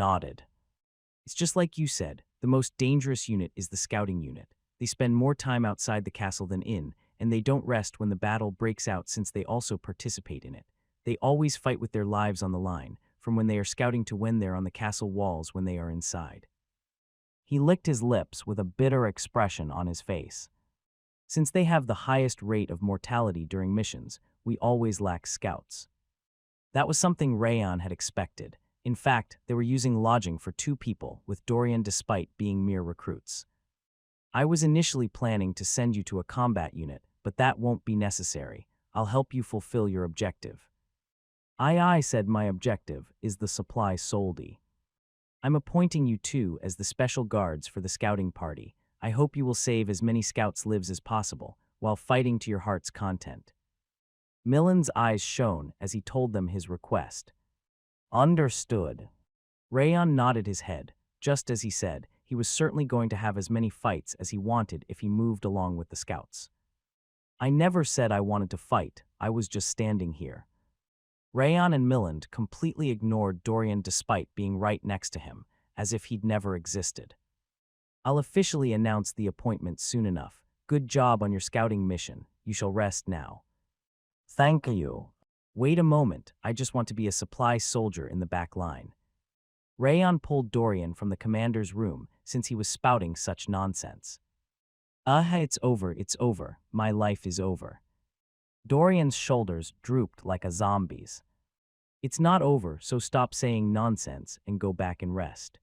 nodded. It's just like you said, the most dangerous unit is the scouting unit. They spend more time outside the castle than in, and they don't rest when the battle breaks out since they also participate in it. They always fight with their lives on the line, from when they are scouting to when they're on the castle walls when they are inside. He licked his lips with a bitter expression on his face. Since they have the highest rate of mortality during missions, we always lack scouts. That was something Rayon had expected. In fact, they were using lodging for 2 people, with Dorian despite being mere recruits. I was initially planning to send you to a combat unit, but that won't be necessary. I'll help you fulfill your objective. I said my objective is the supply soldi. I'm appointing you 2 as the special guards for the scouting party. I hope you will save as many scouts' lives as possible, while fighting to your heart's content. Miland's eyes shone as he told them his request. Understood. Rayon nodded his head. Just as he said, he was certainly going to have as many fights as he wanted if he moved along with the scouts. I never said I wanted to fight, I was just standing here. Rayon and Miland completely ignored Dorian despite being right next to him, as if he'd never existed. I'll officially announce the appointment soon enough. Good job on your scouting mission. You shall rest now. Thank you. Wait a moment, I just want to be a supply soldier in the back line. Rayon pulled Dorian from the commander's room since he was spouting such nonsense. It's over, my life is over. Dorian's shoulders drooped like a zombie's. It's not over, so stop saying nonsense and go back and rest.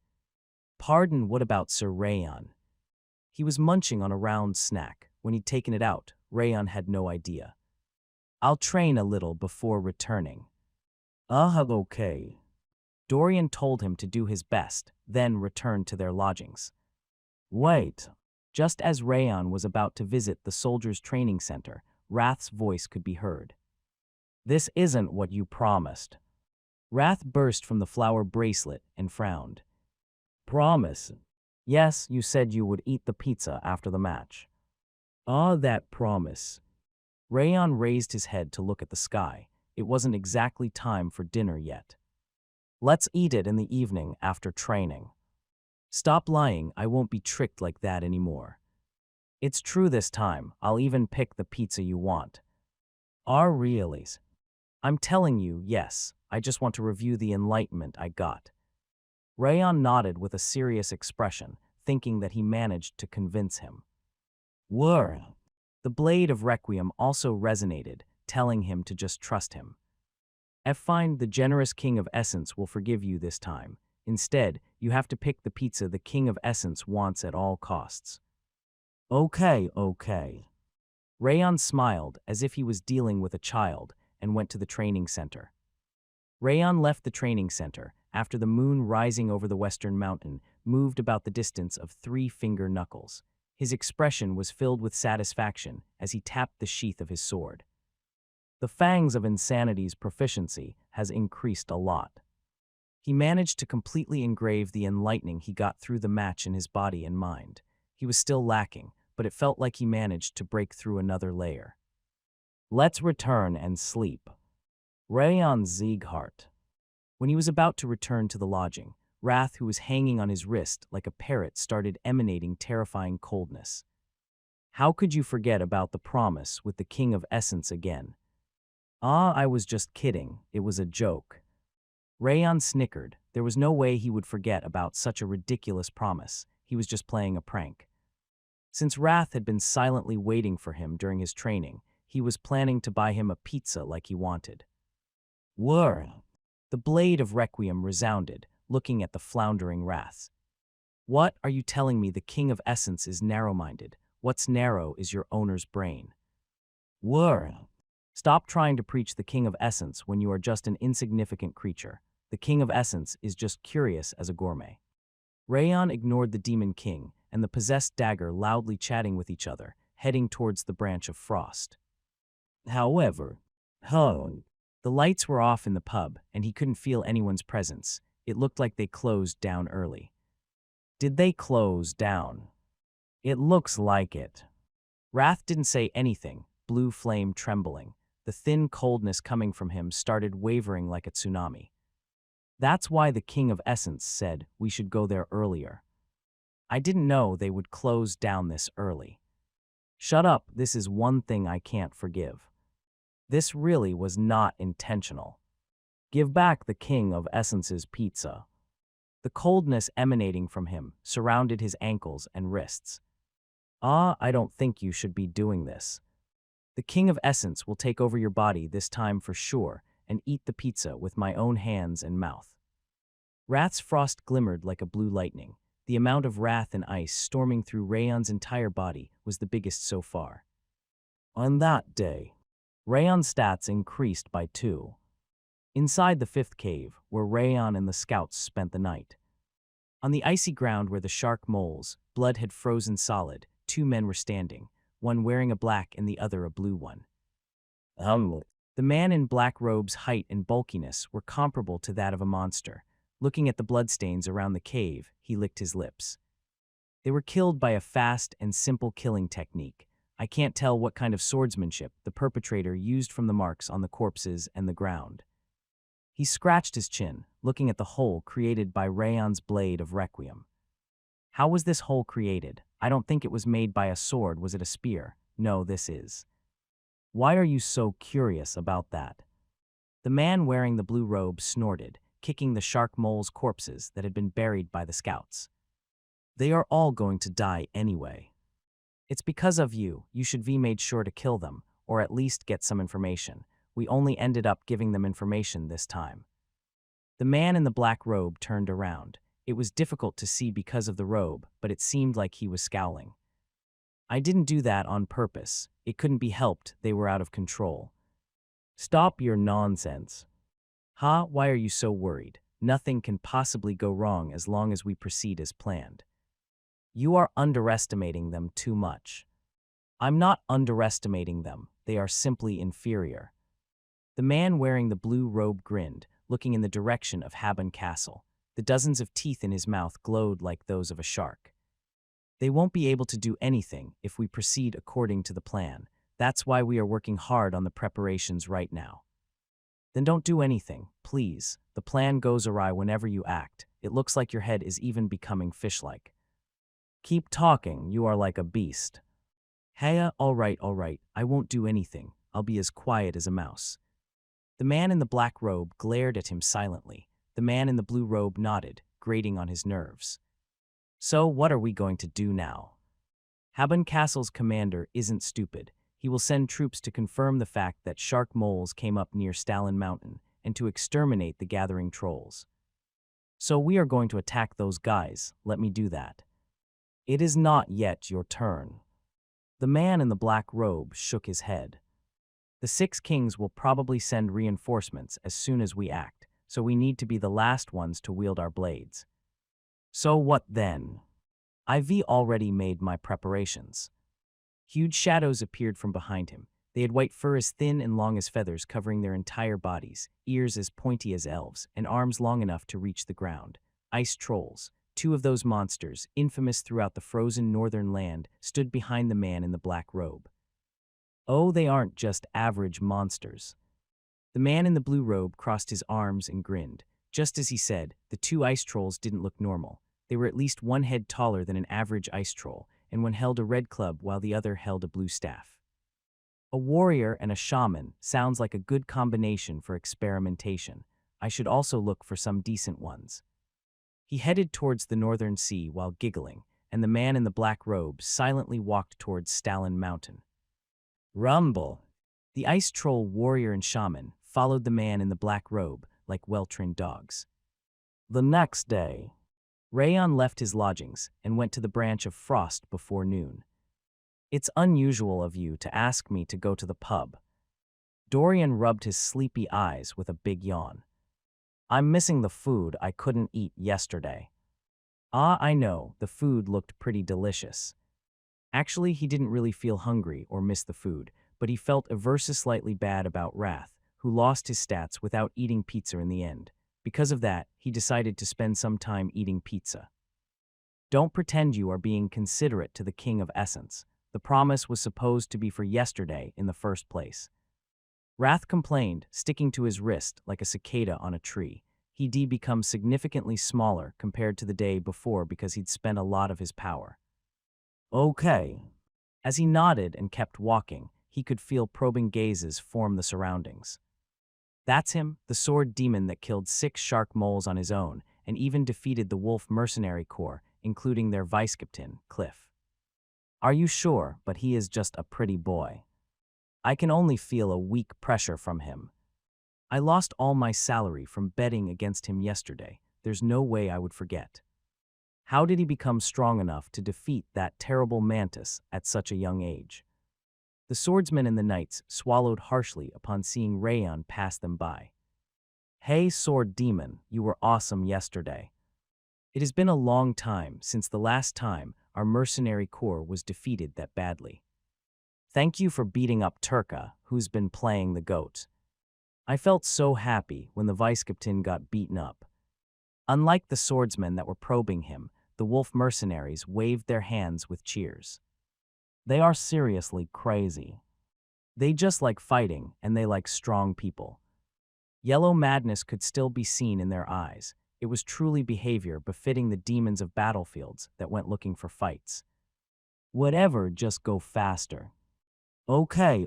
Pardon, what about Sir Rayon? He was munching on a round snack. When he'd taken it out, Rayon had no idea. I'll train a little before returning. Okay. Dorian told him to do his best, then returned to their lodgings. Wait. Just as Rayon was about to visit the soldiers' training center, Wrath's voice could be heard. This isn't what you promised. Wrath burst from the flower bracelet and frowned. Promise? Yes, you said you would eat the pizza after the match. That promise. Rayon raised his head to look at the sky. It wasn't exactly time for dinner yet. Let's eat it in the evening after training. Stop lying, I won't be tricked like that anymore. It's true this time, I'll even pick the pizza you want. Really? I'm telling you, yes, I just want to review the enlightenment I got. Rayon nodded with a serious expression, thinking that he managed to convince him. Whirr. The blade of Requiem also resonated, telling him to just trust him. Fine, the generous King of Essence will forgive you this time. Instead, you have to pick the pizza the King of Essence wants at all costs. Okay. Rayon smiled as if he was dealing with a child and went to the training center. Rayon left the training center after the moon rising over the western mountain moved about the distance of 3 finger knuckles. His expression was filled with satisfaction as he tapped the sheath of his sword. The fangs of Insanity's proficiency has increased a lot. He managed to completely engrave the enlightening he got through the match in his body and mind. He was still lacking, but it felt like he managed to break through another layer. Let's return and sleep. Rayon Zieghart. When he was about to return to the lodging, Wrath, who was hanging on his wrist like a parrot, started emanating terrifying coldness. How could you forget about the promise with the King of Essence again? I was just kidding, it was a joke. Rayon snickered. There was no way he would forget about such a ridiculous promise. He was just playing a prank. Since Wrath had been silently waiting for him during his training, he was planning to buy him a pizza like he wanted. Whirr! The blade of Requiem resounded, looking at the floundering Wrath. What are you telling me? The King of Essence is narrow-minded. What's narrow is your owner's brain. Whirr! Stop trying to preach the King of Essence when you are just an insignificant creature. The King of Essence is just curious as a gourmet. Rayon ignored the Demon King and the possessed dagger loudly chatting with each other, heading towards the branch of frost. However, the lights were off in the pub, and he couldn't feel anyone's presence. It looked like they closed down early. Did they close down? It looks like it. Wrath didn't say anything, blue flame trembling. The thin coldness coming from him started wavering like a tsunami. That's why the King of Essence said we should go there earlier. I didn't know they would close down this early. Shut up, this is one thing I can't forgive. This really was not intentional. Give back the King of Essence's pizza. The coldness emanating from him surrounded his ankles and wrists. I don't think you should be doing this. The King of Essence will take over your body this time for sure and eat the pizza with my own hands and mouth. Wrath's frost glimmered like a blue lightning. The amount of wrath and ice storming through Rayon's entire body was the biggest so far. On that day, Rayon's stats increased by 2. Inside the 5th cave, where Rayon and the scouts spent the night. On the icy ground where the shark moles, blood had frozen solid, 2 men were standing, one wearing a black and the other a blue one. The man in black robe's height and bulkiness were comparable to that of a monster. Looking at the bloodstains around the cave, he licked his lips. They were killed by a fast and simple killing technique. I can't tell what kind of swordsmanship the perpetrator used from the marks on the corpses and the ground. He scratched his chin, looking at the hole created by Rayon's blade of Requiem. How was this hole created? I don't think it was made by a sword. Was it a spear? No, this is. Why are you so curious about that? The man wearing the blue robe snorted, kicking the shark mole's corpses that had been buried by the scouts. They are all going to die anyway. It's because of you. You should be made sure to kill them, or at least get some information. We only ended up giving them information this time. The man in the black robe turned around. It was difficult to see because of the robe, but it seemed like he was scowling. I didn't do that on purpose. It couldn't be helped. They were out of control. Stop your nonsense. Why are you so worried? Nothing can possibly go wrong as long as we proceed as planned. You are underestimating them too much. I'm not underestimating them. They are simply inferior. The man wearing the blue robe grinned, looking in the direction of Habon Castle. The dozens of teeth in his mouth glowed like those of a shark. They won't be able to do anything if we proceed according to the plan. That's why we are working hard on the preparations right now. Then don't do anything, please. The plan goes awry whenever you act. It looks like your head is even becoming fish-like. Keep talking, you are like a beast. Heya, all right, I won't do anything. I'll be as quiet as a mouse. The man in the black robe glared at him silently. The man in the blue robe nodded, grating on his nerves. So what are we going to do now? Habon Castle's commander isn't stupid. He will send troops to confirm the fact that shark moles came up near Stalin Mountain and to exterminate the gathering trolls. So we are going to attack those guys. Let me do that. It is not yet your turn. The man in the black robe shook his head. The 6 kings will probably send reinforcements as soon as we act, so we need to be the last ones to wield our blades. So what then? I've already made my preparations. Huge shadows appeared from behind him. They had white fur as thin and long as feathers covering their entire bodies, ears as pointy as elves, and arms long enough to reach the ground. Ice trolls, 2 of those monsters, infamous throughout the frozen northern land, stood behind the man in the black robe. Oh, they aren't just average monsters. The man in the blue robe crossed his arms and grinned. Just as he said, the 2 ice trolls didn't look normal. They were at least 1 head taller than an average ice troll, and one held a red club while the other held a blue staff. A warrior and a shaman sounds like a good combination for experimentation. I should also look for some decent ones. He headed towards the northern sea while giggling, and the man in the black robe silently walked towards Stalin Mountain. Rumble! The ice troll warrior and shaman followed the man in the black robe like well-trained dogs. The next day, Rayon left his lodgings and went to the branch of Frost before noon. It's unusual of you to ask me to go to the pub. Dorian rubbed his sleepy eyes with a big yawn. I'm missing the food I couldn't eat yesterday. I know, the food looked pretty delicious. Actually, he didn't really feel hungry or miss the food, but he felt ever so slightly bad about Wrath, who lost his stats without eating pizza in the end. Because of that, he decided to spend some time eating pizza. Don't pretend you are being considerate to the King of Essence. The promise was supposed to be for yesterday in the first place. Wrath complained, sticking to his wrist like a cicada on a tree. He'd become significantly smaller compared to the day before because he'd spent a lot of his power. Okay. As he nodded and kept walking, he could feel probing gazes form the surroundings. That's him, the sword demon that killed 6 shark moles on his own and even defeated the wolf mercenary corps, including their vice-captain, Cliff. Are you sure? But he is just a pretty boy. I can only feel a weak pressure from him. I lost all my salary from betting against him yesterday. There's no way I would forget. How did he become strong enough to defeat that terrible mantis at such a young age? The swordsmen and the knights swallowed harshly upon seeing Rayon pass them by. Hey, sword demon, you were awesome yesterday. It has been a long time since the last time our mercenary corps was defeated that badly. Thank you for beating up Turka, who's been playing the goat. I felt so happy when the vice-captain got beaten up. Unlike the swordsmen that were probing him, the wolf mercenaries waved their hands with cheers. They are seriously crazy. They just like fighting, and they like strong people. Yellow madness could still be seen in their eyes. It was truly behavior befitting the demons of battlefields that went looking for fights. Whatever, just go faster. Okay.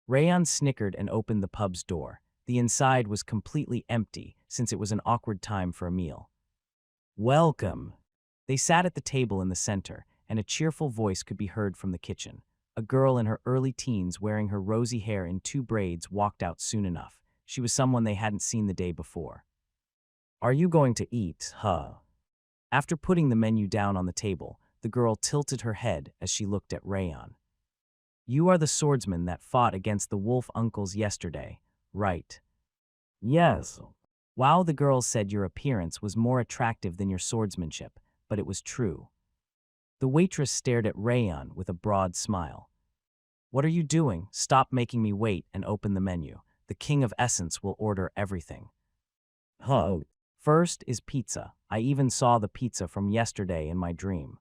Rayon snickered and opened the pub's door. The inside was completely empty since it was an awkward time for a meal. Welcome. They sat at the table in the center, and a cheerful voice could be heard from the kitchen. A girl in her early teens wearing her rosy hair in 2 braids walked out soon enough. She was someone they hadn't seen the day before. Are you going to eat, huh? After putting the menu down on the table, the girl tilted her head as she looked at Rayon. You are the swordsman that fought against the wolf uncles yesterday, right? Yes. Wow, the girl said your appearance was more attractive than your swordsmanship, but it was true. The waitress stared at Rayon with a broad smile. What are you doing? Stop making me wait and open the menu. The king of essence will order everything. Huh. First is pizza. I even saw the pizza from yesterday in my dream.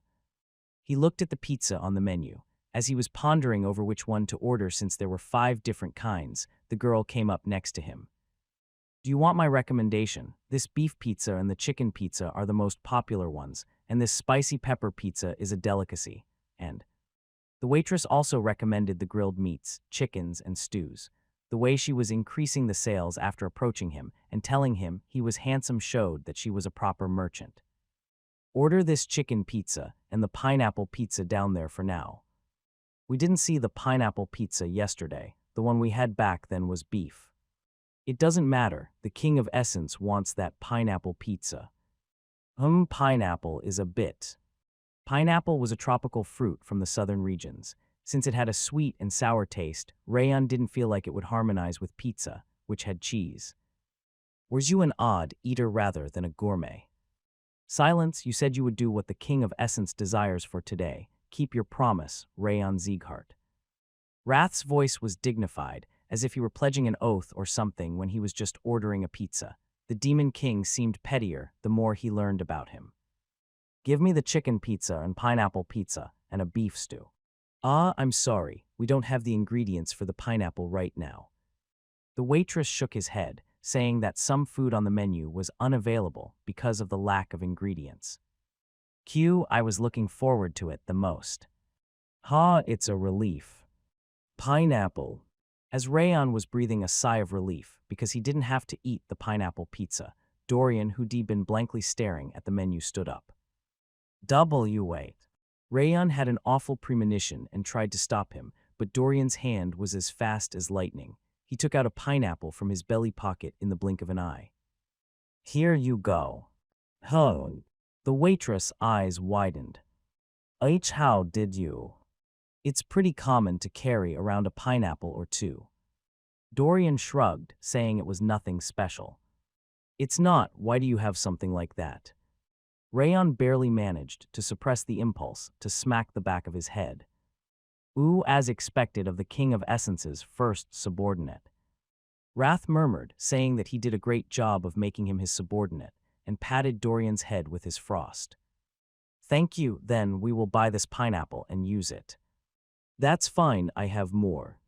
He looked at the pizza on the menu. As he was pondering over which one to order since there were 5 different kinds, the girl came up next to him. Do you want my recommendation? This beef pizza and the chicken pizza are the most popular ones, and this spicy pepper pizza is a delicacy. And the waitress also recommended the grilled meats, chickens, and stews. The way she was increasing the sales after approaching him and telling him he was handsome showed that she was a proper merchant. Order this chicken pizza and the pineapple pizza down there for now. We didn't see the pineapple pizza yesterday. The one we had back then was beef. It doesn't matter. The king of essence wants that pineapple pizza. Pineapple is a bit. Pineapple was a tropical fruit from the southern regions. Since it had a sweet and sour taste, Rayon didn't feel like it would harmonize with pizza, which had cheese. Was you an odd eater rather than a gourmet? Silence, you said you would do what the king of essence desires for today. Keep your promise, Rayon Sieghart. Wrath's voice was dignified, as if he were pledging an oath or something when he was just ordering a pizza. The Demon King seemed pettier the more he learned about him. Give me the chicken pizza and pineapple pizza and a beef stew. I'm sorry, we don't have the ingredients for the pineapple right now. The waitress shook his head, saying that some food on the menu was unavailable because of the lack of ingredients. I was looking forward to it the most. It's a relief. Pineapple. As Rayon was breathing a sigh of relief because he didn't have to eat the pineapple pizza, Dorian, who'd been blankly staring at the menu, stood up. Wait. Rayon had an awful premonition and tried to stop him, but Dorian's hand was as fast as lightning. He took out a pineapple from his belly pocket in the blink of an eye. Here you go. The waitress' eyes widened. How did you? It's pretty common to carry around a pineapple or two. Dorian shrugged, saying it was nothing special. It's not. Why do you have something like that? Rayon barely managed to suppress the impulse to smack the back of his head. As expected of the King of Essence's first subordinate. Wrath murmured, saying that he did a great job of making him his subordinate, and patted Dorian's head with his frost. Thank you, then we will buy this pineapple and use it. That's fine, I have more.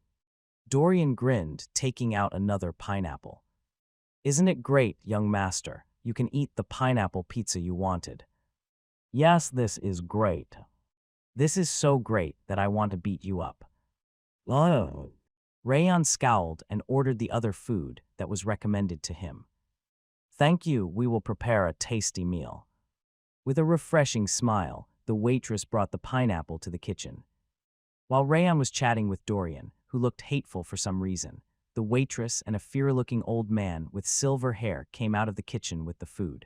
Dorian grinned, taking out another pineapple. Isn't it great, young master? You can eat the pineapple pizza you wanted. Yes, this is great. This is so great that I want to beat you up. Oh. Rayon scowled and ordered the other food that was recommended to him. Thank you, we will prepare a tasty meal. With a refreshing smile, the waitress brought the pineapple to the kitchen. While Rayon was chatting with Dorian, who looked hateful for some reason, the waitress and a fear-looking old man with silver hair came out of the kitchen with the food.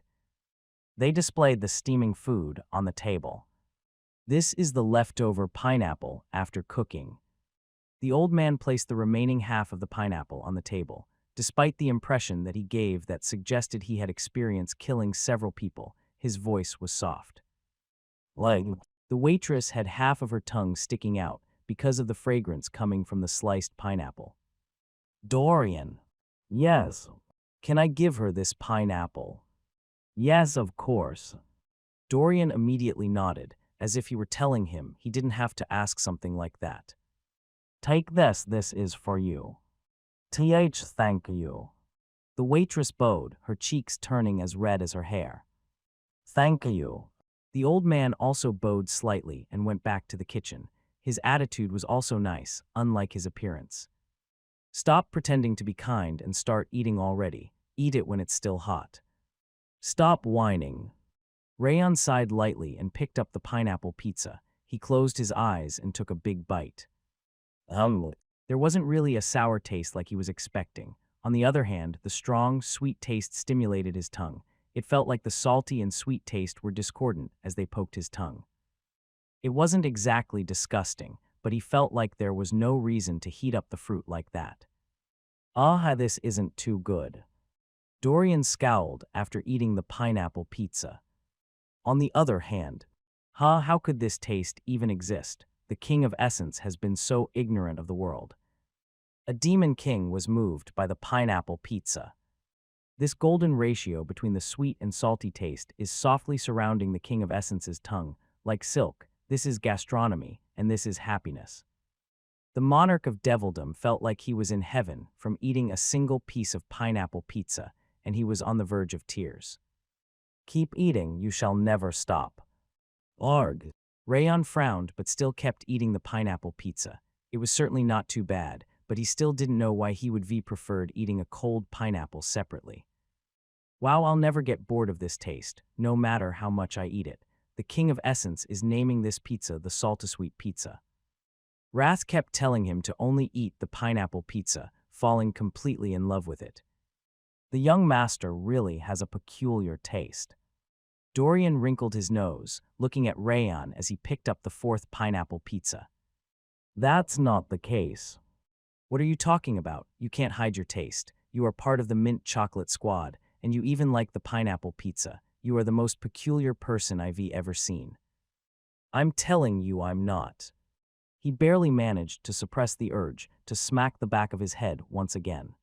They displayed the steaming food on the table. This is the leftover pineapple after cooking. The old man placed the remaining half of the pineapple on the table, despite the impression that he gave that suggested he had experience killing several people. His voice was soft. The waitress had half of her tongue sticking out because of the fragrance coming from the sliced pineapple. Dorian. Yes. Can I give her this pineapple? Yes, of course. Dorian immediately nodded, as if he were telling him he didn't have to ask something like that. Take this is for you. Thank you. The waitress bowed, her cheeks turning as red as her hair. Thank you. The old man also bowed slightly and went back to the kitchen. His attitude was also nice, unlike his appearance. Stop pretending to be kind and start eating already. Eat it when it's still hot. Stop whining. Rayon sighed lightly and picked up the pineapple pizza. He closed his eyes and took a big bite. There wasn't really a sour taste like he was expecting. On the other hand, the strong, sweet taste stimulated his tongue. It felt like the salty and sweet taste were discordant as they poked his tongue. It wasn't exactly disgusting, but he felt like there was no reason to heat up the fruit like that. This isn't too good. Dorian scowled after eating the pineapple pizza. On the other hand, how could this taste even exist? The king of essence has been so ignorant of the world. A demon king was moved by the pineapple pizza. This golden ratio between the sweet and salty taste is softly surrounding the king of essence's tongue. Like silk, this is gastronomy, and this is happiness. The monarch of devildom felt like he was in heaven from eating a single piece of pineapple pizza, and he was on the verge of tears. Keep eating, you shall never stop. Arg. Rayon frowned but still kept eating the pineapple pizza. It was certainly not too bad, but he still didn't know why he would preferred eating a cold pineapple separately. Wow, I'll never get bored of this taste, no matter how much I eat it. The king of essence is naming this pizza the Saltasweet pizza. Wrath kept telling him to only eat the pineapple pizza, falling completely in love with it. The young master really has a peculiar taste. Dorian wrinkled his nose, looking at Rayon as he picked up the fourth pineapple pizza. That's not the case. What are you talking about? You can't hide your taste. You are part of the mint chocolate squad, and you even like the pineapple pizza. You are the most peculiar person I've ever seen. I'm telling you I'm not. He barely managed to suppress the urge to smack the back of his head once again.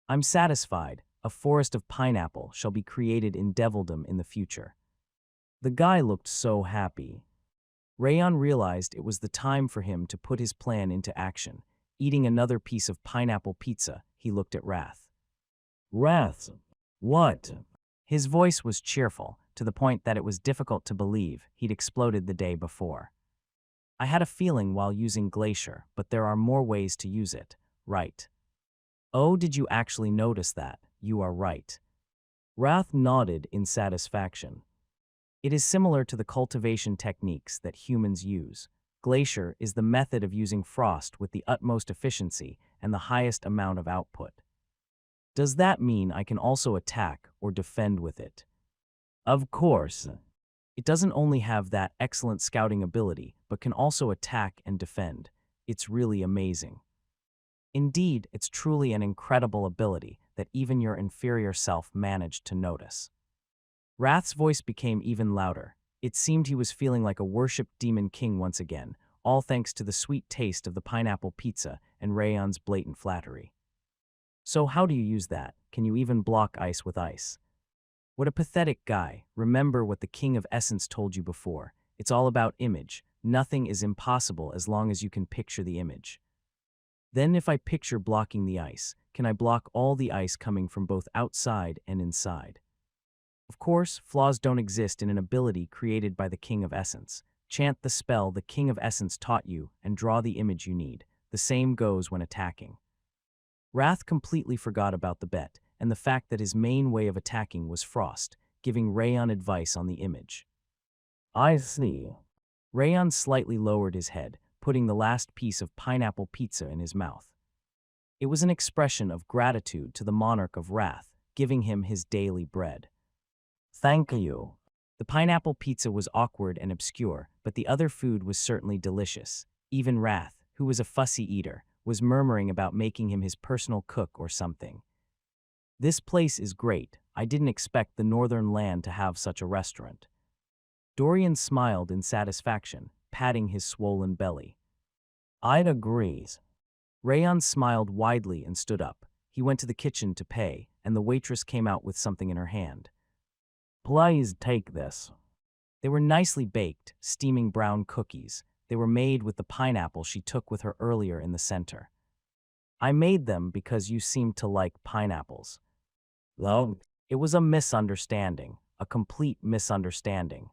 I'm satisfied. A forest of pineapple shall be created in devildom in the future. The guy looked so happy. Rayon realized it was the time for him to put his plan into action. Eating another piece of pineapple pizza, he looked at Wrath. Wrath? What? His voice was cheerful, to the point that it was difficult to believe he'd exploded the day before. I had a feeling while using Glacier, but there are more ways to use it, right? Oh, did you actually notice that? You are right. Wrath nodded in satisfaction. It is similar to the cultivation techniques that humans use. Glacier is the method of using frost with the utmost efficiency and the highest amount of output. Does that mean I can also attack or defend with it? Of course. It doesn't only have that excellent scouting ability, but can also attack and defend. It's really amazing. Indeed, it's truly an incredible ability that even your inferior self managed to notice. Wrath's voice became even louder. It seemed he was feeling like a worshipped demon king once again, all thanks to the sweet taste of the pineapple pizza and Rayon's blatant flattery. So how do you use that? Can you even block ice with ice? What a pathetic guy. Remember what the King of Essence told you before. It's all about image. Nothing is impossible as long as you can picture the image. Then if I picture blocking the ice, can I block all the ice coming from both outside and inside. Of course, flaws don't exist in an ability created by the King of Essence. Chant the spell the King of Essence taught you and draw the image you need. The same goes when attacking. Wrath completely forgot about the bet and the fact that his main way of attacking was frost, giving Rayon advice on the image. I see. Rayon slightly lowered his head, putting the last piece of pineapple pizza in his mouth. It was an expression of gratitude to the monarch of Wrath, giving him his daily bread. Thank you. The pineapple pizza was awkward and obscure, but the other food was certainly delicious. Even Wrath, who was a fussy eater, was murmuring about making him his personal cook or something. This place is great. I didn't expect the northern land to have such a restaurant. Dorian smiled in satisfaction, patting his swollen belly. I'd agree. Rayon smiled widely and stood up. He went to the kitchen to pay, and the waitress came out with something in her hand. Please take this. They were nicely baked, steaming brown cookies. They were made with the pineapple she took with her earlier in the center. I made them because you seemed to like pineapples. Well, it was a misunderstanding, a complete misunderstanding.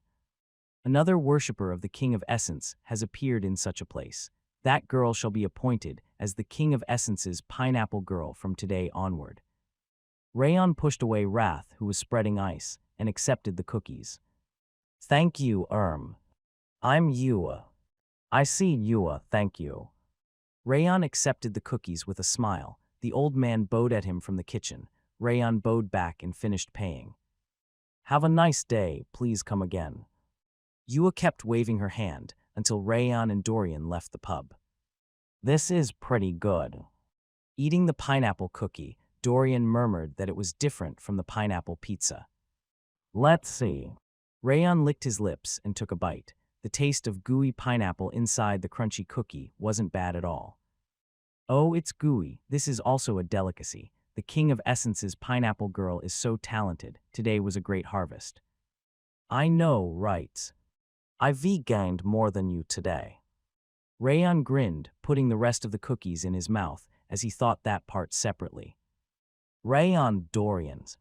Another worshipper of the King of Essence has appeared in such a place. That girl shall be appointed as the King of Essence's pineapple girl from today onward. Rayon pushed away Wrath, who was spreading ice, and accepted the cookies. Thank you, I'm Yua. I see Yua, thank you. Rayon accepted the cookies with a smile. The old man bowed at him from the kitchen. Rayon bowed back and finished paying. Have a nice day, please come again. Yua kept waving her hand until Rayon and Dorian left the pub. This is pretty good. Eating the pineapple cookie, Dorian murmured that it was different from the pineapple pizza. Let's see. Rayon licked his lips and took a bite. The taste of gooey pineapple inside the crunchy cookie wasn't bad at all. Oh, it's gooey. This is also a delicacy. The King of Essence's pineapple girl is so talented. Today was a great harvest. I know, right? I gained more than you today. Rayon grinned, putting the rest of the cookies in his mouth as he thought that part separately. Rayon Dorian's.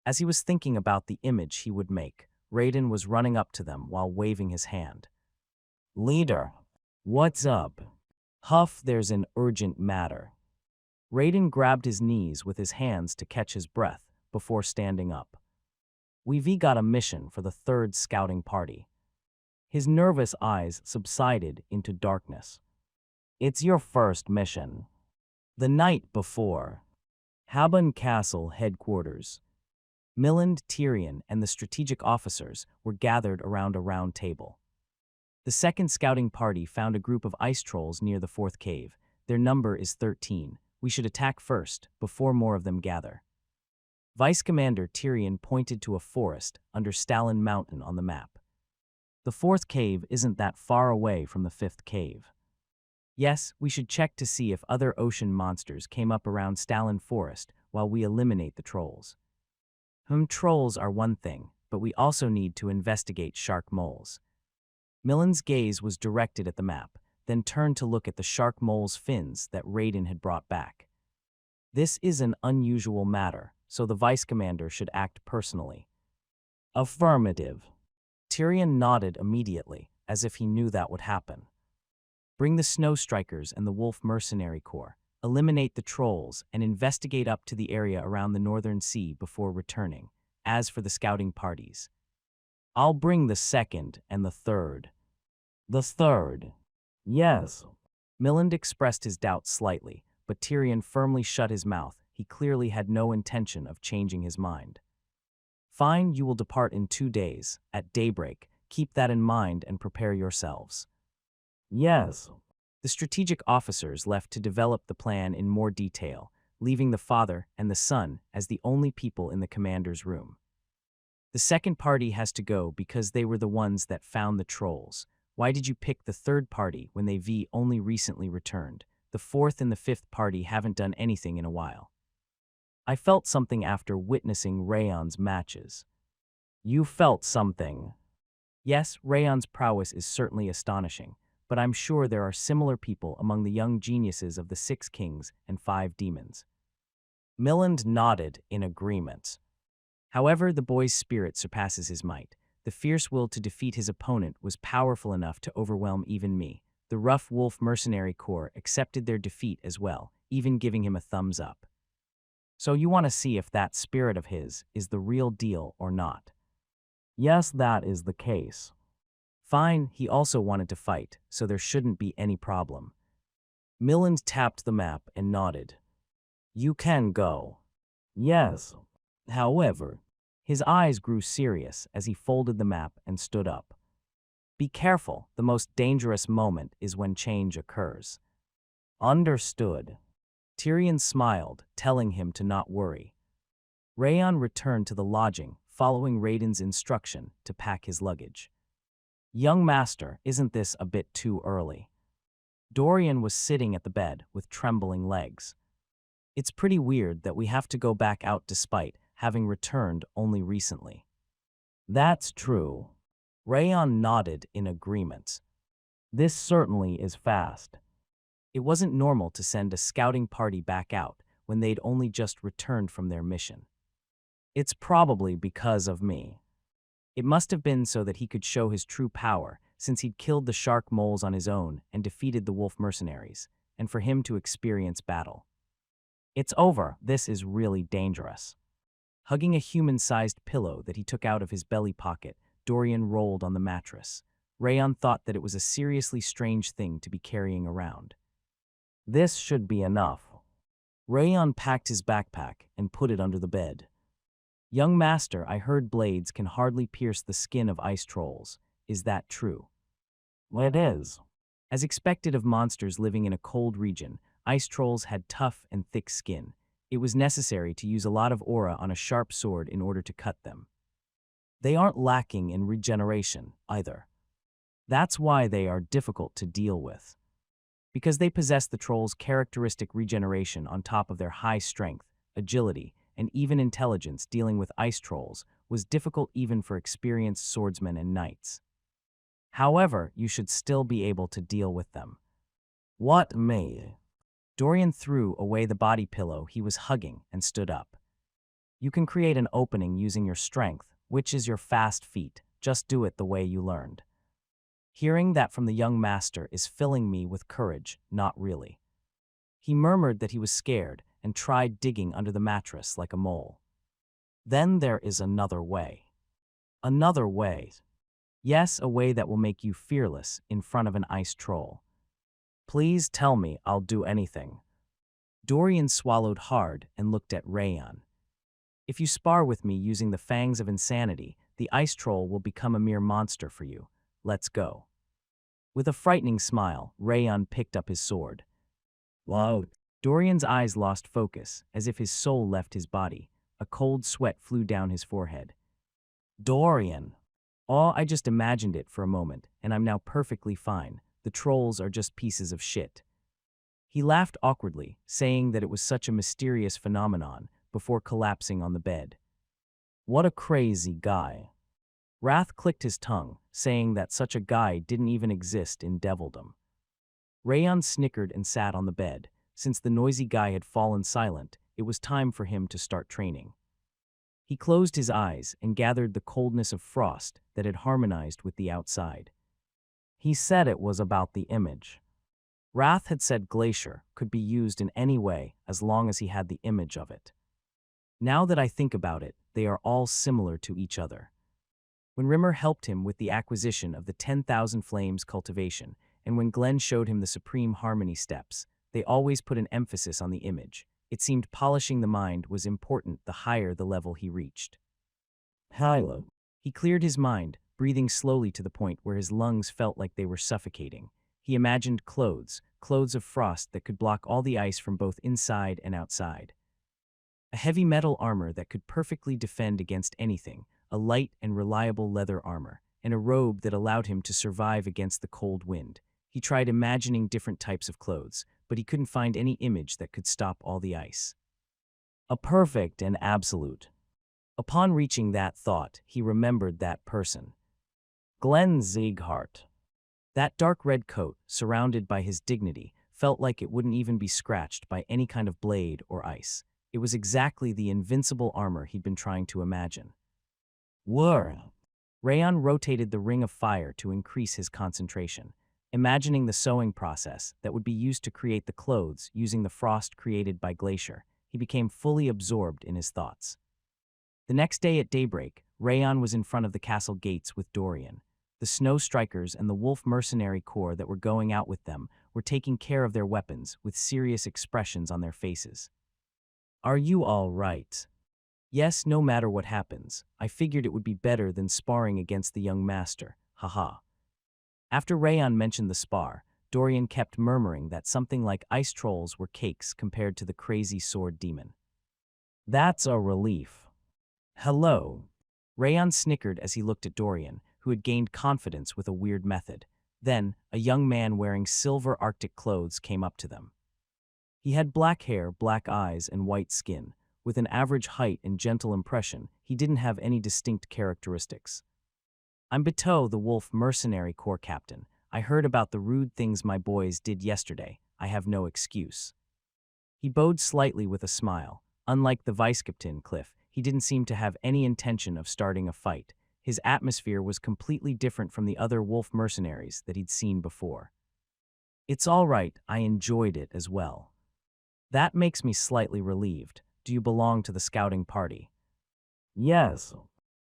As he was thinking about the image he would make, Raiden was running up to them while waving his hand. Leader, what's up? Huff, there's an urgent matter. Raiden grabbed his knees with his hands to catch his breath before standing up. We've got a mission for the third scouting party. His nervous eyes subsided into darkness. It's your first mission. The night before. Haban Castle headquarters. Miland, Tyrion, and the strategic officers were gathered around a round table. The second scouting party found a group of ice trolls near the fourth cave. Their number is 13. We should attack first, before more of them gather. Vice Commander Tyrion pointed to a forest under Stalin Mountain on the map. The fourth cave isn't that far away from the fifth cave. Yes, we should check to see if other ocean monsters came up around Stalin Forest while we eliminate the trolls. Trolls are one thing, but we also need to investigate shark moles. Miland's gaze was directed at the map, then turned to look at the shark mole's fins that Raiden had brought back. This is an unusual matter, so the vice commander should act personally. Affirmative. Tyrion nodded immediately, as if he knew that would happen. Bring the Snow Strikers and the Wolf Mercenary Corps. Eliminate the trolls and investigate up to the area around the Northern Sea before returning. As for the scouting parties, I'll bring the second and the third. The third? Yes. Miland expressed his doubts slightly, but Tyrion firmly shut his mouth. He clearly had no intention of changing his mind. Fine, you will depart in 2 days, at daybreak. Keep that in mind and prepare yourselves. Yes. The strategic officers left to develop the plan in more detail, leaving the father and the son as the only people in the commander's room. The second party has to go because they were the ones that found the trolls. Why did you pick the third party when they only recently returned? The fourth and the fifth party haven't done anything in a while. I felt something after witnessing Rayon's matches. You felt something? Yes, Rayon's prowess is certainly astonishing, but I'm sure there are similar people among the young geniuses of the 6 kings and 5 demons. Miland nodded in agreement. However, the boy's spirit surpasses his might. The fierce will to defeat his opponent was powerful enough to overwhelm even me. The rough wolf mercenary corps accepted their defeat as well, even giving him a thumbs up. So you want to see if that spirit of his is the real deal or not? Yes, that is the case. Fine, he also wanted to fight, so there shouldn't be any problem. Miland tapped the map and nodded. You can go. Yes. However, his eyes grew serious as he folded the map and stood up. Be careful, the most dangerous moment is when change occurs. Understood. Tyrion smiled, telling him to not worry. Rayon returned to the lodging, following Raiden's instruction to pack his luggage. Young master, isn't this a bit too early? Dorian was sitting at the bed with trembling legs. It's pretty weird that we have to go back out despite having returned only recently. That's true. Rayon nodded in agreement. This certainly is fast. It wasn't normal to send a scouting party back out when they'd only just returned from their mission. It's probably because of me. It must have been so that he could show his true power, since he'd killed the shark moles on his own and defeated the wolf mercenaries, and for him to experience battle. It's over, this is really dangerous. Hugging a human-sized pillow that he took out of his belly pocket, Dorian rolled on the mattress. Rayon thought that it was a seriously strange thing to be carrying around. This should be enough. Rayon packed his backpack and put it under the bed. Young master, I heard blades can hardly pierce the skin of ice trolls. Is that true? It is. As expected of monsters living in a cold region, ice trolls had tough and thick skin. It was necessary to use a lot of aura on a sharp sword in order to cut them. They aren't lacking in regeneration, either. That's why they are difficult to deal with. Because they possess the troll's characteristic regeneration on top of their high strength, agility, and even intelligence, dealing with ice trolls was difficult even for experienced swordsmen and knights. However, you should still be able to deal with them. What may? Dorian threw away the body pillow he was hugging and stood up. You can create an opening using your strength, which is your fast feet. Just do it the way you learned. Hearing that from the young master is filling me with courage, not really. He murmured that he was scared and tried digging under the mattress like a mole. Then there is another way. Another way. Yes, a way that will make you fearless in front of an ice troll. Please tell me, I'll do anything. Dorian swallowed hard and looked at Rayon. If you spar with me using the fangs of insanity, the ice troll will become a mere monster for you. Let's go. With a frightening smile, Rayon picked up his sword. Wow. Dorian's eyes lost focus, as if his soul left his body. A cold sweat flew down his forehead. Dorian! Oh, I just imagined it for a moment, and I'm now perfectly fine. The trolls are just pieces of shit. He laughed awkwardly, saying that it was such a mysterious phenomenon, before collapsing on the bed. What a crazy guy. Wrath clicked his tongue, saying that such a guy didn't even exist in Devildom. Rayon snickered and sat on the bed. Since the noisy guy had fallen silent, it was time for him to start training. He closed his eyes and gathered the coldness of frost that had harmonized with the outside. He said it was about the image. Wrath had said Glacier could be used in any way as long as he had the image of it. Now that I think about it, they are all similar to each other. When Rimmer helped him with the acquisition of the 10,000 Flames cultivation, and when Glenn showed him the Supreme Harmony steps, they always put an emphasis on the image. It seemed polishing the mind was important the higher the level he reached. Hello. He cleared his mind, breathing slowly to the point where his lungs felt like they were suffocating. He imagined clothes of frost that could block all the ice from both inside and outside. A heavy metal armor that could perfectly defend against anything, a light and reliable leather armor, and a robe that allowed him to survive against the cold wind. He tried imagining different types of clothes, but he couldn't find any image that could stop all the ice. A perfect and absolute. Upon reaching that thought, he remembered that person. Glenn Zieghart. That dark red coat, surrounded by his dignity, felt like it wouldn't even be scratched by any kind of blade or ice. It was exactly the invincible armor he'd been trying to imagine. Whir! Rayon rotated the ring of fire to increase his concentration, imagining the sewing process that would be used to create the clothes using the frost created by Glacier. He became fully absorbed in his thoughts. The next day at daybreak, Rayon was in front of the castle gates with Dorian. The Snow Strikers and the Wolf Mercenary Corps that were going out with them were taking care of their weapons with serious expressions on their faces. "Are you all right?" "Yes, no matter what happens. I figured it would be better than sparring against the young master, haha." After Rayon mentioned the spar, Dorian kept murmuring that something like ice trolls were cakes compared to the crazy sword demon. "That's a relief." "Hello." Rayon snickered as he looked at Dorian, who had gained confidence with a weird method. Then, a young man wearing silver Arctic clothes came up to them. He had black hair, black eyes, and white skin. With an average height and gentle impression, he didn't have any distinct characteristics. "I'm Bateau, the Wolf Mercenary Corps captain. I heard about the rude things my boys did yesterday. I have no excuse." He bowed slightly with a smile. Unlike the vice-captain, Cliff, he didn't seem to have any intention of starting a fight. His atmosphere was completely different from the other wolf mercenaries that he'd seen before. "It's all right, I enjoyed it as well." "That makes me slightly relieved. Do you belong to the scouting party?" "Yes."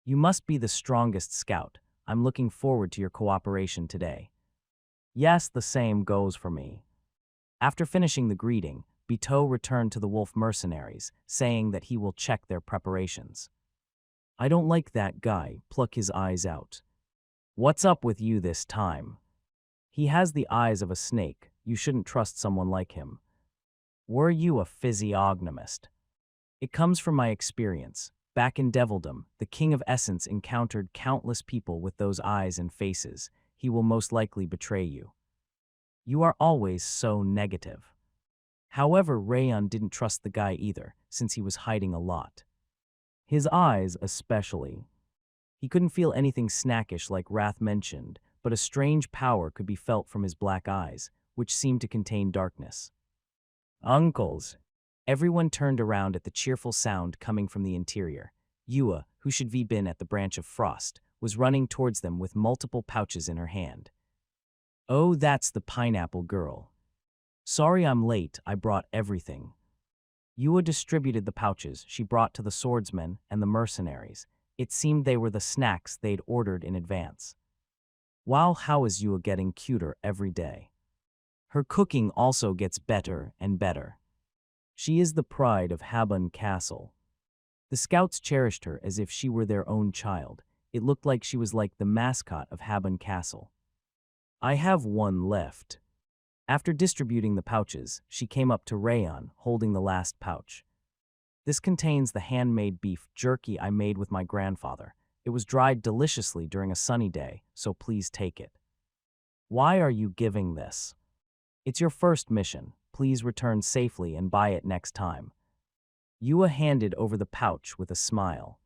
"You must be the strongest scout. I'm looking forward to your cooperation today." "Yes, the same goes for me." After finishing the greeting, Bateau returned to the wolf mercenaries, saying that he will check their preparations. "I don't like that guy," pluck his eyes out. "What's up with you this time?" "He has the eyes of a snake. You shouldn't trust someone like him." "Were you a physiognomist?" "It comes from my experience. Back in Devildom, the King of Essence encountered countless people with those eyes and faces. He will most likely betray you." "You are always so negative." However, Rayon didn't trust the guy either, since he was hiding a lot. His eyes especially. He couldn't feel anything snackish like Wrath mentioned, but a strange power could be felt from his black eyes, which seemed to contain darkness. "Uncles." Everyone turned around at the cheerful sound coming from the interior. Yua, who should have been at the branch of frost, was running towards them with multiple pouches in her hand. "Oh, that's the pineapple girl. Sorry I'm late, I brought everything." Yua distributed the pouches she brought to the swordsmen and the mercenaries. It seemed they were the snacks they'd ordered in advance. "Wow, how is Yua getting cuter every day? Her cooking also gets better and better. She is the pride of Habun Castle." The scouts cherished her as if she were their own child. It looked like she was like the mascot of Habun Castle. "I have one left." After distributing the pouches, she came up to Rayon, holding the last pouch. "This contains the handmade beef jerky I made with my grandfather. It was dried deliciously during a sunny day, so please take it." "Why are you giving this?" "It's your first mission. Please return safely and buy it next time." Yua handed over the pouch with a smile.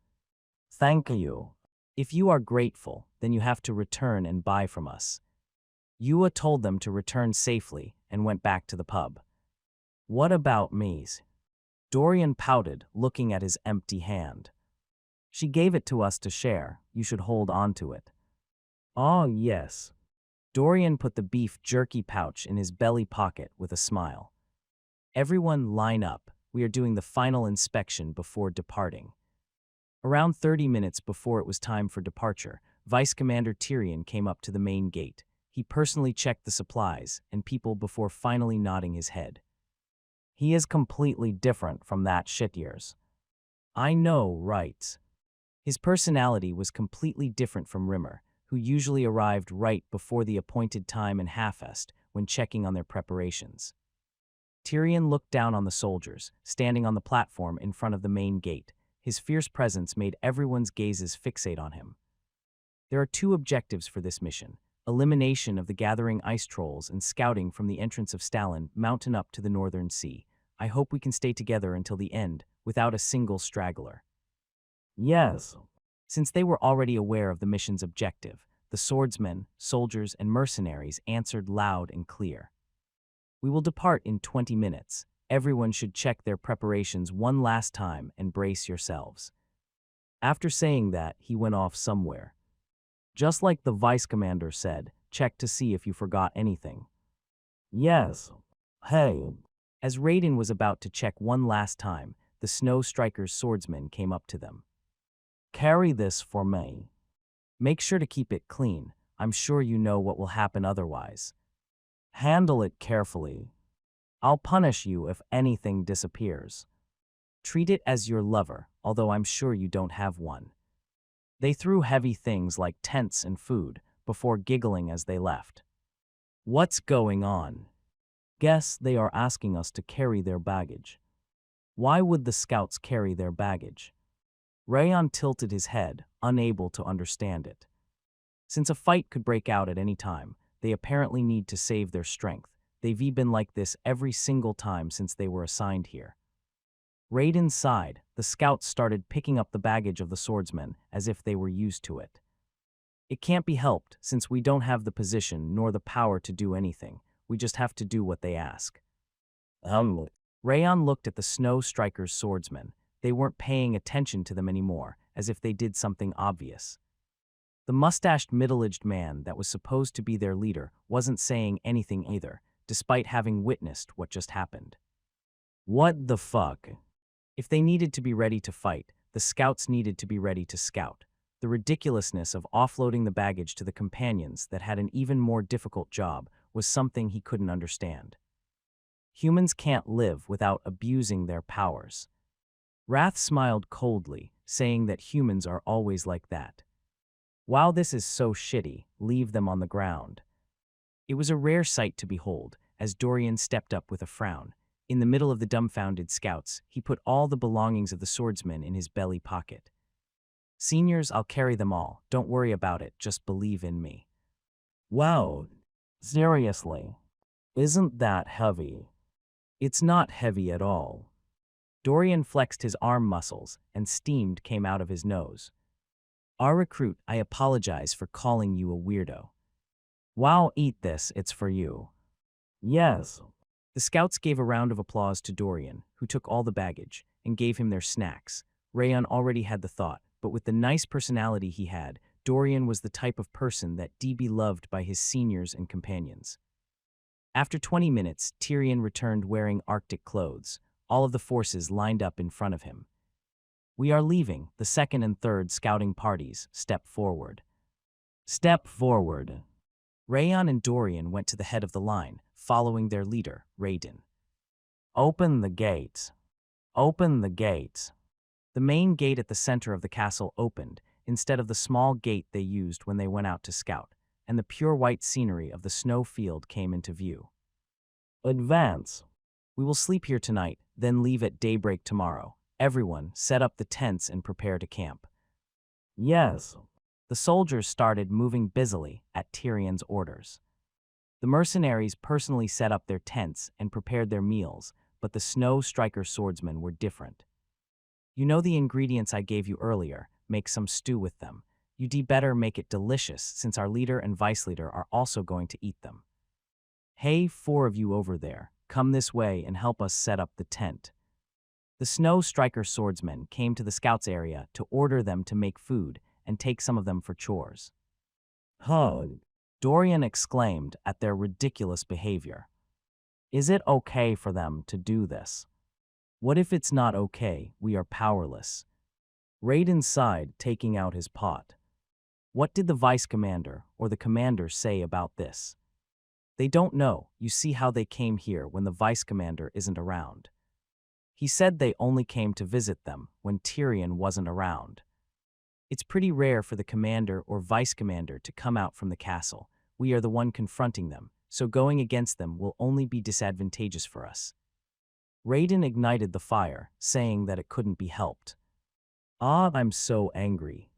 "Thank you. If you are grateful, then you have to return and buy from us." Yua told them to return safely and went back to the pub. "What about me's?" Dorian pouted, looking at his empty hand. "She gave it to us to share. You should hold on to it." "Oh, yes." Dorian put the beef jerky pouch in his belly pocket with a smile. "Everyone line up. We are doing the final inspection before departing." Around 30 minutes before it was time for departure, Vice Commander Tyrion came up to the main gate. He personally checked the supplies and people before finally nodding his head. "He is completely different from that shit years." "I know, right?" His personality was completely different from Rimmer, who usually arrived right before the appointed time and half-assed when checking on their preparations. Tyrion looked down on the soldiers, standing on the platform in front of the main gate. His fierce presence made everyone's gazes fixate on him. "There are two objectives for this mission: elimination of the gathering ice trolls and scouting from the entrance of Stalin mountain up to the northern sea. I hope we can stay together until the end, without a single straggler." "Yes." Since they were already aware of the mission's objective, the swordsmen, soldiers, and mercenaries answered loud and clear. "We will depart in 20 minutes. everyone should check their preparations one last time and brace yourselves." After saying that, he went off somewhere. Just like the vice commander said, check to see if you forgot anything. Yes. Hey. As Raiden was about to check one last time, the Snow Striker's swordsman came up to them. "Carry this for me. Make sure to keep it clean. I'm sure you know what will happen otherwise. Handle it carefully. I'll punish you if anything disappears. Treat it as your lover, although I'm sure you don't have one." They threw heavy things like tents and food before giggling as they left. "What's going on? Guess they are asking us to carry their baggage. Why would the scouts carry their baggage?" Rayon tilted his head, unable to understand it. Since a fight could break out at any time, they apparently need to save their strength. They've been like this every single time since they were assigned here. Raiden sighed. The scouts started picking up the baggage of the swordsmen as if they were used to it. "It can't be helped, since we don't have the position nor the power to do anything. We just have to do what they ask." Rayon looked at the Snow Striker's swordsmen. They weren't paying attention to them anymore, as if they did something obvious. The mustached middle-aged man that was supposed to be their leader wasn't saying anything either, despite having witnessed what just happened. What the fuck? If they needed to be ready to fight, the scouts needed to be ready to scout. The ridiculousness of offloading the baggage to the companions that had an even more difficult job was something he couldn't understand. Humans can't live without abusing their powers. Wrath smiled coldly, saying that humans are always like that. While this is so shitty, leave them on the ground. It was a rare sight to behold, as Dorian stepped up with a frown. In the middle of the dumbfounded scouts, he put all the belongings of the swordsman in his belly pocket. "Seniors, I'll carry them all. Don't worry about it, just believe in me." "Wow, seriously? Isn't that heavy?" "It's not heavy at all." Dorian flexed his arm muscles, and steam came out of his nose. "Our recruit, I apologize for calling you a weirdo." "Wow, eat this, it's for you." "Yes." The scouts gave a round of applause to Dorian, who took all the baggage, and gave him their snacks. Rayon already had the thought, but with the nice personality he had, Dorian was the type of person that be beloved by his seniors and companions. After 20 minutes, Tyrion returned wearing Arctic clothes. All of the forces lined up in front of him. "We are leaving. The second and third scouting parties. Step forward." "Step forward." Rayon and Dorian went to the head of the line, following their leader, Raiden. "Open the gates. Open the gates." The main gate at the center of the castle opened, instead of the small gate they used when they went out to scout, and the pure white scenery of the snow field came into view. "Advance." "We will sleep here tonight, then leave at daybreak tomorrow. Everyone, set up the tents and prepare to camp." "Yes." The soldiers started moving busily at Tyrion's orders. The mercenaries personally set up their tents and prepared their meals, but the Snow Striker swordsmen were different. "You know the ingredients I gave you earlier. Make some stew with them. You'd better make it delicious, since our leader and vice leader are also going to eat them. Hey, 4 of you over there, come this way and help us set up the tent." The Snow Striker swordsmen came to the scouts area to order them to make food and take some of them for chores. "Huh," Dorian exclaimed at their ridiculous behavior. "Is it okay for them to do this? What if it's not okay? We are powerless." Raiden sighed, taking out his pot. What did the vice commander or the commander say about this? They don't know. You see how they came here when the vice commander isn't around. He said they only came to visit them when Tyrion wasn't around. It's pretty rare for the commander or vice commander to come out from the castle. We are the one confronting them, so going against them will only be disadvantageous for us. Raiden ignited the fire, saying that it couldn't be helped. I'm so angry."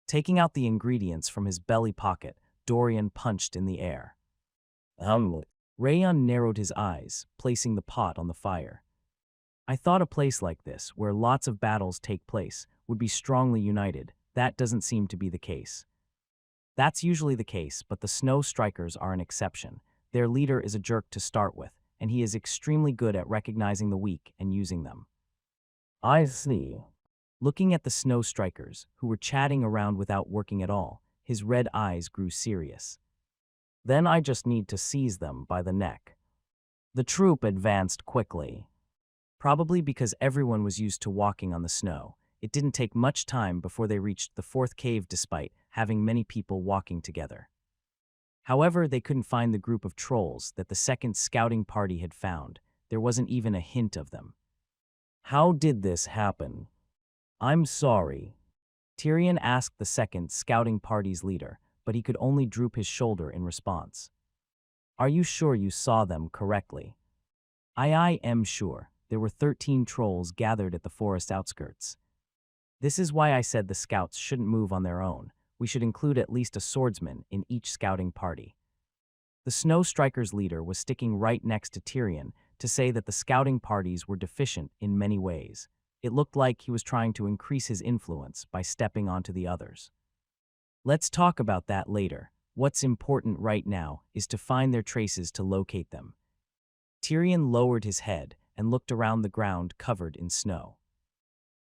Taking out the ingredients from his belly pocket, Dorian punched in the air. Rayon narrowed his eyes, placing the pot on the fire. "I thought a place like this, where lots of battles take place, would be strongly united. That doesn't seem to be the case." "That's usually the case, but the Snow Strikers are an exception. Their leader is a jerk to start with, and he is extremely good at recognizing the weak and using them. I see. Looking at the snow strikers, who were chatting around without working at all, his red eyes grew serious. Then I just need to seize them by the neck. The troop advanced quickly. Probably because everyone was used to walking on the snow, it didn't take much time before they reached the fourth cave despite having many people walking together. However, they couldn't find the group of trolls that the second scouting party had found. There wasn't even a hint of them. How did this happen? I'm sorry. Tyrion asked the second scouting party's leader, but he could only droop his shoulder in response. Are you sure you saw them correctly? I am sure. There were 13 trolls gathered at the forest outskirts. This is why I said the scouts shouldn't move on their own. We should include at least a swordsman in each scouting party. The Snow Strikers leader was sticking right next to Tyrion to say that the scouting parties were deficient in many ways. It looked like he was trying to increase his influence by stepping onto the others. Let's talk about that later. What's important right now is to find their traces to locate them. Tyrion lowered his head and looked around the ground covered in snow.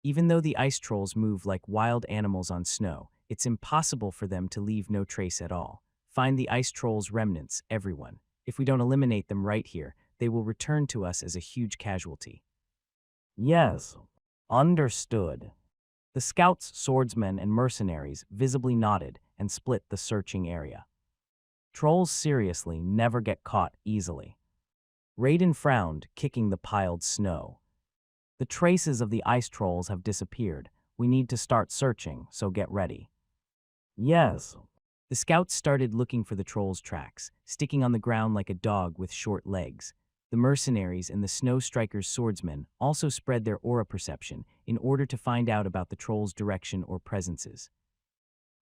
Even though the ice trolls move like wild animals on snow, it's impossible for them to leave no trace at all. Find the ice trolls' remnants, everyone. If we don't eliminate them right here, they will return to us as a huge casualty. Yes, understood. The scouts, swordsmen, and mercenaries visibly nodded and split the searching area. Trolls seriously never get caught easily. Rayon frowned, kicking the piled snow. The traces of the ice trolls have disappeared. We need to start searching, so get ready. Yes. The scouts started looking for the trolls' tracks, sticking on the ground like a dog with short legs. The mercenaries and the Snow Strikers' swordsmen also spread their aura perception in order to find out about the trolls' direction or presences.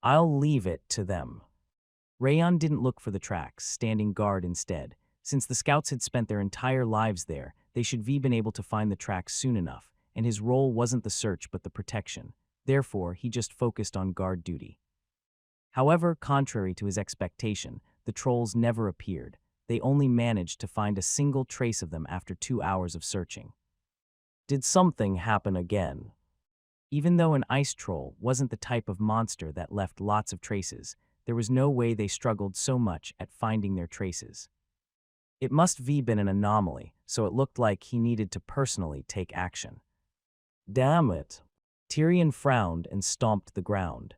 I'll leave it to them. Rayon didn't look for the tracks, standing guard instead. Since the scouts had spent their entire lives there, they should have been able to find the tracks soon enough, and his role wasn't the search but the protection. Therefore, he just focused on guard duty. However, contrary to his expectation, the trolls never appeared. They only managed to find a single trace of them after 2 hours of searching. Did something happen again? Even though an ice troll wasn't the type of monster that left lots of traces, there was no way they struggled so much at finding their traces. It must have been an anomaly, so it looked like he needed to personally take action. Damn it. Tyrion frowned and stomped the ground.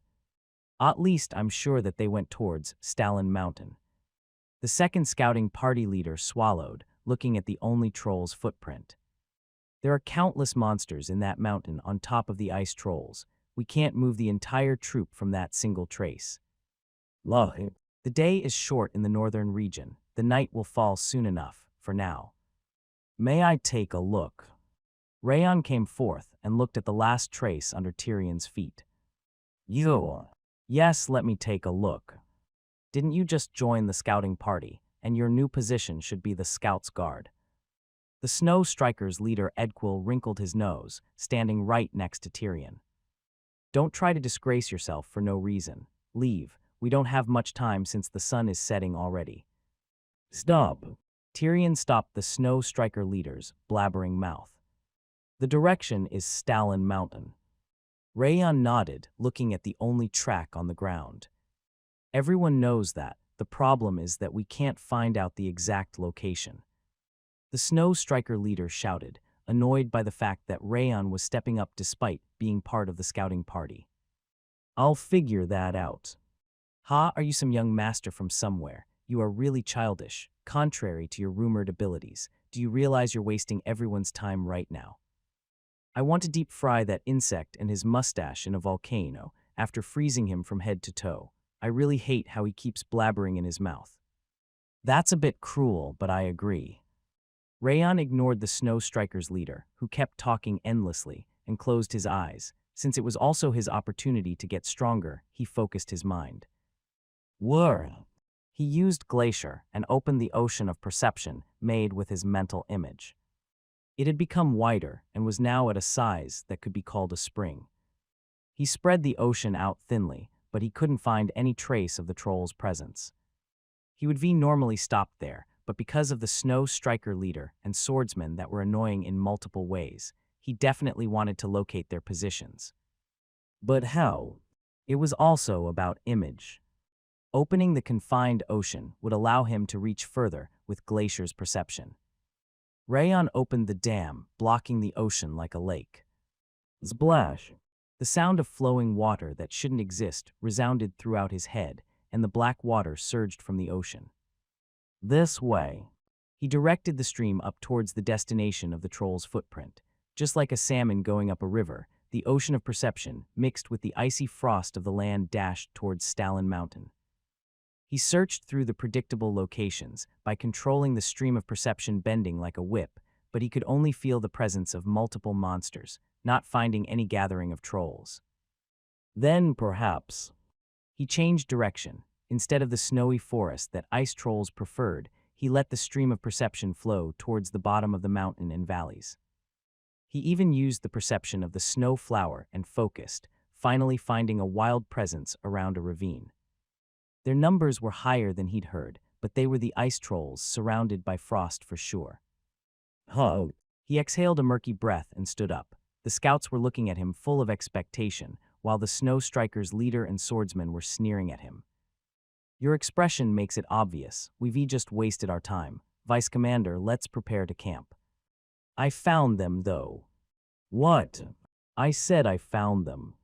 At least I'm sure that they went towards Stalin Mountain. The second scouting party leader swallowed, looking at the only troll's footprint. There are countless monsters in that mountain on top of the ice trolls. We can't move the entire troop from that single trace. The day is short in the northern region. The night will fall soon enough, for now. May I take a look? Rayon came forth and looked at the last trace under Tyrion's feet. You? Yes, let me take a look. Didn't you just join the scouting party, and your new position should be the Scouts Guard? The Snow Strikers leader Edquil wrinkled his nose, standing right next to Tyrion. Don't try to disgrace yourself for no reason. Leave. We don't have much time since the sun is setting already. Stop. Tyrion stopped the Snow Striker leader's blabbering mouth. The direction is Stalin Mountain. Rayon nodded, looking at the only track on the ground. Everyone knows that. The problem is that we can't find out the exact location. The Snow Striker leader shouted, annoyed by the fact that Rayon was stepping up despite being part of the scouting party. I'll figure that out. Ha, are you some young master from somewhere? You are really childish, contrary to your rumored abilities. Do you realize you're wasting everyone's time right now? I want to deep fry that insect and his mustache in a volcano after freezing him from head to toe. I really hate how he keeps blabbering in his mouth. That's a bit cruel, but I agree. Rayon ignored the Snow Strikers leader, who kept talking endlessly, and closed his eyes. Since it was also his opportunity to get stronger, he focused his mind. He used Glacier and opened the ocean of perception made with his mental image. It had become wider and was now at a size that could be called a spring. He spread the ocean out thinly, but he couldn't find any trace of the troll's presence. He would be normally stopped there, but because of the Snow Striker leader and swordsman that were annoying in multiple ways, he definitely wanted to locate their positions. But how? It was also about image. Opening the confined ocean would allow him to reach further with Glacier's perception. Rayon opened the dam, blocking the ocean like a lake. Splash! The sound of flowing water that shouldn't exist resounded throughout his head, and the black water surged from the ocean. This way. He directed the stream up towards the destination of the troll's footprint. Just like a salmon going up a river, the ocean of perception, mixed with the icy frost of the land, dashed towards Stalin Mountain. He searched through the predictable locations by controlling the stream of perception bending like a whip, but he could only feel the presence of multiple monsters, not finding any gathering of trolls. Then, perhaps, he changed direction. Instead of the snowy forest that ice trolls preferred, he let the stream of perception flow towards the bottom of the mountain and valleys. He even used the perception of the snow flower and focused, finally finding a wild presence around a ravine. Their numbers were higher than he'd heard, but they were the ice trolls surrounded by frost for sure. Huh. He exhaled a murky breath and stood up. The scouts were looking at him full of expectation, while the Snow Striker's leader and swordsman were sneering at him. Your expression makes it obvious. We've just wasted our time. Vice Commander, let's prepare to camp. I found them, though. What? I said I found them.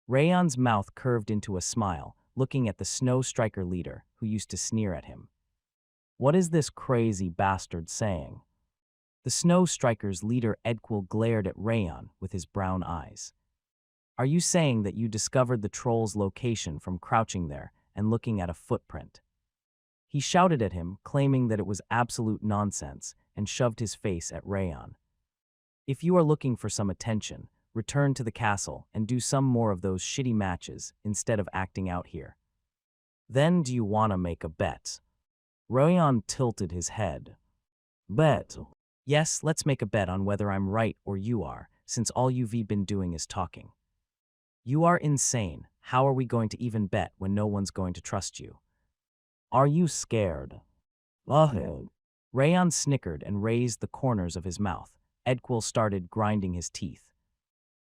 Rayon's mouth curved into a smile, looking at the Snow Striker leader, who used to sneer at him. What is this crazy bastard saying? The Snow Striker's leader Edquil glared at Rayon with his brown eyes. Are you saying that you discovered the troll's location from crouching there and looking at a footprint? He shouted at him, claiming that it was absolute nonsense, and shoved his face at Rayon. If you are looking for some attention, return to the castle and do some more of those shitty matches instead of acting out here. Then do you want to make a bet? Rayon tilted his head. Bet? Yes, let's make a bet on whether I'm right or you are, since all you've been doing is talking. You are insane. How are we going to even bet when no one's going to trust you? Are you scared? Rayon snickered and raised the corners of his mouth. Edquil started grinding his teeth.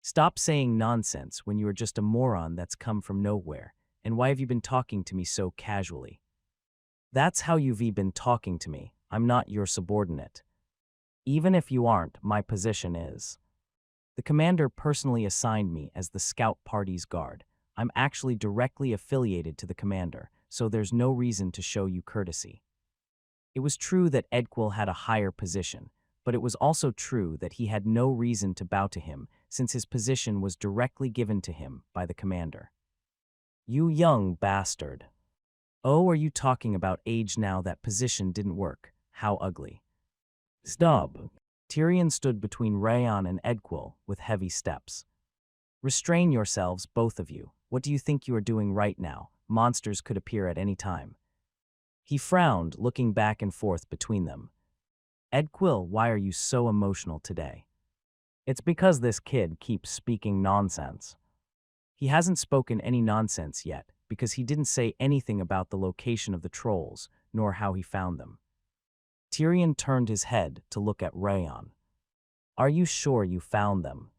Stop saying nonsense when you are just a moron that's come from nowhere, and why have you been talking to me so casually? That's how you've been talking to me. I'm not your subordinate. Even if you aren't, my position is. The commander personally assigned me as the scout party's guard. I'm actually directly affiliated to the commander, so there's no reason to show you courtesy. It was true that Edquil had a higher position, but it was also true that he had no reason to bow to him since his position was directly given to him by the commander. You young bastard. Oh, are you talking about age now? That position didn't work. How ugly. Stop. Tyrion stood between Rayon and Edquil with heavy steps. Restrain yourselves, both of you. What do you think you are doing right now? Monsters could appear at any time. He frowned, looking back and forth between them. Edquil, why are you so emotional today? It's because this kid keeps speaking nonsense. He hasn't spoken any nonsense yet, because he didn't say anything about the location of the trolls, nor how he found them. Tyrion turned his head to look at Rayon. Are you sure you found them?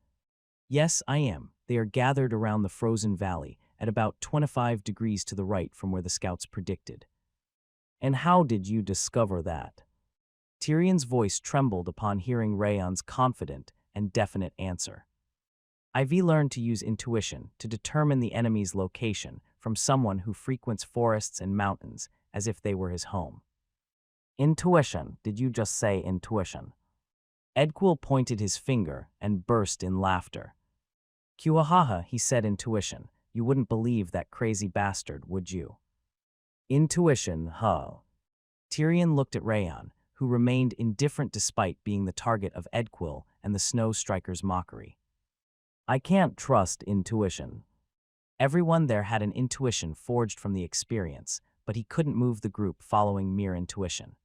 Yes, I am. They are gathered around the frozen valley, at about 25 degrees to the right from where the scouts predicted. And how did you discover that? Tyrion's voice trembled upon hearing Rayon's confident and definite answer. I've learned to use intuition to determine the enemy's location from someone who frequents forests and mountains as if they were his home. Intuition? Did you just say intuition? Edquil pointed his finger and burst in laughter. Kuahaha, he said intuition. You wouldn't believe that crazy bastard, would you? Intuition, huh? Tyrion looked at Rayon, who remained indifferent despite being the target of Edquil and the Snow Striker's mockery. I can't trust intuition. Everyone there had an intuition forged from the experience, but he couldn't move the group following mere intuition.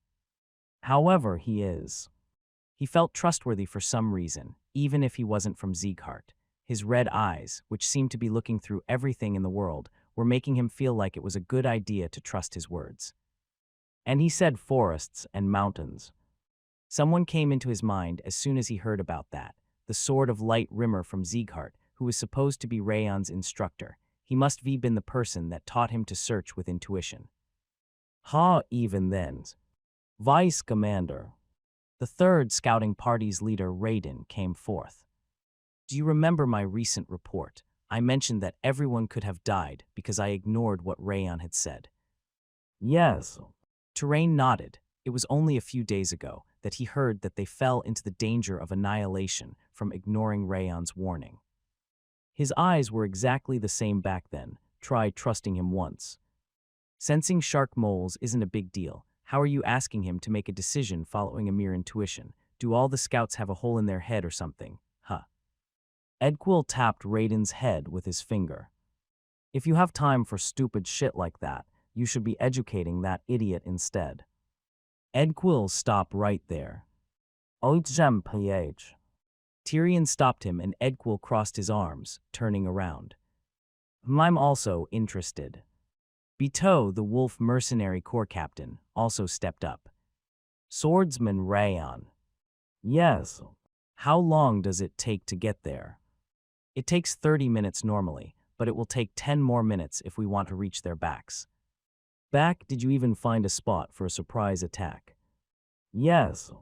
However, he felt trustworthy for some reason, even if he wasn't from Sieghart. His red eyes, which seemed to be looking through everything in the world, were making him feel like it was a good idea to trust his words. And he said forests and mountains. Someone came into his mind as soon as he heard about that. The Sword of Light Rimmer from Sieghart, who was supposed to be Rayon's instructor. He must have been the person that taught him to search with intuition. Even then. Vice Commander. The third scouting party's leader, Rayon, came forth. Do you remember my recent report? I mentioned that everyone could have died because I ignored what Rayon had said. Yes. Terrain nodded. It was only a few days ago that he heard that they fell into the danger of annihilation from ignoring Rayon's warning. His eyes were exactly the same back then. Try trusting him once. Sensing shark moles isn't a big deal. How are you asking him to make a decision following a mere intuition? Do all the scouts have a hole in their head or something? Edquil tapped Rayon's head with his finger. If you have time for stupid shit like that, you should be educating that idiot instead. Edquil stopped right there. PH. Tyrion stopped him and Edquil crossed his arms, turning around. I'm also interested. Beto, the wolf mercenary corps captain, also stepped up. Swordsman Rayon. Yes. How long does it take to get there? It takes 30 minutes normally, but it will take 10 more minutes if we want to reach their backs. Back, did you even find a spot for a surprise attack? Yes.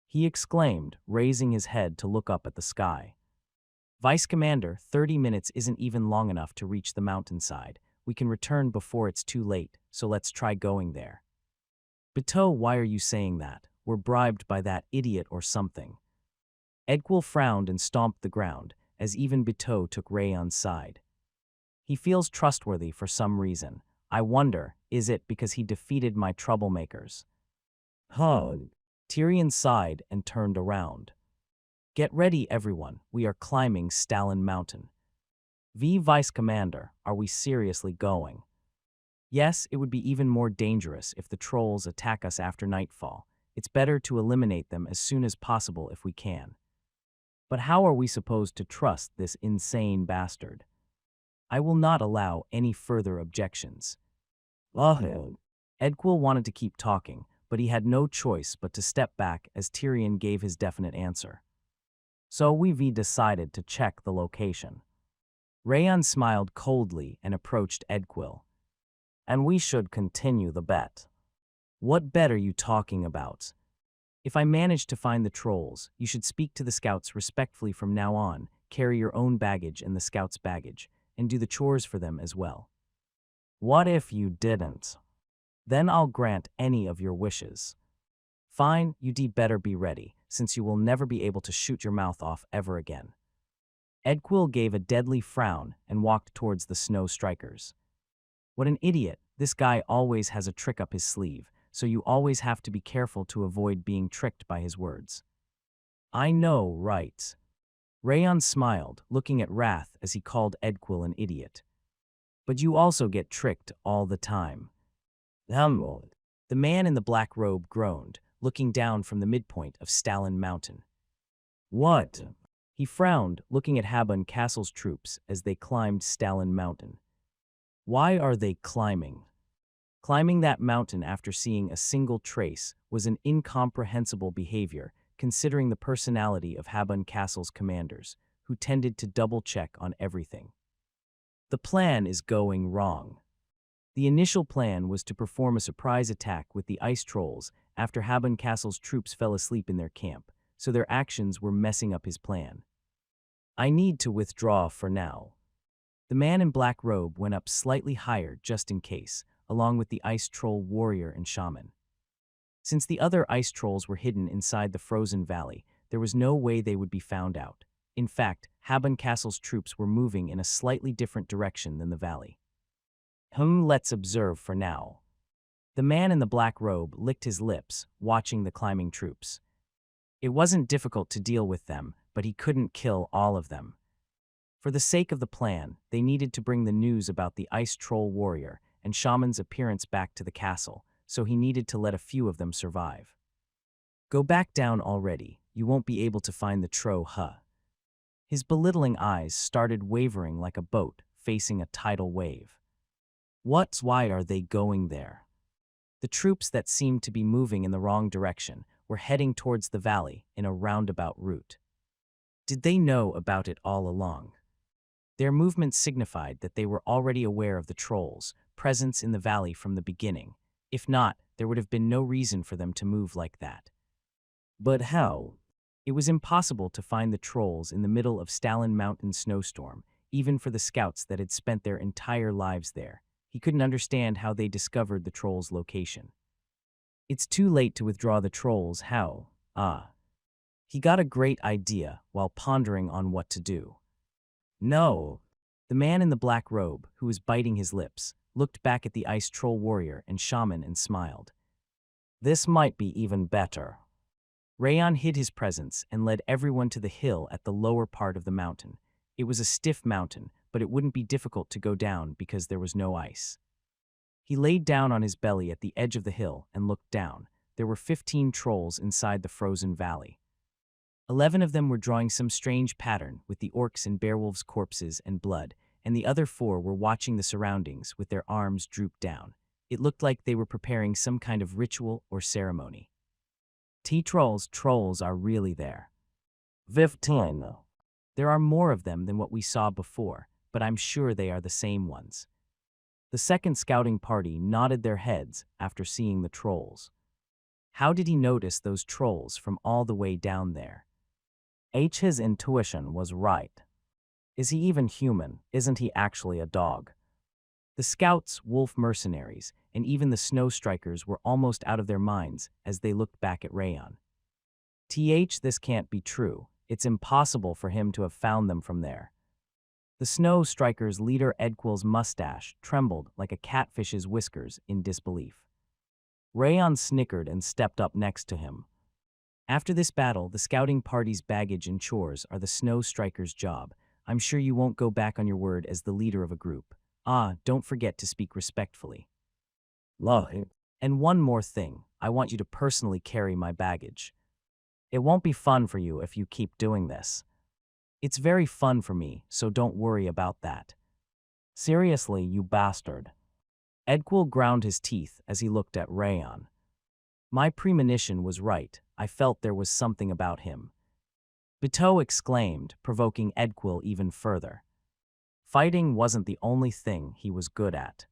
He exclaimed, raising his head to look up at the sky. Vice Commander, 30 minutes isn't even long enough to reach the mountainside. We can return before it's too late, so let's try going there. Beto, why are you saying that? We're bribed by that idiot or something. Edquil frowned and stomped the ground, as even Beto took Rayon's side. He feels trustworthy for some reason. I wonder, is it because he defeated my troublemakers? Tyrion sighed and turned around. Get ready, everyone. We are climbing Stalin Mountain. Vice Commander, are we seriously going? Yes, it would be even more dangerous if the trolls attack us after nightfall. It's better to eliminate them as soon as possible if we can. But how are we supposed to trust this insane bastard? I will not allow any further objections. Edquil wanted to keep talking, but he had no choice but to step back as Tyrion gave his definite answer. So we decided to check the location. Rayon smiled coldly and approached Edquil. And we should continue the bet. What bet are you talking about? If I manage to find the trolls, you should speak to the scouts respectfully from now on, carry your own baggage and the scouts' baggage, and do the chores for them as well. What if you didn't? Then I'll grant any of your wishes. Fine, you'd better be ready, since you will never be able to shoot your mouth off ever again. Edquil gave a deadly frown and walked towards the snow strikers. What an idiot, this guy always has a trick up his sleeve, so you always have to be careful to avoid being tricked by his words. I know, right? Rayon smiled, looking at Wrath as he called Edquil an idiot. But you also get tricked all the time. The man in the black robe groaned, looking down from the midpoint of Stalin Mountain. What? He frowned, looking at Habun Castle's troops as they climbed Stalin Mountain. Why are they climbing? Climbing that mountain after seeing a single trace was an incomprehensible behavior, considering the personality of Habun Castle's commanders, who tended to double-check on everything. The plan is going wrong. The initial plan was to perform a surprise attack with the ice trolls after Habun Castle's troops fell asleep in their camp, so their actions were messing up his plan. I need to withdraw for now. The man in black robe went up slightly higher just in case, along with the ice troll warrior and shaman. Since the other ice trolls were hidden inside the frozen valley, there was no way they would be found out. In fact, Habun Castle's troops were moving in a slightly different direction than the valley. Let's observe for now. The man in the black robe licked his lips, watching the climbing troops. It wasn't difficult to deal with them, but he couldn't kill all of them. For the sake of the plan, they needed to bring the news about the ice troll warrior and shaman's appearance back to the castle, so he needed to let a few of them survive. Go back down already, you won't be able to find the His belittling eyes started wavering like a boat facing a tidal wave. Why are they going there? The troops that seemed to be moving in the wrong direction were heading towards the valley in a roundabout route. Did they know about it all along? Their movement signified that they were already aware of the trolls' presence in the valley from the beginning. If not, there would have been no reason for them to move like that. But how? It was impossible to find the trolls in the middle of Stalin Mountain snowstorm, even for the scouts that had spent their entire lives there. He couldn't understand how they discovered the trolls' location. It's too late to withdraw the trolls, how? He got a great idea while pondering on what to do. No. The man in the black robe, who was biting his lips, looked back at the ice troll warrior and shaman and smiled. This might be even better. Rayon hid his presence and led everyone to the hill at the lower part of the mountain. It was a stiff mountain, but it wouldn't be difficult to go down because there was no ice. He laid down on his belly at the edge of the hill and looked down. There were 15 trolls inside the frozen valley. 11 of them were drawing some strange pattern with the orcs and bearwolves' corpses and blood, and the other 4 were watching the surroundings with their arms drooped down. It looked like they were preparing some kind of ritual or ceremony. Trolls are really there. 15. There are more of them than what we saw before, but I'm sure they are the same ones. The second scouting party nodded their heads after seeing the trolls. How did he notice those trolls from all the way down there? His intuition was right. Is he even human? Isn't he actually a dog? The scouts, wolf mercenaries, and even the snow strikers were almost out of their minds as they looked back at Rayon. This can't be true. It's impossible for him to have found them from there. The snow striker's leader Edquil's mustache trembled like a catfish's whiskers in disbelief. Rayon snickered and stepped up next to him. After this battle, the scouting party's baggage and chores are the snow striker's job. I'm sure you won't go back on your word as the leader of a group. Don't forget to speak respectfully. And one more thing, I want you to personally carry my baggage. It won't be fun for you if you keep doing this. It's very fun for me, so don't worry about that. Seriously, you bastard. Edquil ground his teeth as he looked at Rayon. My premonition was right. I felt there was something about him. Beto exclaimed, provoking Edquil even further. Fighting wasn't the only thing he was good at.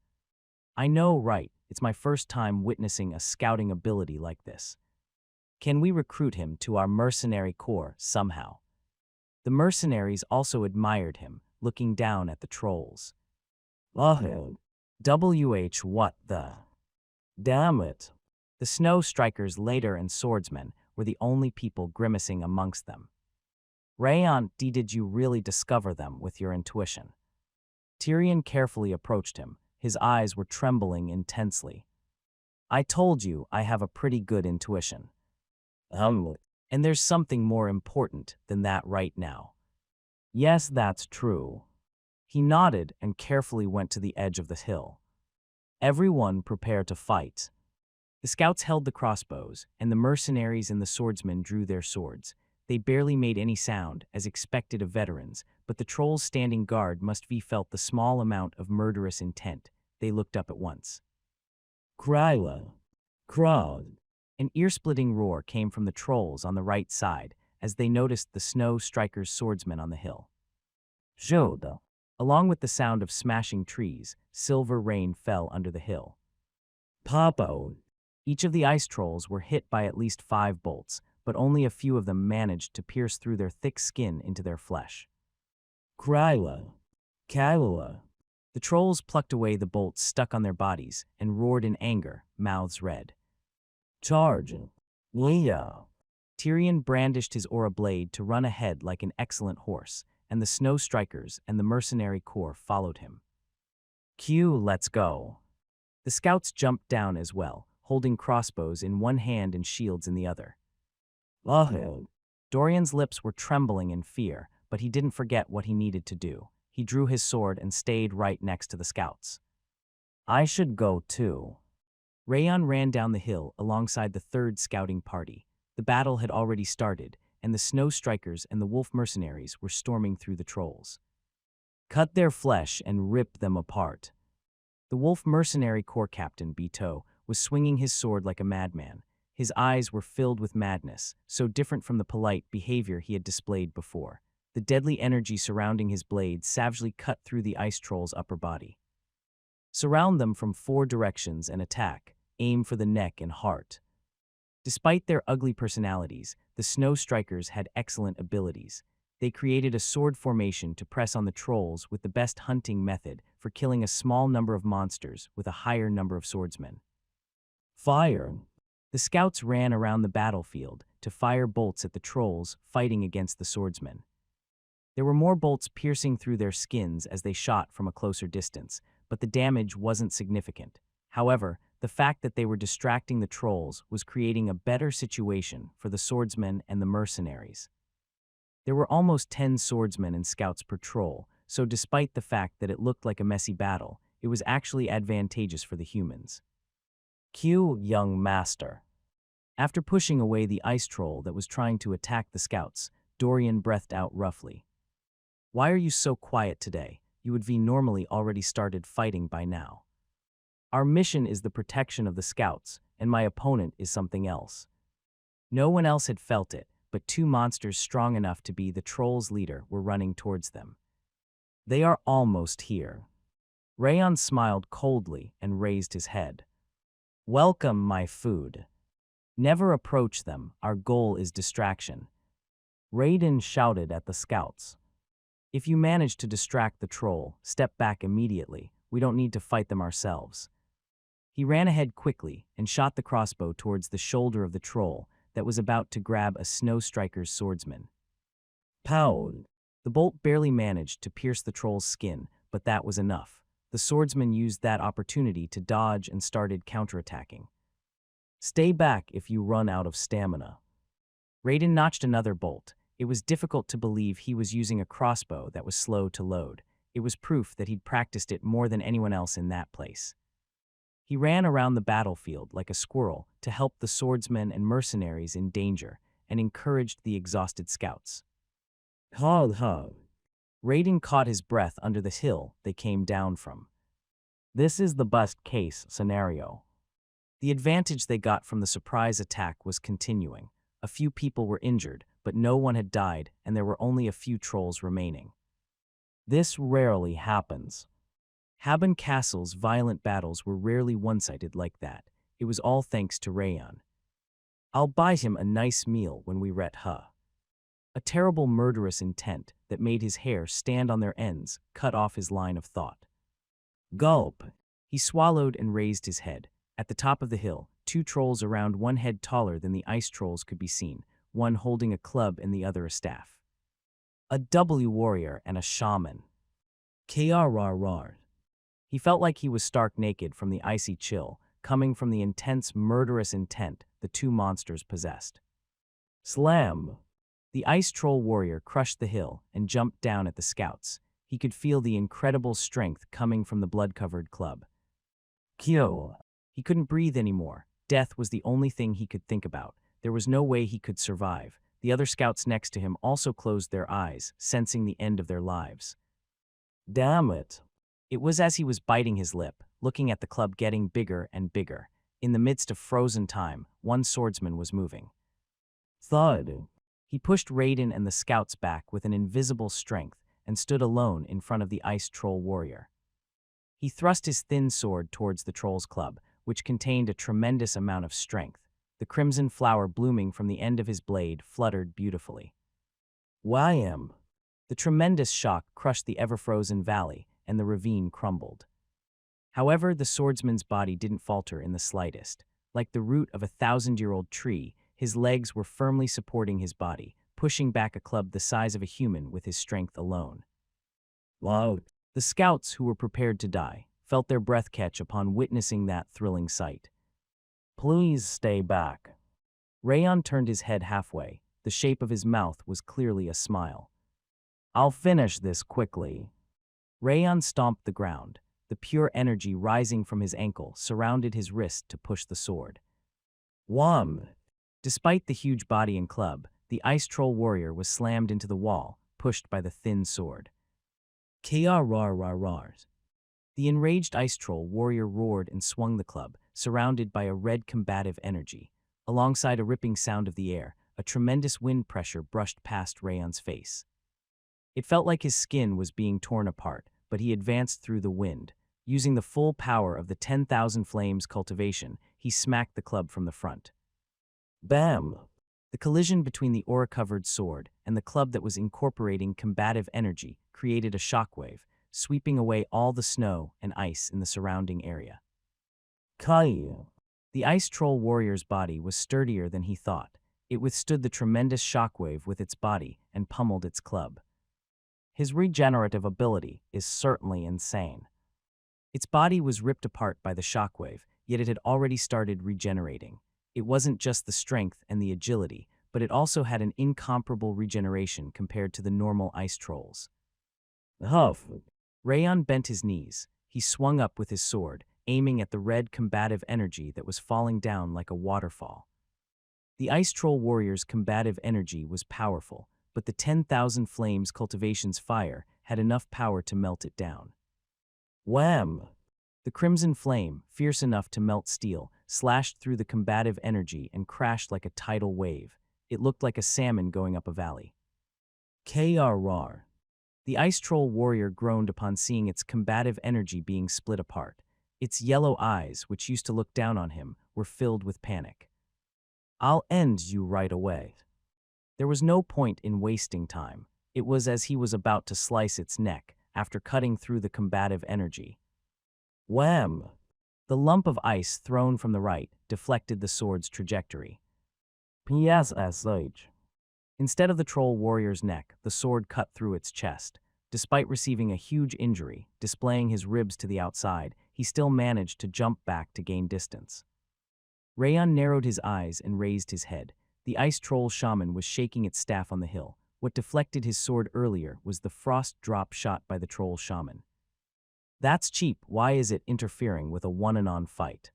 I know, right? It's my first time witnessing a scouting ability like this. Can we recruit him to our mercenary corps somehow? The mercenaries also admired him, looking down at the trolls. What the? Damn it. The snow strikers later and swordsmen were the only people grimacing amongst them. Rayon, did you really discover them with your intuition? Tyrion carefully approached him. His eyes were trembling intensely. I told you I have a pretty good intuition. And there's something more important than that right now. Yes, that's true. He nodded and carefully went to the edge of the hill. Everyone prepared to fight. The scouts held the crossbows, and the mercenaries and the swordsmen drew their swords. They barely made any sound, as expected of veterans, but the trolls standing guard must have felt the small amount of murderous intent. They looked up at once. Kryla. Crowd. An ear-splitting roar came from the trolls on the right side as they noticed the snow striker's swordsmen on the hill. Joda. Along with the sound of smashing trees, silver rain fell under the hill. Papo. Each of the ice trolls were hit by at least 5 bolts, but only a few of them managed to pierce through their thick skin into their flesh. Kryla. Kalua. The trolls plucked away the bolts stuck on their bodies and roared in anger, mouths red. Charge. Leah. Tyrion brandished his aura blade to run ahead like an excellent horse, and the snow strikers and the mercenary corps followed him. Let's go. The scouts jumped down as well, holding crossbows in one hand and shields in the other. Dorian's lips were trembling in fear, but he didn't forget what he needed to do. He drew his sword and stayed right next to the scouts. I should go too. Rayon ran down the hill alongside the third scouting party. The battle had already started, and the snow strikers and the wolf mercenaries were storming through the trolls. Cut their flesh and rip them apart. The wolf mercenary corps captain, Beto, was swinging his sword like a madman. His eyes were filled with madness, so different from the polite behavior he had displayed before. The deadly energy surrounding his blade savagely cut through the ice troll's upper body. Surround them from 4 directions and attack. Aim for the neck and heart. Despite their ugly personalities, the Snow Strikers had excellent abilities. They created a sword formation to press on the trolls with the best hunting method for killing a small number of monsters with a higher number of swordsmen. Fire! The scouts ran around the battlefield to fire bolts at the trolls fighting against the swordsmen. There were more bolts piercing through their skins as they shot from a closer distance, but the damage wasn't significant. However, the fact that they were distracting the trolls was creating a better situation for the swordsmen and the mercenaries. There were almost 10 swordsmen and scouts per troll, so despite the fact that it looked like a messy battle, it was actually advantageous for the humans. Cue young master. After pushing away the ice troll that was trying to attack the scouts, Dorian breathed out roughly. Why are you so quiet today? You would be normally already started fighting by now. Our mission is the protection of the scouts, and my opponent is something else. No one else had felt it, but 2 monsters strong enough to be the troll's leader were running towards them. They are almost here. Rayon smiled coldly and raised his head. Welcome, my food. Never approach them, our goal is distraction. Raiden shouted at the scouts. If you manage to distract the troll, step back immediately. We don't need to fight them ourselves. He ran ahead quickly and shot the crossbow towards the shoulder of the troll that was about to grab a Snow Striker's swordsman. Pow! The bolt barely managed to pierce the troll's skin, but that was enough. The swordsman used that opportunity to dodge and started counterattacking. Stay back if you run out of stamina. Raiden notched another bolt. It was difficult to believe he was using a crossbow that was slow to load. It was proof that he'd practiced it more than anyone else in that place. He ran around the battlefield like a squirrel to help the swordsmen and mercenaries in danger and encouraged the exhausted scouts. Hog. Raiden caught his breath under the hill they came down from. This is the best-case scenario. The advantage they got from the surprise attack was continuing. A few people were injured, but no one had died, and there were only a few trolls remaining. This rarely happens. Haben Castle's violent battles were rarely one-sided like that. It was all thanks to Rayon. I'll buy him a nice meal when we ret Ha. A terrible murderous intent that made his hair stand on their ends cut off his line of thought. Gulp! He swallowed and raised his head. At the top of the hill, 2 trolls around 1 head taller than the ice trolls could be seen, one holding a club and the other a staff. A W warrior and a shaman. Krrr. He felt like he was stark naked from the icy chill, coming from the intense, murderous intent the 2 monsters possessed. Slam! The ice troll warrior crushed the hill and jumped down at the scouts. He could feel the incredible strength coming from the blood-covered club. Kyo! He couldn't breathe anymore. Death was the only thing he could think about. There was no way he could survive. The other scouts next to him also closed their eyes, sensing the end of their lives. Damn it! It was as he was biting his lip, looking at the club getting bigger and bigger. In the midst of frozen time, 1 swordsman was moving. Thud! He pushed Raiden and the scouts back with an invisible strength and stood alone in front of the ice troll warrior. He thrust his thin sword towards the troll's club, which contained a tremendous amount of strength. The crimson flower blooming from the end of his blade fluttered beautifully. Wham! The tremendous shock crushed the ever-frozen valley, and the ravine crumbled. However, the swordsman's body didn't falter in the slightest. Like the root of a 1,000-year-old tree, his legs were firmly supporting his body, pushing back a club the size of a human with his strength alone. Wow! The scouts, who were prepared to die, felt their breath catch upon witnessing that thrilling sight. Please stay back. Rayon turned his head halfway. The shape of his mouth was clearly a smile. I'll finish this quickly. Rayon stomped the ground. The pure energy rising from his ankle surrounded his wrist to push the sword. Wham! Despite the huge body and club, the ice troll warrior was slammed into the wall, pushed by the thin sword. Krrr. The enraged ice troll warrior roared and swung the club, surrounded by a red combative energy. Alongside a ripping sound of the air, a tremendous wind pressure brushed past Rayon's face. It felt like his skin was being torn apart, but he advanced through the wind. Using the full power of the 10,000 Flames cultivation, he smacked the club from the front. Bam! The collision between the aura-covered sword and the club that was incorporating combative energy created a shockwave, sweeping away all the snow and ice in the surrounding area. Kai! The ice troll warrior's body was sturdier than he thought. It withstood the tremendous shockwave with its body and pummeled its club. His regenerative ability is certainly insane. Its body was ripped apart by the shockwave, yet it had already started regenerating. It wasn't just the strength and the agility, but it also had an incomparable regeneration compared to the normal ice trolls. Huff! Rayon bent his knees. He swung up with his sword, aiming at the red combative energy that was falling down like a waterfall. The ice troll warrior's combative energy was powerful, but the 10,000 Flames cultivation's fire had enough power to melt it down. Wham! The crimson flame, fierce enough to melt steel, slashed through the combative energy and crashed like a tidal wave. It looked like a salmon going up a valley. Krr. The ice troll warrior groaned upon seeing its combative energy being split apart. Its yellow eyes, which used to look down on him, were filled with panic. I'll end you right away. There was no point in wasting time. It was as he was about to slice its neck, after cutting through the combative energy. Wham! The lump of ice thrown from the right deflected the sword's trajectory. PSSH. Instead of the troll warrior's neck, the sword cut through its chest. Despite receiving a huge injury, displaying his ribs to the outside, he still managed to jump back to gain distance. Rayon narrowed his eyes and raised his head. The ice troll shaman was shaking its staff on the hill. What deflected his sword earlier was the frost drop shot by the troll shaman. That's cheap. Why is it interfering with a one-and-on fight?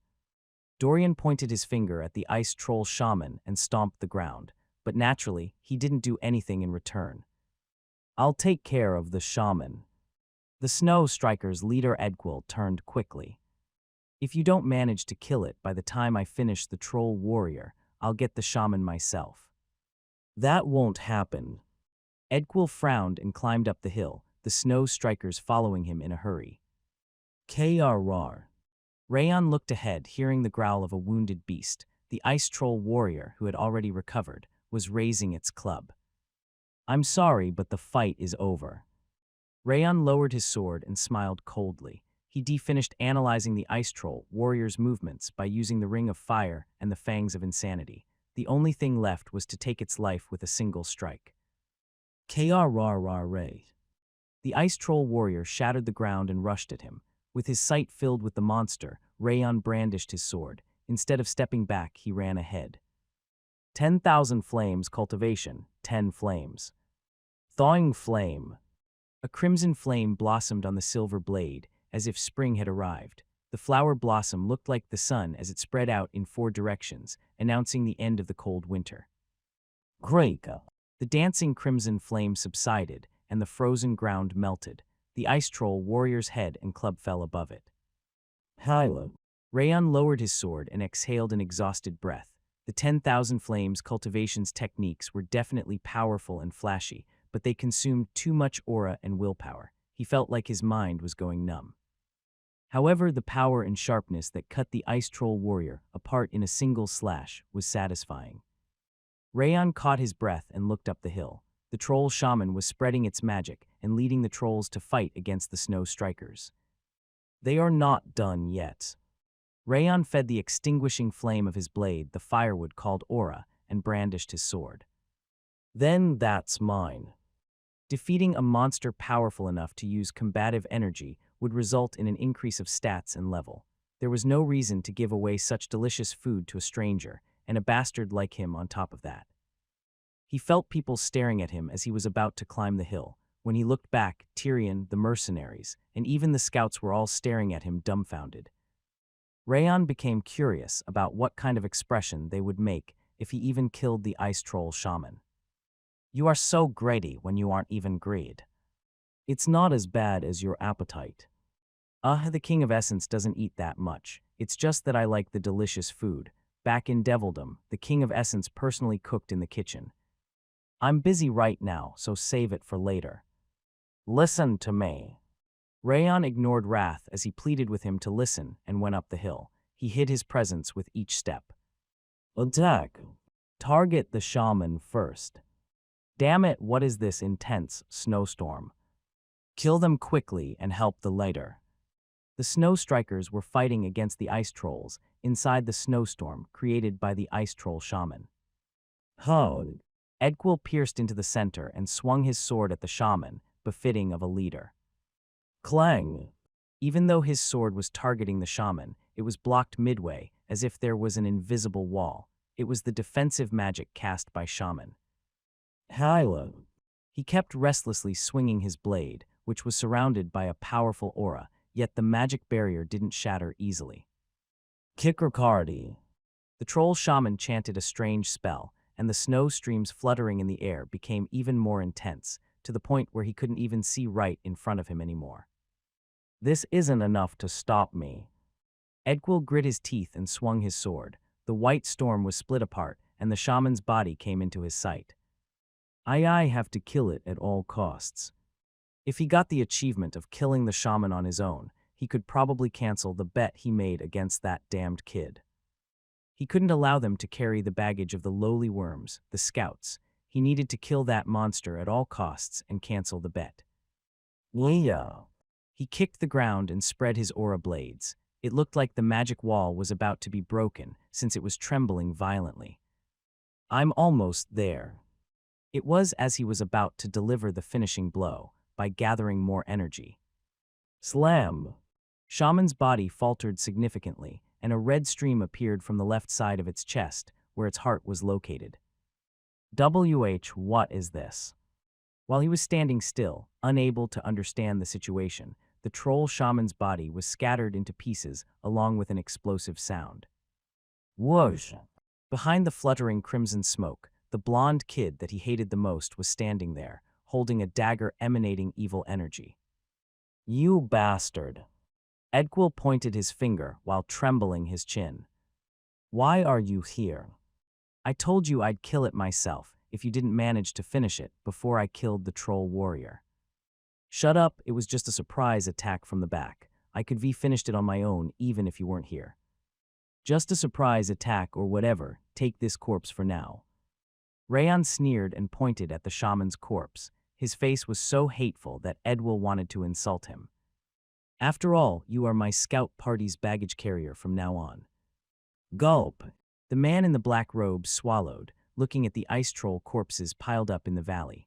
Dorian pointed his finger at the ice troll shaman and stomped the ground, but naturally, he didn't do anything in return. I'll take care of the shaman. The Snow Striker's leader Edquil turned quickly. If you don't manage to kill it by the time I finish the troll warrior, I'll get the shaman myself. That won't happen. Edquil frowned and climbed up the hill, the Snow Strikers following him in a hurry. Krr. Rayon looked ahead, hearing the growl of a wounded beast. The ice troll warrior, who had already recovered, was raising its club. I'm sorry, but the fight is over. Rayon lowered his sword and smiled coldly. He finished analyzing the ice troll warrior's movements by using the Ring of Fire and the Fangs of Insanity. The only thing left was to take its life with a single strike. Krr. The ice troll warrior shattered the ground and rushed at him. With his sight filled with the monster, Rayon brandished his sword. Instead of stepping back, he ran ahead. 10,000 Flames cultivation, 10 flames. Thawing flame. A crimson flame blossomed on the silver blade, as if spring had arrived. The flower blossom looked like the sun as it spread out in 4 directions, announcing the end of the cold winter. Greika. The dancing crimson flame subsided, and the frozen ground melted. The ice troll warrior's head and club fell above it. Heir. Rayon lowered his sword and exhaled an exhausted breath. The 10,000 Flames cultivation's techniques were definitely powerful and flashy, but they consumed too much aura and willpower. He felt like his mind was going numb. However, the power and sharpness that cut the ice troll warrior apart in a single slash was satisfying. Rayon caught his breath and looked up the hill. The troll shaman was spreading its magic and leading the trolls to fight against the Snow Strikers. They are not done yet. Rayon fed the extinguishing flame of his blade the firewood called aura and brandished his sword. Then that's mine. Defeating a monster powerful enough to use combative energy would result in an increase of stats and level. There was no reason to give away such delicious food to a stranger, and a bastard like him on top of that. He felt people staring at him as he was about to climb the hill. When he looked back, Tyrion, the mercenaries, and even the scouts were all staring at him dumbfounded. Rayon became curious about what kind of expression they would make if he even killed the ice troll shaman. You are so greedy when you aren't even greed. It's not as bad as your appetite. The King of Essence doesn't eat that much. It's just that I like the delicious food. Back in Devildom, the King of Essence personally cooked in the kitchen. I'm busy right now, so save it for later. Listen to me. Rayon ignored Wrath as he pleaded with him to listen and went up the hill. He hid his presence with each step. Attack. Target the shaman first. Damn it, what is this intense snowstorm? Kill them quickly and help the later. The snow strikers were fighting against the ice trolls inside the snowstorm created by the ice troll shaman. Ho! Edquil pierced into the center and swung his sword at the shaman, befitting of a leader. Clang! Even though his sword was targeting the shaman, it was blocked midway, as if there was an invisible wall. It was the defensive magic cast by shaman. Heir. He kept restlessly swinging his blade, which was surrounded by a powerful aura, yet the magic barrier didn't shatter easily. Kikrakardi. The troll shaman chanted a strange spell, and the snow streams fluttering in the air became even more intense, to the point where he couldn't even see right in front of him anymore. This isn't enough to stop me. Edquil grit his teeth and swung his sword. The white storm was split apart, and the shaman's body came into his sight. I have to kill it at all costs. If he got the achievement of killing the shaman on his own, he could probably cancel the bet he made against that damned kid. He couldn't allow them to carry the baggage of the lowly worms, the scouts. He needed to kill that monster at all costs and cancel the bet. Yeah. He kicked the ground and spread his aura blades. It looked like the magic wall was about to be broken, since it was trembling violently. I'm almost there. It was as he was about to deliver the finishing blow, by gathering more energy. Slam! Shaman's body faltered significantly, and a red stream appeared from the left side of its chest, where its heart was located. What is this? While he was standing still, unable to understand the situation, the troll shaman's body was scattered into pieces along with an explosive sound. Whoosh! Behind the fluttering crimson smoke, the blonde kid that he hated the most was standing there, holding a dagger emanating evil energy. You bastard! Edquil pointed his finger while trembling his chin. Why are you here? I told you I'd kill it myself if you didn't manage to finish it before I killed the troll warrior. Shut up, it was just a surprise attack from the back. I could finished it on my own even if you weren't here. Just a surprise attack or whatever, take this corpse for now. Rayon sneered and pointed at the shaman's corpse. His face was so hateful that Edquil wanted to insult him. After all, you are my scout party's baggage carrier from now on. Gulp! The man in the black robe swallowed, looking at the ice troll corpses piled up in the valley.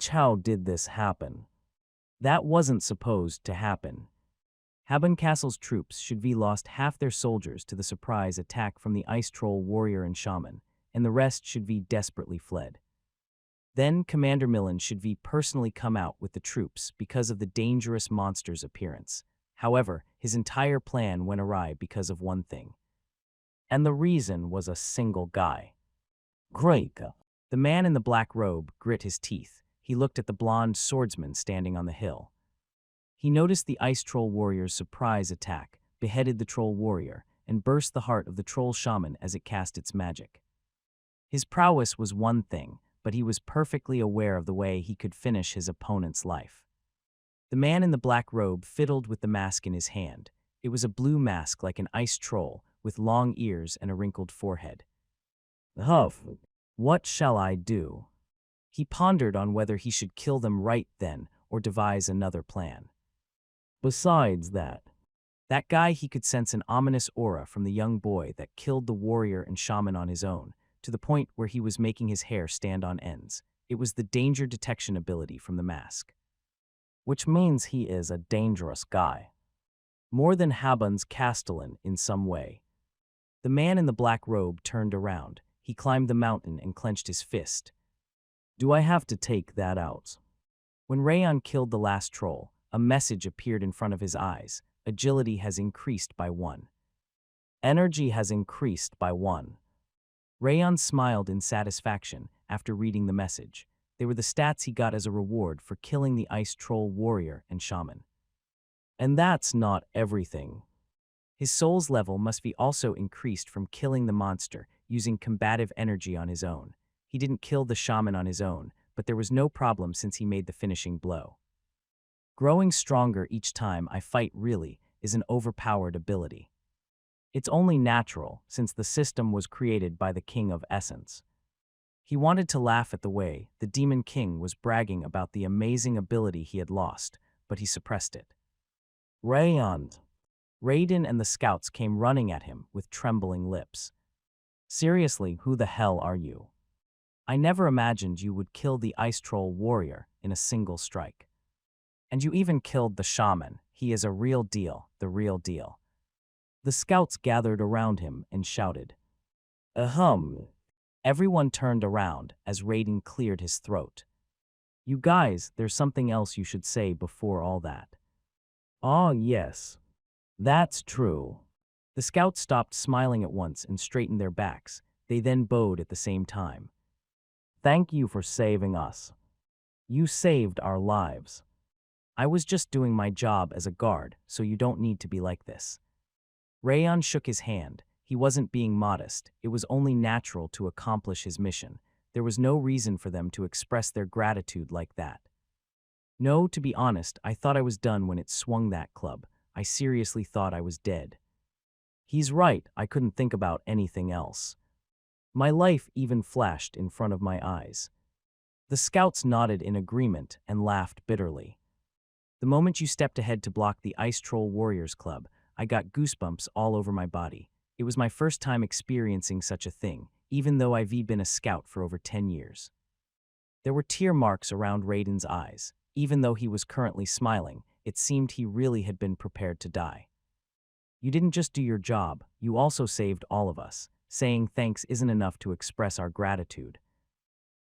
How did this happen? That wasn't supposed to happen. Habon Castle's troops should be lost half their soldiers to the surprise attack from the ice troll warrior and shaman, and the rest should be desperately fled. Then Commander Miland should be personally come out with the troops because of the dangerous monster's appearance. However, his entire plan went awry because of one thing. And the reason was a single guy. Great. The man in the black robe grit his teeth. He looked at the blonde swordsman standing on the hill. He noticed the ice troll warrior's surprise attack, beheaded the troll warrior, and burst the heart of the troll shaman as it cast its magic. His prowess was one thing, but he was perfectly aware of the way he could finish his opponent's life. The man in the black robe fiddled with the mask in his hand. It was a blue mask like an ice troll, with long ears and a wrinkled forehead. Huff, what shall I do? He pondered on whether he should kill them right then or devise another plan. Besides that guy, he could sense an ominous aura from the young boy that killed the warrior and shaman on his own, to the point where he was making his hair stand on ends. It was the danger detection ability from the mask. Which means he is a dangerous guy. More than Habon's castellan in some way. The man in the black robe turned around. He climbed the mountain and clenched his fist. Do I have to take that out? When Rayon killed the last troll, a message appeared in front of his eyes. Agility has increased by 1. Energy has increased by 1. Rayon smiled in satisfaction after reading the message. They were the stats he got as a reward for killing the ice troll warrior and shaman. And that's not everything. His soul's level must be also increased from killing the monster using combative energy on his own. He didn't kill the shaman on his own, but there was no problem since he made the finishing blow. Growing stronger each time I fight really is an overpowered ability. It's only natural since the system was created by the King of Essence. He wanted to laugh at the way the Demon King was bragging about the amazing ability he had lost, but he suppressed it. Rayon. Raiden and the scouts came running at him with trembling lips. Seriously, who the hell are you? I never imagined you would kill the ice troll warrior in a single strike. And you even killed the shaman. He is a real deal, the real deal. The scouts gathered around him and shouted. Ahem. Everyone turned around as Raiden cleared his throat. You guys, there's something else you should say before all that. Ah, yes. That's true. The scouts stopped smiling at once and straightened their backs. They then bowed at the same time. Thank you for saving us. You saved our lives. I was just doing my job as a guard, so you don't need to be like this. Rayon shook his hand. He wasn't being modest. It was only natural to accomplish his mission. There was no reason for them to express their gratitude like that. No, to be honest, I thought I was done when it swung that club. I seriously thought I was dead. He's right, I couldn't think about anything else. My life even flashed in front of my eyes. The scouts nodded in agreement and laughed bitterly. The moment you stepped ahead to block the Ice Troll Warriors Club, I got goosebumps all over my body. It was my first time experiencing such a thing, even though I've been a scout for over 10 years. There were tear marks around Raiden's eyes. Even though he was currently smiling, it seemed he really had been prepared to die. You didn't just do your job, you also saved all of us. Saying thanks isn't enough to express our gratitude.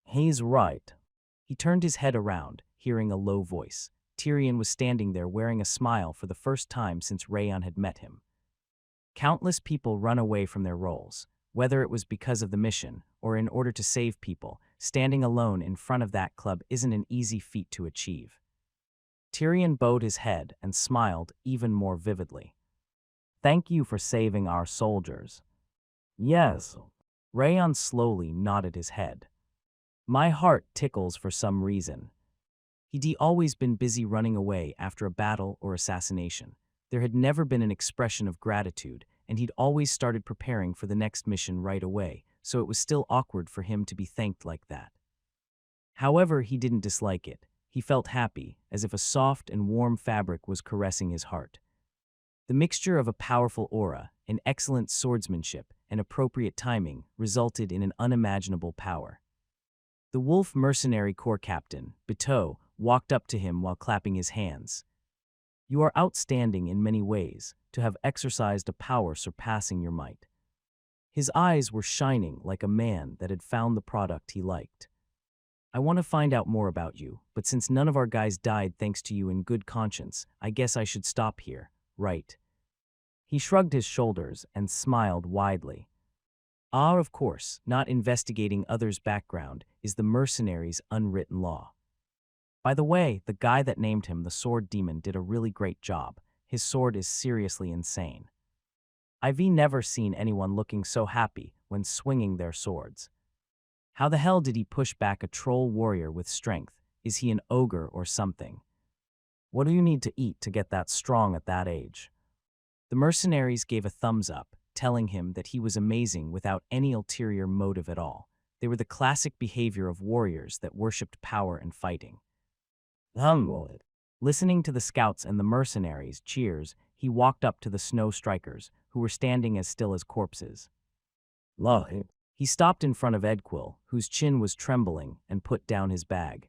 He's right. He turned his head around, hearing a low voice. Tyrion was standing there wearing a smile for the first time since Rayon had met him. Countless people run away from their roles, whether it was because of the mission or in order to save people. Standing alone in front of that club isn't an easy feat to achieve. Tyrion bowed his head and smiled even more vividly. Thank you for saving our soldiers. Yes. Rayon slowly nodded his head. My heart tickles for some reason. He'd always been busy running away after a battle or assassination. There had never been an expression of gratitude, and he'd always started preparing for the next mission right away, so it was still awkward for him to be thanked like that. However, he didn't dislike it. He felt happy, as if a soft and warm fabric was caressing his heart. The mixture of a powerful aura, an excellent swordsmanship, and appropriate timing resulted in an unimaginable power. The Wolf Mercenary Corps Captain, Bateau, walked up to him while clapping his hands. You are outstanding in many ways, to have exercised a power surpassing your might. His eyes were shining like a man that had found the product he liked. I want to find out more about you, but since none of our guys died thanks to you in good conscience, I guess I should stop here, right? He shrugged his shoulders and smiled widely. Ah, of course, not investigating others' background is the mercenary's unwritten law. By the way, the guy that named him the Sword Demon did a really great job. His sword is seriously insane. I've never seen anyone looking so happy when swinging their swords. How the hell did he push back a troll warrior with strength? Is he an ogre or something? What do you need to eat to get that strong at that age? The mercenaries gave a thumbs up, telling him that he was amazing without any ulterior motive at all. They were the classic behavior of warriors that worshipped power and fighting. Listening to the scouts and the mercenaries' cheers, he walked up to the snow strikers, who were standing as still as corpses. He stopped in front of Edquil, whose chin was trembling, and put down his bag.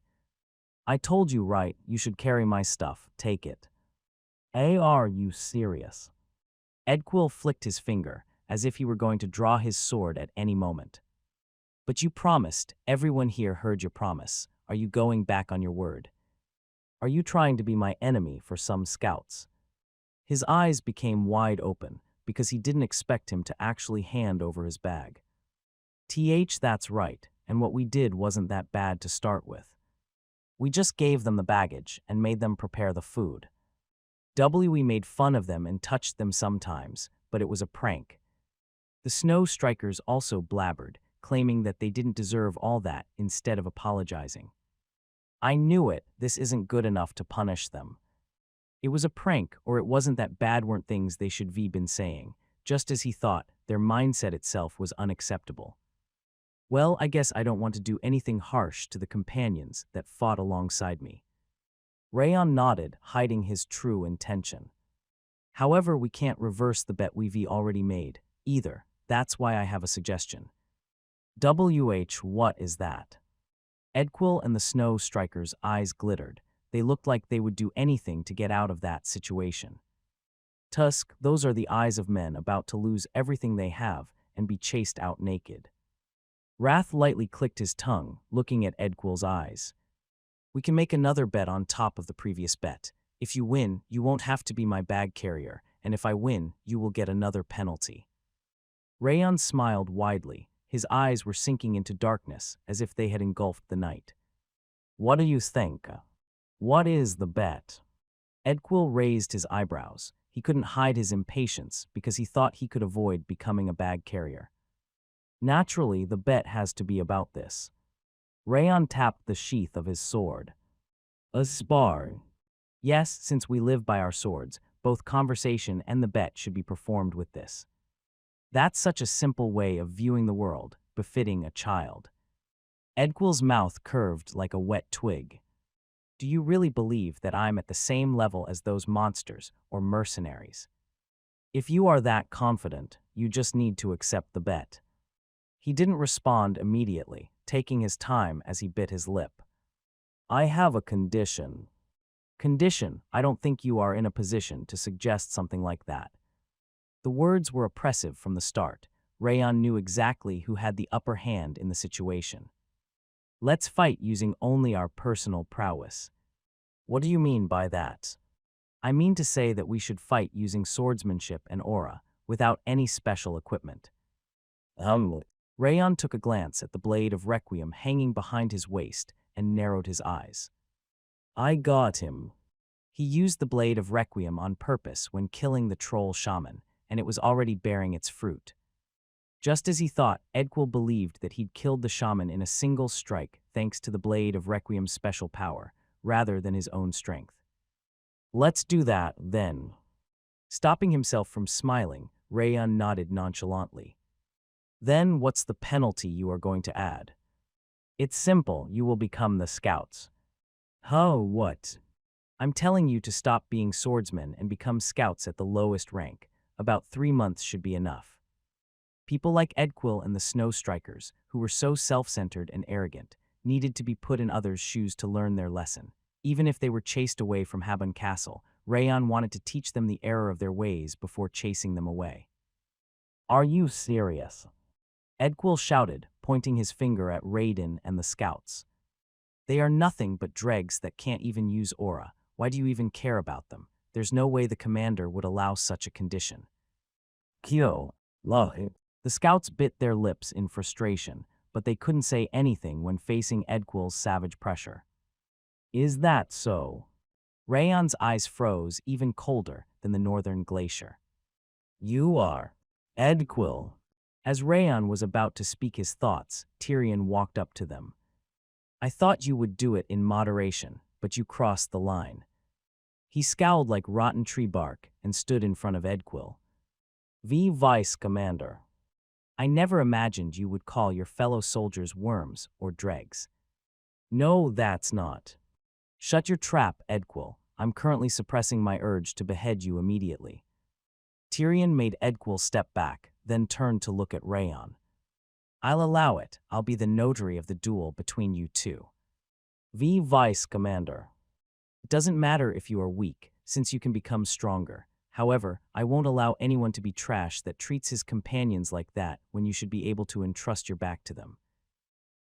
I told you right, you should carry my stuff, take it. Are you serious? Edquil flicked his finger, as if he were going to draw his sword at any moment. But you promised, everyone here heard your promise. Are you going back on your word? Are you trying to be my enemy for some scouts? His eyes became wide open, because he didn't expect him to actually hand over his bag. That's right, and what we did wasn't that bad to start with. We just gave them the baggage and made them prepare the food. We made fun of them and touched them sometimes, but it was a prank. The Snow Strikers also blabbered, claiming that they didn't deserve all that instead of apologizing. I knew it, this isn't good enough to punish them. It was a prank, or it wasn't that bad weren't things they should be been saying. Just as he thought, their mindset itself was unacceptable. Well, I guess I don't want to do anything harsh to the companions that fought alongside me. Rayon nodded, hiding his true intention. However, we can't reverse the bet we've already made, either. That's why I have a suggestion. What is that? Edquil and the Snow Strikers' eyes glittered. They looked like they would do anything to get out of that situation. Tusk, those are the eyes of men about to lose everything they have and be chased out naked. Wrath lightly clicked his tongue, looking at Edquil's eyes. We can make another bet on top of the previous bet. If you win, you won't have to be my bag carrier, and if I win, you will get another penalty. Rayon smiled widely. His eyes were sinking into darkness, as if they had engulfed the night. What do you think? What is the bet? Edquil raised his eyebrows. He couldn't hide his impatience because he thought he could avoid becoming a bag carrier. Naturally, the bet has to be about this. Rayon tapped the sheath of his sword. A spar. Yes, since we live by our swords, both conversation and the bet should be performed with this. That's such a simple way of viewing the world, befitting a child. Edquil's mouth curved like a wet twig. Do you really believe that I'm at the same level as those monsters or mercenaries? If you are that confident, you just need to accept the bet. He didn't respond immediately, taking his time as he bit his lip. I have a condition. Condition, I don't think you are in a position to suggest something like that. The words were oppressive from the start. Rayon knew exactly who had the upper hand in the situation. Let's fight using only our personal prowess. What do you mean by that? I mean to say that we should fight using swordsmanship and aura, without any special equipment. Rayon took a glance at the blade of Requiem hanging behind his waist and narrowed his eyes. I got him. He used the blade of Requiem on purpose when killing the troll shaman, and it was already bearing its fruit. Just as he thought, Edquil believed that he'd killed the shaman in a single strike thanks to the blade of Requiem's special power, rather than his own strength. Let's do that, then. Stopping himself from smiling, Rayon nodded nonchalantly. Then what's the penalty you are going to add? It's simple, you will become the scouts. Oh, what? I'm telling you to stop being swordsmen and become scouts at the lowest rank. About 3 months should be enough. People like Edquil and the Snow Strikers, who were so self-centered and arrogant, needed to be put in others' shoes to learn their lesson. Even if they were chased away from Habon Castle, Rayon wanted to teach them the error of their ways before chasing them away. Are you serious? Edquil shouted, pointing his finger at Raiden and the scouts. They are nothing but dregs that can't even use aura. Why do you even care about them? There's no way the commander would allow such a condition. Kyo, Lohi. The scouts bit their lips in frustration, but they couldn't say anything when facing Edquil's savage pressure. Is that so? Rayon's eyes froze even colder than the northern glacier. You are Edquil. As Rayon was about to speak his thoughts, Tyrion walked up to them. I thought you would do it in moderation, but you crossed the line. He scowled like rotten tree bark and stood in front of Edquil. Vice Commander. I never imagined you would call your fellow soldiers worms or dregs. No, that's not. Shut your trap, Edquil. I'm currently suppressing my urge to behead you immediately. Tyrion made Edquil step back, then turned to look at Rayon. I'll allow it. I'll be the notary of the duel between you two. Vice Commander. It doesn't matter if you are weak, since you can become stronger. However, I won't allow anyone to be trash that treats his companions like that when you should be able to entrust your back to them.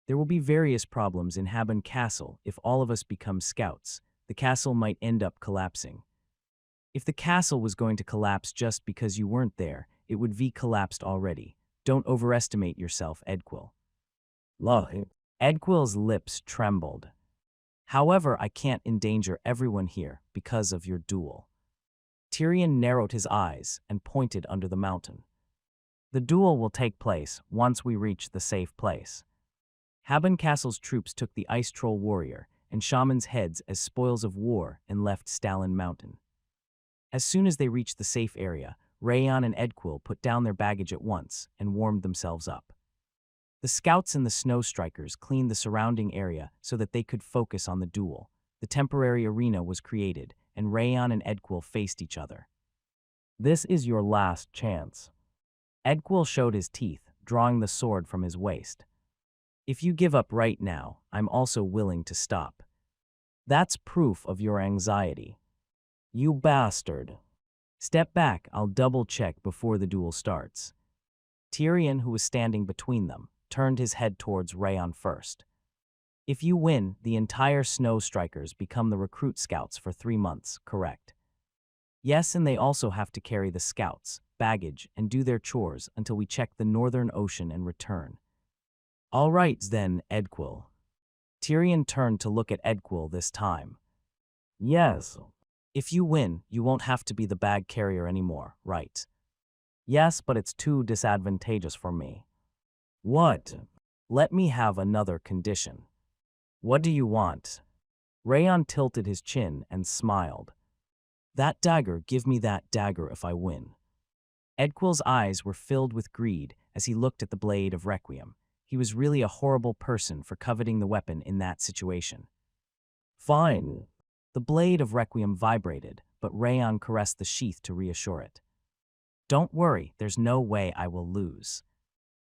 There will be various problems in Habon Castle if all of us become scouts. The castle might end up collapsing. If the castle was going to collapse just because you weren't there, it would be collapsed already. Don't overestimate yourself, Edquil. Lohi. Edquil's lips trembled. However, I can't endanger everyone here because of your duel. Tyrion narrowed his eyes and pointed under the mountain. The duel will take place once we reach the safe place. Habon Castle's troops took the Ice Troll warrior and shaman's heads as spoils of war and left Stalin Mountain. As soon as they reached the safe area, Rayon and Edquil put down their baggage at once and warmed themselves up. The scouts and the snow strikers cleaned the surrounding area so that they could focus on the duel. The temporary arena was created, and Rayon and Edquil faced each other. This is your last chance. Edquil showed his teeth, drawing the sword from his waist. If you give up right now, I'm also willing to stop. That's proof of your anxiety. You bastard. Step back, I'll double-check before the duel starts. Tyrion, who was standing between them, turned his head towards Rayon first. If you win, the entire Snow Strikers become the recruit scouts for 3 months, correct? Yes, and they also have to carry the scouts, baggage, and do their chores until we check the Northern Ocean and return. All right then, Edquil. Tyrion turned to look at Edquil this time. Yes. If you win, you won't have to be the bag carrier anymore, right? Yes, but it's too disadvantageous for me. What? Let me have another condition. What do you want? Rayon tilted his chin and smiled. That dagger, give me that dagger if I win. Edquil's eyes were filled with greed as he looked at the blade of Requiem. He was really a horrible person for coveting the weapon in that situation. Fine. The blade of Requiem vibrated, but Rayon caressed the sheath to reassure it. Don't worry, there's no way I will lose.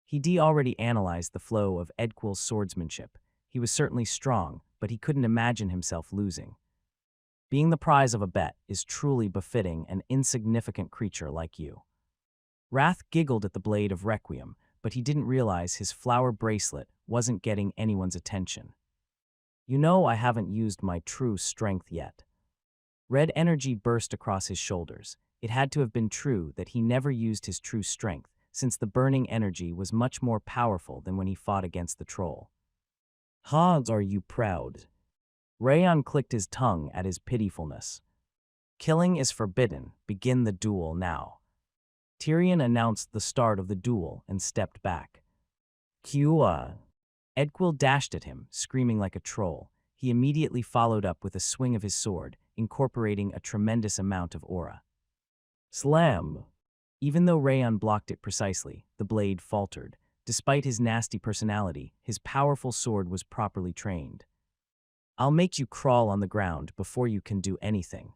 He already analyzed the flow of Edquil's swordsmanship. He was certainly strong, but he couldn't imagine himself losing. Being the prize of a bet is truly befitting an insignificant creature like you. Wrath giggled at the blade of Requiem, but he didn't realize his flower bracelet wasn't getting anyone's attention. You know I haven't used my true strength yet. Red energy burst across his shoulders. It had to have been true that he never used his true strength, since the burning energy was much more powerful than when he fought against the troll. Hans, are you proud? Rayon clicked his tongue at his pitifulness. Killing is forbidden. Begin the duel now. Tyrion announced the start of the duel and stepped back. Kua. Edquil dashed at him, screaming like a troll. He immediately followed up with a swing of his sword, incorporating a tremendous amount of aura. Slam! Even though Rayon blocked it precisely, the blade faltered. Despite his nasty personality, his powerful sword was properly trained. I'll make you crawl on the ground before you can do anything.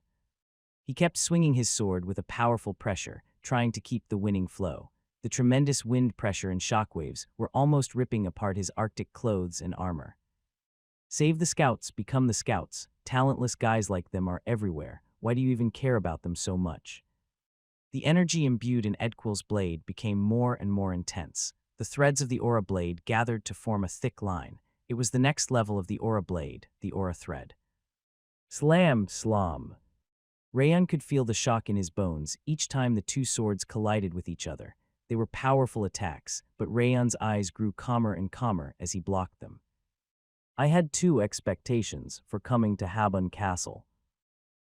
He kept swinging his sword with a powerful pressure, trying to keep the winning flow. The tremendous wind pressure and shockwaves were almost ripping apart his Arctic clothes and armor. Save the scouts, become the scouts. Talentless guys like them are everywhere. Why do you even care about them so much? The energy imbued in Edquil's blade became more and more intense. The threads of the aura blade gathered to form a thick line. It was the next level of the aura blade, the aura thread. Slam, slam. Rayon could feel the shock in his bones each time the two swords collided with each other. They were powerful attacks, but Rayon's eyes grew calmer and calmer as he blocked them. I had 2 expectations for coming to Habon Castle.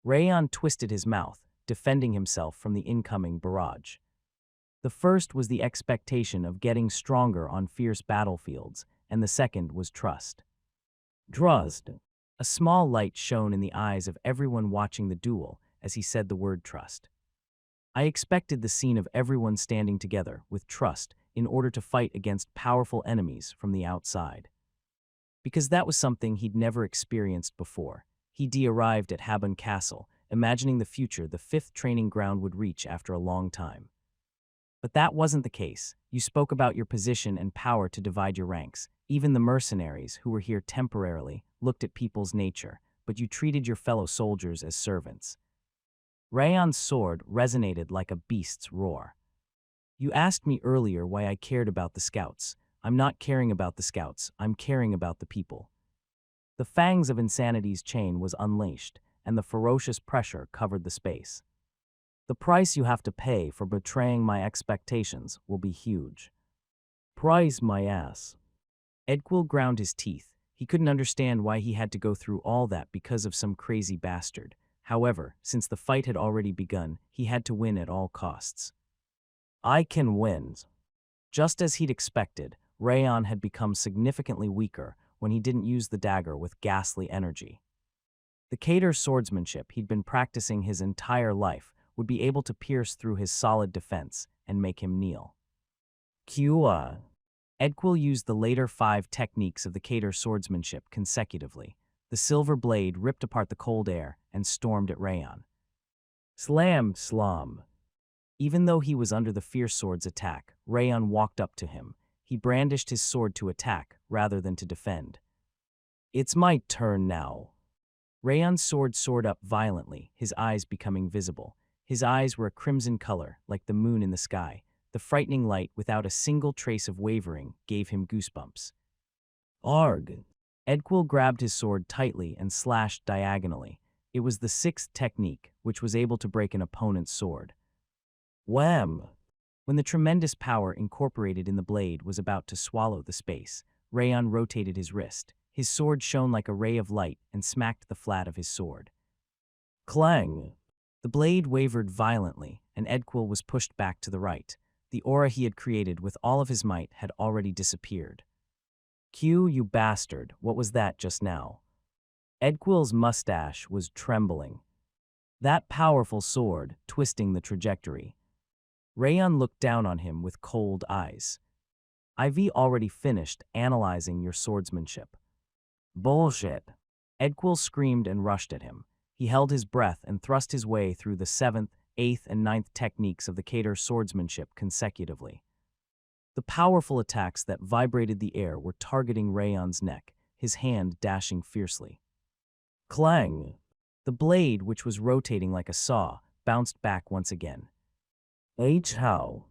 Rayon twisted his mouth, defending himself from the incoming barrage. The first was the expectation of getting stronger on fierce battlefields, and the second was trust. Trust. A small light shone in the eyes of everyone watching the duel as he said the word trust. I expected the scene of everyone standing together with trust in order to fight against powerful enemies from the outside. Because that was something he'd never experienced before. He arrived at Habon Castle, imagining the future the 5th training ground would reach after a long time. But that wasn't the case. You spoke about your position and power to divide your ranks. Even the mercenaries, who were here temporarily, looked at people's nature, but you treated your fellow soldiers as servants. Rayon's sword resonated like a beast's roar. You asked me earlier why I cared about the scouts. I'm not caring about the scouts, I'm caring about the people. The fangs of Insanity's chain was unleashed, and the ferocious pressure covered the space. The price you have to pay for betraying my expectations will be huge. Price my ass. Edquil ground his teeth. He couldn't understand why he had to go through all that because of some crazy bastard. However, since the fight had already begun, he had to win at all costs. I can win. Just as he'd expected, Rayon had become significantly weaker when he didn't use the dagger with ghastly energy. The Cater's swordsmanship he'd been practicing his entire life would be able to pierce through his solid defense and make him kneel. Kua. Edquil used the later 5 techniques of the Cater's swordsmanship consecutively. The silver blade ripped apart the cold air and stormed at Rayon. Slam, slam. Even though he was under the fierce sword's attack, Rayon walked up to him. He brandished his sword to attack rather than to defend. It's my turn now. Rayon's sword soared up violently, his eyes becoming visible. His eyes were a crimson color, like the moon in the sky. The frightening light, without a single trace of wavering, gave him goosebumps. Arg! Edquil grabbed his sword tightly and slashed diagonally. It was the 6th technique, which was able to break an opponent's sword. Wham! When the tremendous power incorporated in the blade was about to swallow the space, Rayon rotated his wrist. His sword shone like a ray of light and smacked the flat of his sword. Clang! The blade wavered violently, and Edquil was pushed back to the right. The aura he had created with all of his might had already disappeared. Q, you bastard, what was that just now? Edquil's mustache was trembling. That powerful sword, twisting the trajectory. Rayon looked down on him with cold eyes. I've already finished analyzing your swordsmanship. Bullshit. Edquil screamed and rushed at him. He held his breath and thrust his way through the 7th, 8th, and 9th techniques of the Cater's swordsmanship consecutively. The powerful attacks that vibrated the air were targeting Rayon's neck, his hand dashing fiercely. Clang! The blade, which was rotating like a saw, bounced back once again. How?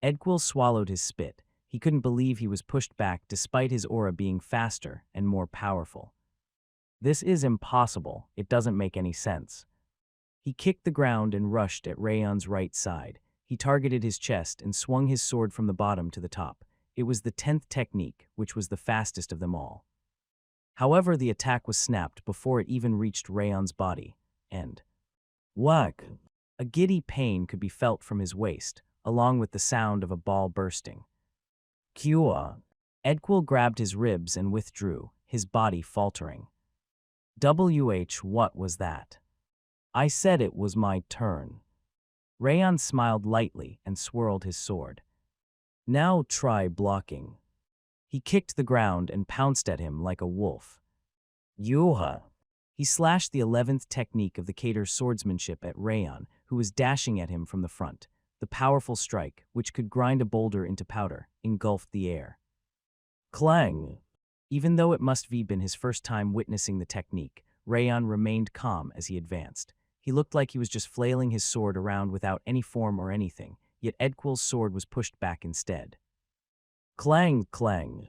Edquil swallowed his spit. He couldn't believe he was pushed back despite his aura being faster and more powerful. This is impossible. It doesn't make any sense. He kicked the ground and rushed at Rayon's right side. He targeted his chest and swung his sword from the bottom to the top. It was the 10th technique, which was the fastest of them all. However, the attack was snapped before it even reached Rayon's body, and whack! A giddy pain could be felt from his waist, along with the sound of a ball bursting. Kua. Edquil grabbed his ribs and withdrew, his body faltering. What was that? I said it was my turn. Rayon smiled lightly and swirled his sword. Now try blocking. He kicked the ground and pounced at him like a wolf. Yuha. He slashed the 11th technique of the Cater's swordsmanship at Rayon, who was dashing at him from the front. The powerful strike, which could grind a boulder into powder, engulfed the air. Clang! Even though it must have been his first time witnessing the technique, Rayon remained calm as he advanced. He looked like he was just flailing his sword around without any form or anything, yet Edquil's sword was pushed back instead. Clang, clang.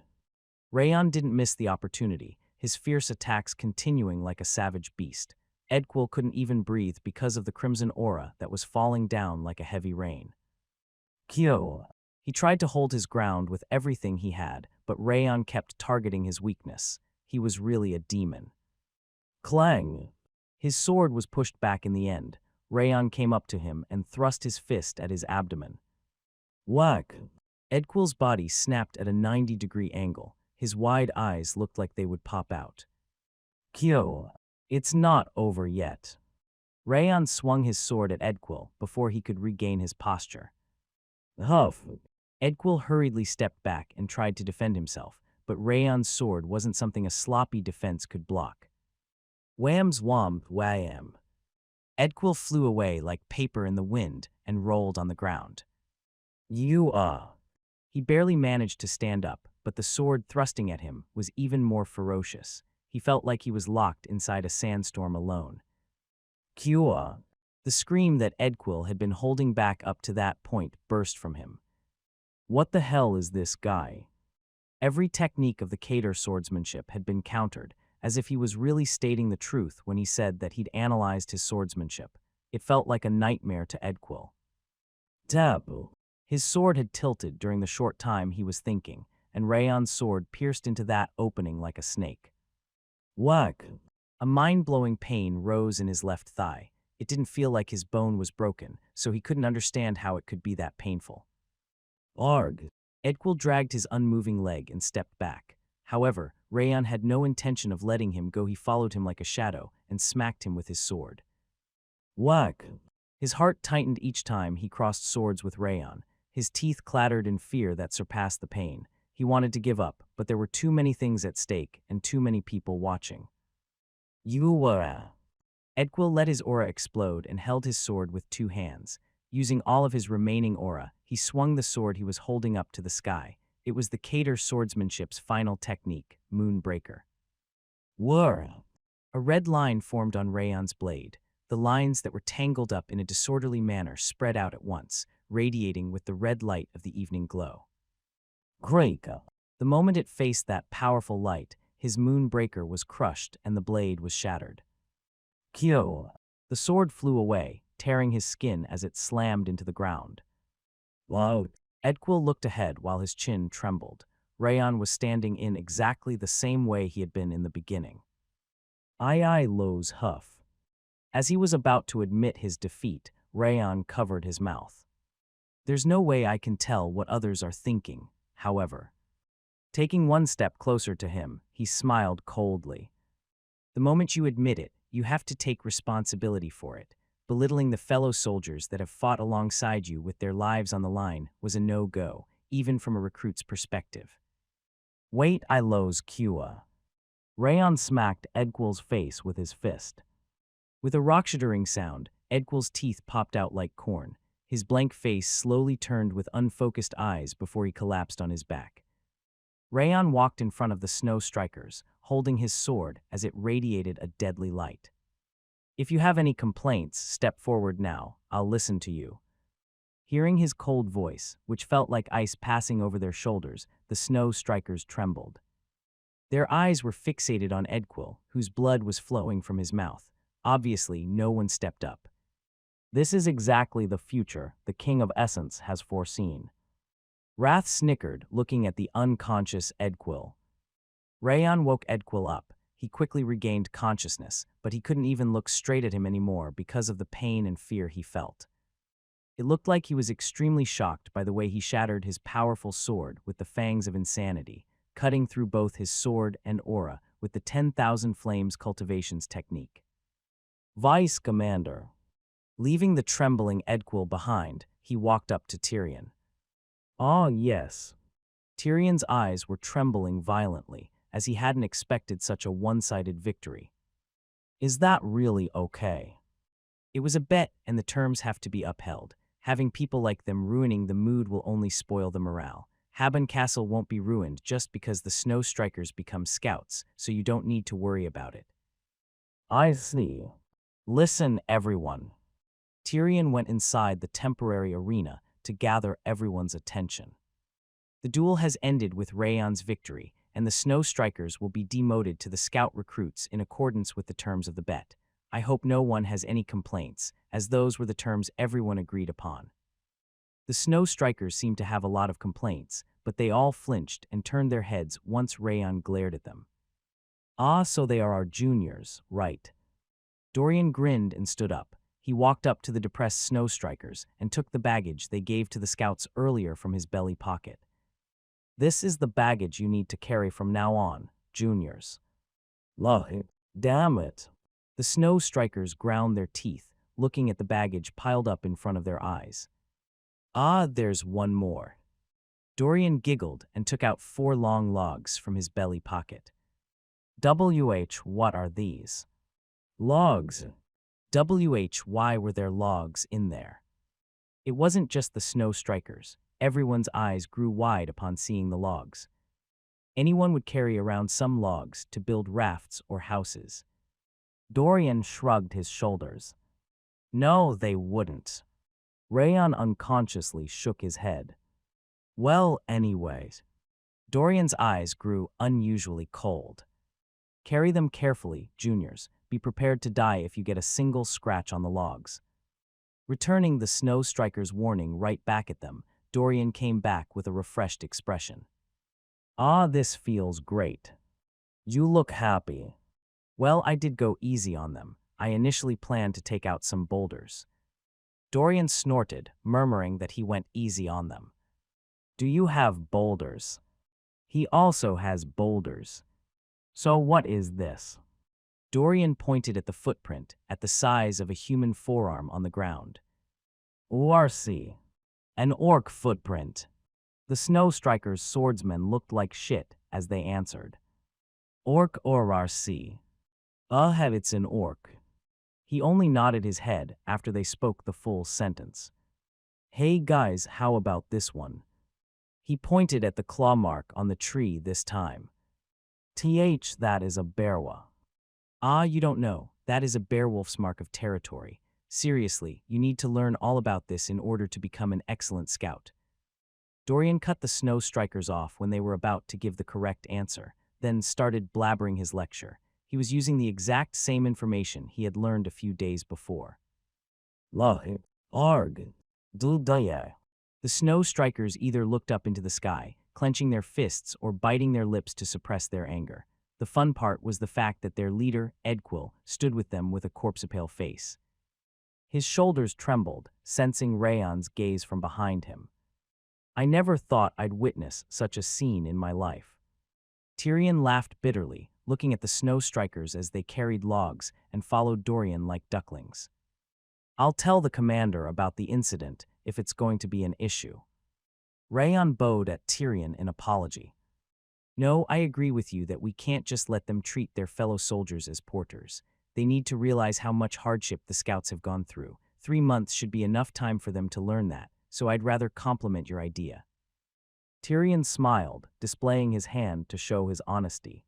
Rayon didn't miss the opportunity, his fierce attacks continuing like a savage beast. Edquil couldn't even breathe because of the crimson aura that was falling down like a heavy rain. Kyo. He tried to hold his ground with everything he had, but Rayon kept targeting his weakness. He was really a demon. Clang! His sword was pushed back in the end. Rayon came up to him and thrust his fist at his abdomen. Whack! Edquil's body snapped at a 90-degree angle. His wide eyes looked like they would pop out. Kyo! It's not over yet. Rayon swung his sword at Edquil before he could regain his posture. Huff! Edquil hurriedly stepped back and tried to defend himself, but Rayon's sword wasn't something a sloppy defense could block. Wham's wham, wham. Edquil flew away like paper in the wind and rolled on the ground. He barely managed to stand up, but the sword thrusting at him was even more ferocious. He felt like he was locked inside a sandstorm alone. Kua. The scream that Edquil had been holding back up to that point burst from him. What the hell is this guy? Every technique of the Cater swordsmanship had been countered, as if he was really stating the truth when he said that he'd analyzed his swordsmanship. It felt like a nightmare to Edquil. Tabu. His sword had tilted during the short time he was thinking, and Rayon's sword pierced into that opening like a snake. Whack! A mind-blowing pain rose in his left thigh. It didn't feel like his bone was broken, so he couldn't understand how it could be that painful. Arg! Edquil dragged his unmoving leg and stepped back. However, Rayon had no intention of letting him go. He followed him like a shadow and smacked him with his sword. Whack! His heart tightened each time he crossed swords with Rayon. His teeth clattered in fear that surpassed the pain. He wanted to give up, but there were too many things at stake and too many people watching. You were. Edquil let his aura explode and held his sword with two hands. Using all of his remaining aura, he swung the sword he was holding up to the sky. It was the Cater swordsmanship's final technique, Moonbreaker. Whir! A red line formed on Rayon's blade. The lines that were tangled up in a disorderly manner spread out at once, radiating with the red light of the evening glow. Great! The moment it faced that powerful light, his Moonbreaker was crushed and the blade was shattered. Kyo! The sword flew away, tearing his skin as it slammed into the ground. Wow! Edquil looked ahead while his chin trembled. Rayon was standing in exactly the same way he had been in the beginning. Low's huff. As he was about to admit his defeat, Rayon covered his mouth. There's no way I can tell what others are thinking, however. Taking one step closer to him, he smiled coldly. The moment you admit it, you have to take responsibility for it. Belittling the fellow soldiers that have fought alongside you with their lives on the line was a no-go, even from a recruit's perspective. Wait, Low's Kua. Rayon smacked Edquil's face with his fist. With a rock-shattering sound, Edquil's teeth popped out like corn. His blank face slowly turned with unfocused eyes before he collapsed on his back. Rayon walked in front of the Snow Strikers, holding his sword as it radiated a deadly light. If you have any complaints, step forward now. I'll listen to you. Hearing his cold voice, which felt like ice passing over their shoulders, the Snow Strikers trembled. Their eyes were fixated on Edquil, whose blood was flowing from his mouth. Obviously, no one stepped up. This is exactly the future the King of Essence has foreseen. Wrath snickered, looking at the unconscious Edquil. Rayon woke Edquil up. He quickly regained consciousness, but he couldn't even look straight at him anymore because of the pain and fear he felt. It looked like he was extremely shocked by the way he shattered his powerful sword with the fangs of insanity, cutting through both his sword and aura with the 10,000 Flames cultivation's technique. Vice Commander. Leaving the trembling Edquil behind, he walked up to Tyrion. Ah, yes. Tyrion's eyes were trembling violently, as he hadn't expected such a one-sided victory. Is that really okay? It was a bet, and the terms have to be upheld. Having people like them ruining the mood will only spoil the morale. Habon Castle won't be ruined just because the Snow Strikers become scouts, so you don't need to worry about it. I see. Listen, everyone. Tyrion went inside the temporary arena to gather everyone's attention. The duel has ended with Rayon's victory, and the Snow Strikers will be demoted to the scout recruits in accordance with the terms of the bet. I hope no one has any complaints, as those were the terms everyone agreed upon. The Snow Strikers seemed to have a lot of complaints, but they all flinched and turned their heads once Rayon glared at them. Ah, so they are our juniors, right? Dorian grinned and stood up. He walked up to the depressed Snow Strikers and took the baggage they gave to the scouts earlier from his belly pocket. This is the baggage you need to carry from now on, juniors. Damn it. The Snow Strikers ground their teeth, looking at the baggage piled up in front of their eyes. Ah, there's one more. Dorian giggled and took out 4 long logs from his belly pocket. What are these? Logs. Why were there logs in there? It wasn't just the Snow Strikers. Everyone's eyes grew wide upon seeing the logs. Anyone would carry around some logs to build rafts or houses. Dorian shrugged his shoulders. No, they wouldn't. Rayon unconsciously shook his head. Well, anyways. Dorian's eyes grew unusually cold. Carry them carefully, juniors. Be prepared to die if you get a single scratch on the logs. Returning the Snow Strikers' warning right back at them, Dorian came back with a refreshed expression. Ah, this feels great. You look happy. Well, I did go easy on them. I initially planned to take out some boulders. Dorian snorted, murmuring that he went easy on them. Do you have boulders? He also has boulders. So what is this? Dorian pointed at the footprint, at the size of a human forearm on the ground. ORC. An orc footprint. The Snow Striker's swordsmen looked like shit as they answered. Orc or RC. It's an orc. He only nodded his head after they spoke the full sentence. Hey guys, how about this one? He pointed at the claw mark on the tree this time. That is a bearwa. You don't know. That is a bearwolf's mark of territory. Seriously, you need to learn all about this in order to become an excellent scout. Dorian cut the Snow Strikers off when they were about to give the correct answer, then started blabbering his lecture. He was using the exact same information he had learned a few days before. Arg. The Snow Strikers either looked up into the sky, clenching their fists or biting their lips to suppress their anger. The fun part was the fact that their leader, Edquil, stood with them with a corpse-pale face. His shoulders trembled, sensing Rayon's gaze from behind him. I never thought I'd witness such a scene in my life. Tyrion laughed bitterly, looking at the Snow Strikers as they carried logs and followed Dorian like ducklings. I'll tell the commander about the incident if it's going to be an issue. Rayon bowed at Tyrion in apology. No, I agree with you that we can't just let them treat their fellow soldiers as porters. They need to realize how much hardship the scouts have gone through. 3 months should be enough time for them to learn that, so I'd rather compliment your idea. Tyrion smiled, displaying his hand to show his honesty.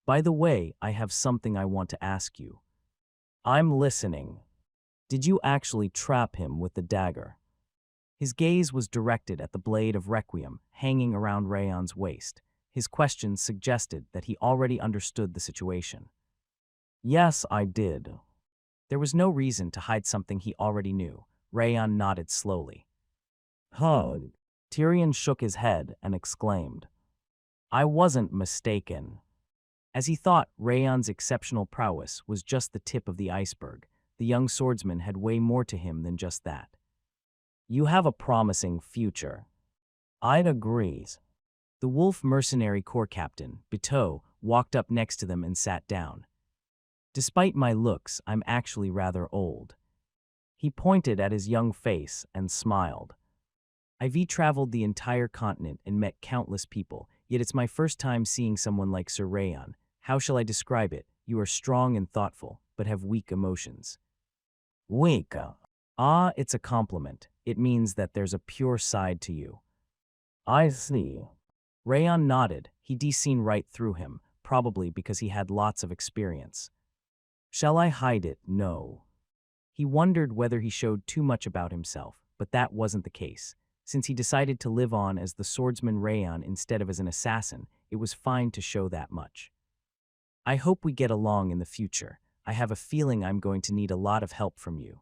By the way, I have something I want to ask you. I'm listening. Did you actually trap him with the dagger? His gaze was directed at the blade of Requiem hanging around Rayon's waist. His question suggested that he already understood the situation. Yes, I did. There was no reason to hide something he already knew. Rayon nodded slowly. Tyrion shook his head and exclaimed. I wasn't mistaken. As he thought Rayon's exceptional prowess was just the tip of the iceberg, the young swordsman had way more to him than just that. You have a promising future. I'd agree. The Wolf Mercenary Corps Captain, Biteau, walked up next to them and sat down. Despite my looks, I'm actually rather old. He pointed at his young face and smiled. I've traveled the entire continent and met countless people, yet it's my first time seeing someone like Sir Rayon. How shall I describe it? You are strong and thoughtful, but have weak emotions. Weak? It's a compliment. It means that there's a pure side to you. I see. Rayon nodded. He'd seen right through him, probably because he had lots of experience. Shall I hide it? No. He wondered whether he showed too much about himself, but that wasn't the case. Since he decided to live on as the swordsman Rayon instead of as an assassin, it was fine to show that much. I hope we get along in the future. I have a feeling I'm going to need a lot of help from you.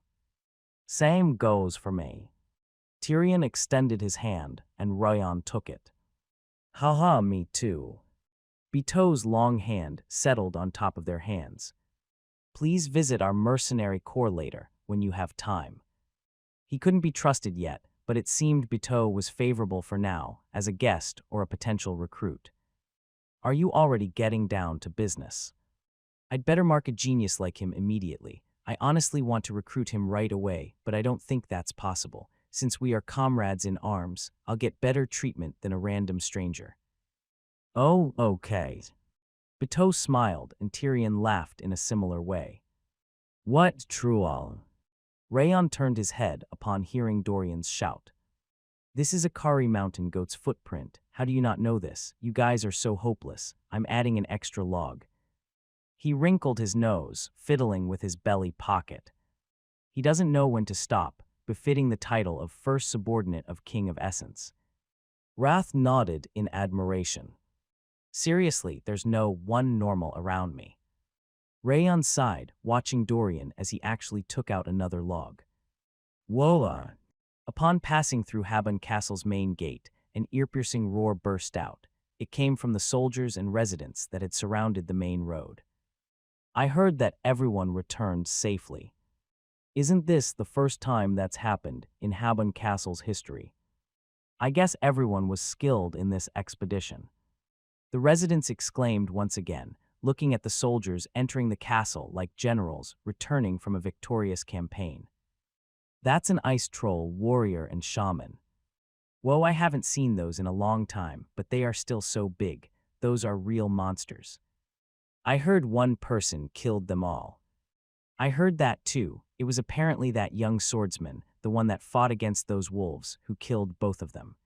Same goes for me. Tyrion extended his hand, and Rayon took it. Haha, me too. Biteau's long hand settled on top of their hands. Please visit our mercenary corps later, when you have time. He couldn't be trusted yet, but it seemed Biteau was favorable for now, as a guest or a potential recruit. Are you already getting down to business? I'd better mark a genius like him immediately. I honestly want to recruit him right away, but I don't think that's possible. Since we are comrades in arms, I'll get better treatment than a random stranger. Oh, okay. Biteau smiled, and Tyrion laughed in a similar way. What trual? Rayon turned his head upon hearing Dorian's shout. This is a Kari mountain goat's footprint. How do you not know this? You guys are so hopeless. I'm adding an extra log. He wrinkled his nose, fiddling with his belly pocket. He doesn't know when to stop, befitting the title of first subordinate of King of Essence. Wrath nodded in admiration. Seriously, there's no one normal around me. Rayon sighed, watching Dorian as he actually took out another log. Whoa! Upon passing through Habon Castle's main gate, an ear-piercing roar burst out. It came from the soldiers and residents that had surrounded the main road. I heard that everyone returned safely. Isn't this the first time that's happened in Habon Castle's history? I guess everyone was skilled in this expedition. The residents exclaimed once again, looking at the soldiers entering the castle like generals returning from a victorious campaign. That's an ice troll, warrior, and shaman. Whoa, I haven't seen those in a long time, but they are still so big. Those are real monsters. I heard one person killed them all. I heard that too. It was apparently that young swordsman, the one that fought against those wolves, who killed both of them.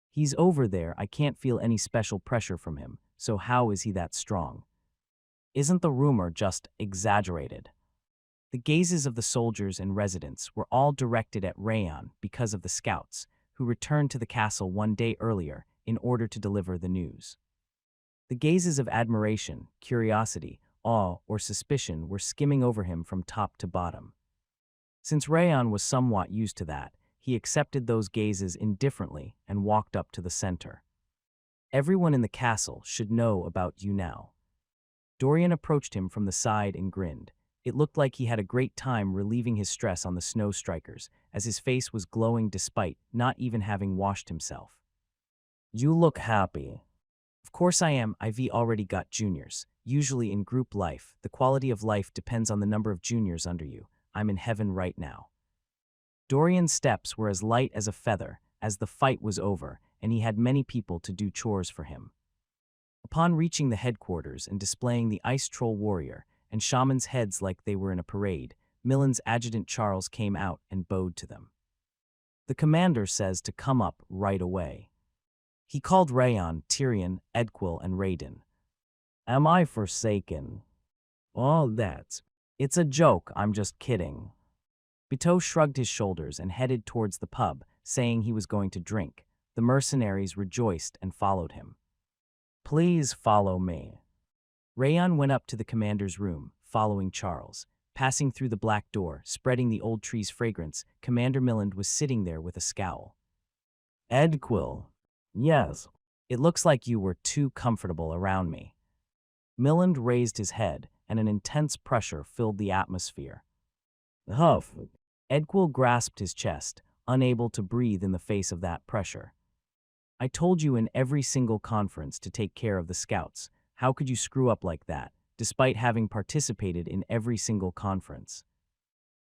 He's over there, I can't feel any special pressure from him, so how is he that strong? Isn't the rumor just exaggerated? The gazes of the soldiers and residents were all directed at Rayon because of the scouts, who returned to the castle one day earlier in order to deliver the news. The gazes of admiration, curiosity, awe, or suspicion were skimming over him from top to bottom. Since Rayon was somewhat used to that, he accepted those gazes indifferently and walked up to the center. Everyone in the castle should know about you now. Dorian approached him from the side and grinned. It looked like he had a great time relieving his stress on the snow strikers, as his face was glowing despite not even having washed himself. You look happy. Of course I am. I've already got juniors. Usually in group life, the quality of life depends on the number of juniors under you. I'm in heaven right now. Dorian's steps were as light as a feather as the fight was over, and he had many people to do chores for him. Upon reaching the headquarters and displaying the ice troll warrior and shaman's heads like they were in a parade, Miland's adjutant Charles came out and bowed to them. The commander says to come up right away. He called Rayon, Tyrion, Edquil, and Raiden. Am I forsaken? Oh, it's a joke, I'm just kidding. Bito shrugged his shoulders and headed towards the pub, saying he was going to drink. The mercenaries rejoiced and followed him. Please follow me. Rayon went up to the commander's room, following Charles. Passing through the black door, spreading the old tree's fragrance, Commander Miland was sitting there with a scowl. Edquil. Yes. It looks like you were too comfortable around me. Miland raised his head, and an intense pressure filled the atmosphere. Huff. Edquil grasped his chest, unable to breathe in the face of that pressure. I told you in every single conference to take care of the scouts. How could you screw up like that, despite having participated in every single conference?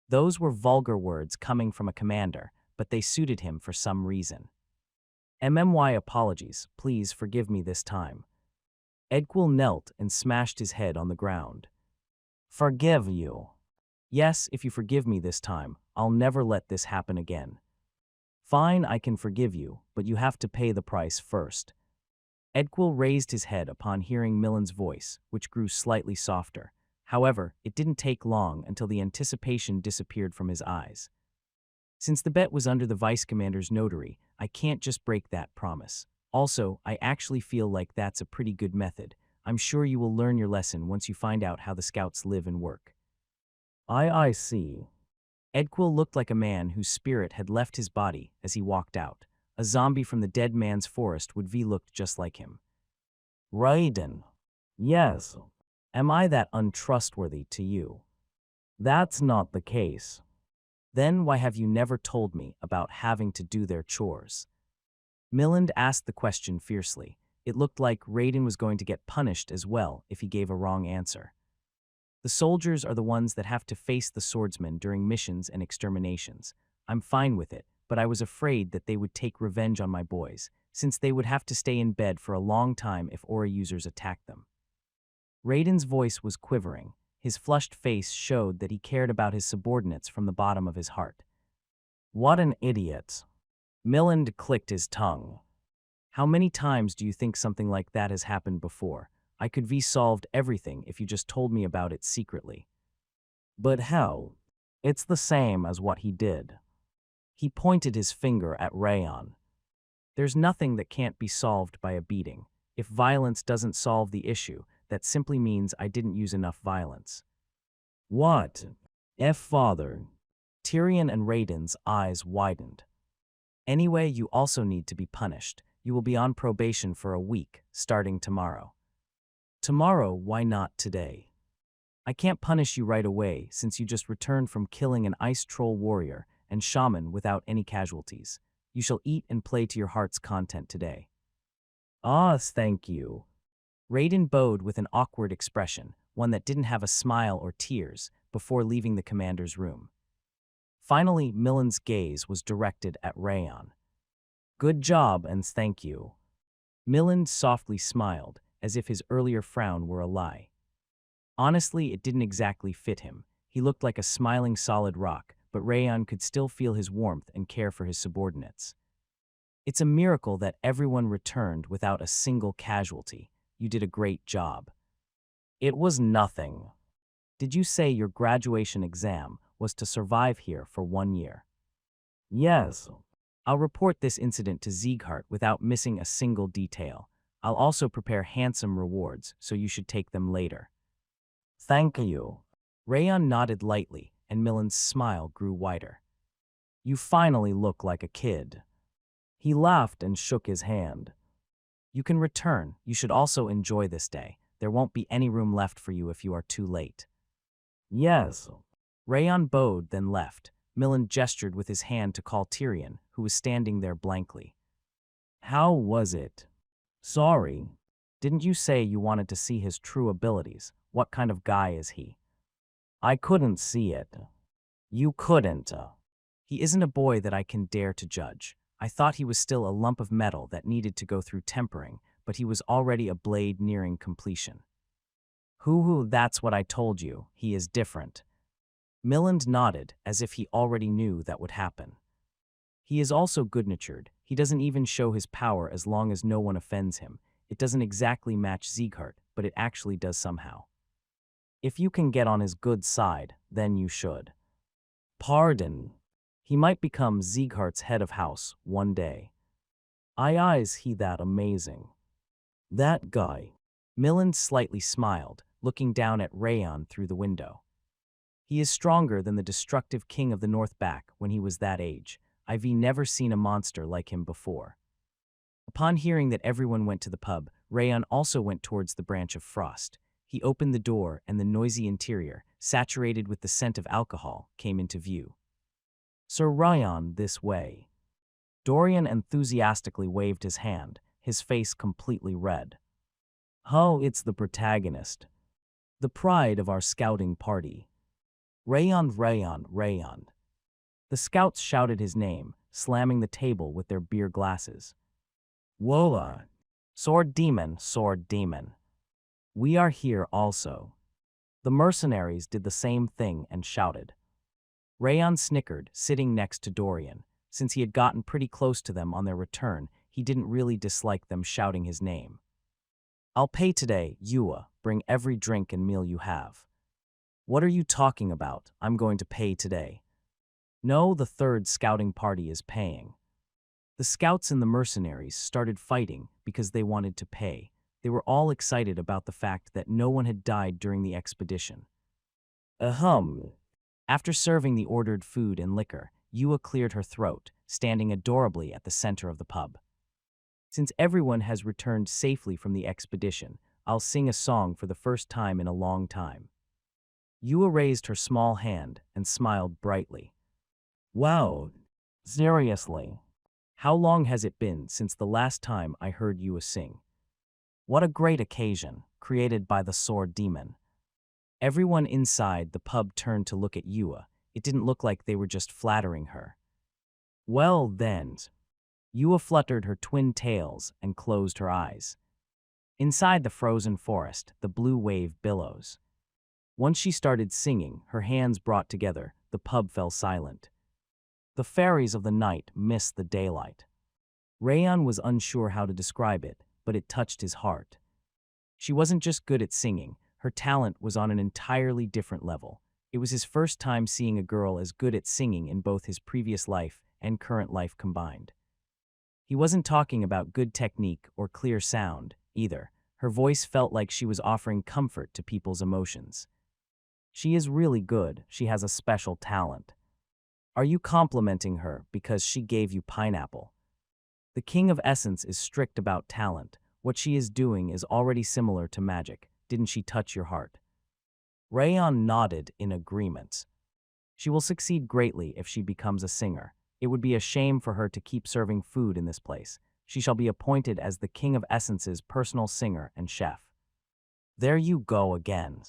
Those were vulgar words coming from a commander, but they suited him for some reason. MMY apologies, please forgive me this time. Edquil knelt and smashed his head on the ground. Forgive you. Yes, if you forgive me this time, I'll never let this happen again. Fine, I can forgive you, but you have to pay the price first. Edquil raised his head upon hearing Miland's voice, which grew slightly softer. However, it didn't take long until the anticipation disappeared from his eyes. Since the bet was under the vice commander's notary, I can't just break that promise. Also, I actually feel like that's a pretty good method. I'm sure you will learn your lesson once you find out how the scouts live and work. I see. Edquil looked like a man whose spirit had left his body as he walked out. A zombie from the dead man's forest would have looked just like him. Raiden. Yes. Am I that untrustworthy to you? That's not the case. Then why have you never told me about having to do their chores? Miland asked the question fiercely. It looked like Raiden was going to get punished as well if he gave a wrong answer. The soldiers are the ones that have to face the swordsmen during missions and exterminations. I'm fine with it, but I was afraid that they would take revenge on my boys, since they would have to stay in bed for a long time if aura users attacked them. Raiden's voice was quivering. His flushed face showed that he cared about his subordinates from the bottom of his heart. What an idiot. Miland clicked his tongue. How many times do you think something like that has happened before? I could solved everything if you just told me about it secretly. But how? It's the same as what he did. He pointed his finger at Rayon. There's nothing that can't be solved by a beating. If violence doesn't solve the issue, that simply means I didn't use enough violence. What? Father. Tyrion and Raiden's eyes widened. Anyway, you also need to be punished. You will be on probation for a week, starting tomorrow. Tomorrow, why not today? I can't punish you right away since you just returned from killing an ice troll warrior and shaman without any casualties. You shall eat and play to your heart's content today. Ah, thank you. Raiden bowed with an awkward expression, one that didn't have a smile or tears, before leaving the commander's room. Finally, Miland's gaze was directed at Rayon. Good job and thank you. Miland softly smiled, as if his earlier frown were a lie. Honestly, it didn't exactly fit him. He looked like a smiling solid rock, but Rayon could still feel his warmth and care for his subordinates. It's a miracle that everyone returned without a single casualty. You did a great job. It was nothing. Did you say your graduation exam was to survive here for 1 year? Yes. I'll report this incident to Sieghart without missing a single detail. I'll also prepare handsome rewards, so you should take them later. Thank you. Rayon nodded lightly, and Miland's smile grew wider. You finally look like a kid. He laughed and shook his hand. You can return. You should also enjoy this day. There won't be any room left for you if you are too late. Yes. Rayon bowed, then left. Miland gestured with his hand to call Tyrion, who was standing there blankly. How was it? Sorry. Didn't you say you wanted to see his true abilities? What kind of guy is he? I couldn't see it. You couldn't. He isn't a boy that I can dare to judge. I thought he was still a lump of metal that needed to go through tempering, but he was already a blade nearing completion. That's what I told you. He is different. Miland nodded, as if he already knew that would happen. He is also good-natured. He doesn't even show his power as long as no one offends him. It doesn't exactly match Sieghart, but it actually does somehow. If you can get on his good side, then you should. Pardon. He might become Sieghart's head of house one day. Is he that amazing? That guy. Miland slightly smiled, looking down at Rayon through the window. He is stronger than the destructive king of the North back when he was that age. I've never seen a monster like him before. Upon hearing that everyone went to the pub, Rayon also went towards the branch of frost. He opened the door and the noisy interior, saturated with the scent of alcohol, came into view. Sir Rayon, this way. Dorian enthusiastically waved his hand, his face completely red. Oh, it's the protagonist. The pride of our scouting party. Rayon, Rayon, Rayon. The scouts shouted his name, slamming the table with their beer glasses. Wola! Sword demon, sword demon. We are here also. The mercenaries did the same thing and shouted. Rayon snickered, sitting next to Dorian. Since he had gotten pretty close to them on their return, he didn't really dislike them shouting his name. I'll pay today, Yua. Bring every drink and meal you have. What are you talking about? I'm going to pay today. No, the third scouting party is paying. The scouts and the mercenaries started fighting because they wanted to pay. They were all excited about the fact that no one had died during the expedition. Ahem. After serving the ordered food and liquor, Yua cleared her throat, standing adorably at the center of the pub. Since everyone has returned safely from the expedition, I'll sing a song for the first time in a long time. Yua raised her small hand and smiled brightly. Wow, seriously. How long has it been since the last time I heard Yua sing? What a great occasion, created by the sword demon. Everyone inside the pub turned to look at Yua. It didn't look like they were just flattering her. Well then. Yua fluttered her twin tails and closed her eyes. Inside the frozen forest, the blue wave billows. Once she started singing, her hands brought together, the pub fell silent. The fairies of the night missed the daylight. Rayon was unsure how to describe it, but it touched his heart. She wasn't just good at singing, her talent was on an entirely different level. It was his first time seeing a girl as good at singing in both his previous life and current life combined. He wasn't talking about good technique or clear sound, either. Her voice felt like she was offering comfort to people's emotions. She is really good. She has a special talent. Are you complimenting her because she gave you pineapple? The King of Essence is strict about talent. What she is doing is already similar to magic. Didn't she touch your heart? Rayon nodded in agreement. She will succeed greatly if she becomes a singer. It would be a shame for her to keep serving food in this place. She shall be appointed as the King of Essence's personal singer and chef. There you go again.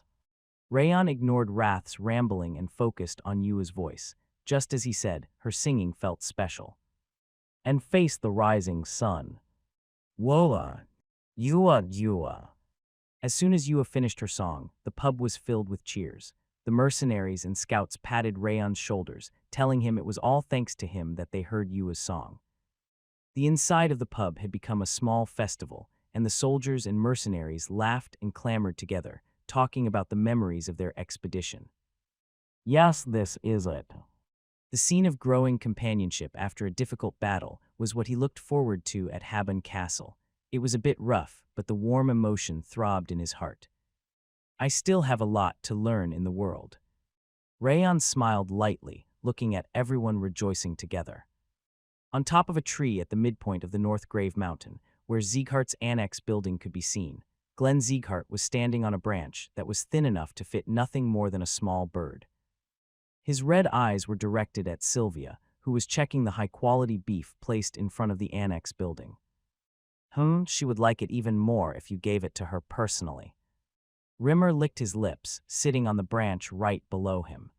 Rayon ignored Wrath's rambling and focused on Yua's voice. Just as he said, her singing felt special. And faced the rising sun. Woa, Yua. As soon as Yua finished her song, the pub was filled with cheers. The mercenaries and scouts patted Rayon's shoulders, telling him it was all thanks to him that they heard Yua's song. The inside of the pub had become a small festival, and the soldiers and mercenaries laughed and clamored together, talking about the memories of their expedition. Yes, this is it. The scene of growing companionship after a difficult battle was what he looked forward to at Habon Castle. It was a bit rough, but the warm emotion throbbed in his heart. I still have a lot to learn in the world. Rayon smiled lightly, looking at everyone rejoicing together. On top of a tree at the midpoint of the North Grave Mountain, where Sieghart's annex building could be seen, Glenn Sieghart was standing on a branch that was thin enough to fit nothing more than a small bird. His red eyes were directed at Sylvia, who was checking the high-quality beef placed in front of the annex building. She would like it even more if you gave it to her personally. Rimmer licked his lips, sitting on the branch right below him.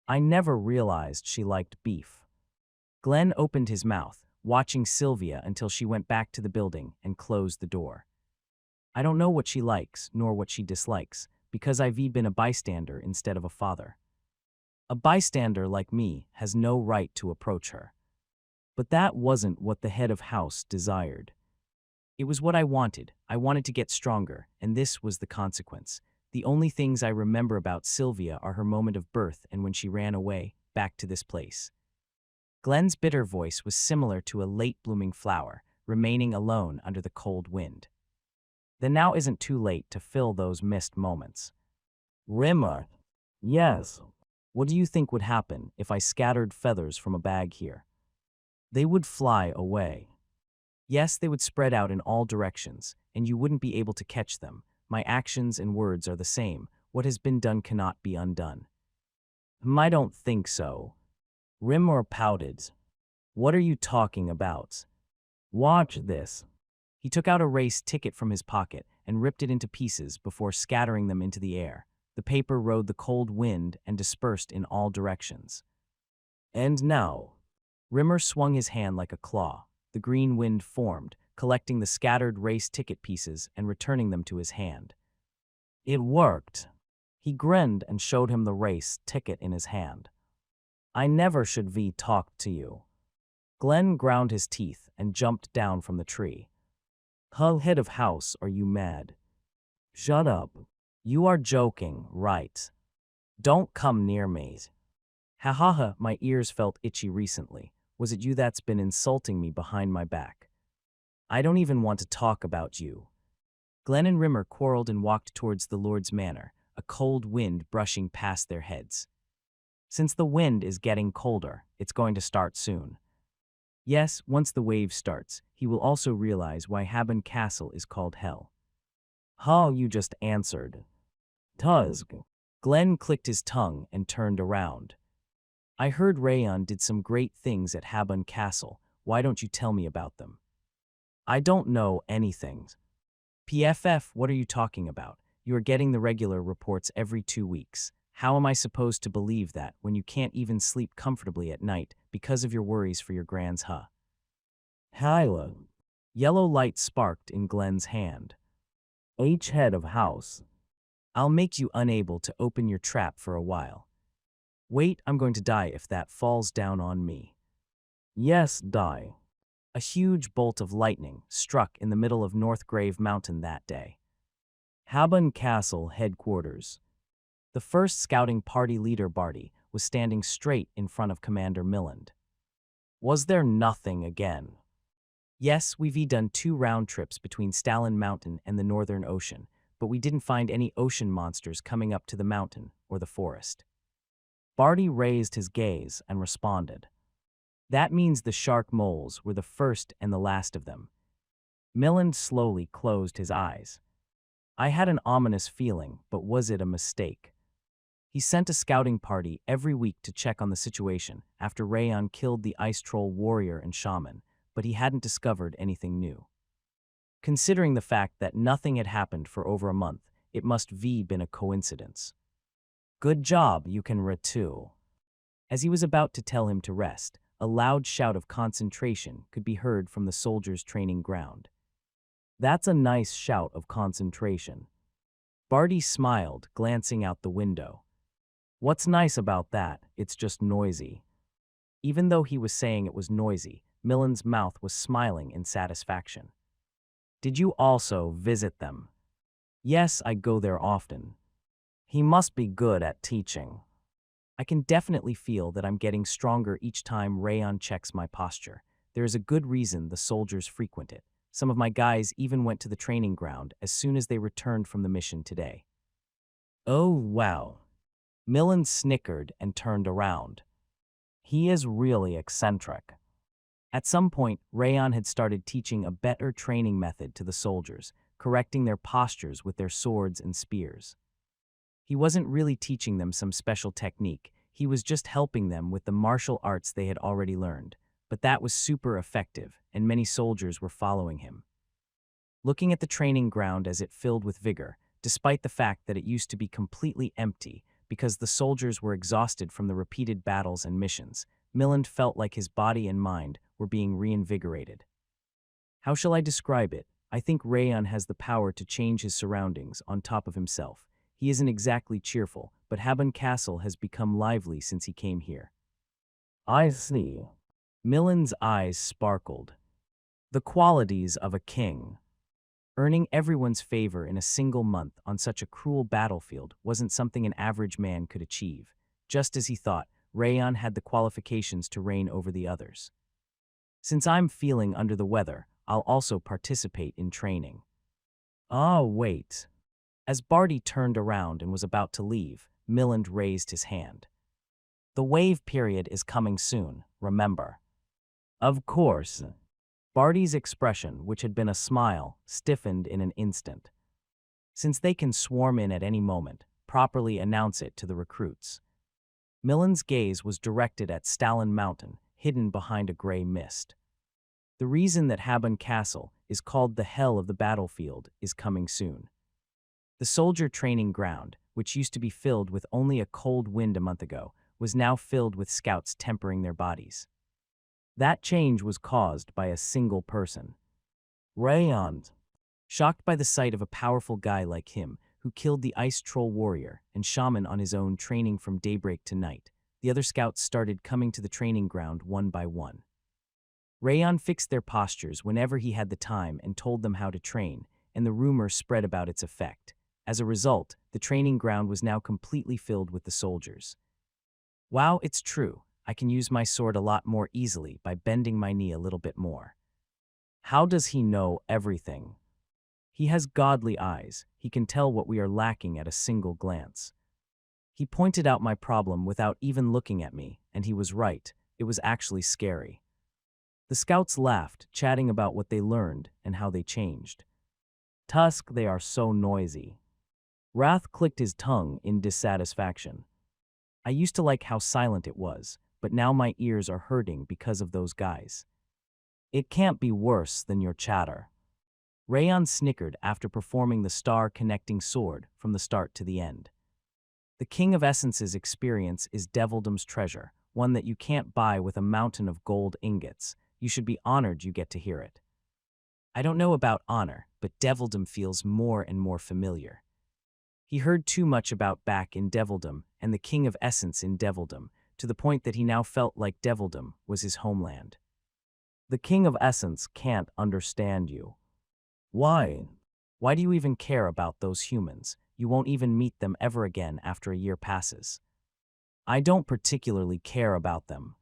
I never realized she liked beef. Glenn opened his mouth, watching Sylvia until she went back to the building and closed the door. I don't know what she likes, nor what she dislikes, because I've been a bystander instead of a father. A bystander like me has no right to approach her. But that wasn't what the head of house desired. It was what I wanted. I wanted to get stronger, and this was the consequence. The only things I remember about Sylvia are her moment of birth and when she ran away, back to this place. Glenn's bitter voice was similar to a late-blooming flower, remaining alone under the cold wind. Then now isn't too late to fill those missed moments. Rimmer. Yes. What do you think would happen if I scattered feathers from a bag here? They would fly away. Yes, they would spread out in all directions, and you wouldn't be able to catch them. My actions and words are the same. What has been done cannot be undone. I don't think so. Rimmer pouted. What are you talking about? Watch this. He took out a race ticket from his pocket and ripped it into pieces before scattering them into the air. The paper rode the cold wind and dispersed in all directions. And now, Rimmer swung his hand like a claw. The green wind formed, collecting the scattered race ticket pieces and returning them to his hand. It worked. He grinned and showed him the race ticket in his hand. I never should talk to you. Glenn ground his teeth and jumped down from the tree. Head of house, are you mad? Shut up. You are joking, right? Don't come near me. Ha ha ha, my ears felt itchy recently. Was it you that's been insulting me behind my back? I don't even want to talk about you. Glenn and Rimmer quarreled and walked towards the Lord's manor, a cold wind brushing past their heads. Since the wind is getting colder, it's going to start soon. Yes, once the wave starts, he will also realize why Habon Castle is called Hell. How you just answered. Tusk. Glenn clicked his tongue and turned around. I heard Rayon did some great things at Habon Castle. Why don't you tell me about them? I don't know anything. PFF, what are you talking about? You are getting the regular reports every 2 weeks. How am I supposed to believe that when you can't even sleep comfortably at night because of your worries for your grand's Hyla. Yellow light sparked in Glenn's hand. Head of house. I'll make you unable to open your trap for a while. Wait, I'm going to die if that falls down on me. Yes, die. A huge bolt of lightning struck in the middle of North Grave Mountain that day. Habon Castle headquarters. The first scouting party leader, Barty, was standing straight in front of Commander Miland. Was there nothing again? Yes, we've done 2 round trips between Stalin Mountain and the Northern Ocean, but we didn't find any ocean monsters coming up to the mountain or the forest. Barty raised his gaze and responded. That means the shark moles were the first and the last of them. Miland slowly closed his eyes. I had an ominous feeling, but was it a mistake? He sent a scouting party every week to check on the situation after Rayon killed the ice troll warrior and shaman, but he hadn't discovered anything new. Considering the fact that nothing had happened for over a month, it must have been a coincidence. Good job, you can retu. As he was about to tell him to rest, a loud shout of concentration could be heard from the soldiers' training ground. That's a nice shout of concentration. Barty smiled, glancing out the window. What's nice about that? It's just noisy. Even though he was saying it was noisy, Miland's mouth was smiling in satisfaction. Did you also visit them? Yes, I go there often. He must be good at teaching. I can definitely feel that I'm getting stronger each time Rayon checks my posture. There is a good reason the soldiers frequent it. Some of my guys even went to the training ground as soon as they returned from the mission today. Oh, wow. Miland snickered and turned around. He is really eccentric. At some point, Rayon had started teaching a better training method to the soldiers, correcting their postures with their swords and spears. He wasn't really teaching them some special technique, he was just helping them with the martial arts they had already learned, but that was super effective, and many soldiers were following him. Looking at the training ground as it filled with vigor, despite the fact that it used to be completely empty, because the soldiers were exhausted from the repeated battles and missions, Miland felt like his body and mind were being reinvigorated. How shall I describe it? I think Rayon has the power to change his surroundings on top of himself. He isn't exactly cheerful, but Habon Castle has become lively since he came here. I see. Miland's eyes sparkled. The qualities of a king. Earning everyone's favor in a single month on such a cruel battlefield wasn't something an average man could achieve. Just as he thought, Rayon had the qualifications to reign over the others. Since I'm feeling under the weather, I'll also participate in training. Oh, wait. As Barty turned around and was about to leave, Miland raised his hand. The wave period is coming soon, remember. Of course. Barty's expression, which had been a smile, stiffened in an instant. Since they can swarm in at any moment, properly announce it to the recruits. Miland's gaze was directed at Stalin Mountain, hidden behind a gray mist. The reason that Habon Castle is called the hell of the battlefield is coming soon. The soldier training ground, which used to be filled with only a cold wind a month ago, was now filled with scouts tempering their bodies. That change was caused by a single person. Rayon. Shocked by the sight of a powerful guy like him, who killed the ice troll warrior and shaman on his own, training from daybreak to night, the other scouts started coming to the training ground one by one. Rayon fixed their postures whenever he had the time and told them how to train, and the rumor spread about its effect. As a result, the training ground was now completely filled with the soldiers. Wow, it's true. I can use my sword a lot more easily by bending my knee a little bit more. How does he know everything? He has godly eyes. He can tell what we are lacking at a single glance. He pointed out my problem without even looking at me, and he was right. It was actually scary. The scouts laughed, chatting about what they learned and how they changed. Tusk, they are so noisy. Wrath clicked his tongue in dissatisfaction. I used to like how silent it was, but now my ears are hurting because of those guys. It can't be worse than your chatter. Rayon snickered after performing the star-connecting sword from the start to the end. The King of Essence's experience is Devildom's treasure, one that you can't buy with a mountain of gold ingots. You should be honored you get to hear it. I don't know about honor, but Devildom feels more and more familiar. He heard too much about back in Devildom and the King of Essence in Devildom, to the point that he now felt like Devildom was his homeland. The King of Essence can't understand you. Why? Why do you even care about those humans? You won't even meet them ever again after a year passes. I don't particularly care about them.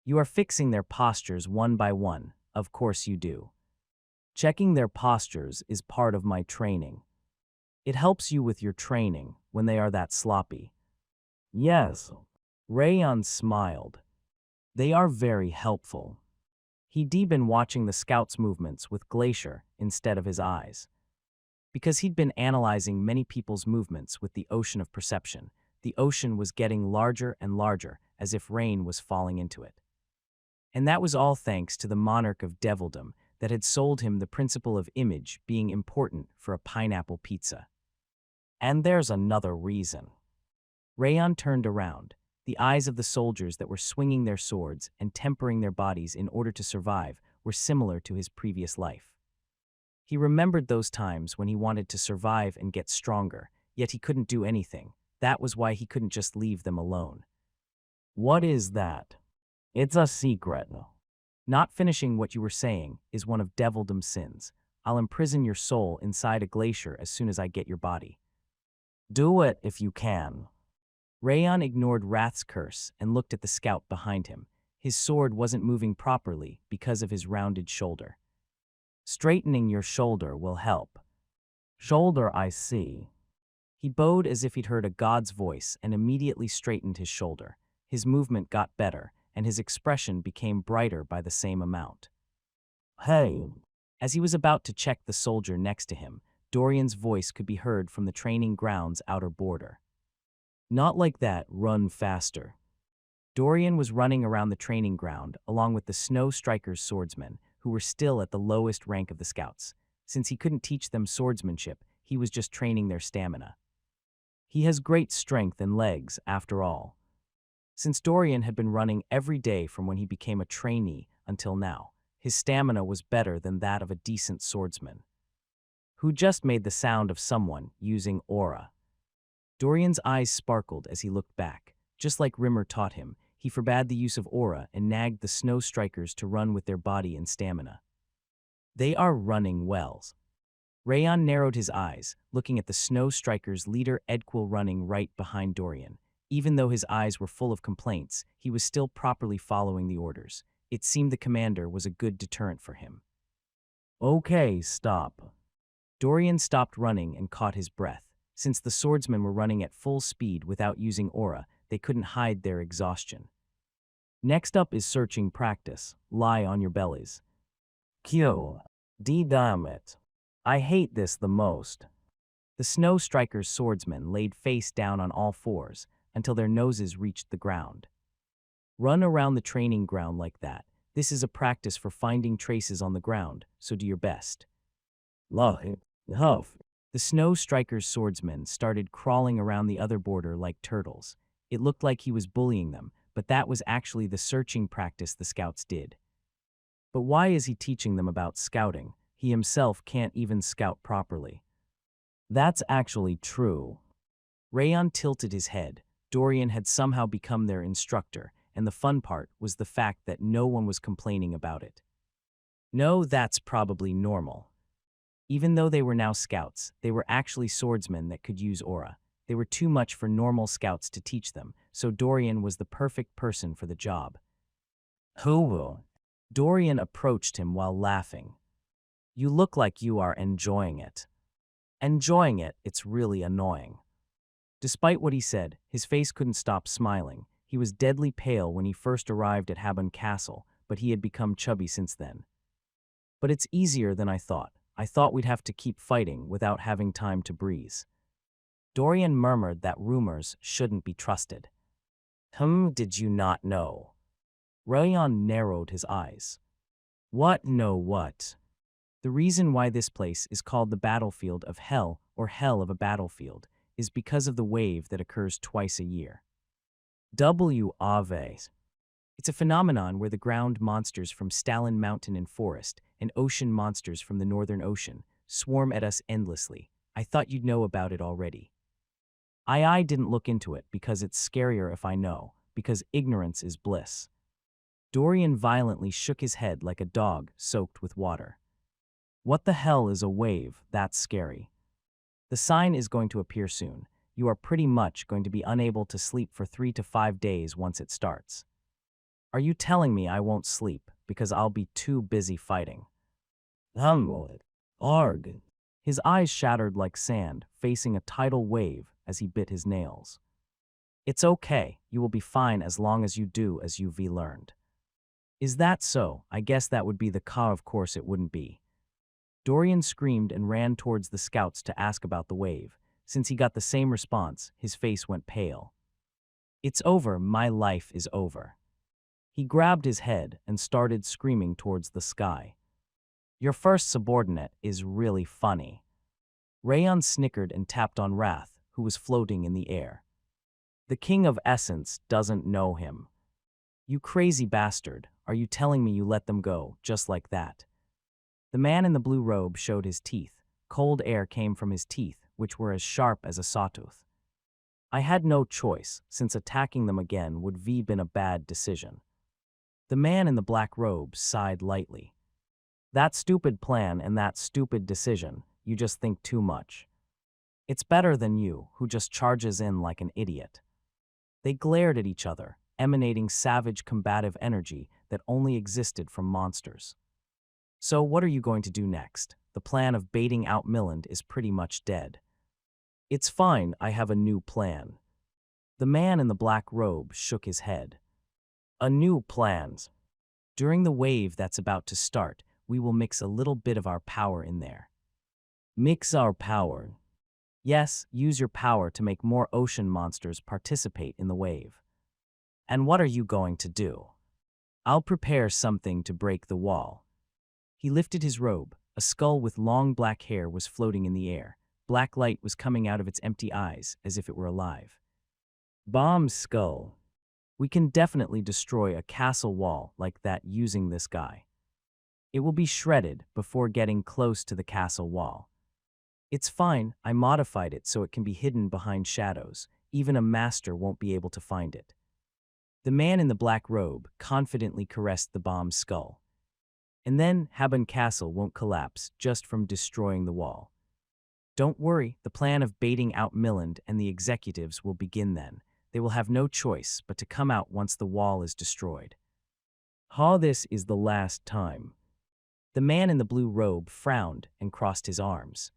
You are fixing their postures one by one, of course you do. Checking their postures is part of my training. It helps you with your training when they are that sloppy. Yes. Rayon smiled. They are very helpful. He'd been watching the scouts' movements with Glacier instead of his eyes. Because he'd been analyzing many people's movements with the ocean of perception, The ocean was getting larger and larger, as if rain was falling into it. And that was all thanks to the monarch of devildom that had sold him the principle of image being important for a pineapple pizza. And there's another reason. Rayon turned around. The eyes of the soldiers that were swinging their swords and tempering their bodies in order to survive were similar to his previous life. He remembered those times when he wanted to survive and get stronger, yet he couldn't do anything. That was why he couldn't just leave them alone. What is that? It's a secret. Not finishing what you were saying is one of devildom's sins. I'll imprison your soul inside a glacier as soon as I get your body. Do it if you can. Rayon ignored Wrath's curse and looked at the scout behind him. His sword wasn't moving properly because of his rounded shoulder. Straightening your shoulder will help. Shoulder, I see. He bowed as if he'd heard a god's voice and immediately straightened his shoulder. His movement got better, and his expression became brighter by the same amount. Hey! As he was about to check the soldier next to him, Dorian's voice could be heard from the training ground's outer border. Not like that, run faster. Dorian was running around the training ground along with the Snow Striker's swordsmen, who were still at the lowest rank of the scouts. Since he couldn't teach them swordsmanship, he was just training their stamina. He has great strength and legs, after all. Since Dorian had been running every day from when he became a trainee until now, his stamina was better than that of a decent swordsman. Who just made the sound of someone using aura. Dorian's eyes sparkled as he looked back. Just like Rimmer taught him, he forbade the use of aura and nagged the Snow Strikers to run with their body and stamina. They are running well. Rayon narrowed his eyes, looking at the Snow Strikers' leader Edquil running right behind Dorian. Even though his eyes were full of complaints, he was still properly following the orders. It seemed the commander was a good deterrent for him. Okay, stop. Dorian stopped running and caught his breath. Since the swordsmen were running at full speed without using aura, they couldn't hide their exhaustion. Next up is searching practice. Lie on your bellies. Q. Damn it. I hate this the most. The Snow Striker's swordsmen laid face down on all fours until their noses reached the ground. Run around the training ground like that. This is a practice for finding traces on the ground, so do your best. Huff. The Snow Striker's swordsmen started crawling around the other border like turtles. It looked like he was bullying them, but that was actually the searching practice the scouts did. But why is he teaching them about scouting? He himself can't even scout properly. That's actually true. Rayon tilted his head. Dorian had somehow become their instructor, and the fun part was the fact that no one was complaining about it. No, that's probably normal. Even though they were now scouts, they were actually swordsmen that could use aura. They were too much for normal scouts to teach them, so Dorian was the perfect person for the job. Who? Dorian approached him while laughing. You look like you are enjoying it. Enjoying it, it's really annoying. Despite what he said, his face couldn't stop smiling. He was deadly pale when he first arrived at Habon Castle, but he had become chubby since then. But it's easier than I thought. I thought we'd have to keep fighting without having time to breeze. Dorian murmured that rumors shouldn't be trusted. Did you not know? Rayon narrowed his eyes. What? No, what? The reason why this place is called the battlefield of hell, or hell of a battlefield, is because of the wave that occurs twice a year. It's a phenomenon where the ground monsters from Stalin Mountain and Forest and ocean monsters from the Northern Ocean swarm at us endlessly. I thought you'd know about it already. I didn't look into it because it's scarier if I know, because ignorance is bliss. Dorian violently shook his head like a dog soaked with water. What the hell is a wave? That's scary. The sign is going to appear soon. You are pretty much going to be unable to sleep for 3 to 5 days once it starts. Are you telling me I won't sleep because I'll be too busy fighting? Arg. His eyes shattered like sand, facing a tidal wave as he bit his nails. It's okay, you will be fine as long as you do as you've learned. Is that so? I guess that would be the ka, of course it wouldn't be. Dorian screamed and ran towards the scouts to ask about the wave. Since he got the same response, his face went pale. It's over, my life is over. He grabbed his head and started screaming towards the sky. Your first subordinate is really funny. Rayon snickered and tapped on Wrath, who was floating in the air. The King of Essence doesn't know him. You crazy bastard, are you telling me you let them go, just like that? The man in the blue robe showed his teeth. Cold air came from his teeth, which were as sharp as a sawtooth. I had no choice, since attacking them again would have been a bad decision. The man in the black robe sighed lightly. That stupid plan and that stupid decision, you just think too much. It's better than you, who just charges in like an idiot. They glared at each other, emanating savage combative energy that only existed from monsters. So what are you going to do next? The plan of baiting out Miland is pretty much dead. It's fine, I have a new plan. The man in the black robe shook his head. A new plan. During the wave that's about to start, we will mix a little bit of our power in there. Mix our power. Yes, use your power to make more ocean monsters participate in the wave. And what are you going to do? I'll prepare something to break the wall. He lifted his robe. A skull with long black hair was floating in the air. Black light was coming out of its empty eyes, as if it were alive. Bomb skull. We can definitely destroy a castle wall like that using this guy. It will be shredded before getting close to the castle wall. It's fine, I modified it so it can be hidden behind shadows. Even a master won't be able to find it. The man in the black robe confidently caressed the bomb's skull. And then Habon Castle won't collapse just from destroying the wall. Don't worry, the plan of baiting out Miland and the executives will begin then. They will have no choice but to come out once the wall is destroyed. This is the last time. The man in the blue robe frowned and crossed his arms.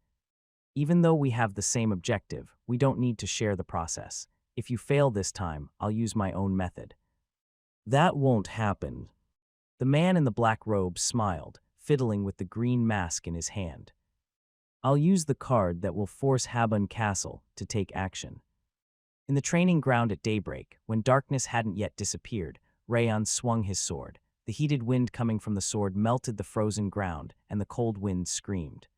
Even though we have the same objective, we don't need to share the process. If you fail this time, I'll use my own method. That won't happen. The man in the black robe smiled, fiddling with the green mask in his hand. I'll use the card that will force Habon Castle to take action. In the training ground at daybreak, when darkness hadn't yet disappeared, Rayon swung his sword. The heated wind coming from the sword melted the frozen ground, and the cold wind screamed.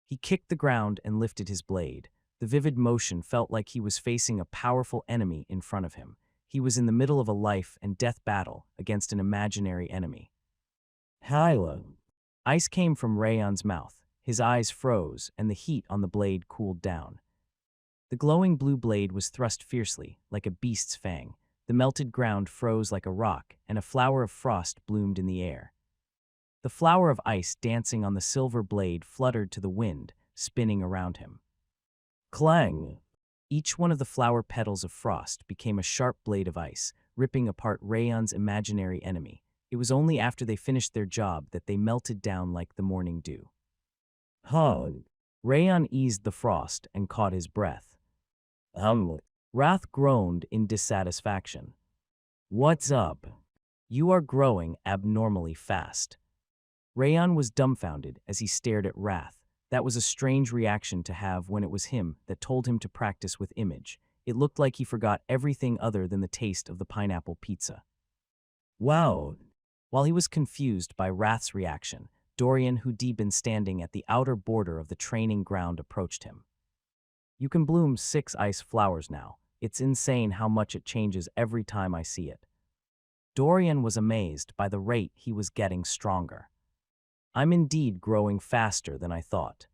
He kicked the ground and lifted his blade. The vivid motion felt like he was facing a powerful enemy in front of him. He was in the middle of a life and death battle against an imaginary enemy. Hyla. Ice came from Rayon's mouth. His eyes froze, and the heat on the blade cooled down. The glowing blue blade was thrust fiercely, like a beast's fang. The melted ground froze like a rock, and a flower of frost bloomed in the air. The flower of ice dancing on the silver blade fluttered to the wind, spinning around him. Clang! Each one of the flower petals of frost became a sharp blade of ice, ripping apart Rayon's imaginary enemy. It was only after they finished their job that they melted down like the morning dew. Rayon eased the frost and caught his breath. Wrath groaned in dissatisfaction. What's up? You are growing abnormally fast. Rayon was dumbfounded as he stared at Wrath. That was a strange reaction to have when it was him that told him to practice with image. It looked like he forgot everything other than the taste of the pineapple pizza. Wow! While he was confused by Wrath's reaction, Dorian, who'd been standing at the outer border of the training ground, approached him. You can bloom 6 ice flowers now. It's insane how much it changes every time I see it. Dorian was amazed by the rate he was getting stronger. I'm indeed growing faster than I thought.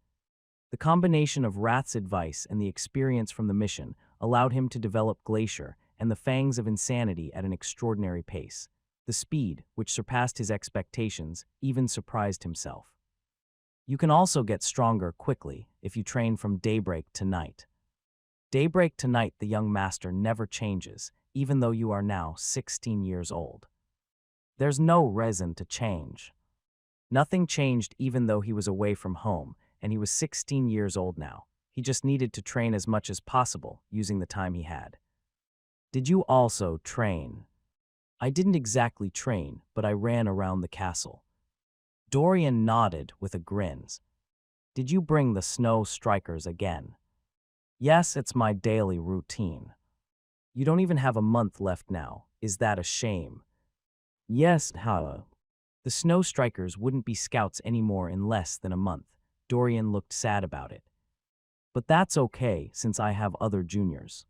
The combination of Wrath's advice and the experience from the mission allowed him to develop Glacier and the fangs of insanity at an extraordinary pace. The speed, which surpassed his expectations, even surprised himself. You can also get stronger quickly if you train from daybreak to night. Daybreak to night, the young master never changes, even though you are now 16 years old. There's no reason to change. Nothing changed even though he was away from home, and he was 16 years old now. He just needed to train as much as possible using the time he had. Did you also train? I didn't exactly train, but I ran around the castle. Dorian nodded with a grin. Did you bring the snow strikers again? Yes, it's my daily routine. You don't even have a month left now. Is that a shame? Yes, Hala. The Snow Strikers wouldn't be scouts anymore in less than a month. Dorian looked sad about it. But that's okay, since I have other juniors.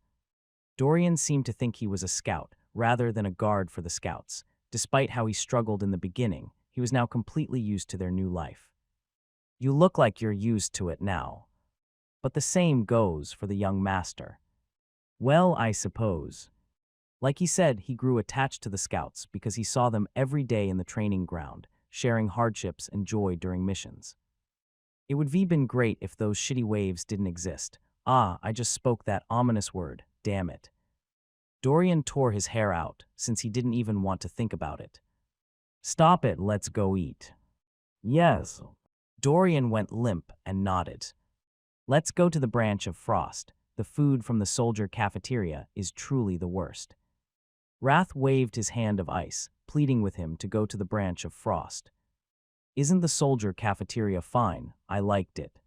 Dorian seemed to think he was a scout, rather than a guard for the scouts. Despite how he struggled in the beginning, he was now completely used to their new life. You look like you're used to it now. But the same goes for the young master. Well, I suppose. Like he said, he grew attached to the scouts because he saw them every day in the training ground, sharing hardships and joy during missions. It would have been great if those shitty waves didn't exist. Ah, I just spoke that ominous word, damn it. Dorian tore his hair out, since he didn't even want to think about it. Stop it, let's go eat. Yes. Dorian went limp and nodded. Let's go to the branch of Frost. The food from the soldier cafeteria is truly the worst. Wrath waved his hand of ice, pleading with him to go to the branch of Frost. Isn't the soldier cafeteria fine? I liked it.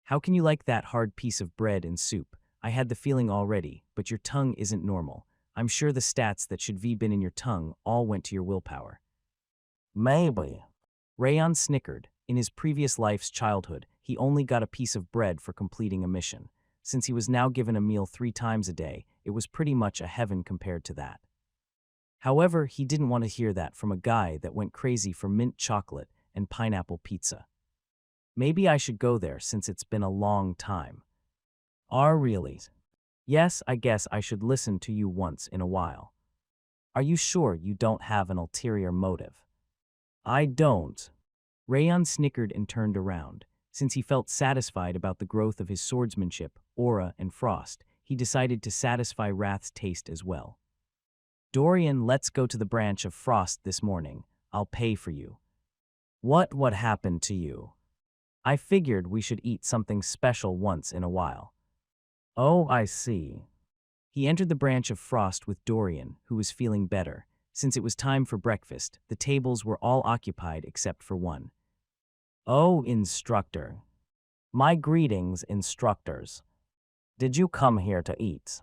How can you like that hard piece of bread and soup? I had the feeling already, but your tongue isn't normal. I'm sure the stats that should have been in your tongue all went to your willpower. Maybe. Rayon snickered. In his previous life's childhood, he only got a piece of bread for completing a mission. Since he was now given a meal 3 times a day, it was pretty much a heaven compared to that. However, he didn't want to hear that from a guy that went crazy for mint chocolate and pineapple pizza. Maybe I should go there since it's been a long time. Really? Yes, I guess I should listen to you once in a while. Are you sure you don't have an ulterior motive? I don't. Rayon snickered and turned around. Since he felt satisfied about the growth of his swordsmanship, aura, and frost, he decided to satisfy Wrath's taste as well. Dorian, let's go to the branch of Frost this morning. I'll pay for you. What happened to you? I figured we should eat something special once in a while. Oh, I see. He entered the branch of Frost with Dorian, who was feeling better. Since it was time for breakfast, the tables were all occupied except for one. Oh, instructor. My greetings, instructors. Did you come here to eat?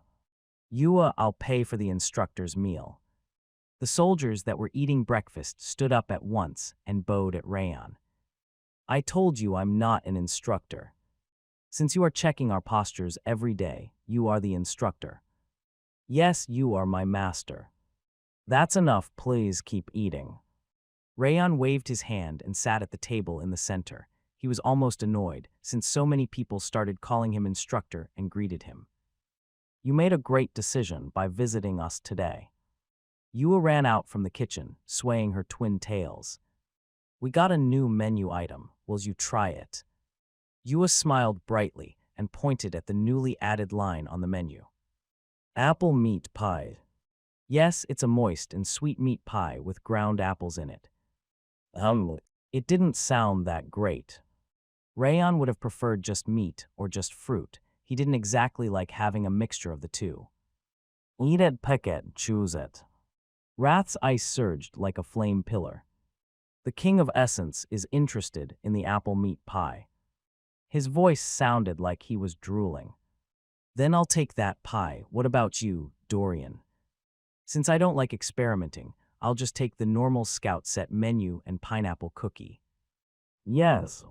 I'll pay for the instructor's meal. The soldiers that were eating breakfast stood up at once and bowed at Rayon. I told you I'm not an instructor. Since you are checking our postures every day, you are the instructor. Yes, you are my master. That's enough, please keep eating. Rayon waved his hand and sat at the table in the center. He was almost annoyed, since so many people started calling him instructor and greeted him. You made a great decision by visiting us today. Yua ran out from the kitchen, swaying her twin tails. We got a new menu item. Will you try it? Yua smiled brightly and pointed at the newly added line on the menu. Apple meat pie. Yes, it's a moist and sweet meat pie with ground apples in it. It didn't sound that great. Rayon would have preferred just meat or just fruit. He didn't exactly like having a mixture of the two. Eat it, pick it, choose it. Wrath's ice surged like a flame pillar. The King of Essence is interested in the apple meat pie. His voice sounded like he was drooling. Then I'll take that pie. What about you, Dorian? Since I don't like experimenting, I'll just take the normal scout set menu and pineapple cookie. Yes.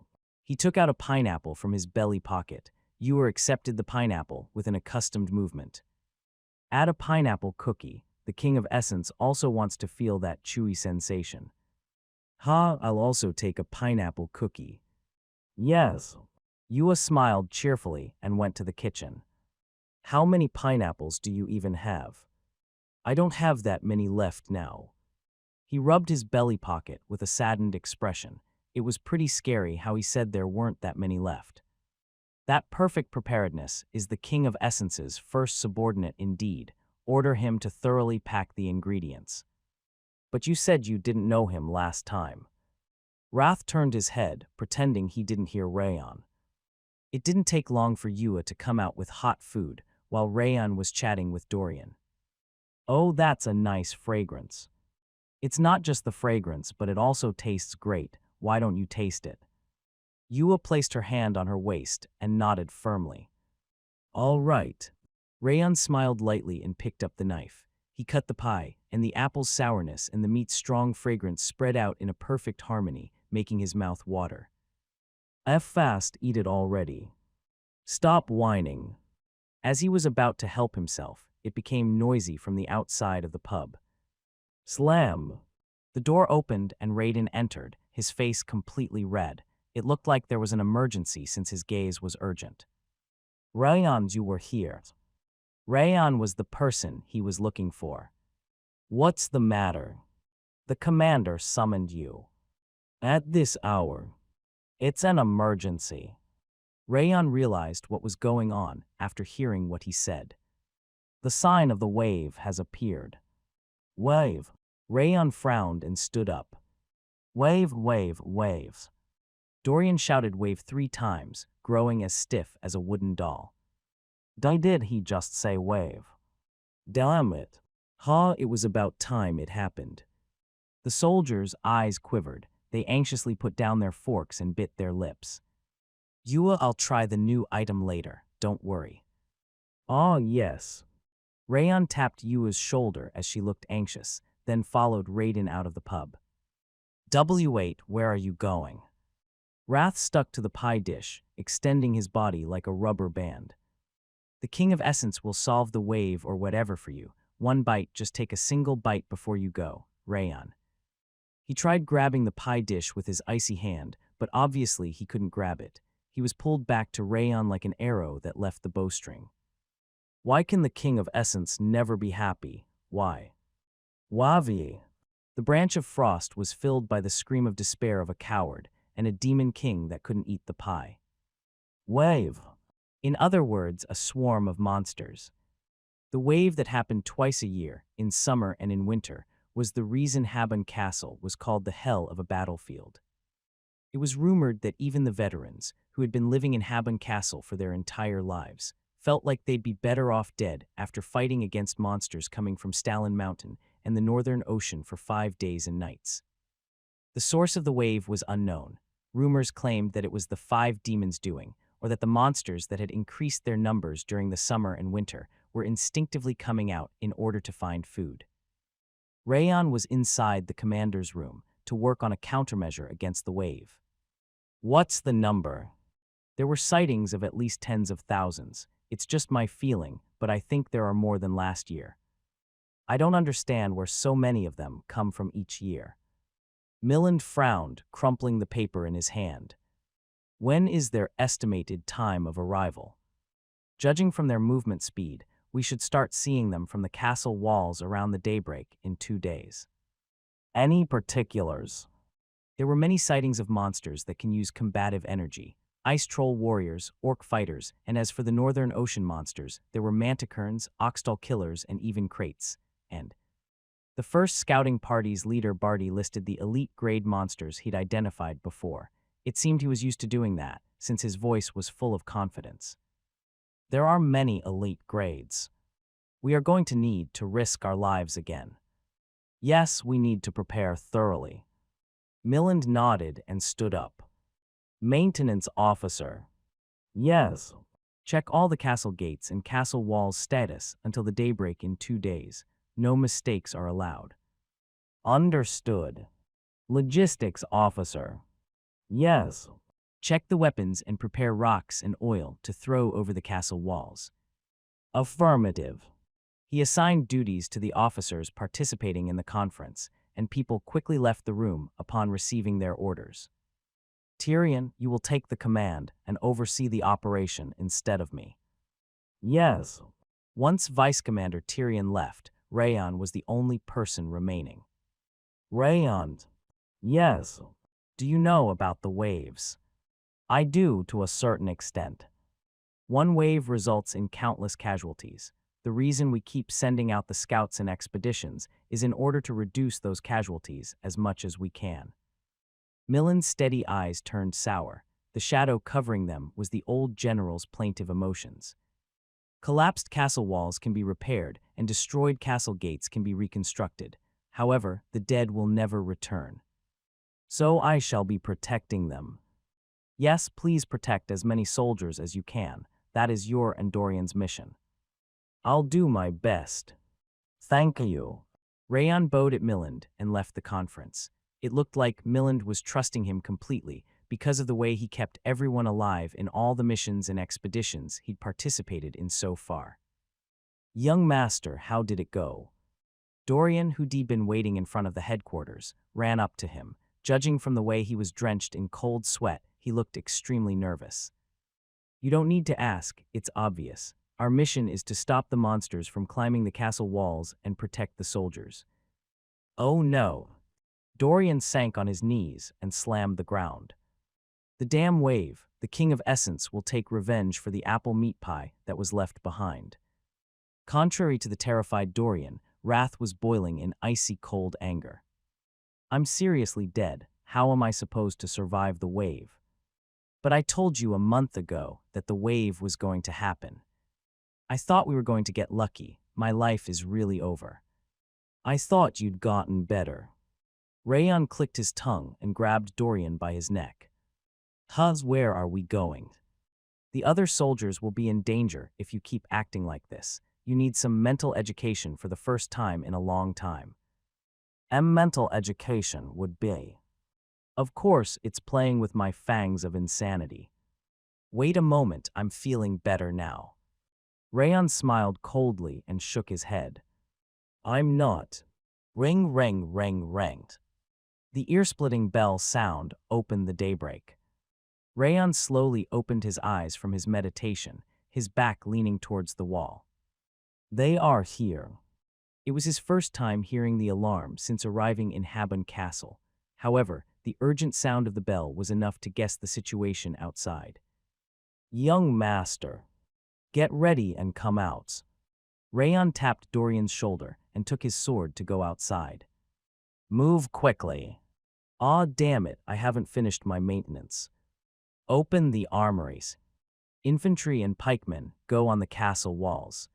He took out a pineapple from his belly pocket. Ewer accepted the pineapple with an accustomed movement. Add a pineapple cookie. The King of Essence also wants to feel that chewy sensation. I'll also take a pineapple cookie. Yes. Yua smiled cheerfully and went to the kitchen. How many pineapples do you even have? I don't have that many left now. He rubbed his belly pocket with a saddened expression. It was pretty scary how he said there weren't that many left. That perfect preparedness is the King of Essence's first subordinate indeed. Order him to thoroughly pack the ingredients. But you said you didn't know him last time. Wrath turned his head, pretending he didn't hear Rayon. It didn't take long for Yua to come out with hot food, while Rayon was chatting with Dorian. Oh, that's a nice fragrance. It's not just the fragrance, but it also tastes great. Why don't you taste it? Yua placed her hand on her waist and nodded firmly. All right. Rayon smiled lightly and picked up the knife. He cut the pie, and the apple's sourness and the meat's strong fragrance spread out in a perfect harmony, making his mouth water. F fast, eat it already. Stop whining. As he was about to help himself, it became noisy from the outside of the pub. Slam! The door opened and Raiden entered, his face completely red. It looked like there was an emergency since his gaze was urgent. Rayon, you were here. Rayon was the person he was looking for. What's the matter? The commander summoned you. At this hour. It's an emergency. Rayon realized what was going on after hearing what he said. The sign of the wave has appeared. Wave. Rayon frowned and stood up. Wave, wave, waves. Dorian shouted wave 3 times, growing as stiff as a wooden doll. Did he just say wave? Damn it. It was about time it happened. The soldiers' eyes quivered. They anxiously put down their forks and bit their lips. I'll try the new item later, don't worry. Yes. Rayon tapped Yua's shoulder as she looked anxious, then followed Raiden out of the pub. W8, where are you going? Wrath stuck to the pie dish, extending his body like a rubber band. The King of Essence will solve the wave or whatever for you. One bite, just take a single bite before you go, Rayon. He tried grabbing the pie dish with his icy hand, but obviously he couldn't grab it. He was pulled back to Rayon like an arrow that left the bowstring. Why can the King of Essence never be happy? Why? Wavi. The branch of frost was filled by the scream of despair of a coward and a demon king that couldn't eat the pie. Wave. In other words, a swarm of monsters. The wave that happened twice a year, in summer and in winter, was the reason Habon Castle was called the hell of a battlefield. It was rumored that even the veterans, who had been living in Habon Castle for their entire lives, felt like they'd be better off dead after fighting against monsters coming from Stalin Mountain and the Northern Ocean for 5 days and nights. The source of the wave was unknown. Rumors claimed that it was the 5 demons doing, or that the monsters that had increased their numbers during the summer and winter were instinctively coming out in order to find food. Rayon was inside the commander's room to work on a countermeasure against the wave. What's the number? There were sightings of at least tens of thousands. It's just my feeling, but I think there are more than last year. I don't understand where so many of them come from each year. Miland frowned, crumpling the paper in his hand. When is their estimated time of arrival? Judging from their movement speed, we should start seeing them from the castle walls around the daybreak in 2 days. Any particulars? There were many sightings of monsters that can use combative energy. Ice troll warriors, orc fighters, and as for the Northern Ocean monsters, there were manticorns, oxtal killers, and even kraits. And the first scouting party's leader Barty listed the elite grade monsters he'd identified before. It seemed he was used to doing that, since his voice was full of confidence. There are many elite grades. We are going to need to risk our lives again. Yes, we need to prepare thoroughly. Miland nodded and stood up. Maintenance officer. Yes. Check all the castle gates and castle walls status until the daybreak in 2 days. No mistakes are allowed. Understood. Logistics officer. Yes. Check the weapons and prepare rocks and oil to throw over the castle walls. Affirmative. He assigned duties to the officers participating in the conference, and people quickly left the room upon receiving their orders. Tyrion, you will take the command and oversee the operation instead of me. Yes. Once Vice Commander Tyrion left, Rayon was the only person remaining. Rayon. Yes. Do you know about the waves? I do to a certain extent. One wave results in countless casualties. The reason we keep sending out the scouts and expeditions is in order to reduce those casualties as much as we can. Miland's steady eyes turned sour. The shadow covering them was the old general's plaintive emotions. Collapsed castle walls can be repaired and destroyed castle gates can be reconstructed. However, the dead will never return. So I shall be protecting them. Yes, please protect as many soldiers as you can, That is your and Dorian's mission. I'll do my best. Thank you. Rayon bowed at Miland and left the conference. It looked like Miland was trusting him completely because of the way he kept everyone alive in all the missions and expeditions he'd participated in so far. Young master, how did it go? Dorian, who'd been waiting in front of the headquarters, ran up to him. Judging from the way he was drenched in cold sweat, he looked extremely nervous. You don't need to ask, it's obvious. Our mission is to stop the monsters from climbing the castle walls and protect the soldiers. Oh no. Dorian sank on his knees and slammed the ground. The damn wave, the king of essence, will take revenge for the apple meat pie that was left behind. Contrary to the terrified Dorian, wrath was boiling in icy cold anger. I'm seriously dead. How am I supposed to survive the wave? But I told you a month ago that the wave was going to happen. I thought we were going to get lucky. My life is really over. I thought you'd gotten better. Rayon clicked his tongue and grabbed Dorian by his neck. Where are we going? The other soldiers will be in danger if you keep acting like this. You need some mental education for the first time in a long time. Mental education would be. Of course, it's playing with my fangs of insanity. Wait a moment, I'm feeling better now. Rayon smiled coldly and shook his head. I'm not. Ring, ring, ring, ring. The ear-splitting bell sound opened the daybreak. Rayon slowly opened his eyes from his meditation, his back leaning towards the wall. They are here. It was his first time hearing the alarm since arriving in Habon Castle. However, the urgent sound of the bell was enough to guess the situation outside. Young master, get ready and come out. Rayon tapped Dorian's shoulder and took his sword to go outside. Move quickly. Aw, damn it, I haven't finished my maintenance. Open the armories. Infantry and pikemen go on the castle walls.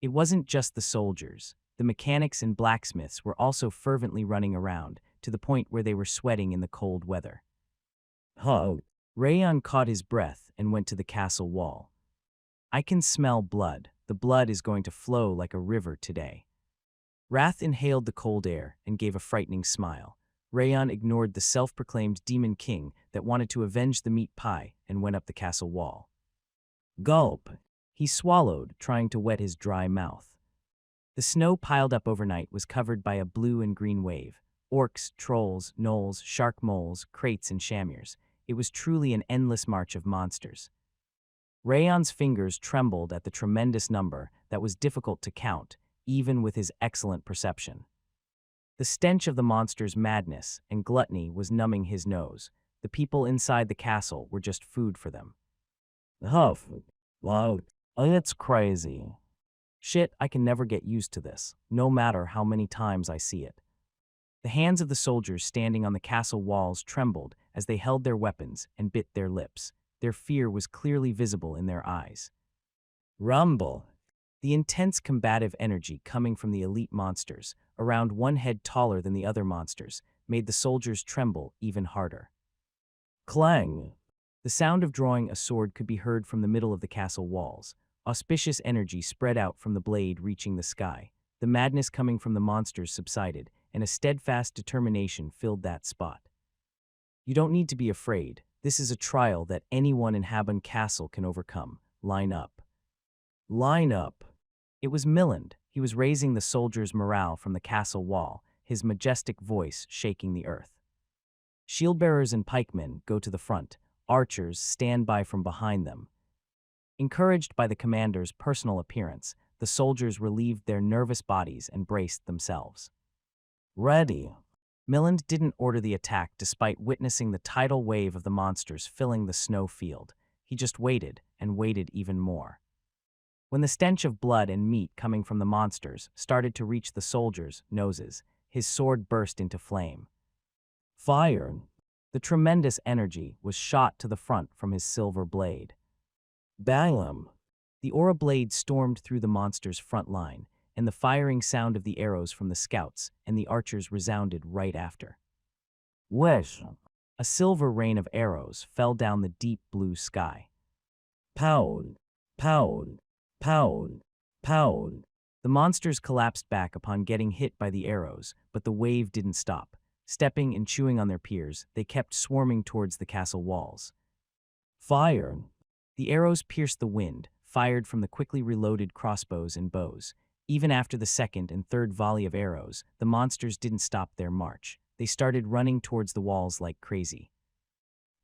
It wasn't just the soldiers. The mechanics and blacksmiths were also fervently running around, to the point where they were sweating in the cold weather. Rayon caught his breath and went to the castle wall. I can smell blood. The blood is going to flow like a river today. Wrath inhaled the cold air and gave a frightening smile. Rayon ignored the self-proclaimed demon king that wanted to avenge the meat pie and went up the castle wall. Gulp! He swallowed, trying to wet his dry mouth. The snow piled up overnight was covered by a blue and green wave. Orcs, trolls, gnolls, shark moles, kraits, and shamirs. It was truly an endless march of monsters. Rayon's fingers trembled at the tremendous number that was difficult to count, even with his excellent perception. The stench of the monsters' madness and gluttony was numbing his nose. The people inside the castle were just food for them. Huff. Wow. It's crazy. Shit, I can never get used to this, no matter how many times I see it. The hands of the soldiers standing on the castle walls trembled as they held their weapons and bit their lips. Their fear was clearly visible in their eyes. Rumble. The intense combative energy coming from the elite monsters, around one head taller than the other monsters, made the soldiers tremble even harder. Clang! The sound of drawing a sword could be heard from the middle of the castle walls. Auspicious energy spread out from the blade reaching the sky. The madness coming from the monsters subsided, and a steadfast determination filled that spot. You don't need to be afraid. This is a trial that anyone in Habon Castle can overcome. Line up. Line up. It was Miland. He was raising the soldiers' morale from the castle wall, his majestic voice shaking the earth. Shieldbearers and pikemen go to the front. Archers stand by from behind them. Encouraged by the commander's personal appearance, the soldiers relieved their nervous bodies and braced themselves. Ready. Miland didn't order the attack despite witnessing the tidal wave of the monsters filling the snow field. He just waited and waited even more. When the stench of blood and meat coming from the monsters started to reach the soldiers' noses, his sword burst into flame. Fire! The tremendous energy was shot to the front from his silver blade. Bam! The aura blade stormed through the monster's front line, and the firing sound of the arrows from the scouts and the archers resounded right after. Wish! A silver rain of arrows fell down the deep blue sky. Pow! Pound, pound, pound. The monsters collapsed back upon getting hit by the arrows, but the wave didn't stop. Stepping and chewing on their peers, they kept swarming towards the castle walls. Fire! The arrows pierced the wind, fired from the quickly reloaded crossbows and bows. Even after the second and third volley of arrows, the monsters didn't stop their march. They started running towards the walls like crazy.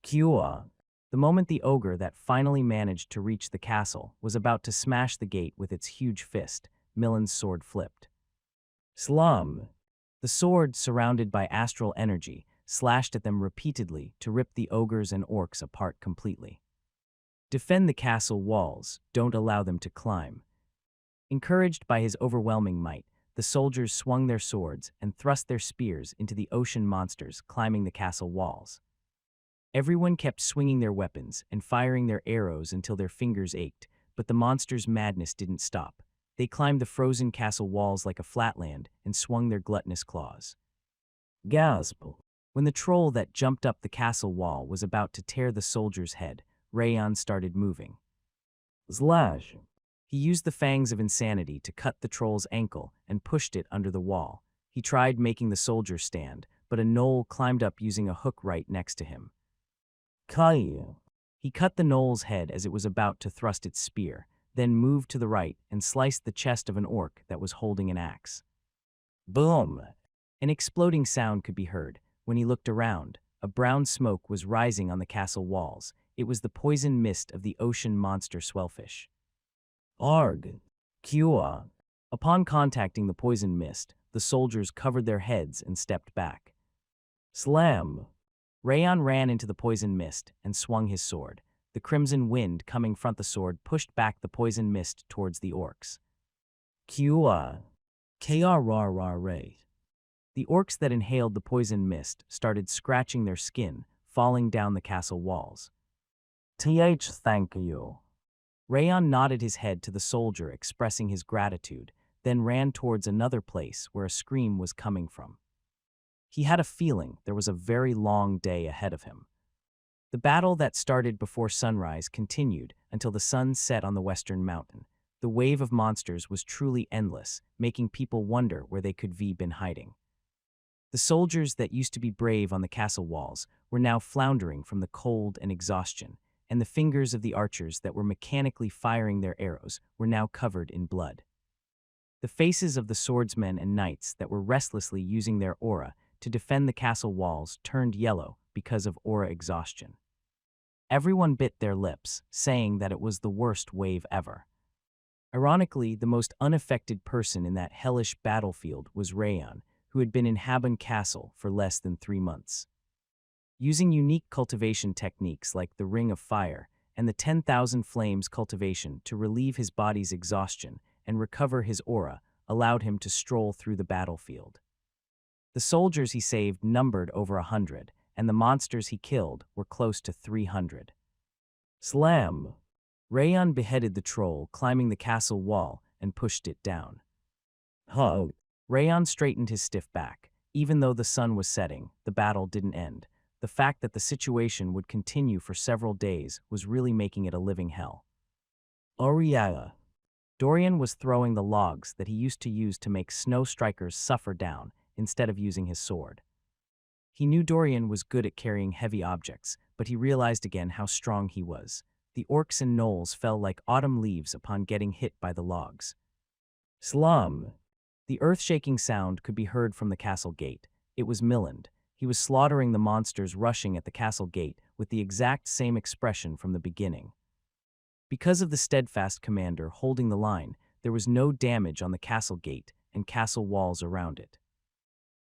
Kua! The moment the ogre that finally managed to reach the castle was about to smash the gate with its huge fist, Miland's sword flipped. Slum! The sword, surrounded by astral energy, slashed at them repeatedly to rip the ogres and orcs apart completely. Defend the castle walls, don't allow them to climb. Encouraged by his overwhelming might, the soldiers swung their swords and thrust their spears into the ocean monsters climbing the castle walls. Everyone kept swinging their weapons and firing their arrows until their fingers ached, but the monsters' madness didn't stop. They climbed the frozen castle walls like a flatland and swung their gluttonous claws. Gasp! When the troll that jumped up the castle wall was about to tear the soldier's head, Rayon started moving. Slash! He used the fangs of insanity to cut the troll's ankle and pushed it under the wall. He tried making the soldier stand, but a gnoll climbed up using a hook right next to him. Kai! He cut the gnoll's head as it was about to thrust its spear, then moved to the right and sliced the chest of an orc that was holding an axe. Boom! An exploding sound could be heard. When he looked around, a brown smoke was rising on the castle walls. It was the poison mist of the ocean monster swellfish. Arg! Kua! Upon contacting the poison mist, the soldiers covered their heads and stepped back. Slam! Rayon ran into the poison mist and swung his sword. The crimson wind coming from the sword pushed back the poison mist towards the orcs. Kua! Krrra. The orcs that inhaled the poison mist started scratching their skin, falling down the castle walls. Thank you. Rayon nodded his head to the soldier, expressing his gratitude, then ran towards another place where a scream was coming from. He had a feeling there was a very long day ahead of him. The battle that started before sunrise continued until the sun set on the western mountain. The wave of monsters was truly endless, making people wonder where they could have been hiding. The soldiers that used to be brave on the castle walls were now floundering from the cold and exhaustion, and the fingers of the archers that were mechanically firing their arrows were now covered in blood. The faces of the swordsmen and knights that were restlessly using their aura to defend the castle walls turned yellow because of aura exhaustion. Everyone bit their lips, saying that it was the worst wave ever. Ironically, the most unaffected person in that hellish battlefield was Rayon, who had been in Habon Castle for less than 3 months. Using unique cultivation techniques like the Ring of Fire and the 10,000 Flames cultivation to relieve his body's exhaustion and recover his aura allowed him to stroll through the battlefield. The soldiers he saved numbered over 100, and the monsters he killed were close to 300. Slam! Rayon beheaded the troll, climbing the castle wall, and pushed it down. Hug! Rayon straightened his stiff back. Even though the sun was setting, the battle didn't end. The fact that the situation would continue for several days was really making it a living hell. Oriaga! Dorian was throwing the logs that he used to use to make snow strikers suffer down instead of using his sword. He knew Dorian was good at carrying heavy objects, but he realized again how strong he was. The orcs and gnolls fell like autumn leaves upon getting hit by the logs. Slum! The earth-shaking sound could be heard from the castle gate. It was Miland. He was slaughtering the monsters rushing at the castle gate with the exact same expression from the beginning. Because of the steadfast commander holding the line, there was no damage on the castle gate and castle walls around it.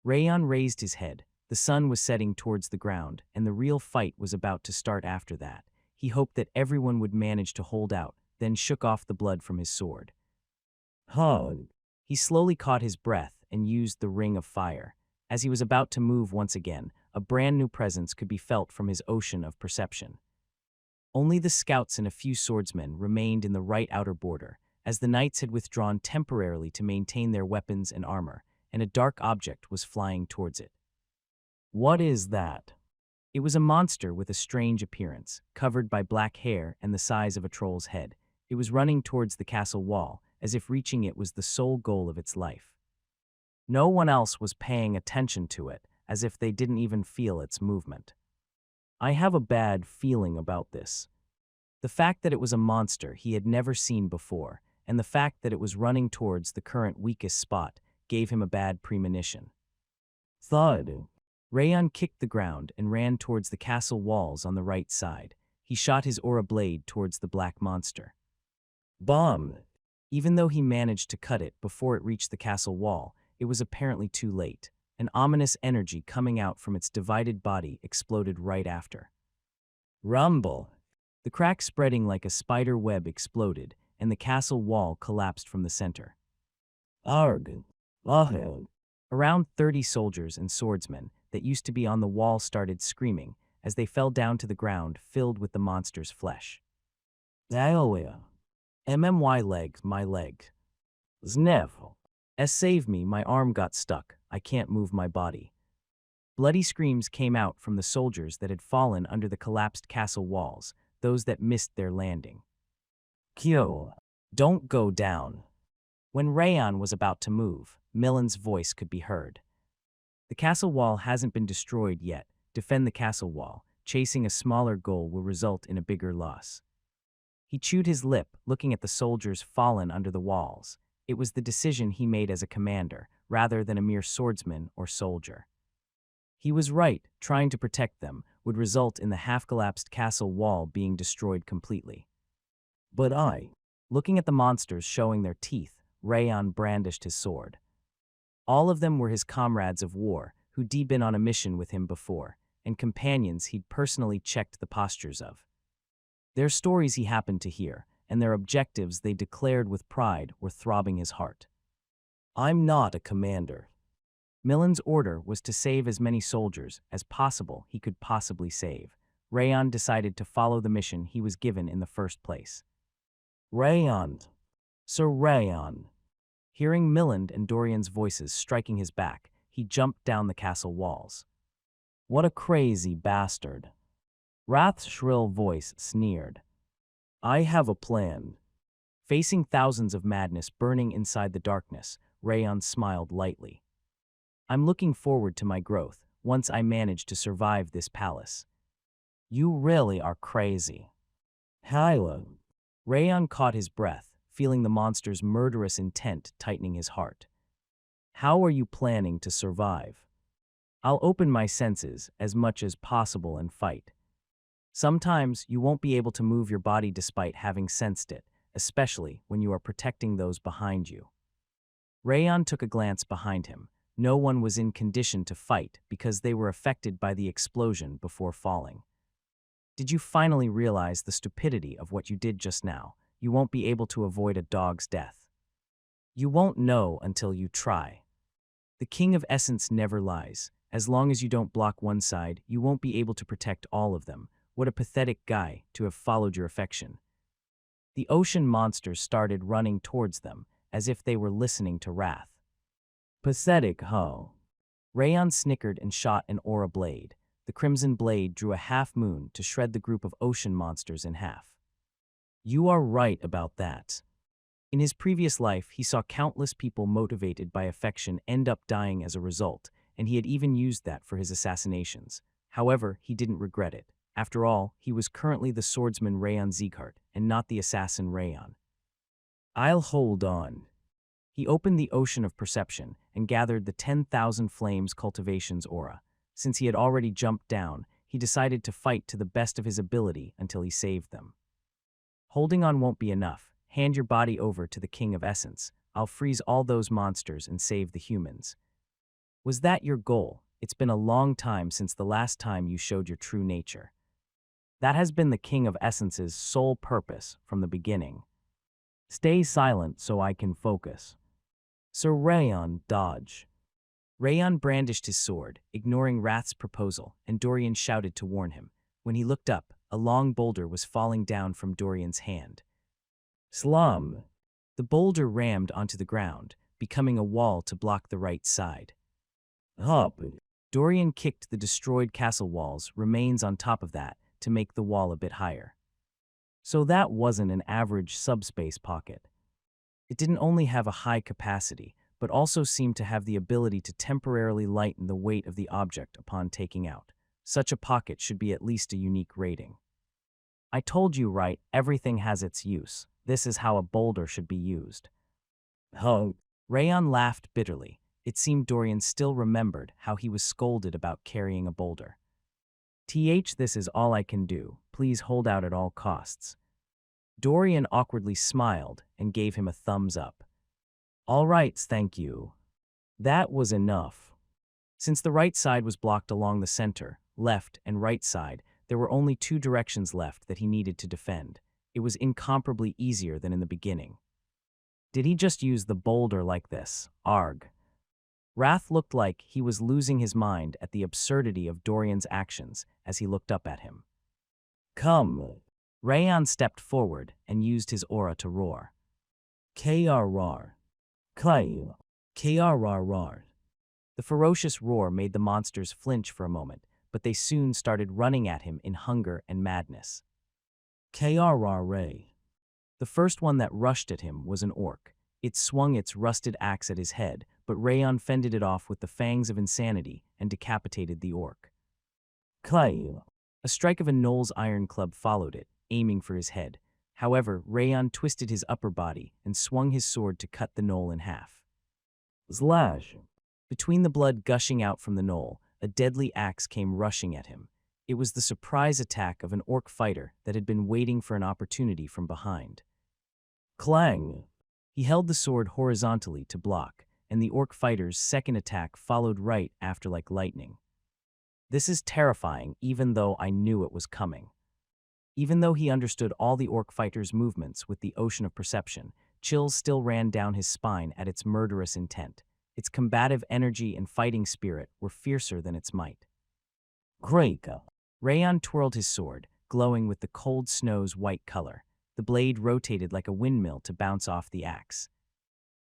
Rayon raised his head. The sun was setting towards the ground, and the real fight was about to start after that. He hoped that everyone would manage to hold out, then shook off the blood from his sword. Hug! He slowly caught his breath and used the Ring of Fire. As he was about to move once again, a brand new presence could be felt from his ocean of perception. Only the scouts and a few swordsmen remained in the right outer border, as the knights had withdrawn temporarily to maintain their weapons and armor, and a dark object was flying towards it. What is that? It was a monster with a strange appearance, covered by black hair and the size of a troll's head. It was running towards the castle wall, as if reaching it was the sole goal of its life. No one else was paying attention to it, as if they didn't even feel its movement. I have a bad feeling about this. The fact that it was a monster he had never seen before, and the fact that it was running towards the current weakest spot, gave him a bad premonition. Thud. Rayon kicked the ground and ran towards the castle walls on the right side. He shot his aura blade towards the black monster. Bomb! Even though he managed to cut it before it reached the castle wall, it was apparently too late. An ominous energy coming out from its divided body exploded right after. Rumble! The crack spreading like a spider web exploded, and the castle wall collapsed from the center. Arg! Ahel! Around 30 soldiers and swordsmen that used to be on the wall started screaming as they fell down to the ground filled with the monster's flesh. Daoya! MMY leg, my leg. Znev! Save me, my arm got stuck, I can't move my body. Bloody screams came out from the soldiers that had fallen under the collapsed castle walls, those that missed their landing. Kyo! Don't go down. When Rayon was about to move, Miland's voice could be heard. The castle wall hasn't been destroyed yet. Defend the castle wall. Chasing a smaller goal will result in a bigger loss. He chewed his lip, looking at the soldiers fallen under the walls. It was the decision he made as a commander, rather than a mere swordsman or soldier. He was right, trying to protect them would result in the half-collapsed castle wall being destroyed completely. But looking at the monsters showing their teeth, Rayon brandished his sword. All of them were his comrades of war, who'd been on a mission with him before, and companions he'd personally checked the postures of. Their stories he happened to hear, and their objectives they declared with pride were throbbing his heart. I'm not a commander. Miland's order was to save as many soldiers as possible he could possibly save. Rayon decided to follow the mission he was given in the first place. Rayon! Sir Rayon! Hearing Miland and Dorian's voices striking his back, he jumped down the castle walls. What a crazy bastard. Wrath's shrill voice sneered. I have a plan. Facing thousands of madness burning inside the darkness, Rayon smiled lightly. I'm looking forward to my growth once I manage to survive this palace. You really are crazy. Hyla. Rayon caught his breath, feeling the monster's murderous intent tightening his heart. How are you planning to survive? I'll open my senses as much as possible and fight. Sometimes you won't be able to move your body despite having sensed it, especially when you are protecting those behind you. Rayon took a glance behind him. No one was in condition to fight because they were affected by the explosion before falling. Did you finally realize the stupidity of what you did just now? You won't be able to avoid a dog's death. You won't know until you try. The King of Essence never lies. As long as you don't block one side, you won't be able to protect all of them. What a pathetic guy to have followed your affection. The ocean monsters started running towards them, as if they were listening to wrath. Pathetic, ho. Rayon snickered and shot an aura blade. The crimson blade drew a half-moon to shred the group of ocean monsters in half. You are right about that. In his previous life, he saw countless people motivated by affection end up dying as a result, and he had even used that for his assassinations. However, he didn't regret it. After all, he was currently the swordsman Rayon Zeekhart, and not the assassin Rayon. I'll hold on. He opened the ocean of perception and gathered the 10,000 flames cultivation's aura. Since he had already jumped down, he decided to fight to the best of his ability until he saved them. Holding on won't be enough. Hand your body over to the King of Essence. I'll freeze all those monsters and save the humans. Was that your goal? It's been a long time since the last time you showed your true nature. That has been the King of Essence's sole purpose from the beginning. Stay silent so I can focus. Sir Rayon, dodge. Rayon brandished his sword, ignoring Wrath's proposal, and Dorian shouted to warn him. When he looked up, a long boulder was falling down from Dorian's hand. Slum. The boulder rammed onto the ground, becoming a wall to block the right side. Hop. Dorian kicked the destroyed castle wall's remains on top of that to make the wall a bit higher. So that wasn't an average subspace pocket. It didn't only have a high capacity, but also seemed to have the ability to temporarily lighten the weight of the object upon taking out. Such a pocket should be at least a unique rating. I told you right, everything has its use. This is how a boulder should be used. Oh. Rayon laughed bitterly. It seemed Dorian still remembered how he was scolded about carrying a boulder. This is all I can do. Please hold out at all costs. Dorian awkwardly smiled and gave him a thumbs up. All right, thank you. That was enough. Since the right side was blocked along the center, left and right side, there were only two directions left that he needed to defend. It was incomparably easier than in the beginning. Did he just use the boulder like this? Arg. Wrath looked like he was losing his mind at the absurdity of Dorian's actions as he looked up at him. Come. Rayon stepped forward and used his aura to roar. Krr. Krr. Krr. The ferocious roar made the monsters flinch for a moment, but they soon started running at him in hunger and madness. Krr. The first one that rushed at him was an orc. It swung its rusted axe at his head, but Rayon fended it off with the fangs of insanity and decapitated the orc. Krr. A strike of a gnoll's iron club followed it, aiming for his head. However, Rayon twisted his upper body and swung his sword to cut the gnoll in half. Slash. Between the blood gushing out from the gnoll, a deadly axe came rushing at him. It was the surprise attack of an orc fighter that had been waiting for an opportunity from behind. Clang! He held the sword horizontally to block, and the orc fighter's second attack followed right after like lightning. This is terrifying, even though I knew it was coming. Even though he understood all the orc fighter's movements with the ocean of perception, chills still ran down his spine at its murderous intent. Its combative energy and fighting spirit were fiercer than its might. Great! Rayon twirled his sword, glowing with the cold snow's white color. The blade rotated like a windmill to bounce off the axe.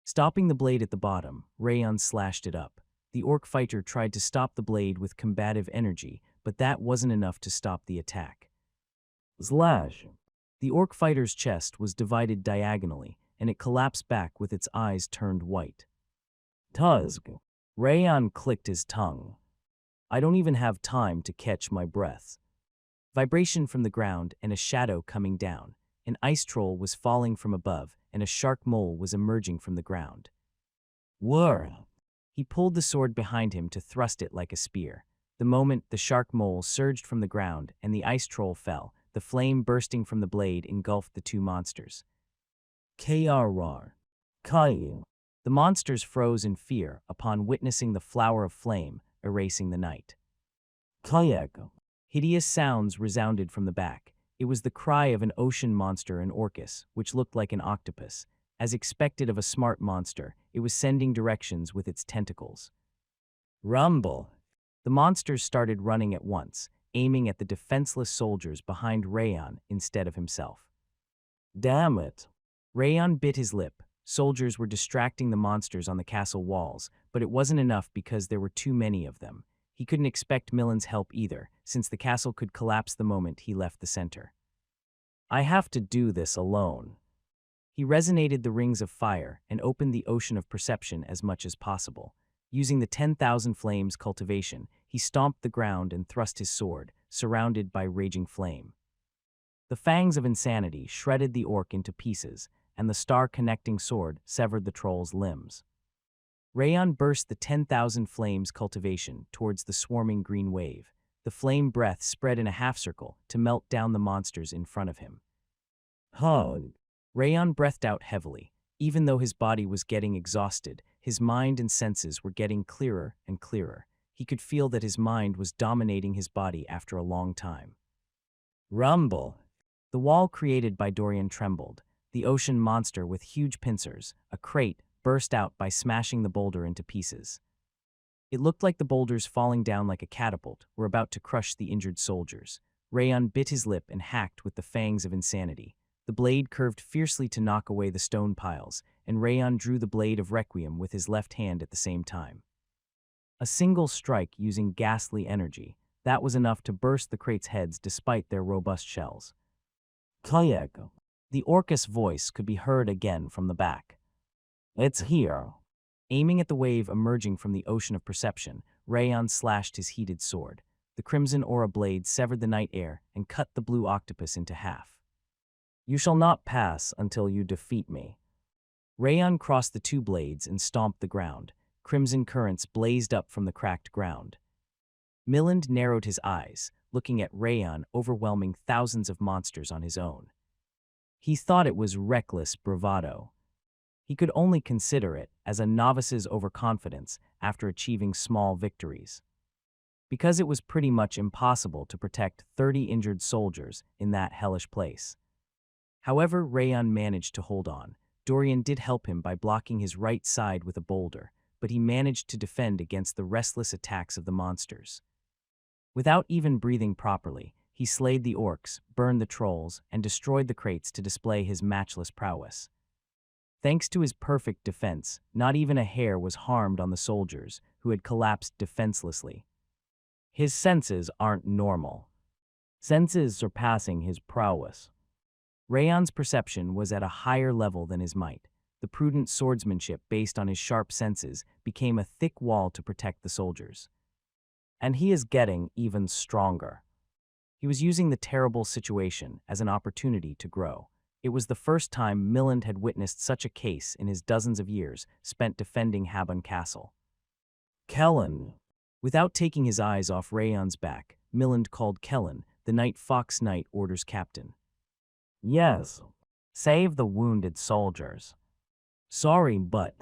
Stopping the blade at the bottom, Rayon slashed it up. The orc fighter tried to stop the blade with combative energy, but that wasn't enough to stop the attack. Slash! The orc fighter's chest was divided diagonally, and it collapsed back with its eyes turned white. Tusk! Rayon clicked his tongue. I don't even have time to catch my breath. Vibration from the ground and a shadow coming down. An ice troll was falling from above, and a shark mole was emerging from the ground. Whir! He pulled the sword behind him to thrust it like a spear. The moment the shark mole surged from the ground and the ice troll fell, the flame bursting from the blade engulfed the two monsters. Krr. Kai. The monsters froze in fear upon witnessing the flower of flame erasing the night. Kayak. Hideous sounds resounded from the back. It was the cry of an ocean monster in Orcus, which looked like an octopus. As expected of a smart monster, it was sending directions with its tentacles. Rumble. The monsters started running at once, aiming at the defenseless soldiers behind Rayon instead of himself. Damn it. Rayon bit his lip. Soldiers were distracting the monsters on the castle walls, but it wasn't enough because there were too many of them. He couldn't expect Miland's help either, since the castle could collapse the moment he left the center. I have to do this alone. He resonated the rings of fire and opened the ocean of perception as much as possible. Using the 10,000 flames cultivation, he stomped the ground and thrust his sword, surrounded by raging flame. The fangs of insanity shredded the orc into pieces, and the star-connecting sword severed the troll's limbs. Rayon burst the 10,000 flames cultivation towards the swarming green wave. The flame breath spread in a half-circle to melt down the monsters in front of him. Hug. Rayon breathed out heavily. Even though his body was getting exhausted, his mind and senses were getting clearer and clearer. He could feel that his mind was dominating his body after a long time. Rumble. The wall created by Dorian trembled. The ocean monster with huge pincers, a crate, burst out by smashing the boulder into pieces. It looked like the boulders falling down like a catapult were about to crush the injured soldiers. Rayon bit his lip and hacked with the fangs of insanity. The blade curved fiercely to knock away the stone piles, and Rayon drew the blade of Requiem with his left hand at the same time. A single strike using ghastly energy, that was enough to burst the crate's heads despite their robust shells. Kayak. The Orcus voice could be heard again from the back. It's here. Aiming at the wave emerging from the ocean of perception, Rayon slashed his heated sword. The crimson aura blade severed the night air and cut the blue octopus into half. You shall not pass until you defeat me. Rayon crossed the two blades and stomped the ground. Crimson currents blazed up from the cracked ground. Miland narrowed his eyes, looking at Rayon overwhelming thousands of monsters on his own. He thought it was reckless bravado. He could only consider it as a novice's overconfidence after achieving small victories. Because it was pretty much impossible to protect 30 injured soldiers in that hellish place. However, Rayon managed to hold on. Dorian did help him by blocking his right side with a boulder, but he managed to defend against the restless attacks of the monsters. Without even breathing properly, he slayed the orcs, burned the trolls, and destroyed the crates to display his matchless prowess. Thanks to his perfect defense, not even a hair was harmed on the soldiers, who had collapsed defenselessly. His senses aren't normal. Senses surpassing his prowess. Rayon's perception was at a higher level than his might. The prudent swordsmanship based on his sharp senses became a thick wall to protect the soldiers. And he is getting even stronger. He was using the terrible situation as an opportunity to grow. It was the first time Miland had witnessed such a case in his dozens of years spent defending Habon Castle. Kellen. Without taking his eyes off Rayon's back, Miland called Kellen, the Night Fox Knight Order's captain. Yes. Save the wounded soldiers. Sorry, but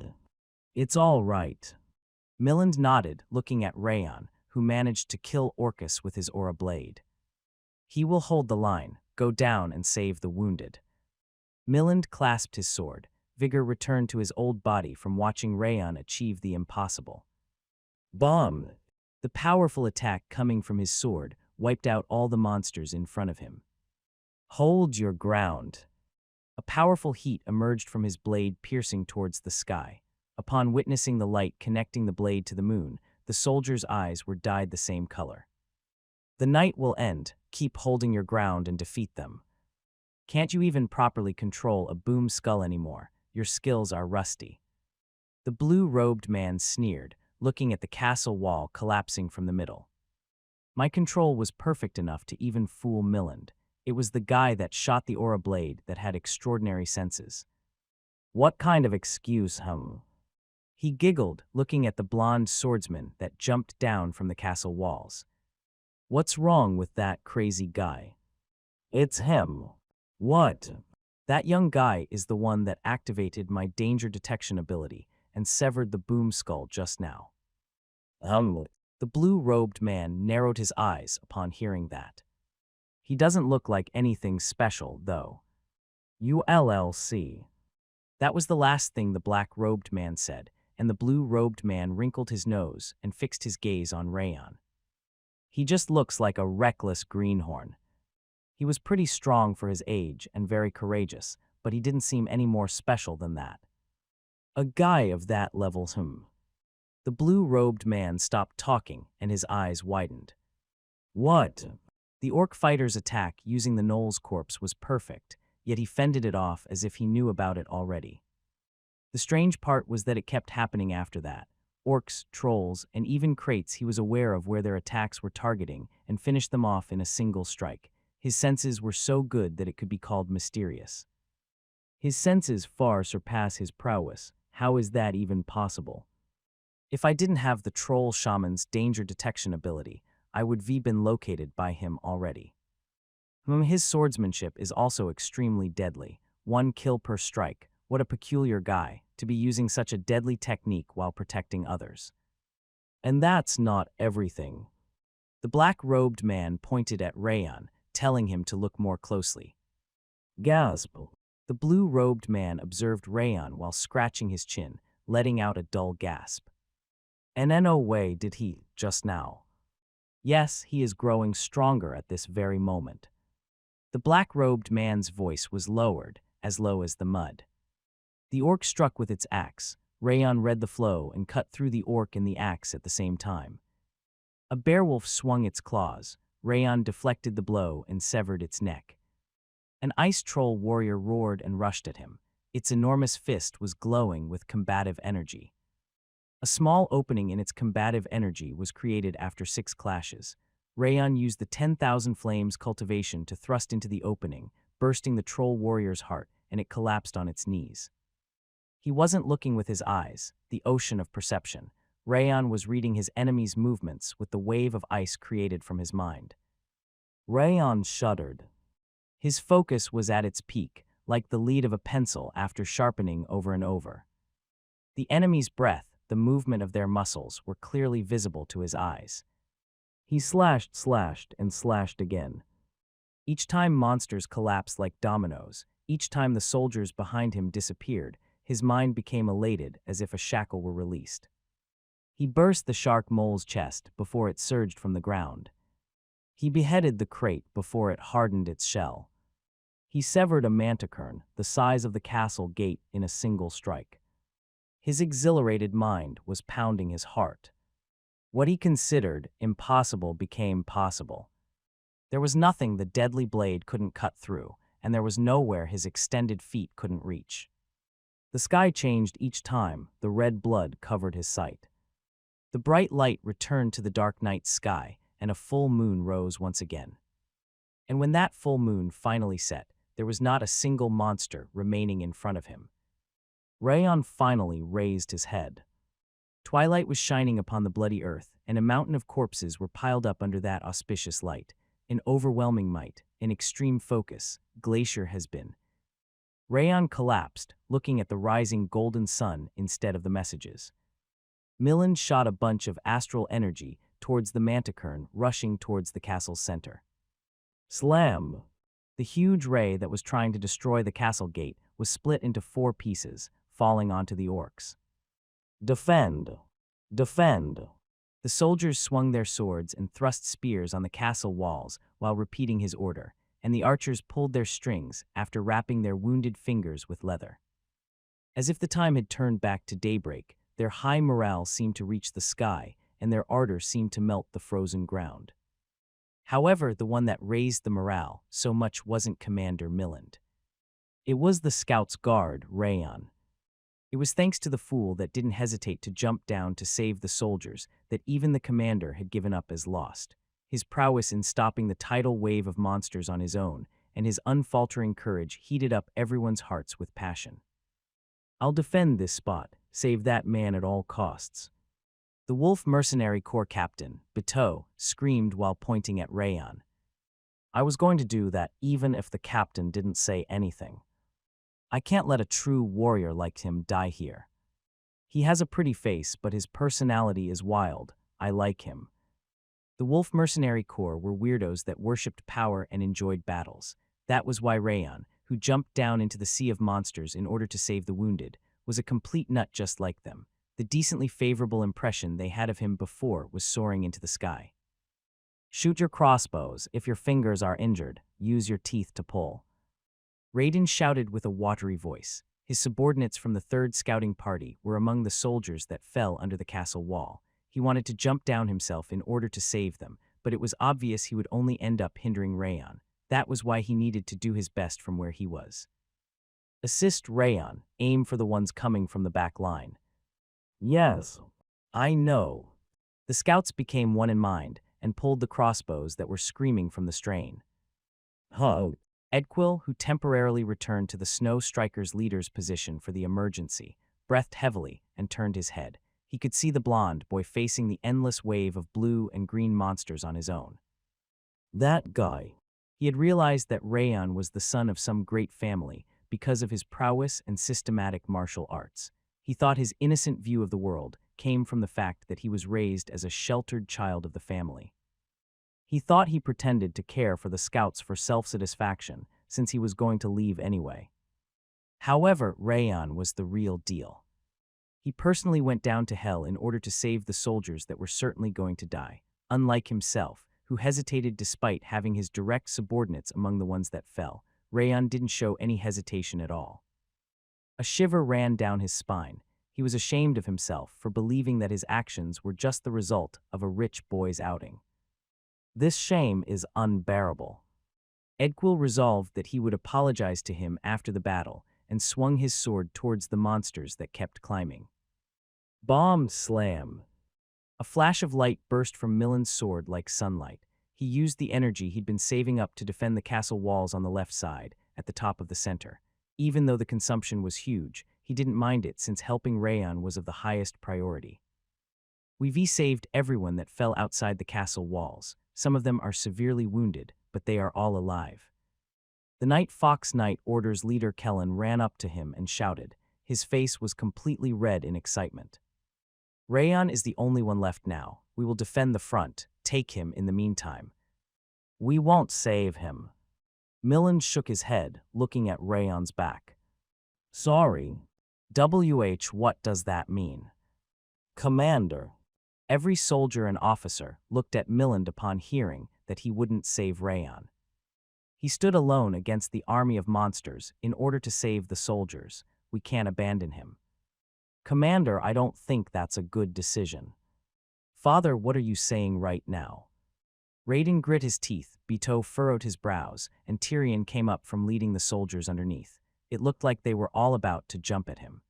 it's all right. Miland nodded, looking at Rayon, who managed to kill Orcus with his aura blade. He will hold the line, go down and save the wounded. Miland clasped his sword. Vigor returned to his old body from watching Rayon achieve the impossible. Bomb! The powerful attack coming from his sword wiped out all the monsters in front of him. Hold your ground. A powerful heat emerged from his blade, piercing towards the sky. Upon witnessing the light connecting the blade to the moon, the soldiers' eyes were dyed the same color. The night will end. Keep holding your ground and defeat them. Can't you even properly control a boom skull anymore? Your skills are rusty. The blue-robed man sneered, looking at the castle wall collapsing from the middle. My control was perfect enough to even fool Miland. It was the guy that shot the aura blade that had extraordinary senses. What kind of excuse, He giggled, looking at the blonde swordsman that jumped down from the castle walls. What's wrong with that crazy guy? It's him. What? That young guy is the one that activated my danger detection ability and severed the boom skull just now. The blue-robed man narrowed his eyes upon hearing that. He doesn't look like anything special, though. ULLC. That was the last thing the black-robed man said, and the blue-robed man wrinkled his nose and fixed his gaze on Rayon. He just looks like a reckless greenhorn. He was pretty strong for his age and very courageous, but he didn't seem any more special than that. A guy of that level, The blue-robed man stopped talking and his eyes widened. What? The orc fighter's attack using the Gnoll's corpse was perfect, yet he fended it off as if he knew about it already. The strange part was that it kept happening after that. Orcs, trolls, and even crates he was aware of where their attacks were targeting and finished them off in a single strike. His senses were so good that it could be called mysterious. His senses far surpass his prowess. How is that even possible? If I didn't have the troll shaman's danger detection ability, I would have been located by him already. His swordsmanship is also extremely deadly. 1 kill per strike. What a peculiar guy, to be using such a deadly technique while protecting others. And that's not everything. The black-robed man pointed at Rayon, telling him to look more closely. Gasp! The blue-robed man observed Rayon while scratching his chin, letting out a dull gasp. And in no way did he, just now. Yes, he is growing stronger at this very moment. The black-robed man's voice was lowered, as low as the mud. The orc struck with its axe. Rayon read the flow and cut through the orc and the axe at the same time. A bearwolf swung its claws. Rayon deflected the blow and severed its neck. An ice troll warrior roared and rushed at him. Its enormous fist was glowing with combative energy. A small opening in its combative energy was created after 6 clashes. Rayon used the 10,000 flames cultivation to thrust into the opening, bursting the troll warrior's heart, and it collapsed on its knees. He wasn't looking with his eyes, the ocean of perception. Rayon was reading his enemy's movements with the wave of ice created from his mind. Rayon shuddered. His focus was at its peak, like the lead of a pencil after sharpening over and over. The enemy's breath, the movement of their muscles, were clearly visible to his eyes. He slashed, and slashed again. Each time monsters collapsed like dominoes, each time the soldiers behind him disappeared, his mind became elated as if a shackle were released. He burst the shark mole's chest before it surged from the ground. He beheaded the crate before it hardened its shell. He severed a manticorn the size of the castle gate in a single strike. His exhilarated mind was pounding his heart. What he considered impossible became possible. There was nothing the deadly blade couldn't cut through, and there was nowhere his extended feet couldn't reach. The sky changed each time the red blood covered his sight. The bright light returned to the dark night sky, and a full moon rose once again. And when that full moon finally set, there was not a single monster remaining in front of him. Rayon finally raised his head. Twilight was shining upon the bloody earth, and a mountain of corpses were piled up under that auspicious light. In overwhelming might, in extreme focus, Glacier has been. Rayon collapsed, looking at the rising golden sun instead of the messages. Miland shot a bunch of astral energy towards the manticorn rushing towards the castle's center. Slam! The huge ray that was trying to destroy the castle gate was split into 4 pieces, falling onto the orcs. Defend! Defend! The soldiers swung their swords and thrust spears on the castle walls while repeating his order, and the archers pulled their strings after wrapping their wounded fingers with leather. As if the time had turned back to daybreak, their high morale seemed to reach the sky, and their ardor seemed to melt the frozen ground. However, the one that raised the morale so much wasn't Commander Miland. It was the scout's guard, Rayon. It was thanks to the fool that didn't hesitate to jump down to save the soldiers that even the commander had given up as lost. His prowess in stopping the tidal wave of monsters on his own, and his unfaltering courage heated up everyone's hearts with passion. I'll defend this spot, save that man at all costs. The Wolf Mercenary Corps captain, Bateau, screamed while pointing at Rayon. I was going to do that even if the captain didn't say anything. I can't let a true warrior like him die here. He has a pretty face, but his personality is wild. I like him. The Wolf Mercenary Corps were weirdos that worshipped power and enjoyed battles. That was why Rayon, who jumped down into the sea of monsters in order to save the wounded, was a complete nut just like them. The decently favorable impression they had of him before was soaring into the sky. Shoot your crossbows. If your fingers are injured, use your teeth to pull. Rayon shouted with a watery voice. His subordinates from the 3rd Scouting Party were among the soldiers that fell under the castle wall. He wanted to jump down himself in order to save them, but it was obvious he would only end up hindering Rayon. That was why he needed to do his best from where he was. Assist Rayon, aim for the ones coming from the back line. Yes, I know. The scouts became one in mind and pulled the crossbows that were screaming from the strain. Huh. Edquil, who temporarily returned to the Snow Strikers' leader's position for the emergency, breathed heavily and turned his head. He could see the blonde boy facing the endless wave of blue and green monsters on his own. That guy. He had realized that Rayon was the son of some great family because of his prowess and systematic martial arts. He thought his innocent view of the world came from the fact that he was raised as a sheltered child of the family. He thought he pretended to care for the scouts for self-satisfaction since he was going to leave anyway. However, Rayon was the real deal. He personally went down to hell in order to save the soldiers that were certainly going to die, unlike himself, who hesitated despite having his direct subordinates among the ones that fell. Rayon didn't show any hesitation at all. A shiver ran down his spine. He was ashamed of himself for believing that his actions were just the result of a rich boy's outing. This shame is unbearable. Edquil resolved that he would apologize to him after the battle and swung his sword towards the monsters that kept climbing. Bomb slam! A flash of light burst from Miland's sword like sunlight. He used the energy he'd been saving up to defend the castle walls on the left side, at the top of the center. Even though the consumption was huge, he didn't mind it since helping Rayon was of the highest priority. We've saved everyone that fell outside the castle walls. Some of them are severely wounded, but they are all alive. The Night Fox Knight Order's leader Kellen ran up to him and shouted. His face was completely red in excitement. Rayon is the only one left now. We will defend the front. Take him in the meantime. We won't save him. Miland shook his head, looking at Rayon's back. Sorry. What does that mean? Commander. Every soldier and officer looked at Miland upon hearing that he wouldn't save Rayon. He stood alone against the army of monsters in order to save the soldiers. We can't abandon him. Commander, I don't think that's a good decision. Father, what are you saying right now? Raiden grit his teeth, Beto furrowed his brows, and Tyrion came up from leading the soldiers underneath. It looked like they were all about to jump at him.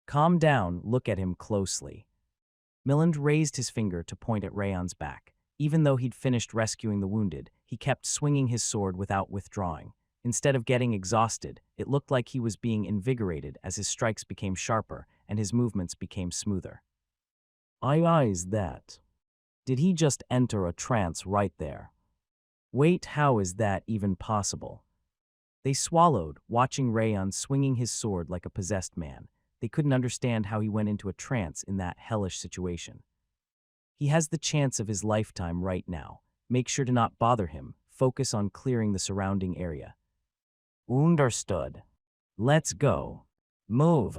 Calm down, look at him closely. Miland raised his finger to point at Rayon's back. Even though he'd finished rescuing the wounded, he kept swinging his sword without withdrawing. Instead of getting exhausted, it looked like he was being invigorated as his strikes became sharper and his movements became smoother. Eyes that. Did he just enter a trance right there? Wait, how is that even possible? They swallowed, watching Rayon swinging his sword like a possessed man. They couldn't understand how he went into a trance in that hellish situation. He has the chance of his lifetime right now. Make sure to not bother him. Focus on clearing the surrounding area. Understood. Let's go. Move.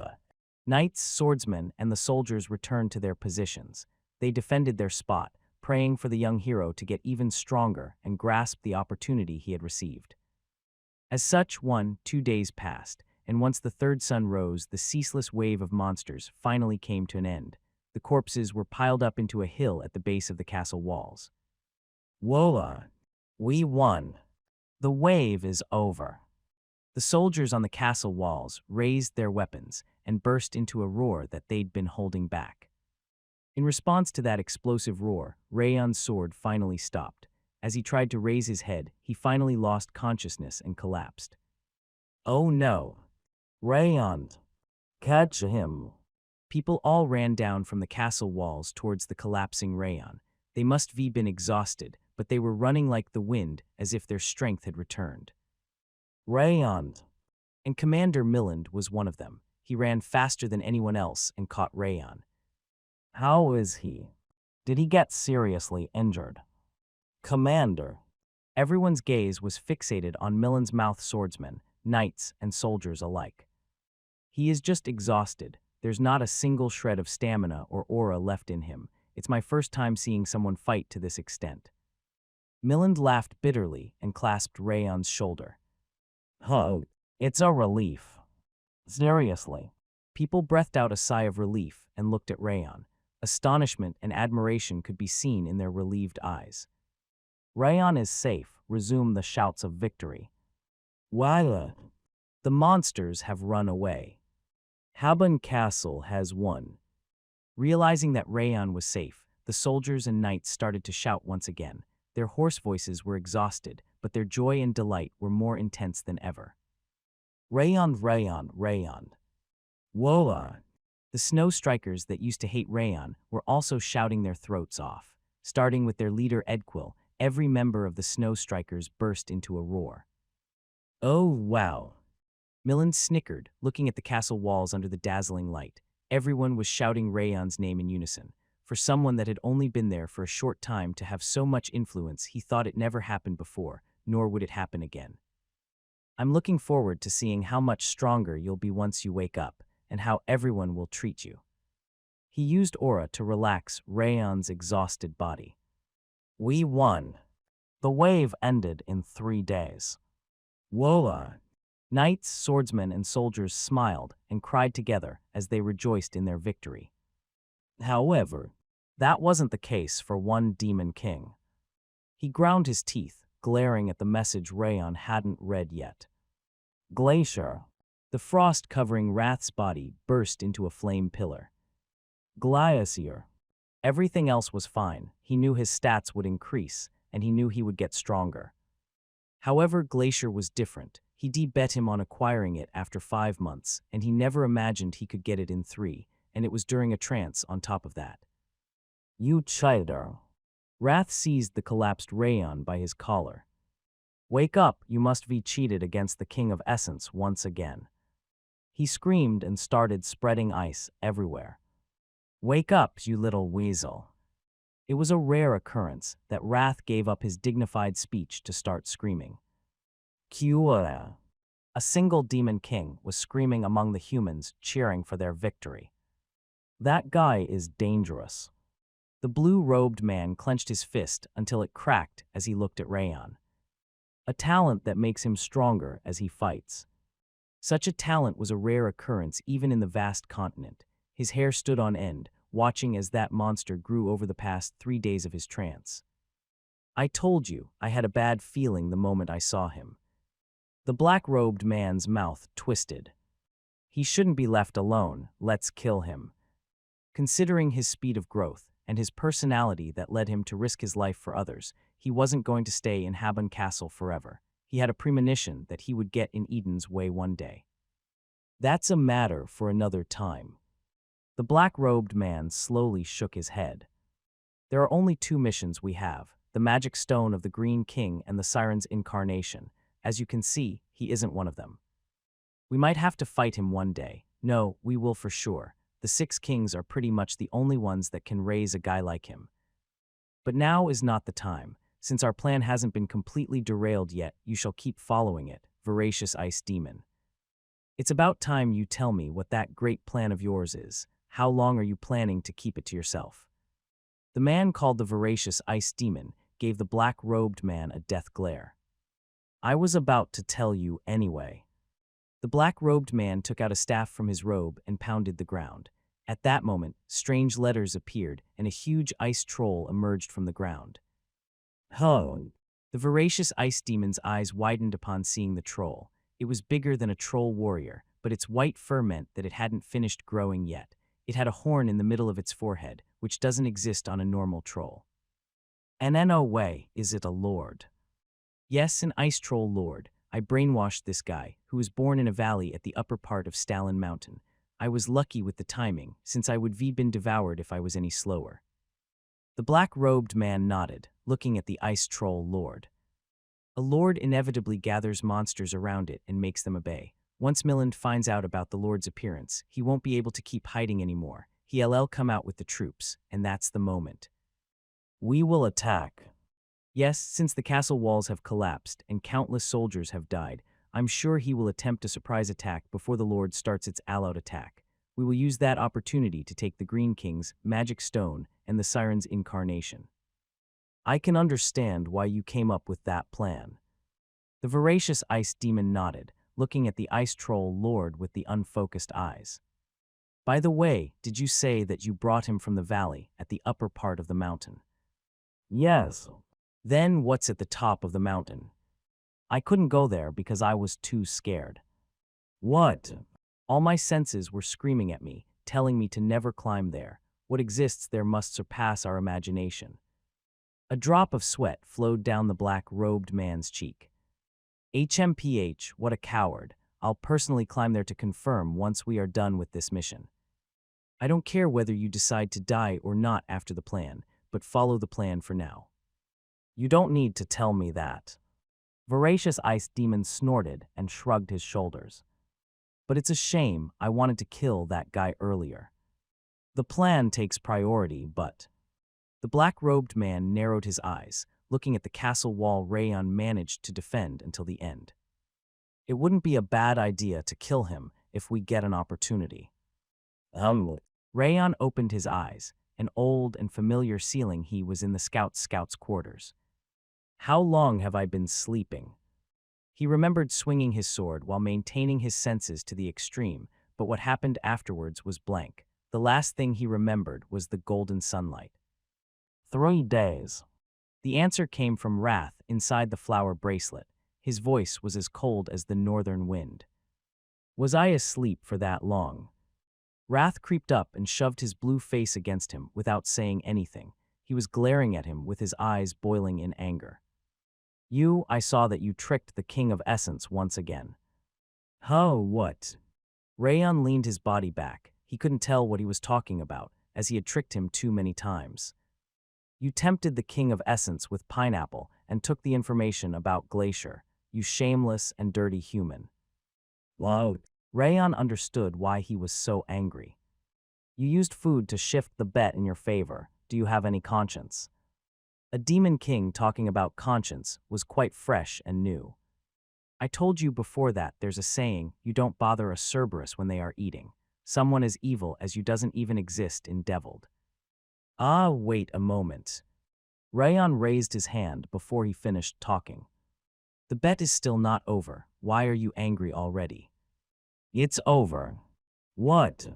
Knights, swordsmen, and the soldiers returned to their positions. They defended their spot, praying for the young hero to get even stronger and grasp the opportunity he had received. As such, 2 days passed, and once the third sun rose, the ceaseless wave of monsters finally came to an end. The corpses were piled up into a hill at the base of the castle walls. Woa! We won. The wave is over. The soldiers on the castle walls raised their weapons and burst into a roar that they'd been holding back. In response to that explosive roar, Rayon's sword finally stopped. As he tried to raise his head, he finally lost consciousness and collapsed. Oh no! Rayon! Catch him! People all ran down from the castle walls towards the collapsing Rayon. They must have been exhausted, but they were running like the wind as if their strength had returned. Rayon! And Commander Miland was one of them. He ran faster than anyone else and caught Rayon. How is he? Did he get seriously injured? Commander. Everyone's gaze was fixated on Miland's mouth swordsmen, knights, and soldiers alike. He is just exhausted. There's not a single shred of stamina or aura left in him. It's my first time seeing someone fight to this extent. Miland laughed bitterly and clasped Rayon's shoulder. Oh, it's a relief. Seriously. People breathed out a sigh of relief and looked at Rayon. Astonishment and admiration could be seen in their relieved eyes. Rayon is safe, resumed the shouts of victory. Why? The monsters have run away. Haban Castle has won. Realizing that Rayon was safe, the soldiers and knights started to shout once again. Their hoarse voices were exhausted, but their joy and delight were more intense than ever. Rayon, Rayon, Rayon. Woa! The snow strikers that used to hate Rayon were also shouting their throats off. Starting with their leader Edquil, every member of the snow strikers burst into a roar. Oh, wow! Miland snickered, looking at the castle walls under the dazzling light. Everyone was shouting Rayon's name in unison. For someone that had only been there for a short time to have so much influence, he thought it never happened before, nor would it happen again. I'm looking forward to seeing how much stronger you'll be once you wake up, and how everyone will treat you. He used aura to relax Rayon's exhausted body. We won. The wave ended in 3 days. Woa! Knights, swordsmen, and soldiers smiled and cried together as they rejoiced in their victory. However, that wasn't the case for one demon king. He ground his teeth, glaring at the message Rayon hadn't read yet. Glacier. The frost covering Wrath's body burst into a flame pillar. Glacier. Everything else was fine. He knew his stats would increase, and he knew he would get stronger. However, Glacier was different. He bet him on acquiring it after 5 months, and he never imagined he could get it in 3, and it was during a trance on top of that. You cheater. Wrath seized the collapsed Rayon by his collar. Wake up, you must be cheated against the King of Essence once again. He screamed and started spreading ice everywhere. Wake up, you little weasel. It was a rare occurrence that Wrath gave up his dignified speech to start screaming. Kua. A single demon king was screaming among the humans, cheering for their victory. That guy is dangerous. The blue-robed man clenched his fist until it cracked as he looked at Rayon. A talent that makes him stronger as he fights. Such a talent was a rare occurrence even in the vast continent. His hair stood on end, watching as that monster grew over the past 3 days of his trance. I told you, I had a bad feeling the moment I saw him. The black-robed man's mouth twisted. He shouldn't be left alone, let's kill him. Considering his speed of growth and his personality that led him to risk his life for others, he wasn't going to stay in Habon Castle forever. He had a premonition that he would get in Eden's way one day. That's a matter for another time. The black-robed man slowly shook his head. There are only 2 missions we have, the magic stone of the Green King and the Siren's incarnation. As you can see, he isn't one of them. We might have to fight him one day. No, we will for sure. The 6 kings are pretty much the only ones that can raise a guy like him. But now is not the time. Since our plan hasn't been completely derailed yet, you shall keep following it, voracious ice demon. It's about time you tell me what that great plan of yours is. How long are you planning to keep it to yourself? The man called the voracious ice demon gave the black-robed man a death glare. I was about to tell you anyway. The black-robed man took out a staff from his robe and pounded the ground. At that moment, strange letters appeared, and a huge ice troll emerged from the ground. Oh! The voracious ice demon's eyes widened upon seeing the troll. It was bigger than a troll warrior, but its white fur meant that it hadn't finished growing yet. It had a horn in the middle of its forehead, which doesn't exist on a normal troll. And in no way is it a lord. Yes, an ice troll lord. I brainwashed this guy, who was born in a valley at the upper part of Stalin Mountain. I was lucky with the timing, since I would have been devoured if I was any slower. The black-robed man nodded, looking at the ice troll lord. A lord inevitably gathers monsters around it and makes them obey. Once Miland finds out about the lord's appearance, he won't be able to keep hiding anymore. He'll come out with the troops, and that's the moment. We will attack. Yes, since the castle walls have collapsed and countless soldiers have died, I'm sure he will attempt a surprise attack before the Lord starts its all-out attack. We will use that opportunity to take the Green King's magic stone and the Siren's incarnation. I can understand why you came up with that plan. The voracious ice demon nodded, looking at the ice troll lord with the unfocused eyes. By the way, did you say that you brought him from the valley at the upper part of the mountain? Yes. Then what's at the top of the mountain? I couldn't go there because I was too scared. What? All my senses were screaming at me, telling me to never climb there. What exists there must surpass our imagination. A drop of sweat flowed down the black-robed man's cheek. HMPH, what a coward. I'll personally climb there to confirm once we are done with this mission. I don't care whether you decide to die or not after the plan, but follow the plan for now. You don't need to tell me that. Voracious Ice Demon snorted and shrugged his shoulders. But it's a shame, I wanted to kill that guy earlier. The plan takes priority, but... The black-robed man narrowed his eyes, looking at the castle wall Rayon managed to defend until the end. It wouldn't be a bad idea to kill him if we get an opportunity. Rayon opened his eyes. An old and familiar ceiling he was in the Scout's quarters. How long have I been sleeping? He remembered swinging his sword while maintaining his senses to the extreme, but what happened afterwards was blank. The last thing he remembered was the golden sunlight. 3 days. The answer came from Wrath inside the flower bracelet. His voice was as cold as the northern wind. Was I asleep for that long? Wrath creeped up and shoved his blue face against him without saying anything. He was glaring at him with his eyes boiling in anger. I saw that you tricked the King of Essence once again. Oh, what? Rayon leaned his body back. He couldn't tell what he was talking about, as he had tricked him too many times. You tempted the King of Essence with pineapple and took the information about Glacier, you shameless and dirty human. Wow. Rayon understood why he was so angry. You used food to shift the bet in your favor. Do you have any conscience? A demon king talking about conscience was quite fresh and new. I told you before that there's a saying, you don't bother a Cerberus when they are eating. Someone as evil as you doesn't even exist in Deviled. Ah, wait a moment. Rayon raised his hand before he finished talking. The bet is still not over. Why are you angry already? It's over. What?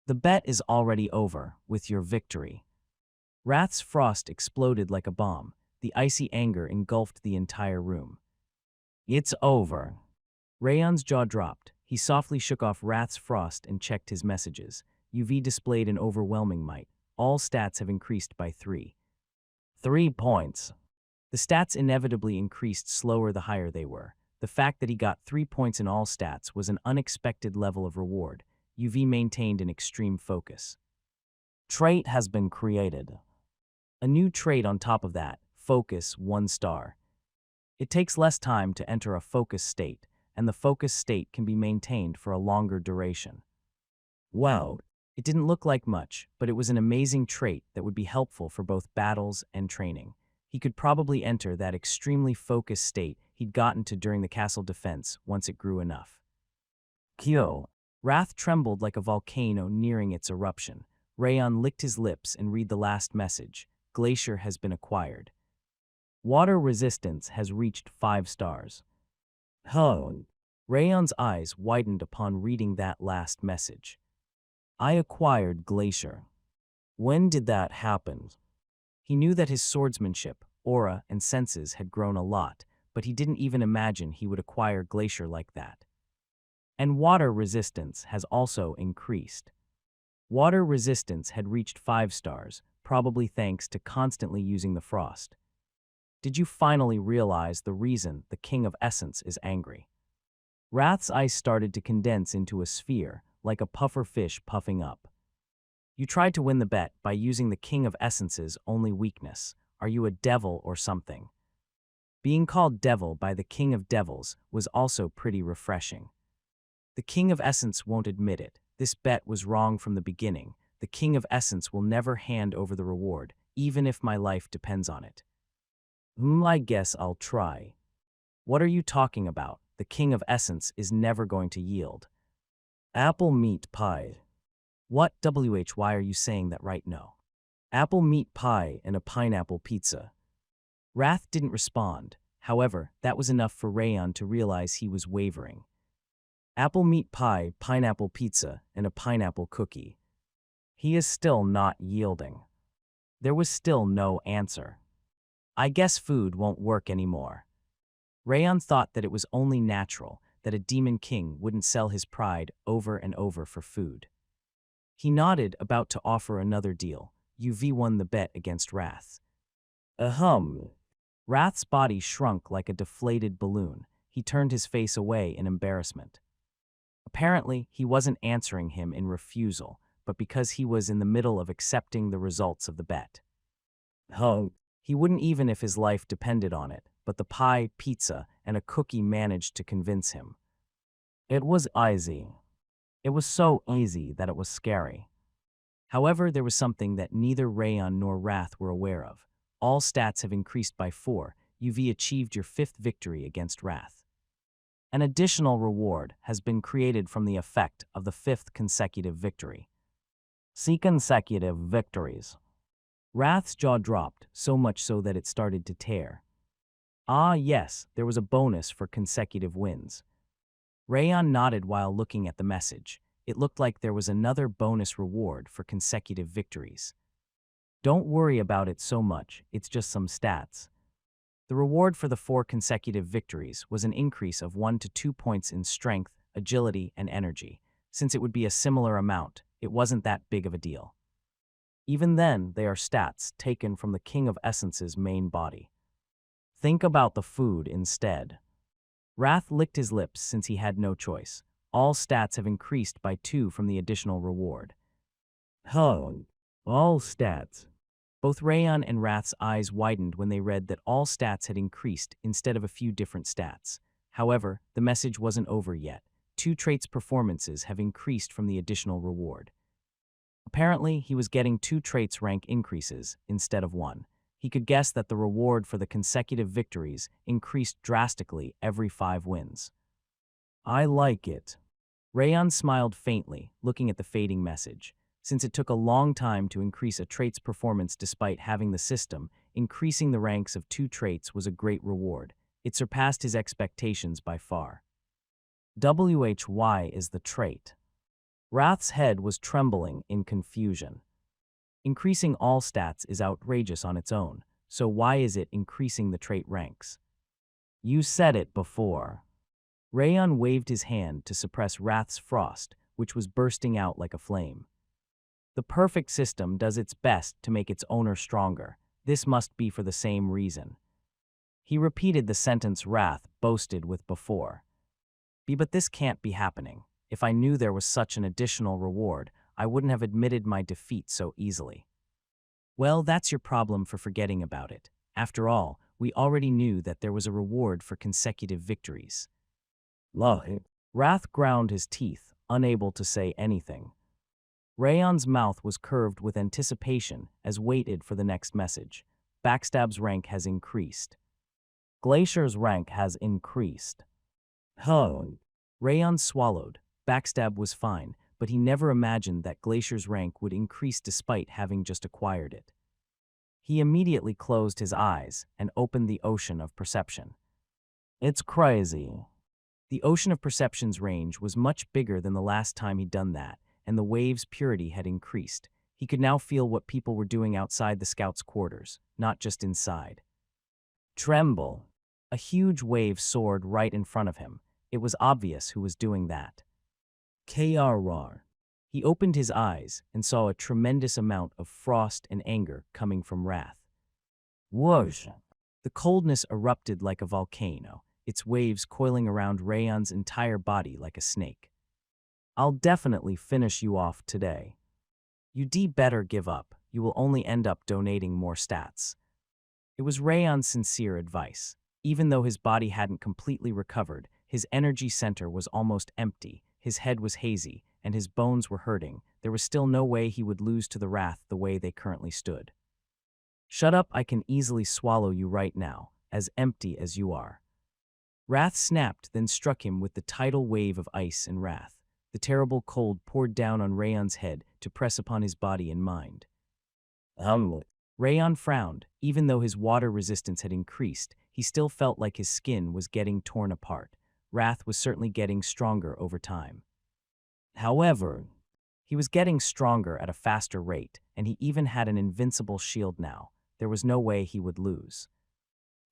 The bet is already over, with your victory. Wrath's frost exploded like a bomb. The icy anger engulfed the entire room. It's over. Rayon's jaw dropped. He softly shook off Wrath's frost and checked his messages. UV displayed an overwhelming might. All stats have increased by 3. 3 points. The stats inevitably increased slower the higher they were. The fact that he got 3 points in all stats was an unexpected level of reward. UV maintained an extreme focus. Trait has been created. A new trait on top of that, focus 1 star. It takes less time to enter a focus state, and the focus state can be maintained for a longer duration. Wow. It didn't look like much, but it was an amazing trait that would be helpful for both battles and training. He could probably enter that extremely focused state he'd gotten to during the castle defense once it grew enough. Kyo. Wrath trembled like a volcano nearing its eruption. Rayon licked his lips and read the last message. Glacier has been acquired. Water resistance has reached 5 stars. Oh. Rayon's eyes widened upon reading that last message. I acquired Glacier. When did that happen? He knew that his swordsmanship, aura, and senses had grown a lot, but he didn't even imagine he would acquire Glacier like that. And water resistance has also increased. Water resistance had reached 5 stars, probably thanks to constantly using the frost. Did you finally realize the reason the King of Essence is angry? Wrath's ice started to condense into a sphere, like a puffer fish puffing up. You tried to win the bet by using the King of Essence's only weakness. Are you a devil or something? Being called devil by the King of Devils was also pretty refreshing. The King of Essence won't admit it. This bet was wrong from the beginning. The King of Essence will never hand over the reward, even if my life depends on it. I guess I'll try. What are you talking about? The King of Essence is never going to yield. Apple meat pie. What why are you saying that right now? Apple meat pie and a pineapple pizza. Wrath didn't respond. However, that was enough for Rayon to realize he was wavering. Apple meat pie, pineapple pizza, and a pineapple cookie. He is still not yielding. There was still no answer. I guess food won't work anymore. Rayon thought that it was only natural that a demon king wouldn't sell his pride over and over for food. He nodded, about to offer another deal. UV won the bet against Wrath. Ahem. Wrath's body shrunk like a deflated balloon. He turned his face away in embarrassment. Apparently, he wasn't answering him in refusal, but because he was in the middle of accepting the results of the bet. He wouldn't even if his life depended on it, but the pie, pizza, and a cookie managed to convince him. It was easy. It was so easy that it was scary. However, there was something that neither Rayon nor Wrath were aware of. All stats have increased by 4. UV achieved your 5th victory against Wrath. An additional reward has been created from the effect of the 5th consecutive victory. See consecutive victories. Wrath's jaw dropped, so much so that it started to tear. Ah yes, there was a bonus for consecutive wins. Rayon nodded while looking at the message. It looked like there was another bonus reward for consecutive victories. Don't worry about it so much, it's just some stats. The reward for the 4 consecutive victories was an increase of 1 to 2 points in strength, agility, and energy. Since it would be a similar amount, it wasn't that big of a deal. Even then, they are stats taken from the King of Essence's main body. Think about the food instead. Wrath licked his lips since he had no choice. All stats have increased by 2 from the additional reward. Oh, all stats. Both Rayon and Wrath's eyes widened when they read that all stats had increased instead of a few different stats. However, the message wasn't over yet. 2 traits' performances have increased from the additional reward. Apparently, he was getting 2 traits rank increases instead of 1. He could guess that the reward for the consecutive victories increased drastically every 5 wins. I like it. Rayon smiled faintly, looking at the fading message. Since it took a long time to increase a trait's performance despite having the system, increasing the ranks of 2 traits was a great reward. It surpassed his expectations by far. WHY is the trait. Wrath's head was trembling in confusion. Increasing all stats is outrageous on its own, so why is it increasing the trait ranks? You said it before. Rayon waved his hand to suppress Wrath's frost, which was bursting out like a flame. The perfect system does its best to make its owner stronger. This must be for the same reason. He repeated the sentence Wrath boasted with before. But this can't be happening. If I knew there was such an additional reward, I wouldn't have admitted my defeat so easily. Well, that's your problem for forgetting about it. After all, we already knew that there was a reward for consecutive victories. Wrath ground his teeth, unable to say anything. Rayon's mouth was curved with anticipation as waited for the next message. Backstab's rank has increased. Glacier's rank has increased. Rayon swallowed. Backstab was fine, but he never imagined that Glacier's rank would increase despite having just acquired it. He immediately closed his eyes and opened the ocean of perception. It's crazy. The ocean of perception's range was much bigger than the last time he'd done that, and the wave's purity had increased. He could now feel what people were doing outside the scouts' quarters, not just inside. Tremble. A huge wave soared right in front of him. It was obvious who was doing that. KRR. He opened his eyes and saw a tremendous amount of frost and anger coming from Wrath. Whoosh. The coldness erupted like a volcano, its waves coiling around Rayon's entire body like a snake. I'll definitely finish you off today. You'd better give up. You will only end up donating more stats. It was Rayon's sincere advice. Even though his body hadn't completely recovered, his energy center was almost empty, his head was hazy, and his bones were hurting. There was still no way he would lose to the Wrath the way they currently stood. Shut up, I can easily swallow you right now, as empty as you are. Wrath snapped, then struck him with the tidal wave of ice and wrath. The terrible cold poured down on Rayon's head to press upon his body and mind. Rayon frowned. Even though his water resistance had increased, he still felt like his skin was getting torn apart. Wrath was certainly getting stronger over time. However, he was getting stronger at a faster rate, and he even had an invincible shield now. There was no way he would lose.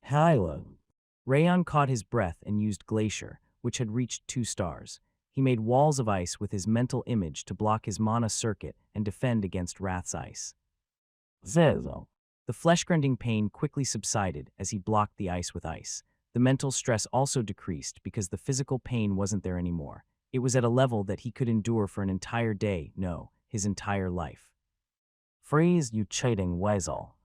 Rayon caught his breath and used Glacier, which had reached 2 stars. He made walls of ice with his mental image to block his mana circuit and defend against Wrath's ice. The flesh-grinding pain quickly subsided as he blocked the ice with ice. The mental stress also decreased because the physical pain wasn't there anymore. It was at a level that he could endure for an entire day, no, his entire life. Freeze, you cheating weasel.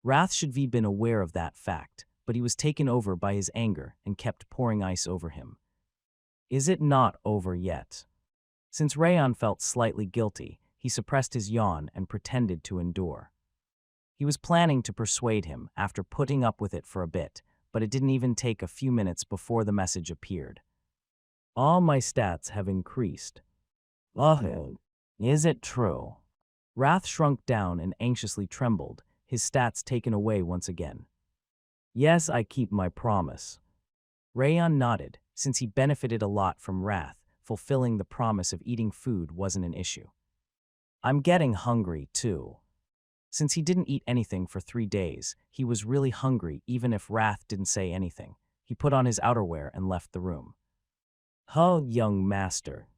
Wrath should have been aware of that fact, but he was taken over by his anger and kept pouring ice over him. Is it not over yet? Since Rayon felt slightly guilty, he suppressed his yawn and pretended to endure. He was planning to persuade him after putting up with it for a bit, but it didn't even take a few minutes before the message appeared. All my stats have increased. Is it true? Wrath shrunk down and anxiously trembled, his stats taken away once again. Yes, I keep my promise. Rayon nodded. Since he benefited a lot from Wrath, fulfilling the promise of eating food wasn't an issue. I'm getting hungry, too. Since he didn't eat anything for 3 days, he was really hungry even if Wrath didn't say anything. He put on his outerwear and left the room. Huh, young master.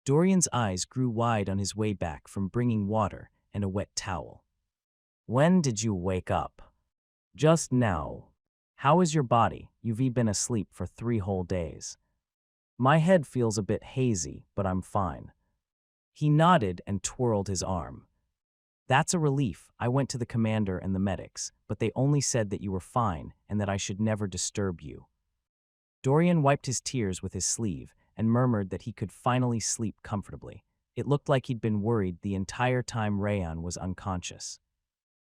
Dorian's eyes grew wide on his way back from bringing water and a wet towel. When did you wake up? Just now. How is your body? You've been asleep for 3 whole days. My head feels a bit hazy, but I'm fine. He nodded and twirled his arm. That's a relief. I went to the commander and the medics, but they only said that you were fine and that I should never disturb you. Dorian wiped his tears with his sleeve and murmured that he could finally sleep comfortably. It looked like he'd been worried the entire time Rayon was unconscious.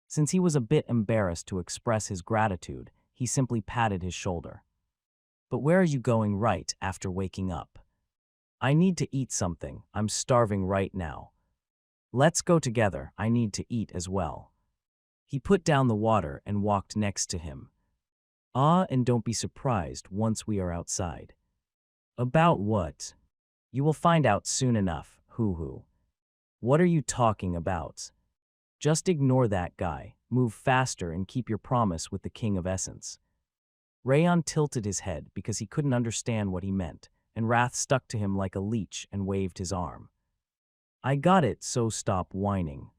Since he was a bit embarrassed to express his gratitude, he simply patted his shoulder. But where are you going right after waking up? I need to eat something. I'm starving right now. Let's go together. I need to eat as well. He put down the water and walked next to him. And don't be surprised once we are outside. About what? You will find out soon enough, hoo-hoo. What are you talking about? Just ignore that guy, move faster and keep your promise with the King of Essence. Rayon tilted his head because he couldn't understand what he meant, and Wrath stuck to him like a leech and waved his arm. I got it, so stop whining.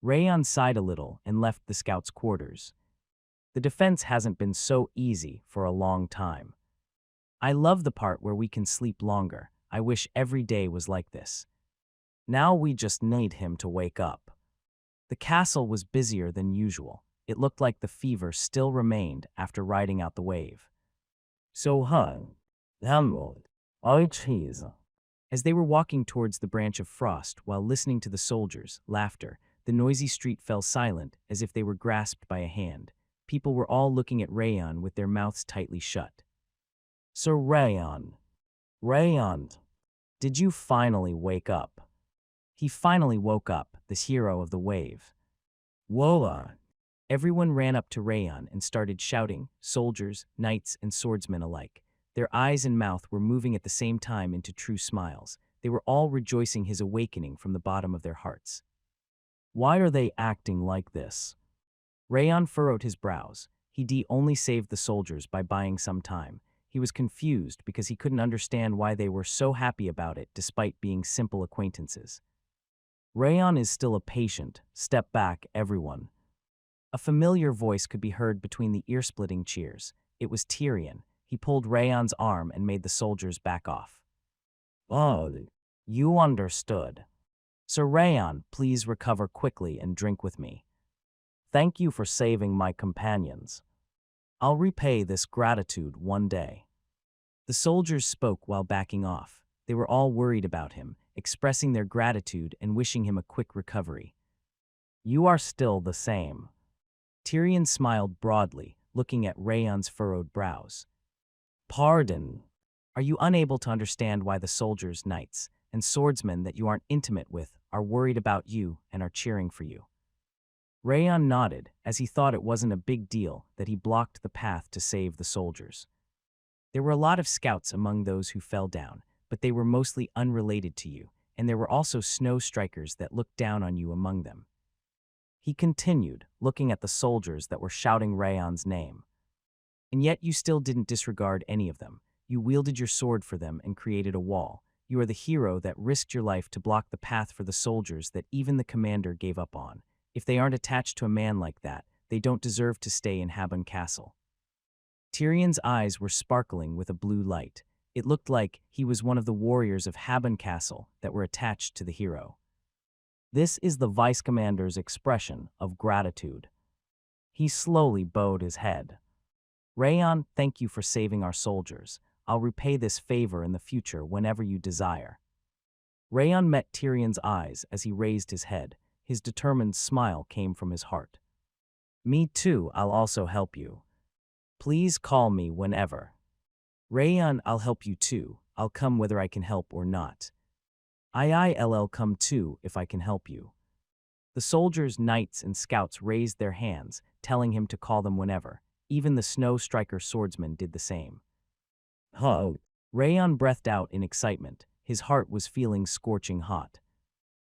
Rayon sighed a little and left the scouts' quarters. The defense hasn't been so easy for a long time. I love the part where we can sleep longer. I wish every day was like this. Now we just need him to wake up. The castle was busier than usual. It looked like the fever still remained after riding out the wave. So cheese. As they were walking towards the branch of frost while listening to the soldiers' laughter, the noisy street fell silent as if they were grasped by a hand. People were all looking at Rayon with their mouths tightly shut. So Rayon, did you finally wake up? He finally woke up, this hero of the wave. Whoa! Everyone ran up to Rayon and started shouting, soldiers, knights, and swordsmen alike. Their eyes and mouth were moving at the same time into true smiles. They were all rejoicing his awakening from the bottom of their hearts. Why are they acting like this? Rayon furrowed his brows. He only saved the soldiers by buying some time. He was confused because he couldn't understand why they were so happy about it despite being simple acquaintances. Rayon is still a patient. Step back, everyone. A familiar voice could be heard between the ear-splitting cheers. It was Tyrion. He pulled Rayon's arm and made the soldiers back off. Oh, you understood. Sir Rayon, please recover quickly and drink with me. Thank you for saving my companions. I'll repay this gratitude one day. The soldiers spoke while backing off. They were all worried about him, expressing their gratitude and wishing him a quick recovery. You are still the same. Tyrion smiled broadly, looking at Rayon's furrowed brows. Pardon. Are you unable to understand why the soldiers, knights, and swordsmen that you aren't intimate with are worried about you and are cheering for you? Rayon nodded, as he thought it wasn't a big deal that he blocked the path to save the soldiers. There were a lot of scouts among those who fell down, but they were mostly unrelated to you, and there were also snow strikers that looked down on you among them. He continued, looking at the soldiers that were shouting Rayon's name. And yet you still didn't disregard any of them. You wielded your sword for them and created a wall. You are the hero that risked your life to block the path for the soldiers that even the commander gave up on. If they aren't attached to a man like that, they don't deserve to stay in Habon Castle. Tyrion's eyes were sparkling with a blue light. It looked like he was one of the warriors of Habon Castle that were attached to the hero. This is the vice commander's expression of gratitude. He slowly bowed his head. Rayon, thank you for saving our soldiers. I'll repay this favor in the future whenever you desire. Rayon met Tyrion's eyes as he raised his head. His determined smile came from his heart. Me too, I'll also help you. Please call me whenever. Rayon, I'll help you too. I'll come whether I can help or not. I'll come too if I can help you. The soldiers, knights, and scouts raised their hands, telling him to call them whenever. Even the snow striker swordsman did the same. Rayon breathed out in excitement. His heart was feeling scorching hot.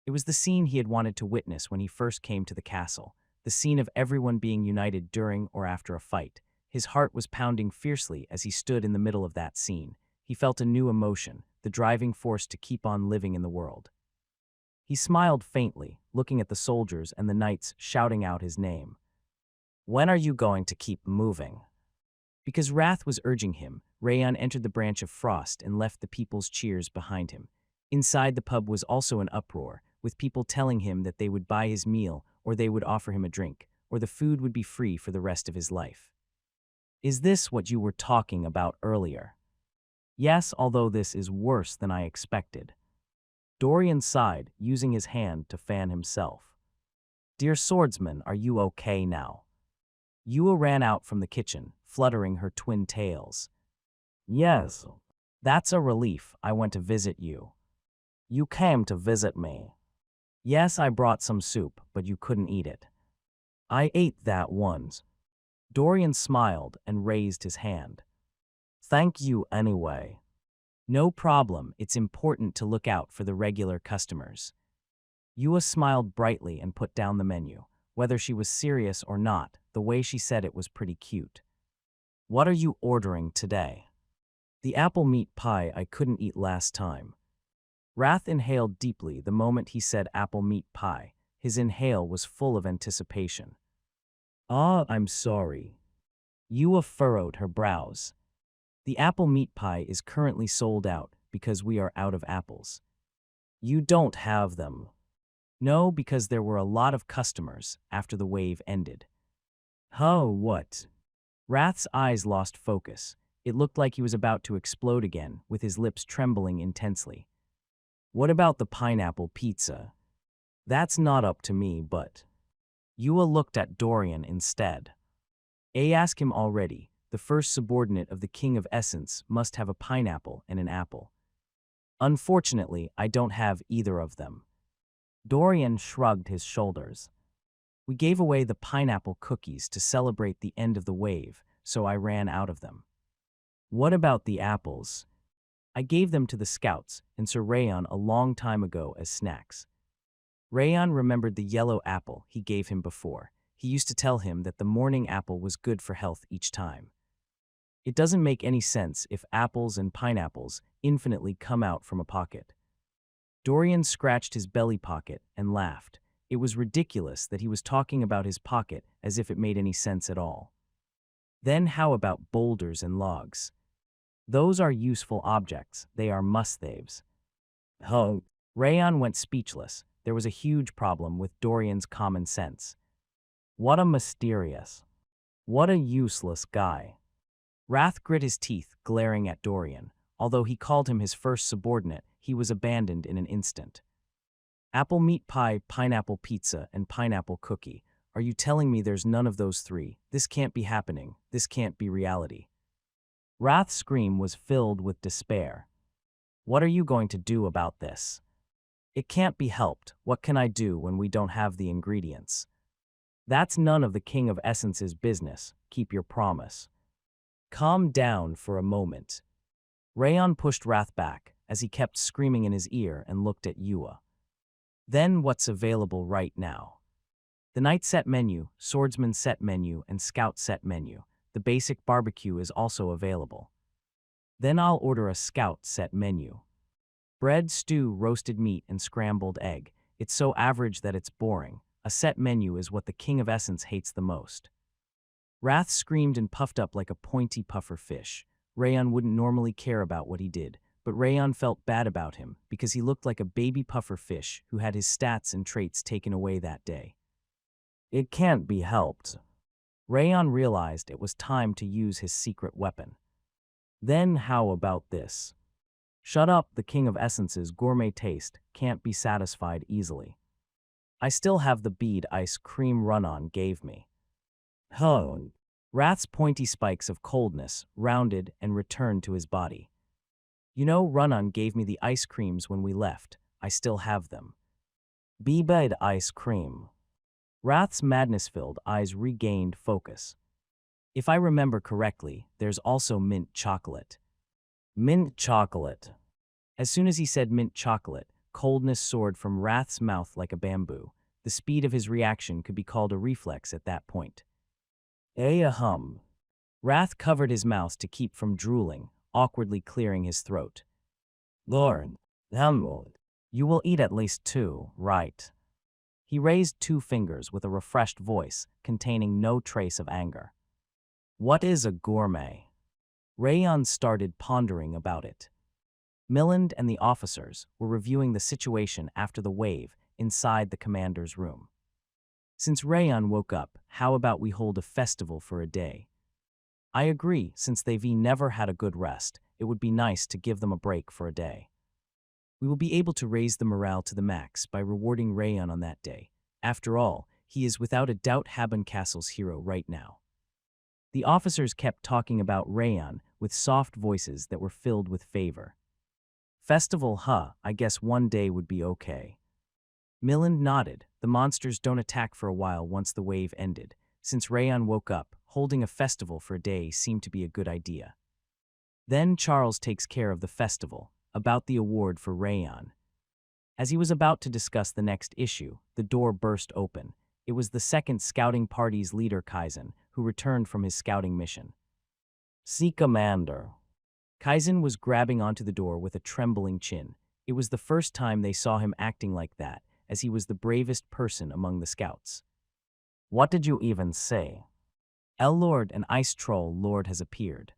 It was the scene he had wanted to witness when he first came to the castle, the scene of everyone being united during or after a fight. His heart was pounding fiercely as he stood in the middle of that scene. He felt a new emotion, the driving force to keep on living in the world. He smiled faintly, looking at the soldiers and the knights shouting out his name. "When are you going to keep moving?" Because wrath was urging him, Rayon entered the branch of frost and left the people's cheers behind him. Inside the pub was also an uproar, with people telling him that they would buy his meal, or they would offer him a drink, or the food would be free for the rest of his life. "Is this what you were talking about earlier?" "Yes, although this is worse than I expected." Dorian sighed, using his hand to fan himself. "Dear swordsman, are you okay now?" Yua ran out from the kitchen, fluttering her twin tails. "Yes. That's a relief. I went to visit you." "You came to visit me." "Yes, I brought some soup, but you couldn't eat it." "I ate that once." Dorian smiled and raised his hand. "Thank you anyway." "No problem. It's important to look out for the regular customers." Yua smiled brightly and put down the menu. Whether she was serious or not, the way she said it was pretty cute. "What are you ordering today?" "The apple meat pie I couldn't eat last time." Wrath inhaled deeply the moment he said apple meat pie. His inhale was full of anticipation. "Ah, I'm sorry." Yua furrowed her brows. "The apple meat pie is currently sold out because we are out of apples." "You don't have them." "No, because there were a lot of customers after the wave ended." "Oh, what?" Wrath's eyes lost focus. It looked like he was about to explode again, with his lips trembling intensely. "What about the pineapple pizza?" "That's not up to me, but..." Yua looked at Dorian instead. Ask him already. The first subordinate of the King of Essence must have a pineapple and an apple." "Unfortunately, I don't have either of them." Dorian shrugged his shoulders. "We gave away the pineapple cookies to celebrate the end of the wave, so I ran out of them." "What about the apples?" "I gave them to the scouts and Sir Rayon a long time ago as snacks." Rayon remembered the yellow apple he gave him before. He used to tell him that the morning apple was good for health each time. "It doesn't make any sense if apples and pineapples infinitely come out from a pocket." Dorian scratched his belly pocket and laughed. It was ridiculous that he was talking about his pocket as if it made any sense at all. "Then how about boulders and logs?" "Those are useful objects. They are must-haves." "Oh." Rayon went speechless. There was a huge problem with Dorian's common sense. "What a mysterious. What a useless guy." Wrath grit his teeth, glaring at Dorian. Although he called him his first subordinate, he was abandoned in an instant. "Apple meat pie, pineapple pizza, and pineapple cookie. Are you telling me there's none of those three? This can't be happening. This can't be reality." Wrath's scream was filled with despair. "What are you going to do about this?" "It can't be helped. What can I do when we don't have the ingredients?" "That's none of the King of Essence's business. Keep your promise." "Calm down for a moment." Rayon pushed Wrath back as he kept screaming in his ear and looked at Yua. "Then what's available right now?" "The Knight set menu, Swordsman set menu, and Scout set menu. The basic barbecue is also available." "Then I'll order a Scout set menu." "Bread, stew, roasted meat, and scrambled egg. It's so average that it's boring. A set menu is what the King of Essence hates the most." Wrath screamed and puffed up like a pointy puffer fish. Rayon wouldn't normally care about what he did, but Rayon felt bad about him because he looked like a baby puffer fish who had his stats and traits taken away that day. "It can't be helped." Rayon realized it was time to use his secret weapon. "Then how about this?" "Shut up, the King of Essence's gourmet taste can't be satisfied easily. I still have the bead ice cream run-on gave me." "Oh." Wrath's pointy spikes of coldness rounded and returned to his body. "You know, run-on gave me the ice creams when we left. I still have them." "Bead ice cream." Wrath's madness-filled eyes regained focus. "If I remember correctly, there's also mint chocolate." "Mint chocolate." As soon as he said mint chocolate, Coldness soared from Wrath's mouth like a bamboo. The speed of his reaction could be called a reflex at that point. Hum. Wrath covered his mouth to keep from drooling, awkwardly clearing his throat. Lord, you will eat at least 2, right? He raised 2 fingers with a refreshed voice, containing no trace of anger. What is a gourmet? Rayon started pondering about it. Miland and the officers were reviewing the situation after the wave inside the commander's room. Since Rayon woke up, how about we hold a festival for a day? I agree, since they've never had a good rest, it would be nice to give them a break for a day. We will be able to raise the morale to the max by rewarding Rayon on that day. After all, he is without a doubt Haben Castle's hero right now. The officers kept talking about Rayon with soft voices that were filled with favor. Festival, I guess one day would be okay. Miland nodded. The monsters don't attack for a while once the wave ended. Since Rayon woke up, holding a festival for a day seemed to be a good idea. Then Charles takes care of the festival, about the award for Rayon. As he was about to discuss the next issue, the door burst open. It was the second scouting party's leader, Kaizen, who returned from his scouting mission. See, Commander. Kaizen was grabbing onto the door with a trembling chin. It was the first time they saw him acting like that, as he was the bravest person among the scouts. What did you even say? Lord, an ice troll lord, has appeared.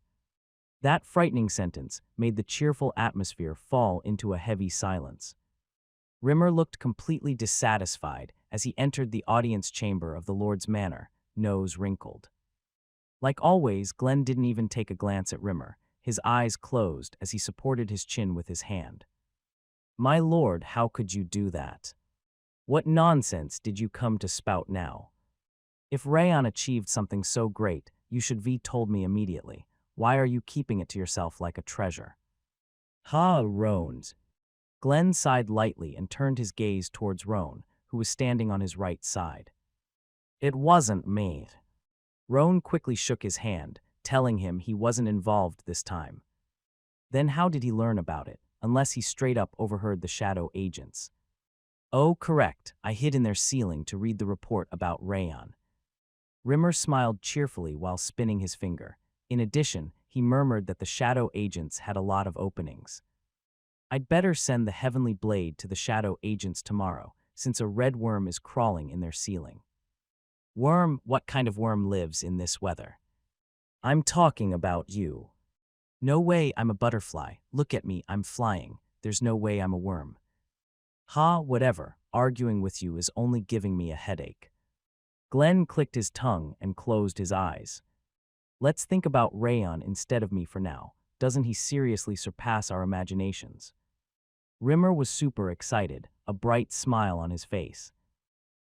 That frightening sentence made the cheerful atmosphere fall into a heavy silence. Rimmer looked completely dissatisfied as he entered the audience chamber of the Lord's manor, nose wrinkled. Like always, Glenn didn't even take a glance at Rimmer, his eyes closed as he supported his chin with his hand. My lord, how could you do that? What nonsense did you come to spout now? If Rayon achieved something so great, you should have told me immediately. Why are you keeping it to yourself like a treasure? Roans. Glenn sighed lightly and turned his gaze towards Roan, who was standing on his right side. It wasn't me. Roan quickly shook his hand, telling him he wasn't involved this time. Then how did he learn about it, unless he straight up overheard the shadow agents? Oh, correct, I hid in their ceiling to read the report about Rayon. Rimmer smiled cheerfully while spinning his finger. In addition, he murmured that the shadow agents had a lot of openings. I'd better send the heavenly blade to the shadow agents tomorrow, since a red worm is crawling in their ceiling. Worm? What kind of worm lives in this weather? I'm talking about you. No way I'm a butterfly. Look at me, I'm flying. There's no way I'm a worm. Whatever. Arguing with you is only giving me a headache. Glenn clicked his tongue and closed his eyes. Let's think about Rayon instead of me for now. Doesn't he seriously surpass our imaginations? Rimmer was super excited, a bright smile on his face.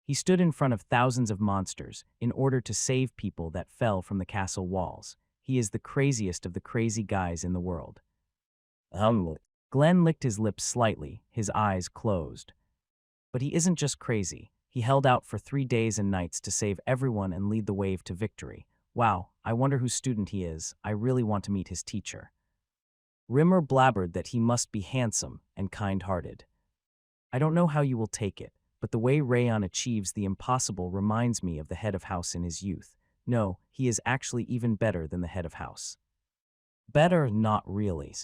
He stood in front of thousands of monsters in order to save people that fell from the castle walls. He is the craziest of the crazy guys in the world. Glenn licked his lips slightly, his eyes closed. But he isn't just crazy. He held out for 3 days and nights to save everyone and lead the wave to victory. Wow, I wonder whose student he is. I really want to meet his teacher. Rimmer blabbered that he must be handsome and kind-hearted. I don't know how you will take it, but the way Rayon achieves the impossible reminds me of the head of house in his youth. No, he is actually even better than the head of house. Better? Not really.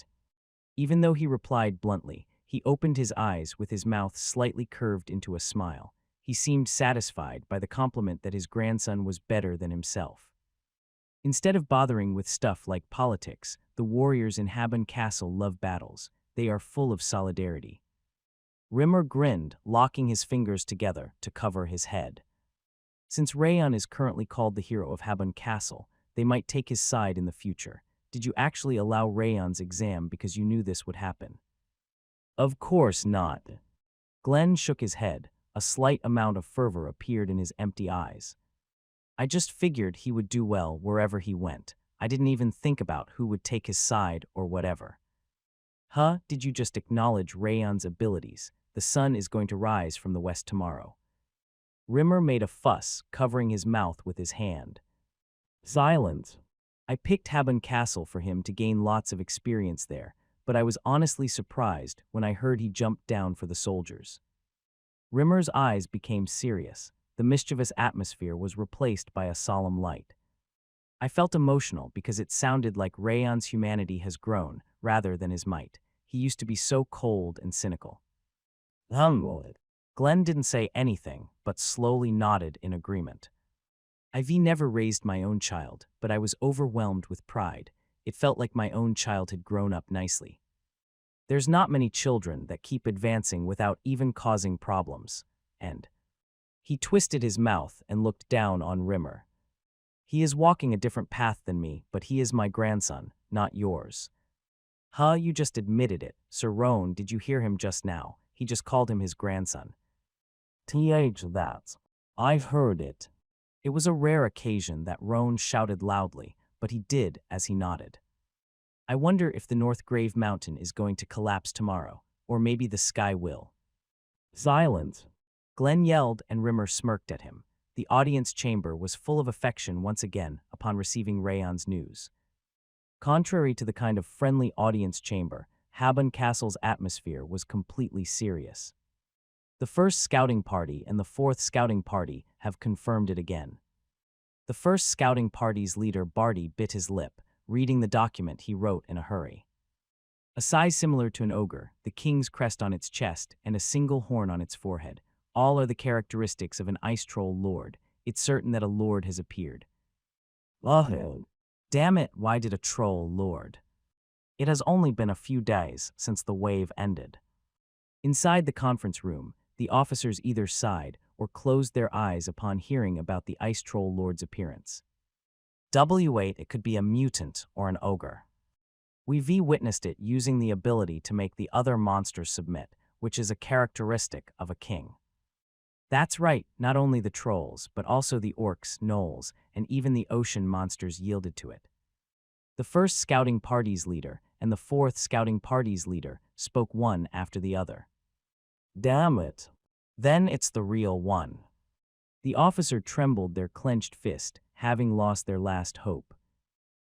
Even though he replied bluntly, he opened his eyes with his mouth slightly curved into a smile. He seemed satisfied by the compliment that his grandson was better than himself. Instead of bothering with stuff like politics, the warriors in Haben Castle love battles. They are full of solidarity. Rimmer grinned, locking his fingers together to cover his head. Since Rayon is currently called the hero of Haben Castle, they might take his side in the future. Did you actually allow Rayon's exam because you knew this would happen? Of course not. Glenn shook his head. A slight amount of fervor appeared in his empty eyes. I just figured he would do well wherever he went. I didn't even think about who would take his side or whatever. Did you just acknowledge Rayon's abilities? The sun is going to rise from the west tomorrow. Rimmer made a fuss, covering his mouth with his hand. Silence. I picked Haben Castle for him to gain lots of experience there, but I was honestly surprised when I heard he jumped down for the soldiers. Rimmer's eyes became serious. The mischievous atmosphere was replaced by a solemn light. I felt emotional because it sounded like Rayon's humanity has grown, rather than his might. He used to be so cold and cynical. Glenn didn't say anything, but slowly nodded in agreement. I've never raised my own child, but I was overwhelmed with pride. It felt like my own child had grown up nicely. There's not many children that keep advancing without even causing problems. And he twisted his mouth and looked down on Rimmer. He is walking a different path than me, but he is my grandson, not yours. Huh, you just admitted it. Sir Roan, did you hear him just now? He just called him his grandson. That. I've heard it. It was a rare occasion that Roan shouted loudly, but he did as he nodded. I wonder if the North Grave Mountain is going to collapse tomorrow, or maybe the sky will. Silence. Glenn yelled and Rimmer smirked at him. The audience chamber was full of affection once again upon receiving Rayon's news. Contrary to the kind of friendly audience chamber, Habon Castle's atmosphere was completely serious. The first scouting party and the fourth scouting party have confirmed it again. The first scouting party's leader, Barty, bit his lip, reading the document he wrote in a hurry. A size similar to an ogre, the king's crest on its chest, and a single horn on its forehead. All are the characteristics of an ice troll lord. It's certain that a lord has appeared. Damn it, why did a troll lord? It has only been a few days since the wave ended. Inside the conference room, the officers either sighed or closed their eyes upon hearing about the ice troll lord's appearance. W8, it could be a mutant or an ogre. We've witnessed it using the ability to make the other monsters submit, which is a characteristic of a king. That's right, not only the trolls, but also the orcs, gnolls, and even the ocean monsters yielded to it. The first scouting party's leader and the fourth scouting party's leader spoke one after the other. Damn it. Then it's the real one. The officer trembled their clenched fist, having lost their last hope.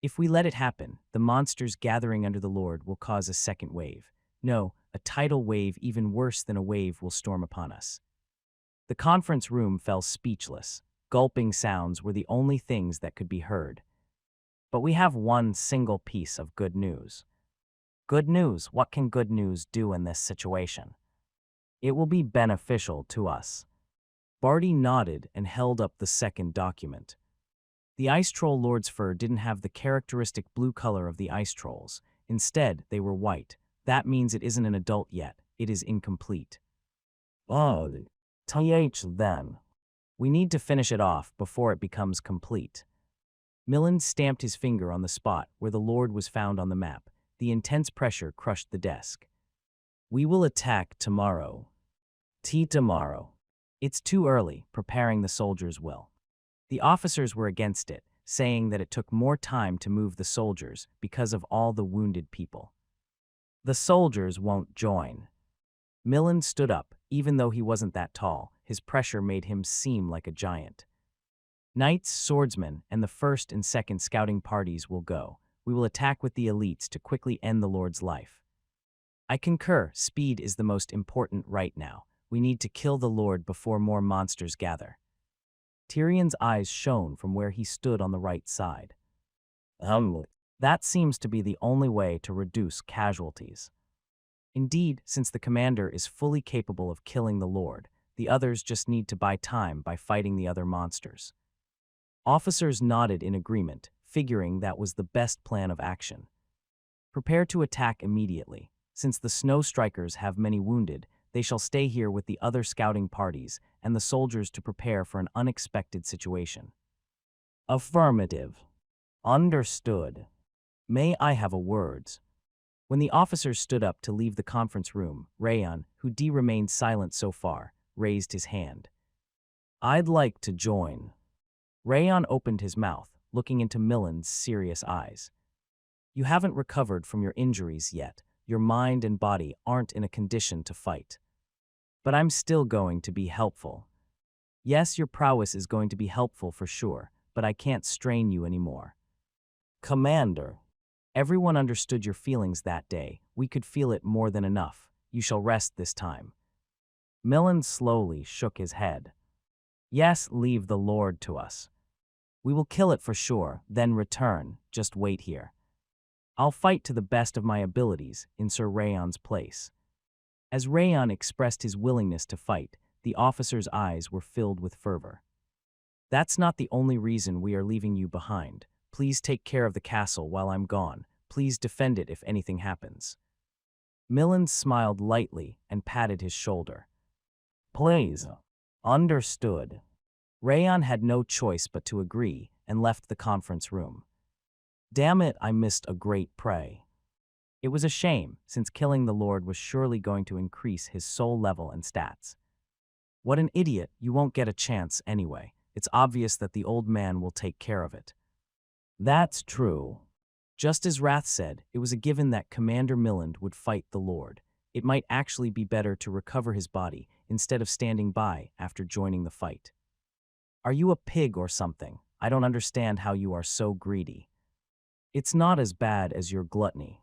If we let it happen, the monsters gathering under the Lord will cause a second wave. No, a tidal wave even worse than a wave will storm upon us. The conference room fell speechless. Gulping sounds were the only things that could be heard. But we have one single piece of good news. Good news, what can good news do in this situation? It will be beneficial to us. Barty nodded and held up the second document. The ice troll lord's fur didn't have the characteristic blue color of the ice trolls. Instead, they were white. That means it isn't an adult yet. It is incomplete. Then. We need to finish it off before it becomes complete. Miland stamped his finger on the spot where the lord was found on the map. The intense pressure crushed the desk. We will attack tomorrow. Tomorrow. It's too early, preparing the soldiers will. The officers were against it, saying that it took more time to move the soldiers because of all the wounded people. The soldiers won't join. Miland stood up, even though he wasn't that tall. His pressure made him seem like a giant. Knights, swordsmen, and the first and second scouting parties will go. We will attack with the elites to quickly end the Lord's life. I concur, speed is the most important right now. We need to kill the Lord before more monsters gather. Tyrion's eyes shone from where he stood on the right side. That seems to be the only way to reduce casualties. Indeed, since the commander is fully capable of killing the Lord, the others just need to buy time by fighting the other monsters. Officers nodded in agreement, figuring that was the best plan of action. Prepare to attack immediately. Since the Snow Strikers have many wounded, they shall stay here with the other scouting parties and the soldiers to prepare for an unexpected situation. Affirmative. Understood. May I have a word? When the officers stood up to leave the conference room, Rayon, who remained silent so far, raised his hand. I'd like to join. Rayon opened his mouth, looking into Miland's serious eyes. You haven't recovered from your injuries yet. Your mind and body aren't in a condition to fight. But I'm still going to be helpful. Yes, your prowess is going to be helpful for sure, but I can't strain you anymore. Commander. Everyone understood your feelings that day we could feel it more than enough. You shall rest this time. Miland slowly shook his head. Yes, leave the Lord to us. We will kill it for sure, then return. Just wait here. I'll fight to the best of my abilities in Sir Rayon's place. As Rayon expressed his willingness to fight, the officer's eyes were filled with fervor. That's not the only reason we are leaving you behind. Please take care of the castle while I'm gone. Please defend it if anything happens. Miland smiled lightly and patted his shoulder. Please. Understood. Rayon had no choice but to agree and left the conference room. Damn it, I missed a great prey. It was a shame, since killing the Lord was surely going to increase his soul level and stats. What an idiot, you won't get a chance anyway. It's obvious that the old man will take care of it. That's true. Just as Wrath said, it was a given that Commander Miland would fight the Lord. It might actually be better to recover his body instead of standing by after joining the fight. Are you a pig or something? I don't understand how you are so greedy. It's not as bad as your gluttony.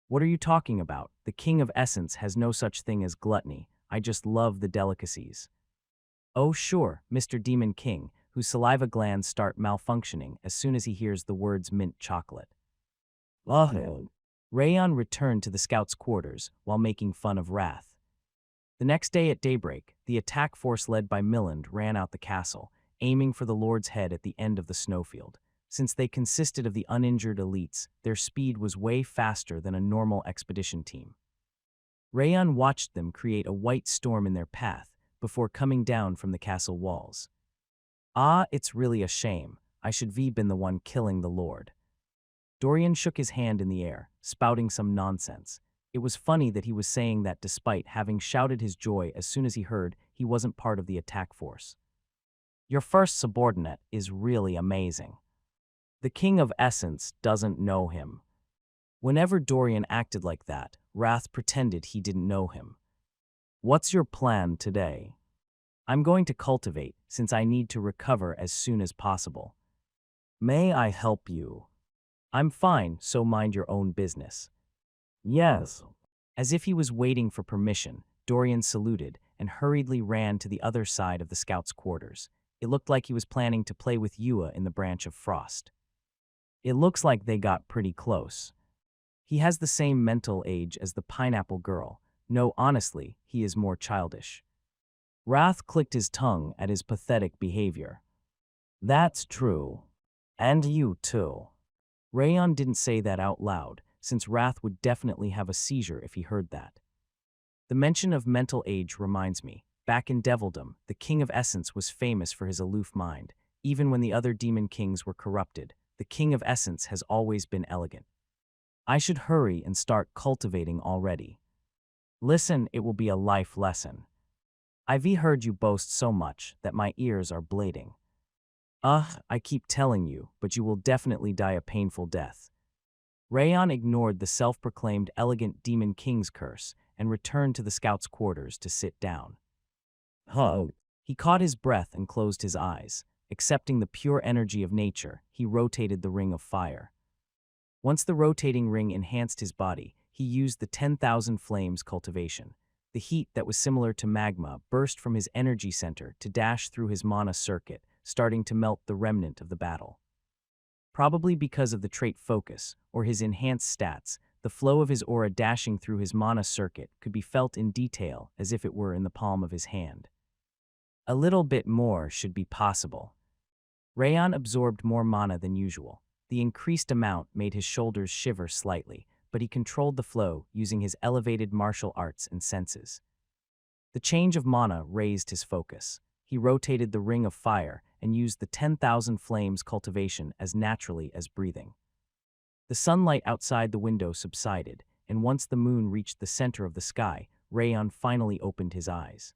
What are you talking about? The King of Essence has no such thing as gluttony. I just love the delicacies. Oh sure, Mr. Demon King, whose saliva glands start malfunctioning as soon as he hears the words mint chocolate. Rayon returned to the scouts' quarters while making fun of Wrath. The next day at daybreak, the attack force led by Miland ran out the castle, aiming for the Lord's head at the end of the snowfield. Since they consisted of the uninjured elites, their speed was way faster than a normal expedition team. Rayon watched them create a white storm in their path before coming down from the castle walls. Ah, it's really a shame. I should have been the one killing the Lord. Dorian shook his hand in the air, spouting some nonsense. It was funny that he was saying that despite having shouted his joy as soon as he heard he wasn't part of the attack force. Your first subordinate is really amazing. The King of Essence doesn't know him. Whenever Dorian acted like that, Wrath pretended he didn't know him. What's your plan today? I'm going to cultivate, since I need to recover as soon as possible. May I help you? I'm fine, so mind your own business. Yes. As if he was waiting for permission, Dorian saluted and hurriedly ran to the other side of the scouts' quarters. It looked like he was planning to play with Yua in the branch of frost. It looks like they got pretty close. He has the same mental age as the pineapple girl. No, honestly, he is more childish. Wrath clicked his tongue at his pathetic behavior. That's true. And you too. Rayon didn't say that out loud, since Wrath would definitely have a seizure if he heard that. The mention of mental age reminds me, back in Devildom, the King of Essence was famous for his aloof mind. Even when the other demon kings were corrupted, the King of Essence has always been elegant. I should hurry and start cultivating already. Listen, it will be a life lesson. I've heard you boast so much that my ears are bleeding. I keep telling you, but you will definitely die a painful death. Rayon ignored the self-proclaimed elegant demon king's curse and returned to the scouts' quarters to sit down. He caught his breath and closed his eyes. Accepting the pure energy of nature, he rotated the ring of fire. Once the rotating ring enhanced his body, he used the 10,000 flames cultivation. The heat that was similar to magma burst from his energy center to dash through his mana circuit, starting to melt the remnant of the battle. Probably because of the trait focus, or his enhanced stats, the flow of his aura dashing through his mana circuit could be felt in detail as if it were in the palm of his hand. A little bit more should be possible. Rayon absorbed more mana than usual. The increased amount made his shoulders shiver slightly, but he controlled the flow using his elevated martial arts and senses. The change of mana raised his focus. He rotated the ring of fire and used the 10,000 flames cultivation as naturally as breathing. The sunlight outside the window subsided, and once the moon reached the center of the sky, Rayon finally opened his eyes.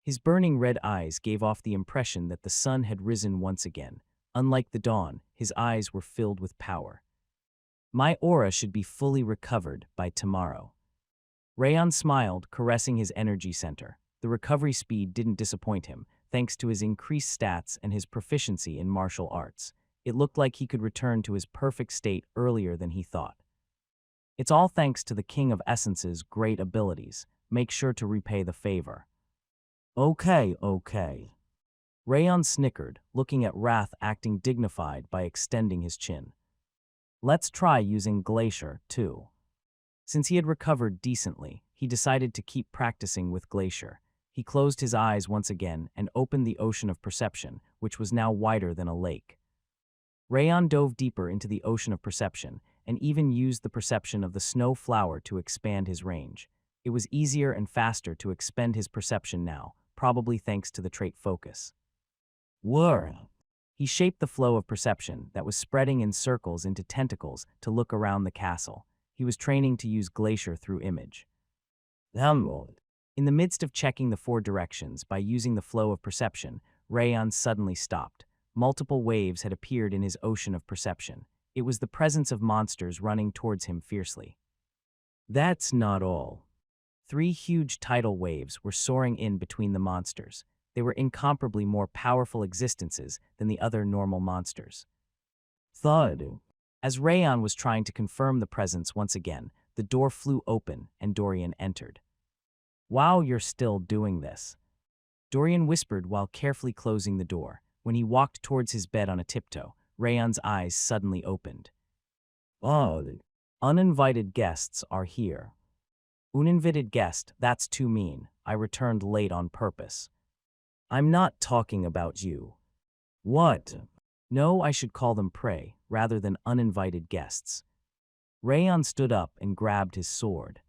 His burning red eyes gave off the impression that the sun had risen once again. Unlike the dawn, his eyes were filled with power. My aura should be fully recovered by tomorrow. Rayon smiled, caressing his energy center. The recovery speed didn't disappoint him, thanks to his increased stats and his proficiency in martial arts. It looked like he could return to his perfect state earlier than he thought. It's all thanks to the King of Essence's great abilities. Make sure to repay the favor. Okay. Rayon snickered, looking at Wrath acting dignified by extending his chin. Let's try using Glacier, too. Since he had recovered decently, he decided to keep practicing with Glacier. He closed his eyes once again and opened the ocean of perception, which was now wider than a lake. Rayon dove deeper into the ocean of perception and even used the perception of the snow flower to expand his range. It was easier and faster to expend his perception now, probably thanks to the trait focus. Whirr! He shaped the flow of perception that was spreading in circles into tentacles to look around the castle. He was training to use Glacier through image. In the midst of checking the 4 directions by using the flow of perception, Rayon suddenly stopped. Multiple waves had appeared in his ocean of perception. It was the presence of monsters running towards him fiercely. That's not all. 3 huge tidal waves were soaring in between the monsters. They were incomparably more powerful existences than the other normal monsters. Thud. As Rayon was trying to confirm the presence once again, the door flew open and Dorian entered. Wow, you're still doing this. Dorian whispered while carefully closing the door. When he walked towards his bed on a tiptoe, Rayon's eyes suddenly opened. Oh, uninvited guests are here. Uninvited guest, that's too mean. I returned late on purpose. I'm not talking about you. What? No, I should call them prey, rather than uninvited guests. Rayon stood up and grabbed his sword.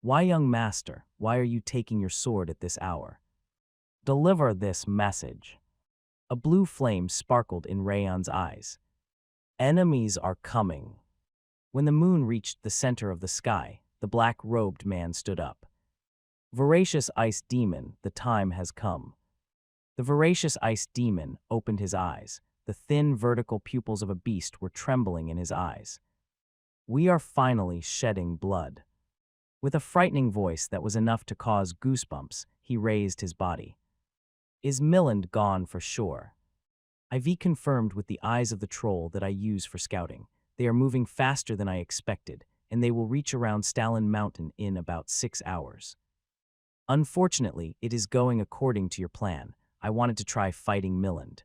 Why, young master, why are you taking your sword at this hour? Deliver this message. A blue flame sparkled in Rayon's eyes. Enemies are coming. When the moon reached the center of the sky, the black-robed man stood up. Voracious ice demon, the time has come. The voracious ice demon opened his eyes. The thin, vertical pupils of a beast were trembling in his eyes. We are finally shedding blood. With a frightening voice that was enough to cause goosebumps, he raised his body. Is Miland gone for sure? IV confirmed with the eyes of the troll that I use for scouting. They are moving faster than I expected, and they will reach around Stalin Mountain in about 6 hours. Unfortunately, it is going according to your plan. I wanted to try fighting Miland.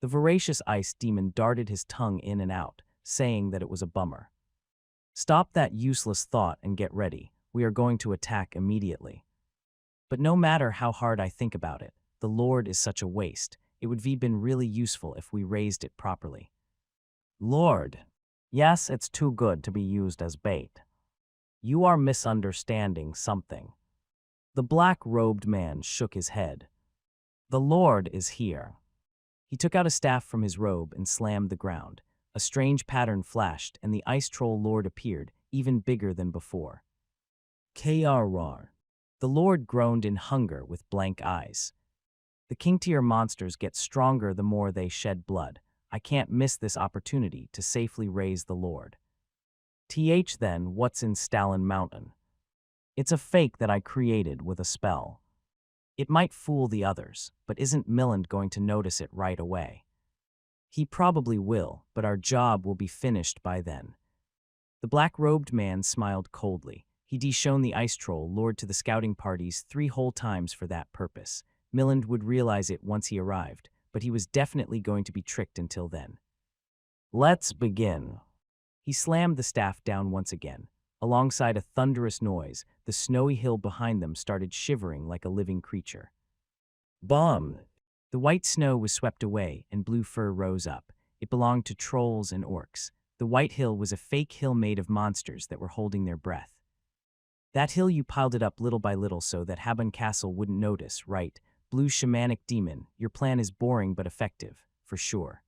The voracious ice demon darted his tongue in and out, saying that it was a bummer. Stop that useless thought and get ready. We are going to attack immediately. But no matter how hard I think about it, the Lord is such a waste. It would have been really useful if we raised it properly. Lord. Yes, it's too good to be used as bait. You are misunderstanding something. The black-robed man shook his head. The Lord is here. He took out a staff from his robe and slammed the ground. A strange pattern flashed, and the ice troll lord appeared, even bigger than before. Krr. The lord groaned in hunger with blank eyes. The king-tier monsters get stronger the more they shed blood. I can't miss this opportunity to safely raise the lord. Then, what's in Stalin Mountain? It's a fake that I created with a spell. It might fool the others, but isn't Miland going to notice it right away? He probably will, but our job will be finished by then. The black-robed man smiled coldly. He'd shown the ice troll lord to the scouting parties 3 whole times for that purpose. Miland would realize it once he arrived, but he was definitely going to be tricked until then. Let's begin. He slammed the staff down once again. Alongside a thunderous noise, the snowy hill behind them started shivering like a living creature. Bomb! The white snow was swept away and blue fur rose up. It belonged to trolls and orcs. The white hill was a fake hill made of monsters that were holding their breath. That hill you piled it up little by little so that Habon Castle wouldn't notice, right? Blue shamanic demon, your plan is boring but effective, for sure.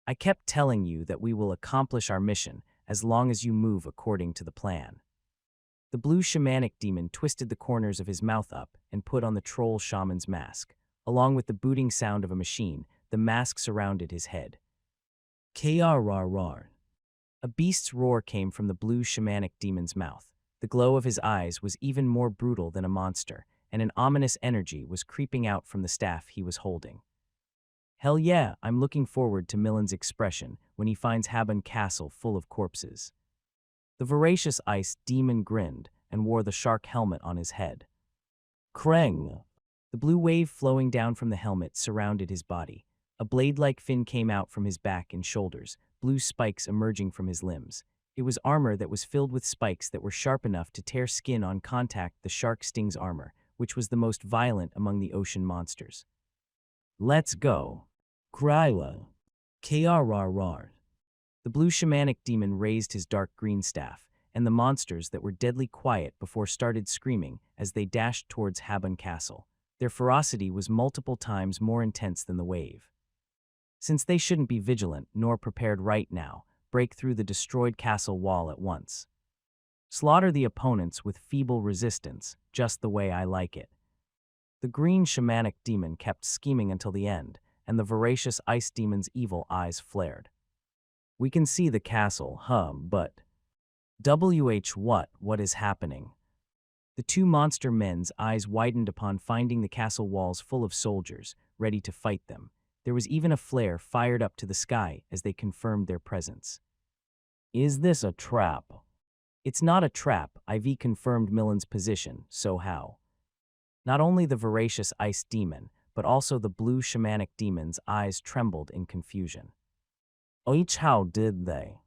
I kept telling you that we will accomplish our mission as long as you move according to the plan. The blue shamanic demon twisted the corners of his mouth up and put on the troll shaman's mask. Along with the booting sound of a machine, the mask surrounded his head. Krr. A beast's roar came from the blue shamanic demon's mouth. The glow of his eyes was even more brutal than a monster, and an ominous energy was creeping out from the staff he was holding. Hell yeah, I'm looking forward to Miland's expression when he finds Habon Castle full of corpses. The voracious ice demon grinned and wore the shark helmet on his head. Krang! The blue wave flowing down from the helmet surrounded his body. A blade-like fin came out from his back and shoulders, blue spikes emerging from his limbs. It was armor that was filled with spikes that were sharp enough to tear skin on contact. The shark sting's armor, which was the most violent among the ocean monsters. Let's go. Kryla. Krrr. The blue shamanic demon raised his dark green staff, and the monsters that were deadly quiet before started screaming as they dashed towards Habon Castle. Their ferocity was multiple times more intense than the wave. Since they shouldn't be vigilant nor prepared right now, break through the destroyed castle wall at once. Slaughter the opponents with feeble resistance, just the way I like it. The green shamanic demon kept scheming until the end, and the voracious ice demon's evil eyes flared. We can see the castle, but... what is happening? The two monster men's eyes widened upon finding the castle walls full of soldiers, ready to fight them. There was even a flare fired up to the sky as they confirmed their presence. Is this a trap? It's not a trap, IV confirmed Miland's position, so how? Not only the voracious ice demon, but also the blue shamanic demon's eyes trembled in confusion. Each how did they?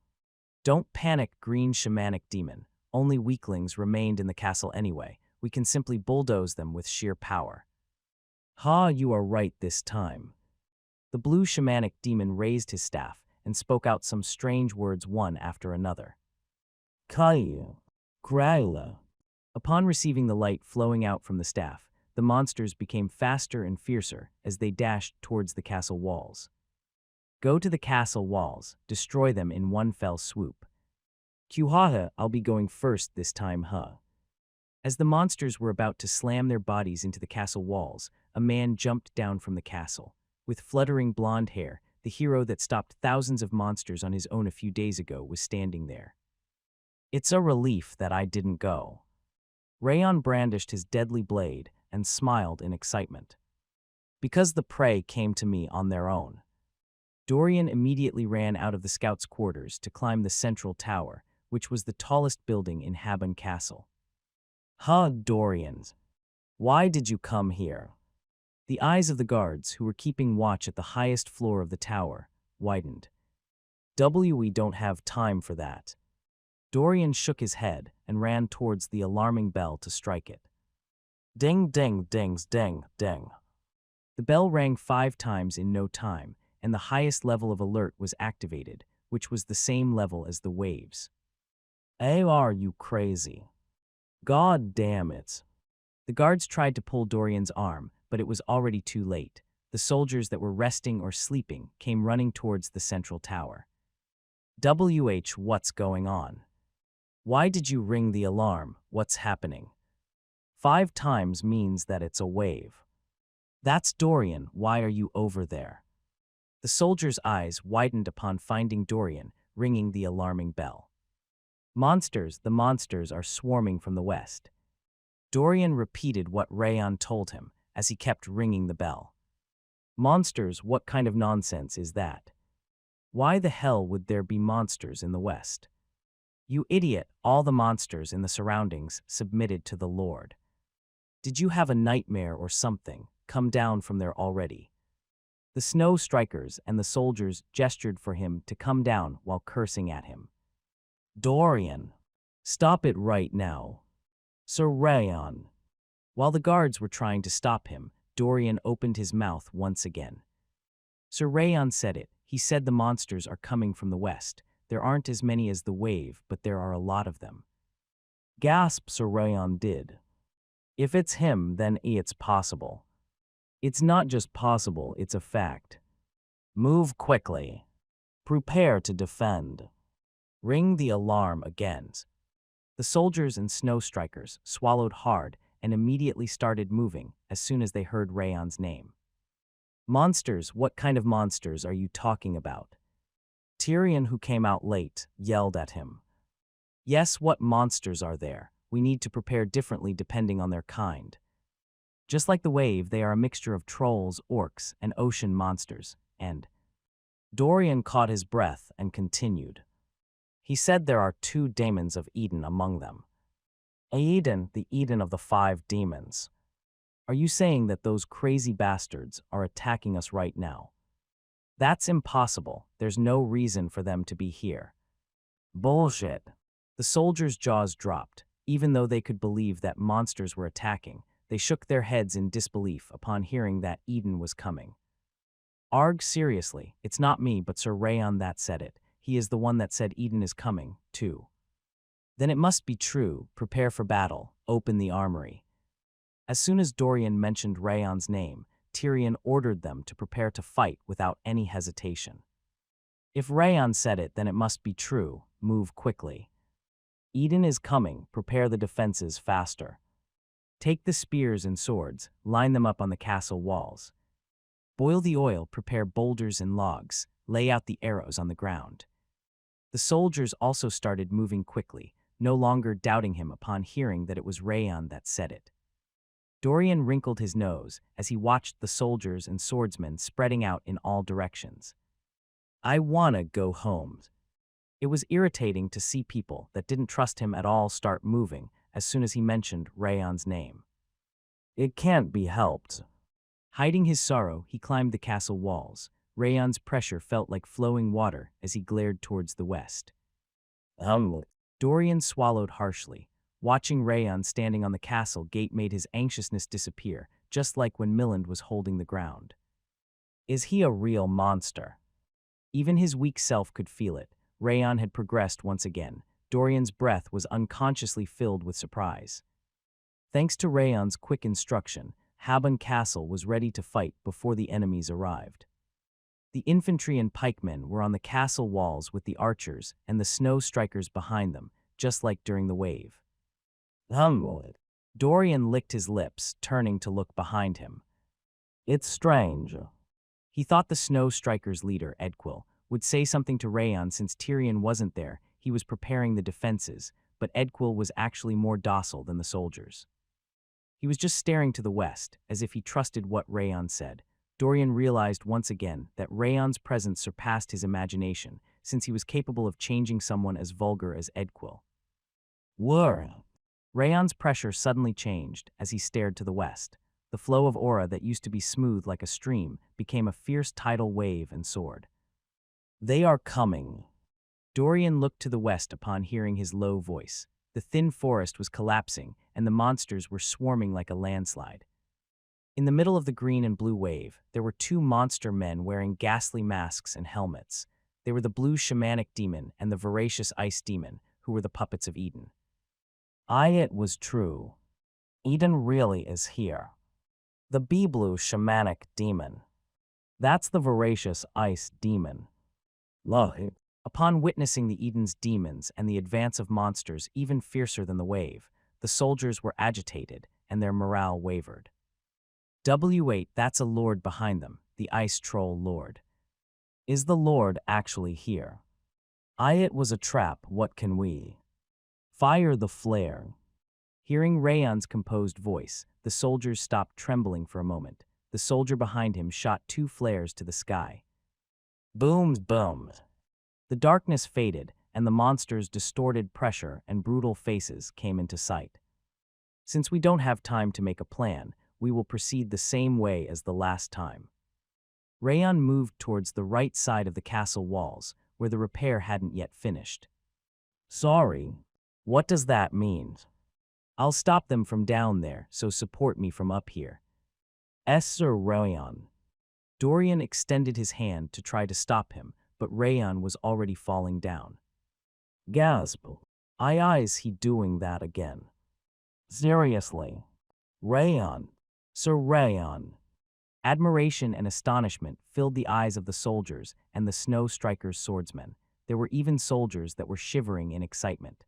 Don't panic, green shamanic demon. Only weaklings remained in the castle anyway. We can simply bulldoze them with sheer power. You are right this time. The blue shamanic demon raised his staff and spoke out some strange words one after another. Kaya. Kryla. Upon receiving the light flowing out from the staff, the monsters became faster and fiercer as they dashed towards the castle walls. Go to the castle walls, destroy them in one fell swoop. Kuhaha, I'll be going first this time, As the monsters were about to slam their bodies into the castle walls, a man jumped down from the castle. With fluttering blonde hair, the hero that stopped thousands of monsters on his own a few days ago was standing there. It's a relief that I didn't go. Rayon brandished his deadly blade and smiled in excitement. Because the prey came to me on their own. Dorian immediately ran out of the scouts' quarters to climb the central tower, which was the tallest building in Habon Castle. Dorian. Why did you come here? The eyes of the guards, who were keeping watch at the highest floor of the tower, widened. We don't have time for that. Dorian shook his head and ran towards the alarming bell to strike it. Ding, ding, dings, ding, ding. The bell rang 5 times in no time, and the highest level of alert was activated, which was the same level as the waves. Are you crazy? God damn it. The guards tried to pull Dorian's arm, but it was already too late. The soldiers that were resting or sleeping came running towards the central tower. What's going on? Why did you ring the alarm? What's happening? 5 times means that it's a wave. That's Dorian, why are you over there? The soldiers' eyes widened upon finding Dorian, ringing the alarming bell. The monsters are swarming from the west. Dorian repeated what Rayon told him as he kept ringing the bell. Monsters, what kind of nonsense is that? Why the hell would there be monsters in the west? You idiot, all the monsters in the surroundings submitted to the Lord. Did you have a nightmare or something? Come down from there already. The snow strikers and the soldiers gestured for him to come down while cursing at him. Dorian, stop it right now. Sir Rayon. While the guards were trying to stop him, Dorian opened his mouth once again. Sir Rayon said it. He said the monsters are coming from the west. There aren't as many as the wave, but there are a lot of them. Gasp, Sir Rayon did. If it's him, then it's possible. It's not just possible, it's a fact. Move quickly. Prepare to defend. Ring the alarm again. The soldiers and snow strikers swallowed hard and immediately started moving as soon as they heard Rayon's name. Monsters, what kind of monsters are you talking about? Tyrion, who came out late, yelled at him. Yes, what monsters are there? We need to prepare differently depending on their kind. Just like the wave, they are a mixture of trolls, orcs, and ocean monsters, and... Dorian caught his breath and continued. He said there are 2 demons of Eden among them. Eden, the Eden of the 5 demons. Are you saying that those crazy bastards are attacking us right now? That's impossible. There's no reason for them to be here. Bullshit. The soldiers' jaws dropped. Even though they could believe that monsters were attacking, they shook their heads in disbelief upon hearing that Eden was coming. Arg, seriously, it's not me but Sir Rayon that said it. He is the one that said Eden is coming, too. Then it must be true. Prepare for battle. Open the armory. As soon as Dorian mentioned Rayon's name, Tyrion ordered them to prepare to fight without any hesitation. If Rayon said it, then it must be true. Move quickly. Eden is coming. Prepare the defenses faster. Take the spears and swords. Line them up on the castle walls. Boil the oil. Prepare boulders and logs. Lay out the arrows on the ground. The soldiers also started moving quickly, no longer doubting him upon hearing that it was Rayon that said it. Dorian wrinkled his nose as he watched the soldiers and swordsmen spreading out in all directions. I wanna go home. It was irritating to see people that didn't trust him at all start moving as soon as he mentioned Rayon's name. It can't be helped. Hiding his sorrow, he climbed the castle walls. Rayon's pressure felt like flowing water as he glared towards the west. Dorian swallowed harshly. Watching Rayon standing on the castle gate made his anxiousness disappear, just like when Miland was holding the ground. Is he a real monster? Even his weak self could feel it. Rayon had progressed once again. Dorian's breath was unconsciously filled with surprise. Thanks to Rayon's quick instruction, Habon Castle was ready to fight before the enemies arrived. The infantry and pikemen were on the castle walls with the archers and the snow strikers behind them, just like during the wave. Dorian licked his lips, turning to look behind him. It's strange. He thought the snow strikers' leader, Edquil, would say something to Rayon since Tyrion wasn't there. He was preparing the defenses, but Edquil was actually more docile than the soldiers. He was just staring to the west, as if he trusted what Rayon said. Dorian realized once again that Rayon's presence surpassed his imagination, since he was capable of changing someone as vulgar as Edquil. Rayon's pressure suddenly changed as he stared to the west. The flow of aura that used to be smooth like a stream became a fierce tidal wave and soared. They are coming. Dorian looked to the west upon hearing his low voice. The thin forest was collapsing, and the monsters were swarming like a landslide. In the middle of the green and blue wave, there were 2 monster men wearing ghastly masks and helmets. They were the blue shamanic demon and the voracious ice demon, who were the puppets of Eden. It was true. Eden really is here. The blue shamanic demon. That's the voracious ice demon. Upon witnessing the Eden's demons and the advance of monsters even fiercer than the wave, the soldiers were agitated and their morale wavered. W8, that's a lord behind them, the ice troll lord. Is the lord actually here? It was a trap, what can we? Fire the flare. Hearing Rayon's composed voice, the soldiers stopped trembling for a moment. The soldier behind him shot 2 flares to the sky. Boom, boom. The darkness faded, and the monsters' distorted pressure and brutal faces came into sight. Since we don't have time to make a plan, we will proceed the same way as the last time. Rayon moved towards the right side of the castle walls, where the repair hadn't yet finished. Sorry, what does that mean? I'll stop them from down there, so support me from up here. Sir Rayon. Dorian extended his hand to try to stop him, but Rayon was already falling down. Gasp. Is he doing that again? Seriously? Rayon. Sir Rayon. Admiration and astonishment filled the eyes of the soldiers and the snow strikers' swordsmen. There were even soldiers that were shivering in excitement.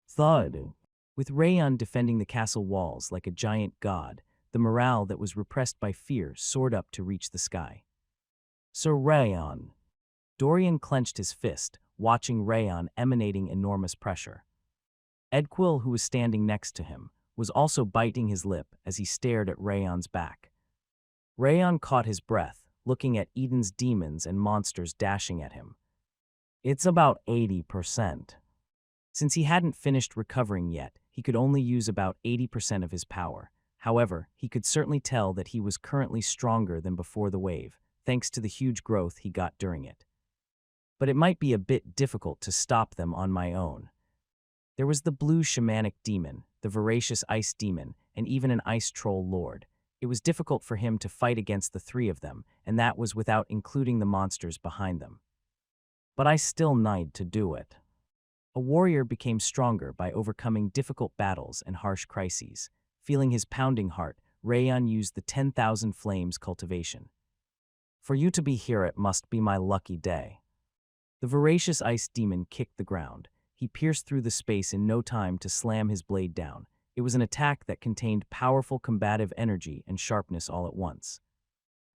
Thud. With Rayon defending the castle walls like a giant god, the morale that was repressed by fear soared up to reach the sky. Sir Rayon. Dorian clenched his fist, watching Rayon emanating enormous pressure. Edquil, who was standing next to him, was also biting his lip as he stared at Rayon's back. Rayon caught his breath, looking at Eden's demons and monsters dashing at him. It's about 80%. Since he hadn't finished recovering yet, he could only use about 80% of his power. However, he could certainly tell that he was currently stronger than before the wave, thanks to the huge growth he got during it. But it might be a bit difficult to stop them on my own. There was the blue shamanic demon, the voracious ice demon, and even an ice troll lord. It was difficult for him to fight against the three of them, and that was without including the monsters behind them. But I still need to do it. A warrior became stronger by overcoming difficult battles and harsh crises. Feeling his pounding heart, Rayon used the 10,000 flames cultivation. For you to be here, it must be my lucky day. The voracious ice demon kicked the ground. He pierced through the space in no time to slam his blade down. It was an attack that contained powerful combative energy and sharpness all at once.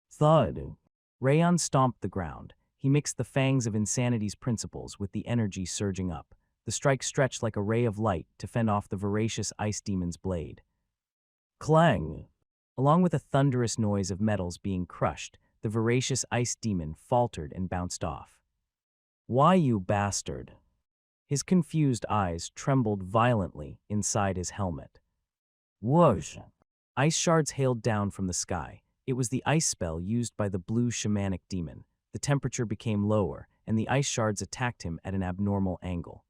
Thud. Rayon stomped the ground. He mixed the fangs of Insanity's principles with the energy surging up. The strike stretched like a ray of light to fend off the voracious ice demon's blade. Clang! Along with a thunderous noise of metals being crushed, the voracious ice demon faltered and bounced off. Why, you bastard? His confused eyes trembled violently inside his helmet. Whoosh! Ice shards hailed down from the sky. It was the ice spell used by the blue shamanic demon. The temperature became lower, and the ice shards attacked him at an abnormal angle.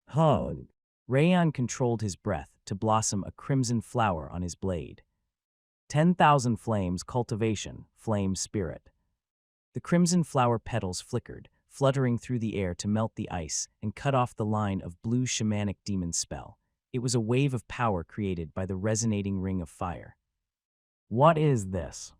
Hug. Rayon controlled his breath to blossom a crimson flower on his blade. 10,000 flames cultivation, flame spirit. The crimson flower petals flickered, fluttering through the air to melt the ice and cut off the line of blue shamanic demon's spell. It was a wave of power created by the resonating ring of fire. What is this?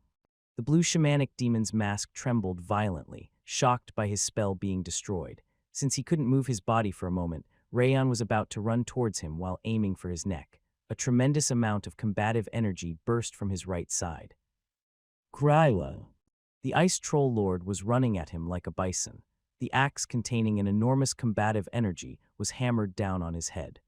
The blue shamanic demon's mask trembled violently, shocked by his spell being destroyed. Since he couldn't move his body for a moment, Rayon was about to run towards him while aiming for his neck. A tremendous amount of combative energy burst from his right side. Kryla. The ice troll lord was running at him like a bison. The axe containing an enormous combative energy was hammered down on his head.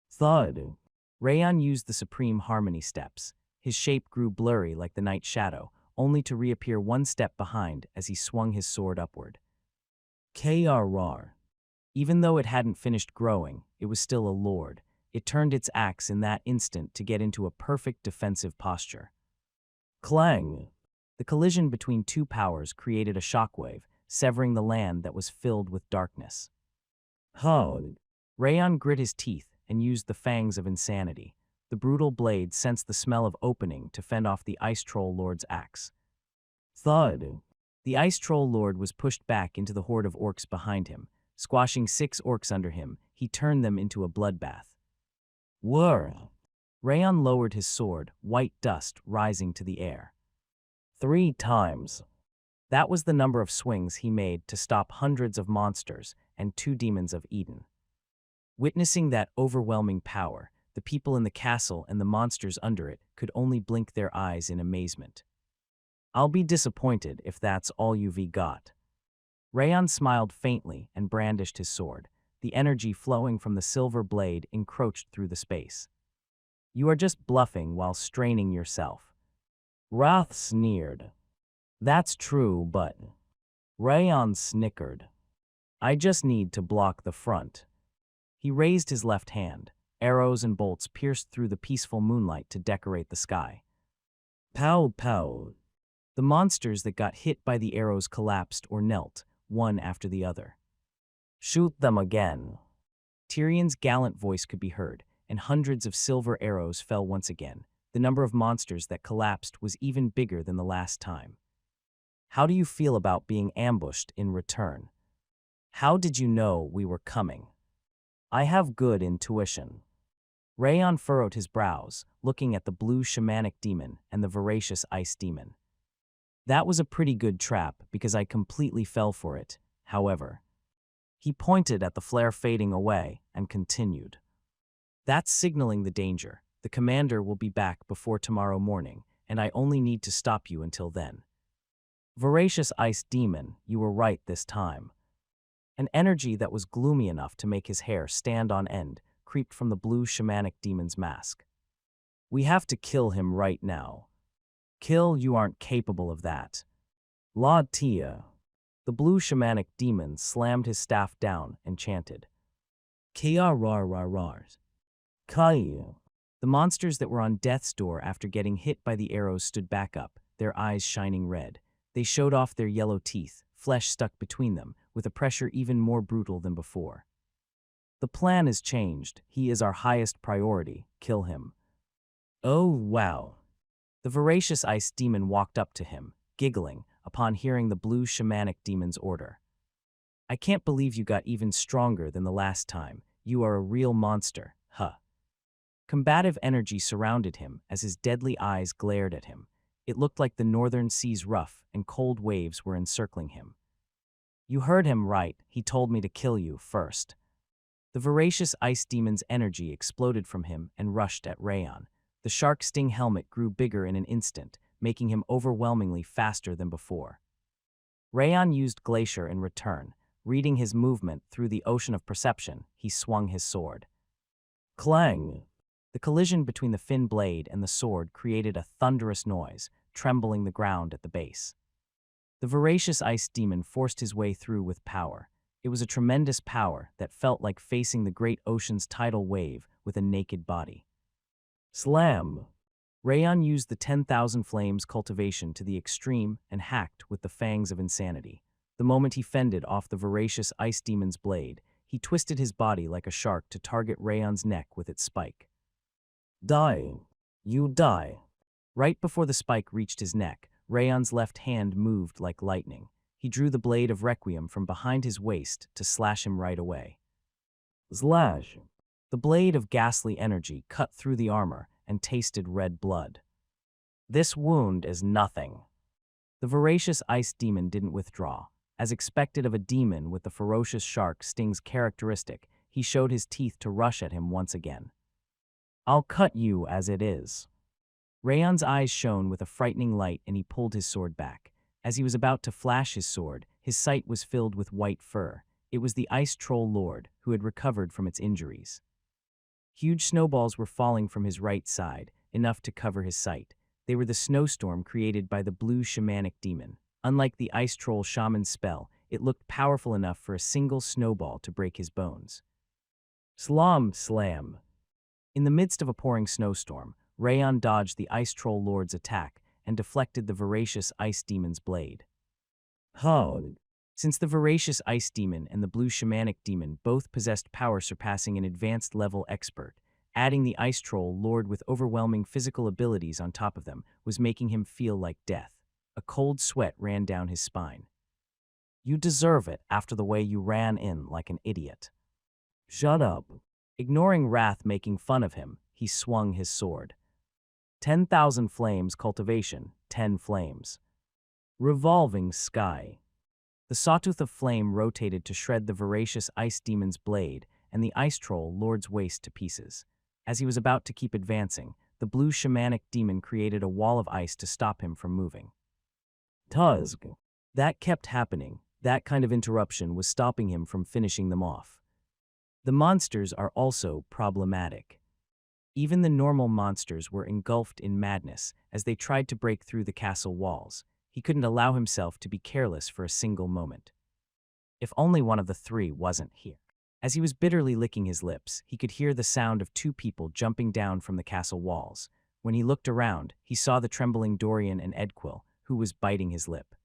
Thud. Rayon used the supreme harmony steps. His shape grew blurry like the night shadow, only to reappear one step behind as he swung his sword upward. KRR. Even though it hadn't finished growing, it was still a lord. It turned its axe in that instant to get into a perfect defensive posture. Clang. The collision between two powers created a shockwave, severing the land that was filled with darkness. Hug. Rayon grit his teeth and used the fangs of insanity. The brutal blade sensed the smell of opening to fend off the ice troll lord's axe. Thud. The ice troll lord was pushed back into the horde of orcs behind him. Squashing 6 orcs under him, he turned them into a bloodbath. Whir. Rayon lowered his sword, white dust rising to the air. 3 times. That was the number of swings he made to stop hundreds of monsters and 2 demons of Eden. Witnessing that overwhelming power, the people in the castle and the monsters under it could only blink their eyes in amazement. I'll be disappointed if that's all you've got. Rayon smiled faintly and brandished his sword. The energy flowing from the silver blade encroached through the space. You are just bluffing while straining yourself. Wrath sneered. That's true, but... Rayon snickered. I just need to block the front. He raised his left hand. Arrows and bolts pierced through the peaceful moonlight to decorate the sky. Pow pow. The monsters that got hit by the arrows collapsed or knelt, one after the other. Shoot them again. Tyrion's gallant voice could be heard, and hundreds of silver arrows fell once again. The number of monsters that collapsed was even bigger than the last time. How do you feel about being ambushed in return? How did you know we were coming? I have good intuition. Rayon furrowed his brows, looking at the blue shamanic demon and the voracious ice demon. That was a pretty good trap because I completely fell for it, however. He pointed at the flare fading away and continued. That's signaling the danger. The commander will be back before tomorrow morning, and I only need to stop you until then. Voracious ice demon, you were right this time. An energy that was gloomy enough to make his hair stand on end creeped from the blue shamanic demon's mask. We have to kill him right now. Kill, you aren't capable of that. La Tia. The blue shamanic demon slammed his staff down and chanted, Krrrrs. Kai. The monsters that were on death's door after getting hit by the arrows stood back up, their eyes shining red. They showed off their yellow teeth, flesh stuck between them, with a pressure even more brutal than before. The plan is changed. He is our highest priority. Kill him. Oh, wow. The voracious ice demon walked up to him, giggling, upon hearing the blue shamanic demon's order. I can't believe you got even stronger than the last time. You are a real monster, huh? Combative energy surrounded him as his deadly eyes glared at him. It looked like the northern sea's rough and cold waves were encircling him. You heard him right. He told me to kill you first. The voracious ice demon's energy exploded from him and rushed at Rayon. The shark sting helmet grew bigger in an instant, making him overwhelmingly faster than before. Rayon used Glacier in return. Reading his movement through the ocean of perception, he swung his sword. Clang! The collision between the fin blade and the sword created a thunderous noise, trembling the ground at the base. The voracious ice demon forced his way through with power. It was a tremendous power that felt like facing the great ocean's tidal wave with a naked body. Slam! Rayon used the 10,000 flames cultivation to the extreme and hacked with the fangs of insanity. The moment he fended off the voracious ice demon's blade, he twisted his body like a shark to target Rayon's neck with its spike. Die. You die. Right before the spike reached his neck, Rayon's left hand moved like lightning. He drew the blade of Requiem from behind his waist to slash him right away. Slash. The blade of ghastly energy cut through the armor and tasted red blood. This wound is nothing. The voracious ice demon didn't withdraw. As expected of a demon with the ferocious shark sting's characteristic, he showed his teeth to rush at him once again. I'll cut you as it is. Rayon's eyes shone with a frightening light and he pulled his sword back. As he was about to flash his sword, his sight was filled with white fur. It was the ice troll lord who had recovered from its injuries. Huge snowballs were falling from his right side, enough to cover his sight. They were the snowstorm created by the blue shamanic demon. Unlike the ice troll shaman's spell, it looked powerful enough for a single snowball to break his bones. Slam! In the midst of a pouring snowstorm, Rayon dodged the ice troll lord's attack and deflected the voracious ice demon's blade. Since the voracious ice demon and the blue shamanic demon both possessed power surpassing an advanced level expert, adding the ice troll lord with overwhelming physical abilities on top of them was making him feel like death. A cold sweat ran down his spine. You deserve it after the way you ran in like an idiot. Shut up. Ignoring Wrath making fun of him, he swung his sword. 10,000 flames cultivation, 10 flames. Revolving sky. The sawtooth of flame rotated to shred the voracious ice demon's blade and the ice troll lord's waist to pieces. As he was about to keep advancing, the blue shamanic demon created a wall of ice to stop him from moving. Tusk. That kept happening. That kind of interruption was stopping him from finishing them off. The monsters are also problematic. Even the normal monsters were engulfed in madness as they tried to break through the castle walls. He couldn't allow himself to be careless for a single moment. If only one of the three wasn't here. As he was bitterly licking his lips, he could hear the sound of two people jumping down from the castle walls. When he looked around, he saw the trembling Dorian and Edquil, who was biting his lip.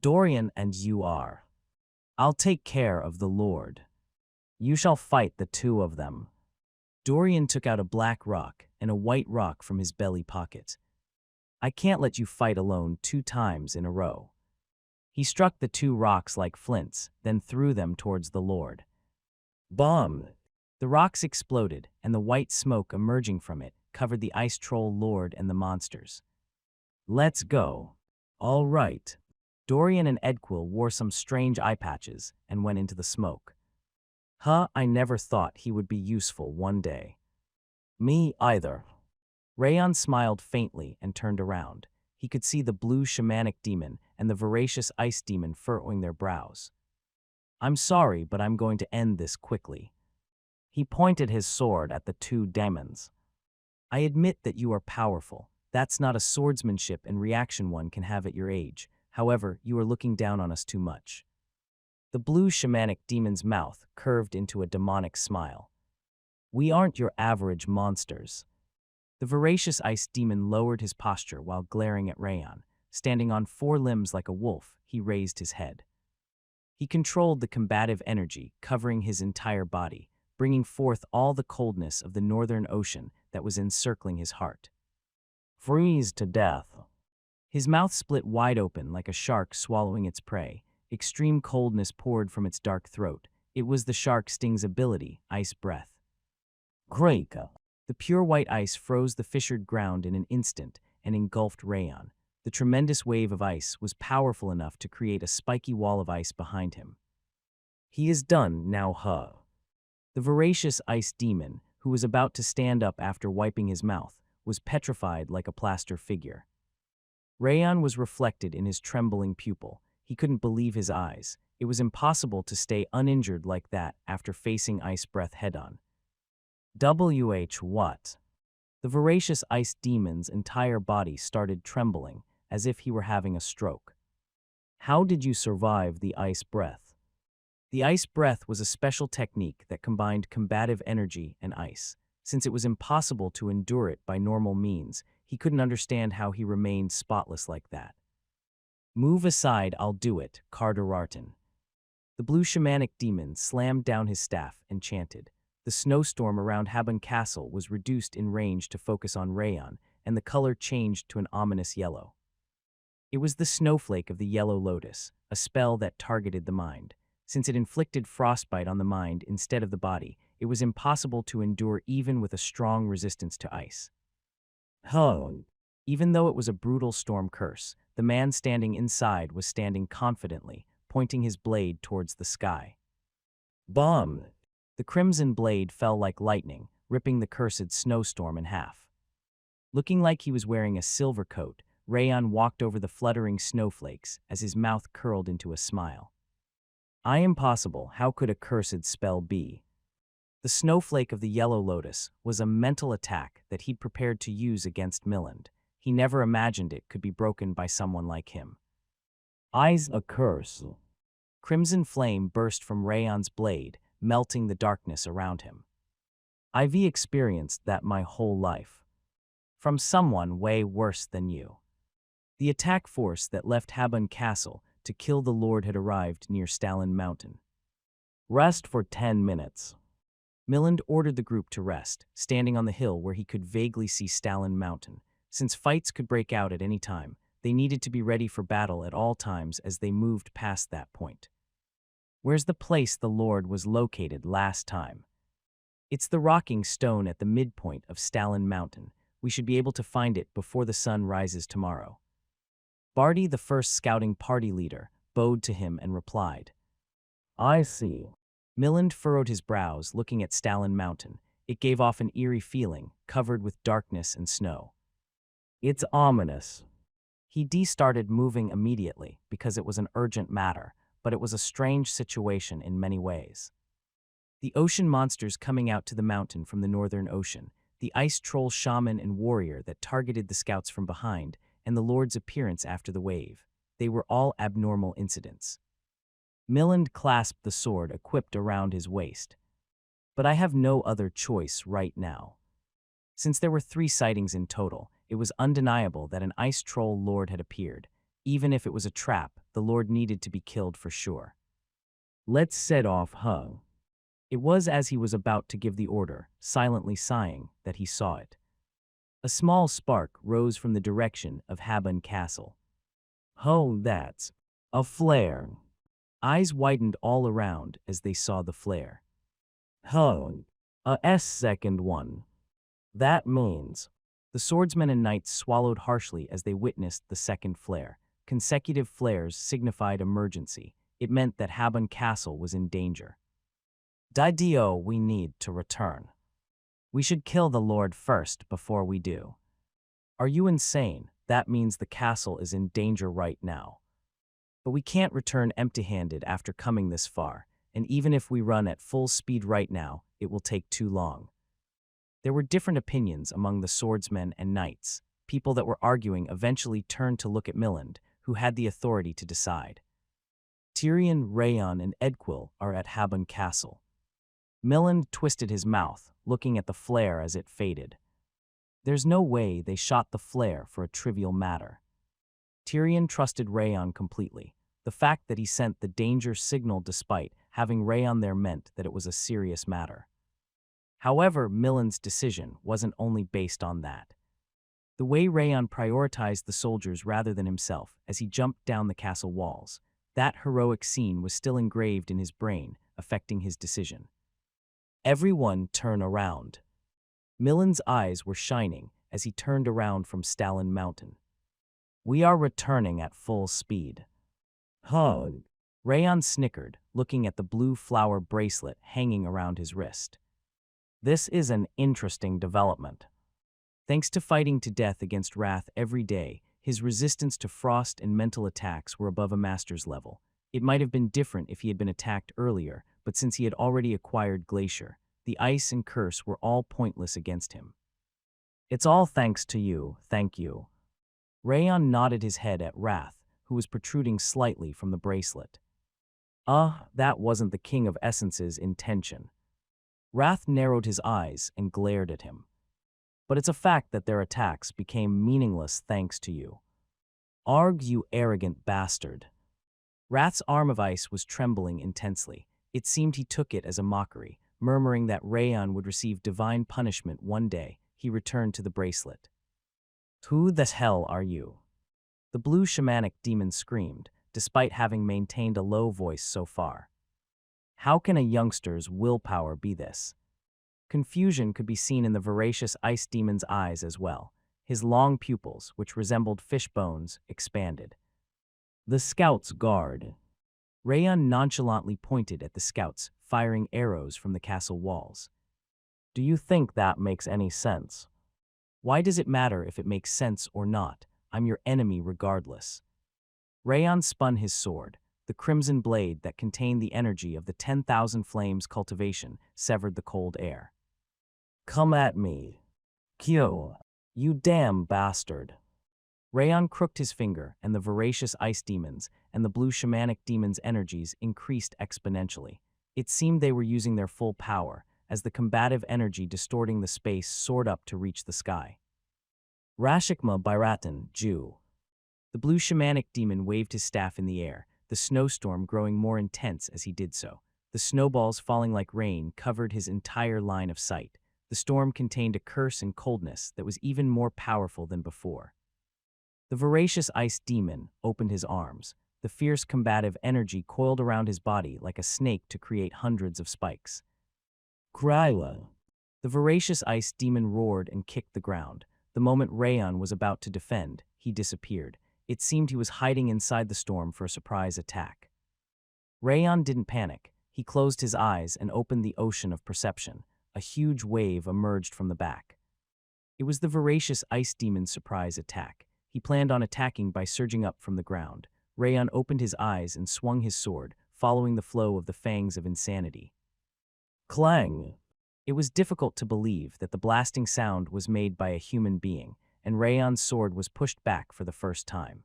Dorian and you are. I'll take care of the Lord. You shall fight the two of them. Dorian took out a black rock and a white rock from his belly pocket. I can't let you fight alone 2 times in a row. He struck the 2 rocks like flints, then threw them towards the Lord. Bomb! The rocks exploded, and the white smoke emerging from it covered the ice troll lord and the monsters. Let's go. All right. Dorian and Edquil wore some strange eye patches and went into the smoke. I never thought he would be useful one day. Me either. Rayon smiled faintly and turned around. He could see the blue shamanic demon and the voracious ice demon furrowing their brows. I'm sorry, but I'm going to end this quickly. He pointed his sword at the 2 demons. I admit that you are powerful. That's not a swordsmanship and reaction one can have at your age, However, you are looking down on us too much." The blue shamanic demon's mouth curved into a demonic smile. "We aren't your average monsters." The voracious ice demon lowered his posture while glaring at Rayon. Standing on four limbs like a wolf, he raised his head. He controlled the combative energy covering his entire body, bringing forth all the coldness of the northern ocean that was encircling his heart. "Freeze to death." His mouth split wide open like a shark swallowing its prey. Extreme coldness poured from its dark throat. It was the shark sting's ability, ice breath. "Greka." The pure white ice froze the fissured ground in an instant and engulfed Rayon. The tremendous wave of ice was powerful enough to create a spiky wall of ice behind him. "He is done now, huh?" The voracious ice demon, who was about to stand up after wiping his mouth, was petrified like a plaster figure. Rayon was reflected in his trembling pupil. He couldn't believe his eyes. It was impossible to stay uninjured like that after facing ice breath head-on. What? The voracious ice demon's entire body started trembling, as if he were having a stroke. "How did you survive the ice breath?" The ice breath was a special technique that combined combative energy and ice. Since it was impossible to endure it by normal means, he couldn't understand how he remained spotless like that. "Move aside, I'll do it, Cardararton." The blue shamanic demon slammed down his staff and chanted. The snowstorm around Habon Castle was reduced in range to focus on Rayon, and the color changed to an ominous yellow. It was the snowflake of the yellow lotus, a spell that targeted the mind. Since it inflicted frostbite on the mind instead of the body, it was impossible to endure even with a strong resistance to ice. Even though it was a brutal storm curse, the man standing inside was standing confidently, pointing his blade towards the sky. "Bomb!" The crimson blade fell like lightning, ripping the cursed snowstorm in half. Looking like he was wearing a silver coat, Rayon walked over the fluttering snowflakes as his mouth curled into a smile. "I am possible, how could a cursed spell be?" The snowflake of the yellow lotus was a mental attack that he'd prepared to use against Miland. He never imagined it could be broken by someone like him. "Eyes a curse." Crimson flame burst from Rayon's blade, melting the darkness around him. "I've experienced that my whole life. From someone way worse than you." The attack force that left Habon Castle to kill the Lord had arrived near Stalin Mountain. "Rest for 10 minutes. Miland ordered the group to rest, standing on the hill where he could vaguely see Stalin Mountain. Since fights could break out at any time, they needed to be ready for battle at all times as they moved past that point. "Where's the place the Lord was located last time?" "It's the rocking stone at the midpoint of Stalin Mountain. We should be able to find it before the sun rises tomorrow." Barty, the first scouting party leader, bowed to him and replied. "I see." Miland furrowed his brows, looking at Stalin Mountain. It gave off an eerie feeling, covered with darkness and snow. "It's ominous." He started moving immediately because it was an urgent matter, but it was a strange situation in many ways. The ocean monsters coming out to the mountain from the northern ocean, the ice troll shaman and warrior that targeted the scouts from behind, and the Lord's appearance after the wave. They were all abnormal incidents. Miland clasped the sword equipped around his waist. "But I have no other choice right now." Since there were 3 sightings in total, it was undeniable that an ice troll lord had appeared. Even if it was a trap, the lord needed to be killed for sure. "Let's set off, huh?" It was as he was about to give the order, silently sighing, that he saw it. A small spark rose from the direction of Habon Castle. "Oh, that's a flare." Eyes widened all around as they saw the flare. "Oh, a second one. That means..." The swordsmen and knights swallowed harshly as they witnessed the second flare. Consecutive flares signified emergency. It meant that Habon Castle was in danger. "Didio, we need to return. We should kill the Lord first before we do." "Are you insane? That means the castle is in danger right now. But we can't return empty-handed after coming this far, and even if we run at full speed right now, it will take too long." There were different opinions among the swordsmen and knights. People that were arguing eventually turned to look at Miland, who had the authority to decide. Tyrion, Rayon, and Edquil are at Habon Castle. Miland twisted his mouth, looking at the flare as it faded. There's no way they shot the flare for a trivial matter. Tyrion trusted Rayon completely. The fact that he sent the danger signal despite having Rayon there meant that it was a serious matter. However, Miland's decision wasn't only based on that. The way Rayon prioritized the soldiers rather than himself as he jumped down the castle walls, that heroic scene was still engraved in his brain, affecting his decision. Everyone turn around. Miland's eyes were shining as he turned around from Stalin Mountain. We are returning at full speed. Huh. Rayon snickered, looking at the blue flower bracelet hanging around his wrist. This is an interesting development. Thanks to fighting to death against Wrath every day, his resistance to frost and mental attacks were above a master's level. It might have been different if he had been attacked earlier, but since he had already acquired Glacier, the ice and curse were all pointless against him. It's all thanks to you, thank you. Rayon nodded his head at Wrath, who was protruding slightly from the bracelet. That wasn't the King of Essence's intention. Wrath narrowed his eyes and glared at him. But it's a fact that their attacks became meaningless thanks to you. Arg, you arrogant bastard. Wrath's arm of ice was trembling intensely. It seemed he took it as a mockery, murmuring that Rayon would receive divine punishment one day. He returned to the bracelet. Who the hell are you? The blue shamanic demon screamed, despite having maintained a low voice so far. How can a youngster's willpower be this? Confusion could be seen in the voracious ice demon's eyes as well. His long pupils, which resembled fish bones, expanded. The scouts guard. Rayon nonchalantly pointed at the scouts, firing arrows from the castle walls. Do you think that makes any sense? Why does it matter if it makes sense or not? I'm your enemy regardless. Rayon spun his sword. The crimson blade that contained the energy of the 10,000 flames cultivation severed the cold air. Come at me. Kyo. You damn bastard. Rayon crooked his finger, and the voracious ice demons and the blue shamanic demon's energies increased exponentially. It seemed they were using their full power, as the combative energy distorting the space soared up to reach the sky. Rashikma Bairatan, Jew. The blue shamanic demon waved his staff in the air, the snowstorm growing more intense as he did so. The snowballs falling like rain covered his entire line of sight. The storm contained a curse and coldness that was even more powerful than before. The voracious ice demon opened his arms. The fierce combative energy coiled around his body like a snake to create hundreds of spikes. Kryla. The voracious ice demon roared and kicked the ground. The moment Rayon was about to defend, he disappeared. It seemed he was hiding inside the storm for a surprise attack. Rayon didn't panic. He closed his eyes and opened the ocean of perception. A huge wave emerged from the back. It was the voracious ice demon's surprise attack. He planned on attacking by surging up from the ground. Rayon opened his eyes and swung his sword, following the flow of the fangs of insanity. Clang! It was difficult to believe that the blasting sound was made by a human being, and Rayon's sword was pushed back for the first time.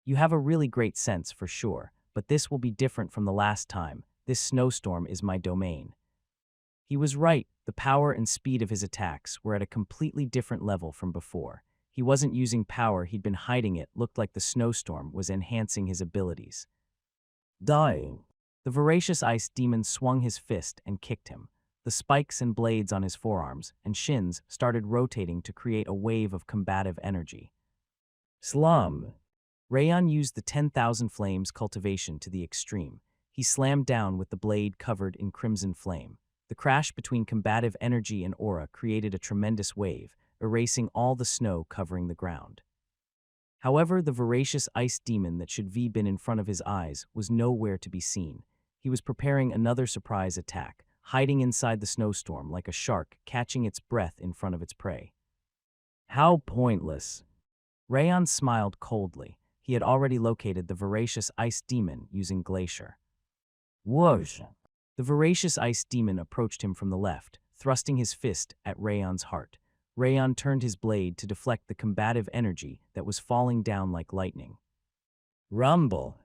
You have a really great sense for sure, but this will be different from the last time. This snowstorm is my domain. He was right. The power and speed of his attacks were at a completely different level from before. He wasn't using power, he'd been hiding it. Looked like the snowstorm was enhancing his abilities. Dying. The voracious ice demon swung his fist and kicked him. The spikes and blades on his forearms and shins started rotating to create a wave of combative energy. Slum. Rayon used the 10,000 flames cultivation to the extreme. He slammed down with the blade covered in crimson flame. The crash between combative energy and aura created a tremendous wave, erasing all the snow covering the ground. However, the voracious ice demon that should have been in front of his eyes was nowhere to be seen. He was preparing another surprise attack, hiding inside the snowstorm like a shark catching its breath in front of its prey. How pointless. Rayon smiled coldly. He had already located the voracious ice demon using Glacier. Whoosh! The voracious ice demon approached him from the left, thrusting his fist at Rayon's heart. Rayon turned his blade to deflect the combative energy that was falling down like lightning. Rumble.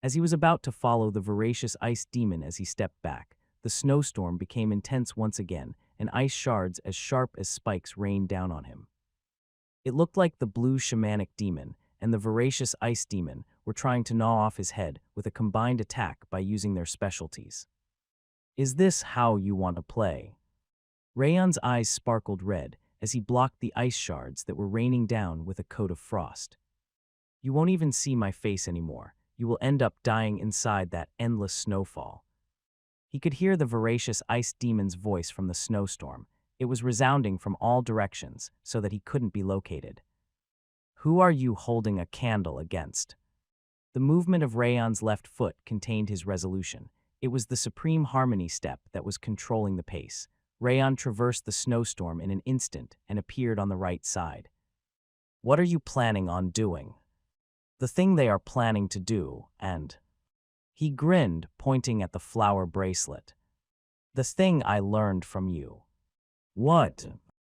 As he was about to follow the voracious ice demon as he stepped back, the snowstorm became intense once again, and ice shards as sharp as spikes rained down on him. It looked like the blue shamanic demon and the voracious ice demon were trying to gnaw off his head with a combined attack by using their specialties. Is this how you want to play? Rayon's eyes sparkled red as he blocked the ice shards that were raining down with a coat of frost. You won't even see my face anymore. You will end up dying inside that endless snowfall. He could hear the voracious ice demon's voice from the snowstorm. It was resounding from all directions so that he couldn't be located. Who are you holding a candle against? The movement of Rayon's left foot contained his resolution. It was the supreme harmony step that was controlling the pace. Rayon traversed the snowstorm in an instant and appeared on the right side. What are you planning on doing? The thing they are planning to do, and... He grinned, pointing at the flower bracelet. The thing I learned from you. What?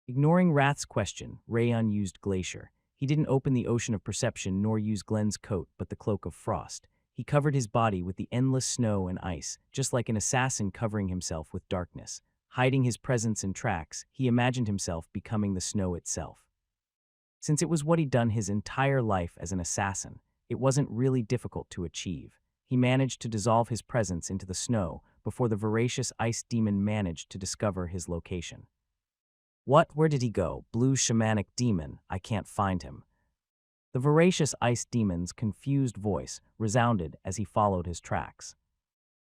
Ignoring Wrath's question, Rayon used Glacier. He didn't open the ocean of perception nor use Glenn's coat, but the cloak of frost. He covered his body with the endless snow and ice, just like an assassin covering himself with darkness. Hiding his presence in tracks, he imagined himself becoming the snow itself. Since it was what he'd done his entire life as an assassin, it wasn't really difficult to achieve. He managed to dissolve his presence into the snow before the voracious ice demon managed to discover his location. What? Where did he go? Blue shamanic demon, I can't find him. The voracious ice demon's confused voice resounded as he followed his tracks.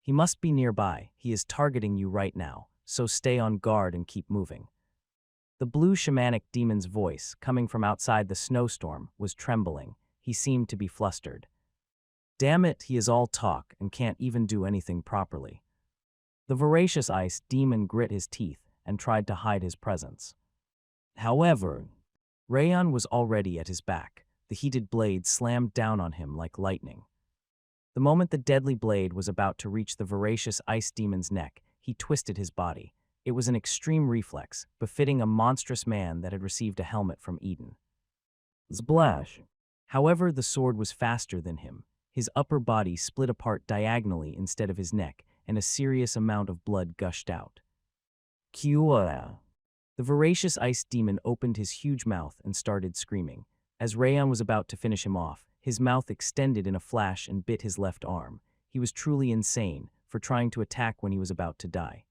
He must be nearby. He is targeting you right now, so stay on guard and keep moving. The blue shamanic demon's voice, coming from outside the snowstorm, was trembling. He seemed to be flustered. Damn it, he is all talk and can't even do anything properly. The voracious ice demon grit his teeth and tried to hide his presence. However, Rayon was already at his back. The heated blade slammed down on him like lightning. The moment the deadly blade was about to reach the voracious ice demon's neck, he twisted his body. It was an extreme reflex, befitting a monstrous man that had received a helmet from Eden. Splash! However, the sword was faster than him. His upper body split apart diagonally instead of his neck, and a serious amount of blood gushed out. Kua! The voracious ice demon opened his huge mouth and started screaming. As Rayon was about to finish him off, his mouth extended in a flash and bit his left arm. He was truly insane for trying to attack when he was about to die.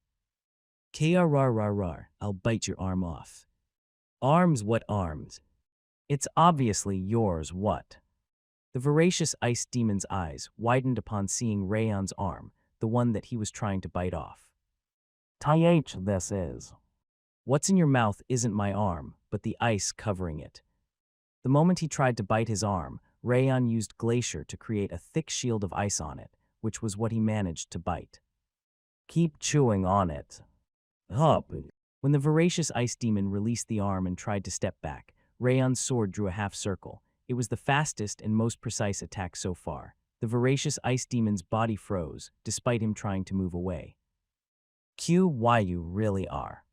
Krrrr, I'll bite your arm off. Arms? What arms? It's obviously yours, what? The voracious ice demon's eyes widened upon seeing Rayon's arm, the one that he was trying to bite off. This is. What's in your mouth isn't my arm, but the ice covering it. The moment he tried to bite his arm, Rayon used Glacier to create a thick shield of ice on it, which was what he managed to bite. Keep chewing on it. Hup. When the voracious ice demon released the arm and tried to step back, Rayon's sword drew a half circle. It was the fastest and most precise attack so far. The voracious ice demon's body froze, despite him trying to move away. Why you really are.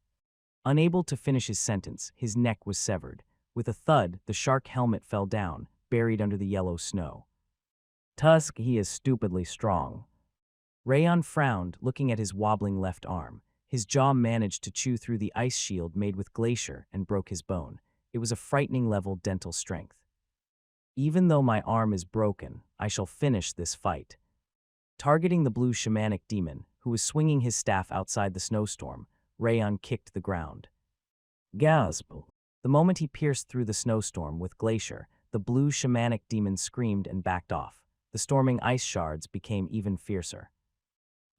Unable to finish his sentence, his neck was severed. With a thud, the shark helmet fell down, buried under the yellow snow. Tusk, he is stupidly strong. Rayon frowned, looking at his wobbling left arm. His jaw managed to chew through the ice shield made with Glacier and broke his bone. It was a frightening level dental strength. Even though my arm is broken, I shall finish this fight. Targeting the blue shamanic demon, who was swinging his staff outside the snowstorm, Rayon kicked the ground. Gasp! The moment he pierced through the snowstorm with Glacier, the blue shamanic demon screamed and backed off. The storming ice shards became even fiercer.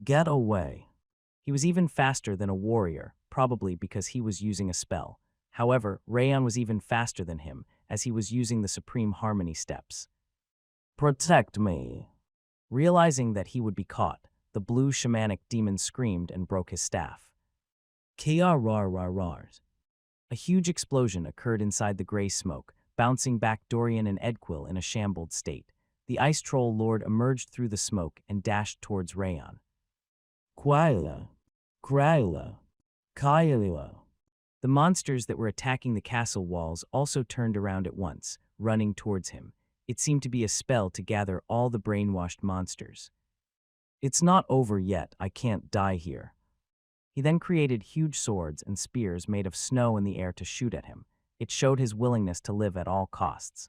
Get away! He was even faster than a warrior, probably because he was using a spell. However, Rayon was even faster than him, as he was using the Supreme Harmony steps. Protect me! Realizing that he would be caught, the blue shamanic demon screamed and broke his staff. Krrrr. A huge explosion occurred inside the gray smoke, bouncing back Dorian and Edquil in a shambled state. The ice troll lord emerged through the smoke and dashed towards Rayon. Quaila. Kraila. Kailila. The monsters that were attacking the castle walls also turned around at once, running towards him. It seemed to be a spell to gather all the brainwashed monsters. "It's not over yet, I can't die here." He then created huge swords and spears made of snow in the air to shoot at him. It showed his willingness to live at all costs.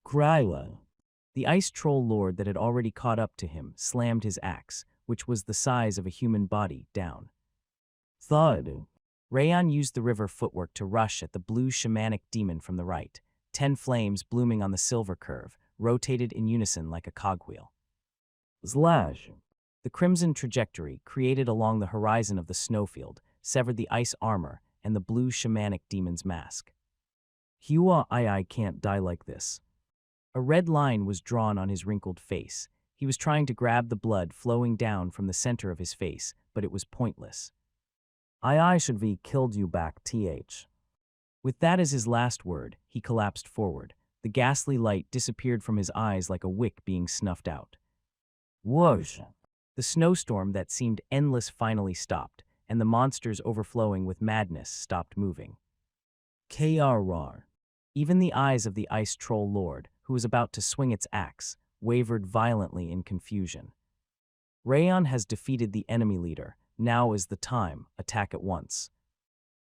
Kryla. The ice troll lord that had already caught up to him slammed his axe, which was the size of a human body, down. Thud. Rayon used the river footwork to rush at the blue shamanic demon from the right. 10 flames blooming on the silver curve, rotated in unison like a cogwheel. Slash. The crimson trajectory, created along the horizon of the snowfield, severed the ice armor and the blue shamanic demon's mask. Hua I can't die like this. A red line was drawn on his wrinkled face. He was trying to grab the blood flowing down from the center of his face, but it was pointless. I should be killed you back, th. With that as his last word, he collapsed forward. The ghastly light disappeared from his eyes like a wick being snuffed out. Whoosh! The snowstorm that seemed endless finally stopped, and the monsters overflowing with madness stopped moving. KRR. Even the eyes of the ice troll lord, who was about to swing its axe, wavered violently in confusion. Rayon has defeated the enemy leader. Now is the time. Attack at once.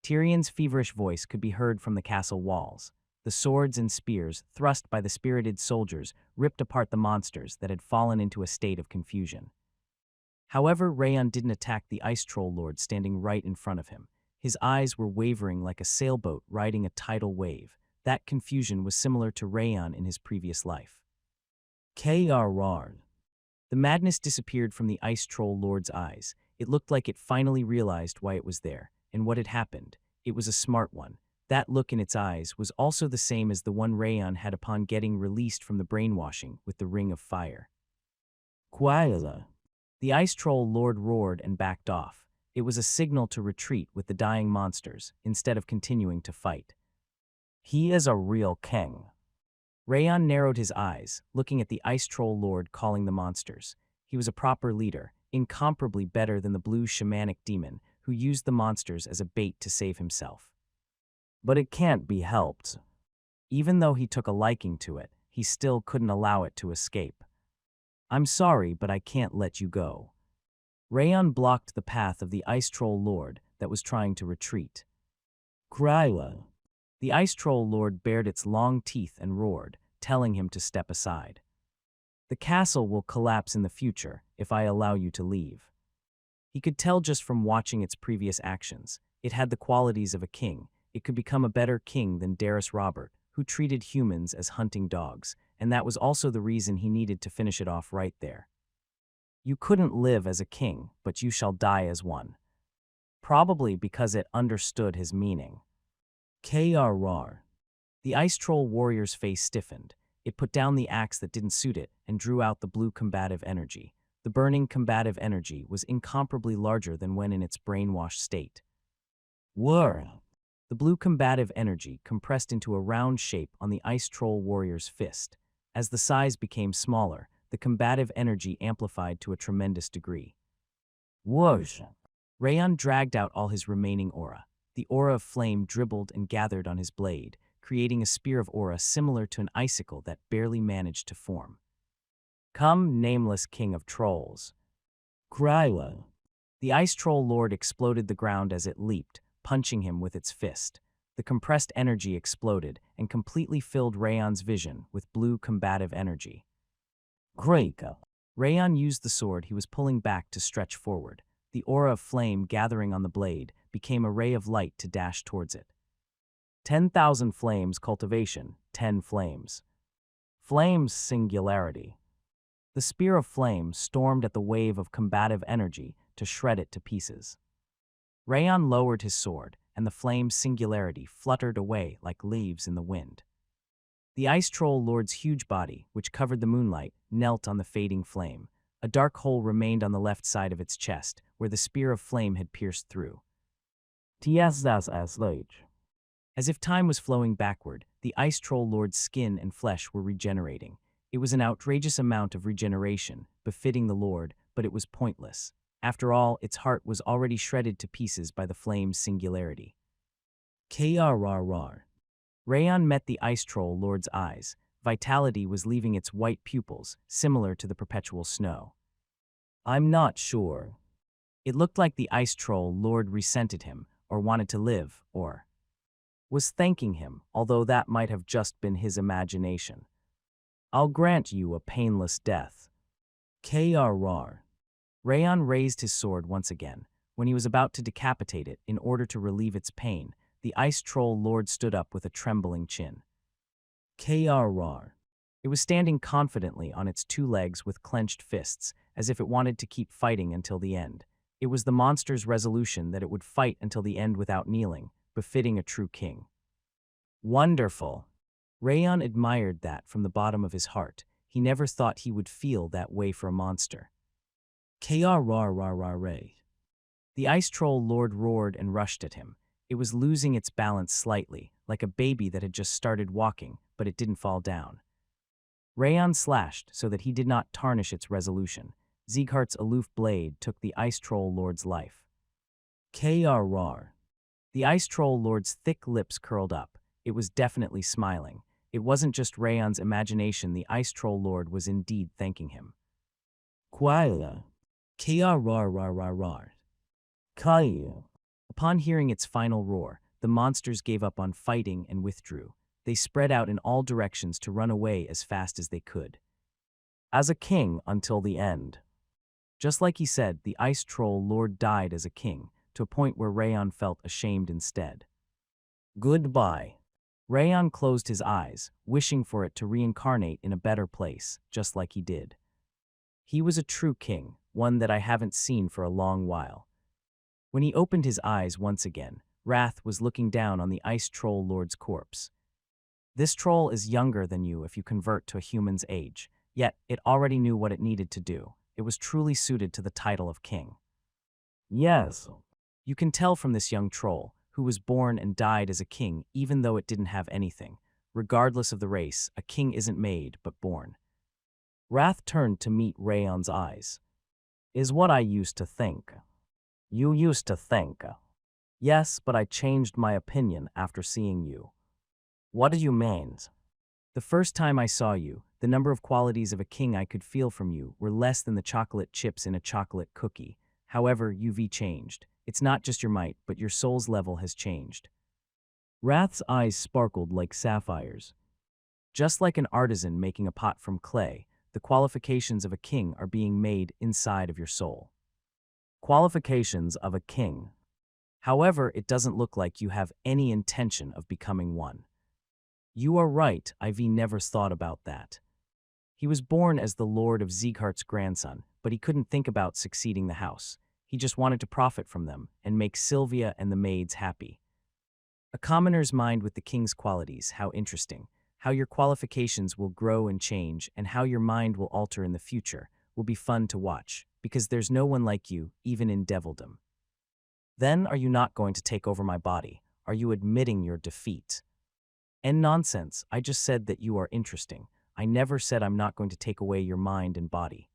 Tyrion's feverish voice could be heard from the castle walls. The swords and spears, thrust by the spirited soldiers, ripped apart the monsters that had fallen into a state of confusion. However, Rayon didn't attack the ice troll lord standing right in front of him. His eyes were wavering like a sailboat riding a tidal wave. That confusion was similar to Rayon in his previous life. KRR. The madness disappeared from the ice troll lord's eyes. It looked like it finally realized why it was there, and what had happened. It was a smart one. That look in its eyes was also the same as the one Rayon had upon getting released from the brainwashing with the ring of fire. Quaila. The ice troll lord roared and backed off. It was a signal to retreat with the dying monsters, instead of continuing to fight. He is a real king. Rayon narrowed his eyes, looking at the ice troll lord calling the monsters. He was a proper leader, incomparably better than the blue shamanic demon, who used the monsters as a bait to save himself. But it can't be helped. Even though he took a liking to it, he still couldn't allow it to escape. I'm sorry, but I can't let you go. Rayon blocked the path of the ice troll lord that was trying to retreat. Kryla. The ice troll lord bared its long teeth and roared, telling him to step aside. The castle will collapse in the future if I allow you to leave. He could tell just from watching its previous actions. It had the qualities of a king. It could become a better king than Darius Robert, who treated humans as hunting dogs, and that was also the reason he needed to finish it off right there. You couldn't live as a king, but you shall die as one. Probably because it understood his meaning. KRR. The ice troll warrior's face stiffened. It put down the axe that didn't suit it and drew out the blue combative energy. The burning combative energy was incomparably larger than when in its brainwashed state. Whir! The blue combative energy compressed into a round shape on the ice troll warrior's fist. As the size became smaller, the combative energy amplified to a tremendous degree. Whoosh! Rayon dragged out all his remaining aura. The aura of flame dribbled and gathered on his blade, creating a spear of aura similar to an icicle that barely managed to form. Come, nameless king of trolls. Kryla. The ice troll lord exploded the ground as it leaped, punching him with its fist. The compressed energy exploded and completely filled Rayon's vision with blue combative energy. Greka. Rayon used the sword he was pulling back to stretch forward. The aura of flame gathering on the blade became a ray of light to dash towards it. 10,000 flames cultivation, 10 flames. Flames singularity. The spear of flame stormed at the wave of combative energy to shred it to pieces. Rayon lowered his sword, and the flame singularity fluttered away like leaves in the wind. The ice troll lord's huge body, which covered the moonlight, knelt on the fading flame. A dark hole remained on the left side of its chest, where the spear of flame had pierced through. As if time was flowing backward, the ice troll lord's skin and flesh were regenerating. It was an outrageous amount of regeneration, befitting the lord, but it was pointless. After all, its heart was already shredded to pieces by the flame's singularity. KRRR. Rayon met the ice troll lord's eyes. Vitality was leaving its white pupils, similar to the perpetual snow. I'm not sure. It looked like the ice troll lord resented him, or wanted to live, or was thanking him, although that might have just been his imagination. I'll grant you a painless death. Krr. Rayon raised his sword once again. When he was about to decapitate it in order to relieve its pain, the ice troll lord stood up with a trembling chin. Krr. It was standing confidently on its two legs with clenched fists, as if it wanted to keep fighting until the end. It was the monster's resolution that it would fight until the end without kneeling, befitting a true king. Wonderful. Rayon admired that from the bottom of his heart. He never thought he would feel that way for a monster. Krr. The ice troll lord roared and rushed at him. It was losing its balance slightly, like a baby that had just started walking, but it didn't fall down. Rayon slashed so that he did not tarnish its resolution. Sieghart's aloof blade took the ice troll lord's life. Krr. The ice troll lord's thick lips curled up. It was definitely smiling. It wasn't just Rayon's imagination, the ice troll lord was indeed thanking him. Quaila. Krr. Kaya. Upon hearing its final roar, the monsters gave up on fighting and withdrew. They spread out in all directions to run away as fast as they could. As a king until the end. Just like he said, the ice troll lord died as a king, to a point where Rayon felt ashamed instead. Goodbye. Rayon closed his eyes, wishing for it to reincarnate in a better place, just like he did. He was a true king, one that I haven't seen for a long while. When he opened his eyes once again, Wrath was looking down on the ice troll lord's corpse. This troll is younger than you if you convert to a human's age, yet it already knew what it needed to do. It was truly suited to the title of king. Yes. You can tell from this young troll, who was born and died as a king even though it didn't have anything. Regardless of the race, a king isn't made but born. Wrath turned to meet Rayon's eyes. Is what I used to think. You used to think. Yes, but I changed my opinion after seeing you. What do you mean? The first time I saw you, the number of qualities of a king I could feel from you were less than the chocolate chips in a chocolate cookie. However, you've changed. It's not just your might, but your soul's level has changed. Wrath's eyes sparkled like sapphires. Just like an artisan making a pot from clay, the qualifications of a king are being made inside of your soul. Qualifications of a king. However, it doesn't look like you have any intention of becoming one. You are right, I've never thought about that. He was born as the lord of Sieghart's grandson, but he couldn't think about succeeding the house. He just wanted to profit from them and make Sylvia and the maids happy. A commoner's mind with the king's qualities, how interesting. How your qualifications will grow and change and how your mind will alter in the future will be fun to watch, because there's no one like you, even in devildom. Then are you not going to take over my body? Are you admitting your defeat? And nonsense, I just said that you are interesting. I never said I'm not going to take away your mind and body.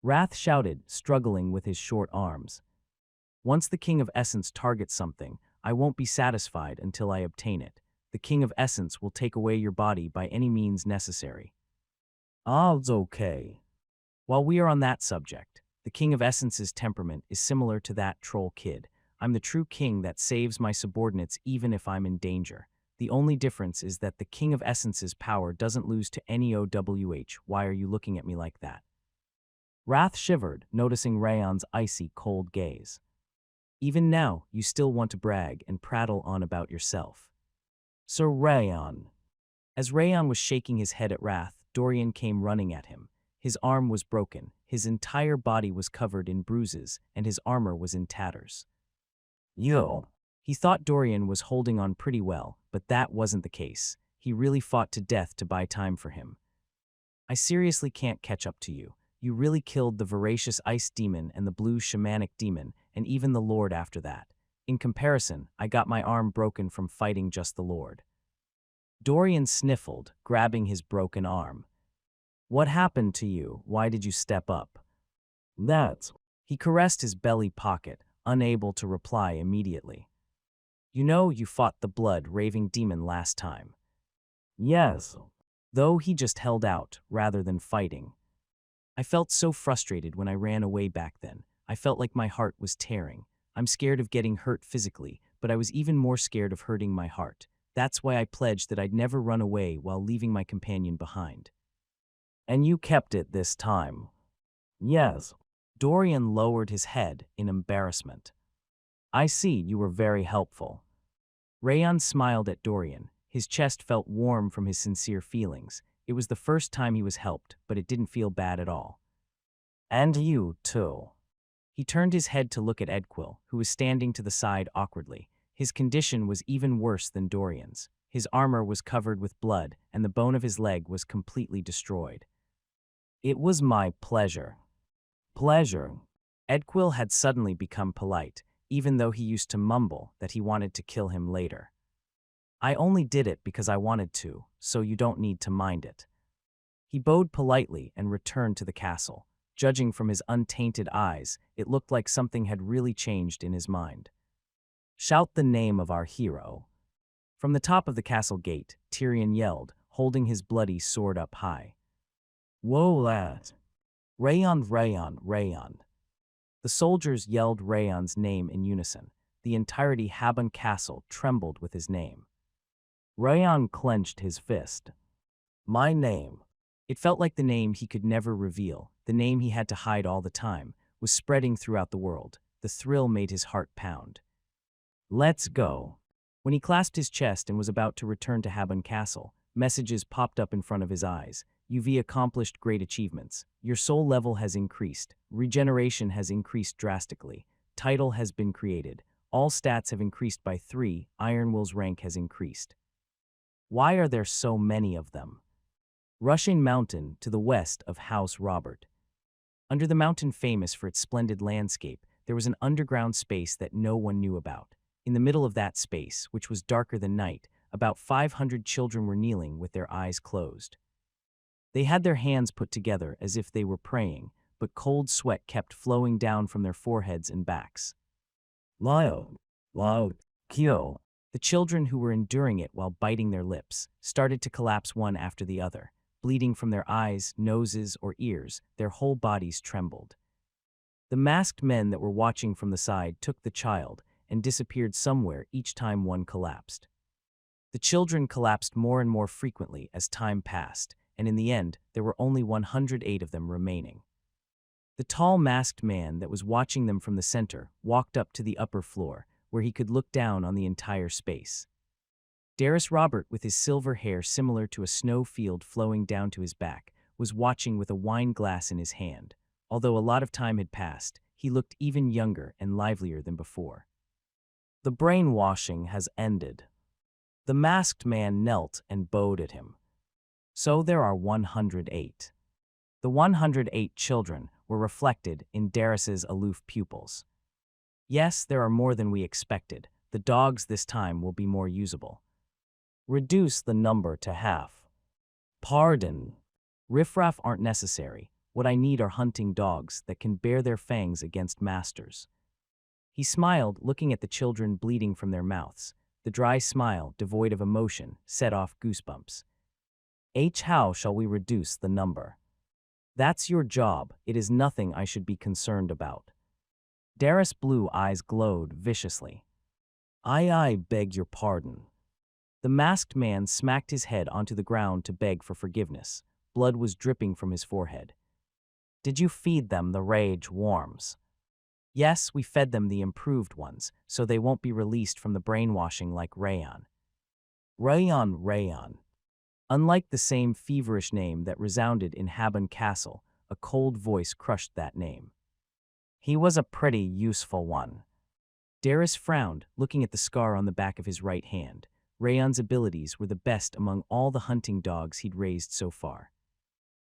Wrath shouted, struggling with his short arms. Once the King of Essence targets something, I won't be satisfied until I obtain it. The King of Essence will take away your body by any means necessary. It's okay. While we are on that subject, the King of Essence's temperament is similar to that troll kid. I'm the true king that saves my subordinates even if I'm in danger. The only difference is that the King of Essence's power doesn't lose to any OWH. Why are you looking at me like that? Wrath shivered, noticing Rayon's icy, cold gaze. Even now, you still want to brag and prattle on about yourself. Sir Rayon. As Rayon was shaking his head at Wrath, Dorian came running at him. His arm was broken, his entire body was covered in bruises, and his armor was in tatters. Yo. He thought Dorian was holding on pretty well, but that wasn't the case. He really fought to death to buy time for him. I seriously can't catch up to you. You really killed the voracious ice demon and the blue shamanic demon, and even the lord after that. In comparison, I got my arm broken from fighting just the lord. Dorian sniffled, grabbing his broken arm. What happened to you? Why did you step up? He caressed his belly pocket, unable to reply immediately. You know you fought the blood-raving demon last time. Yes. though he just held out rather than fighting. I felt so frustrated when I ran away back then. I felt like my heart was tearing. I'm scared of getting hurt physically, but I was even more scared of hurting my heart. That's why I pledged that I'd never run away while leaving my companion behind. And you kept it this time. Yes. Dorian lowered his head in embarrassment. I see you were very helpful. Rayon smiled at Dorian. His chest felt warm from his sincere feelings. It was the first time he was helped, but it didn't feel bad at all. And you, too. He turned his head to look at Edquil, who was standing to the side awkwardly. His condition was even worse than Dorian's. His armor was covered with blood, and the bone of his leg was completely destroyed. It was my pleasure. Pleasure. Edquil had suddenly become polite, even though he used to mumble that he wanted to kill him later. I only did it because I wanted to, so you don't need to mind it. He bowed politely and returned to the castle. Judging from his untainted eyes, it looked like something had really changed in his mind. Shout the name of our hero. From the top of the castle gate, Tyrion yelled, holding his bloody sword up high. Whoa, lad. Rayon, Rayon, Rayon. The soldiers yelled Rayon's name in unison. The entirety Habon castle trembled with his name. Rayon clenched his fist. My name. It felt like the name he could never reveal, the name he had to hide all the time, was spreading throughout the world. The thrill made his heart pound. Let's go. When he clasped his chest and was about to return to Habon Castle, messages popped up in front of his eyes. You've accomplished great achievements. Your soul level has increased. Regeneration has increased drastically. Title has been created. All stats have increased by 3. Ironwill's rank has increased. Why are there so many of them? Rushing Mountain to the west of House Robert. Under the mountain famous for its splendid landscape, there was an underground space that no one knew about. In the middle of that space, which was darker than night, about 500 children were kneeling with their eyes closed. They had their hands put together as if they were praying, but cold sweat kept flowing down from their foreheads and backs. Lyle, Kyo. The children who were enduring it while biting their lips started to collapse one after the other, bleeding from their eyes, noses, or ears. Their whole bodies trembled. The masked men that were watching from the side took the child and disappeared somewhere each time one collapsed. The children collapsed more and more frequently as time passed, and in the end, there were only 108 of them remaining. The tall masked man that was watching them from the center walked up to the upper floor, where he could look down on the entire space. Darius Robert, with his silver hair similar to a snow field flowing down to his back, was watching with a wine glass in his hand. Although a lot of time had passed, he looked even younger and livelier than before. The brainwashing has ended. The masked man knelt and bowed at him. So there are 108. The 108 children were reflected in Darius's aloof pupils. Yes, there are more than we expected. The dogs this time will be more usable. Reduce the number to half. Pardon. Riffraff aren't necessary. What I need are hunting dogs that can bare their fangs against masters. He smiled, looking at the children bleeding from their mouths. The dry smile, devoid of emotion, set off goosebumps. How shall we reduce the number? That's your job. It is nothing I should be concerned about. Darius' blue eyes glowed viciously. I beg your pardon. The masked man smacked his head onto the ground to beg for forgiveness. Blood was dripping from his forehead. Did you feed them the rage worms? Yes, we fed them the improved ones, so they won't be released from the brainwashing like Rayon. Rayon. Unlike the same feverish name that resounded in Habon Castle, a cold voice crushed that name. He was a pretty useful one. Darius frowned, looking at the scar on the back of his right hand. Rayon's abilities were the best among all the hunting dogs he'd raised so far.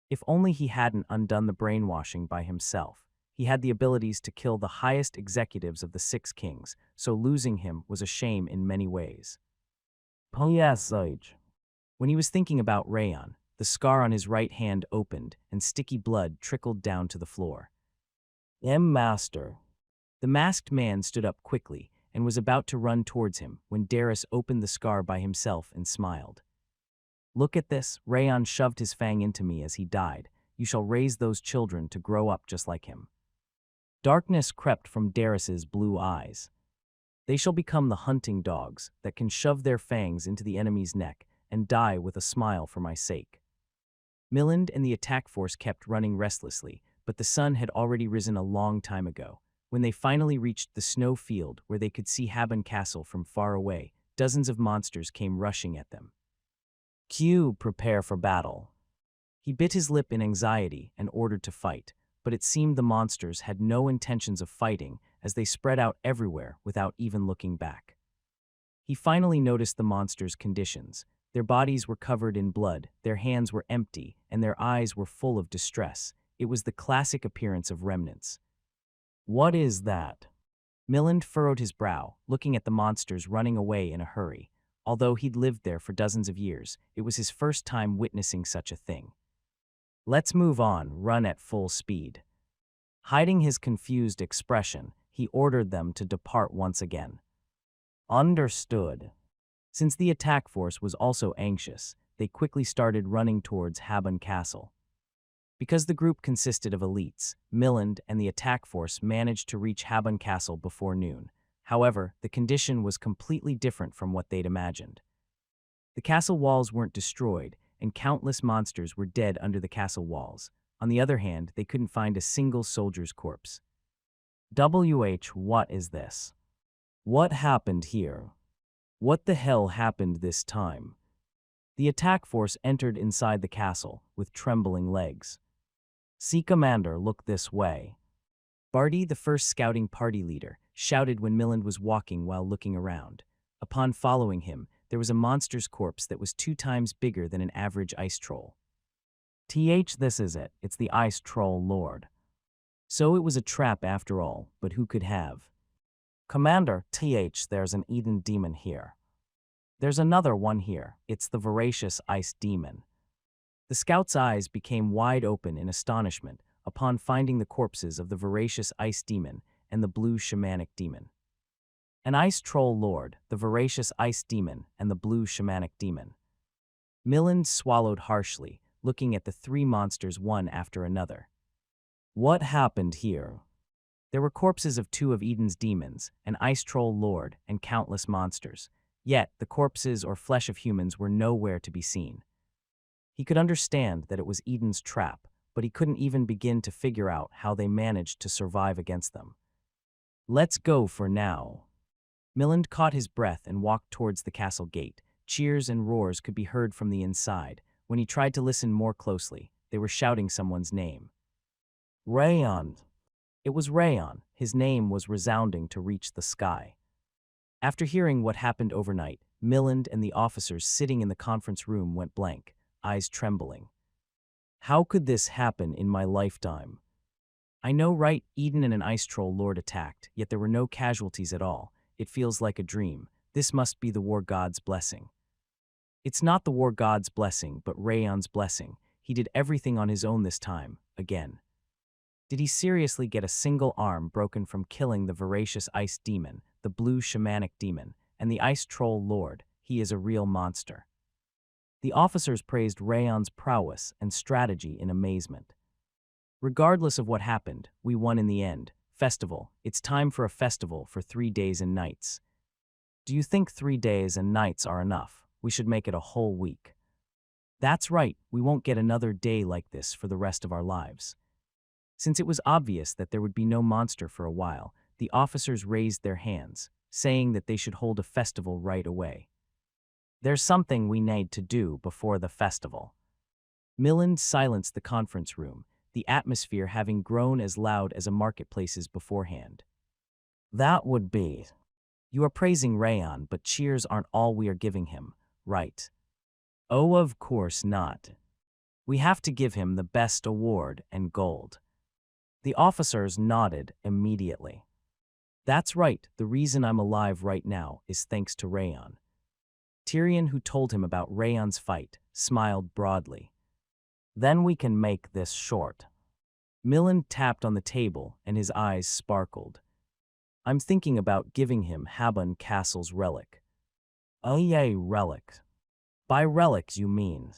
If only he hadn't undone the brainwashing by himself. He had the abilities to kill the highest executives of the 6 kings, so losing him was a shame in many ways. Yes. When he was thinking about Rayon, the scar on his right hand opened and sticky blood trickled down to the floor. Master. The masked man stood up quickly and was about to run towards him when Darius opened the scar by himself and smiled. Look at this, Rayon shoved his fang into me as he died. You shall raise those children to grow up just like him. Darkness crept from Darius's blue eyes. They shall become the hunting dogs that can shove their fangs into the enemy's neck and die with a smile for my sake. Miland and the attack force kept running restlessly, but the sun had already risen a long time ago. When they finally reached the snow field where they could see Habon Castle from far away, dozens of monsters came rushing at them. Q, prepare for battle. He bit his lip in anxiety and ordered to fight, but it seemed the monsters had no intentions of fighting as they spread out everywhere without even looking back. He finally noticed the monsters' conditions. Their bodies were covered in blood, their hands were empty, and their eyes were full of distress. It was the classic appearance of remnants. What is that? Miland furrowed his brow, looking at the monsters running away in a hurry. Although he'd lived there for dozens of years, it was his first time witnessing such a thing. Let's move on, run at full speed. Hiding his confused expression, he ordered them to depart once again. Understood. Since the attack force was also anxious, they quickly started running towards Habon Castle. Because the group consisted of elites, Miland and the attack force managed to reach Habon Castle before noon. However, the condition was completely different from what they'd imagined. The castle walls weren't destroyed, and countless monsters were dead under the castle walls. On the other hand, they couldn't find a single soldier's corpse. What is this? What happened here? What the hell happened this time? The attack force entered inside the castle with trembling legs. See, Commander, look this way. Barty, the first scouting party leader, shouted when Miland was walking while looking around. Upon following him, there was a monster's corpse that was 2 times bigger than an average ice troll. This is it. It's the ice troll lord. So it was a trap after all, but who could have? Commander, there's an Eden demon here. There's another one here. It's the voracious ice demon. The scout's eyes became wide open in astonishment upon finding the corpses of the voracious ice demon and the blue shamanic demon. An ice troll lord, the voracious ice demon, and the blue shamanic demon. Miland swallowed harshly, looking at the 3 monsters one after another. What happened here? There were corpses of 2 of Eden's demons, an ice troll lord, and countless monsters. Yet, the corpses or flesh of humans were nowhere to be seen. He could understand that it was Eden's trap, but he couldn't even begin to figure out how they managed to survive against them. Let's go for now. Miland caught his breath and walked towards the castle gate. Cheers and roars could be heard from the inside. When he tried to listen more closely, they were shouting someone's name. Rayon. It was Rayon. His name was resounding to reach the sky. After hearing what happened overnight, Miland and the officers sitting in the conference room went blank, eyes trembling. How could this happen in my lifetime? I know, right? Eden and an ice troll lord attacked, yet there were no casualties at all. It feels like a dream. This must be the war god's blessing. It's not the war god's blessing, but Rayon's blessing. He did everything on his own this time, again. Did he seriously get a single arm broken from killing the voracious ice demon, the blue shamanic demon, and the ice troll lord? He is a real monster. The officers praised Rayon's prowess and strategy in amazement. Regardless of what happened, we won in the end. Festival. It's time for a festival for 3 days and nights. Do you think 3 days and nights are enough? We should make it a whole week. That's right, we won't get another day like this for the rest of our lives. Since it was obvious that there would be no monster for a while, the officers raised their hands, saying that they should hold a festival right away. There's something we need to do before the festival. Miland silenced the conference room, the atmosphere having grown as loud as a marketplace's beforehand. That would be. You are praising Rayon, but cheers aren't all we are giving him, right? Oh, of course not. We have to give him the best award and gold. The officers nodded immediately. That's right, the reason I'm alive right now is thanks to Rayon. Tyrion, who told him about Rayon's fight, smiled broadly. Then we can make this short. Miland tapped on the table and his eyes sparkled. I'm thinking about giving him Habon Castle's relic. Oh yay, relic. By relics, you mean?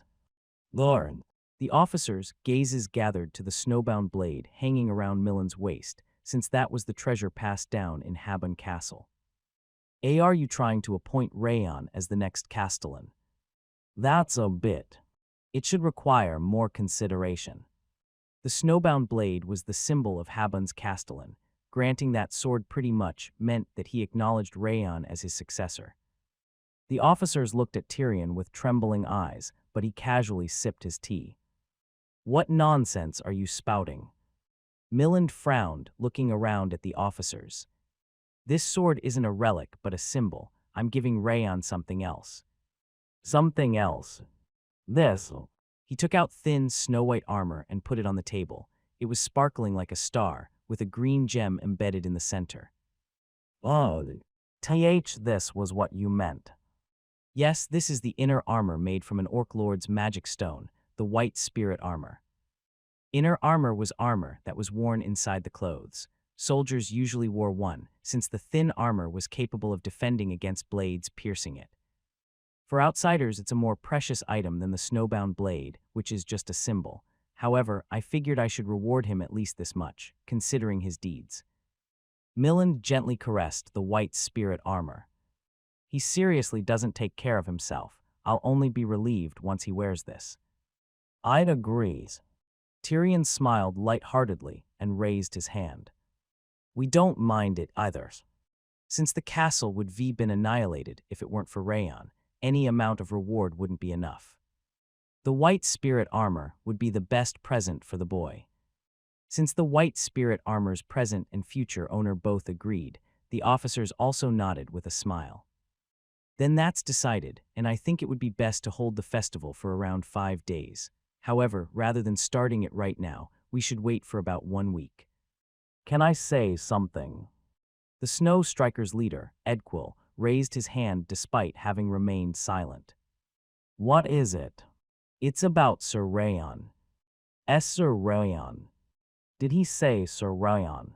Lord. The officers' gazes gathered to the snowbound blade hanging around Miland's waist, since that was the treasure passed down in Habon Castle. Are you trying to appoint Rayon as the next castellan? That's a bit. It should require more consideration. The snowbound blade was the symbol of Habon's castellan. Granting that sword pretty much meant that he acknowledged Rayon as his successor. The officers looked at Tyrion with trembling eyes, but he casually sipped his tea. What nonsense are you spouting? Miland frowned, looking around at the officers. This sword isn't a relic but a symbol. I'm giving Rayon something else. Something else? This? He took out thin, snow-white armor and put it on the table. It was sparkling like a star, with a green gem embedded in the center. Oh, this was what you meant. Yes, this is the inner armor made from an orc lord's magic stone, the white spirit armor. Inner armor was armor that was worn inside the clothes. Soldiers usually wore one, since the thin armor was capable of defending against blades piercing it. For outsiders, it's a more precious item than the snowbound blade, which is just a symbol. However, I figured I should reward him at least this much, considering his deeds. Miland gently caressed the white spirit armor. He seriously doesn't take care of himself. I'll only be relieved once he wears this. I'd agree. Tyrion smiled lightheartedly and raised his hand. We don't mind it either. Since the castle would have been annihilated if it weren't for Rayon, any amount of reward wouldn't be enough. The white spirit armor would be the best present for the boy. Since the white spirit armor's present and future owner both agreed, the officers also nodded with a smile. Then that's decided, and I think it would be best to hold the festival for around 5 days. However, rather than starting it right now, we should wait for about 1 week. Can I say something? The Snow Strikers' leader, Edquil, raised his hand despite having remained silent. What is it? It's about Sir Rayon. Sir Rayon. Did he say Sir Rayon?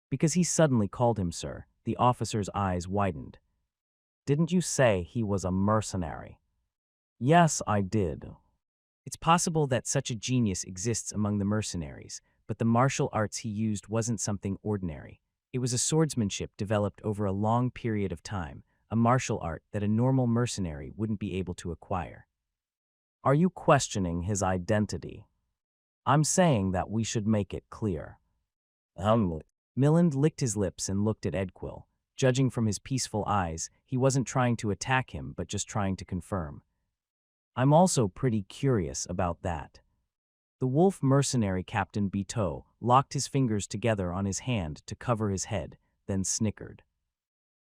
Because he suddenly called him Sir, the officer's eyes widened. Didn't you say he was a mercenary? Yes, I did. It's possible that such a genius exists among the mercenaries, but the martial arts he used wasn't something ordinary. It was a swordsmanship developed over a long period of time, a martial art that a normal mercenary wouldn't be able to acquire. Are you questioning his identity? I'm saying that we should make it clear. Miland licked his lips and looked at Edquil. Judging from his peaceful eyes, he wasn't trying to attack him but just trying to confirm. I'm also pretty curious about that. The wolf mercenary Captain Biteau locked his fingers together on his hand to cover his head, then snickered.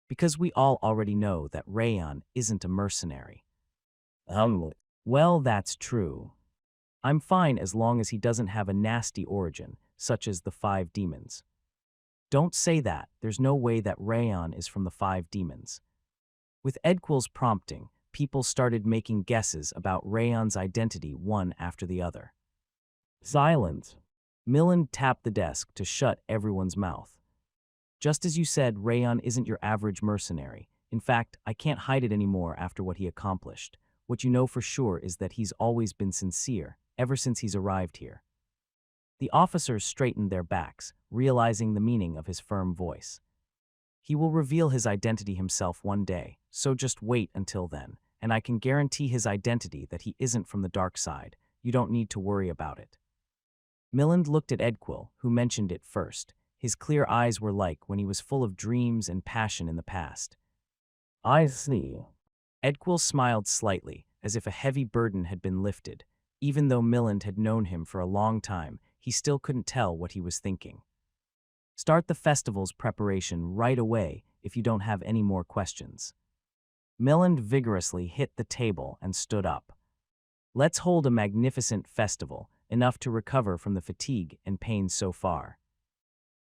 Because we all already know that Rayon isn't a mercenary. Well, that's true. I'm fine as long as he doesn't have a nasty origin, such as the 5 demons. Don't say that. There's no way that Rayon is from the 5 demons. With Edquil's prompting, people started making guesses about Rayon's identity one after the other. Silence. Miland tapped the desk to shut everyone's mouth. Just as you said, Rayon isn't your average mercenary. In fact, I can't hide it anymore after what he accomplished. What you know for sure is that he's always been sincere, ever since he's arrived here. The officers straightened their backs, realizing the meaning of his firm voice. He will reveal his identity himself one day, so just wait until then, and I can guarantee his identity that he isn't from the dark side. You don't need to worry about it. Miland looked at Edquil, who mentioned it first. His clear eyes were like when he was full of dreams and passion in the past. I see. Edquil smiled slightly, as if a heavy burden had been lifted. Even though Miland had known him for a long time, he still couldn't tell what he was thinking. Start the festival's preparation right away if you don't have any more questions. Miland vigorously hit the table and stood up. Let's hold a magnificent festival, enough to recover from the fatigue and pain so far.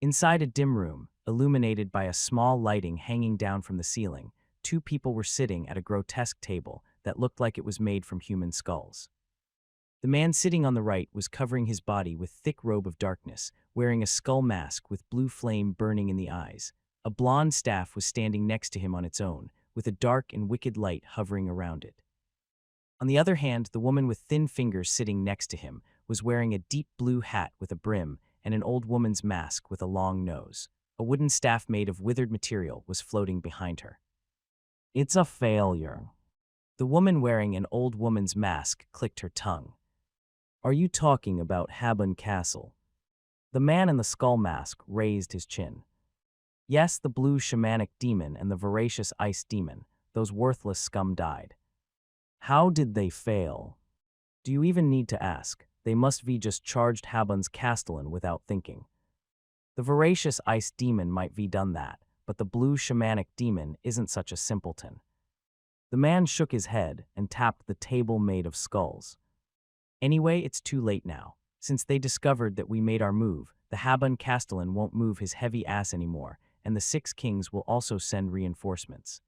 Inside a dim room, illuminated by a small lighting hanging down from the ceiling, 2 people were sitting at a grotesque table that looked like it was made from human skulls. The man sitting on the right was covering his body with thick robe of darkness, wearing a skull mask with blue flame burning in the eyes. A blonde staff was standing next to him on its own, with a dark and wicked light hovering around it. On the other hand, the woman with thin fingers sitting next to him was wearing a deep blue hat with a brim and an old woman's mask with a long nose. A wooden staff made of withered material was floating behind her. It's a failure. The woman wearing an old woman's mask clicked her tongue. Are you talking about Habun Castle? The man in the skull mask raised his chin. Yes, the blue shamanic demon and the voracious ice demon, those worthless scum died. How did they fail? Do you even need to ask? They must be just charged Habun's castellan without thinking. The voracious ice demon might be done that, but the blue shamanic demon isn't such a simpleton. The man shook his head and tapped the table made of skulls. Anyway, it's too late now. Since they discovered that we made our move, the Habun castellan won't move his heavy ass anymore, and the 6 kings will also send reinforcements.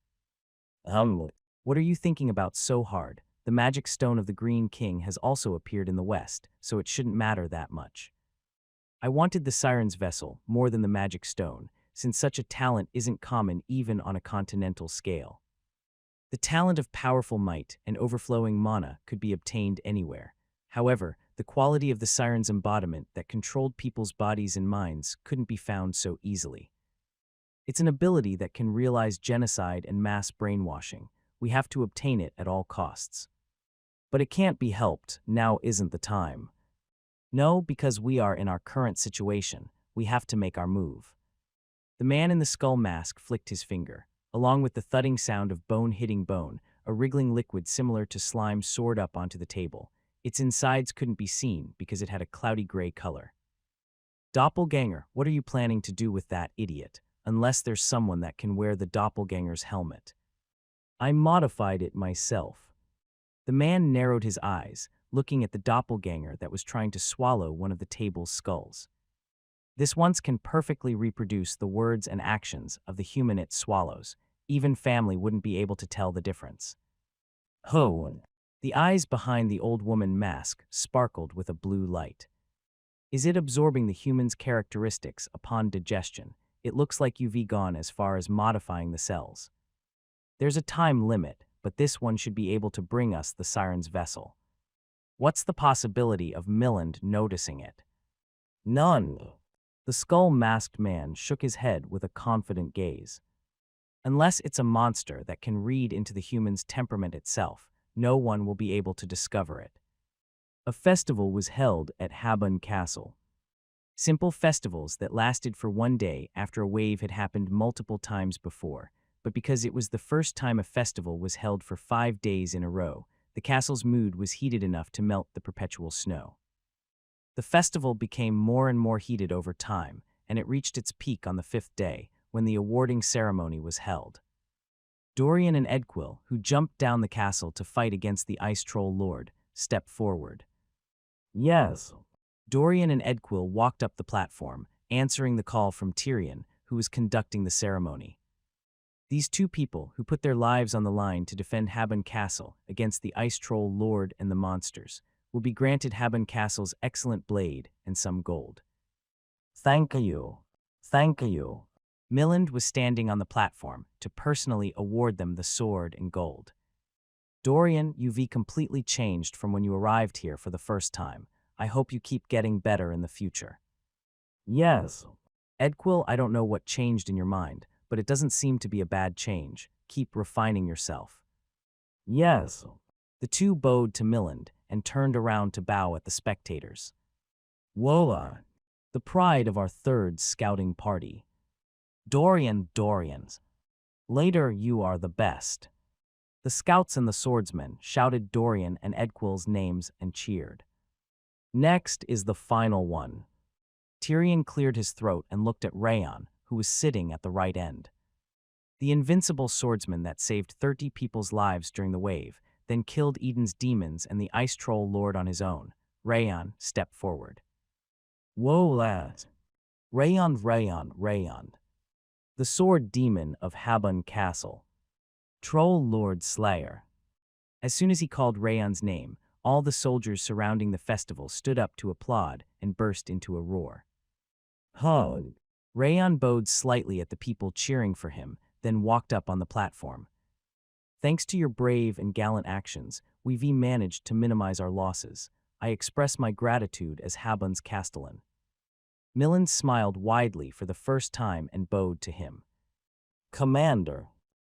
What are you thinking about so hard? The magic stone of the Green King has also appeared in the west, so it shouldn't matter that much. I wanted the Siren's vessel more than the magic stone, since such a talent isn't common even on a continental scale. The talent of powerful might and overflowing mana could be obtained anywhere. However, the quality of the Siren's embodiment that controlled people's bodies and minds couldn't be found so easily. It's an ability that can realize genocide and mass brainwashing. We have to obtain it at all costs. But it can't be helped. Now isn't the time. No, because we are in our current situation. We have to make our move. The man in the skull mask flicked his finger. Along with the thudding sound of bone hitting bone, a wriggling liquid similar to slime soared up onto the table. Its insides couldn't be seen because it had a cloudy gray color. Doppelganger, what are you planning to do with that idiot? Unless there's someone that can wear the doppelganger's helmet. I modified it myself. The man narrowed his eyes, looking at the doppelganger that was trying to swallow one of the table's skulls. This once can perfectly reproduce the words and actions of the human it swallows. Even family wouldn't be able to tell the difference. Oh. The eyes behind the old woman mask sparkled with a blue light. Is it absorbing the human's characteristics upon digestion? It looks like you've gone as far as modifying the cells. There's a time limit, but this one should be able to bring us the Siren's vessel. What's the possibility of Miland noticing it? None. The skull-masked man shook his head with a confident gaze. Unless it's a monster that can read into the human's temperament itself, no one will be able to discover it. A festival was held at Habun Castle. Simple festivals that lasted for one day after a wave had happened multiple times before, but because it was the first time a festival was held for 5 days in a row, the castle's mood was heated enough to melt the perpetual snow. The festival became more and more heated over time, and it reached its peak on the 5th day, when the awarding ceremony was held. Dorian and Edquil, who jumped down the castle to fight against the Ice Troll Lord, stepped forward. Yes. Dorian and Edquil walked up the platform, answering the call from Tyrion, who was conducting the ceremony. These 2 people, who put their lives on the line to defend Habun Castle against the Ice Troll Lord and the monsters, will be granted Habun Castle's excellent blade and some gold. Thank you. Thank you. Miland was standing on the platform to personally award them the sword and gold. Dorian, you've completely changed from when you arrived here for the first time. I hope you keep getting better in the future. Yes. Edquil, I don't know what changed in your mind, but it doesn't seem to be a bad change. Keep refining yourself. Yes. The 2 bowed to Miland and turned around to bow at the spectators. Wola, the pride of our 3rd scouting party. Dorian's. Later, you are the best. The scouts and the swordsmen shouted Dorian and Edquil's names and cheered. Next is the final one. Tyrion cleared his throat and looked at Rayon, who was sitting at the right end. The invincible swordsman that saved 30 people's lives during the wave, then killed Eden's demons and the Ice Troll Lord on his own. Rayon stepped forward. Whoa, lad. Rayon. The sword demon of Habun Castle. Troll Lord Slayer. As soon as he called Rayon's name, all the soldiers surrounding the festival stood up to applaud and burst into a roar. Hug. Rayon bowed slightly at the people cheering for him, then walked up on the platform. Thanks to your brave and gallant actions, we've managed to minimize our losses. I express my gratitude as Habun's castellan. Miland smiled widely for the first time and bowed to him. Commander.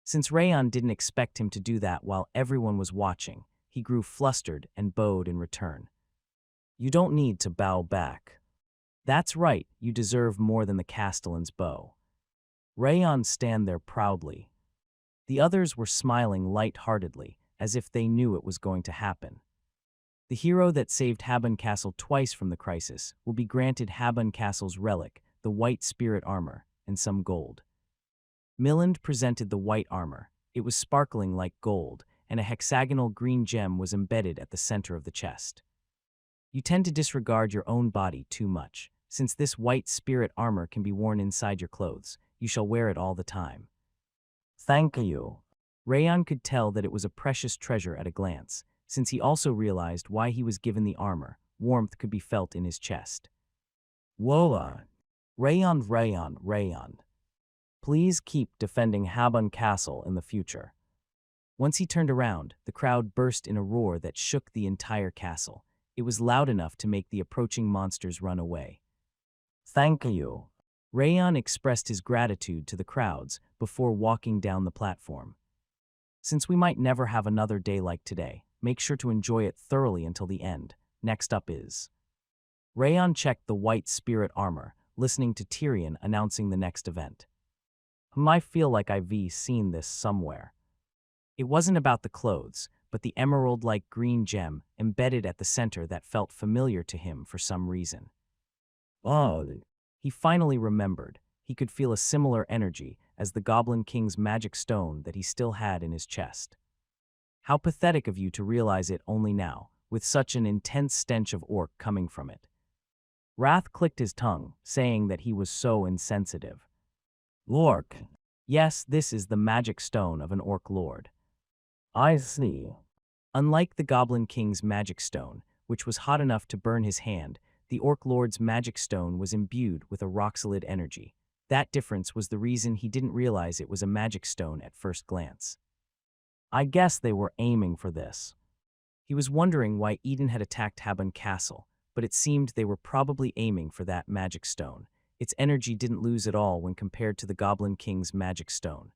Since Rayon didn't expect him to do that while everyone was watching, he grew flustered and bowed in return. You don't need to bow back. That's right, you deserve more than the castellan's bow. Rayon stand there proudly. The others were smiling light-heartedly, as if they knew it was going to happen. The hero that saved Habun Castle twice from the crisis will be granted Habun Castle's relic, the white spirit armor, and some gold. Miland presented the white armor. It was sparkling like gold, and a hexagonal green gem was embedded at the center of the chest. You tend to disregard your own body too much. Since this white spirit armor can be worn inside your clothes, you shall wear it all the time. Thank you. Rayon could tell that it was a precious treasure at a glance, since he also realized why he was given the armor. Warmth could be felt in his chest. Woa! Rayon. Please keep defending Habun Castle in the future. Once he turned around, the crowd burst in a roar that shook the entire castle. It was loud enough to make the approaching monsters run away. Thank you. Rayon expressed his gratitude to the crowds before walking down the platform. Since we might never have another day like today, make sure to enjoy it thoroughly until the end. Next up is... Rayon checked the white spirit armor, listening to Tyrion announcing the next event. I feel like I've seen this somewhere. It wasn't about the clothes, but the emerald-like green gem embedded at the center that felt familiar to him for some reason. Oh. He finally remembered. He could feel a similar energy as the Goblin King's magic stone that he still had in his chest. How pathetic of you to realize it only now, with such an intense stench of orc coming from it. Wrath clicked his tongue, saying that he was so insensitive. Orc. Yes, this is the magic stone of an orc lord. I see. Unlike the Goblin King's magic stone, which was hot enough to burn his hand, the Orc Lord's magic stone was imbued with a roxolid energy. That difference was the reason he didn't realize it was a magic stone at first glance. I guess they were aiming for this. He was wondering why Eden had attacked Habun Castle, but it seemed they were probably aiming for that magic stone. Its energy didn't lose at all when compared to the Goblin King's magic stone.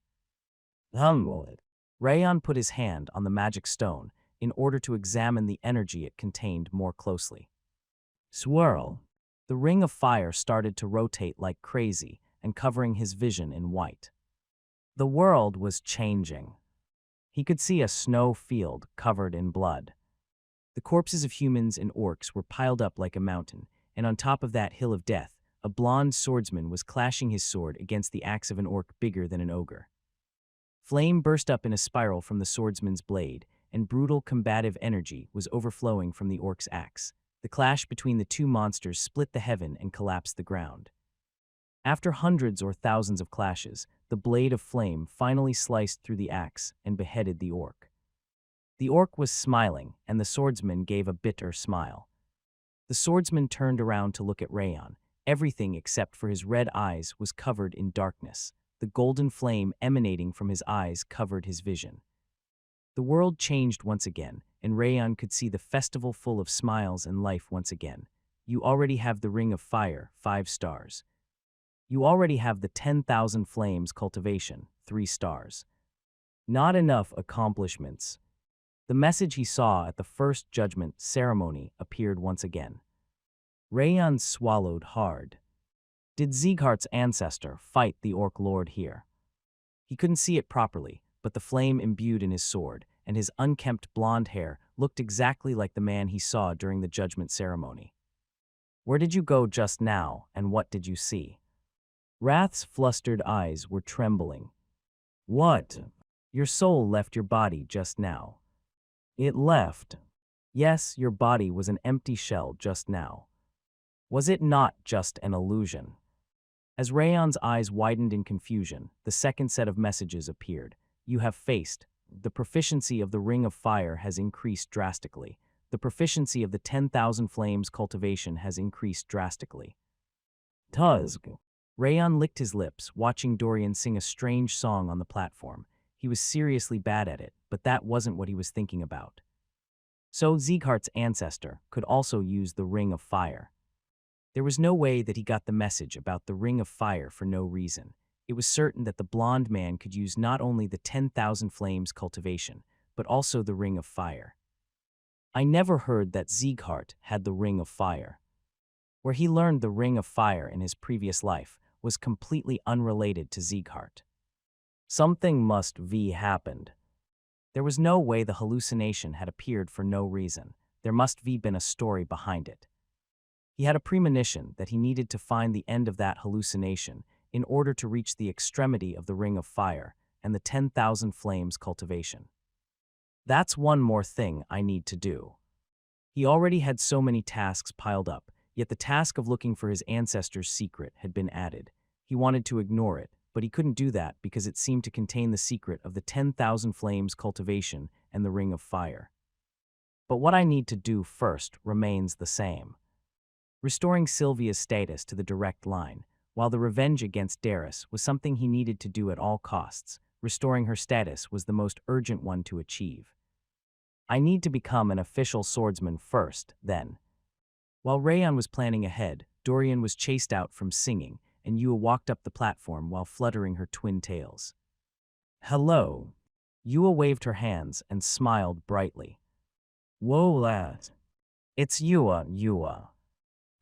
Rayon put his hand on the magic stone in order to examine the energy it contained more closely. Swirl. The ring of fire started to rotate like crazy and covering his vision in white. The world was changing. He could see a snow field covered in blood. The corpses of humans and orcs were piled up like a mountain, and on top of that hill of death, a blonde swordsman was clashing his sword against the axe of an orc bigger than an ogre. Flame burst up in a spiral from the swordsman's blade, and brutal combative energy was overflowing from the orc's axe. The clash between the two monsters split the heaven and collapsed the ground. After hundreds or thousands of clashes, the blade of flame finally sliced through the axe and beheaded the orc. The orc was smiling, and the swordsman gave a bitter smile. The swordsman turned around to look at Rayon. Everything except for his red eyes was covered in darkness. The golden flame emanating from his eyes covered his vision. The world changed once again, and Rayon could see the festival full of smiles and life once again. You already have the Ring of Fire, 5 stars. You already have the 10,000 Flames cultivation, 3 stars. Not enough accomplishments. The message he saw at the first judgment ceremony appeared once again. Rayon swallowed hard. Did Sieghart's ancestor fight the Orc Lord here? He couldn't see it properly, but the flame imbued in his sword, and his unkempt blonde hair looked exactly like the man he saw during the judgment ceremony. Where did you go just now, and what did you see? Wrath's flustered eyes were trembling. What? Your soul left your body just now. It left. Yes, your body was an empty shell just now. Was it not just an illusion? As Rayon's eyes widened in confusion, the second set of messages appeared. You have faced. The proficiency of the Ring of Fire has increased drastically. The proficiency of the 10,000 Flames cultivation has increased drastically. Tuzg. Rayon licked his lips, watching Dorian sing a strange song on the platform. He was seriously bad at it, but that wasn't what he was thinking about. So Sieghart's ancestor could also use the Ring of Fire. There was no way that he got the message about the Ring of Fire for no reason. It was certain that the blonde man could use not only the 10,000 Flames cultivation, but also the Ring of Fire. I never heard that Sieghart had the Ring of Fire. Where he learned the Ring of Fire in his previous life was completely unrelated to Sieghart. Something must have happened. There was no way the hallucination had appeared for no reason. There must have been a story behind it. He had a premonition that he needed to find the end of that hallucination in order to reach the extremity of the Ring of Fire and the 10,000 Flames cultivation. That's one more thing I need to do. He already had so many tasks piled up, yet the task of looking for his ancestor's secret had been added. He wanted to ignore it, but he couldn't do that because it seemed to contain the secret of the 10,000 Flames cultivation and the Ring of Fire. But what I need to do first remains the same. Restoring Sylvia's status to the direct line, while the revenge against Darius was something he needed to do at all costs, restoring her status was the most urgent one to achieve. I need to become an official swordsman first, then. While Rayon was planning ahead, Dorian was chased out from singing, and Yua walked up the platform while fluttering her twin tails. Hello. Yua waved her hands and smiled brightly. Whoa, lad. It's Yua.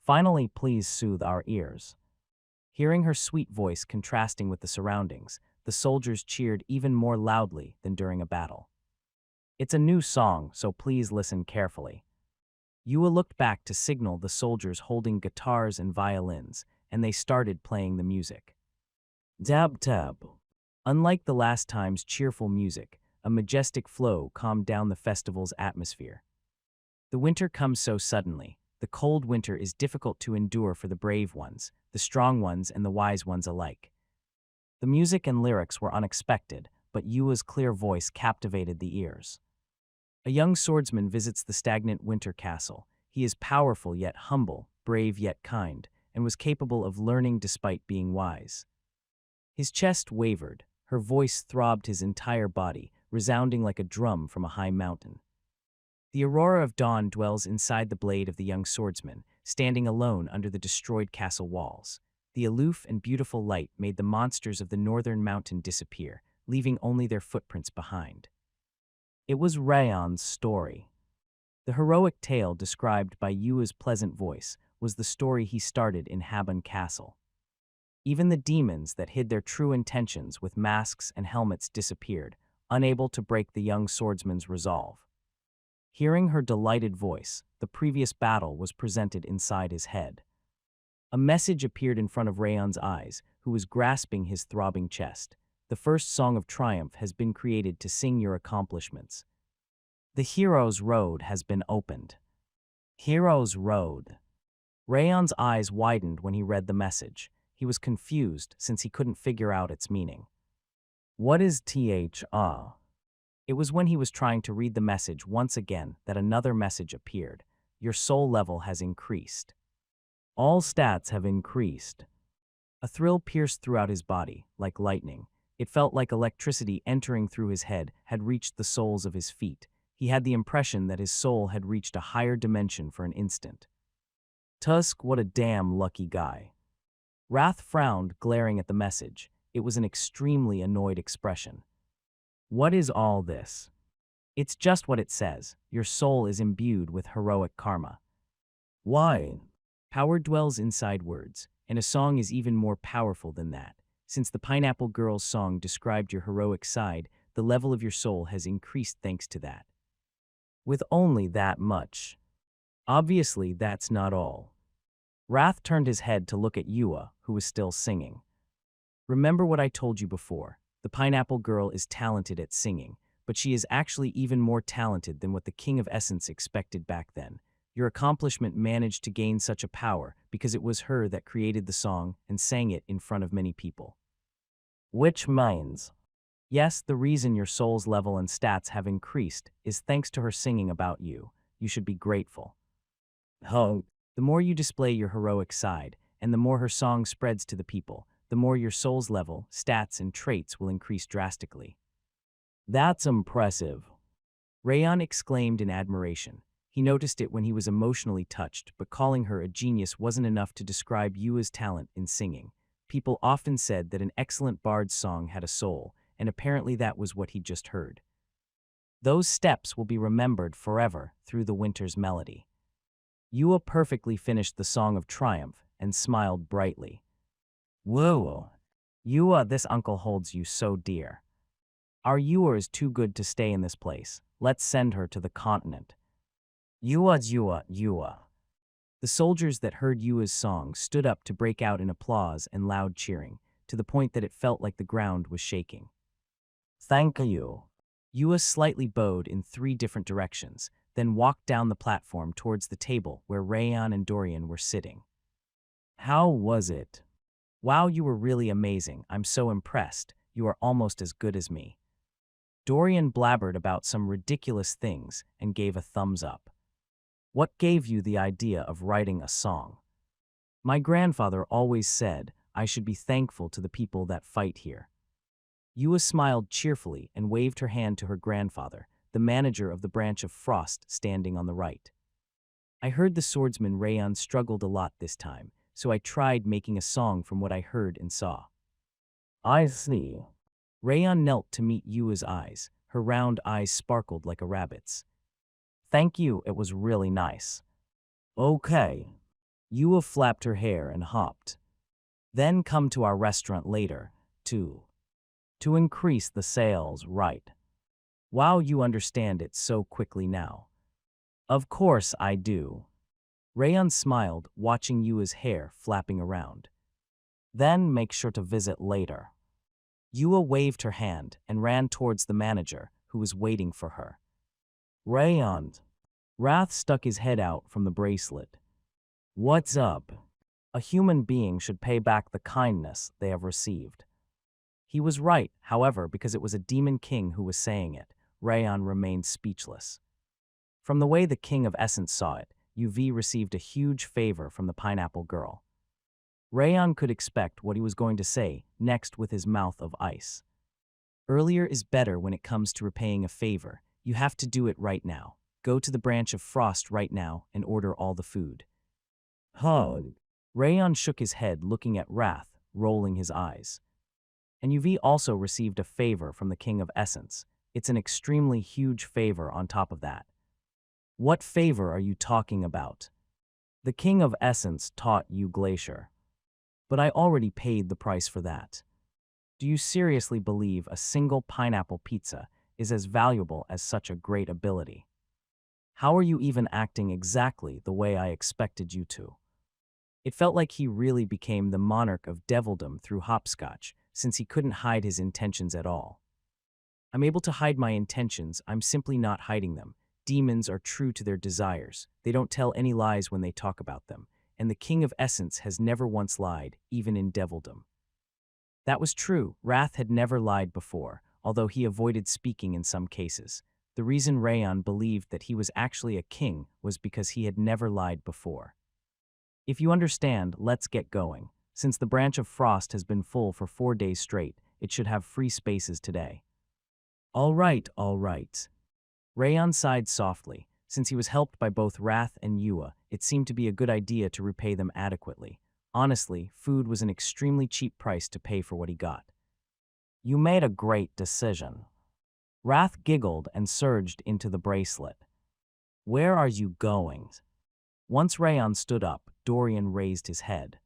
Finally, please soothe our ears. Hearing her sweet voice contrasting with the surroundings, the soldiers cheered even more loudly than during a battle. It's a new song, so please listen carefully. Yua looked back to signal the soldiers holding guitars and violins, and they started playing the music. Dab tab. Unlike the last time's cheerful music, a majestic flow calmed down the festival's atmosphere. The winter comes so suddenly. The cold winter is difficult to endure for the brave ones, the strong ones and the wise ones alike. The music and lyrics were unexpected, but Yua's clear voice captivated the ears. A young swordsman visits the stagnant winter castle. He is powerful yet humble, brave yet kind, and was capable of learning despite being wise. His chest wavered, her voice throbbed his entire body, resounding like a drum from a high mountain. The aurora of dawn dwells inside the blade of the young swordsman, standing alone under the destroyed castle walls. The aloof and beautiful light made the monsters of the northern mountain disappear, leaving only their footprints behind. It was Rayon's story. The heroic tale described by Yua's pleasant voice was the story he started in Habon Castle. Even the demons that hid their true intentions with masks and helmets disappeared, unable to break the young swordsman's resolve. Hearing her delighted voice, the previous battle was presented inside his head. A message appeared in front of Rayon's eyes, who was grasping his throbbing chest. The first song of triumph has been created to sing your accomplishments. The hero's road has been opened. Hero's road. Rayon's eyes widened when he read the message. He was confused since he couldn't figure out its meaning. What is THA? It was when he was trying to read the message once again that another message appeared. Your soul level has increased. All stats have increased. A thrill pierced throughout his body, like lightning. It felt like electricity entering through his head had reached the soles of his feet. He had the impression that his soul had reached a higher dimension for an instant. Tusk, what a damn lucky guy. Wrath frowned, glaring at the message. It was an extremely annoyed expression. What is all this? It's just what it says. Your soul is imbued with heroic karma. Why? Power dwells inside words, and a song is even more powerful than that. Since the Pineapple Girl's song described your heroic side, the level of your soul has increased thanks to that. With only that much. Obviously, that's not all. Wrath turned his head to look at Yua, who was still singing. Remember what I told you before. The Pineapple Girl is talented at singing, but she is actually even more talented than what the King of Essence expected back then. Your accomplishment managed to gain such a power because it was her that created the song and sang it in front of many people. Which means, yes, the reason your soul's level and stats have increased is thanks to her singing about you. You should be grateful. Oh. The more you display your heroic side, and the more her song spreads to the people, the more your soul's level, stats, and traits will increase drastically. That's impressive. Rayon exclaimed in admiration. He noticed it when he was emotionally touched, but calling her a genius wasn't enough to describe Yua's talent in singing. People often said that an excellent bard's song had a soul, and apparently that was what he'd just heard. Those steps will be remembered forever through the winter's melody. Yua perfectly finished the Song of Triumph and smiled brightly. Whoa. Yua, this uncle holds you so dear. Our Yua is too good to stay in this place. Let's send her to the continent. Yua. The soldiers that heard Yua's song stood up to break out in applause and loud cheering, to the point that it felt like the ground was shaking. Thank you. Yua slightly bowed in 3 different directions, then walked down the platform towards the table where Rayon and Dorian were sitting. How was it? Wow, you were really amazing. I'm so impressed. You are almost as good as me. Dorian blabbered about some ridiculous things and gave a thumbs up. What gave you the idea of writing a song? My grandfather always said I should be thankful to the people that fight here. Yua smiled cheerfully and waved her hand to her grandfather, the manager of the branch of Frost standing on the right. I heard the swordsman Rayon struggled a lot this time, so I tried making a song from what I heard and saw. I see. Rayon knelt to meet Yua's eyes. Her round eyes sparkled like a rabbit's. Thank you, it was really nice. Okay. Yua flapped her hair and hopped. Then come to our restaurant later, to increase the sales, right? Wow, you understand it so quickly now. Of course I do. Rayon smiled, watching Yua's hair flapping around. Then make sure to visit later. Yua waved her hand and ran towards the manager, who was waiting for her. Rayon. Wrath stuck his head out from the bracelet. What's up? A human being should pay back the kindness they have received. He was right, however, because it was a demon king who was saying it. Rayon remained speechless. From the way the King of Essence saw it, UV received a huge favor from the pineapple girl. Rayon could expect what he was going to say next with his mouth of ice. Earlier is better when it comes to repaying a favor. You have to do it right now. Go to the branch of Frost right now and order all the food. Rayon shook his head, looking at Wrath, rolling his eyes. And UV also received a favor from the King of Essence. It's an extremely huge favor on top of that. What favor are you talking about? The King of Essence taught you Glacier. But I already paid the price for that. Do you seriously believe a single pineapple pizza is as valuable as such a great ability? How are you even acting exactly the way I expected you to? It felt like he really became the monarch of devildom through hopscotch, since he couldn't hide his intentions at all. I'm able to hide my intentions, I'm simply not hiding them. Demons are true to their desires. They don't tell any lies when they talk about them, and the King of Essence has never once lied, even in devildom. That was true. Wrath had never lied before, although he avoided speaking in some cases. The reason Rayon believed that he was actually a king was because he had never lied before. If you understand, let's get going. Since the branch of Frost has been full for 4 days straight, it should have free spaces today. All right. Rayon sighed softly. Since he was helped by both Wrath and Yua, it seemed to be a good idea to repay them adequately. Honestly, food was an extremely cheap price to pay for what he got. You made a great decision. Wrath giggled and surged into the bracelet. Where are you going? Once Rayon stood up, Dorian raised his head.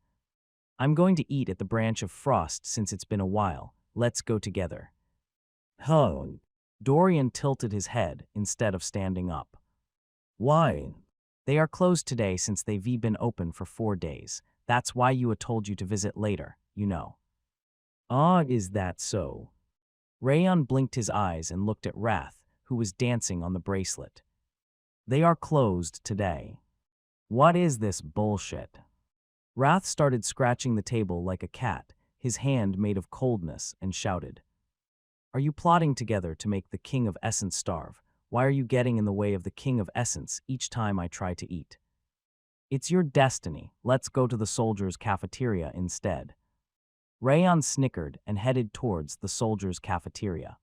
I'm going to eat at the branch of Frost since it's been a while. Let's go together. Dorian tilted his head instead of standing up. Why? They are closed today since they've been open for 4 days. That's why Yua told you to visit later, you know. Is that so? Rayon blinked his eyes and looked at Wrath, who was dancing on the bracelet. They are closed today. What is this bullshit? Wrath started scratching the table like a cat, his hand made of coldness, and shouted. Are you plotting together to make the King of Essence starve? Why are you getting in the way of the King of Essence each time I try to eat? It's your destiny. Let's go to the soldiers' cafeteria instead. Rayon snickered and headed towards the soldiers' cafeteria.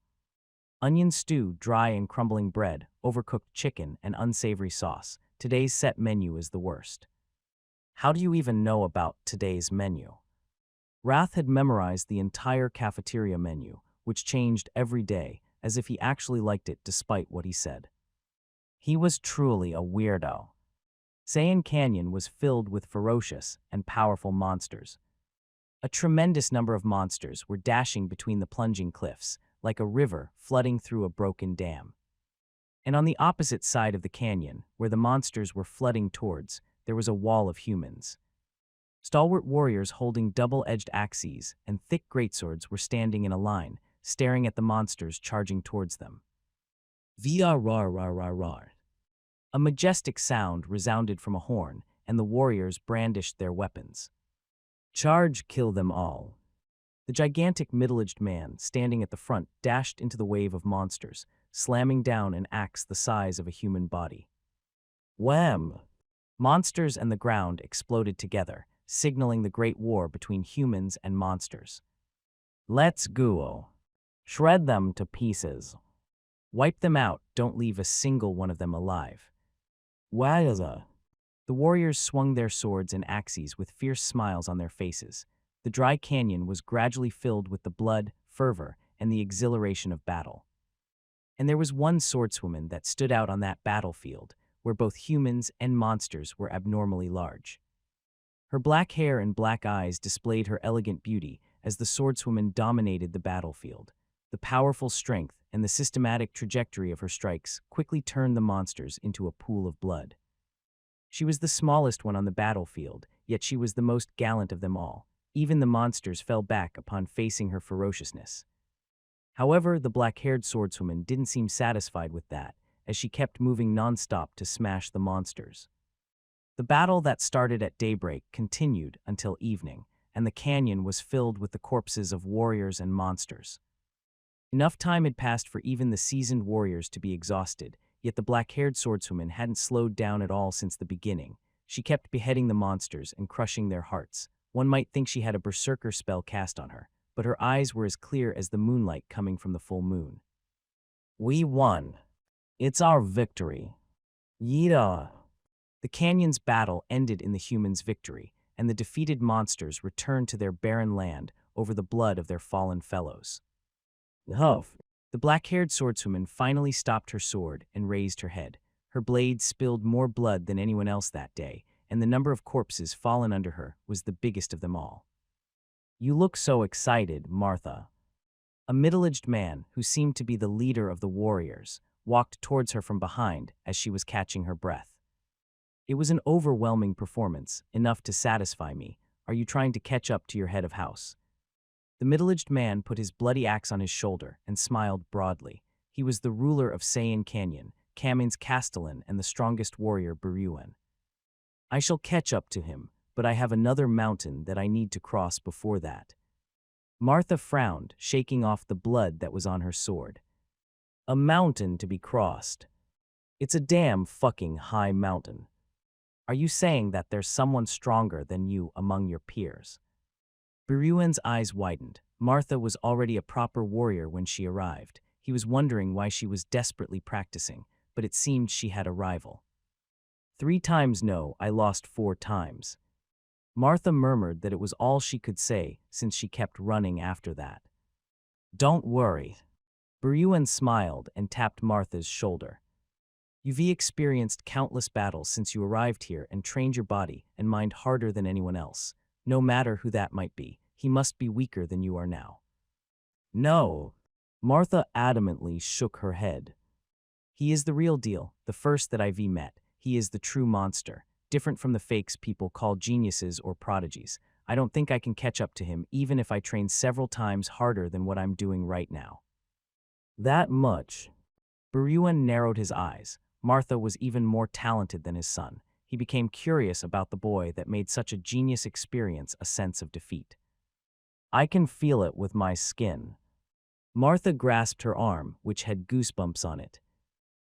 onion stew, dry and crumbling bread, overcooked chicken, and unsavory sauce. Today's set menu is the worst. How do you even know about today's menu? Wrath had memorized the entire cafeteria menu, which changed every day, as if he actually liked it despite what he said. He was truly a weirdo. Sayan Canyon was filled with ferocious and powerful monsters. A tremendous number of monsters were dashing between the plunging cliffs, like a river flooding through a broken dam. And on the opposite side of the canyon, where the monsters were flooding towards, there was a wall of humans. Stalwart warriors holding double-edged axes and thick greatswords were standing in a line, staring at the monsters charging towards them. Vrar. A majestic sound resounded from a horn, and the warriors brandished their weapons. Charge, kill them all. The gigantic middle-aged man, standing at the front, dashed into the wave of monsters, slamming down an axe the size of a human body. Wham! Monsters and the ground exploded together, signaling the great war between humans and monsters. Let's go. Shred them to pieces. Wipe them out, don't leave a single one of them alive. Wowza. The warriors swung their swords and axes with fierce smiles on their faces. The dry canyon was gradually filled with the blood, fervor, and the exhilaration of battle. And there was one swordswoman that stood out on that battlefield, where both humans and monsters were abnormally large. Her black hair and black eyes displayed her elegant beauty as the swordswoman dominated the battlefield. The powerful strength and the systematic trajectory of her strikes quickly turned the monsters into a pool of blood. She was the smallest one on the battlefield, yet she was the most gallant of them all. Even the monsters fell back upon facing her ferociousness. However, the black-haired swordswoman didn't seem satisfied with that, as she kept moving non-stop to smash the monsters. The battle that started at daybreak continued until evening, and the canyon was filled with the corpses of warriors and monsters. Enough time had passed for even the seasoned warriors to be exhausted, yet the black-haired swordswoman hadn't slowed down at all since the beginning. She kept beheading the monsters and crushing their hearts. One might think she had a berserker spell cast on her, but her eyes were as clear as the moonlight coming from the full moon. We won. It's our victory. Yeedah. The canyon's battle ended in the humans' victory, and the defeated monsters returned to their barren land over the blood of their fallen fellows. Huff. The black-haired swordswoman finally stopped her sword and raised her head. Her blade spilled more blood than anyone else that day, and the number of corpses fallen under her was the biggest of them all. You look so excited, Martha. A middle-aged man, who seemed to be the leader of the warriors, walked towards her from behind as she was catching her breath. It was an overwhelming performance, enough to satisfy me. Are you trying to catch up to your head of house? The middle-aged man put his bloody axe on his shoulder and smiled broadly. He was the ruler of Sayan Canyon, Kamin's castellan and the strongest warrior Beruan. I shall catch up to him, but I have another mountain that I need to cross before that. Martha frowned, shaking off the blood that was on her sword. A mountain to be crossed. It's a damn fucking high mountain. Are you saying that there's someone stronger than you among your peers? Beruan's eyes widened. Martha was already a proper warrior when she arrived. He was wondering why she was desperately practicing, but it seemed she had a rival. 3 times no, I lost 4 times. Martha murmured that it was all she could say since she kept running after that. Don't worry. Beruan smiled and tapped Martha's shoulder. You've experienced countless battles since you arrived here and trained your body and mind harder than anyone else. No matter who that might be, he must be weaker than you are now. No. Martha adamantly shook her head. He is the real deal, the first that I've met. He is the true monster, different from the fakes people call geniuses or prodigies. I don't think I can catch up to him even if I train several times harder than what I'm doing right now. That much. Beruan narrowed his eyes. Martha was even more talented than his son. He became curious about the boy that made such a genius experience a sense of defeat. I can feel it with my skin. Martha grasped her arm, which had goosebumps on it.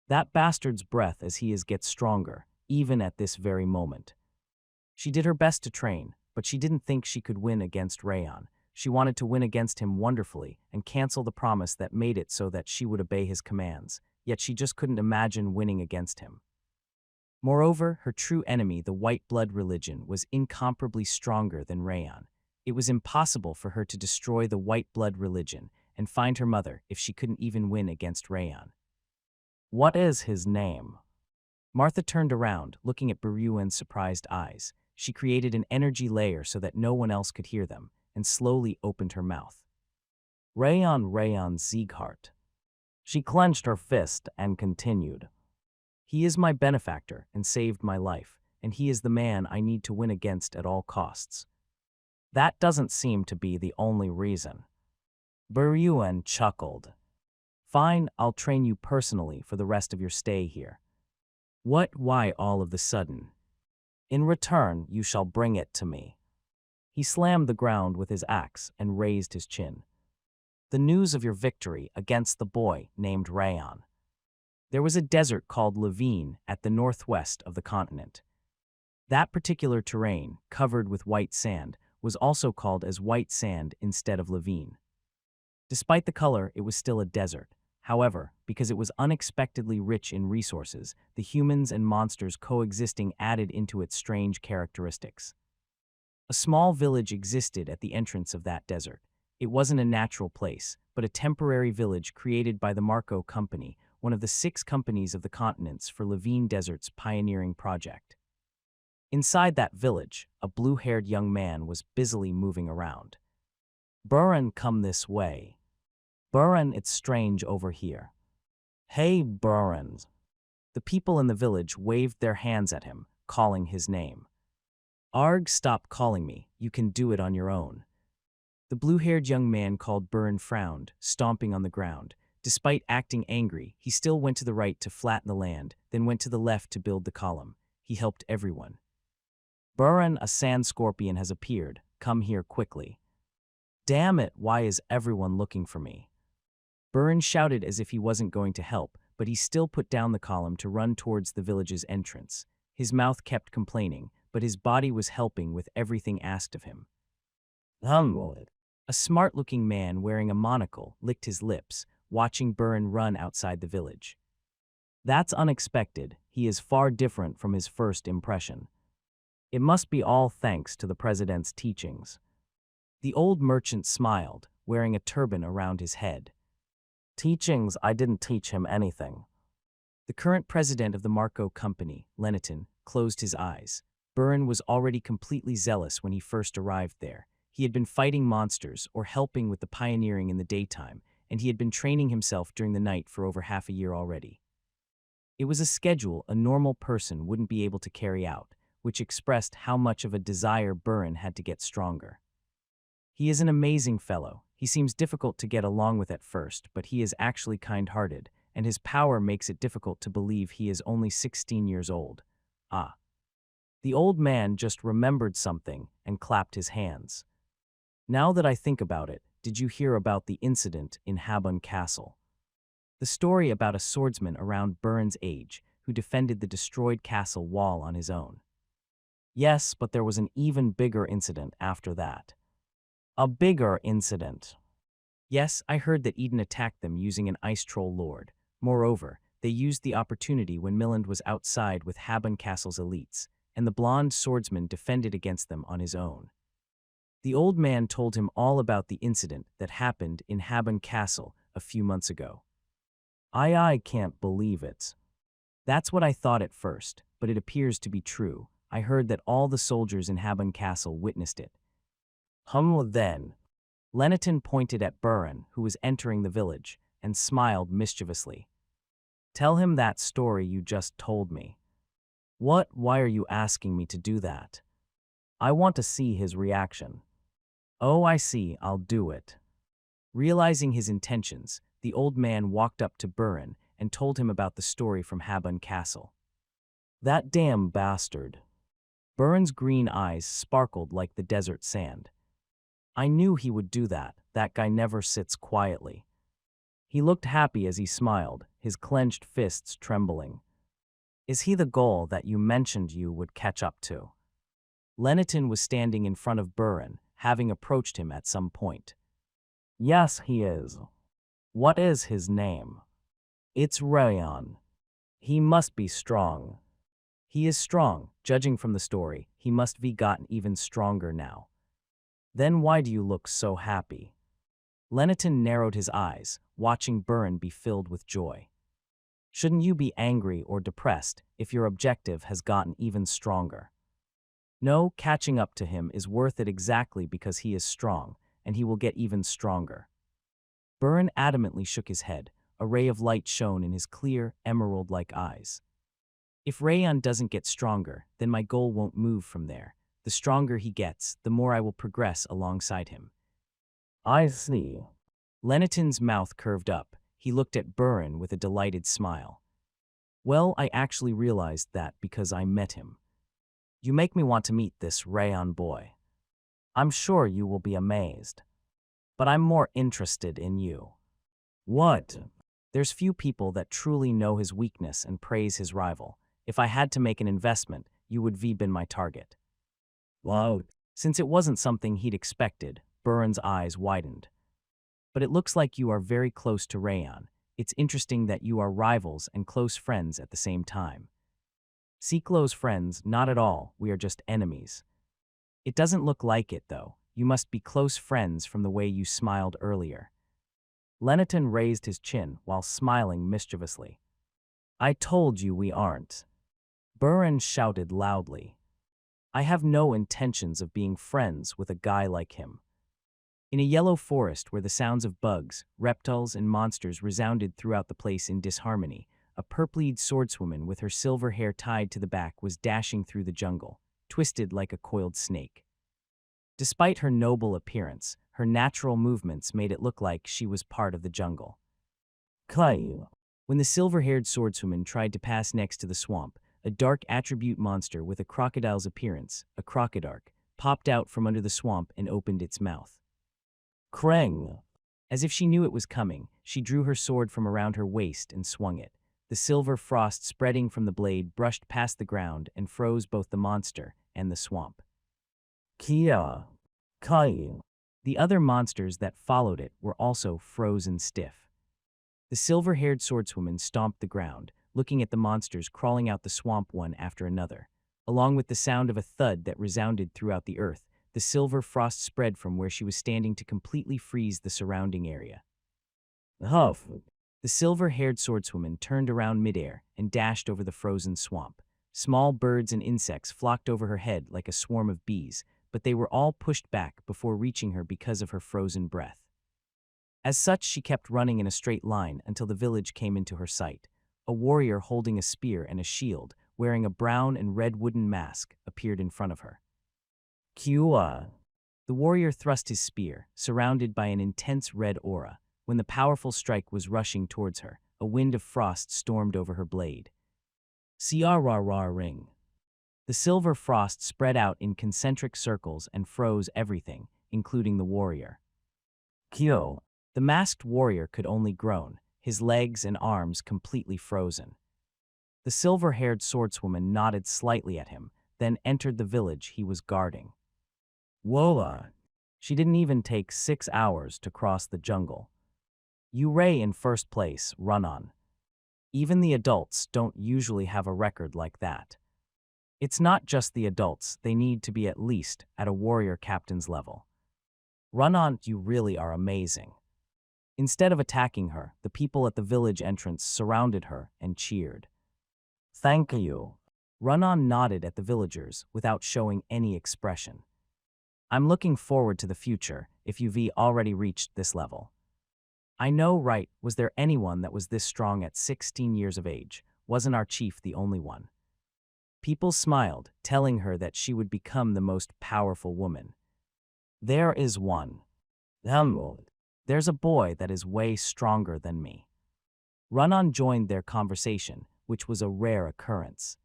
That bastard's breath as he gets stronger, even at this very moment. She did her best to train, but she didn't think she could win against Rayon. She wanted to win against him wonderfully and cancel the promise that made it so that she would obey his commands, yet she just couldn't imagine winning against him. Moreover, her true enemy, the white blood religion, was incomparably stronger than Rayon. It was impossible for her to destroy the white blood religion and find her mother if she couldn't even win against Rayon. What is his name? Martha turned around, looking at Beruen's surprised eyes. She created an energy layer so that no one else could hear them, and slowly opened her mouth. Rayon Sieghart. She clenched her fist and continued. He is my benefactor and saved my life, and he is the man I need to win against at all costs. That doesn't seem to be the only reason. Beruen chuckled. Fine, I'll train you personally for the rest of your stay here. What? Why all of the sudden? In return, you shall bring it to me. He slammed the ground with his axe and raised his chin. The news of your victory against the boy named Rayon. There was a desert called Ravine at the northwest of the continent. That particular terrain, covered with white sand, was also called as white sand instead of ravine. Despite the color, it was still a desert. However, because it was unexpectedly rich in resources, the humans and monsters coexisting added into its strange characteristics. A small village existed at the entrance of that desert. It wasn't a natural place, but a temporary village created by the Marco Company, one of the 6 companies of the continents for Lavine Desert's pioneering project. Inside that village, a blue-haired young man was busily moving around. Buran, come this way. Buran, it's strange over here. Hey, Buran. The people in the village waved their hands at him, calling his name. Arg, stop calling me. You can do it on your own. The blue-haired young man called Buran frowned, stomping on the ground. Despite acting angry, he still went to the right to flatten the land, then went to the left to build the column. He helped everyone. Buran, a sand scorpion has appeared. Come here quickly. Damn it, why is everyone looking for me? Buran shouted as if he wasn't going to help, but he still put down the column to run towards the village's entrance. His mouth kept complaining, but his body was helping with everything asked of him. A smart-looking man wearing a monocle licked his lips, watching Buran run outside the village. That's unexpected. He is far different from his first impression. It must be all thanks to the president's teachings. The old merchant smiled, wearing a turban around his head. Teachings? I didn't teach him anything. The current president of the Marco Company, Leniton, closed his eyes. Buran was already completely zealous when he first arrived there. He had been fighting monsters or helping with the pioneering in the daytime, and he had been training himself during the night for over half a year already. It was a schedule a normal person wouldn't be able to carry out, which expressed how much of a desire Buran had to get stronger. He is an amazing fellow. He seems difficult to get along with at first, but he is actually kind-hearted, and his power makes it difficult to believe he is only 16 years old. Ah. The old man just remembered something and clapped his hands. Now that I think about it, did you hear about the incident in Habun Castle? The story about a swordsman around Buran's age who defended the destroyed castle wall on his own. Yes, but there was an even bigger incident after that. A bigger incident. Yes, I heard that Eden attacked them using an ice troll lord. Moreover, they used the opportunity when Miland was outside with Habun Castle's elites, and the blonde swordsman defended against them on his own. The old man told him all about the incident that happened in Habun Castle a few months ago. I can't believe it. That's what I thought at first, but it appears to be true. I heard that all the soldiers in Habun Castle witnessed it. Then. Leniton pointed at Buran, who was entering the village, and smiled mischievously. Tell him that story you just told me. What? Why are you asking me to do that? I want to see his reaction. Oh, I see, I'll do it. Realizing his intentions, the old man walked up to Buran and told him about the story from Habun Castle. That damn bastard. Buran's green eyes sparkled like the desert sand. I knew he would do that. That guy never sits quietly. He looked happy as he smiled, his clenched fists trembling. Is he the goal that you mentioned you would catch up to? Leniton was standing in front of Buran, having approached him at some point. Yes, he is. What is his name? It's Rayon. He must be strong. He is strong. Judging from the story, he must be gotten even stronger now. Then why do you look so happy? Lenneton narrowed his eyes, watching Burin be filled with joy. Shouldn't you be angry or depressed if your objective has gotten even stronger? No, catching up to him is worth it exactly because he is strong, and he will get even stronger. Burin adamantly shook his head. A ray of light shone in his clear, emerald-like eyes. If Rayon doesn't get stronger, then my goal won't move from there. The stronger he gets, the more I will progress alongside him. I see. Lenneton's mouth curved up. He looked at Burin with a delighted smile. Well, I actually realized that because I met him. You make me want to meet this Rayon boy. I'm sure you will be amazed. But I'm more interested in you. What? There's few people that truly know his weakness and praise his rival. If I had to make an investment, you would have been my target. Wow. Since it wasn't something he'd expected, Burin's eyes widened. But it looks like you are very close to Rayon. It's interesting that you are rivals and close friends at the same time. See close friends, not at all, we are just enemies. It doesn't look like it, though. You must be close friends from the way you smiled earlier. Lenneton raised his chin while smiling mischievously. I told you we aren't. Burin shouted loudly. I have no intentions of being friends with a guy like him. In a yellow forest where the sounds of bugs, reptiles, and monsters resounded throughout the place in disharmony, a purple-eyed swordswoman with her silver hair tied to the back was dashing through the jungle, twisted like a coiled snake. Despite her noble appearance, her natural movements made it look like she was part of the jungle. Kai. When the silver-haired swordswoman tried to pass next to the swamp, a dark attribute monster with a crocodile's appearance, a crocodark, popped out from under the swamp and opened its mouth. Krang! As if she knew it was coming, she drew her sword from around her waist and swung it. The silver frost spreading from the blade brushed past the ground and froze both the monster and the swamp. Kia! Kai! The other monsters that followed it were also frozen stiff. The silver-haired swordswoman stomped the ground, looking at the monsters crawling out the swamp one after another. Along with the sound of a thud that resounded throughout the earth, the silver frost spread from where she was standing to completely freeze the surrounding area. Huff! The silver-haired swordswoman turned around midair and dashed over the frozen swamp. Small birds and insects flocked over her head like a swarm of bees, but they were all pushed back before reaching her because of her frozen breath. As such, she kept running in a straight line until the village came into her sight. A warrior holding a spear and a shield, wearing a brown and red wooden mask, appeared in front of her. Kua! The warrior thrust his spear, surrounded by an intense red aura. When the powerful strike was rushing towards her, a wind of frost stormed over her blade. Siarara ring. The silver frost spread out in concentric circles and froze everything, including the warrior. Kyo! The masked warrior could only groan, his legs and arms completely frozen. The silver-haired swordswoman nodded slightly at him, then entered the village he was guarding. Wola! She didn't even take 6 hours to cross the jungle. You Ray in first place, run on. Even the adults don't usually have a record like that. It's not just the adults, they need to be at least at a warrior captain's level. Run on, you really are amazing. Instead of attacking her, the people at the village entrance surrounded her and cheered. Thank you. Run-On nodded at the villagers without showing any expression. I'm looking forward to the future if you've already reached this level. I know, right? Was there anyone that was this strong at 16 years of age? Wasn't our chief the only one? People smiled, telling her that she would become the most powerful woman. There is one. There's a boy that is way stronger than me. Run-On joined their conversation, which was a rare occurrence.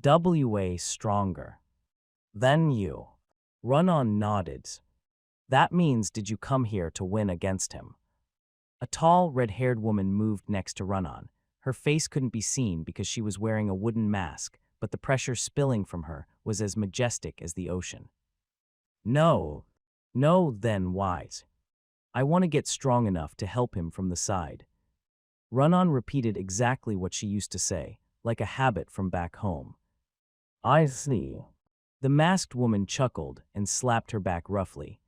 WA stronger. Then you. Run-On nodded. That means did you come here to win against him? A tall, red-haired woman moved next to Run-On. Her face couldn't be seen because she was wearing a wooden mask, but the pressure spilling from her was as majestic as the ocean. No. No, then wise. I want to get strong enough to help him from the side. Run-on repeated exactly what she used to say, like a habit from back home. I see. The masked woman chuckled and slapped her back roughly.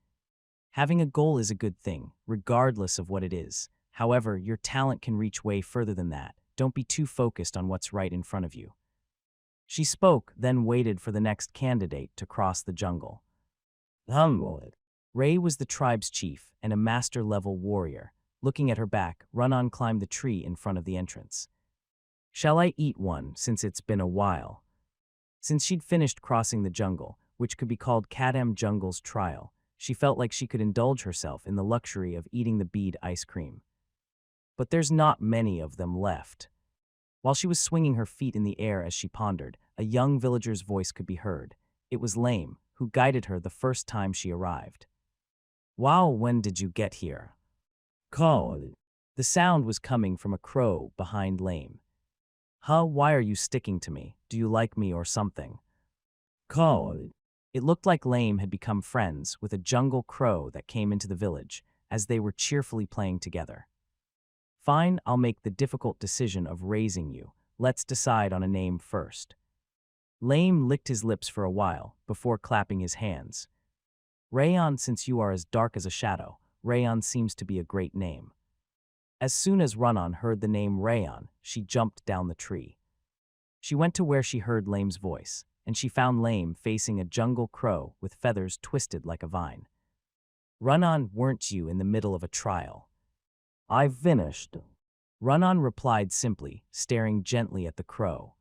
Having a goal is a good thing, regardless of what it is. However, your talent can reach way further than that. Don't be too focused on what's right in front of you. She spoke, then waited for the next candidate to cross the jungle. Ray was the tribe's chief and a master-level warrior. Looking at her back, Run-on climbed the tree in front of the entrance. Shall I eat one, since it's been a while? Since she'd finished crossing the jungle, which could be called Kadam Jungle's trial, she felt like she could indulge herself in the luxury of eating the bead ice cream. But there's not many of them left. While she was swinging her feet in the air as she pondered, a young villager's voice could be heard. It was Lame, who guided her the first time she arrived. Wow, when did you get here? Call. The sound was coming from a crow behind Lame. Huh, why are you sticking to me? Do you like me or something? Call. It looked like Lame had become friends with a jungle crow that came into the village, as they were cheerfully playing together. Fine, I'll make the difficult decision of raising you. Let's decide on a name first. Lame licked his lips for a while, before clapping his hands. Rayon, since you are as dark as a shadow, Rayon seems to be a great name. As soon as Run-on heard the name Rayon, she jumped down the tree. She went to where she heard Lame's voice, and she found Lame facing a jungle crow with feathers twisted like a vine. Run-on, weren't you in the middle of a trial? I've finished. Run-on replied simply, staring gently at the crow.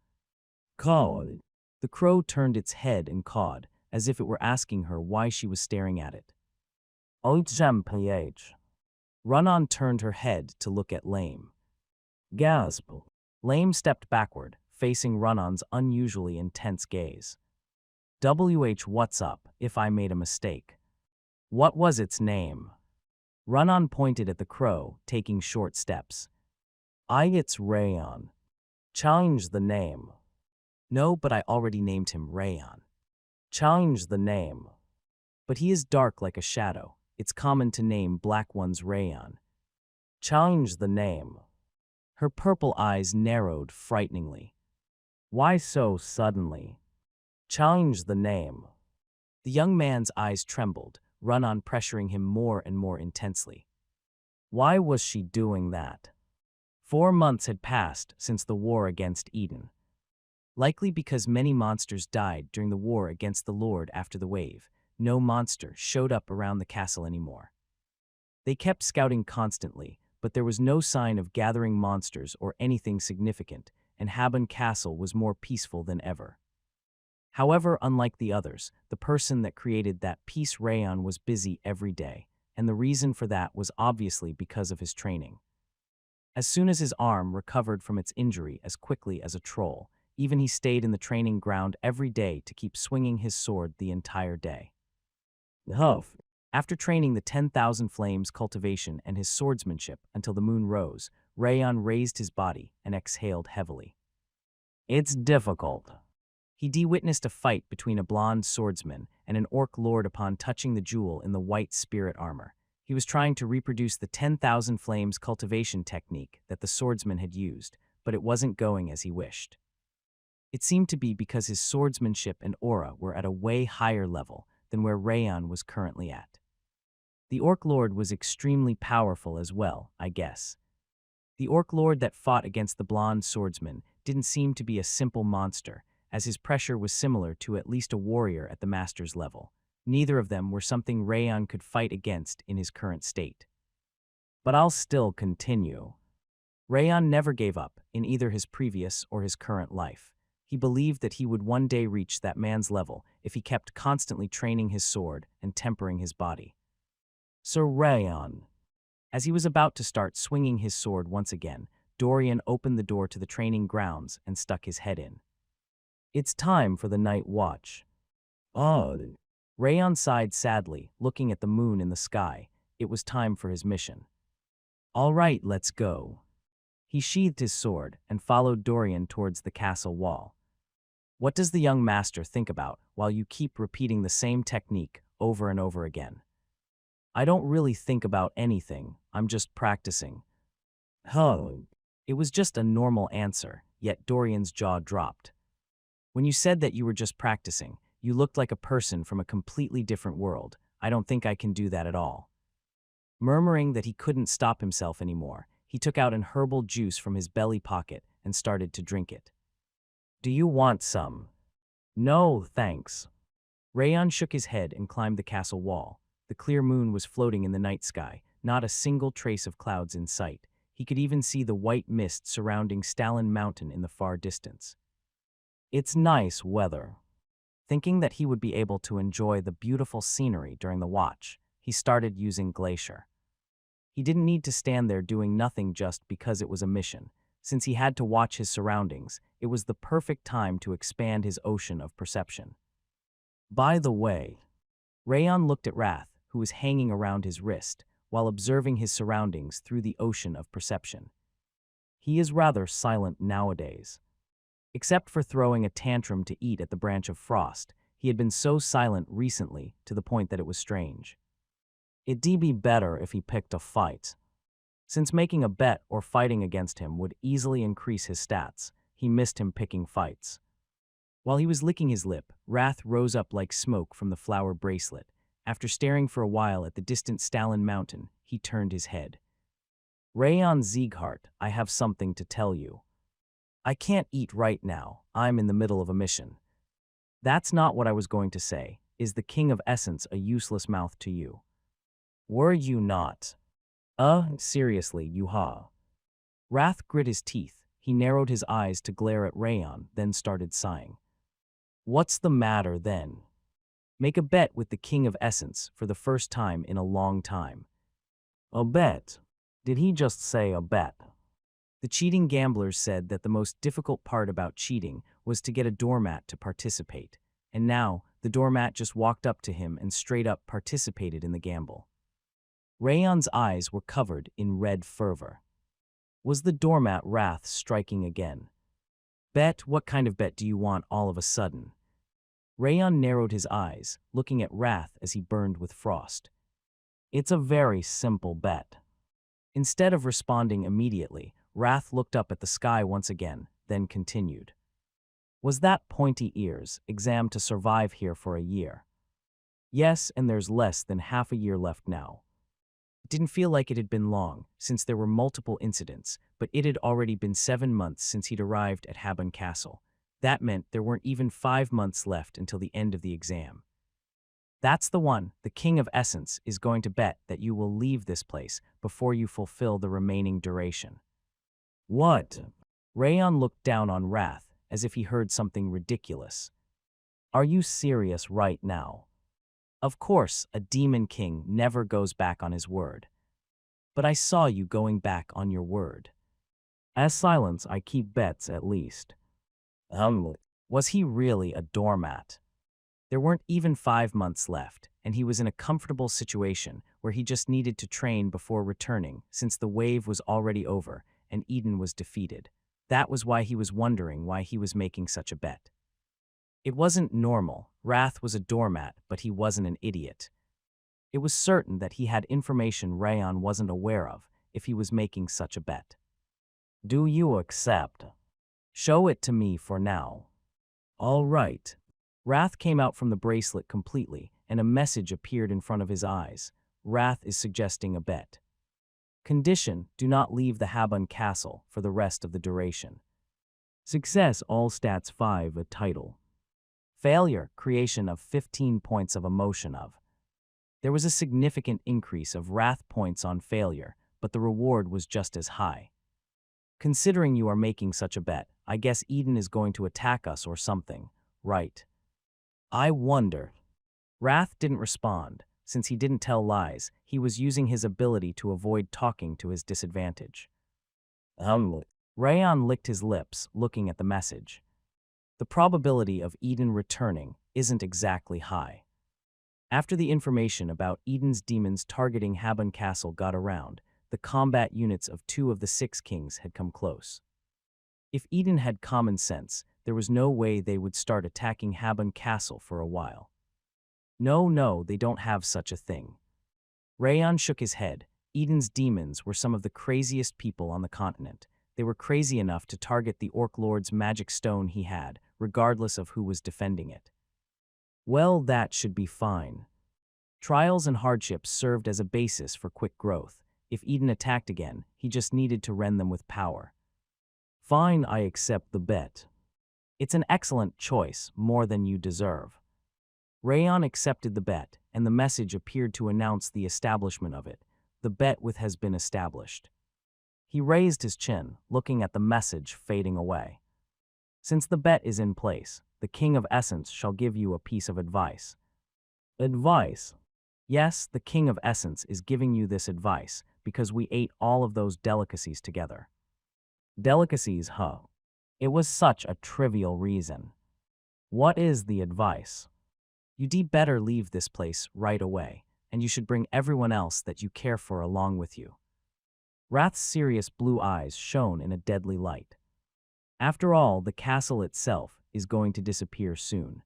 Cawed. The crow turned its head and cawed, as if it were asking her why she was staring at it. Ph. Run-on turned her head to look at Lame. Gasp. Lame stepped backward, facing Run-on's unusually intense gaze. What's up, if I made a mistake? What was its name? Run-on pointed at the crow, taking short steps. It's Rayon. Change the name. No, but I already named him Rayon. Change the name. But he is dark like a shadow. It's common to name black ones Rayon. Change the name. Her purple eyes narrowed frighteningly. Why so suddenly? Change the name. The young man's eyes trembled, Run-on pressuring him more and more intensely. Why was she doing that? 4 months had passed since the war against Eden. Likely because many monsters died during the war against the Lord after the wave, no monster showed up around the castle anymore. They kept scouting constantly, but there was no sign of gathering monsters or anything significant, and Habon Castle was more peaceful than ever. However, unlike the others, the person that created that peace Rayon was busy every day, and the reason for that was obviously because of his training. As soon as his arm recovered from its injury as quickly as a troll, even he stayed in the training ground every day to keep swinging his sword the entire day. Huff. After training the 10,000 flames cultivation and his swordsmanship until the moon rose, Rayon raised his body and exhaled heavily. It's difficult. He witnessed a fight between a blonde swordsman and an orc lord upon touching the jewel in the white spirit armor. He was trying to reproduce the 10,000 flames cultivation technique that the swordsman had used, but it wasn't going as he wished. It seemed to be because his swordsmanship and aura were at a way higher level than where Rayon was currently at. The Orc Lord was extremely powerful as well, I guess. The Orc Lord that fought against the blonde swordsman didn't seem to be a simple monster, as his pressure was similar to at least a warrior at the master's level. Neither of them were something Rayon could fight against in his current state. But I'll still continue. Rayon never gave up, in either his previous or his current life. He believed that he would one day reach that man's level if he kept constantly training his sword and tempering his body. Sir Rayon. As he was about to start swinging his sword once again, Dorian opened the door to the training grounds and stuck his head in. It's time for the night watch. Odd. Rayon sighed sadly, looking at the moon in the sky. It was time for his mission. All right, let's go. He sheathed his sword and followed Dorian towards the castle wall. What does the young master think about while you keep repeating the same technique over and over again? I don't really think about anything, I'm just practicing. Oh. It was just a normal answer, yet Dorian's jaw dropped. When you said that you were just practicing, you looked like a person from a completely different world. I don't think I can do that at all. Murmuring that he couldn't stop himself anymore, he took out an herbal juice from his belly pocket and started to drink it. Do you want some? No, thanks. Rayon shook his head and climbed the castle wall. The clear moon was floating in the night sky, not a single trace of clouds in sight. He could even see the white mist surrounding Stalin Mountain in the far distance. It's nice weather. Thinking that he would be able to enjoy the beautiful scenery during the watch, he started using Glacier. He didn't need to stand there doing nothing just because it was a mission. Since he had to watch his surroundings, it was the perfect time to expand his ocean of perception. By the way, Rayon looked at Wrath, who was hanging around his wrist, while observing his surroundings through the ocean of perception. He is rather silent nowadays. Except for throwing a tantrum to eat at the branch of frost, he had been so silent recently to the point that it was strange. It'd be better if he picked a fight. Since making a bet or fighting against him would easily increase his stats, he missed him picking fights. While he was licking his lip, Wrath rose up like smoke from the flower bracelet. After staring for a while at the distant Stalin Mountain, he turned his head. Rayon Sieghart, I have something to tell you. I can't eat right now, I'm in the middle of a mission. That's not what I was going to say. Is the King of Essence a useless mouth to you? Were you not? Seriously, you-ha. Wrath grit his teeth. He narrowed his eyes to glare at Rayon, then started sighing. What's the matter then? Make a bet with the King of Essence for the first time in a long time. A bet? Did he just say a bet? The cheating gamblers said that the most difficult part about cheating was to get a doormat to participate, and now the doormat just walked up to him and straight up participated in the gamble. Rayon's eyes were covered in red fervor. Was the doormat Wrath striking again? Bet? What kind of bet do you want all of a sudden? Rayon narrowed his eyes, looking at Wrath as he burned with frost. It's a very simple bet. Instead of responding immediately, Wrath looked up at the sky once again, then continued. Was that pointy ears exam to survive here for a year? Yes, and there's less than half a year left now. It didn't feel like it had been long, since there were multiple incidents, but it had already been 7 months since he'd arrived at Habon Castle. That meant there weren't even 5 months left until the end of the exam. That's the one. The King of Essence is going to bet that you will leave this place before you fulfill the remaining duration. What? Rayon looked down on Wrath as if he heard something ridiculous. Are you serious right now? Of course, a demon king never goes back on his word. But I saw you going back on your word. As silence, I keep bets at least. Was he really a doormat? There weren't even 5 months left, and he was in a comfortable situation where he just needed to train before returning since the wave was already over and Eden was defeated. That was why he was wondering why he was making such a bet. It wasn't normal. Wrath was a doormat, but he wasn't an idiot. It was certain that he had information Rayon wasn't aware of if he was making such a bet. Do you accept? Show it to me for now. All right. Wrath came out from the bracelet completely, and a message appeared in front of his eyes. Wrath is suggesting a bet. Condition: do not leave the Habon Castle for the rest of the duration. Success: all stats 5 a title. Failure: creation of 15 points of emotion of. There was a significant increase of Wrath points on failure, but the reward was just as high. Considering you are making such a bet, I guess Eden is going to attack us or something, right? I wonder. Wrath didn't respond. Since he didn't tell lies, he was using his ability to avoid talking to his disadvantage. Rayon licked his lips, looking at the message. The probability of Eden returning isn't exactly high. After the information about Eden's demons targeting Habon Castle got around, the combat units of 2 of the 6 kings had come close. If Eden had common sense, there was no way they would start attacking Habon Castle for a while. No, they don't have such a thing. Rayon shook his head. Eden's demons were some of the craziest people on the continent. They were crazy enough to target the Orc Lord's magic stone he had, regardless of who was defending it. Well, that should be fine. Trials and hardships served as a basis for quick growth. If Eden attacked again, he just needed to rend them with power. Fine, I accept the bet. It's an excellent choice, more than you deserve. Rayon accepted the bet, and the message appeared to announce the establishment of it. The bet has been established. He raised his chin, looking at the message fading away. Since the bet is in place, the King of Essence shall give you a piece of advice. Advice? Yes, the King of Essence is giving you this advice because we ate all of those delicacies together. Delicacies, huh? It was such a trivial reason. What is the advice? You'd better leave this place right away, and you should bring everyone else that you care for along with you. Wrath's serious blue eyes shone in a deadly light. After all, the castle itself is going to disappear soon.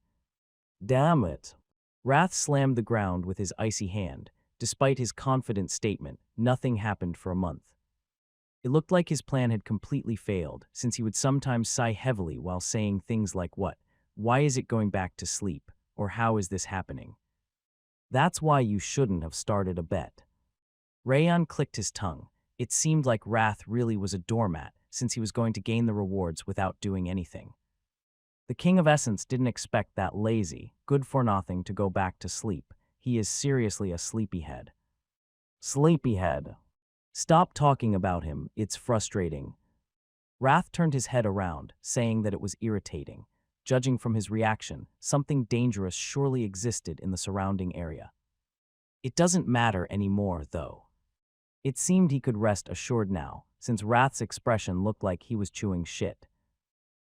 Damn it. Wrath slammed the ground with his icy hand. Despite his confident statement, nothing happened for a month. It looked like his plan had completely failed, since he would sometimes sigh heavily while saying things like what, why is it going back to sleep, or how is this happening? That's why you shouldn't have started a bet. Rayon clicked his tongue. It seemed like Wrath really was a doormat, since he was going to gain the rewards without doing anything. The King of Essence didn't expect that lazy, good-for-nothing to go back to sleep. He is seriously a sleepyhead. Sleepyhead. Stop talking about him, it's frustrating. Wrath turned his head around, saying that it was irritating. Judging from his reaction, something dangerous surely existed in the surrounding area. It doesn't matter anymore, though. It seemed he could rest assured now, since Wrath's expression looked like he was chewing shit.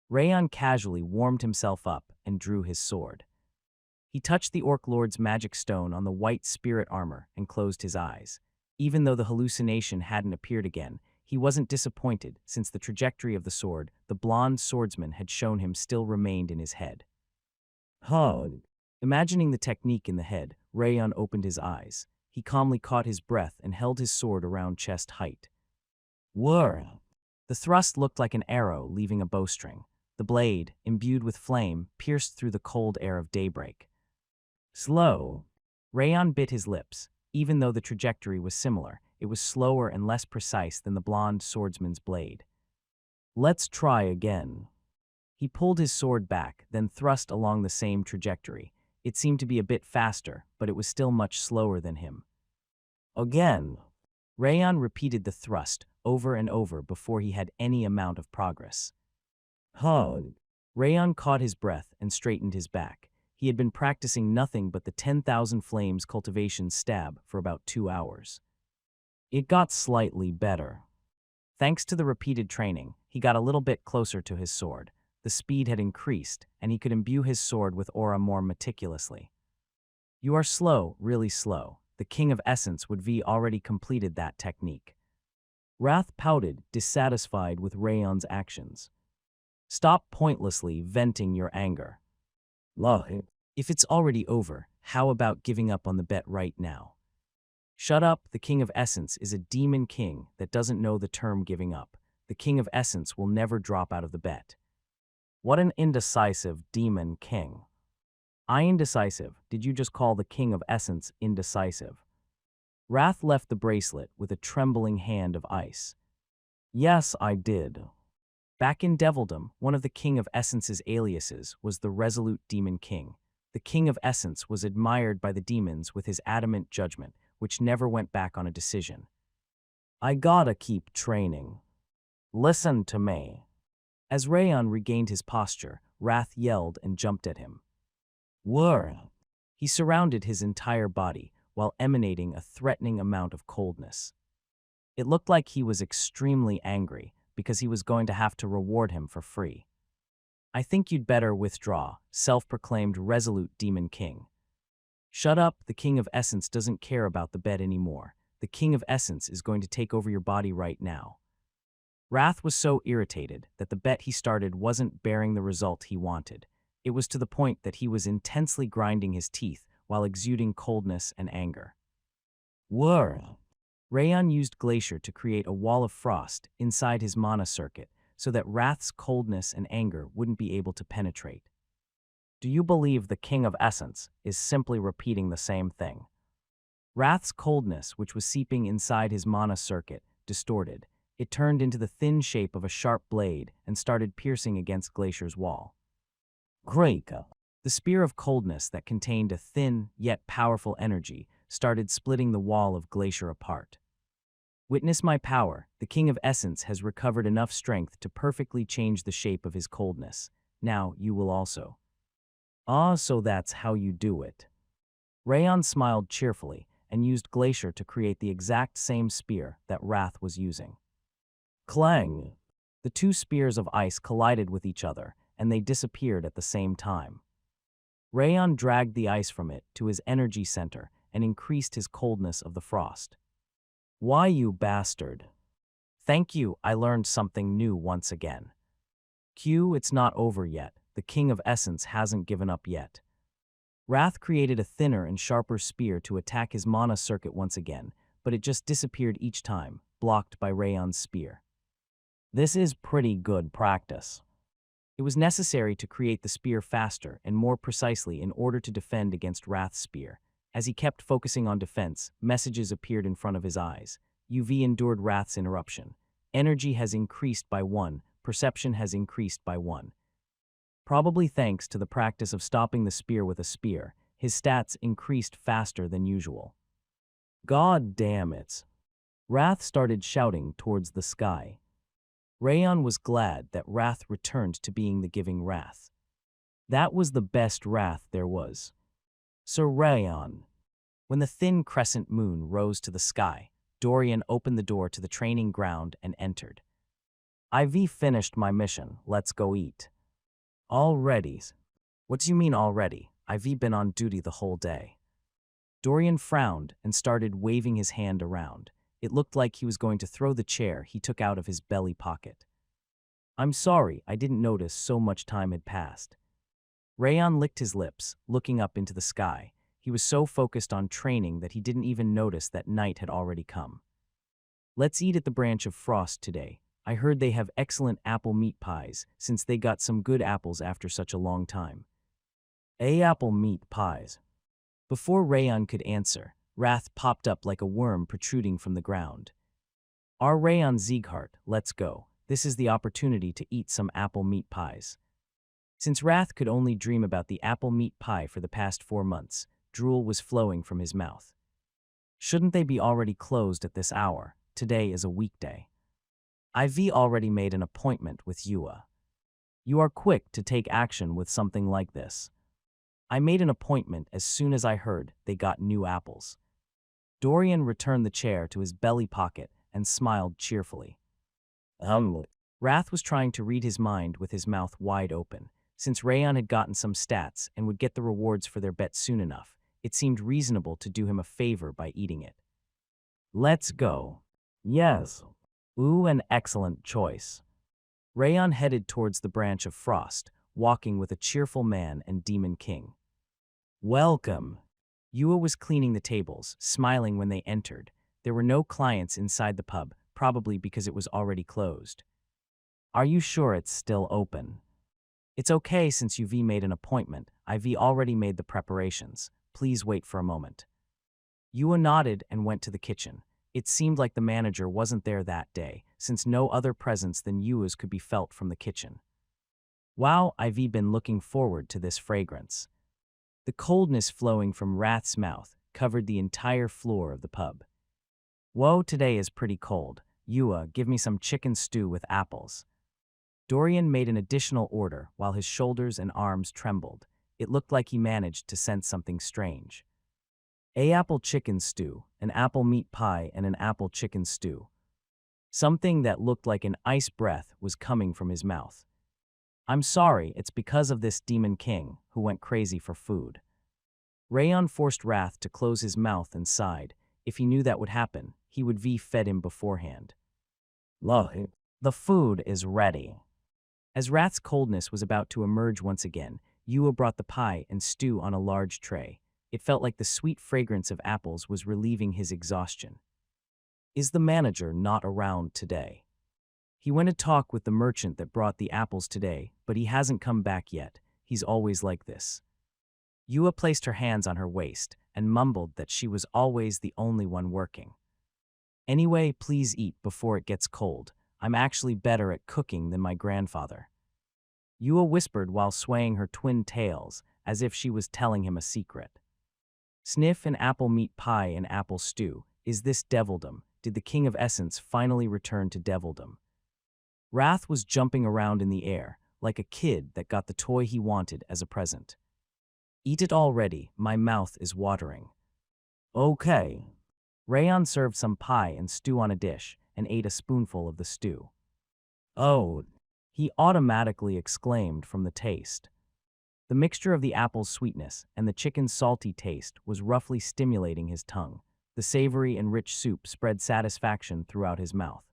Rayon casually warmed himself up and drew his sword. He touched the Orc Lord's magic stone on the white spirit armor and closed his eyes. Even though the hallucination hadn't appeared again, he wasn't disappointed since the trajectory of the sword, the blonde swordsman had shown him, still remained in his head. Imagining the technique in the head, Rayon opened his eyes. He calmly caught his breath and held his sword around chest height. Whir! The thrust looked like an arrow leaving a bowstring. The blade, imbued with flame, pierced through the cold air of daybreak. Slow. Rayon bit his lips. Even though the trajectory was similar, it was slower and less precise than the blonde swordsman's blade. Let's try again. He pulled his sword back, then thrust along the same trajectory. It seemed to be a bit faster, but it was still much slower than him. Again. Rayon repeated the thrust over and over before he had any amount of progress. Rayon caught his breath and straightened his back. He had been practicing nothing but the 10,000 Flames cultivation stab for about 2 hours. It got slightly better. Thanks to the repeated training, he got a little bit closer to his sword. The speed had increased, and he could imbue his sword with aura more meticulously. You are slow, really slow. The King of Essence would have already completed that technique. Wrath pouted, dissatisfied with Rayon's actions. Stop pointlessly venting your anger. If it's already over, how about giving up on the bet right now? Shut up, the King of Essence is a demon king that doesn't know the term giving up. The King of Essence will never drop out of the bet. What an indecisive demon king. Indecisive, did you just call the King of Essence indecisive? Wrath left the bracelet with a trembling hand of ice. Yes, I did. Back in Devildom, one of the King of Essence's aliases was the Resolute Demon King. The King of Essence was admired by the demons with his adamant judgment, which never went back on a decision. I gotta keep training. Listen to me. As Rayon regained his posture, Wrath yelled and jumped at him. Whir! He surrounded his entire body while emanating a threatening amount of coldness. It looked like he was extremely angry because he was going to have to reward him for free. I think you'd better withdraw, self-proclaimed Resolute Demon King. Shut up, the King of Essence doesn't care about the bet anymore. The King of Essence is going to take over your body right now. Wrath was so irritated that the bet he started wasn't bearing the result he wanted. It was to the point that he was intensely grinding his teeth while exuding coldness and anger. Whir! Rayon used Glacier to create a wall of frost inside his mana circuit so that Wrath's coldness and anger wouldn't be able to penetrate. Do you believe the King of Essence is simply repeating the same thing? Wrath's coldness, which was seeping inside his mana circuit, distorted. It turned into the thin shape of a sharp blade and started piercing against Glacier's wall. Great! The spear of coldness that contained a thin, yet powerful energy started splitting the wall of Glacier apart. Witness my power. The King of Essence has recovered enough strength to perfectly change the shape of his coldness. Now you will also. Ah, so that's how you do it. Rayon smiled cheerfully and used Glacier to create the exact same spear that Wrath was using. Clang! The two spears of ice collided with each other, and they disappeared at the same time. Rayon dragged the ice from it to his energy center and increased his coldness of the frost. Why, you bastard? Thank you, I learned something new once again. Q, it's not over yet. The King of Essence hasn't given up yet. Wrath created a thinner and sharper spear to attack his mana circuit once again, but it just disappeared each time, blocked by Rayon's spear. This is pretty good practice. It was necessary to create the spear faster and more precisely in order to defend against Wrath's spear. As he kept focusing on defense, messages appeared in front of his eyes. UV endured Wrath's interruption. Energy has increased by 1, perception has increased by 1. Probably thanks to the practice of stopping the spear with a spear, his stats increased faster than usual. God damn it. Wrath started shouting towards the sky. Rayon was glad that Wrath returned to being the giving Wrath. That was the best Wrath there was. Sir Rayon. When the thin crescent moon rose to the sky, Dorian opened the door to the training ground and entered. I've finished my mission, let's go eat. Already? What do you mean already? I've been on duty the whole day. Dorian frowned and started waving his hand around. It looked like he was going to throw the chair he took out of his belly pocket. I'm sorry, I didn't notice so much time had passed. Rayon licked his lips, looking up into the sky. He was so focused on training that he didn't even notice that night had already come. Let's eat at the Branch of Frost today. I heard they have excellent apple meat pies, since they got some good apples after such a long time. Apple meat pies. Before Rayon could answer, Wrath popped up like a worm protruding from the ground. Our Rayon Sieghart, let's go. This is the opportunity to eat some apple meat pies. Since Wrath could only dream about the apple meat pie for the past 4 months, drool was flowing from his mouth. Shouldn't they be already closed at this hour? Today is a weekday. I've already made an appointment with Yua. You are quick to take action with something like this. I made an appointment as soon as I heard they got new apples. Dorian returned the chair to his belly pocket and smiled cheerfully. Wrath was trying to read his mind with his mouth wide open. Since Rayon had gotten some stats and would get the rewards for their bet soon enough, it seemed reasonable to do him a favor by eating it. Let's go. Yes. Ooh, an excellent choice. Rayon headed towards the Branch of Frost, walking with a cheerful man and Demon King. Welcome. Yua was cleaning the tables, smiling when they entered. There were no clients inside the pub, probably because it was already closed. Are you sure it's still open? It's okay since you've made an appointment. I've already made the preparations. Please wait for a moment. Yua nodded and went to the kitchen. It seemed like the manager wasn't there that day, since no other presence than Yua's could be felt from the kitchen. Wow, I've been looking forward to this fragrance. The coldness flowing from Wrath's mouth covered the entire floor of the pub. Whoa, today is pretty cold. Yua, give me some chicken stew with apples. Dorian made an additional order while his shoulders and arms trembled. It looked like he managed to sense something strange. Apple chicken stew, an apple meat pie, and an apple chicken stew. Something that looked like an ice breath was coming from his mouth. I'm sorry, it's because of this Demon King, who went crazy for food. Rayon forced Wrath to close his mouth and sighed. If he knew that would happen, he would fed him beforehand. The food is ready. As Wrath's coldness was about to emerge once again, Yua brought the pie and stew on a large tray. It felt like the sweet fragrance of apples was relieving his exhaustion. Is the manager not around today? He went to talk with the merchant that brought the apples today, but he hasn't come back yet. He's always like this. Yua placed her hands on her waist and mumbled that she was always the only one working. Anyway, please eat before it gets cold. I'm actually better at cooking than my grandfather. Yua whispered while swaying her twin tails, as if she was telling him a secret. Sniff an apple meat pie and apple stew. Is this devildom? Did the King of Essence finally return to devildom? Wrath was jumping around in the air, like a kid that got the toy he wanted as a present. Eat it already, my mouth is watering. Okay. Rayon served some pie and stew on a dish and ate a spoonful of the stew. Oh, he automatically exclaimed from the taste. The mixture of the apple's sweetness and the chicken's salty taste was roughly stimulating his tongue. The savory and rich soup spread satisfaction throughout his mouth.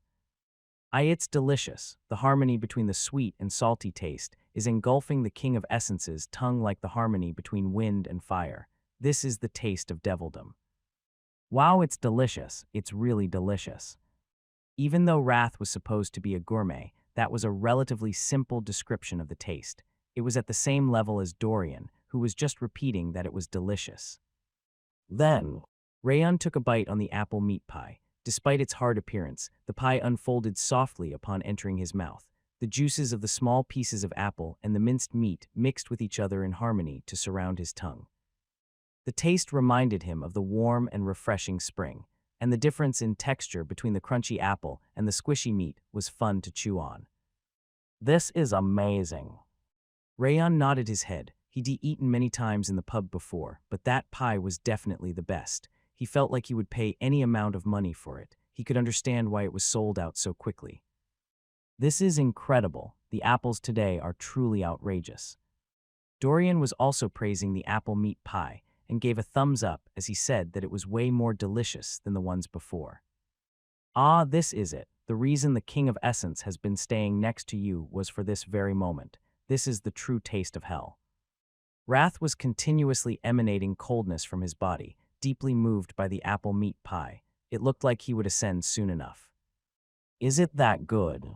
It's delicious. The harmony between the sweet and salty taste is engulfing the King of Essence's tongue like the harmony between wind and fire. This is the taste of devildom. Wow, it's delicious. It's really delicious. Even though Wrath was supposed to be a gourmet, that was a relatively simple description of the taste. It was at the same level as Dorian, who was just repeating that it was delicious. Then, Rayon took a bite on the apple meat pie. Despite its hard appearance, the pie unfolded softly upon entering his mouth. The juices of the small pieces of apple and the minced meat mixed with each other in harmony to surround his tongue. The taste reminded him of the warm and refreshing spring, and the difference in texture between the crunchy apple and the squishy meat was fun to chew on. This is amazing. Rayon nodded his head. He'd eaten many times in the pub before, but that pie was definitely the best. He felt like he would pay any amount of money for it. He could understand why it was sold out so quickly. This is incredible. The apples today are truly outrageous. Dorian was also praising the apple meat pie and gave a thumbs up as he said that it was way more delicious than the ones before. Ah, this is it. The reason the King of Essence has been staying next to you was for this very moment. This is the true taste of hell. Wrath was continuously emanating coldness from his body, deeply moved by the apple meat pie. It looked like he would ascend soon enough. Is it that good?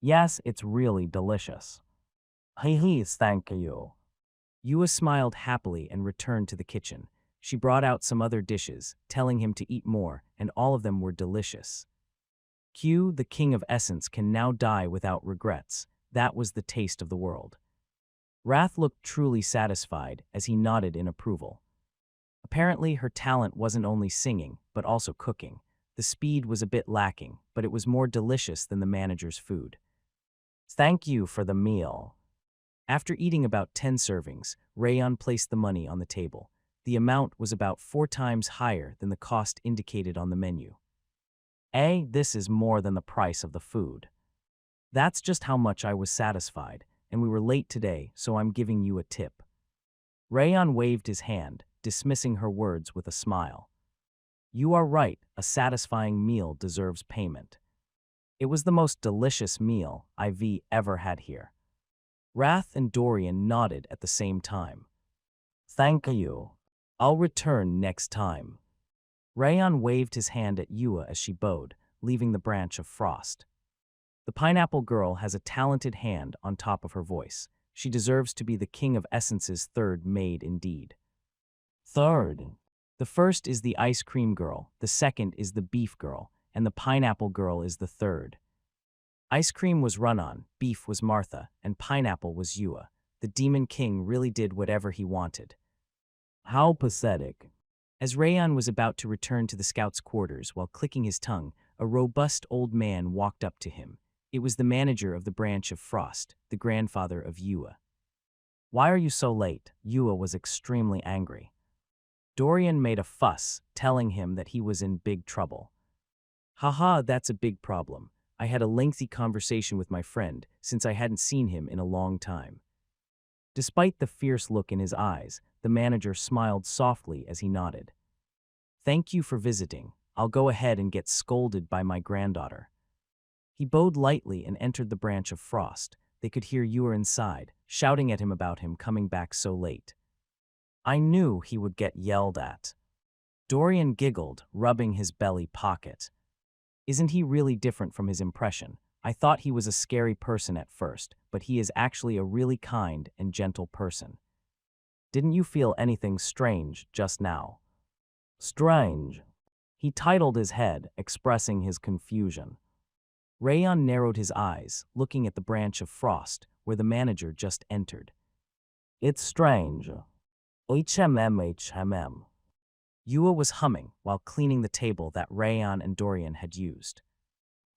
Yes, it's really delicious. Please, thank you. Yua smiled happily and returned to the kitchen. She brought out some other dishes, telling him to eat more, and all of them were delicious. Q, the King of Essence, can now die without regrets. That was the taste of the world. Wrath looked truly satisfied as he nodded in approval. Apparently, her talent wasn't only singing, but also cooking. The speed was a bit lacking, but it was more delicious than the manager's food. Thank you for the meal. After eating about 10 servings, Rayon placed the money on the table. The amount was about 4 times higher than the cost indicated on the menu. This is more than the price of the food. That's just how much I was satisfied, and we were late today, so I'm giving you a tip. Rayon waved his hand, dismissing her words with a smile. You are right, a satisfying meal deserves payment. It was the most delicious meal I've ever had here. Wrath and Dorian nodded at the same time. Thank you. I'll return next time. Rayon waved his hand at Yua as she bowed, leaving the branch of frost. The pineapple girl has a talented hand on top of her voice. She deserves to be the King of Essence's third maid indeed. Third. The first is the ice cream girl, the second is the beef girl, and the pineapple girl is the third. Ice cream was Run-On, beef was Martha, and pineapple was Yua. The Demon King really did whatever he wanted. How pathetic. As Rayon was about to return to the scout's quarters while clicking his tongue, a robust old man walked up to him. It was the manager of the branch of Frost, the grandfather of Yua. Why are you so late? Yua was extremely angry. Dorian made a fuss, telling him that he was in big trouble. Haha, that's a big problem. I had a lengthy conversation with my friend since I hadn't seen him in a long time. Despite the fierce look in his eyes, the manager smiled softly as he nodded. Thank you for visiting. I'll go ahead and get scolded by my granddaughter. He bowed lightly and entered the branch of Frost. They could hear Yua inside, shouting at him about him coming back so late. I knew he would get yelled at. Dorian giggled, rubbing his belly pocket. Isn't he really different from his impression? I thought he was a scary person at first, but he is actually a really kind and gentle person. Didn't you feel anything strange just now? Strange. He titled his head, expressing his confusion. Rayon narrowed his eyes, looking at the branch of frost, where the manager just entered. It's strange. HMM. Yua was humming while cleaning the table that Rayon and Dorian had used.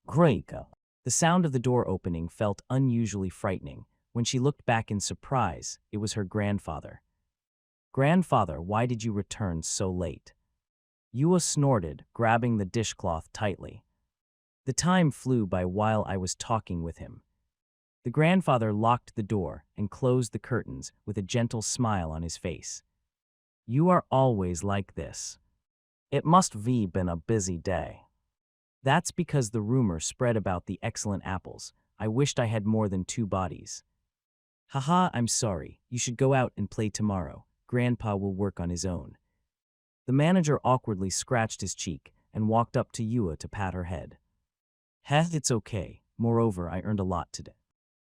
Great. The sound of the door opening felt unusually frightening. When she looked back in surprise, it was her grandfather. Grandfather, why did you return so late? Yua snorted, grabbing the dishcloth tightly. The time flew by while I was talking with him. The grandfather locked the door and closed the curtains with a gentle smile on his face. You are always like this. It must be been a busy day. That's because the rumor spread about the excellent apples. I wished I had more than 2 bodies. Haha, I'm sorry. You should go out and play tomorrow. Grandpa will work on his own. The manager awkwardly scratched his cheek and walked up to Yua to pat her head. Heh, it's okay. Moreover, I earned a lot today.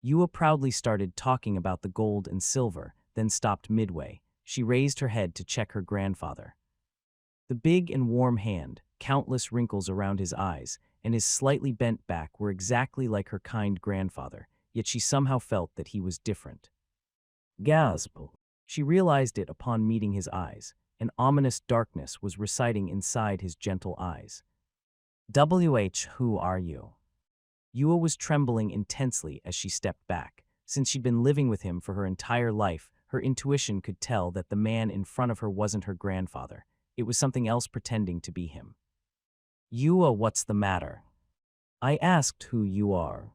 Yua proudly started talking about the gold and silver, then stopped midway. She raised her head to check her grandfather. The big and warm hand, countless wrinkles around his eyes, and his slightly bent back were exactly like her kind grandfather, yet she somehow felt that he was different. Gasp! She realized it upon meeting his eyes. An ominous darkness was reciting inside his gentle eyes. Who are you? Yua was trembling intensely as she stepped back. Since she'd been living with him for her entire life, her intuition could tell that the man in front of her wasn't her grandfather. It was something else pretending to be him. Yua, what's the matter? I asked who you are.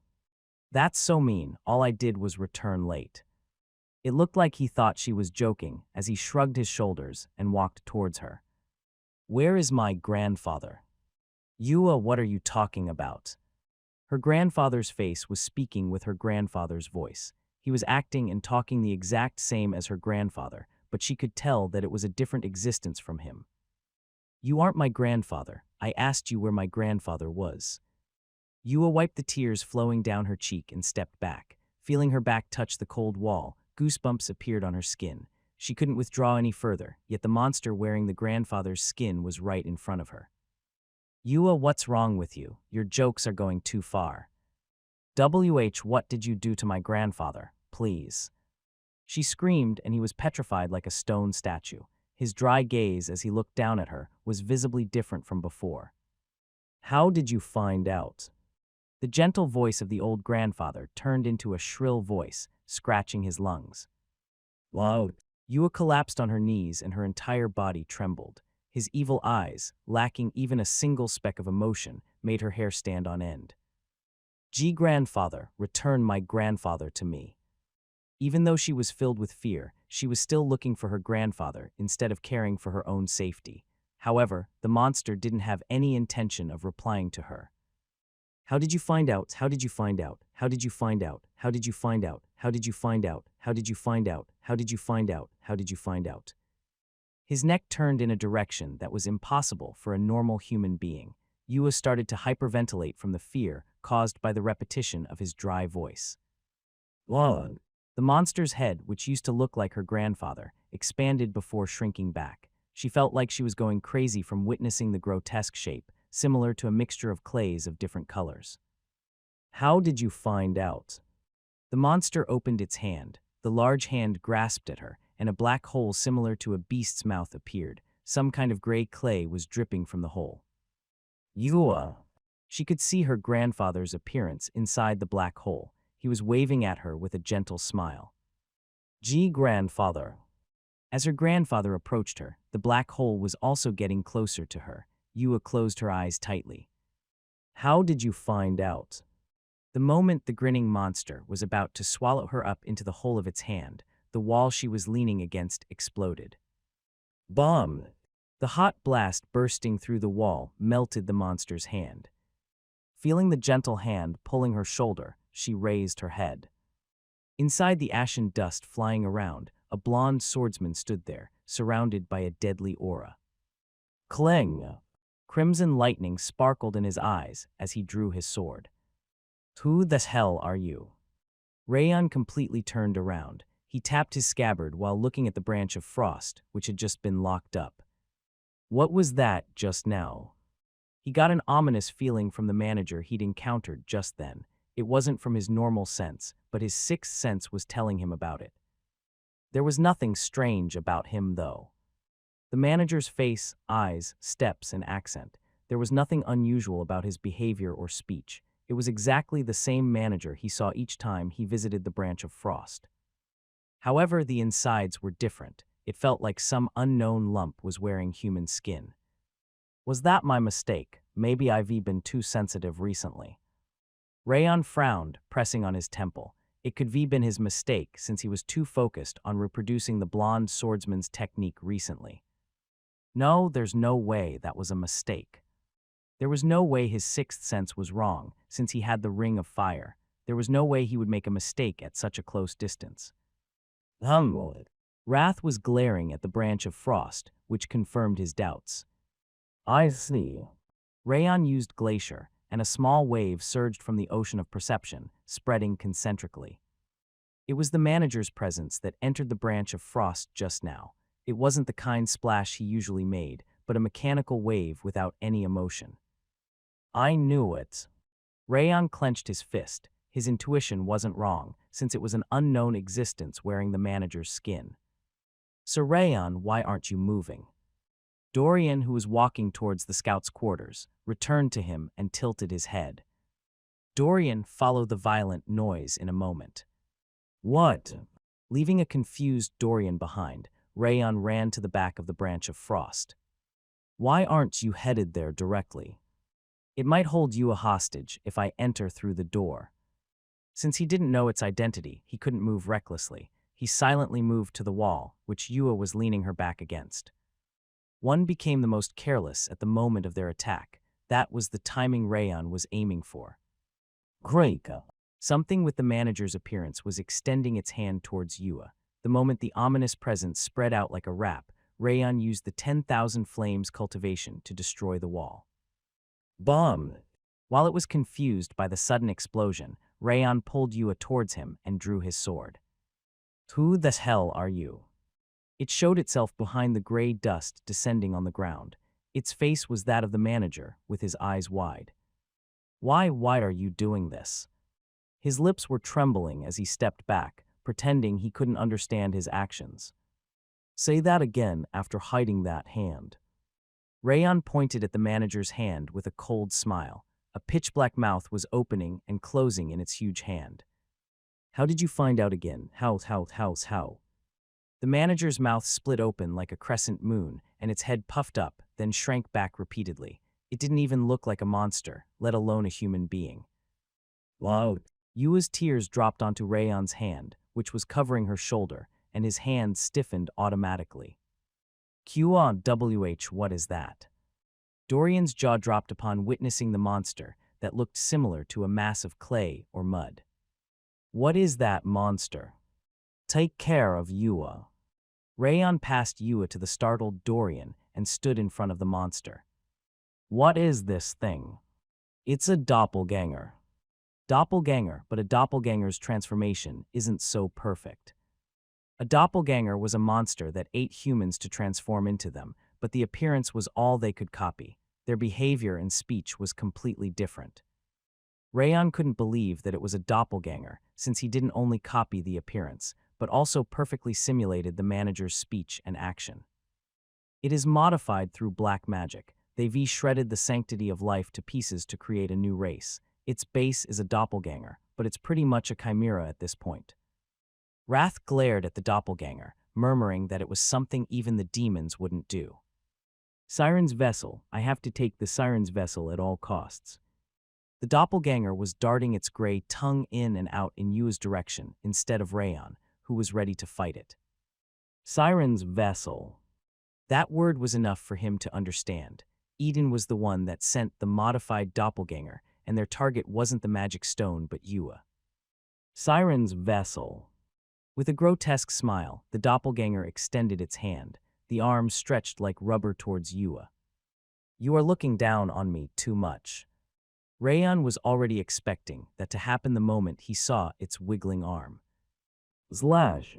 That's so mean. All I did was return late. It looked like he thought she was joking as he shrugged his shoulders and walked towards her. Where is my grandfather? Yua, what are you talking about? Her grandfather's face was speaking with her grandfather's voice. He was acting and talking the exact same as her grandfather, but she could tell that it was a different existence from him. You aren't my grandfather. I asked you where my grandfather was. Yua wiped the tears flowing down her cheek and stepped back. Feeling her back touch the cold wall, goosebumps appeared on her skin. She couldn't withdraw any further, yet the monster wearing the grandfather's skin was right in front of her. Yua, what's wrong with you? Your jokes are going too far. What did you do to my grandfather? Please. She screamed, and he was petrified like a stone statue. His dry gaze as he looked down at her was visibly different from before. How did you find out? The gentle voice of the old grandfather turned into a shrill voice, scratching his lungs. Wow. Yua collapsed on her knees and her entire body trembled. His evil eyes, lacking even a single speck of emotion, made her hair stand on end. Grandfather, return my grandfather to me. Even though she was filled with fear, she was still looking for her grandfather instead of caring for her own safety. However, the monster didn't have any intention of replying to her. How did you find out? How did you find out? How did you find out? How did you find out? How did you find out? How did you find out? How did you find out? How did you find out? His neck turned in a direction that was impossible for a normal human being. Yua started to hyperventilate from the fear caused by the repetition of his dry voice. What? The monster's head, which used to look like her grandfather, expanded before shrinking back. She felt like she was going crazy from witnessing the grotesque shape, similar to a mixture of clays of different colors. How did you find out? The monster opened its hand. The large hand grasped at her, and a black hole similar to a beast's mouth appeared. Some kind of gray clay was dripping from the hole. Yua. She could see her grandfather's appearance inside the black hole. He was waving at her with a gentle smile. Grandfather. As her grandfather approached her, the black hole was also getting closer to her. Yua closed her eyes tightly. How did you find out? The moment the grinning monster was about to swallow her up into the hole of its hand, the wall she was leaning against exploded. Bomb! The hot blast bursting through the wall melted the monster's hand. Feeling the gentle hand pulling her shoulder, she raised her head. Inside the ashen dust flying around, a blonde swordsman stood there, surrounded by a deadly aura. Cling! Crimson lightning sparkled in his eyes as he drew his sword. Who the hell are you? Rayon completely turned around. He tapped his scabbard while looking at the branch of frost, which had just been locked up. What was that just now? He got an ominous feeling from the manager he'd encountered just then. It wasn't from his normal sense, but his sixth sense was telling him about it. There was nothing strange about him, though. The manager's face, eyes, steps, and accent. There was nothing unusual about his behavior or speech. It was exactly the same manager he saw each time he visited the branch of frost. However, the insides were different. It felt like some unknown lump was wearing human skin. Was that my mistake? Maybe I've been too sensitive recently. Rayon frowned, pressing on his temple. It could be been his mistake since he was too focused on reproducing the blonde swordsman's technique recently. No, there's no way that was a mistake. There was no way his sixth sense was wrong, since he had the ring of fire. There was no way he would make a mistake at such a close distance. Wrath was glaring at the branch of frost, which confirmed his doubts. I see. Rayon used Glacier, and a small wave surged from the ocean of perception, spreading concentrically. It was the manager's presence that entered the branch of frost just now. It wasn't the kind splash he usually made, but a mechanical wave without any emotion. I knew it. Rayon clenched his fist. His intuition wasn't wrong, since it was an unknown existence wearing the manager's skin. So Rayon, why aren't you moving? Dorian, who was walking towards the scout's quarters, returned to him and tilted his head. Dorian followed the violent noise in a moment. What? Leaving a confused Dorian behind, Rayon ran to the back of the branch of frost. Why aren't you headed there directly? It might hold you a hostage if I enter through the door. Since he didn't know its identity, he couldn't move recklessly. He silently moved to the wall, which Yua was leaning her back against. One became the most careless at the moment of their attack. That was the timing Rayon was aiming for. Great. Something with the manager's appearance was extending its hand towards Yua. The moment the ominous presence spread out like a wrap, Rayon used the 10,000 flames cultivation to destroy the wall. Bomb! While it was confused by the sudden explosion, Rayon pulled Yua towards him and drew his sword. Who the hell are you? It showed itself behind the gray dust descending on the ground. Its face was that of the manager, with his eyes wide. Why are you doing this? His lips were trembling as he stepped back, pretending he couldn't understand his actions. Say that again after hiding that hand. Rayon pointed at the manager's hand with a cold smile. A pitch-black mouth was opening and closing in its huge hand. How did you find out again? How? The manager's mouth split open like a crescent moon, and its head puffed up, then shrank back repeatedly. It didn't even look like a monster, let alone a human being. Wow. Yua's tears dropped onto Rayon's hand, which was covering her shoulder, and his hand stiffened automatically. QOWH, what is that? Dorian's jaw dropped upon witnessing the monster that looked similar to a mass of clay or mud. What is that monster? Take care of Yua. Rayon passed Yua to the startled Dorian and stood in front of the monster. What is this thing? It's a doppelganger. Doppelganger, but a doppelganger's transformation isn't so perfect. A doppelganger was a monster that ate humans to transform into them, but the appearance was all they could copy. Their behavior and speech was completely different. Rayon couldn't believe that it was a doppelganger, since he didn't only copy the appearance, but also perfectly simulated the manager's speech and action. It is modified through black magic. They've shredded the sanctity of life to pieces to create a new race. Its base is a doppelganger, but it's pretty much a chimera at this point. Wrath glared at the doppelganger, murmuring that it was something even the demons wouldn't do. Siren's vessel. I have to take the Siren's vessel at all costs. The doppelganger was darting its gray tongue in and out in Yua's direction instead of Rayon, who was ready to fight it. Siren's vessel. That word was enough for him to understand. Eden was the one that sent the modified doppelganger, and their target wasn't the magic stone but Yua. Siren's vessel. With a grotesque smile, the doppelganger extended its hand, the arm stretched like rubber towards Yua. You are looking down on me too much. Rayon was already expecting that to happen the moment he saw its wiggling arm. Slash.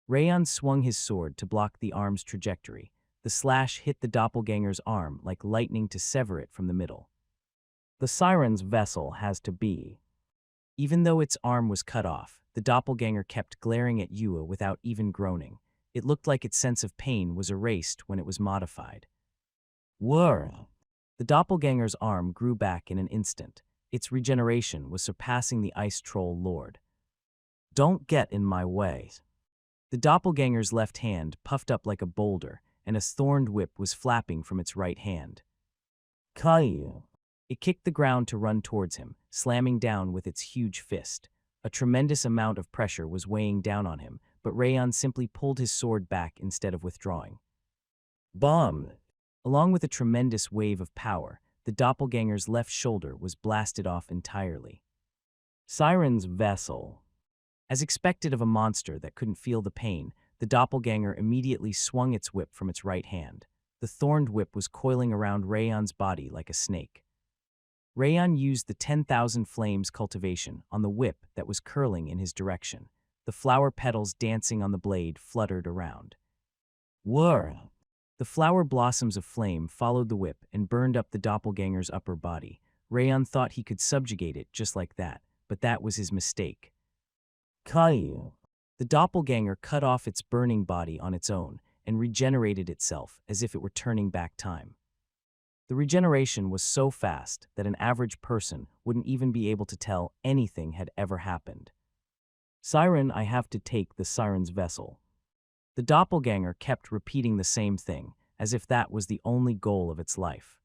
Rayon swung his sword to block the arm's trajectory. The slash hit the doppelganger's arm like lightning to sever it from the middle. The Siren's vessel has to be. Even though its arm was cut off, the doppelganger kept glaring at Yua without even groaning. It looked like its sense of pain was erased when it was modified. Whir! The doppelganger's arm grew back in an instant. Its regeneration was surpassing the ice troll lord. Don't get in my way. The doppelganger's left hand puffed up like a boulder, and a thorned whip was flapping from its right hand. Caillou! It kicked the ground to run towards him, slamming down with its huge fist. A tremendous amount of pressure was weighing down on him, but Rayon simply pulled his sword back instead of withdrawing. Bomb! Along with a tremendous wave of power, the doppelganger's left shoulder was blasted off entirely. Siren's vessel. As expected of a monster that couldn't feel the pain, the doppelganger immediately swung its whip from its right hand. The thorned whip was coiling around Rayon's body like a snake. Rayon used the 10,000 flames cultivation on the whip that was curling in his direction. The flower petals dancing on the blade fluttered around. Whir! The flower blossoms of flame followed the whip and burned up the doppelganger's upper body. Rayon thought he could subjugate it just like that, but that was his mistake. Caillou! The doppelganger cut off its burning body on its own and regenerated itself as if it were turning back time. The regeneration was so fast that an average person wouldn't even be able to tell anything had ever happened. Siren, I have to take the Siren's vessel. The doppelganger kept repeating the same thing, as if that was the only goal of its life.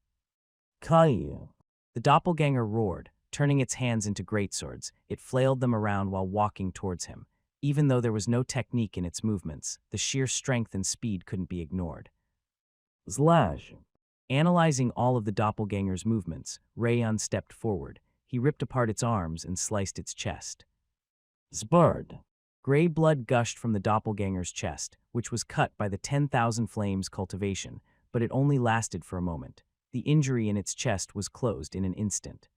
Caillou! The doppelganger roared, turning its hands into greatswords. It flailed them around while walking towards him. Even though there was no technique in its movements, the sheer strength and speed couldn't be ignored. Slash! Analyzing all of the doppelganger's movements, Rayon stepped forward. He ripped apart its arms and sliced its chest. Zbird! Gray blood gushed from the doppelganger's chest, which was cut by the 10,000 flames cultivation, but it only lasted for a moment. The injury in its chest was closed in an instant.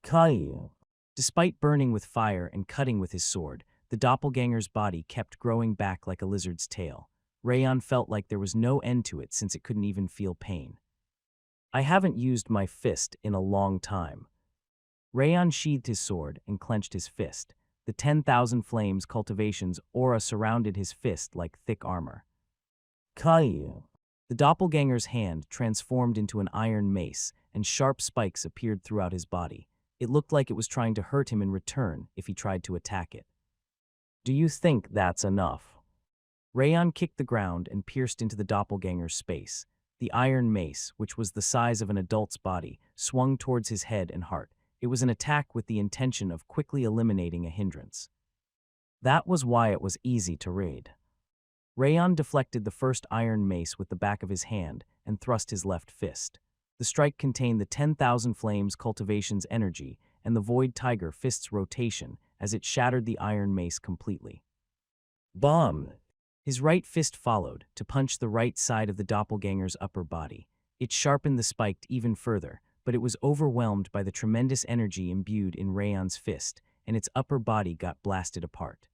Caillou! Despite burning with fire and cutting with his sword, the doppelganger's body kept growing back like a lizard's tail. Rayon felt like there was no end to it since it couldn't even feel pain. I haven't used my fist in a long time. Rayon sheathed his sword and clenched his fist. The 10,000 flames cultivation's aura surrounded his fist like thick armor. Caillou! The doppelganger's hand transformed into an iron mace, and sharp spikes appeared throughout his body. It looked like it was trying to hurt him in return if he tried to attack it. Do you think that's enough? Rayon kicked the ground and pierced into the doppelganger's space. The iron mace, which was the size of an adult's body, swung towards his head and heart. It was an attack with the intention of quickly eliminating a hindrance. That was why it was easy to raid. Rayon deflected the first iron mace with the back of his hand and thrust his left fist. The strike contained the 10,000 flames cultivation's energy and the Void Tiger fist's rotation as it shattered the iron mace completely. Bomb! His right fist followed to punch the right side of the doppelganger's upper body. It sharpened the spike even further, but it was overwhelmed by the tremendous energy imbued in Rayon's fist, and its upper body got blasted apart.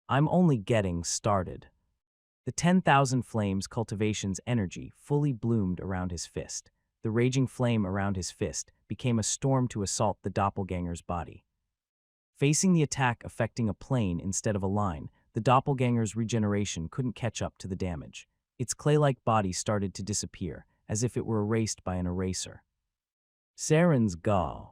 I'm only getting started. The 10,000 flames cultivation's energy fully bloomed around his fist. The raging flame around his fist became a storm to assault the doppelganger's body. Facing the attack affecting a plane instead of a line, the doppelganger's regeneration couldn't catch up to the damage. Its clay-like body started to disappear, as if it were erased by an eraser. Siren's gaw.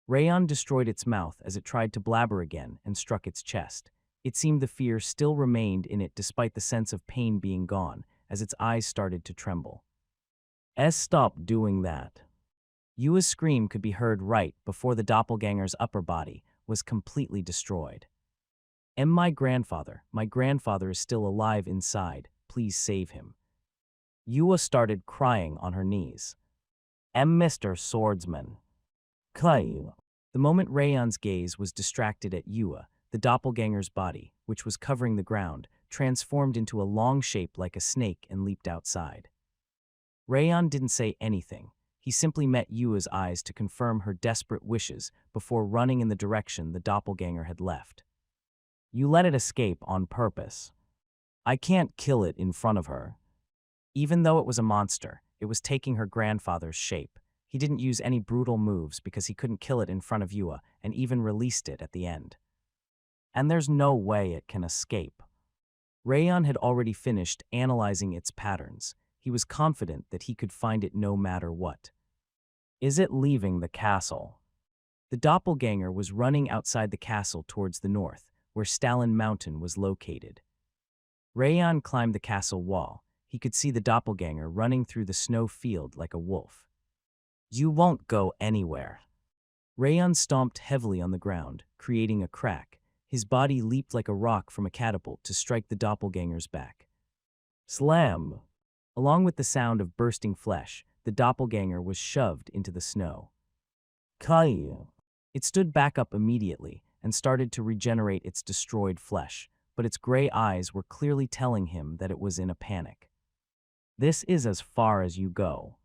Rayon destroyed its mouth as it tried to blabber again and struck its chest. It seemed the fear still remained in it despite the sense of pain being gone, as its eyes started to tremble. Stop doing that. Yua's scream could be heard right before the doppelganger's upper body was completely destroyed. My grandfather is still alive inside, please save him. Yua started crying on her knees. Mr. Swordsman. Caillou. The moment Rayon's gaze was distracted at Yua, the doppelganger's body, which was covering the ground, transformed into a long shape like a snake and leaped outside. Rayon didn't say anything. He simply met Yua's eyes to confirm her desperate wishes before running in the direction the doppelganger had left. You let it escape on purpose. I can't kill it in front of her. Even though it was a monster, it was taking her grandfather's shape. He didn't use any brutal moves because he couldn't kill it in front of Yua and even released it at the end. And there's no way it can escape. Rayon had already finished analyzing its patterns. He was confident that he could find it no matter what. Is it leaving the castle? The doppelganger was running outside the castle towards the north, where Stalin Mountain was located. Rayon climbed the castle wall. He could see the doppelganger running through the snow field like a wolf. You won't go anywhere. Rayon stomped heavily on the ground, creating a crack. His body leaped like a rock from a catapult to strike the doppelganger's back. Slam! Along with the sound of bursting flesh, the doppelganger was shoved into the snow. Kai! It stood back up immediately and started to regenerate its destroyed flesh, but its gray eyes were clearly telling him that it was in a panic. This is as far as you go.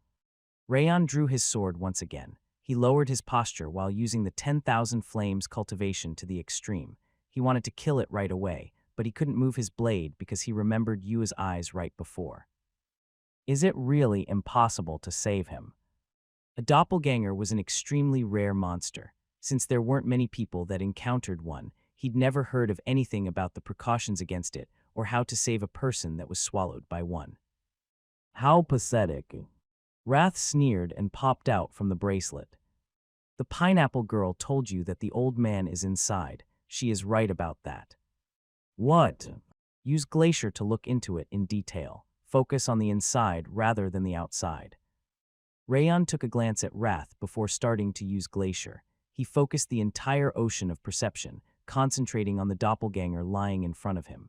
Rayon drew his sword once again. He lowered his posture while using the 10,000 flames cultivation to the extreme. He wanted to kill it right away, but he couldn't move his blade because he remembered Yua's eyes right before. Is it really impossible to save him? A doppelganger was an extremely rare monster. Since there weren't many people that encountered one, he'd never heard of anything about the precautions against it or how to save a person that was swallowed by one. How pathetic. Wrath sneered and popped out from the bracelet. The pineapple girl told you that the old man is inside. She is right about that. What? Use Glacier to look into it in detail. Focus on the inside rather than the outside. Rayon took a glance at Wrath before starting to use Glacier. He focused the entire ocean of perception, concentrating on the doppelganger lying in front of him.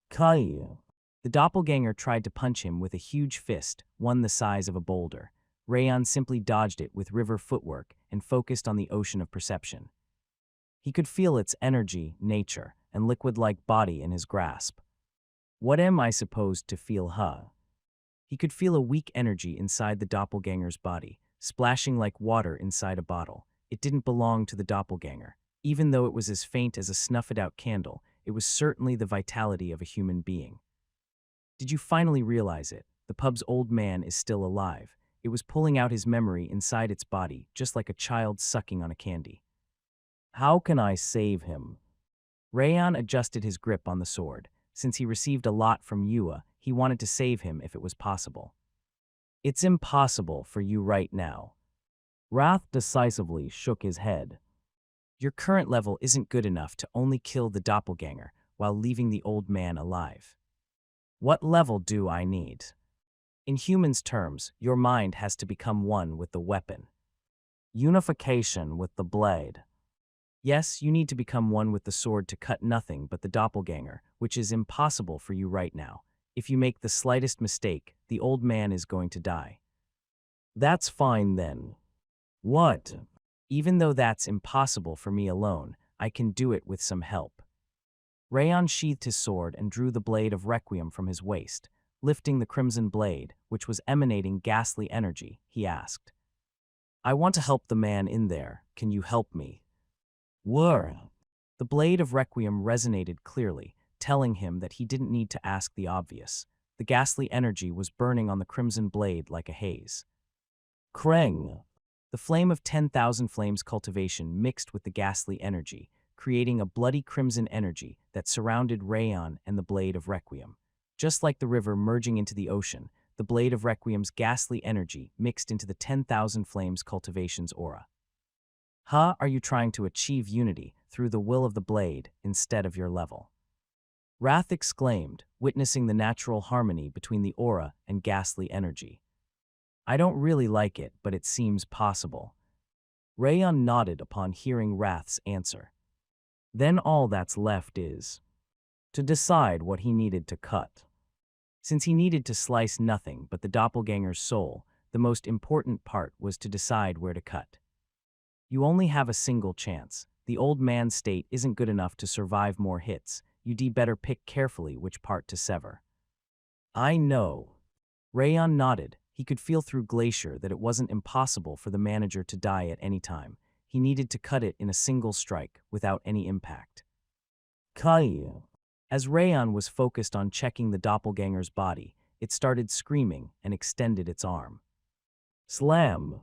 Kai! The doppelganger tried to punch him with a huge fist, one the size of a boulder. Rayon simply dodged it with river footwork and focused on the ocean of perception. He could feel its energy, nature, and liquid-like body in his grasp. What am I supposed to feel, huh? He could feel a weak energy inside the doppelganger's body, splashing like water inside a bottle. It didn't belong to the doppelganger. Even though it was as faint as a snuffed-out candle, it was certainly the vitality of a human being. Did you finally realize it? The pub's old man is still alive. It was pulling out his memory inside its body, just like a child sucking on a candy. How can I save him? Rayon adjusted his grip on the sword. Since he received a lot from Yua, he wanted to save him if it was possible. It's impossible for you right now. Wrath decisively shook his head. Your current level isn't good enough to only kill the doppelganger while leaving the old man alive. What level do I need? In humans' terms, your mind has to become one with the weapon. Unification with the blade. Yes, you need to become one with the sword to cut nothing but the doppelganger, which is impossible for you right now. If you make the slightest mistake, the old man is going to die. That's fine then. What? Even though that's impossible for me alone, I can do it with some help. Rayon sheathed his sword and drew the blade of Requiem from his waist. Lifting the crimson blade, which was emanating ghastly energy, he asked, I want to help the man in there. Can you help me? Whir! The blade of Requiem resonated clearly, telling him that he didn't need to ask the obvious. The ghastly energy was burning on the crimson blade like a haze. Kreng! The flame of 10,000 flames cultivation mixed with the ghastly energy, creating a bloody crimson energy that surrounded Rayon and the blade of Requiem. Just like the river merging into the ocean, the blade of Requiem's ghastly energy mixed into the 10,000 flames cultivation's aura. Huh, are you trying to achieve unity through the will of the blade instead of your level? Wrath exclaimed, witnessing the natural harmony between the aura and ghastly energy. I don't really like it, but it seems possible. Rayon nodded upon hearing Wrath's answer. Then all that's left is to decide what he needed to cut. Since he needed to slice nothing but the doppelganger's soul, the most important part was to decide where to cut. You only have a single chance. The old man's state isn't good enough to survive more hits. You'd better pick carefully which part to sever. I know. Rayon nodded. He could feel through Glacier that it wasn't impossible for the manager to die at any time. He needed to cut it in a single strike, without any impact. Kai. As Rayon was focused on checking the doppelganger's body, it started screaming and extended its arm. Slam!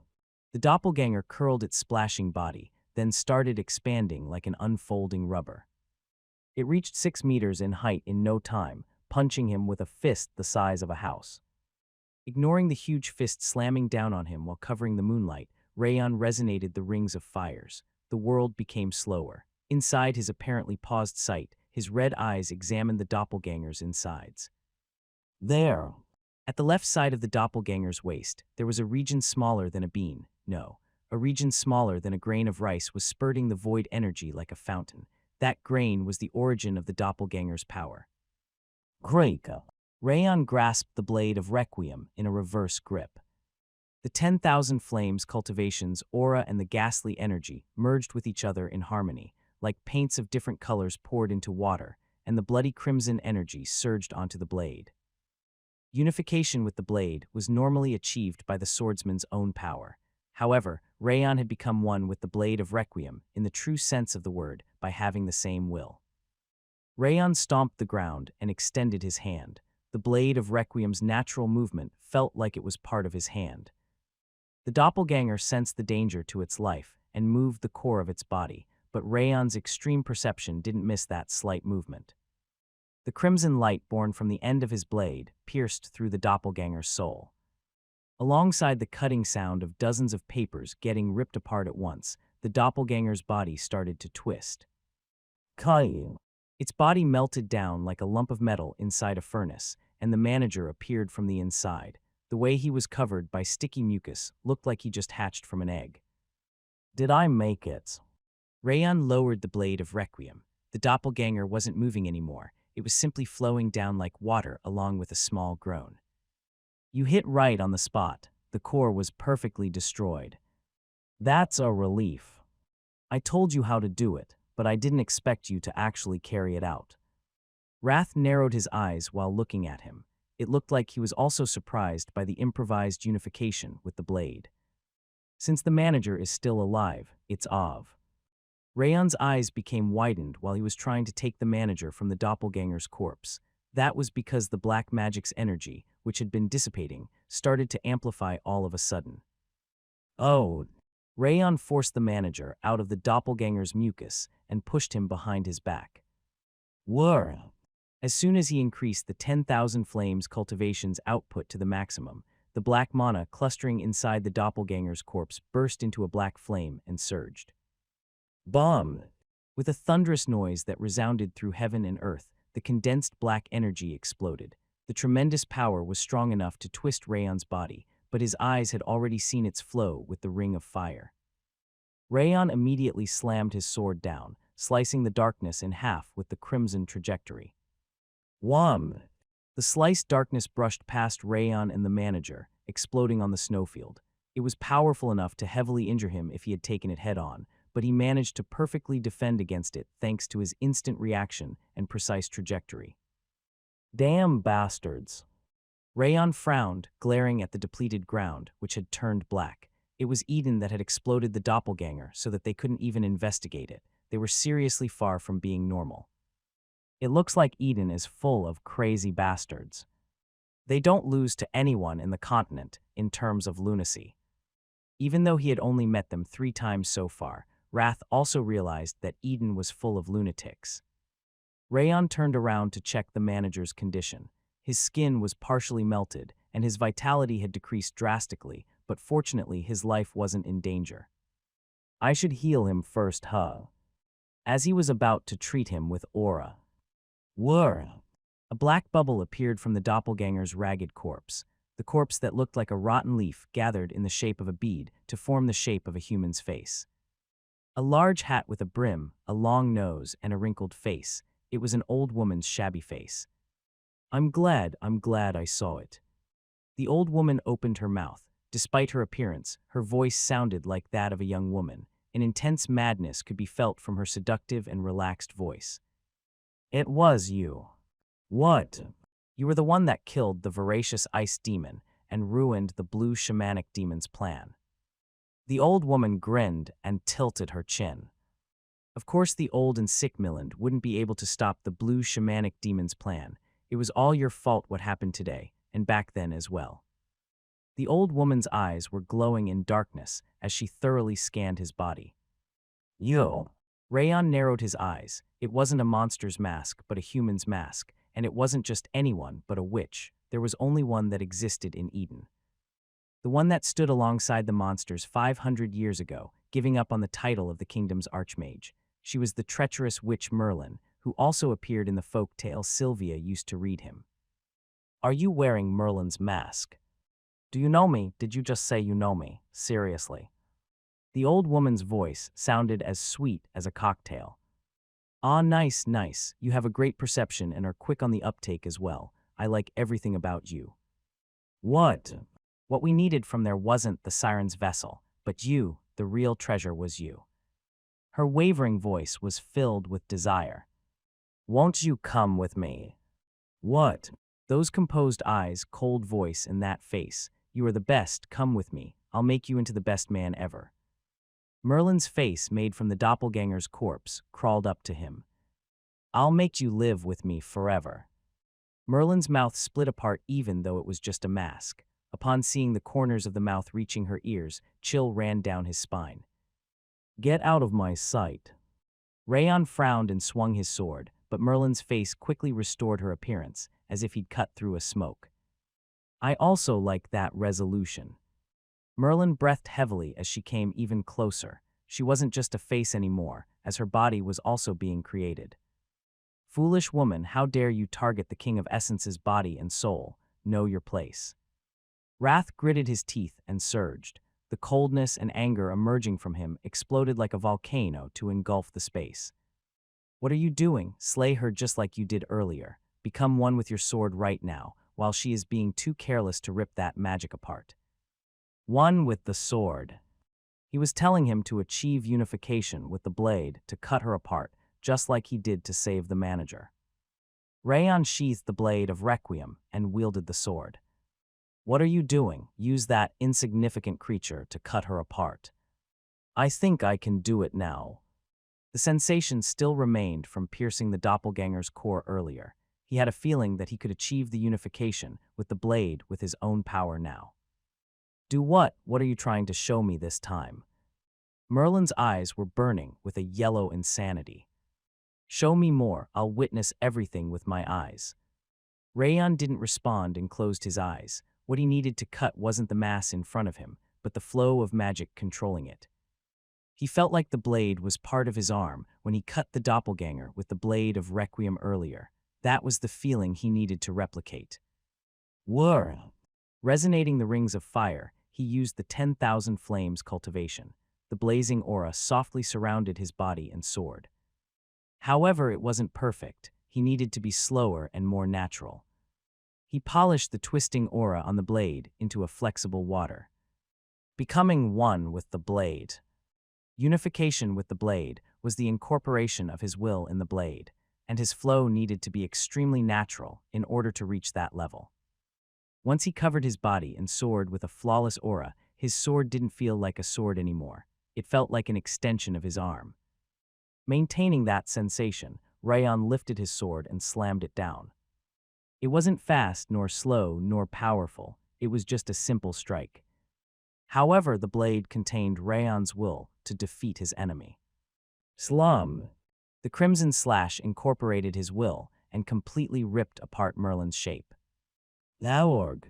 The doppelganger curled its splashing body, then started expanding like an unfolding rubber. It reached 6 meters in height in no time, punching him with a fist the size of a house. Ignoring the huge fist slamming down on him while covering the moonlight, Rayon resonated the rings of fires. The world became slower. Inside his apparently paused sight, his red eyes examined the doppelganger's insides. There! At the left side of the doppelganger's waist, there was a region smaller than a bean. No, a region smaller than a grain of rice was spurting the void energy like a fountain. That grain was the origin of the doppelganger's power. Greika. Rayon grasped the blade of Requiem in a reverse grip. The 10,000 flames, cultivation's aura, and the ghastly energy merged with each other in harmony, like paints of different colors poured into water, and the bloody crimson energy surged onto the blade. Unification with the blade was normally achieved by the swordsman's own power. However, Rayon had become one with the blade of Requiem, in the true sense of the word, by having the same will. Rayon stomped the ground and extended his hand. The blade of Requiem's natural movement felt like it was part of his hand. The doppelganger sensed the danger to its life and moved the core of its body, but Rayon's extreme perception didn't miss that slight movement. The crimson light born from the end of his blade pierced through the doppelganger's soul. Alongside the cutting sound of dozens of papers getting ripped apart at once, the doppelganger's body started to twist. Kai. Its body melted down like a lump of metal inside a furnace, and the manager appeared from the inside. The way he was covered by sticky mucus looked like he just hatched from an egg. Did I make it? Rayon lowered the blade of Requiem. The doppelganger wasn't moving anymore. It was simply flowing down like water along with a small groan. You hit right on the spot. The core was perfectly destroyed. That's a relief. I told you how to do it, but I didn't expect you to actually carry it out. Wrath narrowed his eyes while looking at him. It looked like he was also surprised by the improvised unification with the blade. Since the manager is still alive, it's Av. Rayon's eyes became widened while he was trying to take the manager from the doppelganger's corpse. That was because the black magic's energy, which had been dissipating, started to amplify all of a sudden. Oh! Rayon forced the manager out of the doppelganger's mucus and pushed him behind his back. Whir! As soon as he increased the 10,000 flames cultivation's output to the maximum, the black mana clustering inside the doppelganger's corpse burst into a black flame and surged. Bomb! With a thunderous noise that resounded through heaven and earth, the condensed black energy exploded. The tremendous power was strong enough to twist Rayon's body, but his eyes had already seen its flow with the ring of fire. Rayon immediately slammed his sword down, slicing the darkness in half with the crimson trajectory. Wham! The sliced darkness brushed past Rayon and the manager, exploding on the snowfield. It was powerful enough to heavily injure him if he had taken it head-on, but he managed to perfectly defend against it thanks to his instant reaction and precise trajectory. Damn bastards! Rayon frowned, glaring at the depleted ground, which had turned black. It was Eden that had exploded the doppelganger so that they couldn't even investigate it. They were seriously far from being normal. It looks like Eden is full of crazy bastards. They don't lose to anyone in the continent in terms of lunacy. Even though he had only met them 3 times so far, Wrath also realized that Eden was full of lunatics. Rayon turned around to check the manager's condition. His skin was partially melted, and his vitality had decreased drastically, but fortunately his life wasn't in danger. I should heal him first, huh? As he was about to treat him with aura. Whir! A black bubble appeared from the doppelganger's ragged corpse, the corpse that looked like a rotten leaf gathered in the shape of a bead to form the shape of a human's face. A large hat with a brim, a long nose, and a wrinkled face. It was an old woman's shabby face. I'm glad I saw it. The old woman opened her mouth. Despite her appearance, her voice sounded like that of a young woman. An intense madness could be felt from her seductive and relaxed voice. It was you. What? You were the one that killed the voracious ice demon and ruined the blue shamanic demon's plan. The old woman grinned and tilted her chin. Of course, the old and sick Miland wouldn't be able to stop the blue shamanic demon's plan. It was all your fault what happened today, and back then as well. The old woman's eyes were glowing in darkness as she thoroughly scanned his body. You. Rayon narrowed his eyes. It wasn't a monster's mask, but a human's mask, and it wasn't just anyone, but a witch. There was only one that existed in Eden. The one that stood alongside the monsters 500 years ago, giving up on the title of the kingdom's archmage. She was the treacherous witch Merlin, who also appeared in the folk tale Sylvia used to read him. Are you wearing Merlin's mask? Do you know me? Did you just say you know me? Seriously. The old woman's voice sounded as sweet as a cocktail. Ah, nice, nice. You have a great perception and are quick on the uptake as well. I like everything about you. What? What we needed from there wasn't the Siren's vessel, but you, the real treasure was you. Her wavering voice was filled with desire. Won't you come with me? What? Those composed eyes, cold voice, and that face. You are the best, come with me. I'll make you into the best man ever. Merlin's face, made from the doppelganger's corpse, crawled up to him. I'll make you live with me forever. Merlin's mouth split apart even though it was just a mask. Upon seeing the corners of the mouth reaching her ears, chill ran down his spine. Get out of my sight. Rayon frowned and swung his sword, but Merlin's face quickly restored her appearance, as if he'd cut through a smoke. I also like that resolution. Merlin breathed heavily as she came even closer. She wasn't just a face anymore, as her body was also being created. Foolish woman, how dare you target the King of Essence's body and soul? Know your place. Wrath gritted his teeth and surged. The coldness and anger emerging from him exploded like a volcano to engulf the space. What are you doing? Slay her just like you did earlier. Become one with your sword right now, while she is being too careless to rip that magic apart. One with the sword. He was telling him to achieve unification with the blade to cut her apart, just like he did to save the manager. Rayon sheathed the blade of Requiem and wielded the sword. What are you doing? Use that insignificant creature to cut her apart. I think I can do it now. The sensation still remained from piercing the doppelganger's core earlier. He had a feeling that he could achieve the unification with the blade with his own power now. Do what? What are you trying to show me this time? Merlin's eyes were burning with a yellow insanity. Show me more. I'll witness everything with my eyes. Rayon didn't respond and closed his eyes. What he needed to cut wasn't the mass in front of him, but the flow of magic controlling it. He felt like the blade was part of his arm when he cut the doppelganger with the blade of Requiem earlier. That was the feeling he needed to replicate. Whirr! Resonating the rings of fire, he used the 10,000 flames cultivation. The blazing aura softly surrounded his body and sword. However, it wasn't perfect. He needed to be slower and more natural. He polished the twisting aura on the blade into a flexible water. Becoming one with the blade. Unification with the blade was the incorporation of his will in the blade, and his flow needed to be extremely natural in order to reach that level. Once he covered his body and sword with a flawless aura, his sword didn't feel like a sword anymore. It felt like an extension of his arm. Maintaining that sensation, Rayon lifted his sword and slammed it down. It wasn't fast, nor slow, nor powerful. It was just a simple strike. However, the blade contained Rayon's will to defeat his enemy. Slum. The crimson slash incorporated his will and completely ripped apart Merlin's shape. Laorg.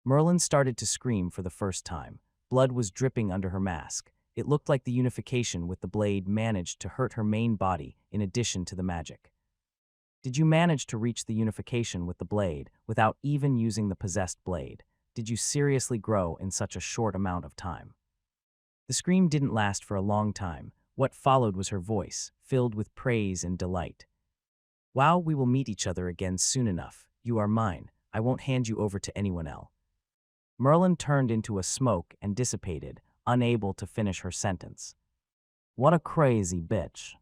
Merlin started to scream for the first time. Blood was dripping under her mask. It looked like the unification with the blade managed to hurt her main body in addition to the magic. Did you manage to reach the unification with the blade without even using the possessed blade? Did you seriously grow in such a short amount of time? The scream didn't last for a long time. What followed was her voice, filled with praise and delight. Wow, we will meet each other again soon enough. You are mine. I won't hand you over to anyone else. Merlin turned into a smoke and dissipated, unable to finish her sentence. What a crazy bitch.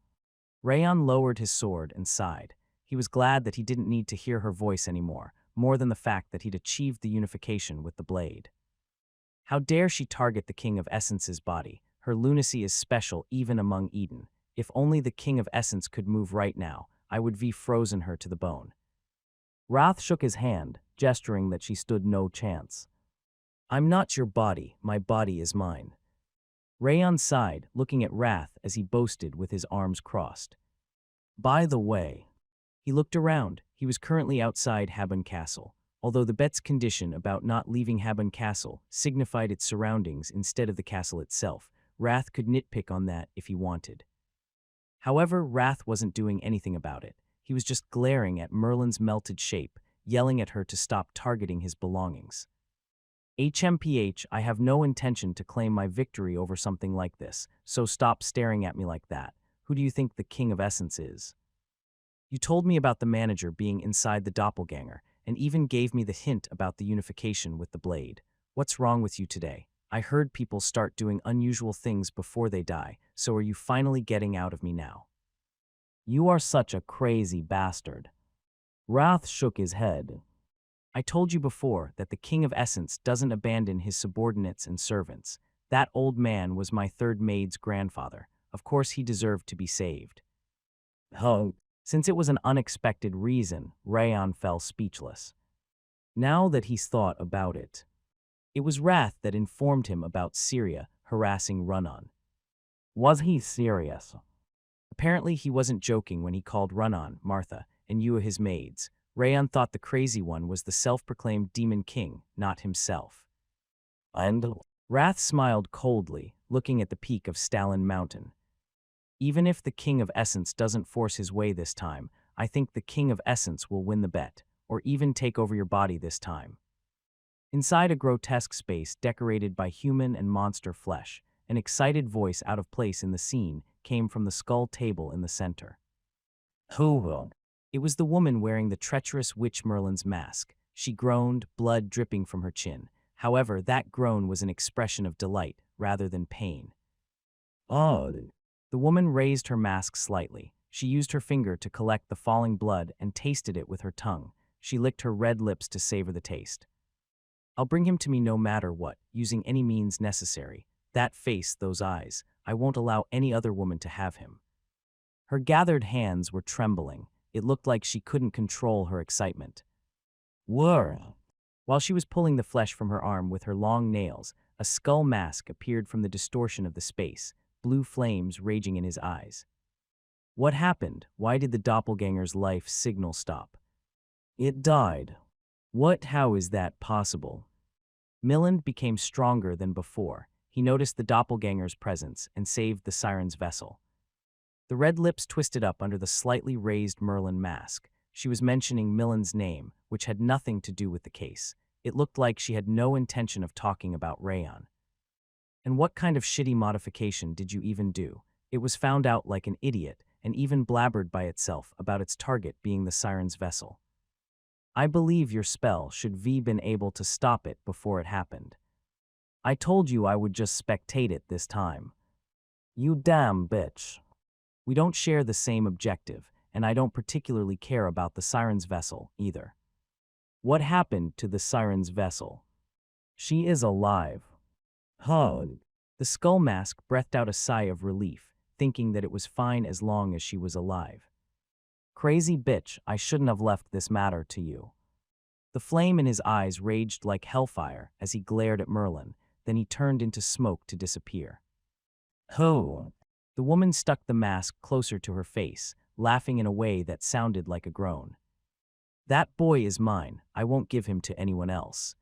Rayon lowered his sword and sighed. He was glad that he didn't need to hear her voice anymore, more than the fact that he'd achieved the unification with the blade. How dare she target the King of Essence's body? Her lunacy is special even among Eden. If only the King of Essence could move right now, I would be frozen her to the bone. Wrath shook his hand, gesturing that she stood no chance. I'm not your body, my body is mine. Rayon sighed, looking at Wrath as he boasted with his arms crossed. By the way, he looked around. He was currently outside Habon Castle, although the bet's condition about not leaving Habon Castle signified its surroundings instead of the castle itself. Wrath could nitpick on that if he wanted. However, Wrath wasn't doing anything about it. He was just glaring at Merlin's melted shape, yelling at her to stop targeting his belongings. HMPH, I have no intention to claim my victory over something like this, so stop staring at me like that. Who do you think the King of Essence is? You told me about the manager being inside the doppelganger, and even gave me the hint about the unification with the blade. What's wrong with you today? I heard people start doing unusual things before they die, so are you finally getting out of me now? You are such a crazy bastard. Wrath shook his head. I told you before that the King of Essence doesn't abandon his subordinates and servants. That old man was my third maid's grandfather. Of course he deserved to be saved. Oh. Since it was an unexpected reason, Rayon fell speechless. Now that he's thought about it, it was Wrath that informed him about Syria harassing Run-On. Was he serious? Apparently he wasn't joking when he called Run-On, Martha, and you his maids. Rayon thought the crazy one was the self-proclaimed Demon King, not himself. And Wrath smiled coldly, looking at the peak of Stalin Mountain. Even if the King of Essence doesn't force his way this time, I think the King of Essence will win the bet, or even take over your body this time. Inside a grotesque space decorated by human and monster flesh, an excited voice out of place in the scene came from the skull table in the center. Who will? It was the woman wearing the treacherous witch Merlin's mask. She groaned, blood dripping from her chin. However, that groan was an expression of delight rather than pain. Oh. The woman raised her mask slightly. She used her finger to collect the falling blood and tasted it with her tongue. She licked her red lips to savor the taste. I'll bring him to me no matter what, using any means necessary. That face, those eyes. I won't allow any other woman to have him. Her gathered hands were trembling. It looked like she couldn't control her excitement. Whirr! While she was pulling the flesh from her arm with her long nails, a skull mask appeared from the distortion of the space, blue flames raging in his eyes. What happened? Why did the doppelganger's life signal stop? It died. What? How is that possible? Miland became stronger than before. He noticed the doppelganger's presence and saved the Siren's vessel. The red lips twisted up under the slightly raised Merlin mask. She was mentioning Miland's name, which had nothing to do with the case. It looked like she had no intention of talking about Rayon. And what kind of shitty modification did you even do? It was found out like an idiot and even blabbered by itself about its target being the Siren's vessel. I believe your spell should have been able to stop it before it happened. I told you I would just spectate it this time. You damn bitch. We don't share the same objective, and I don't particularly care about the Siren's vessel either. What happened to the Siren's vessel? She is alive. Huh. The skull mask breathed out a sigh of relief, thinking that it was fine as long as she was alive. Crazy bitch, I shouldn't have left this matter to you. The flame in his eyes raged like hellfire as he glared at Merlin, then he turned into smoke to disappear. Who? The woman stuck the mask closer to her face, laughing in a way that sounded like a groan. That boy is mine. I won't give him to anyone else.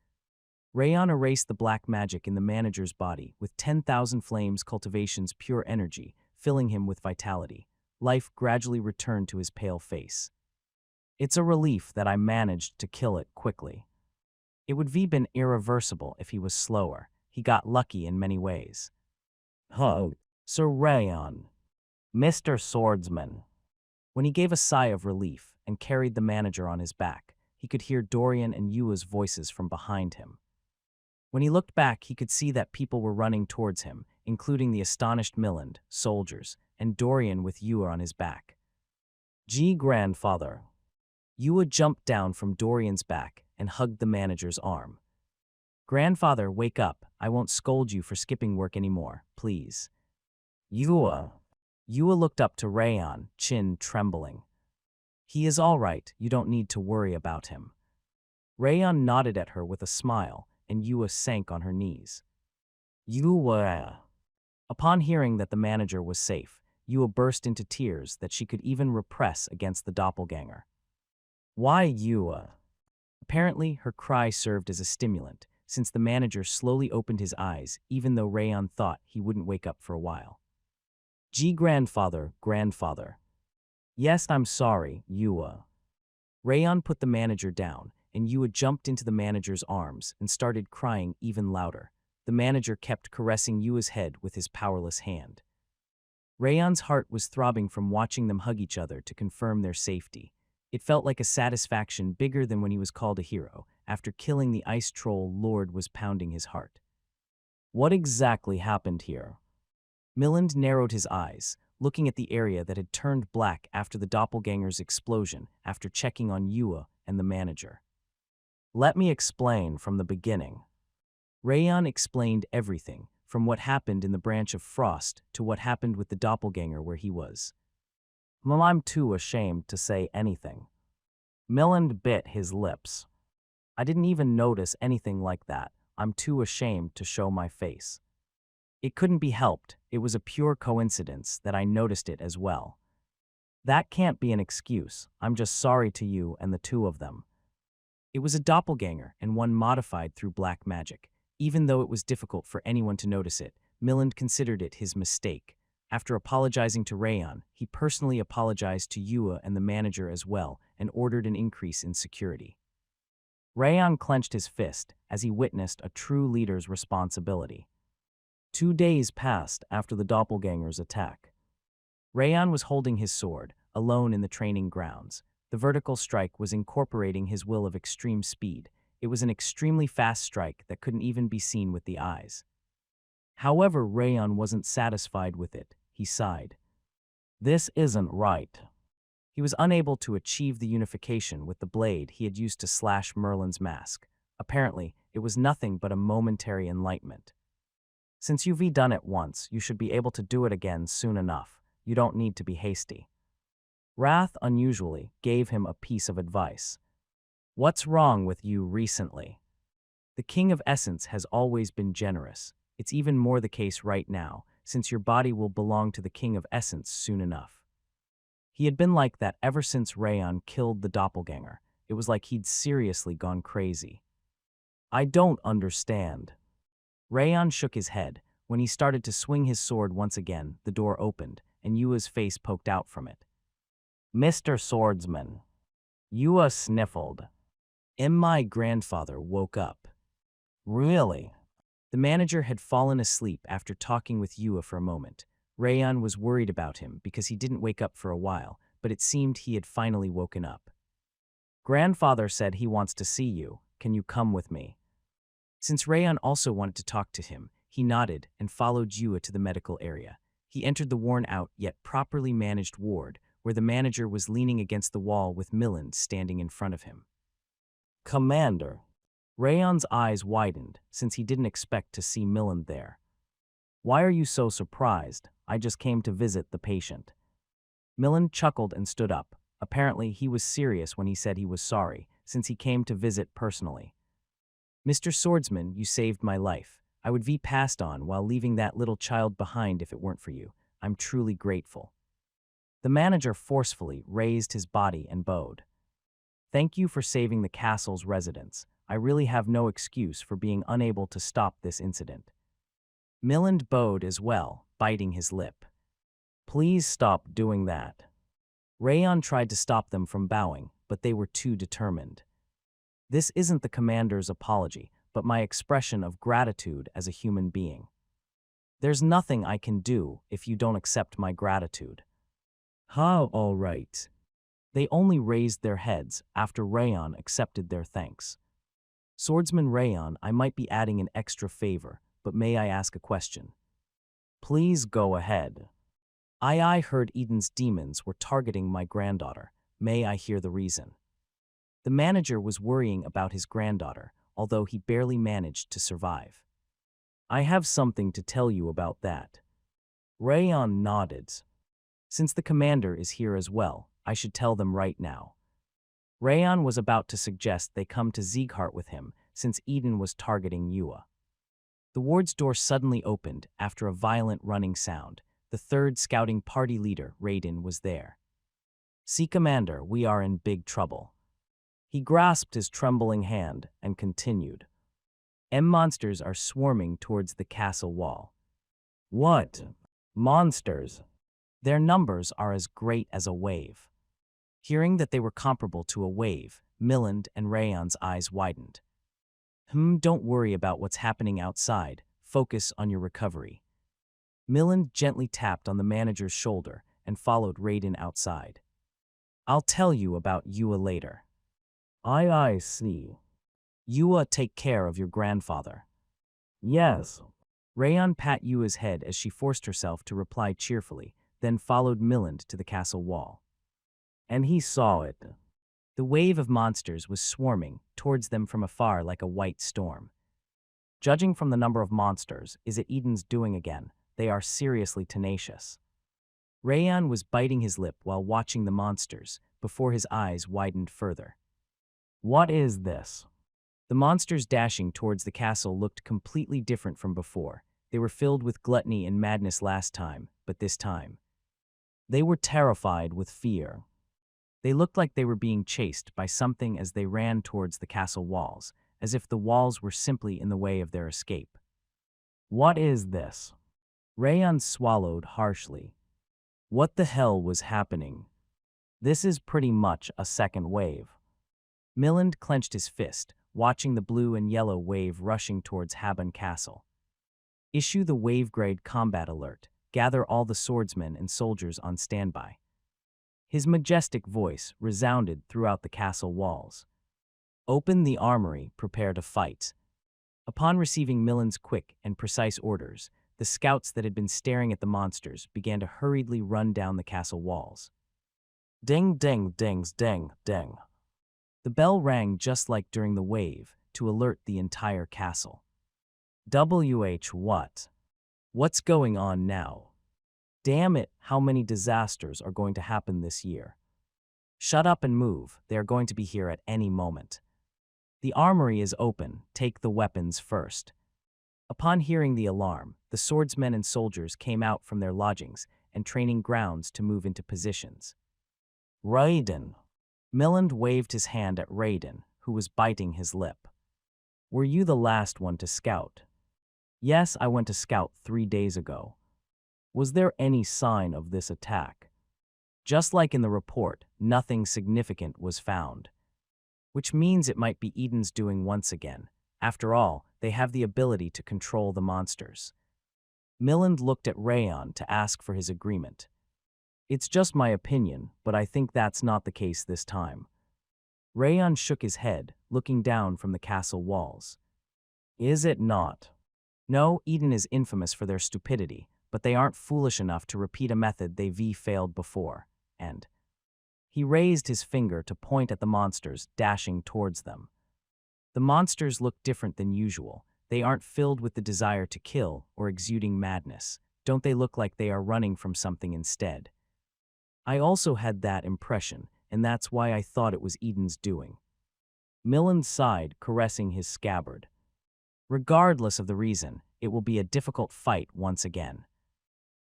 Rayon erased the black magic in the manager's body with 10,000 flames cultivation's pure energy, filling him with vitality. Life gradually returned to his pale face. It's a relief that I managed to kill it quickly. It would have been irreversible if he was slower. He got lucky in many ways. Oh, Sir Rayon. Mr. Swordsman. When he gave a sigh of relief and carried the manager on his back, he could hear Dorian and Yua's voices from behind him. When he looked back, he could see that people were running towards him, including the astonished Miland, soldiers, and Dorian with Ewa on his back. Grandfather. Ewa jumped down from Dorian's back and hugged the manager's arm. Grandfather, wake up. I won't scold you for skipping work anymore, please. Ewa. Ewa looked up to Rayon, chin trembling. He is all right, you don't need to worry about him. Rayon nodded at her with a smile, and Ewa sank on her knees. Ewa. Upon hearing that the manager was safe, Ewa burst into tears that she could even repress against the doppelganger. Why Ewa? Apparently, her cry served as a stimulant, since the manager slowly opened his eyes even though Rayon thought he wouldn't wake up for a while. Grandfather. Yes, I'm sorry, Ewa. Rayon put the manager down, and Ewa jumped into the manager's arms and started crying even louder. The manager kept caressing Ewa's head with his powerless hand. Rayon's heart was throbbing from watching them hug each other to confirm their safety. It felt like a satisfaction bigger than when he was called a hero. After killing the ice troll, Lord was pounding his heart. What exactly happened here? Miland narrowed his eyes, looking at the area that had turned black after the doppelganger's explosion after checking on Ewa and the manager. Let me explain from the beginning. Rayon explained everything, from what happened in the branch of frost to what happened with the doppelganger where he was. Well, I'm too ashamed to say anything. Miland bit his lips. I didn't even notice anything like that. I'm too ashamed to show my face. It couldn't be helped. It was a pure coincidence that I noticed it as well. That can't be an excuse. I'm just sorry to you and the two of them. It was a doppelganger and one modified through black magic. Even though it was difficult for anyone to notice it, Miland considered it his mistake. After apologizing to Rayon, he personally apologized to Ewa and the manager as well and ordered an increase in security. Rayon clenched his fist as he witnessed a true leader's responsibility. 2 days passed after the doppelganger's attack. Rayon was holding his sword, alone in the training grounds. The vertical strike was incorporating his will of extreme speed. It was an extremely fast strike that couldn't even be seen with the eyes. However, Rayon wasn't satisfied with it. He sighed. This isn't right. He was unable to achieve the unification with the blade he had used to slash Merlin's mask. Apparently, it was nothing but a momentary enlightenment. Since you've done it once, you should be able to do it again soon enough. You don't need to be hasty. Wrath unusually gave him a piece of advice. What's wrong with you recently? The King of Essence has always been generous. It's even more the case right now, since your body will belong to the King of Essence soon enough. He had been like that ever since Rayon killed the doppelganger. It was like he'd seriously gone crazy. I don't understand. Rayon shook his head. When he started to swing his sword once again, the door opened, and Ewa's face poked out from it. Mr. Swordsman. Ewa sniffled. My grandfather woke up. Really? The manager had fallen asleep after talking with Ewa for a moment. Rayon was worried about him because he didn't wake up for a while, but it seemed he had finally woken up. Grandfather said he wants to see you. Can you come with me? Since Rayon also wanted to talk to him, he nodded and followed Ewa to the medical area. He entered the worn-out yet properly managed ward, where the manager was leaning against the wall with Miland standing in front of him. Commander. Rayon's eyes widened, since he didn't expect to see Miland there. Why are you so surprised? I just came to visit the patient. Miland chuckled and stood up. Apparently, he was serious when he said he was sorry, since he came to visit personally. Mr. Swordsman, you saved my life. I would be passed on while leaving that little child behind if it weren't for you. I'm truly grateful. The manager forcefully raised his body and bowed. Thank you for saving the castle's residents. I really have no excuse for being unable to stop this incident. Miland bowed as well, biting his lip. Please stop doing that. Rayon tried to stop them from bowing, but they were too determined. This isn't the commander's apology, but my expression of gratitude as a human being. There's nothing I can do if you don't accept my gratitude. How all right. They only raised their heads after Rayon accepted their thanks. Swordsman Rayon, I might be adding an extra favor, but may I ask a question? Please go ahead. I heard Eden's demons were targeting my granddaughter. May I hear the reason? The manager was worrying about his granddaughter, although he barely managed to survive. I have something to tell you about that. Rayon nodded. Since the commander is here as well, I should tell them right now. Rayon was about to suggest they come to Sieghart with him, since Eden was targeting Yua. The ward's door suddenly opened after a violent running sound. The third scouting party leader, Rayon, was there. See, Commander, we are in big trouble. He grasped his trembling hand and continued. Monsters are swarming towards the castle wall. What? Monsters? Their numbers are as great as a wave. Hearing that they were comparable to a wave, Miland and Rayon's eyes widened. Don't worry about what's happening outside. Focus on your recovery. Miland gently tapped on the manager's shoulder and followed Rayon outside. I'll tell you about Yua later. I see. Yua, take care of your grandfather. Yes. Rayon pat Yua's head as she forced herself to reply cheerfully, then followed Miland to the castle wall. And he saw it. The wave of monsters was swarming towards them from afar like a white storm. Judging from the number of monsters, is it Eden's doing again? They are seriously tenacious. Rayon was biting his lip while watching the monsters, before his eyes widened further. What is this? The monsters dashing towards the castle looked completely different from before. They were filled with gluttony and madness last time, but this time, they were terrified with fear. They looked like they were being chased by something as they ran towards the castle walls, as if the walls were simply in the way of their escape. What is this? Rayon swallowed harshly. What the hell was happening? This is pretty much a second wave. Miland clenched his fist, watching the blue and yellow wave rushing towards Habon Castle. Issue the wave-grade combat alert. Gather all the swordsmen and soldiers on standby. His majestic voice resounded throughout the castle walls. Open the armory, prepare to fight. Upon receiving Miland's quick and precise orders, the scouts that had been staring at the monsters began to hurriedly run down the castle walls. Ding, ding, dings, ding, ding. The bell rang just like during the wave to alert the entire castle. What? What's going on now? Damn it, how many disasters are going to happen this year? Shut up and move, they are going to be here at any moment. The armory is open, take the weapons first. Upon hearing the alarm, the swordsmen and soldiers came out from their lodgings and training grounds to move into positions. Raiden. Miland waved his hand at Raiden, who was biting his lip. Were you the last one to scout? Yes, I went to scout 3 days ago. Was there any sign of this attack? Just like in the report, nothing significant was found. Which means it might be Eden's doing once again. After all, they have the ability to control the monsters. Miland looked at Rayon to ask for his agreement. It's just my opinion, but I think that's not the case this time. Rayon shook his head, looking down from the castle walls. Is it not? No, Eden is infamous for their stupidity, but they aren't foolish enough to repeat a method they've failed before, and he raised his finger to point at the monsters dashing towards them. The monsters look different than usual. They aren't filled with the desire to kill or exuding madness. Don't they look like they are running from something instead? I also had that impression, and that's why I thought it was Eden's doing. Miland sighed, caressing his scabbard. Regardless of the reason, it will be a difficult fight once again.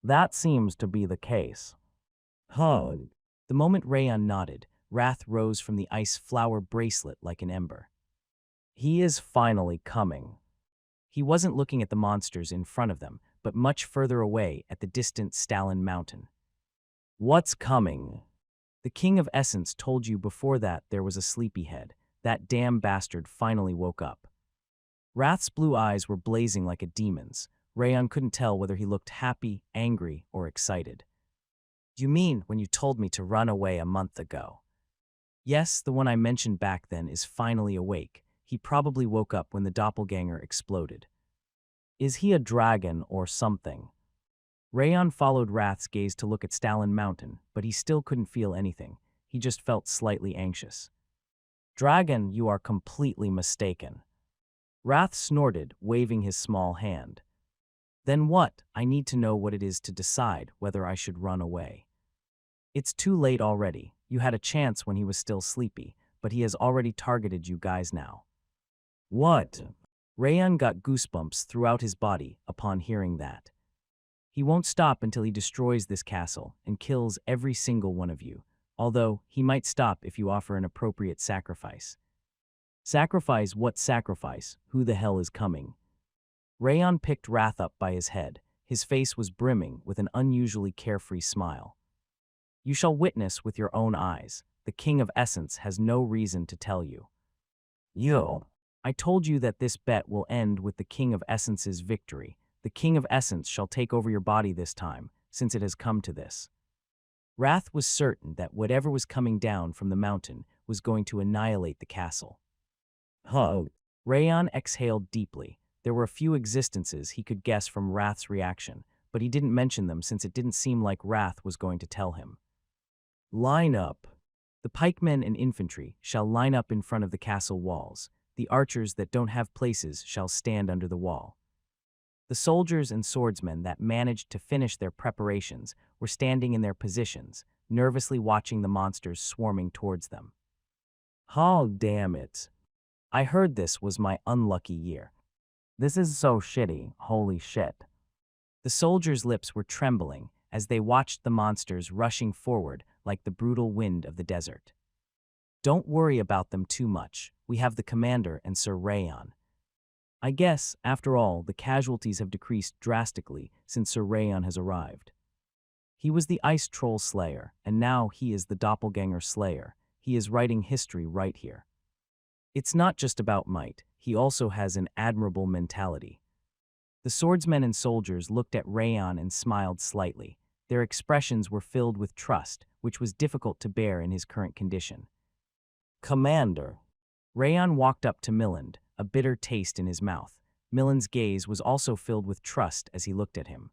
That seems to be the case. The moment Rayon nodded, wrath rose from the ice flower bracelet like an ember. He is finally coming. He wasn't looking at the monsters in front of them, but much further away at the distant Stalin Mountain. What's coming? The King of Essence told you before that there was a sleepyhead. That damn bastard finally woke up. Wrath's blue eyes were blazing like a demon's. Rayon couldn't tell whether he looked happy, angry, or excited. You mean when you told me to run away a month ago? Yes, the one I mentioned back then is finally awake. He probably woke up when the doppelganger exploded. Is he a dragon or something? Rayon followed Wrath's gaze to look at Stalin Mountain, but he still couldn't feel anything. He just felt slightly anxious. Dragon, you are completely mistaken. Wrath snorted, waving his small hand. Then what? I need to know what it is to decide whether I should run away. It's too late already. You had a chance when he was still sleepy, but he has already targeted you guys now. What? Rayon got goosebumps throughout his body upon hearing that. He won't stop until he destroys this castle and kills every single one of you, although he might stop if you offer an appropriate sacrifice. Sacrifice? What sacrifice? Who the hell is coming? Rayon picked Wrath up by his head. His face was brimming with an unusually carefree smile. You shall witness with your own eyes. The King of Essence has no reason to tell you. Yo. I told you that this bet will end with the King of Essence's victory. The King of Essence shall take over your body this time, since it has come to this. Wrath was certain that whatever was coming down from the mountain was going to annihilate the castle. Huh. Rayon exhaled deeply. There were a few existences he could guess from Wrath's reaction, but he didn't mention them since it didn't seem like Wrath was going to tell him. Line up. The pikemen and infantry shall line up in front of the castle walls. The archers that don't have places shall stand under the wall. The soldiers and swordsmen that managed to finish their preparations were standing in their positions, nervously watching the monsters swarming towards them. Oh, damn it. I heard this was my unlucky year. This is so shitty, holy shit. The soldiers' lips were trembling as they watched the monsters rushing forward like the brutal wind of the desert. Don't worry about them too much. We have the commander and Sir Rayon. I guess, after all, the casualties have decreased drastically since Sir Rayon has arrived. He was the Ice Troll Slayer, and now he is the Doppelganger Slayer. He is writing history right here. It's not just about might, he also has an admirable mentality. The swordsmen and soldiers looked at Rayon and smiled slightly. Their expressions were filled with trust, which was difficult to bear in his current condition. Commander. Rayon walked up to Miland, a bitter taste in his mouth. Miland's gaze was also filled with trust as he looked at him.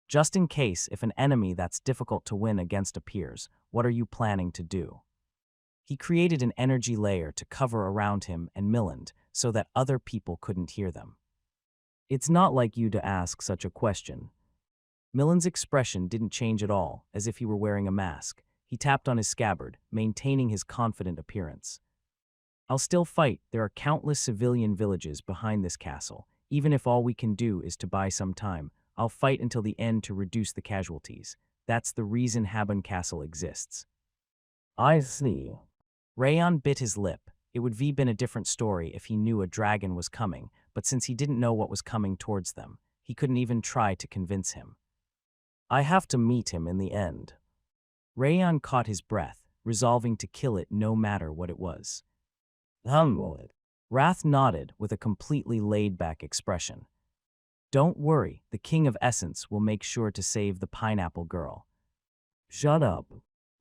Just in case if an enemy that's difficult to win against appears, what are you planning to do? He created an energy layer to cover around him and Miland so that other people couldn't hear them. It's not like you to ask such a question. Miland's expression didn't change at all, as if he were wearing a mask. He tapped on his scabbard, maintaining his confident appearance. I'll still fight. There are countless civilian villages behind this castle. Even if all we can do is to buy some time, I'll fight until the end to reduce the casualties. That's the reason Habon Castle exists. I see. Rayon bit his lip. It would have been a different story if he knew a dragon was coming, but since he didn't know what was coming towards them, he couldn't even try to convince him. I have to meet him in the end. Rayon caught his breath, resolving to kill it no matter what it was. Wrath nodded with a completely laid-back expression. Don't worry, the King of Essence will make sure to save the pineapple girl. Shut up.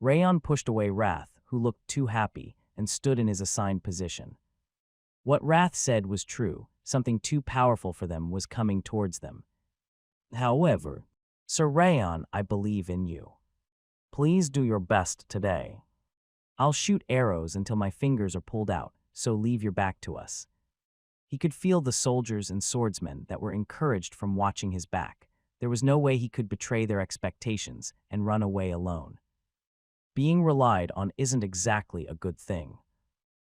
Rayon pushed away Wrath, who looked too happy, and stood in his assigned position. What Wrath said was true. Something too powerful for them was coming towards them. However, Sir Rayon, I believe in you. Please do your best today. I'll shoot arrows until my fingers are pulled out, so leave your back to us. He could feel the soldiers and swordsmen that were encouraged from watching his back. There was no way he could betray their expectations and run away alone. Being relied on isn't exactly a good thing.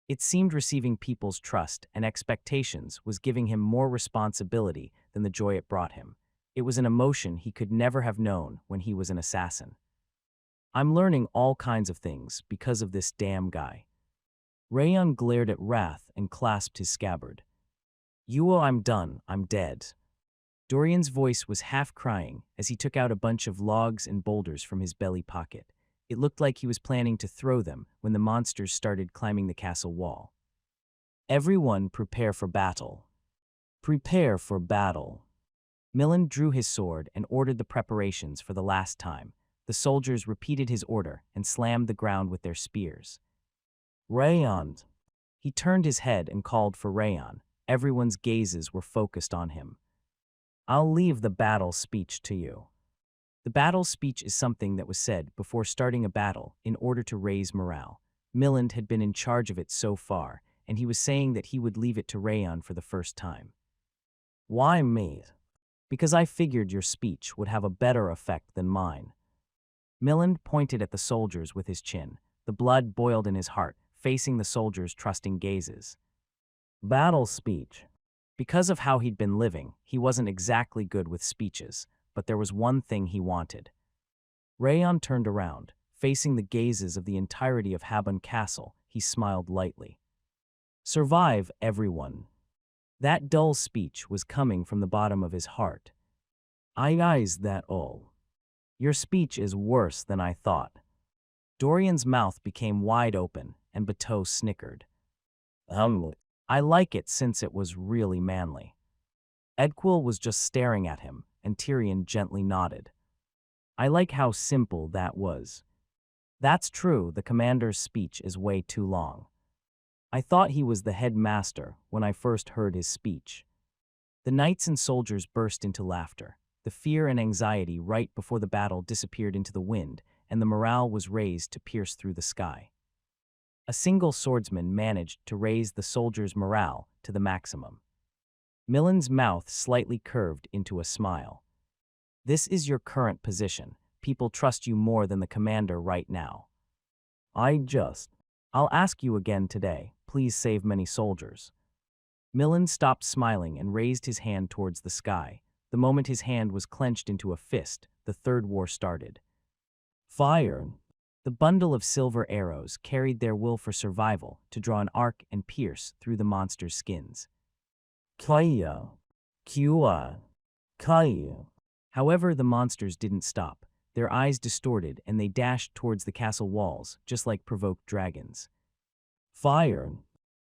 It seemed receiving people's trust and expectations was giving him more responsibility than the joy it brought him. It was an emotion he could never have known when he was an assassin. I'm learning all kinds of things because of this damn guy. Rayon glared at Wrath and clasped his scabbard. I'm done, I'm dead. Dorian's voice was half crying as he took out a bunch of logs and boulders from his belly pocket. It looked like he was planning to throw them when the monsters started climbing the castle wall. Everyone prepare for battle. Prepare for battle. Miland drew his sword and ordered the preparations for the last time. The soldiers repeated his order and slammed the ground with their spears. Rayon. He turned his head and called for Rayon. Everyone's gazes were focused on him. I'll leave the battle speech to you. The battle speech is something that was said before starting a battle in order to raise morale. Miland had been in charge of it so far, and he was saying that he would leave it to Rayon for the first time. Why me? Because I figured your speech would have a better effect than mine. Miland pointed at the soldiers with his chin. The blood boiled in his heart, facing the soldiers' trusting gazes. Battle speech. Because of how he'd been living, he wasn't exactly good with speeches, but there was one thing he wanted. Rayon turned around. Facing the gazes of the entirety of Habon Castle, he smiled lightly. Survive, everyone. That dull speech was coming from the bottom of his heart. Is that all? Your speech is worse than I thought. Dorian's mouth became wide open, and Bateau snickered. I like it since it was really manly. Edquil was just staring at him, and Tyrion gently nodded. I like how simple that was. That's true, the commander's speech is way too long. I thought he was the headmaster when I first heard his speech. The knights and soldiers burst into laughter. The fear and anxiety right before the battle disappeared into the wind, and the morale was raised to pierce through the sky. A single swordsman managed to raise the soldiers' morale to the maximum. Miland's mouth slightly curved into a smile. This is your current position. People trust you more than the commander right now. I'll ask you again today. Please save many soldiers. Miland stopped smiling and raised his hand towards the sky. The moment his hand was clenched into a fist, the third war started. Fire! The bundle of silver arrows carried their will for survival to draw an arc and pierce through the monster's skins. Kaya! Kua! Kaya! However, the monsters didn't stop. Their eyes distorted and they dashed towards the castle walls, just like provoked dragons. Fire!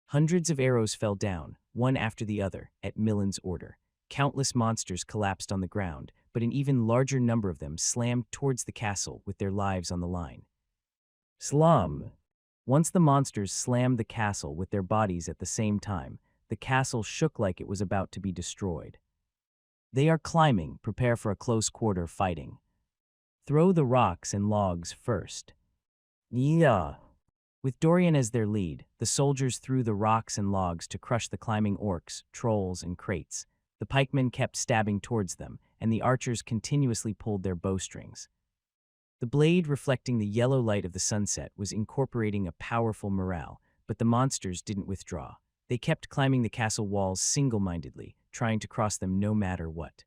Hundreds of arrows fell down, one after the other, at Miland's order. Countless monsters collapsed on the ground, but an even larger number of them slammed towards the castle with their lives on the line. Slum! Once the monsters slammed the castle with their bodies at the same time, the castle shook like it was about to be destroyed. They are climbing, prepare for a close-quarter fighting. Throw the rocks and logs first. Yeah. With Dorian as their lead, the soldiers threw the rocks and logs to crush the climbing orcs, trolls, and kraits. The pikemen kept stabbing towards them, and the archers continuously pulled their bowstrings. The blade, reflecting the yellow light of the sunset, was incorporating a powerful morale, but the monsters didn't withdraw. They kept climbing the castle walls single-mindedly, trying to cross them no matter what.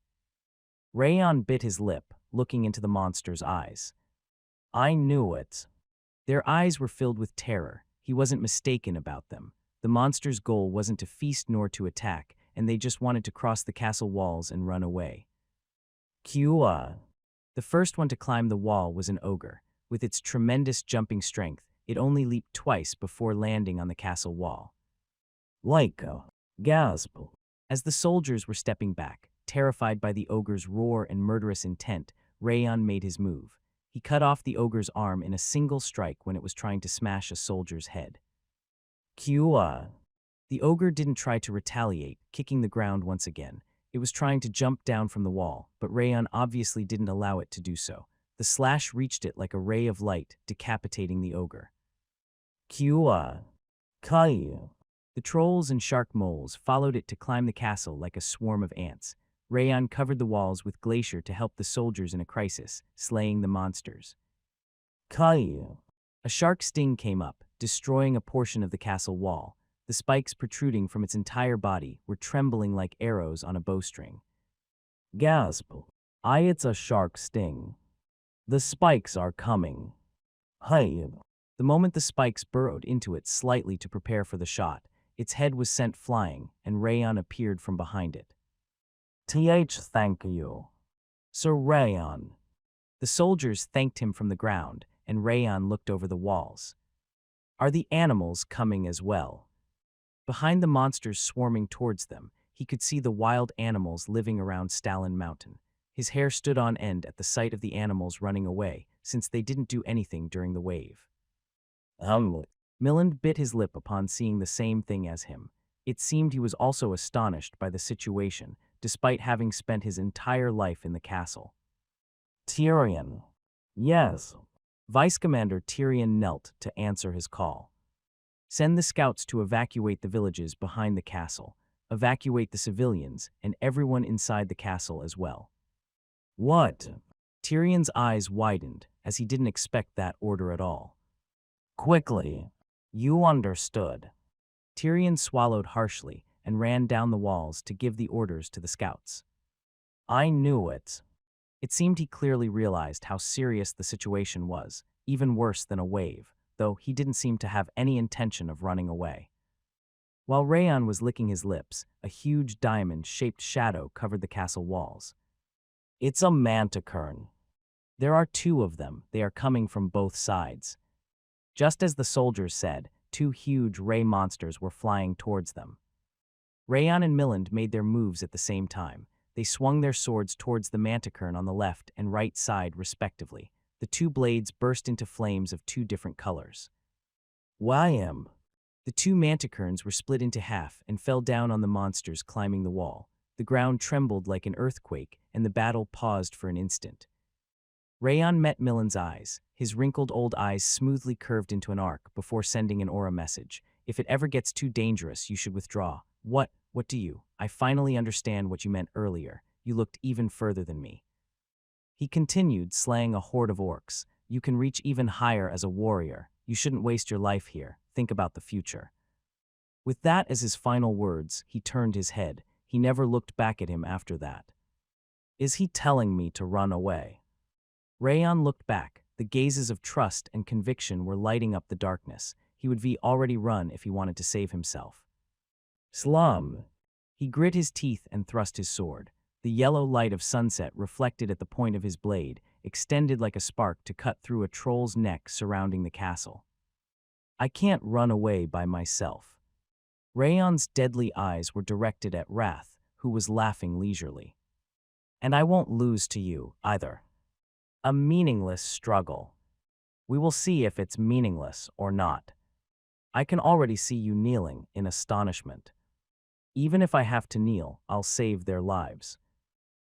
Rayon bit his lip, looking into the monsters' eyes. I knew it. Their eyes were filled with terror. He wasn't mistaken about them. The monsters' goal wasn't to feast nor to attack, and they just wanted to cross the castle walls and run away. Kua. The first one to climb the wall was an ogre. With its tremendous jumping strength, it only leaped twice before landing on the castle wall. Lyco. Gasp. As the soldiers were stepping back, terrified by the ogre's roar and murderous intent, Rayon made his move. He cut off the ogre's arm in a single strike when it was trying to smash a soldier's head. Kua. The ogre didn't try to retaliate, kicking the ground once again. It was trying to jump down from the wall, but Rayon obviously didn't allow it to do so. The slash reached it like a ray of light, decapitating the ogre. Kua. Kaiu. The trolls and shark moles followed it to climb the castle like a swarm of ants. Rayon covered the walls with Glacier to help the soldiers in a crisis, slaying the monsters. Kaiu. A shark sting came up, destroying a portion of the castle wall. The spikes protruding from its entire body were trembling like arrows on a bowstring. Gasp. It's a shark sting. The spikes are coming. Hey. The moment the spikes burrowed into it slightly to prepare for the shot, its head was sent flying, and Rayon appeared from behind it. Thank you. Sir Rayon. The soldiers thanked him from the ground, and Rayon looked over the walls. Are the animals coming as well? Behind the monsters swarming towards them, he could see the wild animals living around Stalin Mountain. His hair stood on end at the sight of the animals running away, since they didn't do anything during the wave. Miland bit his lip upon seeing the same thing as him. It seemed he was also astonished by the situation, despite having spent his entire life in the castle. Tyrion. Yes. Vice Commander Tyrion knelt to answer his call. Send the scouts to evacuate the villages behind the castle, evacuate the civilians, and everyone inside the castle as well. What? Tyrion's eyes widened, as he didn't expect that order at all. Quickly. You understood. Tyrion swallowed harshly and ran down the walls to give the orders to the scouts. I knew it. It seemed he clearly realized how serious the situation was, even worse than a wave, though he didn't seem to have any intention of running away. While Rayon was licking his lips, a huge diamond-shaped shadow covered the castle walls. It's a manticorn. There are two of them. They are coming from both sides. Just as the soldiers said, two huge ray monsters were flying towards them. Rayon and Miland made their moves at the same time. They swung their swords towards the manticorn on the left and right side respectively. The two blades burst into flames of two different colors. Wham! The two manticorns were split into half and fell down on the monsters climbing the wall. The ground trembled like an earthquake, and the battle paused for an instant. Rayon met Miland's eyes, his wrinkled old eyes smoothly curved into an arc before sending an aura message. If it ever gets too dangerous, you should withdraw. What do you? I finally understand what you meant earlier. You looked even further than me. He continued, slaying a horde of orcs. You can reach even higher as a warrior. You shouldn't waste your life here. Think about the future. With that as his final words, he turned his head. He never looked back at him after that. Is he telling me to run away? Rayon looked back. The gazes of trust and conviction were lighting up the darkness. He would already run if he wanted to save himself. Slum. He grit his teeth and thrust his sword. The yellow light of sunset reflected at the point of his blade, extended like a spark to cut through a troll's neck surrounding the castle. I can't run away by myself. Rayon's deadly eyes were directed at Wrath, who was laughing leisurely. And I won't lose to you, either. A meaningless struggle. We will see if it's meaningless or not. I can already see you kneeling in astonishment. Even if I have to kneel, I'll save their lives.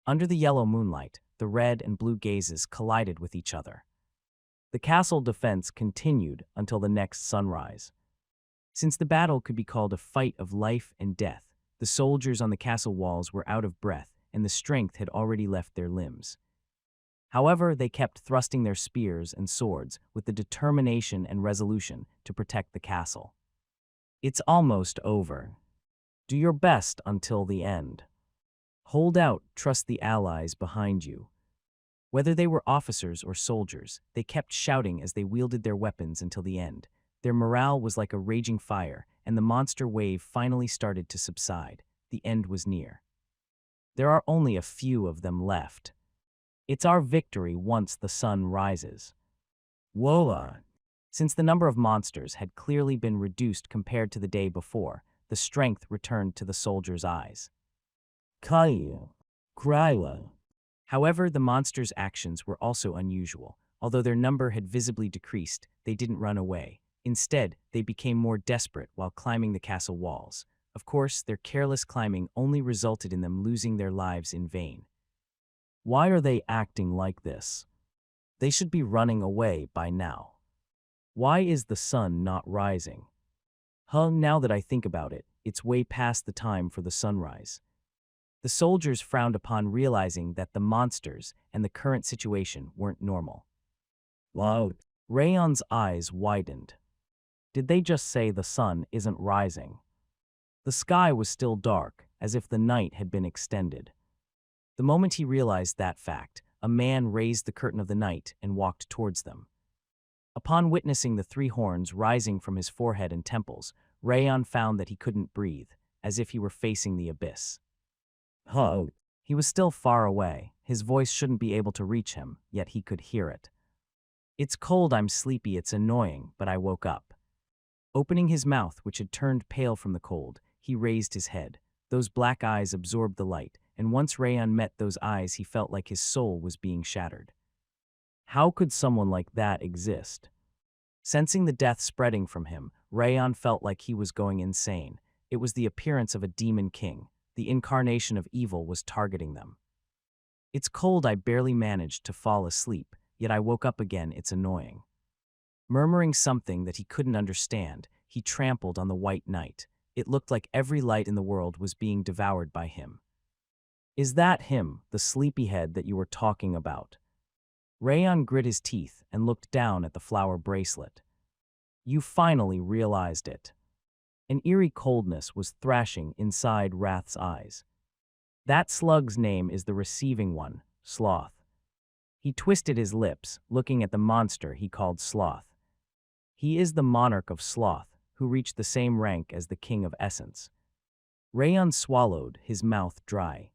Under the yellow moonlight, the red and blue gazes collided with each other. The castle defense continued until the next sunrise. Since the battle could be called a fight of life and death, the soldiers on the castle walls were out of breath and the strength had already left their limbs. However, they kept thrusting their spears and swords with the determination and resolution to protect the castle. It's almost over. Do your best until the end. Hold out, trust the allies behind you. Whether they were officers or soldiers, they kept shouting as they wielded their weapons until the end. Their morale was like a raging fire, and the monster wave finally started to subside. The end was near. There are only a few of them left. It's our victory once the sun rises. Wola! Since the number of monsters had clearly been reduced compared to the day before, the strength returned to the soldiers' eyes. Kaya! Kryla! However, the monsters' actions were also unusual. Although their number had visibly decreased, they didn't run away. Instead, they became more desperate while climbing the castle walls. Of course, their careless climbing only resulted in them losing their lives in vain. Why are they acting like this? They should be running away by now. Why is the sun not rising? Now that I think about it, it's way past the time for the sunrise. The soldiers frowned upon realizing that the monsters and the current situation weren't normal. Wow. Rayon's eyes widened. Did they just say the sun isn't rising? The sky was still dark, as if the night had been extended. The moment he realized that fact, a man raised the curtain of the night and walked towards them. Upon witnessing the three horns rising from his forehead and temples, Rayon found that he couldn't breathe, as if he were facing the abyss. He was still far away. His voice shouldn't be able to reach him, yet he could hear it. It's cold, I'm sleepy, it's annoying, but I woke up. Opening his mouth, which had turned pale from the cold, he raised his head. Those black eyes absorbed the light, and once Rayon met those eyes, he felt like his soul was being shattered. How could someone like that exist? Sensing the death spreading from him, Rayon felt like he was going insane. It was the appearance of a demon king. The incarnation of evil was targeting them. It's cold, I barely managed to fall asleep, yet I woke up again, it's annoying. Murmuring something that he couldn't understand, he trampled on the white night. It looked like every light in the world was being devoured by him. Is that him, the sleepyhead that you were talking about? Rayon grit his teeth and looked down at the flower bracelet. You finally realized it. An eerie coldness was thrashing inside Wrath's eyes. That slug's name is the receiving one, Sloth. He twisted his lips, looking at the monster he called Sloth. He is the monarch of Sloth, who reached the same rank as the king of essence. Rayon swallowed, his mouth dry.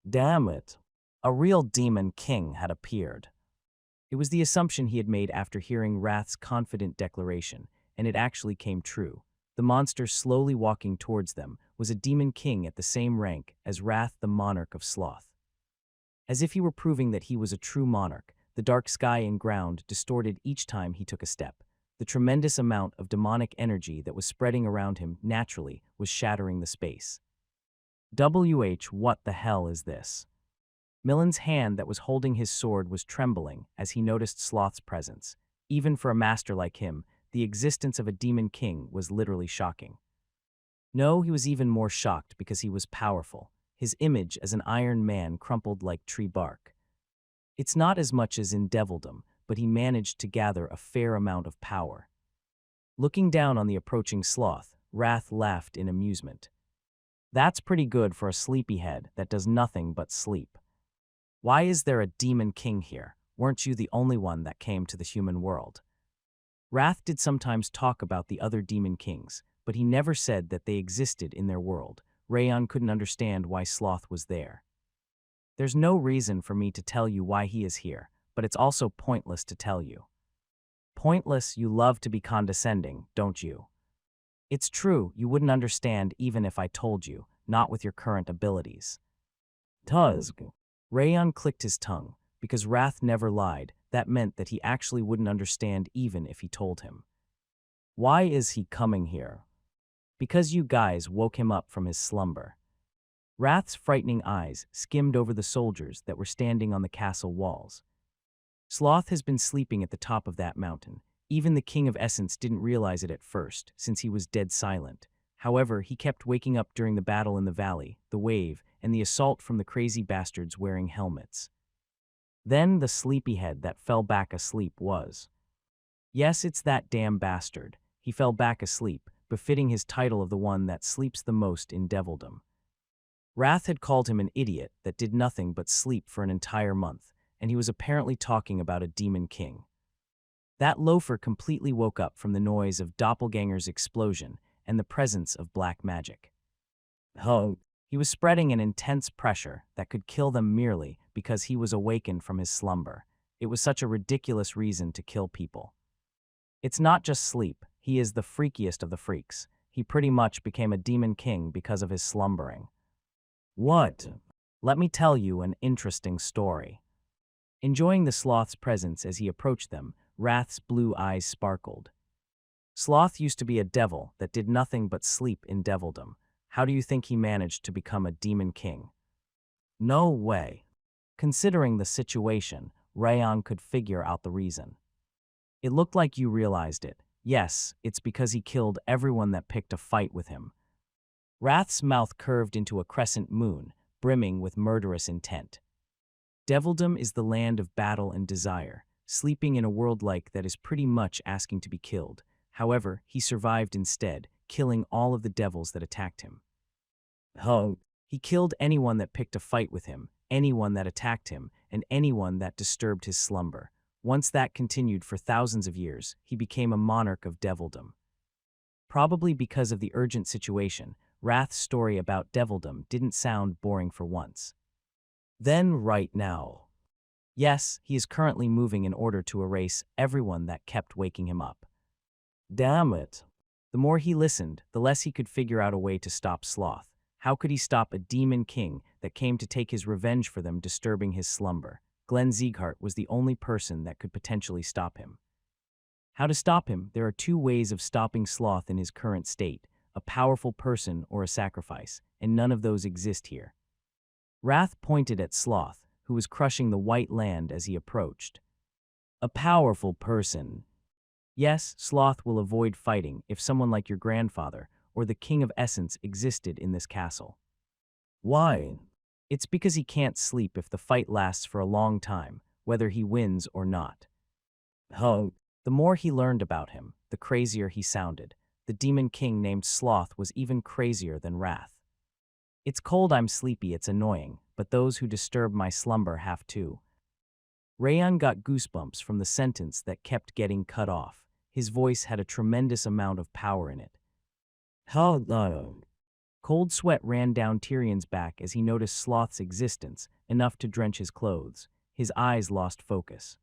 Damn it. A real demon king had appeared. It was the assumption he had made after hearing Wrath's confident declaration, and it actually came true. The monster slowly walking towards them was a demon king at the same rank as Wrath, the monarch of Sloth. As if he were proving that he was a true monarch, the dark sky and ground distorted each time he took a step. The tremendous amount of demonic energy that was spreading around him naturally was shattering the space. What the hell is this? Miland's hand that was holding his sword was trembling as he noticed Sloth's presence. Even for a master like him, the existence of a demon king was literally shocking. No, he was even more shocked because he was powerful. His image as an iron man crumpled like tree bark. It's not as much as in devildom, but he managed to gather a fair amount of power. Looking down on the approaching Sloth, Wrath laughed in amusement. That's pretty good for a sleepyhead that does nothing but sleep. Why is there a demon king here? Weren't you the only one that came to the human world? Wrath did sometimes talk about the other demon kings, but he never said that they existed in their world. Rayon couldn't understand why Sloth was there. There's no reason for me to tell you why he is here, but it's also pointless to tell you. Pointless, you love to be condescending, don't you? It's true, you wouldn't understand even if I told you, not with your current abilities. Tuzg. Rayon clicked his tongue. Because Wrath never lied, that meant that he actually wouldn't understand even if he told him. Why is he coming here? Because you guys woke him up from his slumber. Wrath's frightening eyes skimmed over the soldiers that were standing on the castle walls. Sloth has been sleeping at the top of that mountain. Even the King of Essence didn't realize it at first, since he was dead silent. However, he kept waking up during the battle in the valley, the wave, and the assault from the crazy bastards wearing helmets. Then the sleepyhead that fell back asleep was. Yes, it's that damn bastard. He fell back asleep, befitting his title of the one that sleeps the most in devildom. Wrath had called him an idiot that did nothing but sleep for an entire month, and he was apparently talking about a demon king. That loafer completely woke up from the noise of doppelganger's explosion and the presence of black magic. He was spreading an intense pressure that could kill them merely because he was awakened from his slumber. It was such a ridiculous reason to kill people. It's not just sleep, he is the freakiest of the freaks. He pretty much became a demon king because of his slumbering. What? Let me tell you an interesting story. Enjoying the Sloth's presence as he approached them, Wrath's blue eyes sparkled. Sloth used to be a devil that did nothing but sleep in devildom. How do you think he managed to become a demon king? No way. Considering the situation, Rayon could figure out the reason. It looked like you realized it. Yes, it's because he killed everyone that picked a fight with him. Wrath's mouth curved into a crescent moon, brimming with murderous intent. Devildom is the land of battle and desire, sleeping in a world like that is pretty much asking to be killed. However, he survived instead, killing all of the devils that attacked him. He killed anyone that picked a fight with him, anyone that attacked him, and anyone that disturbed his slumber. Once that continued for thousands of years, he became a monarch of devildom. Probably because of the urgent situation, Wrath's story about devildom didn't sound boring for once. Then right now. Yes, he is currently moving in order to erase everyone that kept waking him up. Damn it. The more he listened, the less he could figure out a way to stop Sloth. How could he stop a demon king that came to take his revenge for them disturbing his slumber? Glenn Sieghart was the only person that could potentially stop him. How to stop him? There are two ways of stopping Sloth in his current state, a powerful person or a sacrifice, and none of those exist here. Wrath pointed at Sloth, who was crushing the white land as he approached. A powerful person. Yes, Sloth will avoid fighting if someone like your grandfather or the King of Essence existed in this castle. Why? It's because he can't sleep if the fight lasts for a long time, whether he wins or not. Oh. The more he learned about him, the crazier he sounded. The demon king named Sloth was even crazier than Wrath. It's cold, I'm sleepy, it's annoying, but those who disturb my slumber have to. Rayon got goosebumps from the sentence that kept getting cut off. His voice had a tremendous amount of power in it. Cold sweat ran down Tyrion's back as he noticed Sloth's existence, enough to drench his clothes. His eyes lost focus.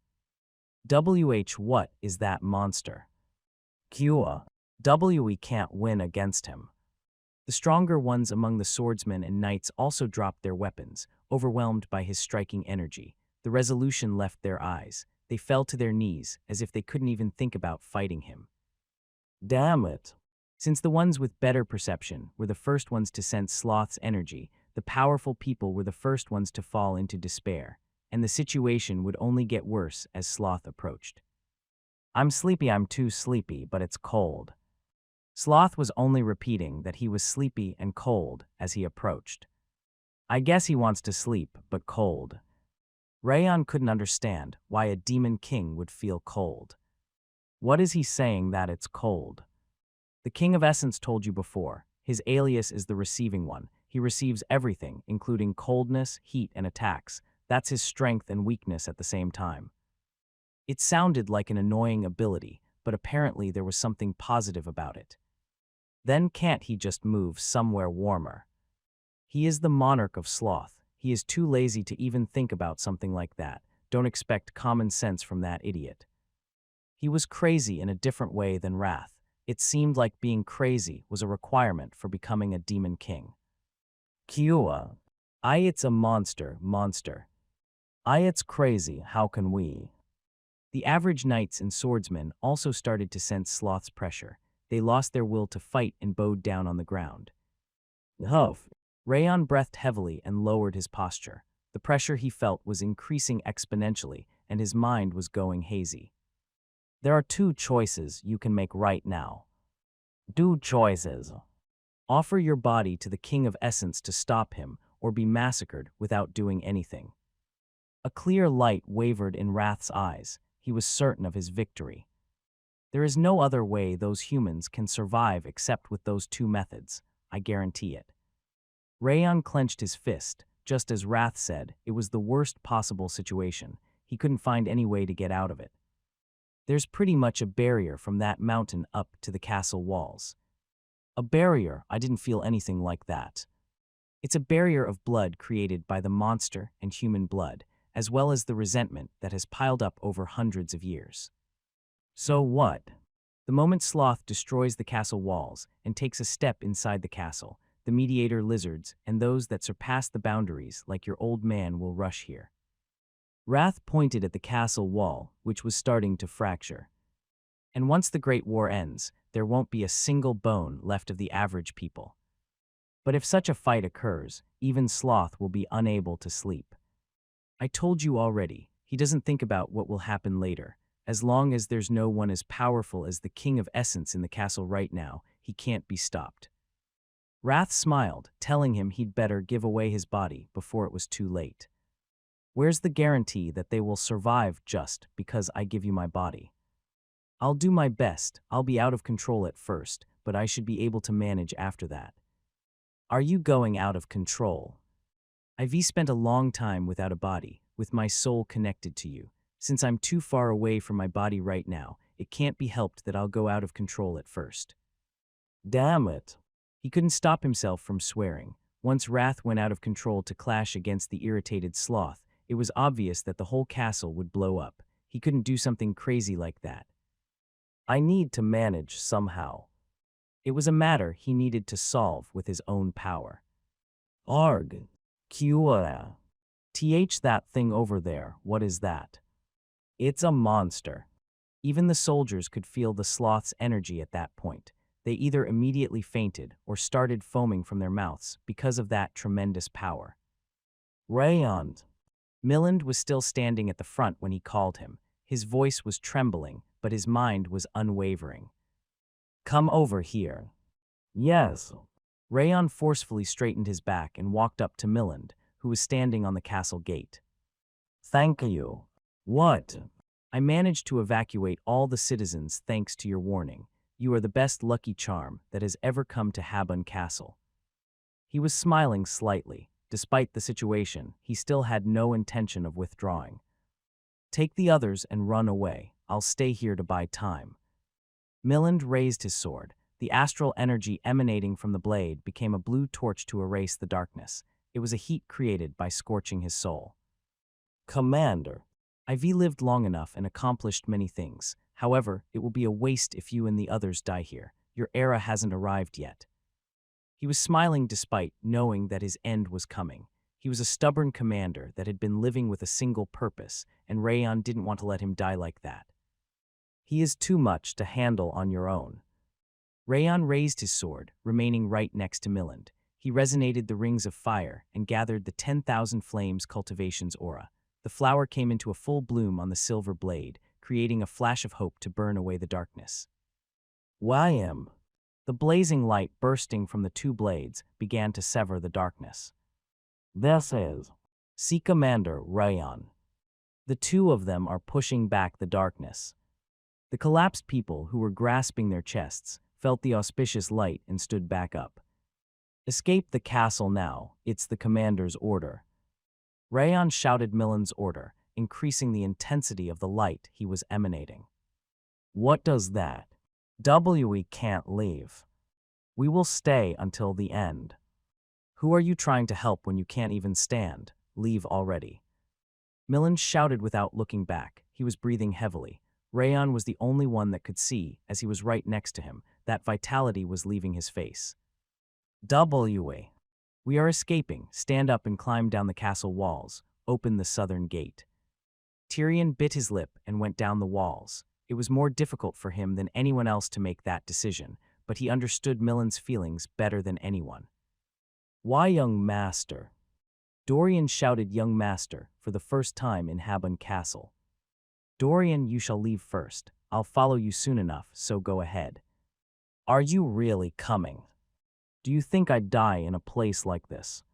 What is that monster? We can't win against him. The stronger ones among the swordsmen and knights also dropped their weapons, overwhelmed by his striking energy. The resolution left their eyes. They fell to their knees, as if they couldn't even think about fighting him. Damn it. Since the ones with better perception were the first ones to sense Sloth's energy, the powerful people were the first ones to fall into despair, and the situation would only get worse as Sloth approached. I'm sleepy, I'm too sleepy, but it's cold. Sloth was only repeating that he was sleepy and cold as he approached. I guess he wants to sleep, but cold. Rayon couldn't understand why a demon king would feel cold. What is he saying that it's cold? The King of Essence told you before. His alias is the receiving one. He receives everything, including coldness, heat, and attacks. That's his strength and weakness at the same time. It sounded like an annoying ability, but apparently there was something positive about it. Then can't he just move somewhere warmer? He is the monarch of Sloth. He is too lazy to even think about something like that. Don't expect common sense from that idiot. He was crazy in a different way than Wrath. It seemed like being crazy was a requirement for becoming a demon king. It's a monster. It's crazy, how can we? The average knights and swordsmen also started to sense Sloth's pressure. They lost their will to fight and bowed down on the ground. Huff. Rayon breathed heavily and lowered his posture. The pressure he felt was increasing exponentially, and his mind was going hazy. There are two choices you can make right now. Do choices. Offer your body to the King of Essence to stop him, or be massacred without doing anything. A clear light wavered in Wrath's eyes. He was certain of his victory. There is no other way those humans can survive except with those two methods. I guarantee it. Rayon clenched his fist. Just as Wrath said, it was the worst possible situation. He couldn't find any way to get out of it. There's pretty much a barrier from that mountain up to the castle walls. A barrier? I didn't feel anything like that. It's a barrier of blood created by the monster and human blood, as well as the resentment that has piled up over hundreds of years. So what? The moment Sloth destroys the castle walls and takes a step inside the castle, the mediator lizards and those that surpass the boundaries like your old man will rush here. Wrath pointed at the castle wall, which was starting to fracture. And once the Great War ends, there won't be a single bone left of the average people. But if such a fight occurs, even Sloth will be unable to sleep. I told you already, he doesn't think about what will happen later. As long as there's no one as powerful as the King of Essence in the castle right now, he can't be stopped. Wrath smiled, telling him he'd better give away his body before it was too late. Where's the guarantee that they will survive just because I give you my body? I'll do my best. I'll be out of control at first, but I should be able to manage after that. Are you going out of control? I've spent a long time without a body, with my soul connected to you. Since I'm too far away from my body right now, it can't be helped that I'll go out of control at first. Damn it. He couldn't stop himself from swearing. Once Wrath went out of control to clash against the irritated Sloth, it was obvious that the whole castle would blow up. He couldn't do something crazy like that. I need to manage somehow. It was a matter he needed to solve with his own power. Arg. That thing over there, what is that? It's a monster. Even the soldiers could feel the Sloth's energy at that point. They either immediately fainted or started foaming from their mouths because of that tremendous power. Rayon. Miland was still standing at the front when he called him. His voice was trembling, but his mind was unwavering. "Come over here." "Yes." Rayon forcefully straightened his back and walked up to Miland, who was standing on the castle gate. "Thank you." "What?" "I managed to evacuate all the citizens thanks to your warning. You are the best lucky charm that has ever come to Habun Castle." He was smiling slightly. Despite the situation, he still had no intention of withdrawing. "Take the others and run away. I'll stay here to buy time." Miland raised his sword. The astral energy emanating from the blade became a blue torch to erase the darkness. It was a heat created by scorching his soul. "Commander, I've lived long enough and accomplished many things. However, it will be a waste if you and the others die here. Your era hasn't arrived yet." He was smiling despite knowing that his end was coming. He was a stubborn commander that had been living with a single purpose, and Rayon didn't want to let him die like that. "He is too much to handle on your own." Rayon raised his sword, remaining right next to Miland. He resonated the rings of fire and gathered the 10,000 flames cultivation's aura. The flower came into a full bloom on the silver blade, creating a flash of hope to burn away the darkness. "Why?" The blazing light bursting from the two blades began to sever the darkness. "This is Sea Commander Rayon." The two of them are pushing back the darkness. The collapsed people who were grasping their chests felt the auspicious light and stood back up. "Escape the castle now, it's the commander's order." Rayon shouted Milan's order, increasing the intensity of the light he was emanating. "What does that? We can't leave. We will stay until the end." "Who are you trying to help when you can't even stand? Leave already." Milan shouted without looking back. He was breathing heavily. Rayon was the only one that could see, as he was right next to him, that vitality was leaving his face. "We are escaping. Stand up and climb down the castle walls. Open the southern gate." Tyrion bit his lip and went down the walls. It was more difficult for him than anyone else to make that decision, but he understood Milan's feelings better than anyone. "Why, young master?" Dorian shouted young master for the first time in Habun Castle. "Dorian, you shall leave first. I'll follow you soon enough, so go ahead." "Are you really coming? Do you think I'd die in a place like this?"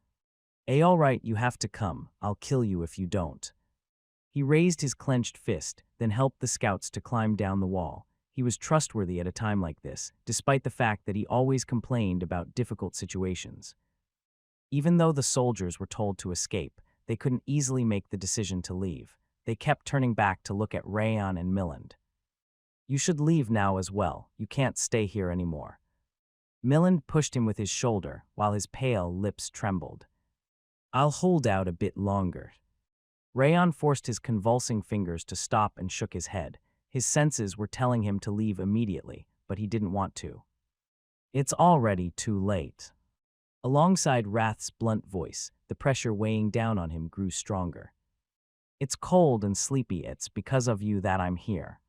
All right, you have to come. I'll kill you if you don't." He raised his clenched fist, then helped the scouts to climb down the wall. He was trustworthy at a time like this, despite the fact that he always complained about difficult situations. Even though the soldiers were told to escape, they couldn't easily make the decision to leave. They kept turning back to look at Rayon and Miland. "You should leave now as well. You can't stay here anymore." Miland pushed him with his shoulder, while his pale lips trembled. "I'll hold out a bit longer." Rayon forced his convulsing fingers to stop and shook his head. His senses were telling him to leave immediately, but he didn't want to. "It's already too late." Alongside Wrath's blunt voice, the pressure weighing down on him grew stronger. "It's cold and sleepy. It's because of you that I'm here."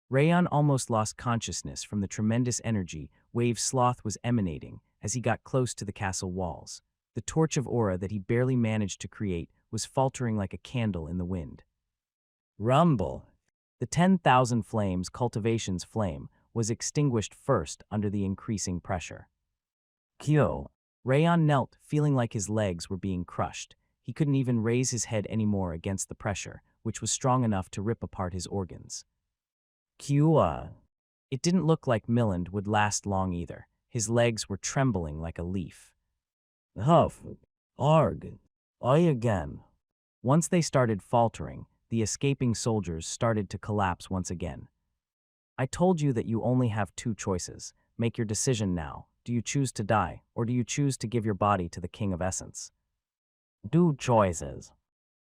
Rayon almost lost consciousness from the tremendous energy wave Sloth was emanating as he got close to the castle walls. The torch of aura that he barely managed to create was faltering like a candle in the wind. Rumble! The 10,000 flames cultivation's flame was extinguished first under the increasing pressure. Q. Rayon knelt, feeling like his legs were being crushed. He couldn't even raise his head anymore against the pressure, which was strong enough to rip apart his organs. Q. It didn't look like Miland would last long either. His legs were trembling like a leaf. Huff. Arg. I again. Once they started faltering, the escaping soldiers started to collapse once again. "I told you that you only have two choices. Make your decision now. Do you choose to die, or do you choose to give your body to the King of Essence?" "Two choices."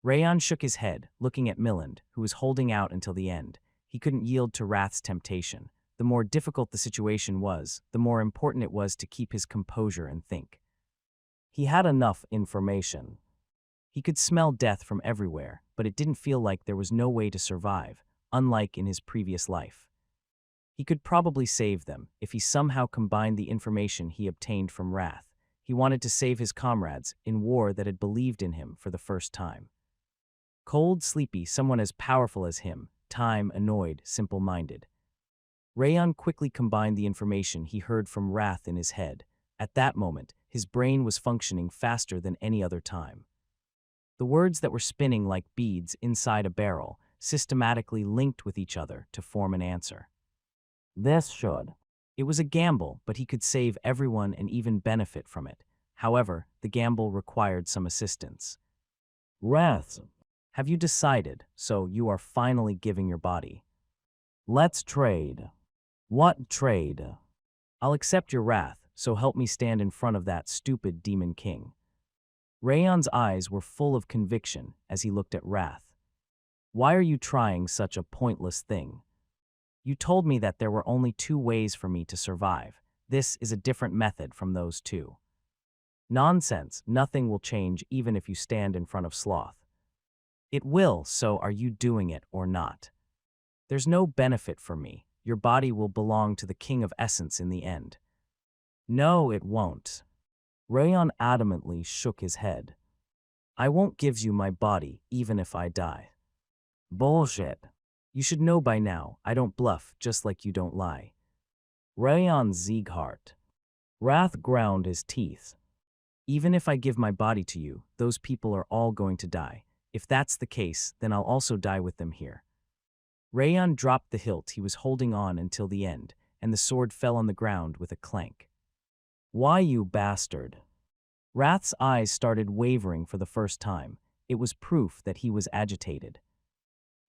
Rayon shook his head, looking at Miland, who was holding out until the end. He couldn't yield to Wrath's temptation. The more difficult the situation was, the more important it was to keep his composure and think. He had enough information. He could smell death from everywhere, but it didn't feel like there was no way to survive, unlike in his previous life. He could probably save them if he somehow combined the information he obtained from Wrath. He wanted to save his comrades in war that had believed in him for the first time. Cold, sleepy, someone as powerful as him, time, annoyed, simple-minded. Rayon quickly combined the information he heard from Wrath in his head. At that moment, his brain was functioning faster than any other time. The words that were spinning like beads inside a barrel systematically linked with each other to form an answer. This should. It was a gamble, but he could save everyone and even benefit from it. However, the gamble required some assistance. Wrath, have you decided, so you are finally giving your body? Let's trade. What trade? I'll accept your wrath, so help me stand in front of that stupid demon king. Rayon's eyes were full of conviction as he looked at Wrath. Why are you trying such a pointless thing? You told me that there were only 2 ways for me to survive. This is a different method from those 2. Nonsense, nothing will change even if you stand in front of Sloth. It will, so are you doing it or not? There's no benefit for me. Your body will belong to the King of Essence in the end. No, it won't. Rayon adamantly shook his head. I won't give you my body, even if I die. Bullshit. You should know by now, I don't bluff, just like you don't lie. Rayon Zieghart. Wrath ground his teeth. Even if I give my body to you, those people are all going to die. If that's the case, then I'll also die with them here. Rayon dropped the hilt he was holding on until the end, and the sword fell on the ground with a clank. Why, you bastard? Wrath's eyes started wavering for the first time. It was proof that he was agitated.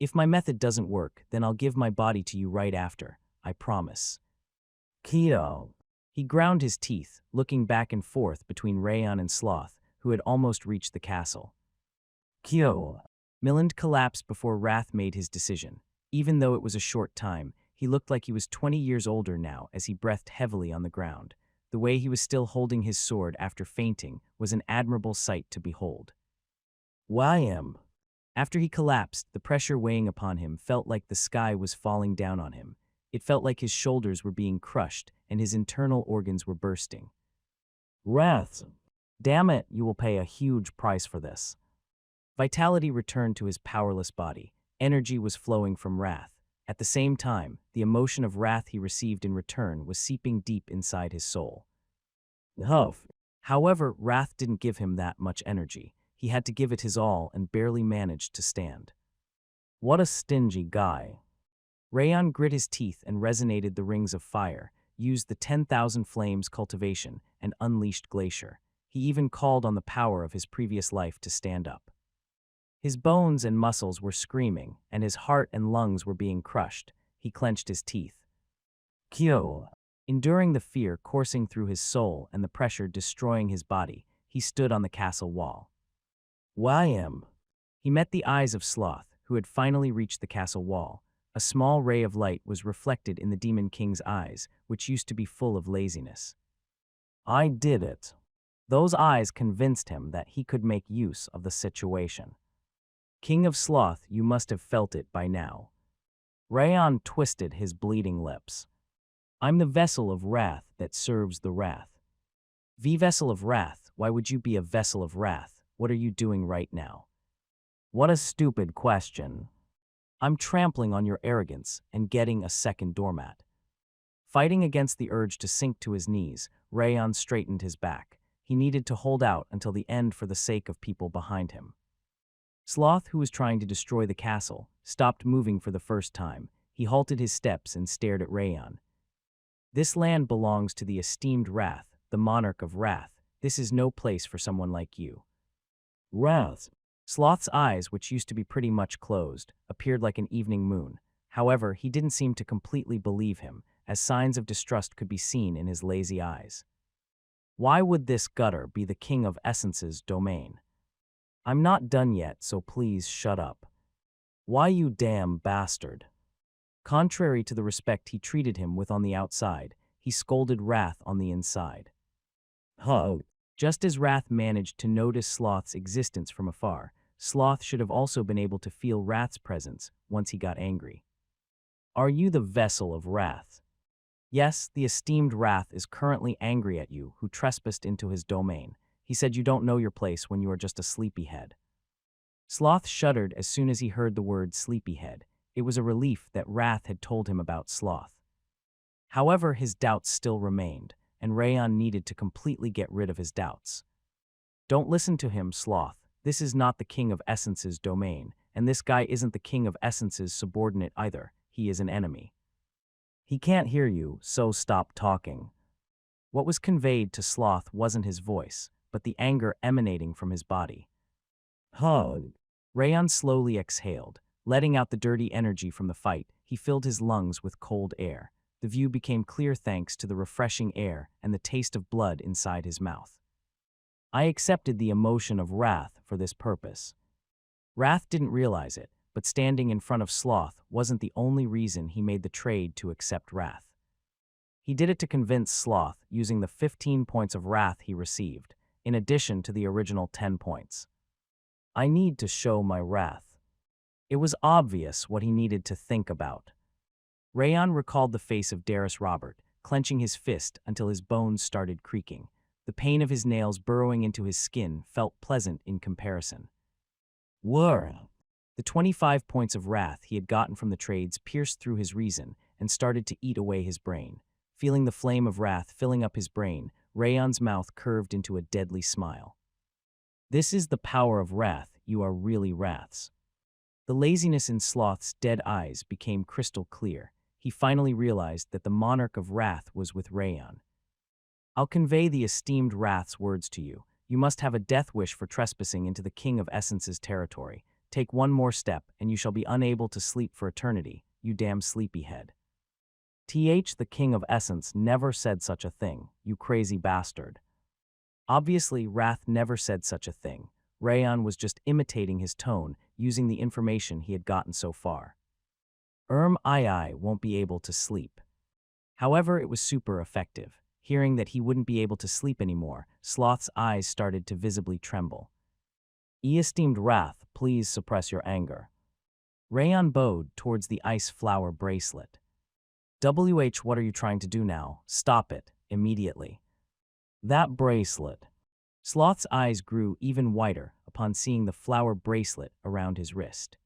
If my method doesn't work, then I'll give my body to you right after, I promise. Keto. He ground his teeth, looking back and forth between Rayon and Sloth, who had almost reached the castle. Kyo. Miland collapsed before Wrath made his decision. Even though it was a short time, he looked like he was 20 years older now as he breathed heavily on the ground. The way he was still holding his sword after fainting was an admirable sight to behold. Why? After he collapsed, the pressure weighing upon him felt like the sky was falling down on him. It felt like his shoulders were being crushed and his internal organs were bursting. Wrath. Damn it, you will pay a huge price for this. Vitality returned to his powerless body. Energy was flowing from Wrath. At the same time, the emotion of wrath he received in return was seeping deep inside his soul. Huff. However, Wrath didn't give him that much energy. He had to give it his all and barely managed to stand. What a stingy guy. Rayon grit his teeth and resonated the rings of fire, used the 10,000 flames cultivation, and unleashed Glacier. He even called on the power of his previous life to stand up. His bones and muscles were screaming, and his heart and lungs were being crushed. He clenched his teeth. Kyo. Enduring the fear coursing through his soul and the pressure destroying his body, he stood on the castle wall. Why? He met the eyes of Sloth, who had finally reached the castle wall. A small ray of light was reflected in the Demon King's eyes, which used to be full of laziness. I did it. Those eyes convinced him that he could make use of the situation. King of Sloth, you must have felt it by now. Rayon twisted his bleeding lips. I'm the vessel of wrath that serves the wrath. Vessel of wrath, why would you be a vessel of wrath? What are you doing right now? What a stupid question. I'm trampling on your arrogance and getting a second doormat. Fighting against the urge to sink to his knees, Rayon straightened his back. He needed to hold out until the end for the sake of people behind him. Sloth, who was trying to destroy the castle, stopped moving for the first time. He halted his steps and stared at Rayon. This land belongs to the esteemed Wrath, the monarch of Wrath. This is no place for someone like you. Wrath. Sloth's eyes, which used to be pretty much closed, appeared like an evening moon. However, he didn't seem to completely believe him, as signs of distrust could be seen in his lazy eyes. Why would this gutter be the King of Essence's domain? I'm not done yet, so please shut up. Why, you damn bastard? Contrary to the respect he treated him with on the outside, he scolded Wrath on the inside. Just as Wrath managed to notice Sloth's existence from afar, Sloth should have also been able to feel Wrath's presence once he got angry. Are you the vessel of Wrath? Yes, the esteemed Wrath is currently angry at you who trespassed into his domain. He said you don't know your place when you are just a sleepyhead. Sloth shuddered as soon as he heard the word sleepyhead. It was a relief that Wrath had told him about Sloth. However, his doubts still remained, and Rayon needed to completely get rid of his doubts. Don't listen to him, Sloth. This is not the King of Essence's domain, and this guy isn't the King of Essence's subordinate either. He is an enemy. He can't hear you, so stop talking. What was conveyed to Sloth wasn't his voice, but the anger emanating from his body. Huh. Rayon slowly exhaled, letting out the dirty energy from the fight. He filled his lungs with cold air. The view became clear thanks to the refreshing air and the taste of blood inside his mouth. I accepted the emotion of wrath for this purpose. Wrath didn't realize it, but standing in front of Sloth wasn't the only reason he made the trade to accept wrath. He did it to convince Sloth using the 15 points of wrath he received, in addition to the original 10 points. I need to show my wrath. It was obvious what he needed to think about. Rayon recalled the face of Darius Robert, clenching his fist until his bones started creaking. The pain of his nails burrowing into his skin felt pleasant in comparison. Whirr! The 25 points of wrath he had gotten from the trades pierced through his reason and started to eat away his brain. Feeling the flame of wrath filling up his brain, Rayon's mouth curved into a deadly smile. This is the power of wrath. You are really wraths. The laziness in Sloth's dead eyes became crystal clear. He finally realized that the monarch of wrath was with Rayon. I'll convey the esteemed wrath's words to you. You must have a death wish for trespassing into the King of Essence's territory. Take one more step, and you shall be unable to sleep for eternity, you damn sleepyhead. The King of Essence never said such a thing, you crazy bastard. Obviously, Wrath never said such a thing. Rayon was just imitating his tone, using the information he had gotten so far. I won't be able to sleep. However, it was super effective. Hearing that he wouldn't be able to sleep anymore, Sloth's eyes started to visibly tremble. Esteemed Wrath, please suppress your anger. Rayon bowed towards the ice flower bracelet. What are you trying to do now? Stop it, immediately. That bracelet. Sloth's eyes grew even wider upon seeing the flower bracelet around his wrist.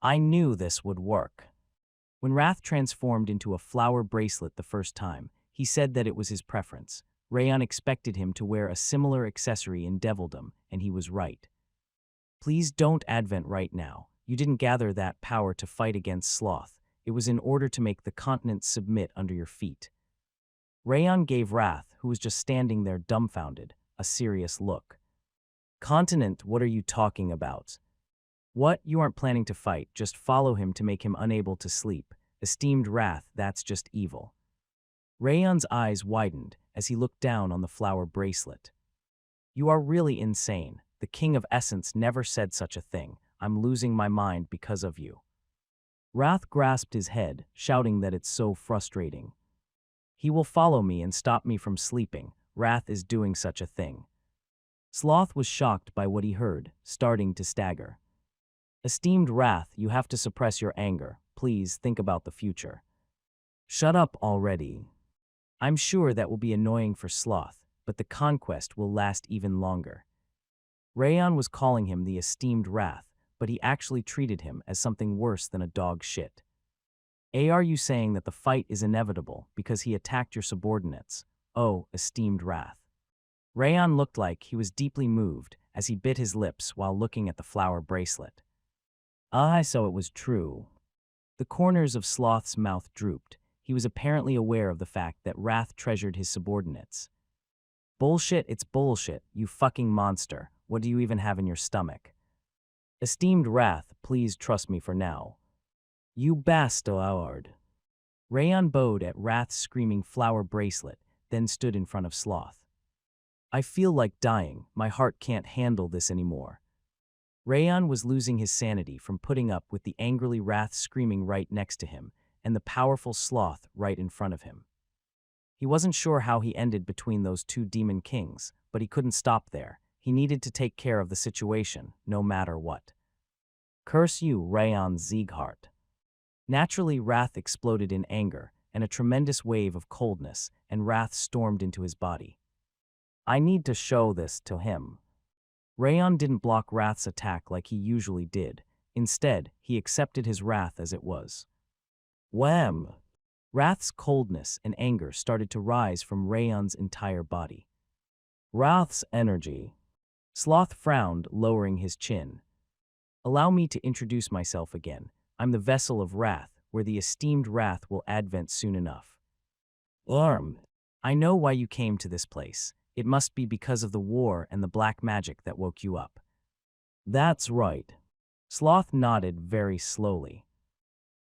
I knew this would work. When Wrath transformed into a flower bracelet the first time, he said that it was his preference. Rayon expected him to wear a similar accessory in Devildom, and he was right. Please don't advent right now. You didn't gather that power to fight against Sloth. It was in order to make the continent submit under your feet. Rayon gave Wrath, who was just standing there dumbfounded, a serious look. Continent, what are you talking about? What? You aren't planning to fight, just follow him to make him unable to sleep. Esteemed Wrath, that's just evil. Rayon's eyes widened as he looked down on the flower bracelet. You are really insane. The King of Essence never said such a thing. I'm losing my mind because of you. Wrath grasped his head, shouting that it's so frustrating. He will follow me and stop me from sleeping. Wrath is doing such a thing. Sloth was shocked by what he heard, starting to stagger. Esteemed Wrath, you have to suppress your anger. Please think about the future. Shut up already. I'm sure that will be annoying for Sloth, but the conquest will last even longer. Rayon was calling him the esteemed Wrath, but he actually treated him as something worse than a dog shit. Are you saying that the fight is inevitable because he attacked your subordinates? Oh, esteemed Wrath. Rayon looked like he was deeply moved as he bit his lips while looking at the flower bracelet. So it was true. The corners of Sloth's mouth drooped. He was apparently aware of the fact that Wrath treasured his subordinates. Bullshit, it's bullshit, you fucking monster. What do you even have in your stomach? Esteemed Wrath, please trust me for now. You bastard. Rayon bowed at Wrath's screaming flower bracelet, then stood in front of Sloth. I feel like dying. My heart can't handle this anymore. Rayon was losing his sanity from putting up with the angrily Wrath screaming right next to him and the powerful Sloth right in front of him. He wasn't sure how he ended between those two demon kings, but he couldn't stop there. He needed to take care of the situation, no matter what. Curse you, Rayon Zieghart. Naturally, Wrath exploded in anger, and a tremendous wave of coldness and wrath stormed into his body. I need to show this to him. Rayon didn't block Wrath's attack like he usually did. Instead, he accepted his wrath as it was. Wham! Wrath's coldness and anger started to rise from Rayon's entire body. Wrath's energy. Sloth frowned, lowering his chin. Allow me to introduce myself again. I'm the vessel of Wrath, where the esteemed Wrath will advent soon enough. I know why you came to this place. It must be because of the war and the black magic that woke you up. That's right. Sloth nodded very slowly.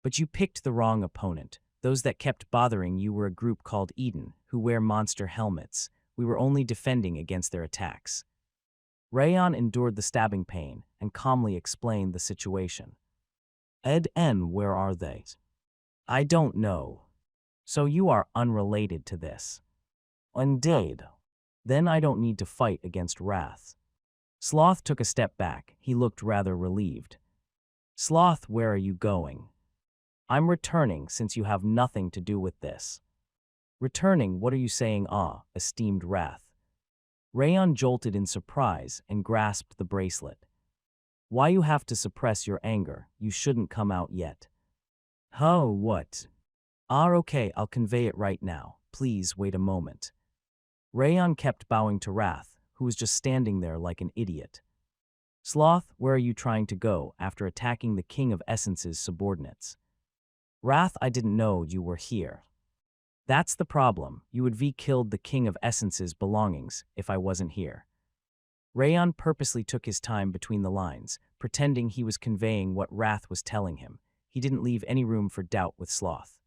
But you picked the wrong opponent. Those that kept bothering you were a group called Eden, who wear monster helmets. We were only defending against their attacks. Rayon endured the stabbing pain and calmly explained the situation. Where are they? I don't know. So you are unrelated to this. Indeed. Then I don't need to fight against Wrath. Sloth took a step back. He looked rather relieved. Sloth, where are you going? I'm returning since you have nothing to do with this. Returning, what are you saying, esteemed Wrath? Rayon jolted in surprise and grasped the bracelet. Why you have to suppress your anger? You shouldn't come out yet. Oh, what? Okay, I'll convey it right now. Please wait a moment. Rayon kept bowing to Wrath, who was just standing there like an idiot. Sloth, where are you trying to go after attacking the King of Essence's subordinates? Wrath, I didn't know you were here. That's the problem. You would have killed the King of Essence's belongings if I wasn't here. Rayon purposely took his time between the lines, pretending he was conveying what Wrath was telling him. He didn't leave any room for doubt with Sloth.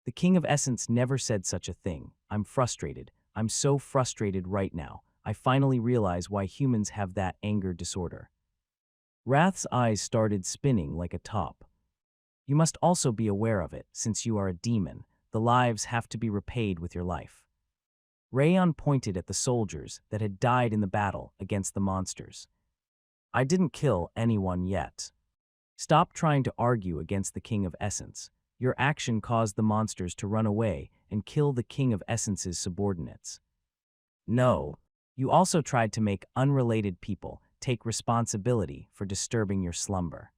The King of Essence never said such a thing. I'm frustrated. I'm so frustrated right now. I finally realize why humans have that anger disorder. Wrath's eyes started spinning like a top. You must also be aware of it, since you are a demon. The lives have to be repaid with your life. Rayon pointed at the soldiers that had died in the battle against the monsters. I didn't kill anyone yet. Stop trying to argue against the King of Essence. Your action caused the monsters to run away and kill the King of Essence's subordinates. No. You also tried to make unrelated people take responsibility for disturbing your slumber.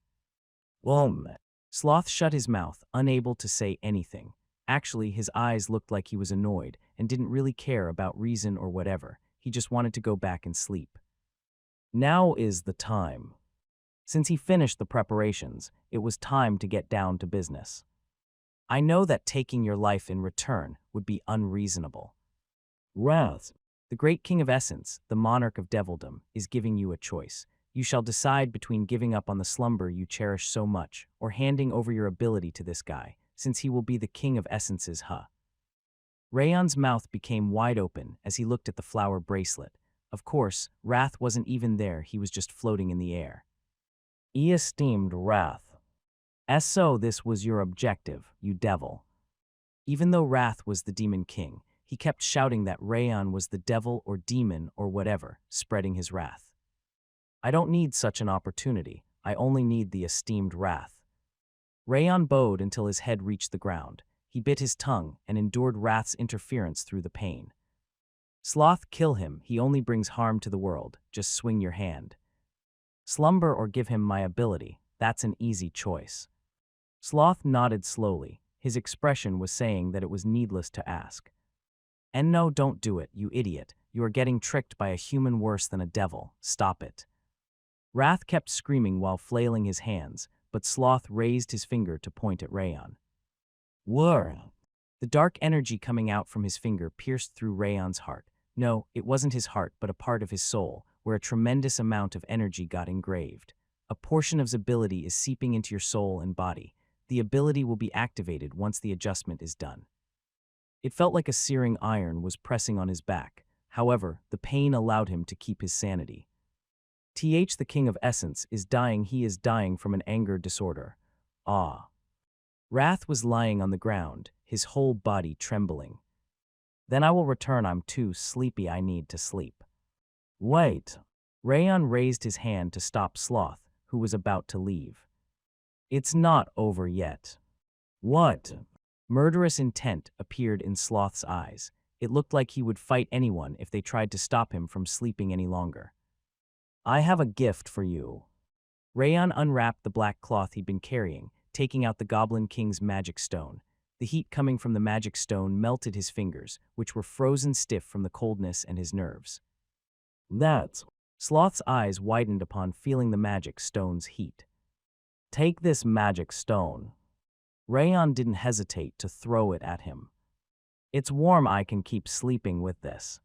Sloth shut his mouth, unable to say anything. Actually, his eyes looked like he was annoyed and didn't really care about reason or whatever. He just wanted to go back and sleep. Now is the time. Since he finished the preparations, it was time to get down to business. I know that taking your life in return would be unreasonable. Wrath. The great King of Essence, the monarch of devildom, is giving you a choice. You shall decide between giving up on the slumber you cherish so much or handing over your ability to this guy, since he will be the King of Essence's Rayon's mouth became wide open as he looked at the flower bracelet. Of course, Wrath wasn't even there, he was just floating in the air. Esteemed Wrath. So this was your objective, you devil. Even though Wrath was the Demon King, he kept shouting that Rayon was the devil or demon or whatever, spreading his wrath. I don't need such an opportunity. I only need the esteemed Wrath. Rayon bowed until his head reached the ground. He bit his tongue and endured Wrath's interference through the pain. Sloth, kill him. He only brings harm to the world. Just swing your hand. Slumber or give him my ability. That's an easy choice. Sloth nodded slowly. His expression was saying that it was needless to ask. And no, don't do it, you idiot. You are getting tricked by a human worse than a devil. Stop it. Wrath kept screaming while flailing his hands, but Sloth raised his finger to point at Rayon. Whirr! The dark energy coming out from his finger pierced through Rayon's heart. No, it wasn't his heart, but a part of his soul, where a tremendous amount of energy got engraved. A portion of his ability is seeping into your soul and body. The ability will be activated once the adjustment is done. It felt like a searing iron was pressing on his back. However, the pain allowed him to keep his sanity. The King of Essence is dying. He is dying from an anger disorder. Wrath was lying on the ground, his whole body trembling. Then I will return. I'm too sleepy. I need to sleep. Wait. Rayon raised his hand to stop Sloth, who was about to leave. It's not over yet. What? Murderous intent appeared in Sloth's eyes. It looked like he would fight anyone if they tried to stop him from sleeping any longer. I have a gift for you. Rayon unwrapped the black cloth he'd been carrying, taking out the Goblin King's magic stone. The heat coming from the magic stone melted his fingers, which were frozen stiff from the coldness and his nerves. That's... Sloth's eyes widened upon feeling the magic stone's heat. Take this magic stone. Rayon didn't hesitate to throw it at him. It's warm, I can keep sleeping with this.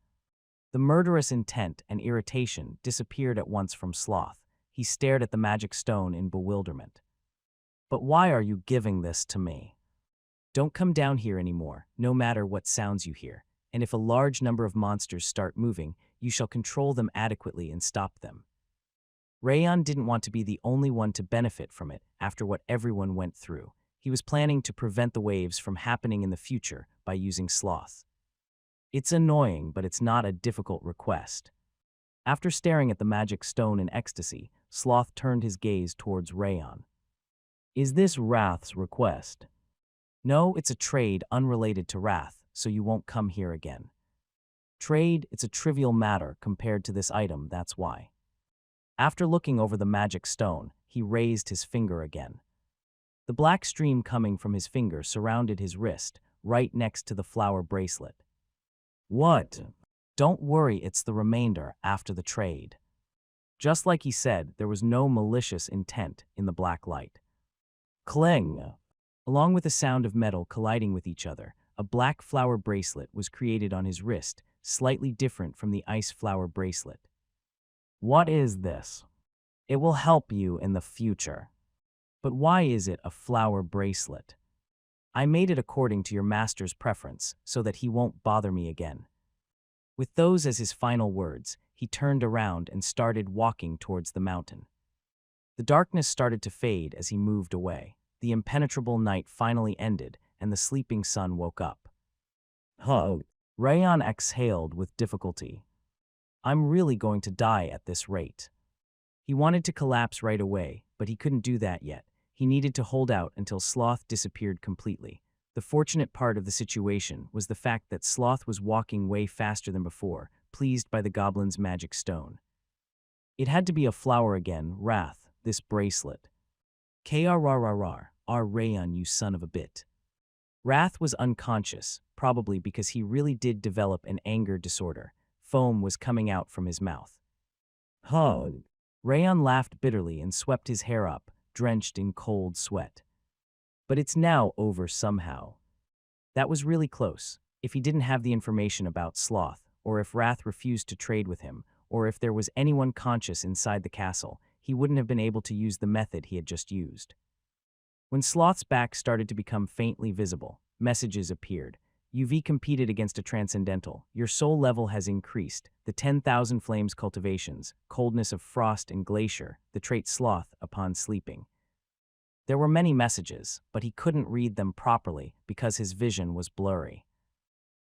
The murderous intent and irritation disappeared at once from Sloth. He stared at the magic stone in bewilderment. But why are you giving this to me? Don't come down here anymore, no matter what sounds you hear, and if a large number of monsters start moving, you shall control them adequately and stop them. Rayon didn't want to be the only one to benefit from it after what everyone went through. He was planning to prevent the waves from happening in the future by using Sloth. It's annoying, but it's not a difficult request. After staring at the magic stone in ecstasy, Sloth turned his gaze towards Rayon. Is this Wrath's request? No, it's a trade unrelated to Wrath, so you won't come here again. Trade, it's a trivial matter compared to this item, that's why. After looking over the magic stone, he raised his finger again. The black stream coming from his finger surrounded his wrist, right next to the flower bracelet. What? Don't worry, it's the remainder after the trade. Just like he said, there was no malicious intent in the black light. Cling! Along with the sound of metal colliding with each other, a black flower bracelet was created on his wrist, slightly different from the ice flower bracelet. What is this? It will help you in the future. But why is it a flower bracelet? I made it according to your master's preference, so that he won't bother me again. With those as his final words, he turned around and started walking towards the mountain. The darkness started to fade as he moved away. The impenetrable night finally ended, and the sleeping sun woke up. Rayon exhaled with difficulty. I'm really going to die at this rate. He wanted to collapse right away, but he couldn't do that yet. He needed to hold out until Sloth disappeared completely. The fortunate part of the situation was the fact that Sloth was walking way faster than before, pleased by the goblin's magic stone. It had to be a flower again, Wrath, this bracelet. Krrrr, Rayon, you son of a bit. Wrath was unconscious, probably because he really did develop an anger disorder. Foam was coming out from his mouth. Rayon laughed bitterly and swept his hair up, drenched in cold sweat. But it's now over somehow. That was really close. If he didn't have the information about Sloth, or if Wrath refused to trade with him, or if there was anyone conscious inside the castle, he wouldn't have been able to use the method he had just used. When Sloth's back started to become faintly visible, messages appeared. UV competed against a transcendental. Your soul level has increased. The 10,000 flames cultivations, coldness of frost and glacier, the trait Sloth upon sleeping. There were many messages, but he couldn't read them properly because his vision was blurry.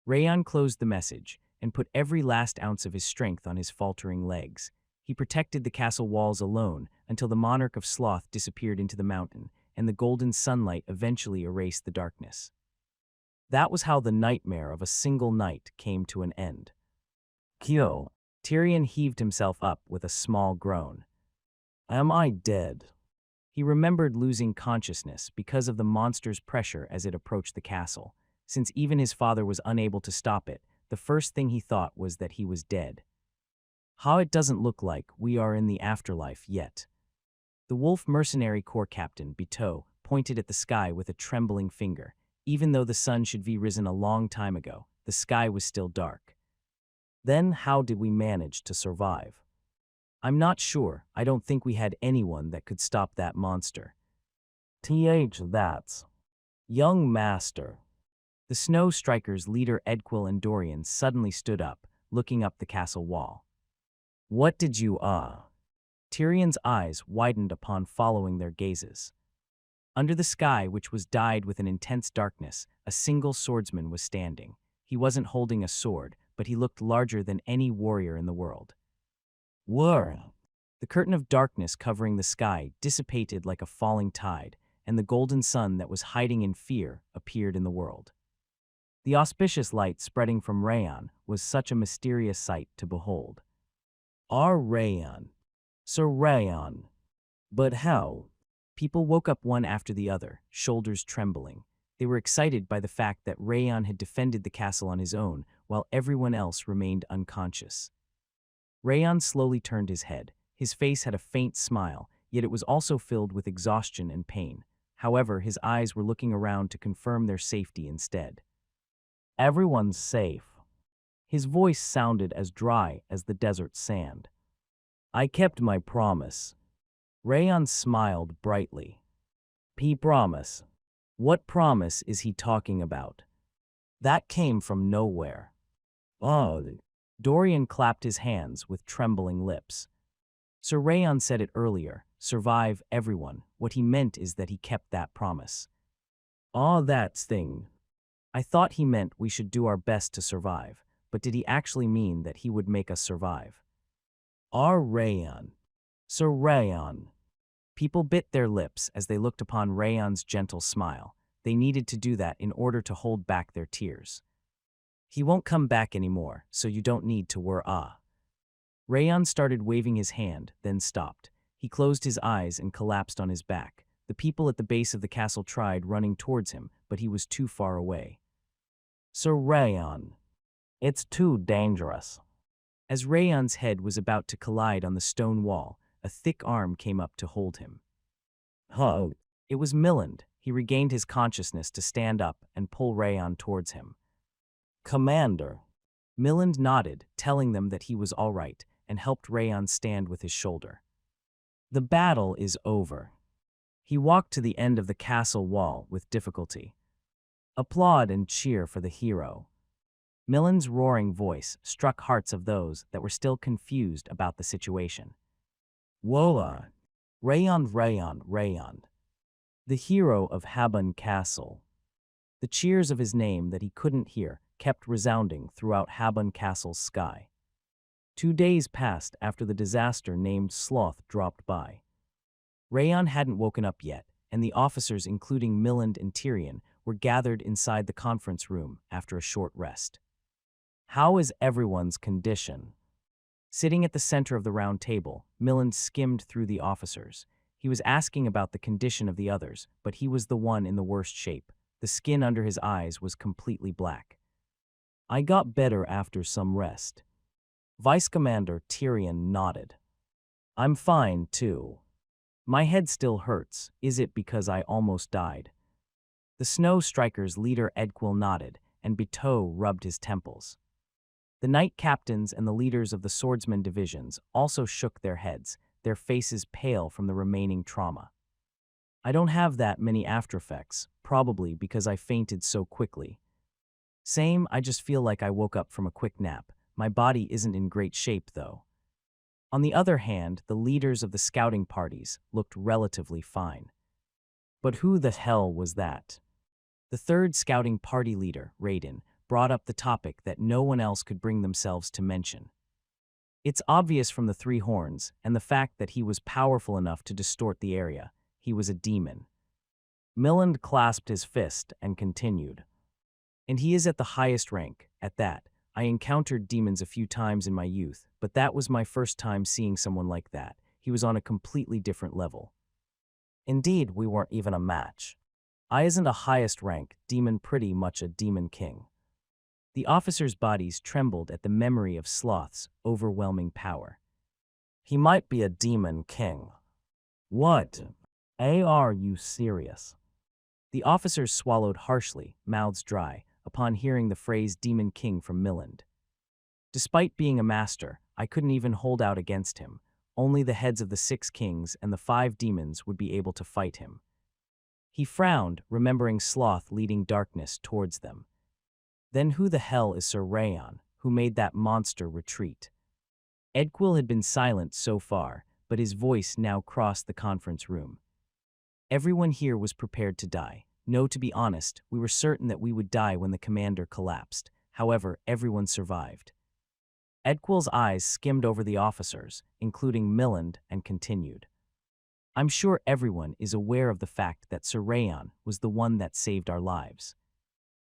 Rayon closed the message and put every last ounce of his strength on his faltering legs. He protected the castle walls alone until the monarch of Sloth disappeared into the mountain, and the golden sunlight eventually erased the darkness. That was how the nightmare of a single night came to an end. Kyo. Tyrion heaved himself up with a small groan. Am I dead? He remembered losing consciousness because of the monster's pressure as it approached the castle. Since even his father was unable to stop it, the first thing he thought was that he was dead. How it doesn't look like we are in the afterlife yet. The Wolf Mercenary Corps Captain, Biteau, pointed at the sky with a trembling finger. Even though the sun should be risen a long time ago, the sky was still dark. Then how did we manage to survive? I'm not sure. I don't think we had anyone that could stop that monster. That's young master. The Snow Strikers' leader Edquil and Dorian suddenly stood up, looking up the castle wall. What did you, Tyrion's eyes widened upon following their gazes. Under the sky, which was dyed with an intense darkness, a single swordsman was standing. He wasn't holding a sword, but he looked larger than any warrior in the world. Whir! The curtain of darkness covering the sky dissipated like a falling tide, and the golden sun that was hiding in fear appeared in the world. The auspicious light spreading from Rayon was such a mysterious sight to behold. Our Rayon. Sir Rayon. But how? People woke up one after the other, shoulders trembling. They were excited by the fact that Rayon had defended the castle on his own, while everyone else remained unconscious. Rayon slowly turned his head. His face had a faint smile, yet it was also filled with exhaustion and pain. However, his eyes were looking around to confirm their safety instead. Everyone's safe. His voice sounded as dry as the desert sand. I kept my promise. Rayon smiled brightly. P promise. What promise is he talking about? That came from nowhere. Oh. Dorian clapped his hands with trembling lips. Sir Rayon said it earlier, survive everyone. What he meant is that he kept that promise. That's thing. I thought he meant we should do our best to survive, but did he actually mean that he would make us survive? Rayon. Sir Rayon. People bit their lips as they looked upon Rayon's gentle smile. They needed to do that in order to hold back their tears. He won't come back anymore, so you don't need to worry. Rayon started waving his hand, then stopped. He closed his eyes and collapsed on his back. The people at the base of the castle tried running towards him, but he was too far away. Sir Rayon. It's too dangerous. As Rayon's head was about to collide on the stone wall, a thick arm came up to hold him. It was Miland. He regained his consciousness to stand up and pull Rayon towards him. Commander. Miland nodded, telling them that he was all right, and helped Rayon stand with his shoulder. The battle is over. He walked to the end of the castle wall with difficulty. Applaud and cheer for the hero. Miland's roaring voice struck hearts of those that were still confused about the situation. Woa! Rayon, Rayon, Rayon. The hero of Habun Castle. The cheers of his name that he couldn't hear kept resounding throughout Habun Castle's sky. 2 days passed after the disaster named Sloth dropped by. Rayon hadn't woken up yet, and the officers, including Miland and Tyrion, were gathered inside the conference room after a short rest. How is everyone's condition? Sitting at the center of the round table, Miland skimmed through the officers. He was asking about the condition of the others, but he was the one in the worst shape. The skin under his eyes was completely black. I got better after some rest. Vice Commander Tyrion nodded. I'm fine, too. My head still hurts. Is it because I almost died? The Snow Strikers leader Edquil nodded, and Beteau rubbed his temples. The knight captains and the leaders of the swordsman divisions also shook their heads, their faces pale from the remaining trauma. I don't have that many aftereffects, probably because I fainted so quickly. Same, I just feel like I woke up from a quick nap. My body isn't in great shape, though. On the other hand, the leaders of the scouting parties looked relatively fine. But who the hell was that? The third scouting party leader, Rayon, brought up the topic that no one else could bring themselves to mention. It's obvious from the 3 horns and the fact that he was powerful enough to distort the area. He was a demon. Miland clasped his fist and continued. And he is at the highest rank, at that. I encountered demons a few times in my youth, but that was my first time seeing someone like that. He was on a completely different level. Indeed, we weren't even a match. I isn't a highest rank demon, pretty much a demon king. The officers' bodies trembled at the memory of Sloth's overwhelming power. He might be a demon king. What? Are you serious? The officers swallowed harshly, mouths dry, upon hearing the phrase Demon King from Miland. Despite being a master, I couldn't even hold out against him. Only the heads of the 6 kings and the 5 demons would be able to fight him. He frowned, remembering Sloth leading darkness towards them. Then who the hell is Sir Rayon, who made that monster retreat? Edquil had been silent so far, but his voice now crossed the conference room. Everyone here was prepared to die. No, to be honest, we were certain that we would die when the commander collapsed. However, everyone survived. Edquil's eyes skimmed over the officers, including Miland, and continued. I'm sure everyone is aware of the fact that Sir Rayon was the one that saved our lives.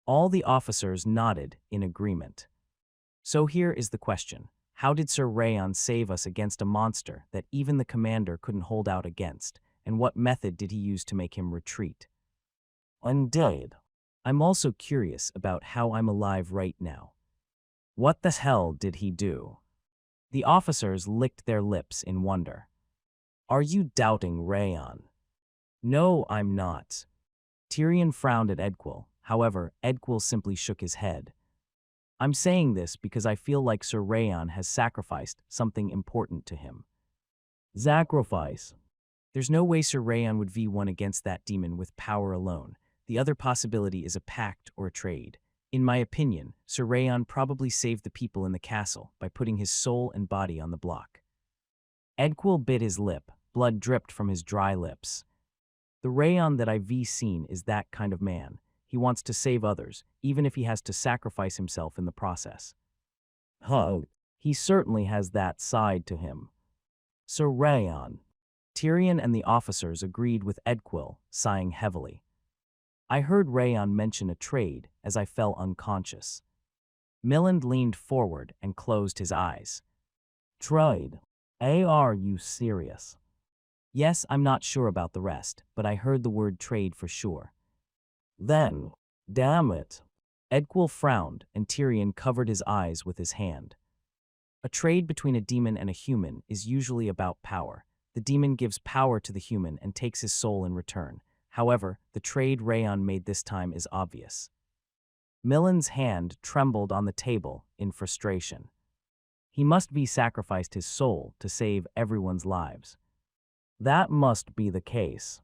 All the officers nodded in agreement. So here is the question. How did Sir Rayon save us against a monster that even the commander couldn't hold out against, and what method did he use to make him retreat? Indeed. I'm also curious about how I'm alive right now. What the hell did he do? The officers licked their lips in wonder. Are you doubting Rayon? No, I'm not. Tyrion frowned at Edquil. However, Edquil simply shook his head. I'm saying this because I feel like Sir Rayon has sacrificed something important to him. Sacrifice? There's no way Sir Rayon would V1 against that demon with power alone. The other possibility is a pact or a trade. In my opinion, Sir Rayon probably saved the people in the castle by putting his soul and body on the block. Edquil bit his lip. Blood dripped from his dry lips. The Rayon that I've seen is that kind of man. He wants to save others, even if he has to sacrifice himself in the process. He certainly has that side to him. Sir Rayon. Tyrion and the officers agreed with Edquil, sighing heavily. I heard Rayon mention a trade as I fell unconscious. Miland leaned forward and closed his eyes. Trade? Are you serious? Yes, I'm not sure about the rest, but I heard the word trade for sure. Then, damn it. Edquil frowned, and Tyrion covered his eyes with his hand. A trade between a demon and a human is usually about power. The demon gives power to the human and takes his soul in return. However, the trade Rayon made this time is obvious. Miland's hand trembled on the table in frustration. He must be sacrificed his soul to save everyone's lives. That must be the case.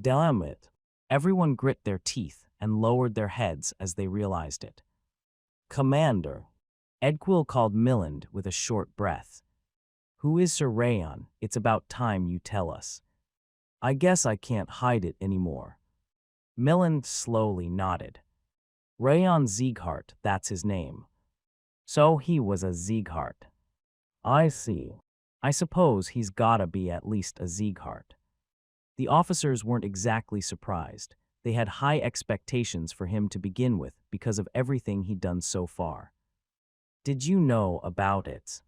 Damn it. Everyone grit their teeth and lowered their heads as they realized it. Commander. Edquil called Miland with a short breath. Who is Sir Rayon? It's about time you tell us. I guess I can't hide it anymore. Miland slowly nodded. Rayon Sieghart, that's his name. So he was a Sieghart. I see. I suppose he's gotta be at least a Sieghart. The officers weren't exactly surprised. They had high expectations for him to begin with because of everything he'd done so far. Did you know about it?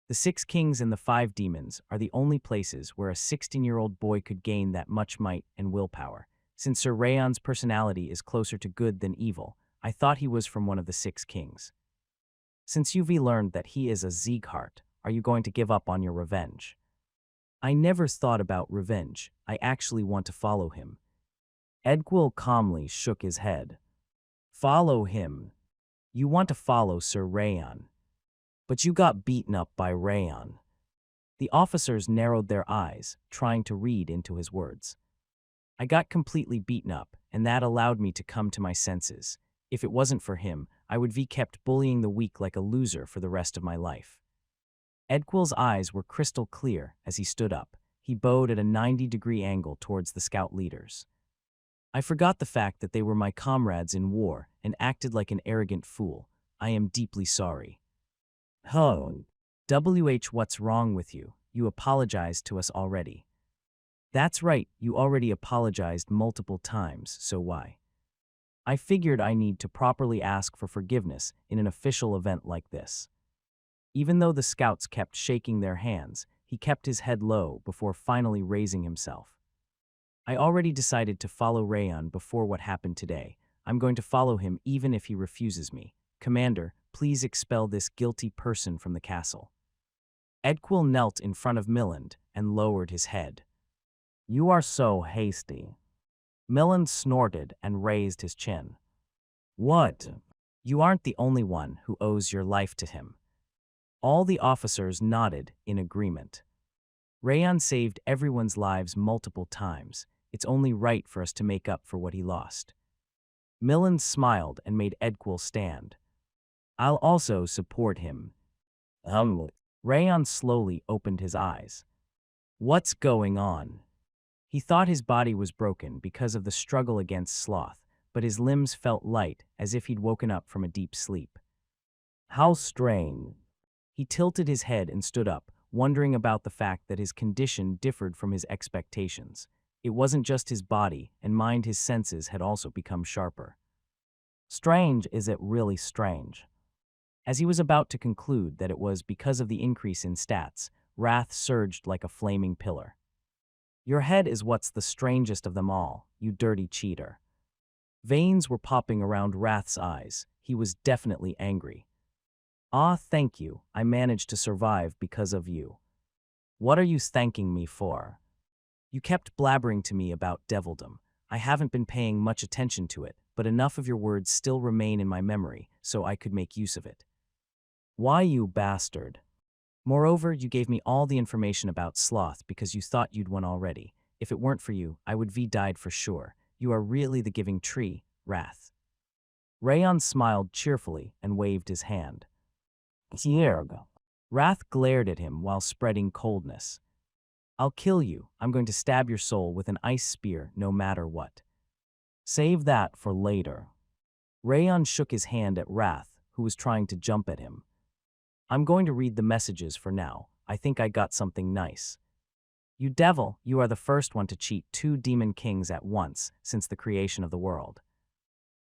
The 6 kings and the 5 demons are the only places where a 16-year-old boy could gain that much might and willpower. Since Sir Rayon's personality is closer to good than evil, I thought he was from one of the 6 kings. Since you've learned that he is a Sieghart, are you going to give up on your revenge? I never thought about revenge. I actually want to follow him. Edquil calmly shook his head. Follow him? You want to follow Sir Rayon. But you got beaten up by Rayon. The officers narrowed their eyes, trying to read into his words. I got completely beaten up, and that allowed me to come to my senses. If it wasn't for him, I would be kept bullying the weak like a loser for the rest of my life. Edquil's eyes were crystal clear as he stood up. He bowed at a 90-degree angle towards the scout leaders. I forgot the fact that they were my comrades in war and acted like an arrogant fool. I am deeply sorry. What's wrong with you? You apologized to us already. That's right, you already apologized multiple times, so why? I figured I need to properly ask for forgiveness in an official event like this. Even though the scouts kept shaking their hands, he kept his head low before finally raising himself. I already decided to follow Rayon before what happened today. I'm going to follow him even if he refuses me. Commander, please expel this guilty person from the castle. Edquil knelt in front of Miland and lowered his head. You are so hasty. Miland snorted and raised his chin. What? You aren't the only one who owes your life to him. All the officers nodded in agreement. Rayon saved everyone's lives multiple times. It's only right for us to make up for what he lost. Miland smiled and made Edquil stand. I'll also support him. Rayon slowly opened his eyes. What's going on? He thought his body was broken because of the struggle against Sloth, but his limbs felt light as if he'd woken up from a deep sleep. How strange. He tilted his head and stood up, wondering about the fact that his condition differed from his expectations. It wasn't just his body and mind, his senses had also become sharper. Strange, is it really strange? As he was about to conclude that it was because of the increase in stats, wrath surged like a flaming pillar. Your head is what's the strangest of them all, you dirty cheater. Veins were popping around Wrath's eyes. He was definitely angry. Ah, thank you. I managed to survive because of you. What are you thanking me for? You kept blabbering to me about devildom. I haven't been paying much attention to it, but enough of your words still remain in my memory, so I could make use of it. Why, you bastard? Moreover, you gave me all the information about Sloth because you thought you'd won already. If it weren't for you, I would be died for sure. You are really the giving tree, Wrath. Rayon smiled cheerfully and waved his hand. Here. Wrath glared at him while spreading coldness. I'll kill you. I'm going to stab your soul with an ice spear no matter what. Save that for later. Rayon shook his hand at Wrath, who was trying to jump at him. I'm going to read the messages for now. I think I got something nice. You devil, you are the first one to cheat 2 demon kings at once since the creation of the world.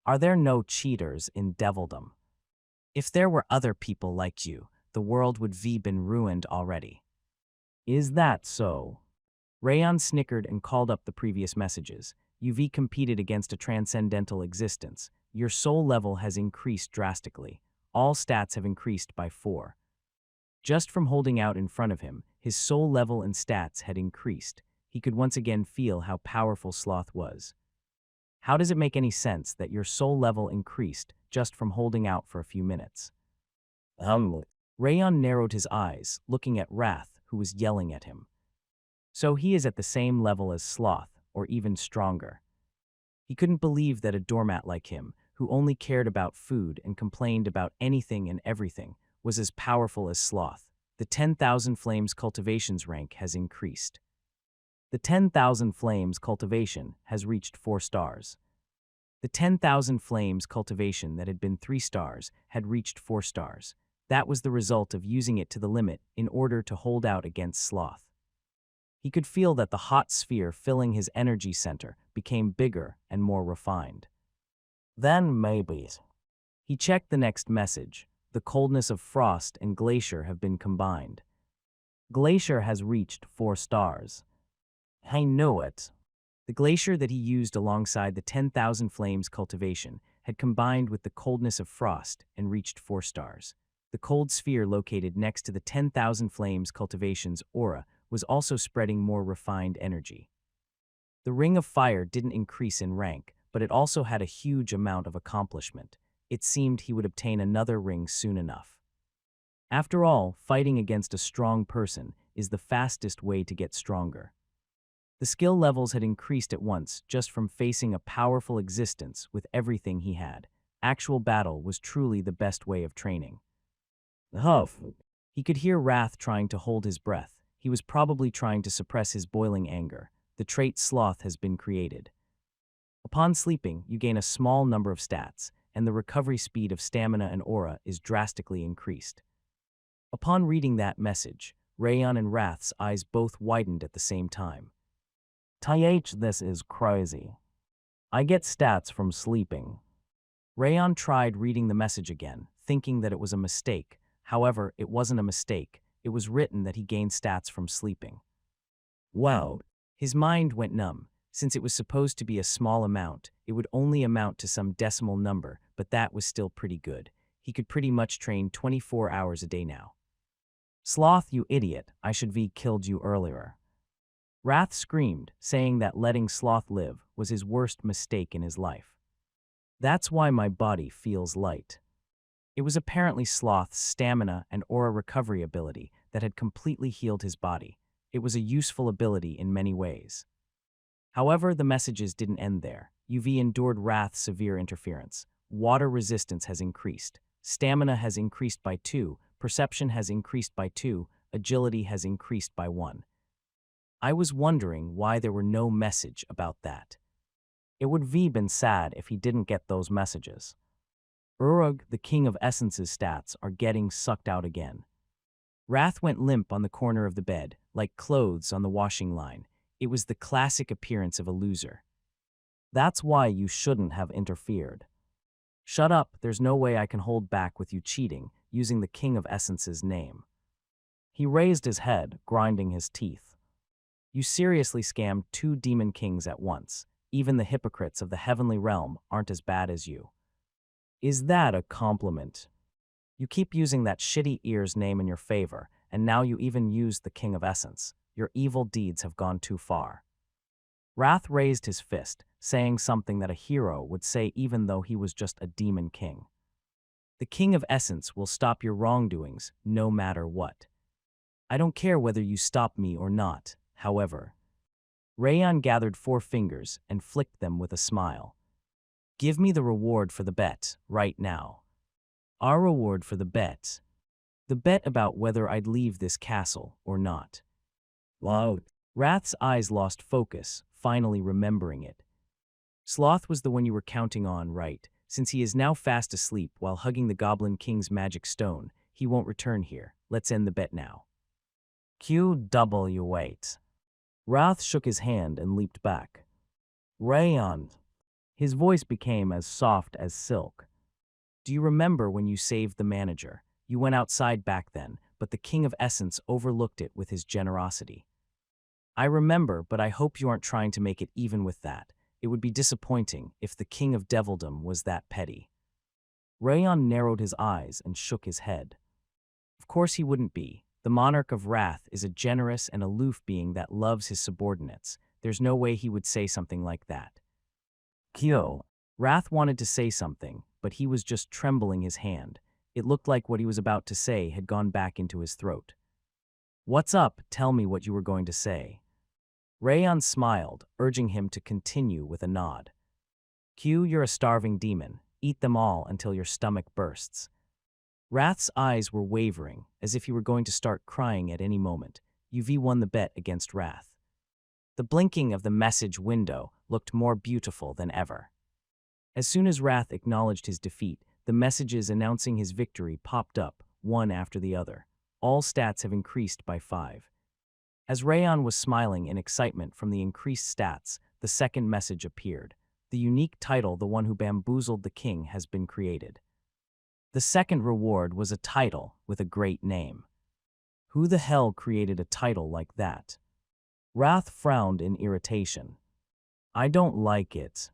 Are there no cheaters in devildom? If there were other people like you, the world would be been ruined already. Is that so? Rayon snickered and called up the previous messages. You've competed against a transcendental existence. Your soul level has increased drastically. All stats have increased by 4. Just from holding out in front of him, his soul level and stats had increased. He could once again feel how powerful Sloth was. How does it make any sense that your soul level increased just from holding out for a few minutes? Rayon narrowed his eyes, looking at Wrath, who was yelling at him. So he is at the same level as Sloth, or even stronger. He couldn't believe that a doormat like him, who only cared about food and complained about anything and everything, was as powerful as Sloth. The 10,000 Flames cultivation's rank has increased. The 10,000 Flames cultivation has reached 4 stars. The 10,000 Flames cultivation that had been 3 stars had reached 4 stars. That was the result of using it to the limit in order to hold out against Sloth. He could feel that the hot sphere filling his energy center became bigger and more refined. Then maybe. He checked the next message. The coldness of Frost and Glacier have been combined. Glacier has reached 4 stars. I knew it. The Glacier that he used alongside the 10,000 Flames cultivation had combined with the coldness of Frost and reached 4 stars. The cold sphere located next to the 10,000 Flames cultivation's aura was also spreading more refined energy. The Ring of Fire didn't increase in rank, but it also had a huge amount of accomplishment. It seemed he would obtain another ring soon enough. After all, fighting against a strong person is the fastest way to get stronger. The skill levels had increased at once just from facing a powerful existence with everything he had. Actual battle was truly the best way of training. Huff. He could hear Wrath trying to hold his breath. He was probably trying to suppress his boiling anger. The trait Sloth has been created. Upon sleeping, you gain a small number of stats, and the recovery speed of stamina and aura is drastically increased. Upon reading that message, Rayon and Wrath's eyes both widened at the same time. This is crazy. I get stats from sleeping. Rayon tried reading the message again, thinking that it was a mistake. However, it wasn't a mistake. It was written that he gained stats from sleeping. Wow. His mind went numb. Since it was supposed to be a small amount, it would only amount to some decimal number, but that was still pretty good. He could pretty much train 24 hours a day now. Sloth, you idiot, I should have killed you earlier. Wrath screamed, saying that letting Sloth live was his worst mistake in his life. That's why my body feels light. It was apparently Sloth's stamina and aura recovery ability that had completely healed his body. It was a useful ability in many ways. However, the messages didn't end there. UV endured Wrath's severe interference. Water resistance has increased. Stamina has increased by 2. Perception has increased by 2. Agility has increased by 1. I was wondering why there were no message about that. It would have been sad if he didn't get those messages. Urug, the king of essences stats, are getting sucked out again. Wrath went limp on the corner of the bed, like clothes on the washing line. It was the classic appearance of a loser. That's why you shouldn't have interfered. Shut up, there's no way I can hold back with you cheating. using the King of Essence's name. He raised his head, grinding his teeth. You seriously scammed 2 demon kings at once. Even the hypocrites of the heavenly realm aren't as bad as you. Is that a compliment? You keep using that shitty ear's name in your favor, and now you even use the King of Essence. Your evil deeds have gone too far. Wrath raised his fist, saying something that a hero would say even though he was just a demon king. The King of Essence will stop your wrongdoings, no matter what. I don't care whether you stop me or not, however. Rayon gathered 4 fingers and flicked them with a smile. Give me the reward for the bet, right now. Our reward for the bet. The bet about whether I'd leave this castle or not. Wow. Wrath's eyes lost focus, finally remembering it. Sloth was the one you were counting on, right? Since he is now fast asleep while hugging the Goblin King's magic stone, he won't return here. Let's end the bet now. QW8. Wrath shook his hand and leaped back. Rayon. His voice became as soft as silk. Do you remember when you saved the manager? You went outside back then, but the King of Essence overlooked it with his generosity. I remember, but I hope you aren't trying to make it even with that. It would be disappointing if the King of Devildom was that petty. Rayon narrowed his eyes and shook his head. Of course he wouldn't be. The Monarch of Wrath is a generous and aloof being that loves his subordinates. There's no way he would say something like that. Kyo. Wrath wanted to say something, but he was just trembling his hand. It looked like what he was about to say had gone back into his throat. What's up? Tell me what you were going to say. Rayon smiled, urging him to continue with a nod. Q, you're a starving demon. Eat them all until your stomach bursts. Wrath's eyes were wavering, as if he were going to start crying at any moment. UV won the bet against Wrath. The blinking of the message window looked more beautiful than ever. As soon as Wrath acknowledged his defeat, the messages announcing his victory popped up, one after the other. All stats have increased by 5. As Rayon was smiling in excitement from the increased stats, the second message appeared. The unique title, The One Who Bamboozled the King, has been created. The second reward was a title with a great name. Who the hell created a title like that? Wrath frowned in irritation. I don't like it.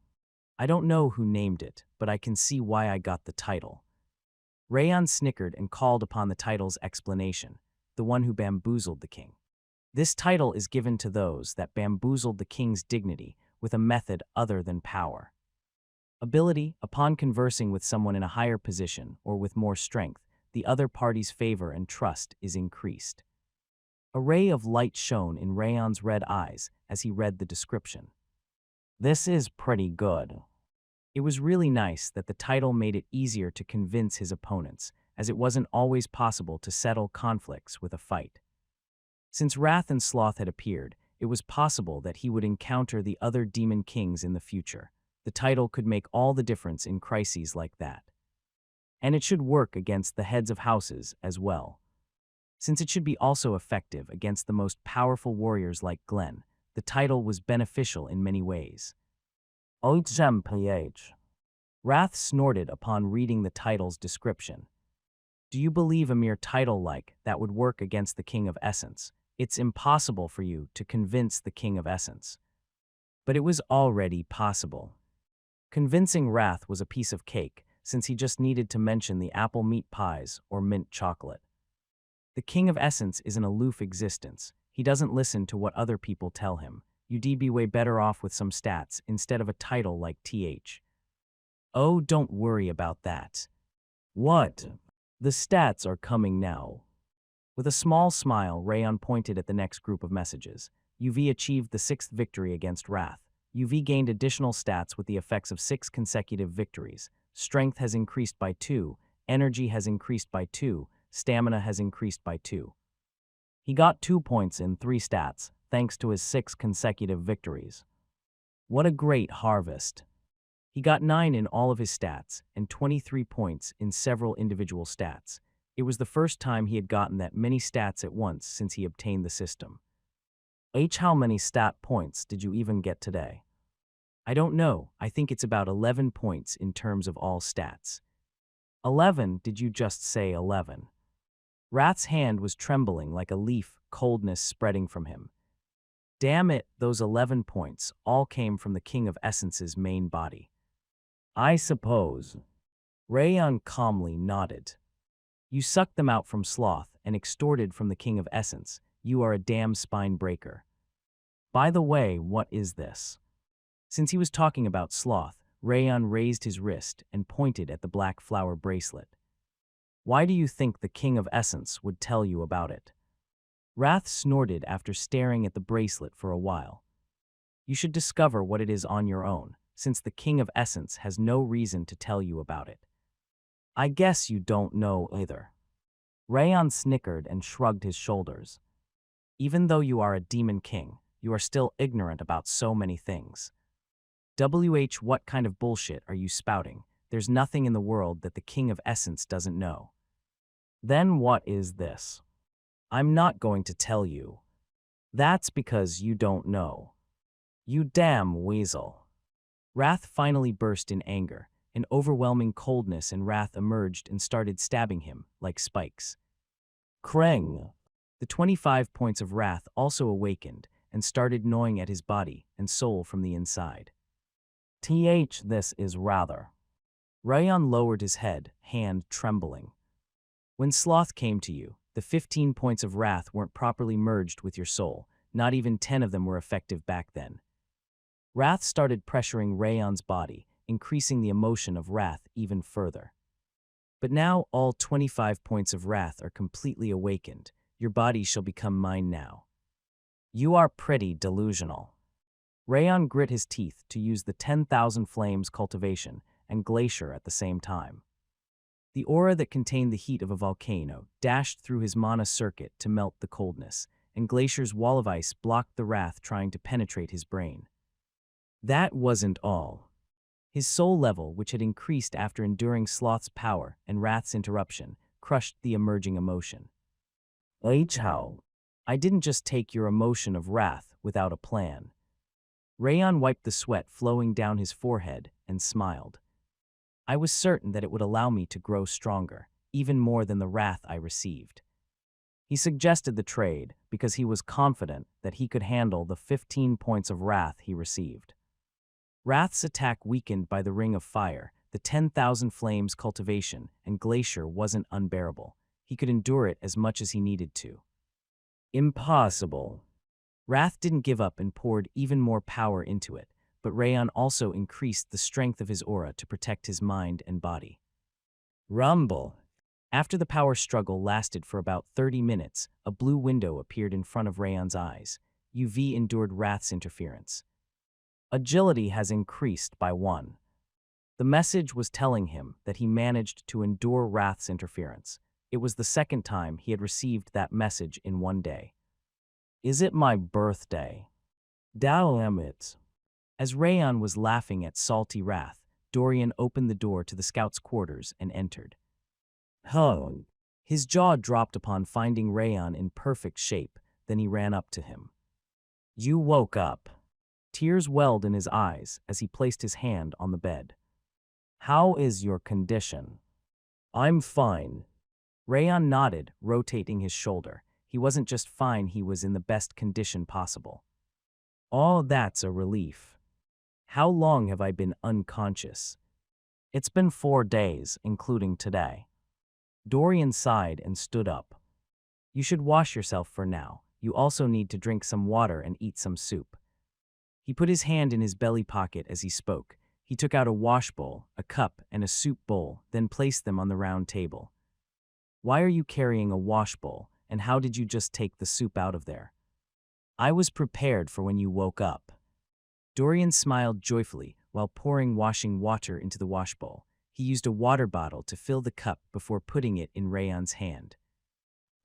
I don't know who named it, but I can see why I got the title. Rayon snickered and called upon the title's explanation, The One Who Bamboozled the King. This title is given to those that bamboozled the king's dignity with a method other than power. Ability, upon conversing with someone in a higher position or with more strength, the other party's favor and trust is increased. A ray of light shone in Rayon's red eyes as he read the description. This is pretty good. It was really nice that the title made it easier to convince his opponents, as it wasn't always possible to settle conflicts with a fight. Since Wrath and Sloth had appeared, it was possible that he would encounter the other demon kings in the future. The title could make all the difference in crises like that. And it should work against the heads of houses as well. Since it should be also effective against the most powerful warriors like Glenn, the title was beneficial in many ways. OHMPH. Wrath snorted upon reading the title's description. Do you believe a mere title like that would work against the King of Essence? It's impossible for you to convince the King of Essence. But it was already possible. Convincing Wrath was a piece of cake, since he just needed to mention the apple meat pies or mint chocolate. The King of Essence is an aloof existence. He doesn't listen to what other people tell him. You'd be way better off with some stats instead of a title like TH. Oh, don't worry about that. What? The stats are coming now. With a small smile, Rayon pointed at the next group of messages. UV achieved the 6th victory against Wrath. UV gained additional stats with the effects of 6 consecutive victories. Strength has increased by 2, energy has increased by 2, stamina has increased by 2. He got 2 points in 3 stats, thanks to his 6 consecutive victories. What a great harvest. He got 9 in all of his stats and 23 points in several individual stats. It was the first time he had gotten that many stats at once since he obtained the system. How many stat points did you even get today? I don't know. I think it's about 11 points in terms of all stats. 11, did you just say 11? Wrath's hand was trembling like a leaf, coldness spreading from him. Damn it, those 11 points all came from the King of Essence's main body. I suppose. Rayon calmly nodded. You sucked them out from Sloth and extorted from the King of Essence. You are a damn spine breaker. By the way, what is this? Since he was talking about Sloth, Rayon raised his wrist and pointed at the black flower bracelet. Why do you think the King of Essence would tell you about it? Wrath snorted after staring at the bracelet for a while. You should discover what it is on your own, since the King of Essence has no reason to tell you about it. I guess you don't know either. Rayon snickered and shrugged his shoulders. Even though you are a demon king, you are still ignorant about so many things. What kind of bullshit are you spouting? There's nothing in the world that the King of Essence doesn't know. Then what is this? I'm not going to tell you. That's because you don't know. You damn weasel. Wrath finally burst in anger. An overwhelming coldness and wrath emerged and started stabbing him like spikes. Kreng! The 25 points of wrath also awakened and started gnawing at his body and soul from the inside. This is rather. Rayon lowered his head, hand trembling. When Sloth came to you, the 15 points of wrath weren't properly merged with your soul. Not even 10 of them were effective back then. Wrath started pressuring Rayon's body, increasing the emotion of wrath even further. But now all 25 points of wrath are completely awakened. Your body shall become mine now. You are pretty delusional. Rayon grit his teeth to use the 10,000 flames cultivation and Glacier at the same time. The aura that contained the heat of a volcano dashed through his mana circuit to melt the coldness, and Glacier's wall of ice blocked the wrath trying to penetrate his brain. That wasn't all. His soul level, which had increased after enduring Sloth's power and Wrath's interruption, crushed the emerging emotion. How? I didn't just take your emotion of wrath without a plan. Rayon wiped the sweat flowing down his forehead and smiled. I was certain that it would allow me to grow stronger, even more than the wrath I received. He suggested the trade because he was confident that he could handle the 15 points of wrath he received. Wrath's attack weakened by the Ring of Fire, the 10,000 flames cultivation, and Glacier wasn't unbearable. He could endure it as much as he needed to. Impossible. Wrath didn't give up and poured even more power into it, but Rayon also increased the strength of his aura to protect his mind and body. Rumble. After the power struggle lasted for about 30 minutes, a blue window appeared in front of Rayon's eyes. UV endured Wrath's interference. Agility has increased by 1. The message was telling him that he managed to endure Wrath's interference. It was the second time he had received that message in one day. Is it my birthday? Damn it. As Rayon was laughing at salty Wrath, Dorian opened the door to the scout's quarters and entered. His jaw dropped upon finding Rayon in perfect shape, then he ran up to him. You woke up. Tears welled in his eyes as he placed his hand on the bed. How is your condition? I'm fine. Rayon nodded, rotating his shoulder. He wasn't just fine, he was in the best condition possible. Oh, that's a relief. How long have I been unconscious? It's been 4 days, including today. Dorian sighed and stood up. You should wash yourself for now. You also need to drink some water and eat some soup. He put his hand in his belly pocket as he spoke. He took out a wash bowl, a cup, and a soup bowl, then placed them on the round table. Why are you carrying a wash bowl, and how did you just take the soup out of there? I was prepared for when you woke up. Dorian smiled joyfully while pouring washing water into the wash bowl. He used a water bottle to fill the cup before putting it in Rayon's hand.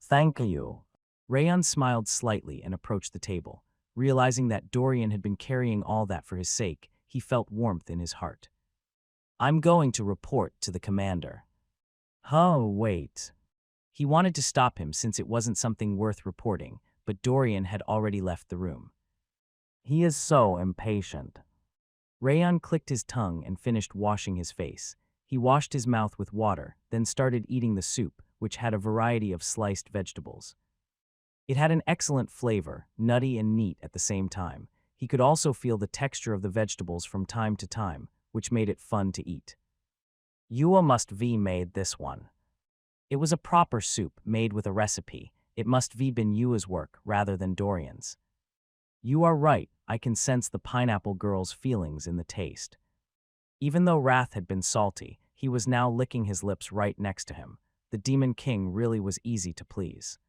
Thank you. Rayon smiled slightly and approached the table. Realizing that Dorian had been carrying all that for his sake, he felt warmth in his heart. I'm going to report to the commander. Oh, wait. He wanted to stop him since it wasn't something worth reporting, but Dorian had already left the room. He is so impatient. Rayon clicked his tongue and finished washing his face. He washed his mouth with water, then started eating the soup, which had a variety of sliced vegetables. It had an excellent flavor, nutty and neat at the same time. He could also feel the texture of the vegetables from time to time, which made it fun to eat. "You must be made this one." It was a proper soup made with a recipe. It must be been Yua's work rather than Dorian's. "You are right, I can sense the pineapple girl's feelings in the taste." Even though wrath had been salty, he was now licking his lips right next to him. The Demon King really was easy to please.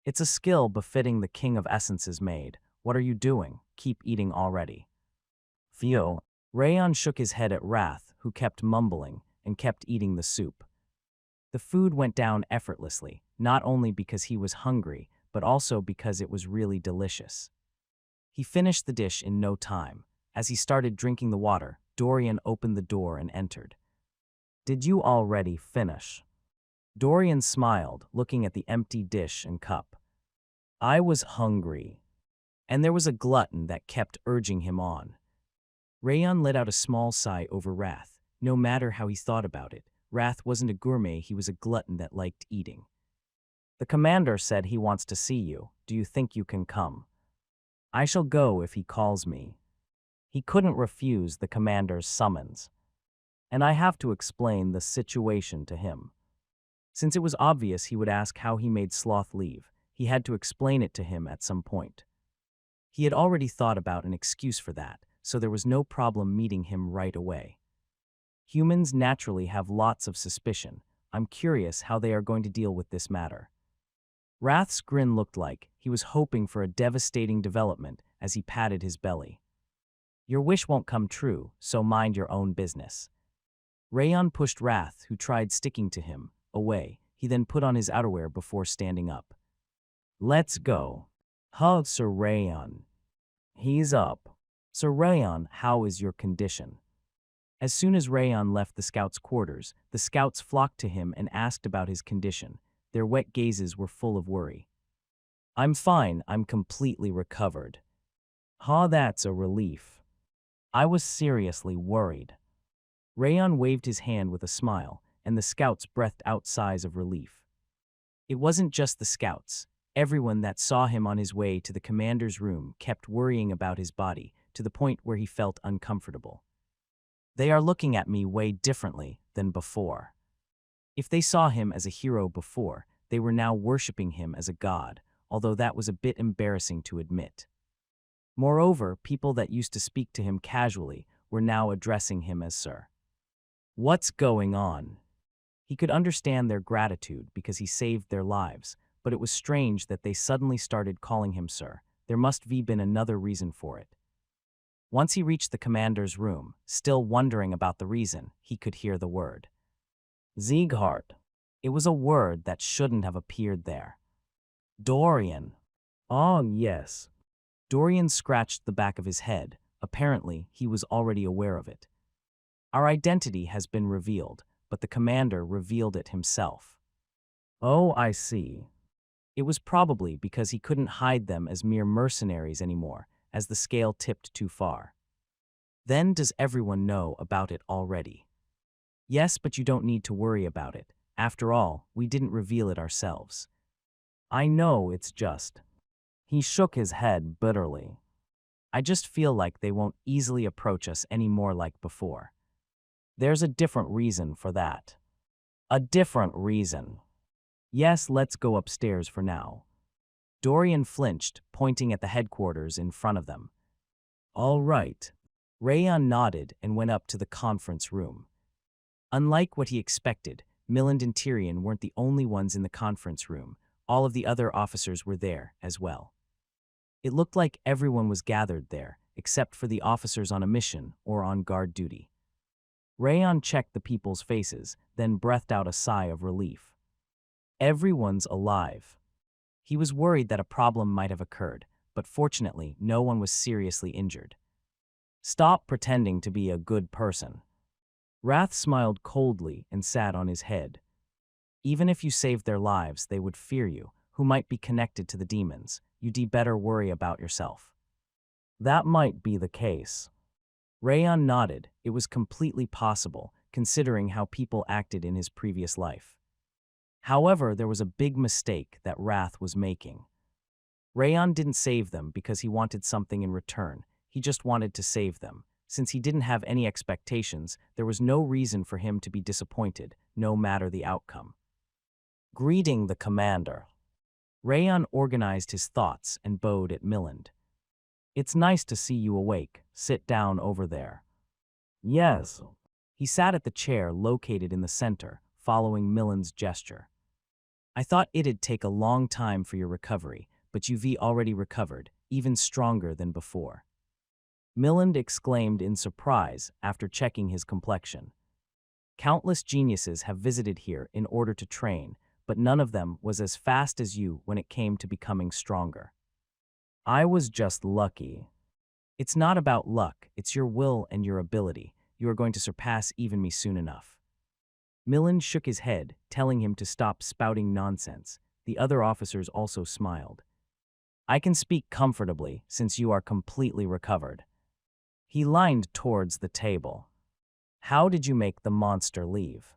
"It's a skill befitting the King of Essence's maid. What are you doing? Keep eating already." "Theo." Rayon shook his head at Wrath, who kept mumbling and kept eating the soup. The food went down effortlessly, not only because he was hungry, but also because it was really delicious. He finished the dish in no time. As he started drinking the water, Dorian opened the door and entered. "Did you already finish?" Dorian smiled, looking at the empty dish and cup. "I was hungry." And there was a glutton that kept urging him on. Rayon let out a small sigh over Wrath. No matter how he thought about it, Wrath wasn't a gourmet, he was a glutton that liked eating. "The commander said he wants to see you. Do you think you can come?" "I shall go if he calls me." He couldn't refuse the commander's summons. "And I have to explain the situation to him." Since it was obvious he would ask how he made Sloth leave, he had to explain it to him at some point. He had already thought about an excuse for that, so there was no problem meeting him right away. Humans naturally have lots of suspicion. I'm curious how they are going to deal with this matter. Wrath's grin looked like he was hoping for a devastating development as he patted his belly. "Your wish won't come true, so mind your own business." Rayon pushed Wrath, who tried sticking to him, away. He then put on his outerwear before standing up. "Let's go." "Huh, Sir Rayon." "He's up." "Sir Rayon, how is your condition?" As soon as Rayon left the scouts' quarters, the scouts flocked to him and asked about his condition. Their wet gazes were full of worry. "I'm fine, I'm completely recovered." "Huh, that's a relief. I was seriously worried." Rayon waved his hand with a smile, and the scouts breathed out sighs of relief. It wasn't just the scouts. Everyone that saw him on his way to the commander's room kept worrying about his body, to the point where he felt uncomfortable. "They are looking at me way differently than before." If they saw him as a hero before, they were now worshipping him as a god, although that was a bit embarrassing to admit. Moreover, people that used to speak to him casually were now addressing him as Sir. What's going on? He could understand their gratitude because he saved their lives, but it was strange that they suddenly started calling him Sir. There must be been another reason for it. Once he reached the commander's room, still wondering about the reason, he could hear the word. Sieghart. It was a word that shouldn't have appeared there. Dorian. Oh, yes. Dorian scratched the back of his head. Apparently, he was already aware of it. Our identity has been revealed, but the commander revealed it himself. Oh, I see. It was probably because he couldn't hide them as mere mercenaries anymore, as the scale tipped too far. Then does everyone know about it already? Yes, but you don't need to worry about it. After all, we didn't reveal it ourselves. I know, it's just. He shook his head bitterly. I just feel like they won't easily approach us anymore like before. There's a different reason for that. A different reason. Yes, let's go upstairs for now. Dorian flinched, pointing at the headquarters in front of them. All right. Rayon nodded and went up to the conference room. Unlike what he expected, Miland and Tyrion weren't the only ones in the conference room. All of the other officers were there as well. It looked like everyone was gathered there, except for the officers on a mission or on guard duty. Rayon checked the people's faces, then breathed out a sigh of relief. Everyone's alive. He was worried that a problem might have occurred, but fortunately, no one was seriously injured. Stop pretending to be a good person. Wrath smiled coldly and sat on his head. Even if you saved their lives, they would fear you, who might be connected to the demons. You'd better worry about yourself. That might be the case. Rayon nodded. It was completely possible, considering how people acted in his previous life. However, there was a big mistake that Wrath was making. Rayon didn't save them because he wanted something in return. He just wanted to save them. Since he didn't have any expectations, there was no reason for him to be disappointed, no matter the outcome. Greeting the commander. Rayon organized his thoughts and bowed at Miland. It's nice to see you awake. Sit down over there. Yes. He sat at the chair located in the center, following Miland's gesture. I thought it'd take a long time for your recovery, but you've already recovered, even stronger than before. Miland exclaimed in surprise after checking his complexion. Countless geniuses have visited here in order to train, but none of them was as fast as you when it came to becoming stronger. I was just lucky. It's not about luck, it's your will and your ability. You are going to surpass even me soon enough. Miland shook his head, telling him to stop spouting nonsense. The other officers also smiled. I can speak comfortably since you are completely recovered. He leaned towards the table. How did you make the monster leave?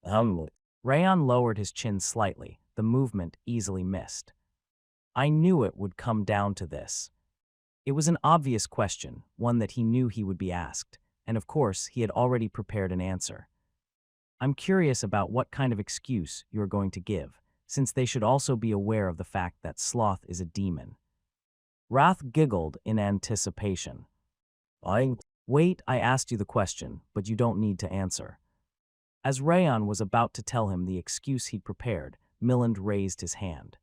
Rayon lowered his chin slightly, the movement easily missed. I knew it would come down to this. It was an obvious question, one that he knew he would be asked, and of course he had already prepared an answer. I'm curious about what kind of excuse you are going to give, since they should also be aware of the fact that Sloth is a demon. Wrath giggled in anticipation. Wait, I asked you the question, but you don't need to answer. As Rayon was about to tell him the excuse he'd prepared, Miland raised his hand.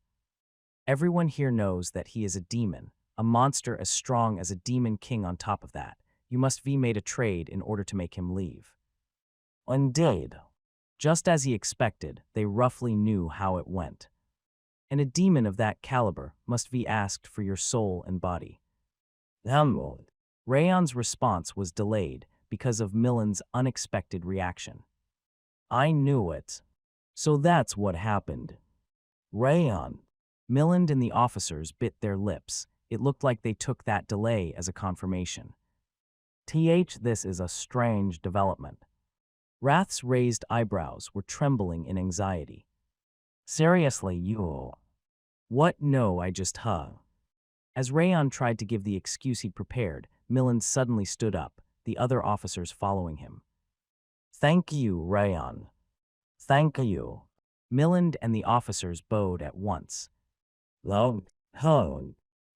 Everyone here knows that he is a demon, a monster as strong as a demon king on top of that. You must be made a trade in order to make him leave. Indeed. Just as he expected, they roughly knew how it went. And a demon of that caliber must be asked for your soul and body. Rayon's response was delayed because of Miland's unexpected reaction. I knew it. So that's what happened. Rayon. Miland and the officers bit their lips. It looked like they took that delay as a confirmation. This is a strange development. Wrath's raised eyebrows were trembling in anxiety. Seriously, you? What? No, I just As Rayon tried to give the excuse he'd prepared, Miland suddenly stood up, the other officers following him. Thank you, Rayon. Thank you. Miland and the officers bowed at once.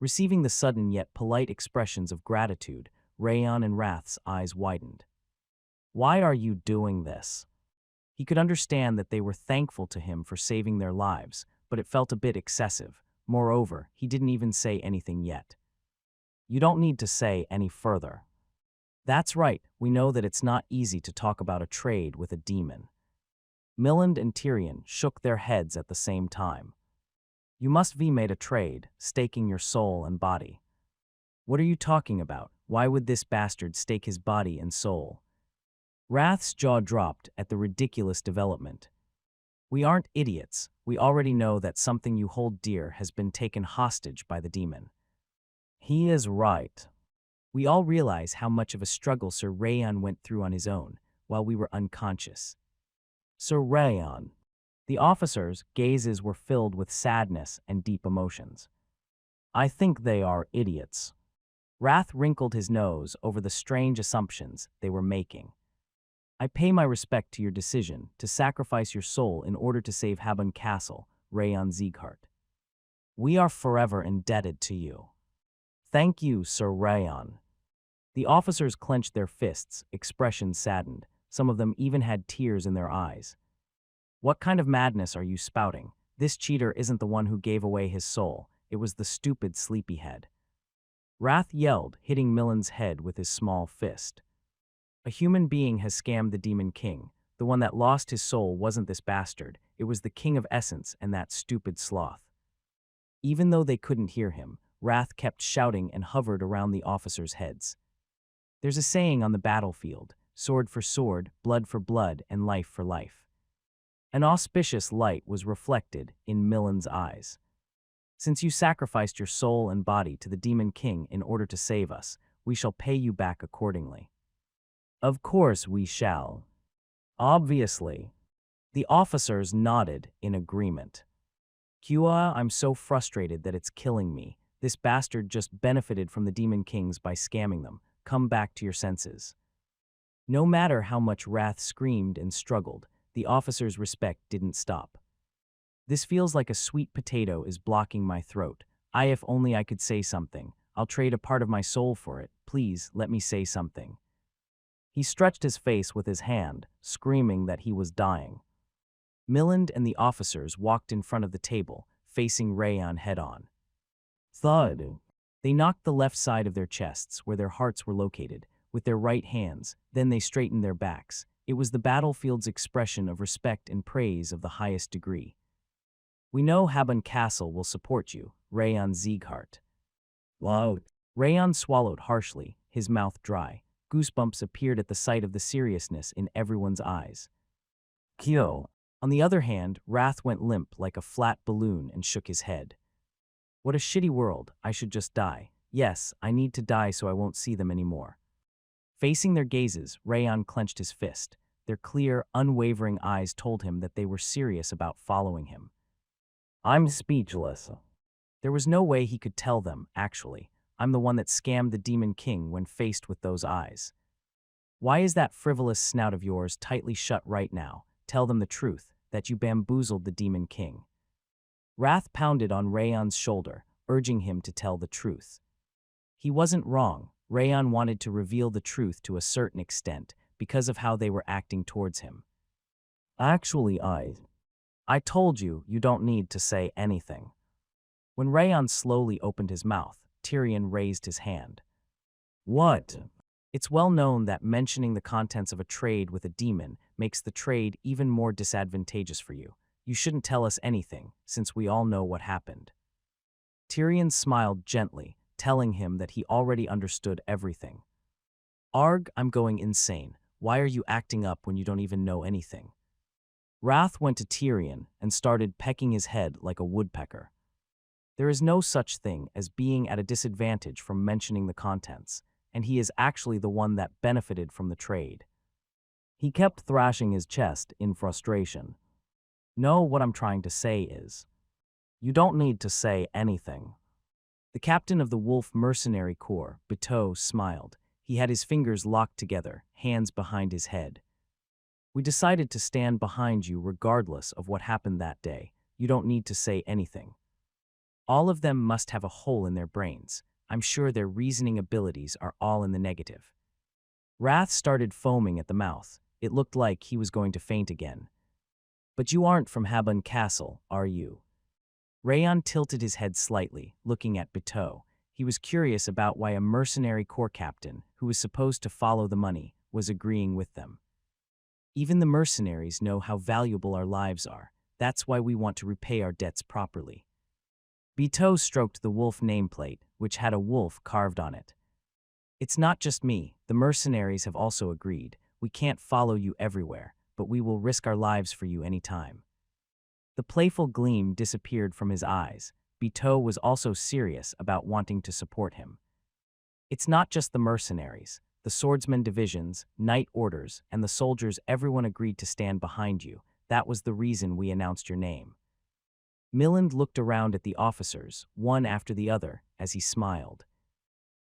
Receiving the sudden yet polite expressions of gratitude, Rayon and Wrath's eyes widened. Why are you doing this? He could understand that they were thankful to him for saving their lives, but it felt a bit excessive. Moreover, he didn't even say anything yet. You don't need to say any further. That's right, we know that it's not easy to talk about a trade with a demon. Miland and Tyrion shook their heads at the same time. You must be made a trade, staking your soul and body. What are you talking about? Why would this bastard stake his body and soul? Wrath's jaw dropped at the ridiculous development. We aren't idiots. We already know that something you hold dear has been taken hostage by the demon. He is right. We all realize how much of a struggle Sir Rayon went through on his own, while we were unconscious. Sir Rayon. The officers' gazes were filled with sadness and deep emotions. I think they are idiots. Wrath wrinkled his nose over the strange assumptions they were making. I pay my respect to your decision to sacrifice your soul in order to save Habon Castle, Rayon Sieghart. We are forever indebted to you. Thank you, Sir Rayon. The officers clenched their fists, expressions saddened. Some of them even had tears in their eyes. What kind of madness are you spouting? This cheater isn't the one who gave away his soul. It was the stupid sleepyhead. Wrath yelled, hitting Miland's head with his small fist. A human being has scammed the Demon King. The one that lost his soul wasn't this bastard. It was the King of Essence and that stupid Sloth. Even though they couldn't hear him, Wrath kept shouting and hovered around the officers' heads. There's a saying on the battlefield, sword for sword, blood for blood, and life for life. An auspicious light was reflected in Miland's eyes. Since you sacrificed your soul and body to the Demon King in order to save us, we shall pay you back accordingly. Of course we shall. Obviously. The officers nodded in agreement. Kua, I'm so frustrated that it's killing me. This bastard just benefited from the Demon Kings by scamming them. Come back to your senses. No matter how much Wrath screamed and struggled, the officer's respect didn't stop. This feels like a sweet potato is blocking my throat. If only I could say something. I'll trade a part of my soul for it. Please, let me say something. He stretched his face with his hand, screaming that he was dying. Miland and the officers walked in front of the table, facing Rayon head-on. Thud. They knocked the left side of their chests, where their hearts were located, with their right hands, then they straightened their backs. It was the battlefield's expression of respect and praise of the highest degree. We know Habon Castle will support you, Rayon Sieghart. Wow. Rayon swallowed harshly, his mouth dry. Goosebumps appeared at the sight of the seriousness in everyone's eyes. Kyo. On the other hand, Wrath went limp like a flat balloon and shook his head. What a shitty world, I should just die. Yes, I need to die so I won't see them anymore. Facing their gazes, Rayon clenched his fist. Their clear, unwavering eyes told him that they were serious about following him. I'm speechless. There was no way he could tell them, actually. I'm the one that scammed the Demon King when faced with those eyes. Why is that frivolous snout of yours tightly shut right now? Tell them the truth, that you bamboozled the Demon King. Wrath pounded on Rayon's shoulder, urging him to tell the truth. He wasn't wrong. Rayon wanted to reveal the truth to a certain extent because of how they were acting towards him. Actually, I told you, you don't need to say anything. When Rayon slowly opened his mouth, Tyrion raised his hand. What? It's well known that mentioning the contents of a trade with a demon makes the trade even more disadvantageous for you. You shouldn't tell us anything, since we all know what happened. Tyrion smiled gently, telling him that he already understood everything. Arg, I'm going insane. Why are you acting up when you don't even know anything? Wrath went to Tyrion and started pecking his head like a woodpecker. There is no such thing as being at a disadvantage from mentioning the contents, and he is actually the one that benefited from the trade. He kept thrashing his chest in frustration. No, what I'm trying to say is, you don't need to say anything. The captain of the Wolf Mercenary Corps, Beteau, smiled. He had his fingers locked together, hands behind his head. We decided to stand behind you regardless of what happened that day. You don't need to say anything. All of them must have a hole in their brains. I'm sure their reasoning abilities are all in the negative. Wrath started foaming at the mouth. It looked like he was going to faint again. But you aren't from Habon Castle, are you? Rayon tilted his head slightly, looking at Beteau. He was curious about why a mercenary corps captain, who was supposed to follow the money, was agreeing with them. Even the mercenaries know how valuable our lives are. That's why we want to repay our debts properly. Beteau stroked the wolf nameplate, which had a wolf carved on it. It's not just me. The mercenaries have also agreed. We can't follow you everywhere, but we will risk our lives for you anytime. The playful gleam disappeared from his eyes. Beteau was also serious about wanting to support him. It's not just the mercenaries. The swordsman divisions, knight orders, and the soldiers, everyone agreed to stand behind you. That was the reason we announced your name. Miland looked around at the officers, one after the other, as he smiled.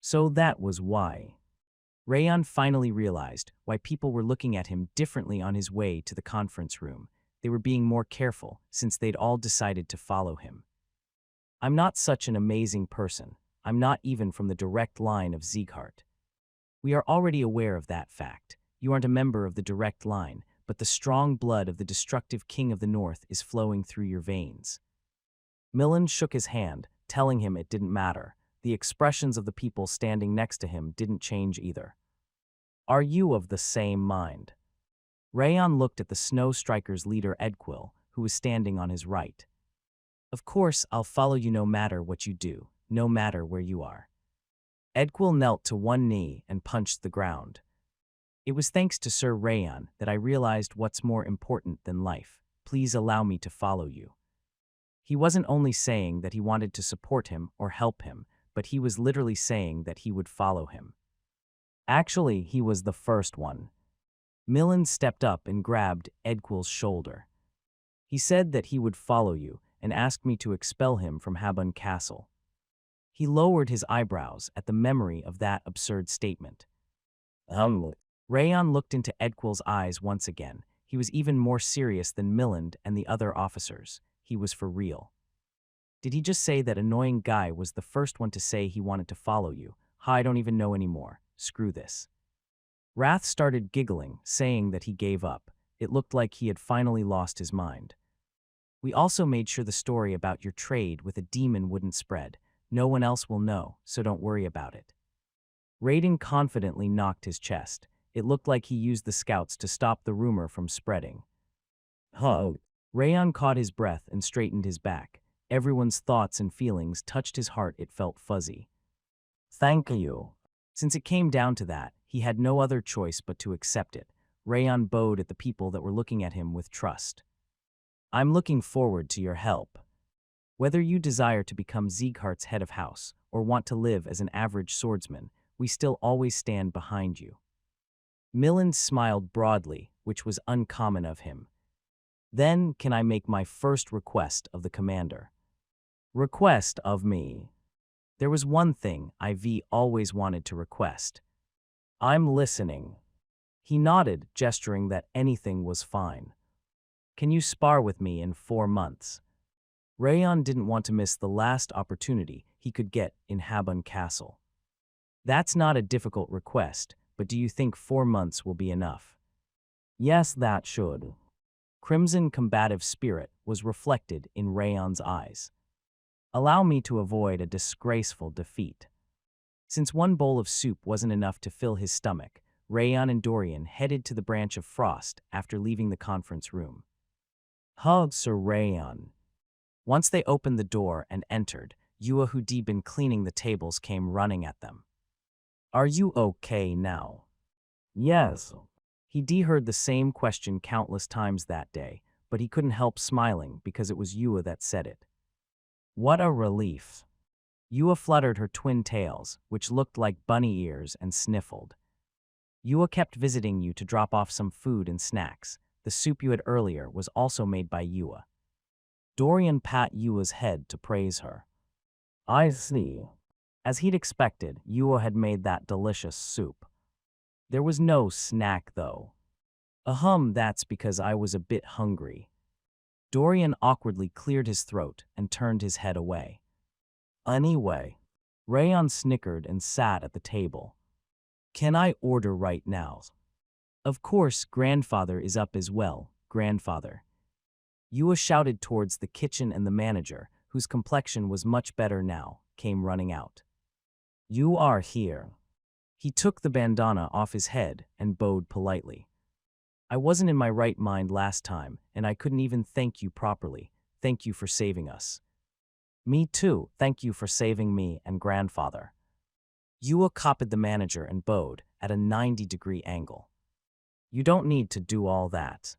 So that was why. Rayon finally realized why people were looking at him differently on his way to the conference room. They were being more careful, since they'd all decided to follow him. I'm not such an amazing person. I'm not even from the direct line of Sieghart. We are already aware of that fact. You aren't a member of the direct line, but the strong blood of the destructive king of the north is flowing through your veins. Miland shook his hand, telling him it didn't matter. The expressions of the people standing next to him didn't change either. Are you of the same mind? Rayon looked at the Snow Strikers' leader Edquil, who was standing on his right. Of course, I'll follow you no matter what you do, no matter where you are. Edquil knelt to one knee and punched the ground. It was thanks to Sir Rayon that I realized what's more important than life. Please allow me to follow you. He wasn't only saying that he wanted to support him or help him, but he was literally saying that he would follow him. Actually, he was the first one. Miland stepped up and grabbed Edquil's shoulder. He said that he would follow you and asked me to expel him from Habun Castle. He lowered his eyebrows at the memory of that absurd statement. Rayon looked into Edquil's eyes once again. He was even more serious than Miland and the other officers. He was for real. Did he just say that annoying guy was the first one to say he wanted to follow you? I don't even know anymore. Screw this. Wrath started giggling, saying that he gave up. It looked like he had finally lost his mind. We also made sure the story about your trade with a demon wouldn't spread. No one else will know, so don't worry about it. Raiden confidently knocked his chest. It looked like he used the scouts to stop the rumor from spreading. Rayon caught his breath and straightened his back. Everyone's thoughts and feelings touched his heart. It felt fuzzy. Thank you. Since it came down to that, he had no other choice but to accept it. Rayon bowed at the people that were looking at him with trust. I'm looking forward to your help. Whether you desire to become Sieghart's head of house or want to live as an average swordsman, we still always stand behind you. Miland smiled broadly, which was uncommon of him. Then can I make my first request of the commander? Request of me. There was one thing IV always wanted to request. I'm listening. He nodded, gesturing that anything was fine. Can you spar with me in 4 months? Rayon didn't want to miss the last opportunity he could get in Habun Castle. That's not a difficult request, but do you think 4 months will be enough? Yes, that should. Crimson combative spirit was reflected in Rayon's eyes. Allow me to avoid a disgraceful defeat. Since one bowl of soup wasn't enough to fill his stomach, Rayon and Dorian headed to the branch of frost after leaving the conference room. Sir Rayon. Once they opened the door and entered, Yua, who'd been cleaning the tables, came running at them. Are you okay now? Yes. He heard the same question countless times that day, but he couldn't help smiling because it was Yua that said it. What a relief. Yua fluttered her twin tails, which looked like bunny ears, and sniffled. Yua kept visiting you to drop off some food and snacks. The soup you had earlier was also made by Yua. Dorian pat Yua's head to praise her. I see. As he'd expected, Yua had made that delicious soup. There was no snack, though. That's because I was a bit hungry. Dorian awkwardly cleared his throat and turned his head away. Anyway, Rayon snickered and sat at the table. Can I order right now? Of course, grandfather is up as well, grandfather. Yua shouted towards the kitchen, and the manager, whose complexion was much better now, came running out. You are here. He took the bandana off his head and bowed politely. I wasn't in my right mind last time, and I couldn't even thank you properly. Thank you for saving us. Me too, thank you for saving me and grandfather. Yua copied the manager and bowed at a 90-degree angle. You don't need to do all that.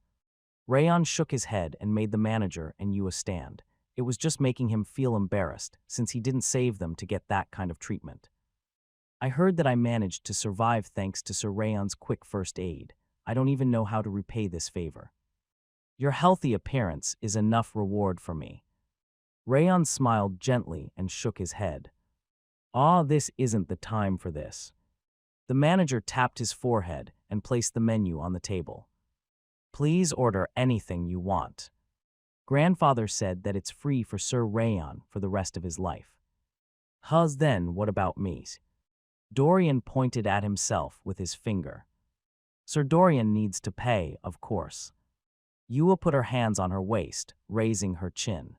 Rayon shook his head and made the manager and Yua stand. It was just making him feel embarrassed, since he didn't save them to get that kind of treatment. I heard that I managed to survive thanks to Sir Rayon's quick first aid. I don't even know how to repay this favor. Your healthy appearance is enough reward for me. Rayon smiled gently and shook his head. This isn't the time for this. The manager tapped his forehead and placed the menu on the table. Please order anything you want. Grandfather said that it's free for Sir Rayon for the rest of his life. Then what about me? Dorian pointed at himself with his finger. Sir Dorian needs to pay, of course. Yua put her hands on her waist, raising her chin.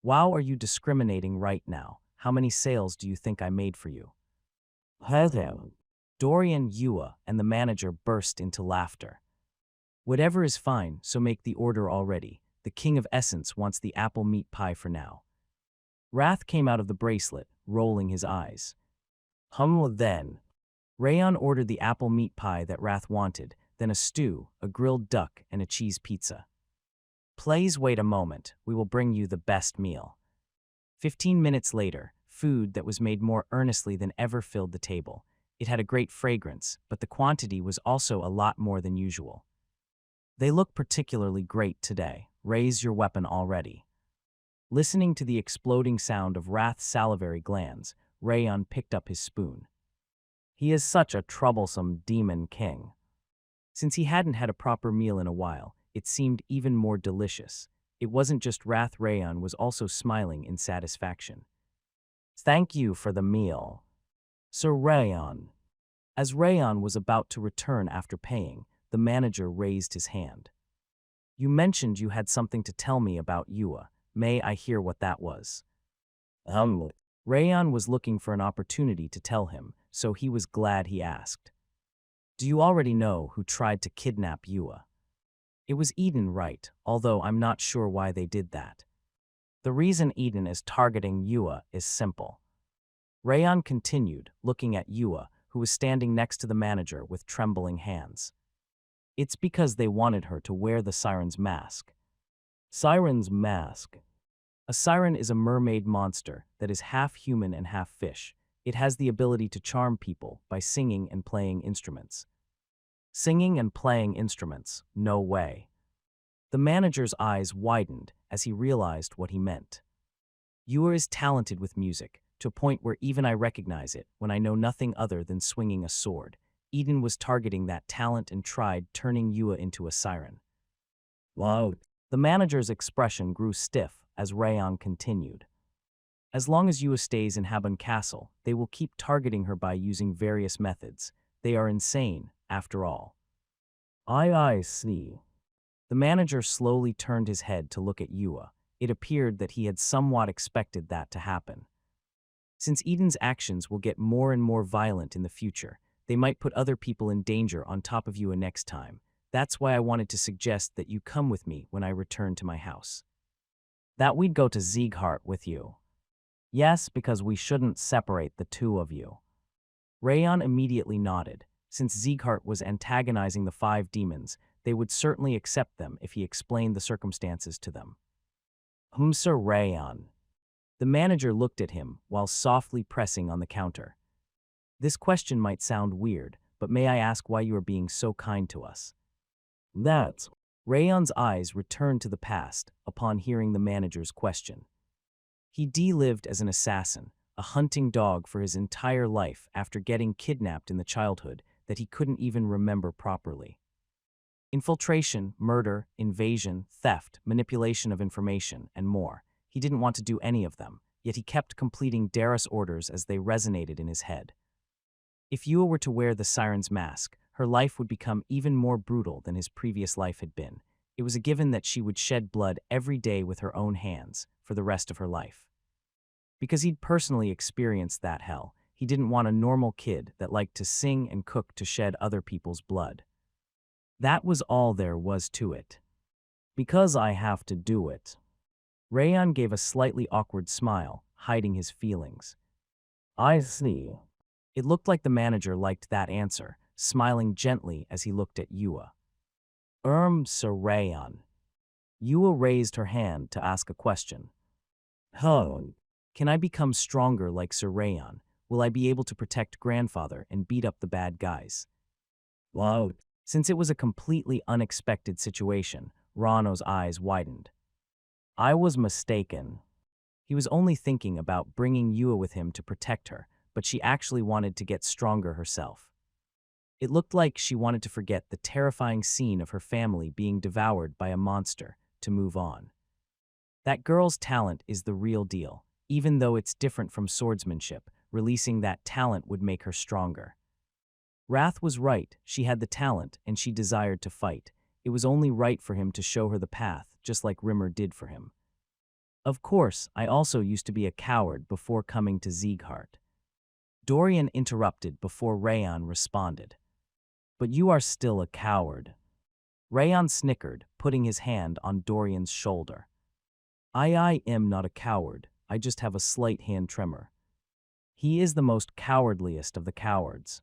Wow, are you discriminating right now? How many sales do you think I made for you? Dorian, Yua, and the manager burst into laughter. Whatever is fine, so make the order already. The King of Essence wants the apple meat pie for now. Wrath came out of the bracelet, rolling his eyes. Then. Rayon ordered the apple meat pie that Wrath wanted, then a stew, a grilled duck, and a cheese pizza. Please wait a moment, we will bring you the best meal. 15 minutes later, food that was made more earnestly than ever filled the table. It had a great fragrance, but the quantity was also a lot more than usual. They look particularly great today. Raise your weapon already. Listening to the exploding sound of Wrath's salivary glands, Rayon picked up his spoon. He is such a troublesome demon king. Since he hadn't had a proper meal in a while, it seemed even more delicious. It wasn't just Wrath. Rayon was also smiling in satisfaction. Thank you for the meal, Sir Rayon. As Rayon was about to return after paying, the manager raised his hand. You mentioned you had something to tell me about Yua. May I hear what that was? Rayon was looking for an opportunity to tell him, so he was glad he asked. Do you already know who tried to kidnap Yua? It was Eden, right, although I'm not sure why they did that. The reason Eden is targeting Yua is simple. Rayon continued, looking at Yua, who was standing next to the manager with trembling hands. It's because they wanted her to wear the Siren's mask. Siren's mask. A siren is a mermaid monster that is half human and half fish. It has the ability to charm people by singing and playing instruments. Singing and playing instruments, no way. The manager's eyes widened as he realized what he meant. Yua is talented with music, to a point where even I recognize it when I know nothing other than swinging a sword. Eden was targeting that talent and tried turning Yua into a siren. Wow. The manager's expression grew stiff as Rayon continued. As long as Yua stays in Habon Castle, they will keep targeting her by using various methods. They are insane, after all. I see. The manager slowly turned his head to look at Yua. It appeared that he had somewhat expected that to happen. Since Eden's actions will get more and more violent in the future, they might put other people in danger on top of Yua next time. That's why I wanted to suggest that you come with me when I return to my house. That we'd go to Sieghart with you. Yes, because we shouldn't separate the two of you. Rayon immediately nodded. Since Sieghart was antagonizing the 5 demons, they would certainly accept them if he explained the circumstances to them. Sir Rayon. The manager looked at him while softly pressing on the counter. This question might sound weird, but may I ask why you are being so kind to us? That's. Rayon's eyes returned to the past upon hearing the manager's question. He lived as an assassin, a hunting dog for his entire life after getting kidnapped in the childhood that he couldn't even remember properly. Infiltration, murder, invasion, theft, manipulation of information, and more. He didn't want to do any of them, yet he kept completing Darius' orders as they resonated in his head. If Yua were to wear the Siren's mask, her life would become even more brutal than his previous life had been. It was a given that she would shed blood every day with her own hands for the rest of her life. Because he'd personally experienced that hell, he didn't want a normal kid that liked to sing and cook to shed other people's blood. That was all there was to it. Because I have to do it. Rayon gave a slightly awkward smile, hiding his feelings. I see. It looked like the manager liked that answer, smiling gently as he looked at Yua. Sir Rayon. Yua raised her hand to ask a question. Can I become stronger like Sir Rayon? Will I be able to protect grandfather and beat up the bad guys? Wow. Since it was a completely unexpected situation, Rano's eyes widened. I was mistaken. He was only thinking about bringing Yua with him to protect her, but she actually wanted to get stronger herself. It looked like she wanted to forget the terrifying scene of her family being devoured by a monster to move on. That girl's talent is the real deal. Even though it's different from swordsmanship, releasing that talent would make her stronger. Wrath was right, she had the talent and she desired to fight. It was only right for him to show her the path, just like Rimmer did for him. Of course, I also used to be a coward before coming to Sieghart. Dorian interrupted before Rayon responded. But you are still a coward. Rayon snickered, putting his hand on Dorian's shoulder. I am not a coward, I just have a slight hand tremor. He is the most cowardliest of the cowards.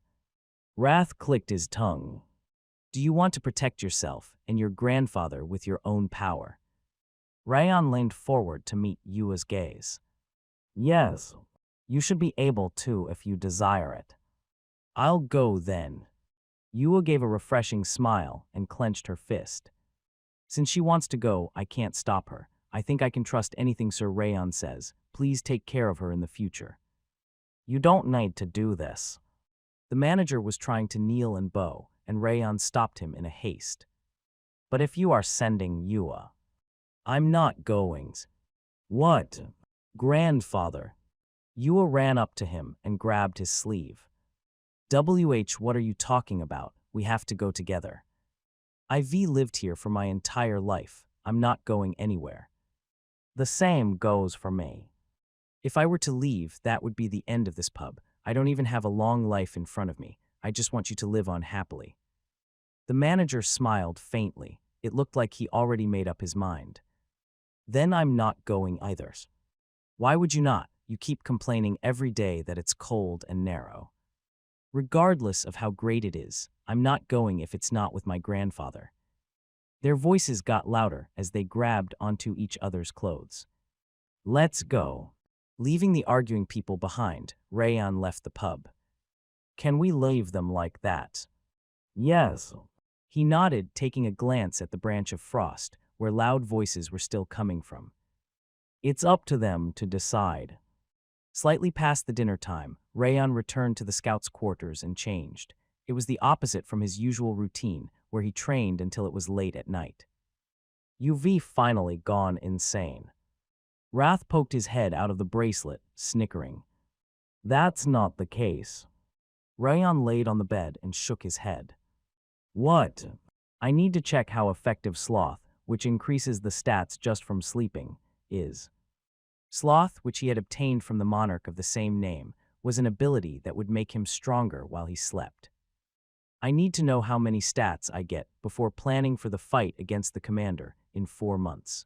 Wrath clicked his tongue. Do you want to protect yourself and your grandfather with your own power? Rayon leaned forward to meet Yua's gaze. Yes, you should be able to if you desire it. I'll go then. Yua gave a refreshing smile and clenched her fist. Since she wants to go, I can't stop her. I think I can trust anything Sir Rayon says. Please take care of her in the future. You don't need to do this. The manager was trying to kneel and bow, and Rayon stopped him in a haste. But if you are sending Yua, I'm not going. What? Grandfather. Yua ran up to him and grabbed his sleeve. What are you talking about? We have to go together. I've lived here for my entire life. I'm not going anywhere. The same goes for me. If I were to leave, that would be the end of this pub. I don't even have a long life in front of me. I just want you to live on happily. The manager smiled faintly. It looked like he already made up his mind. Then I'm not going either. Why would you not? You keep complaining every day that it's cold and narrow. Regardless of how great it is, I'm not going if it's not with my grandfather. Their voices got louder as they grabbed onto each other's clothes. Let's go. Leaving the arguing people behind, Rayon left the pub. Can we leave them like that? Yes. He nodded, taking a glance at the branch of frost, where loud voices were still coming from. It's up to them to decide. Slightly past the dinner time, Rayon returned to the scouts' quarters and changed. It was the opposite from his usual routine, where he trained until it was late at night. You've finally gone insane. Wrath poked his head out of the bracelet, snickering. That's not the case. Rayon laid on the bed and shook his head. What? I need to check how effective Sloth, which increases the stats just from sleeping, is. Sloth, which he had obtained from the monarch of the same name, was an ability that would make him stronger while he slept. I need to know how many stats I get before planning for the fight against the commander in 4 months.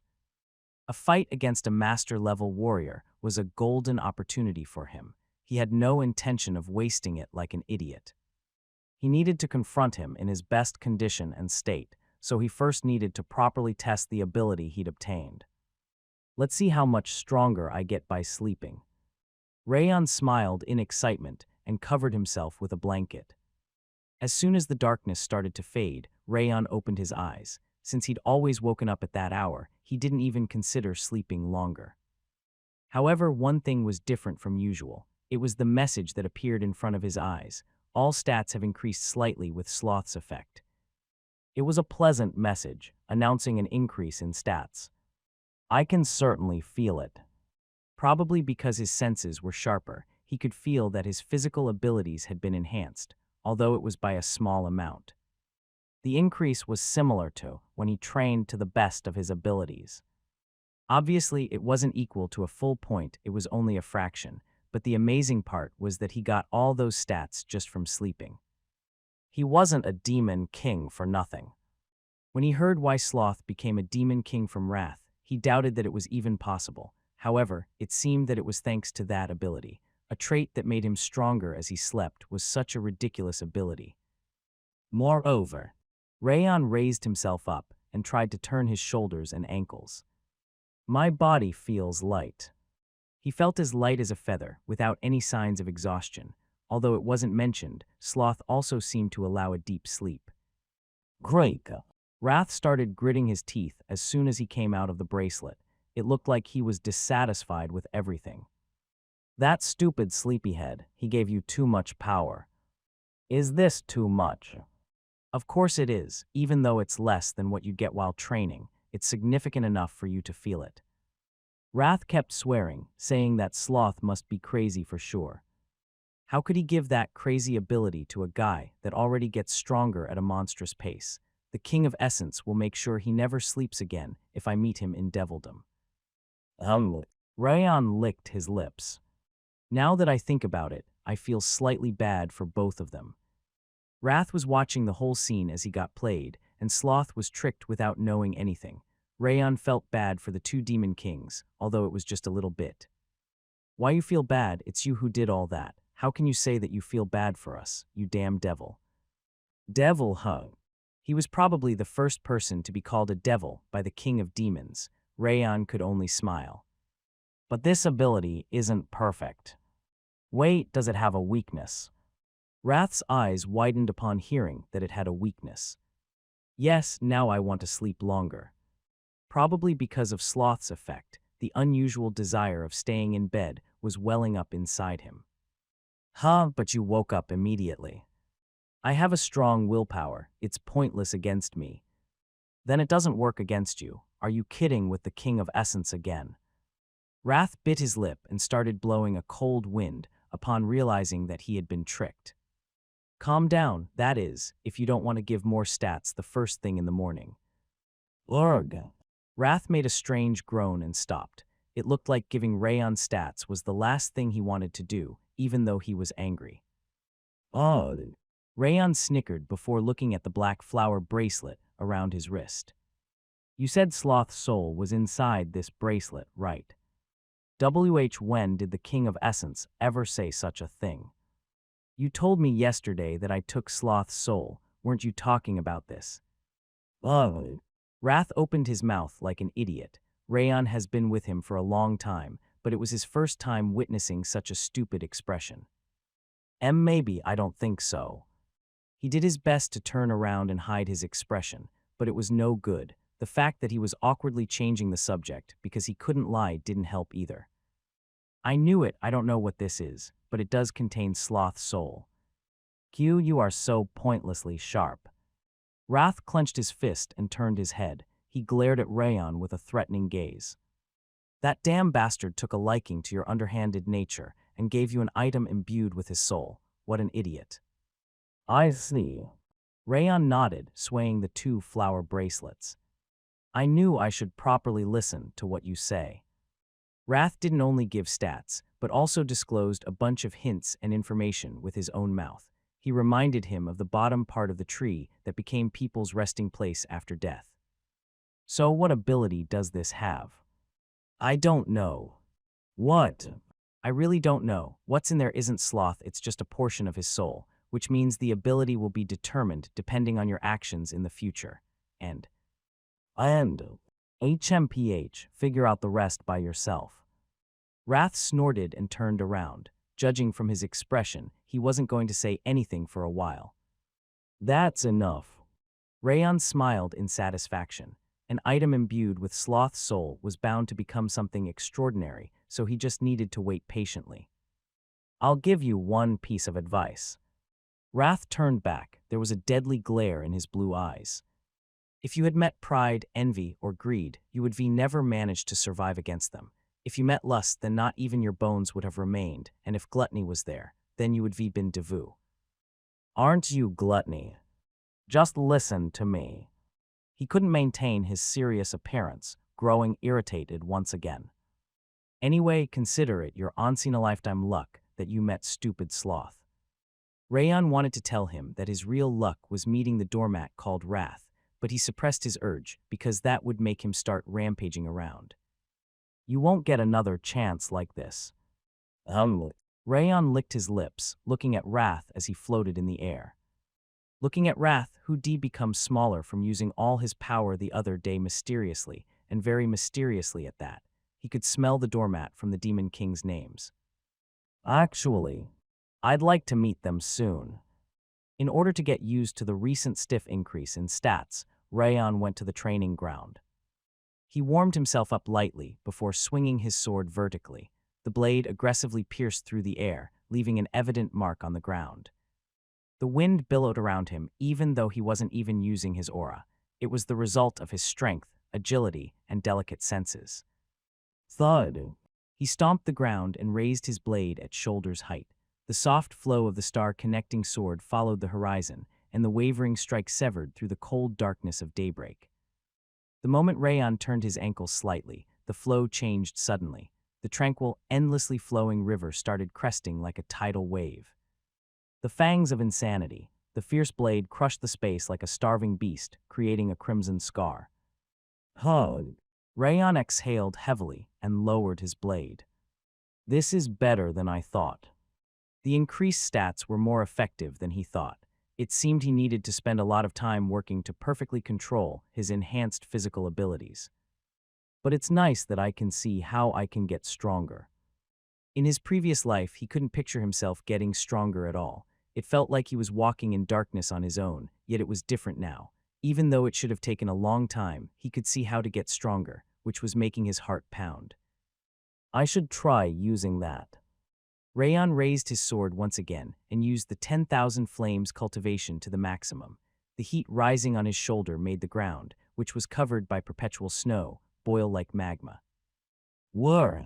A fight against a master-level warrior was a golden opportunity for him. He had no intention of wasting it like an idiot. He needed to confront him in his best condition and state, so he first needed to properly test the ability he'd obtained. Let's see how much stronger I get by sleeping. Rayon smiled in excitement and covered himself with a blanket. As soon as the darkness started to fade, Rayon opened his eyes. Since he'd always woken up at that hour, he didn't even consider sleeping longer. However, one thing was different from usual. It was the message that appeared in front of his eyes. All stats have increased slightly with Sloth's effect. It was a pleasant message, announcing an increase in stats. I can certainly feel it. Probably because his senses were sharper, he could feel that his physical abilities had been enhanced, although it was by a small amount. The increase was similar to when he trained to the best of his abilities. Obviously, it wasn't equal to a full point, it was only a fraction, but the amazing part was that he got all those stats just from sleeping. He wasn't a demon king for nothing. When he heard why Sloth became a demon king from Wrath, he doubted that it was even possible. However, it seemed that it was thanks to that ability. A trait that made him stronger as he slept was such a ridiculous ability. Moreover, Rayon raised himself up and tried to turn his shoulders and ankles. My body feels light. He felt as light as a feather, without any signs of exhaustion. Although it wasn't mentioned, Sloth also seemed to allow a deep sleep. Great. Wrath started gritting his teeth as soon as he came out of the bracelet. It looked like he was dissatisfied with everything. That stupid sleepyhead, he gave you too much power. Is this too much? Of course it is, even though it's less than what you get while training. It's significant enough for you to feel it. Wrath kept swearing, saying that Sloth must be crazy for sure. How could he give that crazy ability to a guy that already gets stronger at a monstrous pace? The King of Essence will make sure he never sleeps again if I meet him in Devildom. Rayon licked his lips. Now that I think about it, I feel slightly bad for both of them. Wrath was watching the whole scene as he got played, and Sloth was tricked without knowing anything. Rayon felt bad for the two demon kings, although it was just a little bit. Why you feel bad? It's you who did all that. How can you say that you feel bad for us, you damn devil? Devil, huh? He was probably the first person to be called a devil by the king of demons. Rayon could only smile. But this ability isn't perfect. Wait, does it have a weakness? Wrath's eyes widened upon hearing that it had a weakness. Yes, now I want to sleep longer. Probably because of Sloth's effect, the unusual desire of staying in bed was welling up inside him. Huh, but you woke up immediately. I have a strong willpower, it's pointless against me. Then it doesn't work against you. Are you kidding with the King of Essence again? Wrath bit his lip and started blowing a cold wind upon realizing that he had been tricked. Calm down, that is, if you don't want to give more stats the first thing in the morning. Urgh. Wrath made a strange groan and stopped. It looked like giving Rayon stats was the last thing he wanted to do, even though he was angry. Odd. Rayon snickered before looking at the black flower bracelet around his wrist. You said Sloth's soul was inside this bracelet, right? When did the King of Essence ever say such a thing? You told me yesterday that I took Sloth's soul. Weren't you talking about this? Oh. Wrath opened his mouth like an idiot. Rayon has been with him for a long time, but it was his first time witnessing such a stupid expression. Maybe, I don't think so. He did his best to turn around and hide his expression, but it was no good. The fact that he was awkwardly changing the subject because he couldn't lie didn't help either. I knew it, I don't know what this is, but it does contain Sloth's soul. Q, you are so pointlessly sharp. Wrath clenched his fist and turned his head. He glared at Rayon with a threatening gaze. That damn bastard took a liking to your underhanded nature and gave you an item imbued with his soul. What an idiot. I see. Rayon nodded, swaying the two flower bracelets. I knew I should properly listen to what you say. Wrath didn't only give stats, but also disclosed a bunch of hints and information with his own mouth. He reminded him of the bottom part of the tree that became people's resting place after death. So what ability does this have? I don't know. What? I really don't know. What's in there isn't Sloth, it's just a portion of his soul, which means the ability will be determined depending on your actions in the future. And HMPH, figure out the rest by yourself. Wrath snorted and turned around. Judging from his expression, he wasn't going to say anything for a while. That's enough. Rayon smiled in satisfaction. An item imbued with Sloth's soul was bound to become something extraordinary, so he just needed to wait patiently. I'll give you one piece of advice. Wrath turned back. There was a deadly glare in his blue eyes. If you had met pride, envy, or greed, you would never manage to survive against them. If you met lust, then not even your bones would have remained, and if gluttony was there, then you would been devu. Aren't you gluttony? Just listen to me. He couldn't maintain his serious appearance, growing irritated once again. Anyway, consider it your once-in-a-lifetime luck that you met stupid Sloth. Rayon wanted to tell him that his real luck was meeting the doormat called Wrath, but he suppressed his urge because that would make him start rampaging around. You won't get another chance like this. Rayon licked his lips, looking at Wrath as he floated in the air. Looking at Wrath, who did become smaller from using all his power the other day mysteriously, and very mysteriously at that. He could smell the doormat from the Demon King's names. Actually, I'd like to meet them soon. In order to get used to the recent stiff increase in stats, Rayon went to the training ground. He warmed himself up lightly before swinging his sword vertically. The blade aggressively pierced through the air, leaving an evident mark on the ground. The wind billowed around him even though he wasn't even using his aura. It was the result of his strength, agility, and delicate senses. Thud. He stomped the ground and raised his blade at shoulder's height. The soft flow of the star-connecting sword followed the horizon, and the wavering strike severed through the cold darkness of daybreak. The moment Rayon turned his ankle slightly, the flow changed suddenly. The tranquil, endlessly flowing river started cresting like a tidal wave. The fangs of insanity, the fierce blade crushed the space like a starving beast, creating a crimson scar. Hug. Rayon exhaled heavily and lowered his blade. This is better than I thought. The increased stats were more effective than he thought. It seemed he needed to spend a lot of time working to perfectly control his enhanced physical abilities. But it's nice that I can see how I can get stronger. In his previous life, he couldn't picture himself getting stronger at all. It felt like he was walking in darkness on his own, yet it was different now. Even though it should have taken a long time, he could see how to get stronger, which was making his heart pound. I should try using that. Rayon raised his sword once again and used the 10,000 flames cultivation to the maximum. The heat rising on his shoulder made the ground, which was covered by perpetual snow, boil like magma. Whir!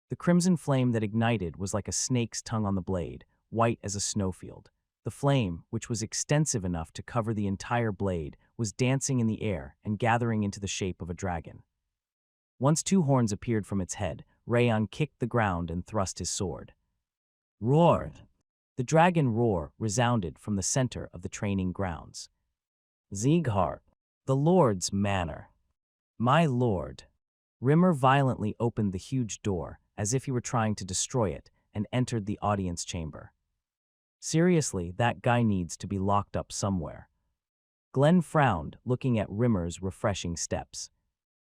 The crimson flame that ignited was like a snake's tongue on the blade, white as a snowfield. The flame, which was extensive enough to cover the entire blade, was dancing in the air and gathering into the shape of a dragon. Once 2 horns appeared from its head, Rayon kicked the ground and thrust his sword. Roared! The dragon roar resounded from the center of the training grounds. Sieghart, the Lord's manor. My lord. Rimmer violently opened the huge door, as if he were trying to destroy it, and entered the audience chamber. Seriously, that guy needs to be locked up somewhere. Glenn frowned, looking at Rimmer's refreshing steps.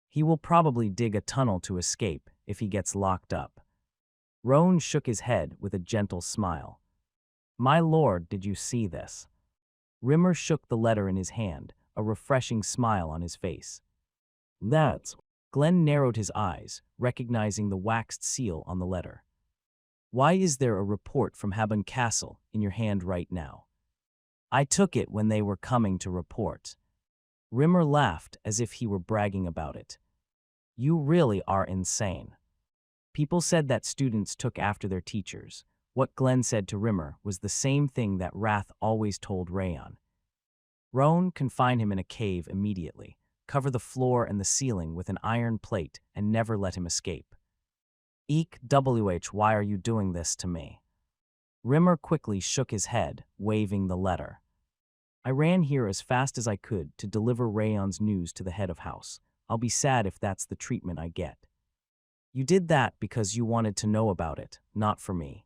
He will probably dig a tunnel to escape if he gets locked up. Roan shook his head with a gentle smile. My lord, did you see this? Rimmer shook the letter in his hand, a refreshing smile on his face. That's... Glenn narrowed his eyes, recognizing the waxed seal on the letter. Why is there a report from Haben Castle in your hand right now? I took it when they were coming to report. Rimmer laughed as if he were bragging about it. You really are insane. People said that students took after their teachers. What Glenn said to Rimmer was the same thing that Wrath always told Rayon. Roan, confine him in a cave immediately. Cover the floor and the ceiling with an iron plate and never let him escape. Eek, why are you doing this to me? Rimmer quickly shook his head, waving the letter. I ran here as fast as I could to deliver Rayon's news to the head of house. I'll be sad if that's the treatment I get. You did that because you wanted to know about it, not for me.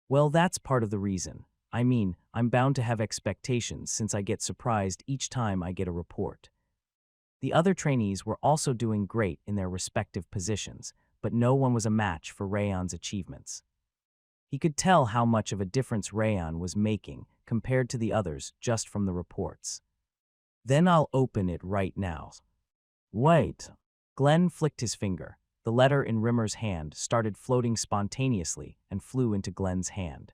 Well, that's part of the reason. I mean, I'm bound to have expectations since I get surprised each time I get a report. The other trainees were also doing great in their respective positions, but no one was a match for Rayon's achievements. He could tell how much of a difference Rayon was making compared to the others just from the reports. Then I'll open it right now. Wait. Glenn flicked his finger. The letter in Rimmer's hand started floating spontaneously and flew into Glenn's hand.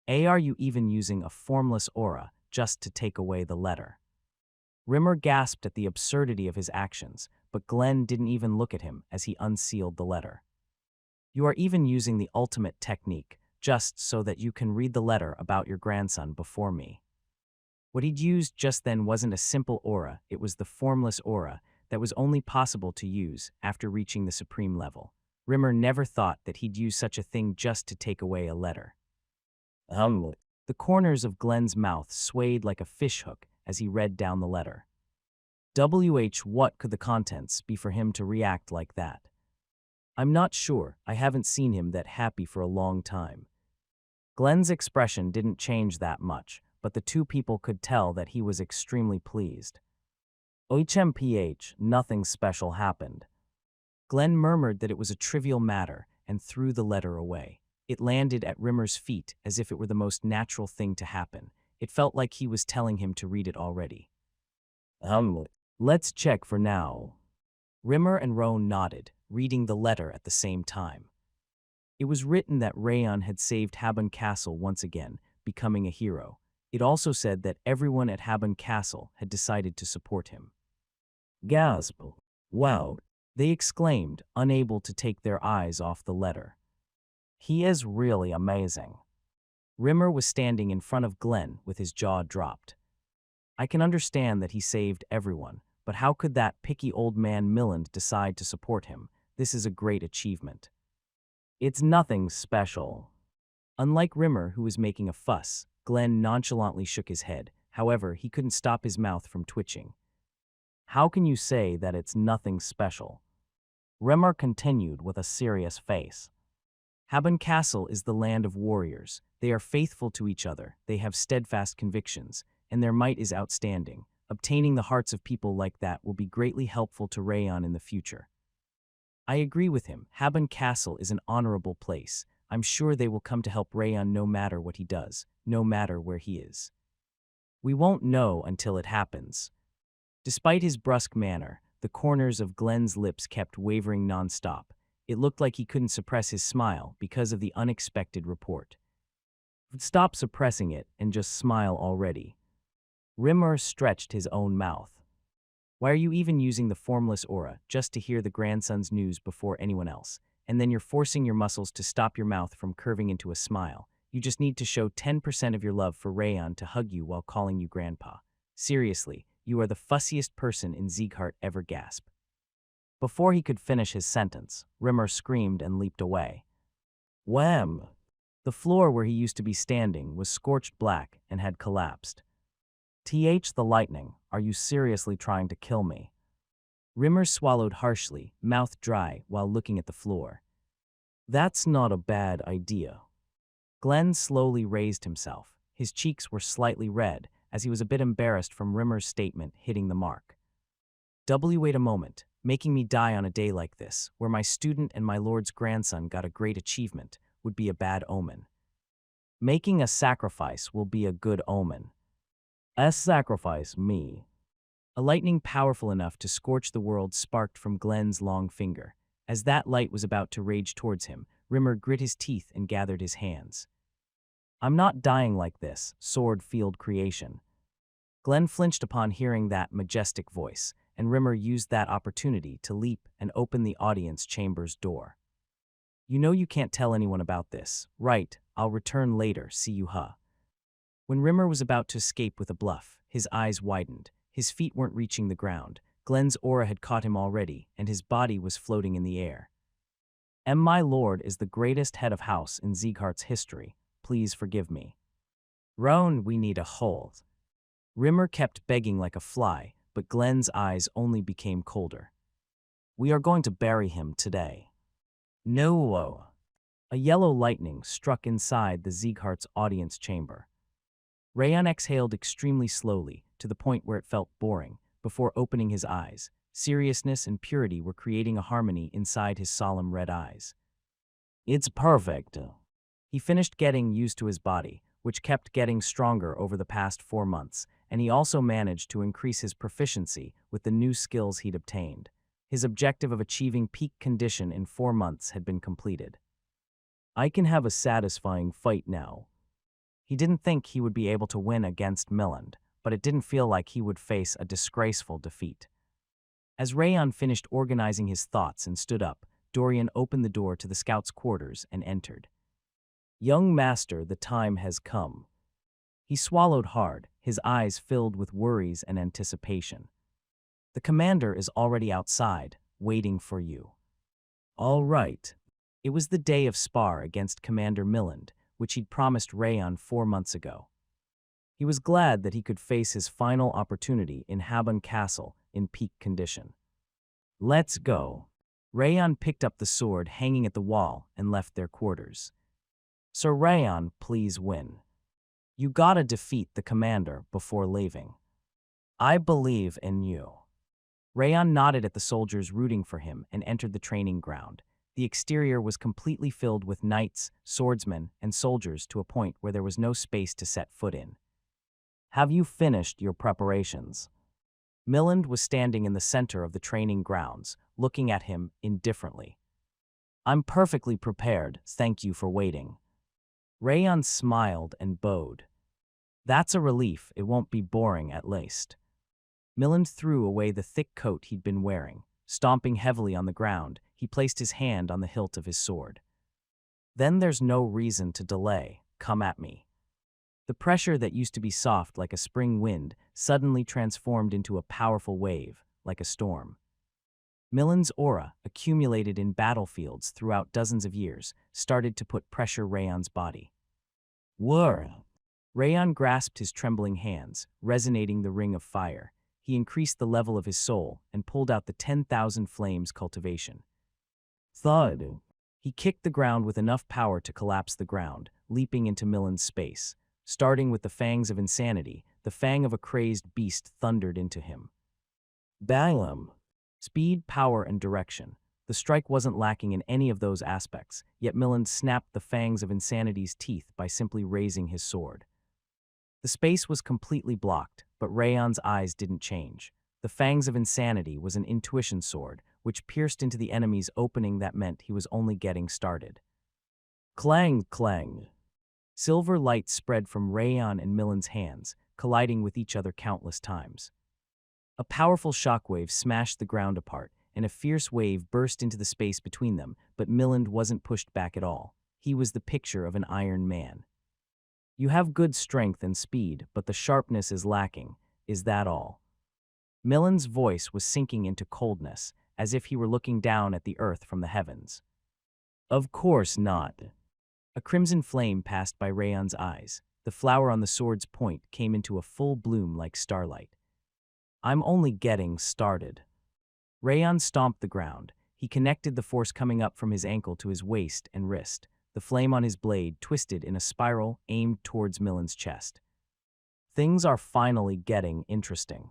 Are you even using a formless aura just to take away the letter? Rimmer gasped at the absurdity of his actions, but Glenn didn't even look at him as he unsealed the letter. You are even using the ultimate technique, just so that you can read the letter about your grandson before me. What he'd used just then wasn't a simple aura, it was the formless aura that was only possible to use after reaching the supreme level. Rimmer never thought that he'd use such a thing just to take away a letter. The corners of Glenn's mouth swayed like a fishhook as he read down the letter. What could the contents be for him to react like that? I'm not sure. I haven't seen him that happy for a long time. Glenn's expression didn't change that much, but the 2 people could tell that he was extremely pleased. Nothing special happened. Glenn murmured that it was a trivial matter and threw the letter away. It landed at Rimmer's feet as if it were the most natural thing to happen. It felt like he was telling him to read it already. Let's check for now. Rimmer and Roan nodded, reading the letter at the same time. It was written that Rayon had saved Haben Castle once again, becoming a hero. It also said that everyone at Haben Castle had decided to support him. Gasp! Wow! They exclaimed, unable to take their eyes off the letter. He is really amazing. Rimmer was standing in front of Glenn with his jaw dropped. I can understand that he saved everyone, but how could that picky old man Miland decide to support him? This is a great achievement. It's nothing special. Unlike Rimmer, who was making a fuss, Glenn nonchalantly shook his head. However, he couldn't stop his mouth from twitching. How can you say that it's nothing special? Rimmer continued with a serious face. Haben Castle is the land of warriors. They are faithful to each other, they have steadfast convictions, and their might is outstanding. Obtaining the hearts of people like that will be greatly helpful to Rayon in the future. I agree with him. Haben Castle is an honorable place. I'm sure they will come to help Rayon no matter what he does, no matter where he is. We won't know until it happens. Despite his brusque manner, the corners of Glenn's lips kept wavering nonstop. It looked like he couldn't suppress his smile because of the unexpected report. Stop suppressing it and just smile already. Rimmer stretched his own mouth. Why are you even using the formless aura just to hear the grandson's news before anyone else? And then you're forcing your muscles to stop your mouth from curving into a smile. You just need to show 10% of your love for Rayon to hug you while calling you grandpa. Seriously, you are the fussiest person in Sieghart ever gasp. Before he could finish his sentence, Rimmer screamed and leaped away. Wham! The floor where he used to be standing was scorched black and had collapsed. The lightning, are you seriously trying to kill me? Rimmer swallowed harshly, mouth dry, while looking at the floor. That's not a bad idea. Glenn slowly raised himself. His cheeks were slightly red, as he was a bit embarrassed from Rimmer's statement hitting the mark. Wait a moment, making me die on a day like this, where my student and my lord's grandson got a great achievement, would be a bad omen. Making a sacrifice will be a good omen. Sacrifice me. A lightning powerful enough to scorch the world sparked from Glenn's long finger. As that light was about to rage towards him, Rimmer grit his teeth and gathered his hands. I'm not dying like this, sword field creation. Glenn flinched upon hearing that majestic voice, and Rimmer used that opportunity to leap and open the audience chamber's door. You know you can't tell anyone about this, right? I'll return later, see you, huh? When Rimmer was about to escape with a bluff, his eyes widened. His feet weren't reaching the ground. Glenn's aura had caught him already, and his body was floating in the air. My lord is the greatest head of house in Sieghart's history. Please forgive me. Roan, we need a hold. Rimmer kept begging like a fly, but Glenn's eyes only became colder. We are going to bury him today. No. A yellow lightning struck inside the Sieghart's audience chamber. Rayon exhaled extremely slowly, to the point where it felt boring, before opening his eyes. Seriousness and purity were creating a harmony inside his solemn red eyes. It's perfect. He finished getting used to his body, which kept getting stronger over the past 4 months, and he also managed to increase his proficiency with the new skills he'd obtained. His objective of achieving peak condition in 4 months had been completed. I can have a satisfying fight now. He didn't think he would be able to win against Miland, but it didn't feel like he would face a disgraceful defeat. As Rayon finished organizing his thoughts and stood up, Dorian opened the door to the scout's quarters and entered. Young master, the time has come. He swallowed hard, his eyes filled with worries and anticipation. The commander is already outside, waiting for you. All right. It was the day of spar against Commander Miland, which he'd promised Rayon 4 months ago. He was glad that he could face his final opportunity in Habon Castle in peak condition. Let's go. Rayon picked up the sword hanging at the wall and left their quarters. Sir Rayon, please win. You gotta defeat the commander before leaving. I believe in you. Rayon nodded at the soldiers rooting for him and entered the training ground. The exterior was completely filled with knights, swordsmen, and soldiers to a point where there was no space to set foot in. Have you finished your preparations? Miland was standing in the center of the training grounds, looking at him indifferently. I'm perfectly prepared, thank you for waiting. Rayon smiled and bowed. That's a relief, it won't be boring at least. Miland threw away the thick coat he'd been wearing. Stomping heavily on the ground, he placed his hand on the hilt of his sword. Then there's no reason to delay, come at me. The pressure that used to be soft like a spring wind suddenly transformed into a powerful wave, like a storm. Miland's aura, accumulated in battlefields throughout dozens of years, started to put pressure Rayon's body. Whir! Rayon grasped his trembling hands, resonating the ring of fire. He increased the level of his soul and pulled out the 10,000 flames cultivation. Thud! He kicked the ground with enough power to collapse the ground, leaping into Miland's space. Starting with the fangs of insanity, the fang of a crazed beast thundered into him. Bang! Speed, power, and direction. The strike wasn't lacking in any of those aspects, yet Miland snapped the fangs of Insanity's teeth by simply raising his sword. The space was completely blocked, but Rayon's eyes didn't change. The fangs of Insanity was an intuition sword, which pierced into the enemy's opening that meant he was only getting started. Clang, clang. Silver light spread from Rayon and Miland's hands, colliding with each other countless times. A powerful shockwave smashed the ground apart, and a fierce wave burst into the space between them, but Miland wasn't pushed back at all. He was the picture of an Iron Man. You have good strength and speed, but the sharpness is lacking. Is that all? Miland's voice was sinking into coldness, as if he were looking down at the earth from the heavens. Of course not. A crimson flame passed by Rayon's eyes. The flower on the sword's point came into a full bloom like starlight. I'm only getting started. Rayon stomped the ground. He connected the force coming up from his ankle to his waist and wrist. The flame on his blade twisted in a spiral aimed towards Miland's chest. Things are finally getting interesting.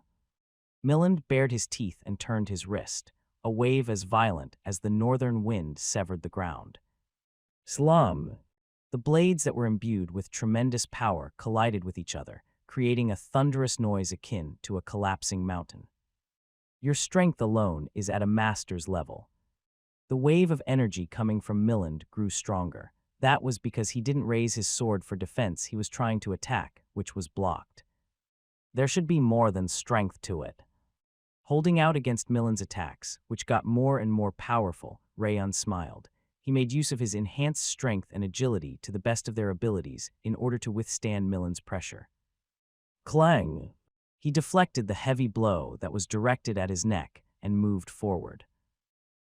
Miland bared his teeth and turned his wrist. A wave as violent as the northern wind severed the ground. Slum. The blades that were imbued with tremendous power collided with each other, creating a thunderous noise akin to a collapsing mountain. Your strength alone is at a master's level. The wave of energy coming from Miland grew stronger. That was because he didn't raise his sword for defense he was trying to attack, which was blocked. There should be more than strength to it. Holding out against Miland's attacks, which got more and more powerful, Rayon smiled. He made use of his enhanced strength and agility to the best of their abilities in order to withstand Miland's pressure. Clang! He deflected the heavy blow that was directed at his neck and moved forward.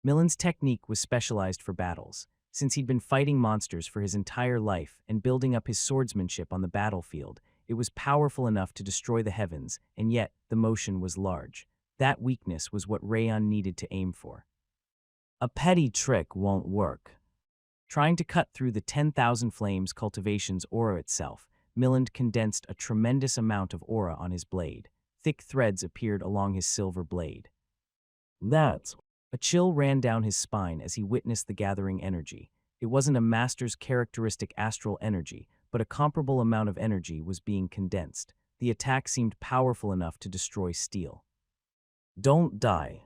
Miland's technique was specialized for battles. Since he'd been fighting monsters for his entire life and building up his swordsmanship on the battlefield, it was powerful enough to destroy the heavens, and yet the motion was large. That weakness was what Rayon needed to aim for. A petty trick won't work. Trying to cut through the 10,000 Flames cultivation's aura itself, Miland condensed a tremendous amount of aura on his blade. Thick threads appeared along his silver blade. A chill ran down his spine as he witnessed the gathering energy. It wasn't a master's characteristic astral energy, but a comparable amount of energy was being condensed. The attack seemed powerful enough to destroy steel. Don't die.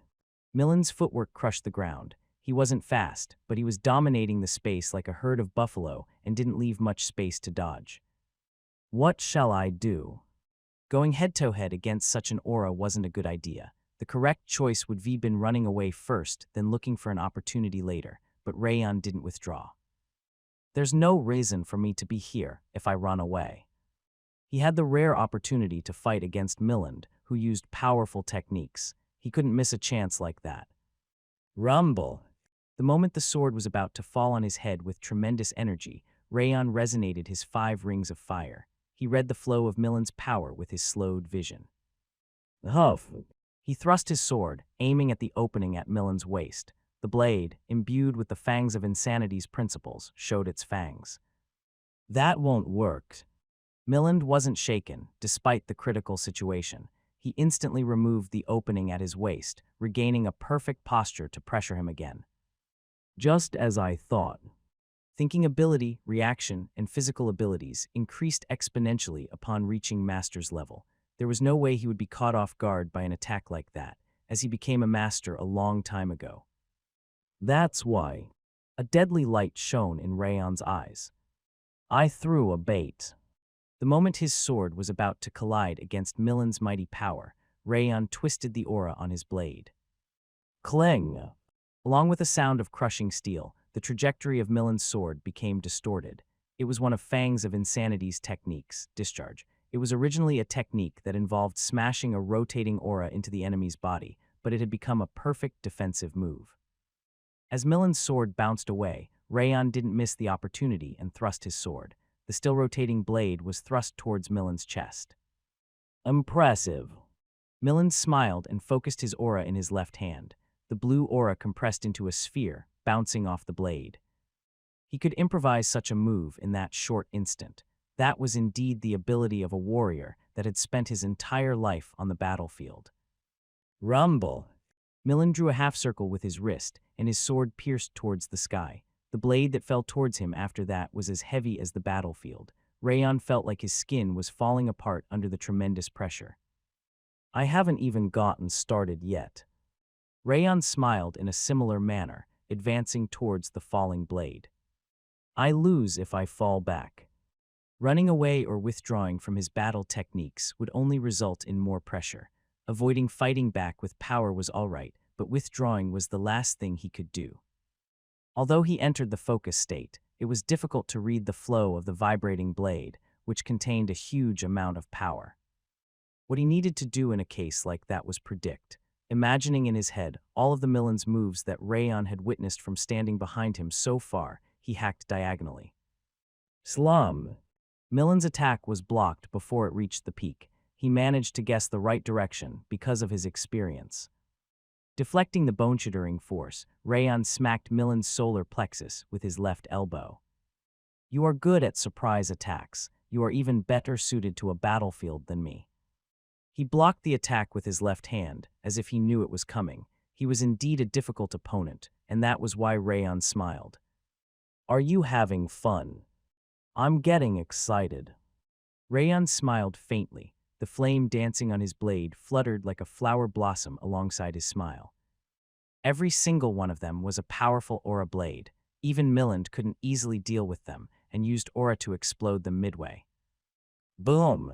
Miland's footwork crushed the ground. He wasn't fast, but he was dominating the space like a herd of buffalo and didn't leave much space to dodge. What shall I do? Going head-to-head against such an aura wasn't a good idea. The correct choice would have been running away first, then looking for an opportunity later, but Rayon didn't withdraw. There's no reason for me to be here if I run away. He had the rare opportunity to fight against Miland, who used powerful techniques. He couldn't miss a chance like that. Rumble. The moment the sword was about to fall on his head with tremendous energy, Rayon resonated his 5 rings of fire. He read the flow of Miland's power with his slowed vision. Huff. He thrust his sword, aiming at the opening at Miland's waist. The blade, imbued with the fangs of Insanity's principles, showed its fangs. That won't work. Miland wasn't shaken, despite the critical situation. He instantly removed the opening at his waist, regaining a perfect posture to pressure him again. Just as I thought. Thinking ability, reaction, and physical abilities increased exponentially upon reaching master's level. There was no way he would be caught off guard by an attack like that, as he became a master a long time ago. That's why. A deadly light shone in Rayon's eyes. I threw a bait. The moment his sword was about to collide against Miland's mighty power, Rayon twisted the aura on his blade. Clang! Along with a sound of crushing steel, the trajectory of Miland's sword became distorted. It was one of Fangs of Insanity's techniques, discharge. It was originally a technique that involved smashing a rotating aura into the enemy's body, but it had become a perfect defensive move. As Miland's sword bounced away, Rayon didn't miss the opportunity and thrust his sword. The still rotating blade was thrust towards Miland's chest. Impressive. Miland smiled and focused his aura in his left hand. The blue aura compressed into a sphere, bouncing off the blade. He could improvise such a move in that short instant. That was indeed the ability of a warrior that had spent his entire life on the battlefield. Rumble. Miland drew a half-circle with his wrist, and his sword pierced towards the sky. The blade that fell towards him after that was as heavy as the battlefield. Rayon felt like his skin was falling apart under the tremendous pressure. I haven't even gotten started yet. Rayon smiled in a similar manner, advancing towards the falling blade. I lose if I fall back. Running away or withdrawing from his battle techniques would only result in more pressure. Avoiding fighting back with power was all right, but withdrawing was the last thing he could do. Although he entered the focus state, it was difficult to read the flow of the vibrating blade, which contained a huge amount of power. What he needed to do in a case like that was predict, imagining in his head all of the Miland's moves that Rayon had witnessed from standing behind him so far. He hacked diagonally. Slum. Miland's attack was blocked before it reached the peak. He managed to guess the right direction because of his experience. Deflecting the bone-shattering force, Rayon smacked Miland's solar plexus with his left elbow. You are good at surprise attacks. You are even better suited to a battlefield than me. He blocked the attack with his left hand, as if he knew it was coming. He was indeed a difficult opponent, and that was why Rayon smiled. Are you having fun? I'm getting excited. Rayon smiled faintly. The flame dancing on his blade fluttered like a flower blossom alongside his smile. Every single one of them was a powerful aura blade. Even Miland couldn't easily deal with them and used aura to explode them midway. Boom!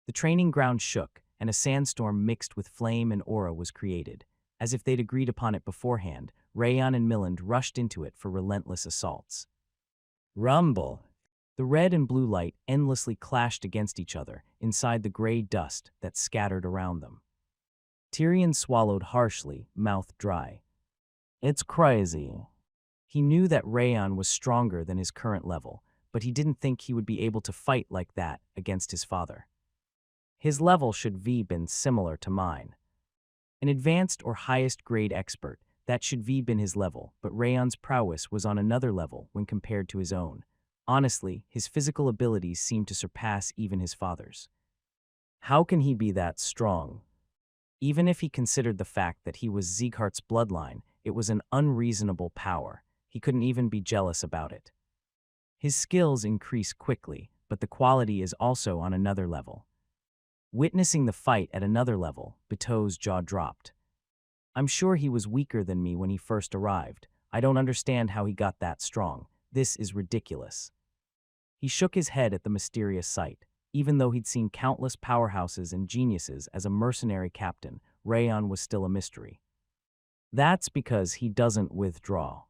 The training ground shook, and a sandstorm mixed with flame and aura was created. As if they'd agreed upon it beforehand, Rayon and Miland rushed into it for relentless assaults. Rumble! The red and blue light endlessly clashed against each other inside the gray dust that scattered around them. Tyrion swallowed harshly, mouth dry. It's crazy. He knew that Rayon was stronger than his current level, but he didn't think he would be able to fight like that against his father. His level should be been similar to mine. An advanced or highest grade expert, that should be been his level, but Rayon's prowess was on another level when compared to his own. Honestly, his physical abilities seemed to surpass even his father's. How can he be that strong? Even if he considered the fact that he was Sieghart's bloodline, it was an unreasonable power. He couldn't even be jealous about it. His skills increase quickly, but the quality is also on another level. Witnessing the fight at another level, Bateau's jaw dropped. I'm sure he was weaker than me when he first arrived. I don't understand how he got that strong. This is ridiculous. He shook his head at the mysterious sight. Even though he'd seen countless powerhouses and geniuses as a mercenary captain, Rayon was still a mystery. That's because he doesn't withdraw.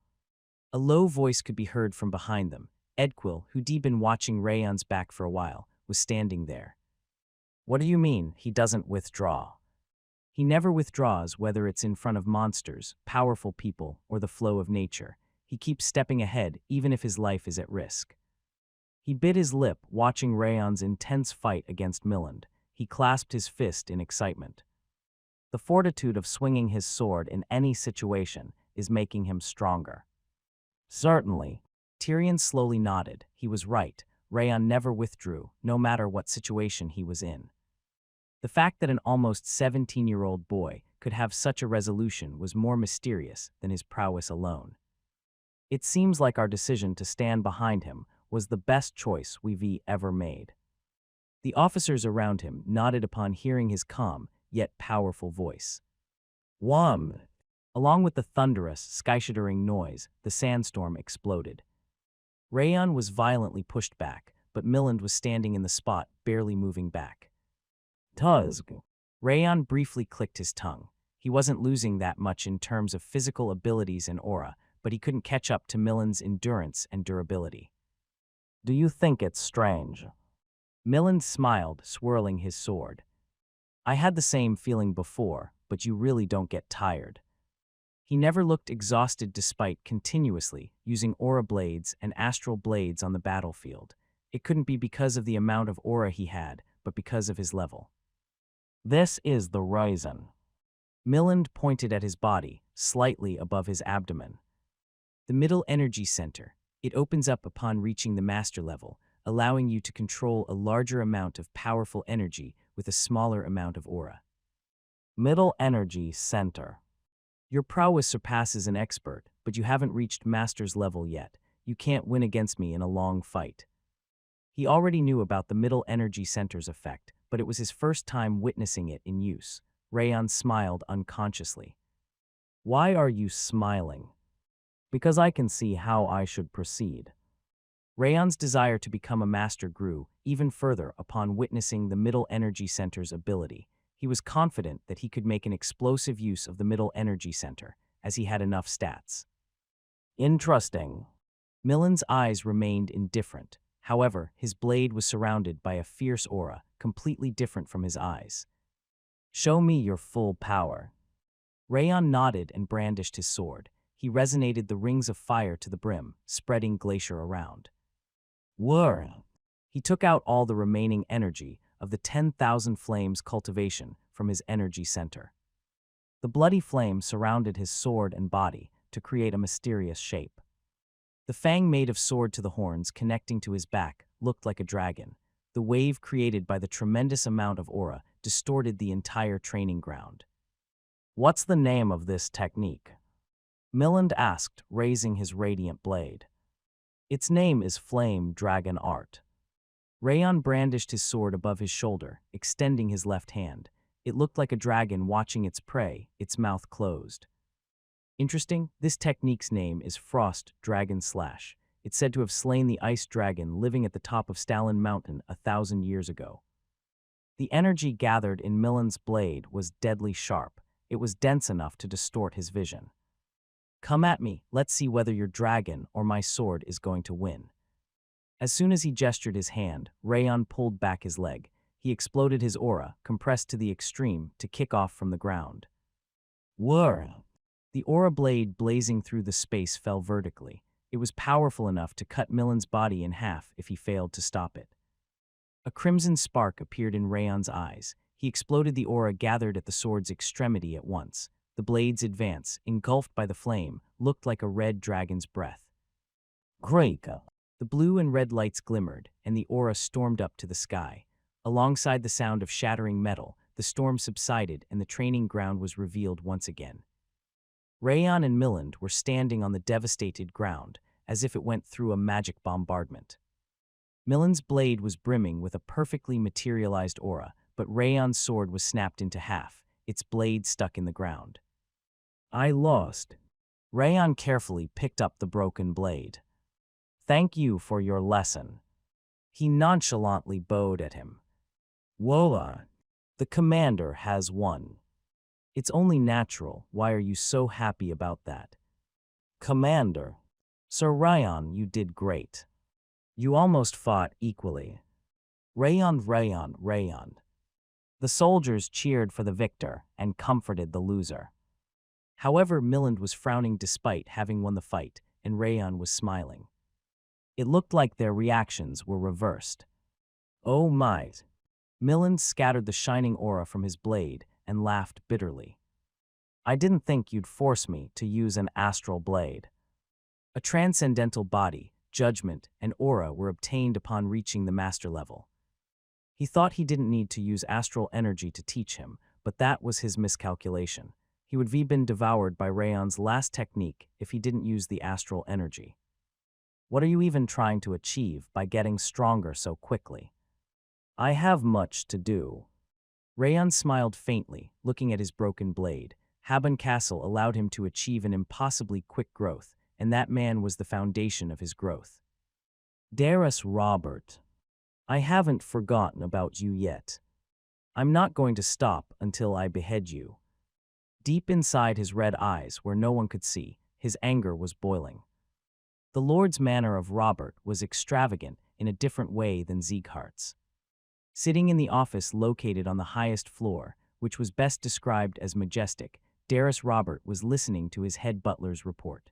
A low voice could be heard from behind them. Edquil, who'd been watching Rayon's back for a while, was standing there. What do you mean, he doesn't withdraw? He never withdraws, whether it's in front of monsters, powerful people, or the flow of nature. He keeps stepping ahead, even if his life is at risk. He bit his lip, watching Rayon's intense fight against Miland. He clasped his fist in excitement. The fortitude of swinging his sword in any situation is making him stronger. Certainly. Tyrion slowly nodded. He was right. Rayon never withdrew, no matter what situation he was in. The fact that an almost 17-year-old boy could have such a resolution was more mysterious than his prowess alone. It seems like our decision to stand behind him was the best choice we've ever made. The officers around him nodded upon hearing his calm, yet powerful voice. Wham! Along with the thunderous, sky-shattering noise, the sandstorm exploded. Rayon was violently pushed back, but Miland was standing in the spot, barely moving back. Tuzg. Rayon briefly clicked his tongue. He wasn't losing that much in terms of physical abilities and aura, but he couldn't catch up to Miland's endurance and durability. Do you think it's strange? Miland smiled, swirling his sword. I had the same feeling before, but you really don't get tired. He never looked exhausted despite continuously using aura blades and astral blades on the battlefield. It couldn't be because of the amount of aura he had, but because of his level. This is the reason. Miland pointed at his body, slightly above his abdomen. The middle energy center. It opens up upon reaching the master level, allowing you to control a larger amount of powerful energy with a smaller amount of aura. Middle energy center. Your prowess surpasses an expert, but you haven't reached master's level yet. You can't win against me in a long fight. He already knew about the middle energy center's effect, but it was his first time witnessing it in use. Rayon smiled unconsciously. Why are you smiling? Because I can see how I should proceed. Rayon's desire to become a master grew even further upon witnessing the middle energy center's ability. He was confident that he could make an explosive use of the middle energy center, as he had enough stats. Interesting. Miland's eyes remained indifferent. However, his blade was surrounded by a fierce aura, completely different from his eyes. Show me your full power. Rayon nodded and brandished his sword. He resonated the rings of fire to the brim, spreading Glacier around. Whirr! He took out all the remaining energy of the 10,000 flames cultivation from his energy center. The bloody flame surrounded his sword and body to create a mysterious shape. The fang made of sword to the horns connecting to his back looked like a dragon. The wave created by the tremendous amount of aura distorted the entire training ground. What's the name of this technique? Miland asked, raising his radiant blade. Its name is Flame Dragon Art. Rayon brandished his sword above his shoulder, extending his left hand. It looked like a dragon watching its prey, its mouth closed. Interesting, this technique's name is Frost Dragon Slash. It's said to have slain the ice dragon living at the top of Stalin Mountain 1,000 years ago. The energy gathered in Miland's blade was deadly sharp. It was dense enough to distort his vision. Come at me, let's see whether your dragon or my sword is going to win. As soon as he gestured his hand, Rayon pulled back his leg. He exploded his aura, compressed to the extreme, to kick off from the ground. Whirr! The aura blade blazing through the space fell vertically. It was powerful enough to cut Miland's body in half if he failed to stop it. A crimson spark appeared in Rayon's eyes. He exploded the aura gathered at the sword's extremity at once. The blade's advance, engulfed by the flame, looked like a red dragon's breath. Great! The blue and red lights glimmered, and the aura stormed up to the sky. Alongside the sound of shattering metal, the storm subsided and the training ground was revealed once again. Rayon and Miland were standing on the devastated ground, as if it went through a magic bombardment. Miland's blade was brimming with a perfectly materialized aura, but Rayon's sword was snapped into half, its blade stuck in the ground. I lost. Rayon carefully picked up the broken blade. Thank you for your lesson. He nonchalantly bowed at him. Woa! The commander has won. It's only natural. Why are you so happy about that? Commander. Sir Rayon, you did great. You almost fought equally. Rayon. The soldiers cheered for the victor and comforted the loser. However, Miland was frowning despite having won the fight, and Rayon was smiling. It looked like their reactions were reversed. Oh my! Miland scattered the shining aura from his blade and laughed bitterly. I didn't think you'd force me to use an astral blade. A transcendental body, judgment, and aura were obtained upon reaching the master level. He thought he didn't need to use astral energy to teach him, but that was his miscalculation. He would have been devoured by Rayon's last technique if he didn't use the astral energy. What are you even trying to achieve by getting stronger so quickly? I have much to do. Rayon smiled faintly, looking at his broken blade. Habon Castle allowed him to achieve an impossibly quick growth, and that man was the foundation of his growth. Darius Robert, I haven't forgotten about you yet. I'm not going to stop until I behead you. Deep inside his red eyes, where no one could see, his anger was boiling. The Lord's manner of Robert was extravagant in a different way than Sieghart's. Sitting in the office located on the highest floor, which was best described as majestic, Darius Robert was listening to his head butler's report.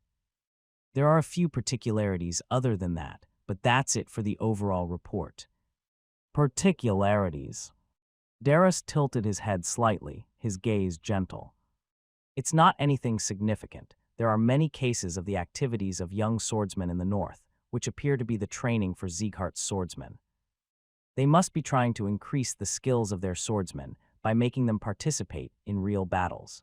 There are a few particularities other than that, but that's it for the overall report. Particularities. Darius tilted his head slightly, his gaze gentle. It's not anything significant. There are many cases of the activities of young swordsmen in the north, which appear to be the training for Sieghart's swordsmen. They must be trying to increase the skills of their swordsmen by making them participate in real battles.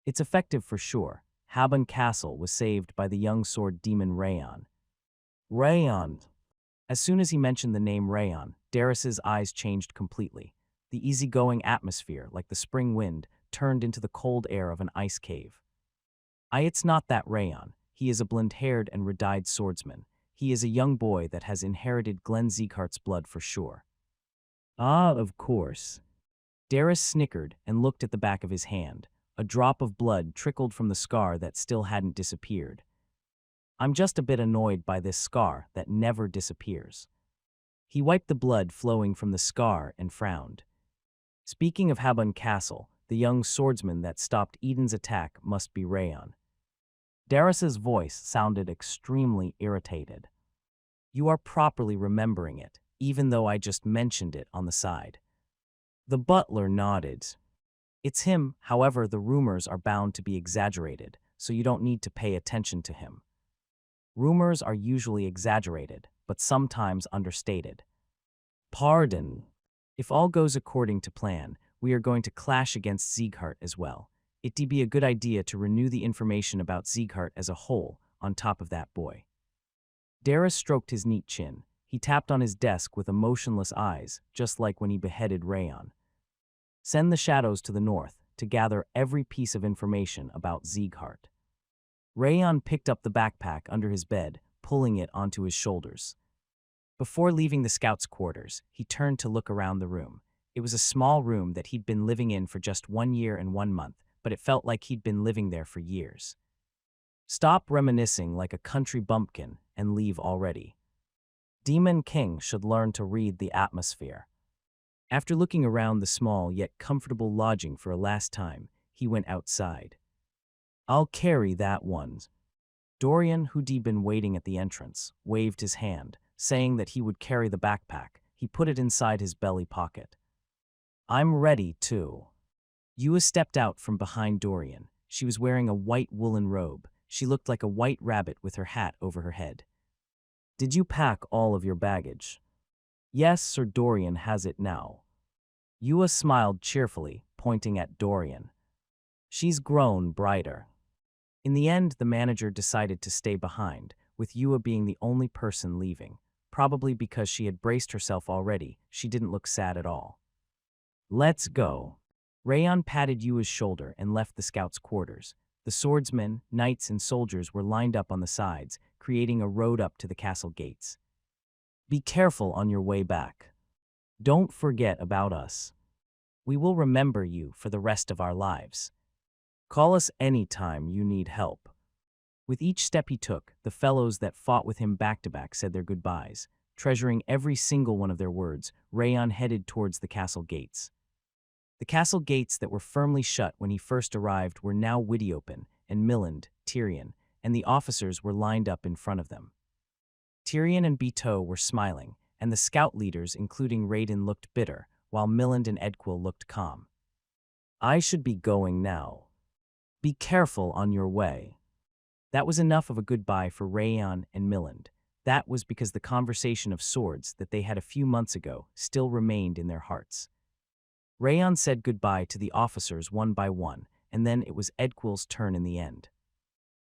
It's effective for sure. Habon Castle was saved by the young sword demon Rayon. Rayon. As soon as he mentioned the name Rayon, Darius's eyes changed completely. The easygoing atmosphere, like the spring wind, turned into the cold air of an ice cave. It's not that Rayon. He is a blonde-haired and red-eyed swordsman. He is a young boy that has inherited Glenn Zieghart's blood for sure. Ah, of course. Darius snickered and looked at the back of his hand. A drop of blood trickled from the scar that still hadn't disappeared. I'm just a bit annoyed by this scar that never disappears. He wiped the blood flowing from the scar and frowned. Speaking of Habon Castle, the young swordsman that stopped Eden's attack must be Rayon. Darius's voice sounded extremely irritated. You are properly remembering it, even though I just mentioned it on the side. The butler nodded. It's him, however, the rumors are bound to be exaggerated, so you don't need to pay attention to him. Rumors are usually exaggerated, but sometimes understated. Pardon. If all goes according to plan, we are going to clash against Zieghart as well. It'd be a good idea to renew the information about Zieghart as a whole on top of that boy. Darius stroked his neat chin. He tapped on his desk with emotionless eyes, just like when he beheaded Rayon. Send the shadows to the north to gather every piece of information about Zieghart. Rayon picked up the backpack under his bed, pulling it onto his shoulders. Before leaving the scouts' quarters, he turned to look around the room. It was a small room that he'd been living in for just 1 year and 1 month, but it felt like he'd been living there for years. Stop reminiscing like a country bumpkin and leave already. Demon King should learn to read the atmosphere. After looking around the small yet comfortable lodging for a last time, he went outside. I'll carry that one. Dorian, who'd been waiting at the entrance, waved his hand, saying that he would carry the backpack. He put it inside his belly pocket. I'm ready, too. Yua stepped out from behind Dorian. She was wearing a white woolen robe. She looked like a white rabbit with her hat over her head. Did you pack all of your baggage? Yes, Sir Dorian has it now. Yua smiled cheerfully, pointing at Dorian. She's grown brighter. In the end, the manager decided to stay behind, with Yua being the only person leaving. Probably because she had braced herself already, she didn't look sad at all. Let's go. Rayon patted Yua's shoulder and left the scouts' quarters. The swordsmen, knights, and soldiers were lined up on the sides, creating a road up to the castle gates. Be careful on your way back. Don't forget about us. We will remember you for the rest of our lives. Call us anytime you need help. With each step he took, the fellows that fought with him back to back said their goodbyes. Treasuring every single one of their words, Rayon headed towards the castle gates. The castle gates that were firmly shut when he first arrived were now widely open, and Miland, Tyrion, and the officers were lined up in front of them. Tyrion and Beto were smiling, and the scout leaders, including Raiden, looked bitter, while Miland and Edquil looked calm. I should be going now. Be careful on your way. That was enough of a goodbye for Rayon and Miland. That was because the conversation of swords that they had a few months ago still remained in their hearts. Rayon said goodbye to the officers one by one, and then it was Edquil's turn in the end.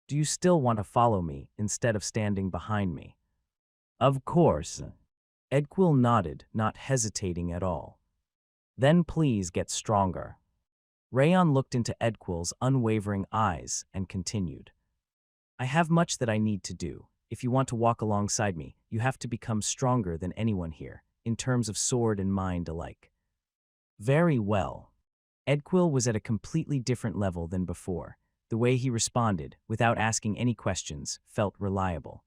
Do you still want to follow me instead of standing behind me? Of course. Edquil nodded, not hesitating at all. Then please get stronger. Rayon looked into Edquil's unwavering eyes and continued. I have much that I need to do. If you want to walk alongside me, you have to become stronger than anyone here, in terms of sword and mind alike. Very well. Edquil was at a completely different level than before. The way he responded, without asking any questions, felt reliable.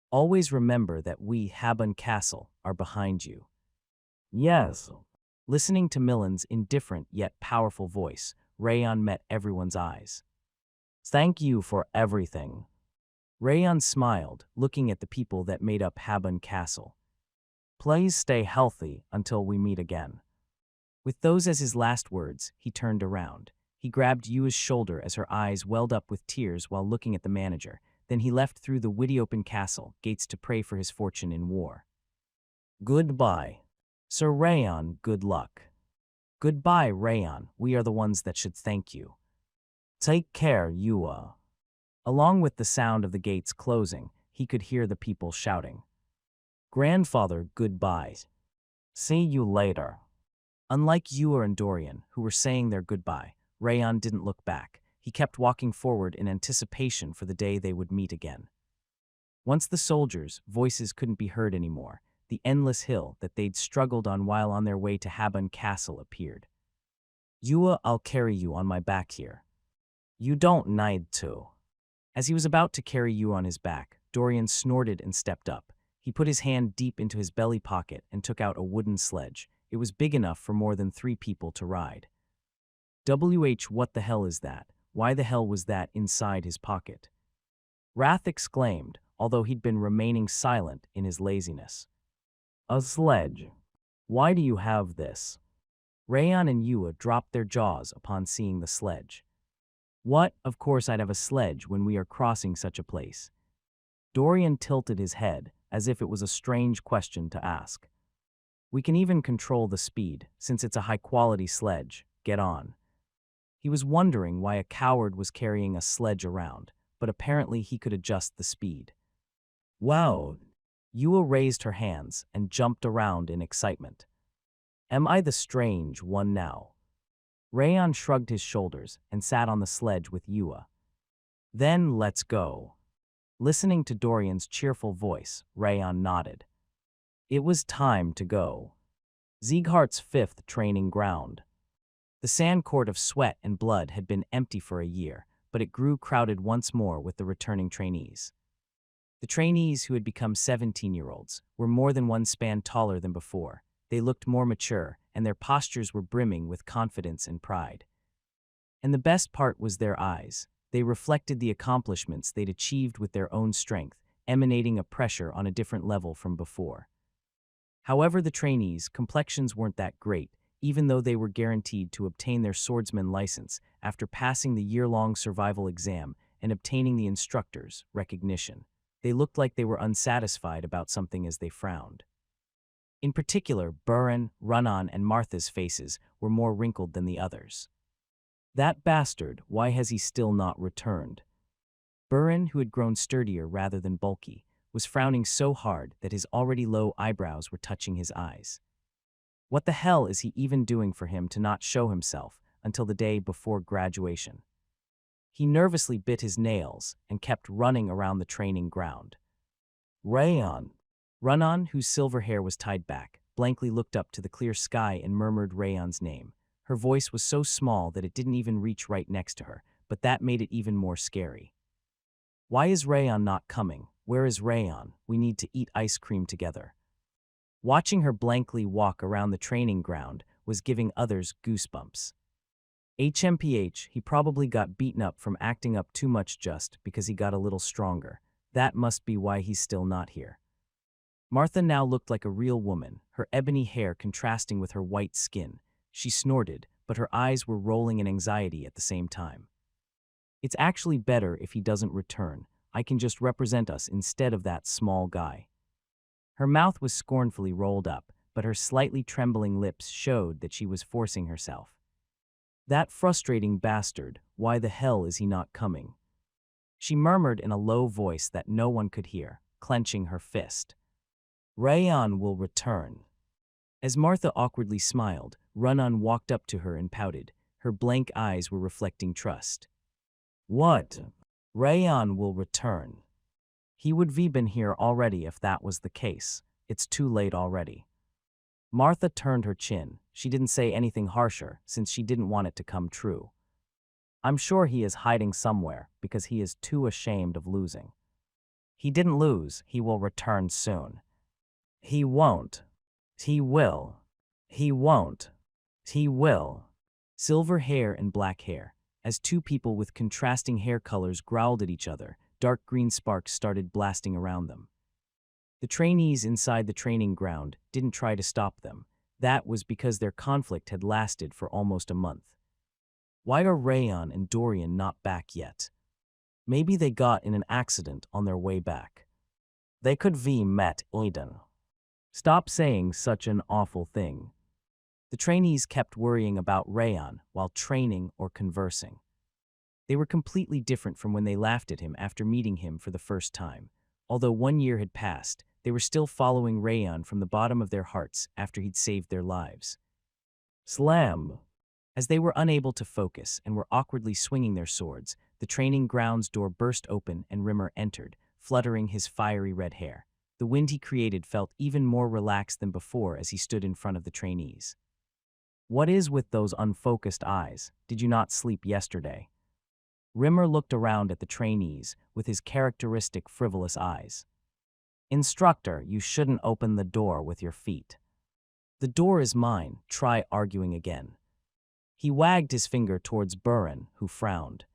Always remember that we, Habon Castle, are behind you. Yes. Listening to Milan's indifferent yet powerful voice, Rayon met everyone's eyes. Thank you for everything. Rayon smiled, looking at the people that made up Habon Castle. Please stay healthy until we meet again. With those as his last words, he turned around. He grabbed Yua's shoulder as her eyes welled up with tears while looking at the manager. Then he left through the widely open castle gates to pray for his fortune in war. Goodbye. Sir Rayon, good luck. Goodbye, Rayon. We are the ones that should thank you. Take care, Yua. Along with the sound of the gates closing, he could hear the people shouting, Grandfather, goodbye. See you later. Unlike Yua and Dorian, who were saying their goodbye, Rayon didn't look back. He kept walking forward in anticipation for the day they would meet again. Once the soldiers' voices couldn't be heard anymore, the endless hill that they'd struggled on while on their way to Habun Castle appeared. Yua, I'll carry you on my back here. You don't need to. As he was about to carry Yua on his back, Dorian snorted and stepped up. He put his hand deep into his belly pocket and took out a wooden sledge. It was big enough for more than 3 people to ride. What the hell is that? Why the hell was that inside his pocket? Wrath exclaimed, although he'd been remaining silent in his laziness. A sledge. Why do you have this? Rayon and Yua dropped their jaws upon seeing the sledge. What? Of course I'd have a sledge when we are crossing such a place. Dorian tilted his head, as if it was a strange question to ask. We can even control the speed, since it's a high-quality sledge. Get on. He was wondering why a coward was carrying a sledge around, but apparently he could adjust the speed. Wow! Yua raised her hands and jumped around in excitement. Am I the strange one now? Rayon shrugged his shoulders and sat on the sledge with Yua. Then let's go. Listening to Dorian's cheerful voice, Rayon nodded. It was time to go. Sieghart's 5th training ground. The sand court of sweat and blood had been empty for a year, but it grew crowded once more with the returning trainees. The trainees, who had become 17-year-olds, were more than one span taller than before. They looked more mature, and their postures were brimming with confidence and pride. And the best part was their eyes. They reflected the accomplishments they'd achieved with their own strength, emanating a pressure on a different level from before. However, the trainees' complexions weren't that great, even though they were guaranteed to obtain their swordsman license after passing the year-long survival exam and obtaining the instructor's recognition. They looked like they were unsatisfied about something as they frowned. In particular, Buren, Runnon, and Martha's faces were more wrinkled than the others. That bastard, why has he still not returned? Buren, who had grown sturdier rather than bulky, was frowning so hard that his already low eyebrows were touching his eyes. What the hell is he even doing for him to not show himself until the day before graduation? He nervously bit his nails and kept running around the training ground. Rayon. Runnon, whose silver hair was tied back, blankly looked up to the clear sky and murmured Rayon's name. Her voice was so small that it didn't even reach right next to her, but that made it even more scary. Why is Rayon not coming? Where is Rayon? We need to eat ice cream together. Watching her blankly walk around the training ground was giving others goosebumps. HMPH, he probably got beaten up from acting up too much just because he got a little stronger. That must be why he's still not here. Martha now looked like a real woman, her ebony hair contrasting with her white skin. She snorted, but her eyes were rolling in anxiety at the same time. It's actually better if he doesn't return. I can just represent us instead of that small guy. Her mouth was scornfully rolled up, but her slightly trembling lips showed that she was forcing herself. That frustrating bastard, why the hell is he not coming? She murmured in a low voice that no one could hear, clenching her fist. Rayon will return. As Martha awkwardly smiled, Runnon walked up to her and pouted. Her blank eyes were reflecting trust. What? Rayon will return. He would have been here already if that was the case. It's too late already. Martha turned her chin. She didn't say anything harsher, since she didn't want it to come true. I'm sure he is hiding somewhere, because he is too ashamed of losing. He didn't lose. He will return soon. He won't. He will. He won't. He will. Silver hair and black hair. As 2 people with contrasting hair colors growled at each other, dark green sparks started blasting around them. The trainees inside the training ground didn't try to stop them. That was because their conflict had lasted for almost a month. Why are Rayon and Dorian not back yet? Maybe they got in an accident on their way back. They could have met Eden. Stop saying such an awful thing. The trainees kept worrying about Rayon while training or conversing. They were completely different from when they laughed at him after meeting him for the first time. Although 1 year had passed, they were still following Rayon from the bottom of their hearts after he'd saved their lives. Slam! As they were unable to focus and were awkwardly swinging their swords, the training grounds door burst open and Rimmer entered, fluttering his fiery red hair. The wind he created felt even more relaxed than before as he stood in front of the trainees. What is with those unfocused eyes? Did you not sleep yesterday? Rimmer looked around at the trainees with his characteristic frivolous eyes. Instructor, you shouldn't open the door with your feet. The door is mine, try arguing again. He wagged his finger towards Buren, who frowned.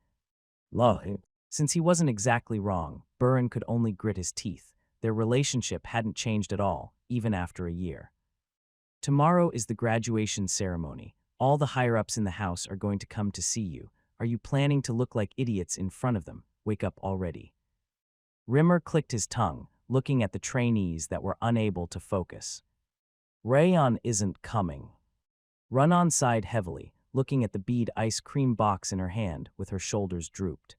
Since he wasn't exactly wrong, Buren could only grit his teeth. Their relationship hadn't changed at all, even after a year. Tomorrow is the graduation ceremony. All the higher-ups in the house are going to come to see you. Are you planning to look like idiots in front of them? Wake up already. Rimmer clicked his tongue, looking at the trainees that were unable to focus. Rayon isn't coming. Run-On sighed heavily, looking at the bead ice cream box in her hand with her shoulders drooped.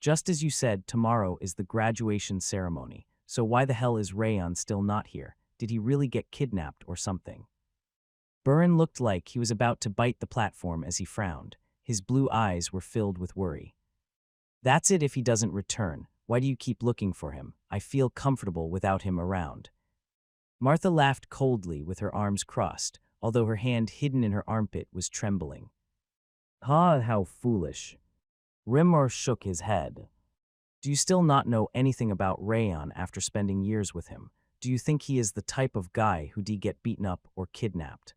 Just as you said, tomorrow is the graduation ceremony, so why the hell is Rayon still not here? Did he really get kidnapped or something? Buren looked like he was about to bite the platform as he frowned. His blue eyes were filled with worry. That's it if he doesn't return. Why do you keep looking for him? I feel comfortable without him around. Martha laughed coldly with her arms crossed, although her hand hidden in her armpit was trembling. How foolish. Rimmer shook his head. Do you still not know anything about Rayon after spending years with him? Do you think he is the type of guy who'd get beaten up or kidnapped?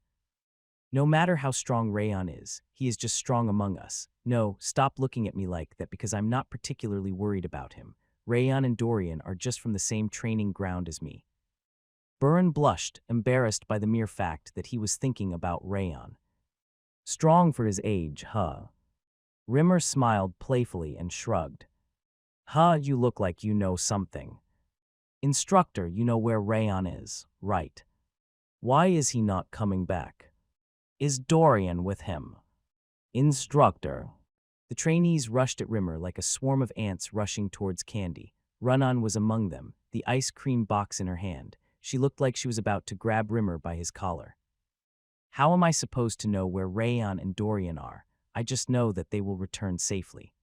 No matter how strong Rayon is, he is just strong among us. No, stop looking at me like that because I'm not particularly worried about him. Rayon and Dorian are just from the same training ground as me. Buren blushed, embarrassed by the mere fact that he was thinking about Rayon. Strong for his age, huh? Rimmer smiled playfully and shrugged. You look like you know something. Instructor, you know where Rayon is, right? Why is he not coming back? Is Dorian with him? Instructor. The trainees rushed at Rimmer like a swarm of ants rushing towards candy. Run-On was among them, the ice cream box in her hand. She looked like she was about to grab Rimmer by his collar. How am I supposed to know where Rayon and Dorian are? I just know that they will return safely.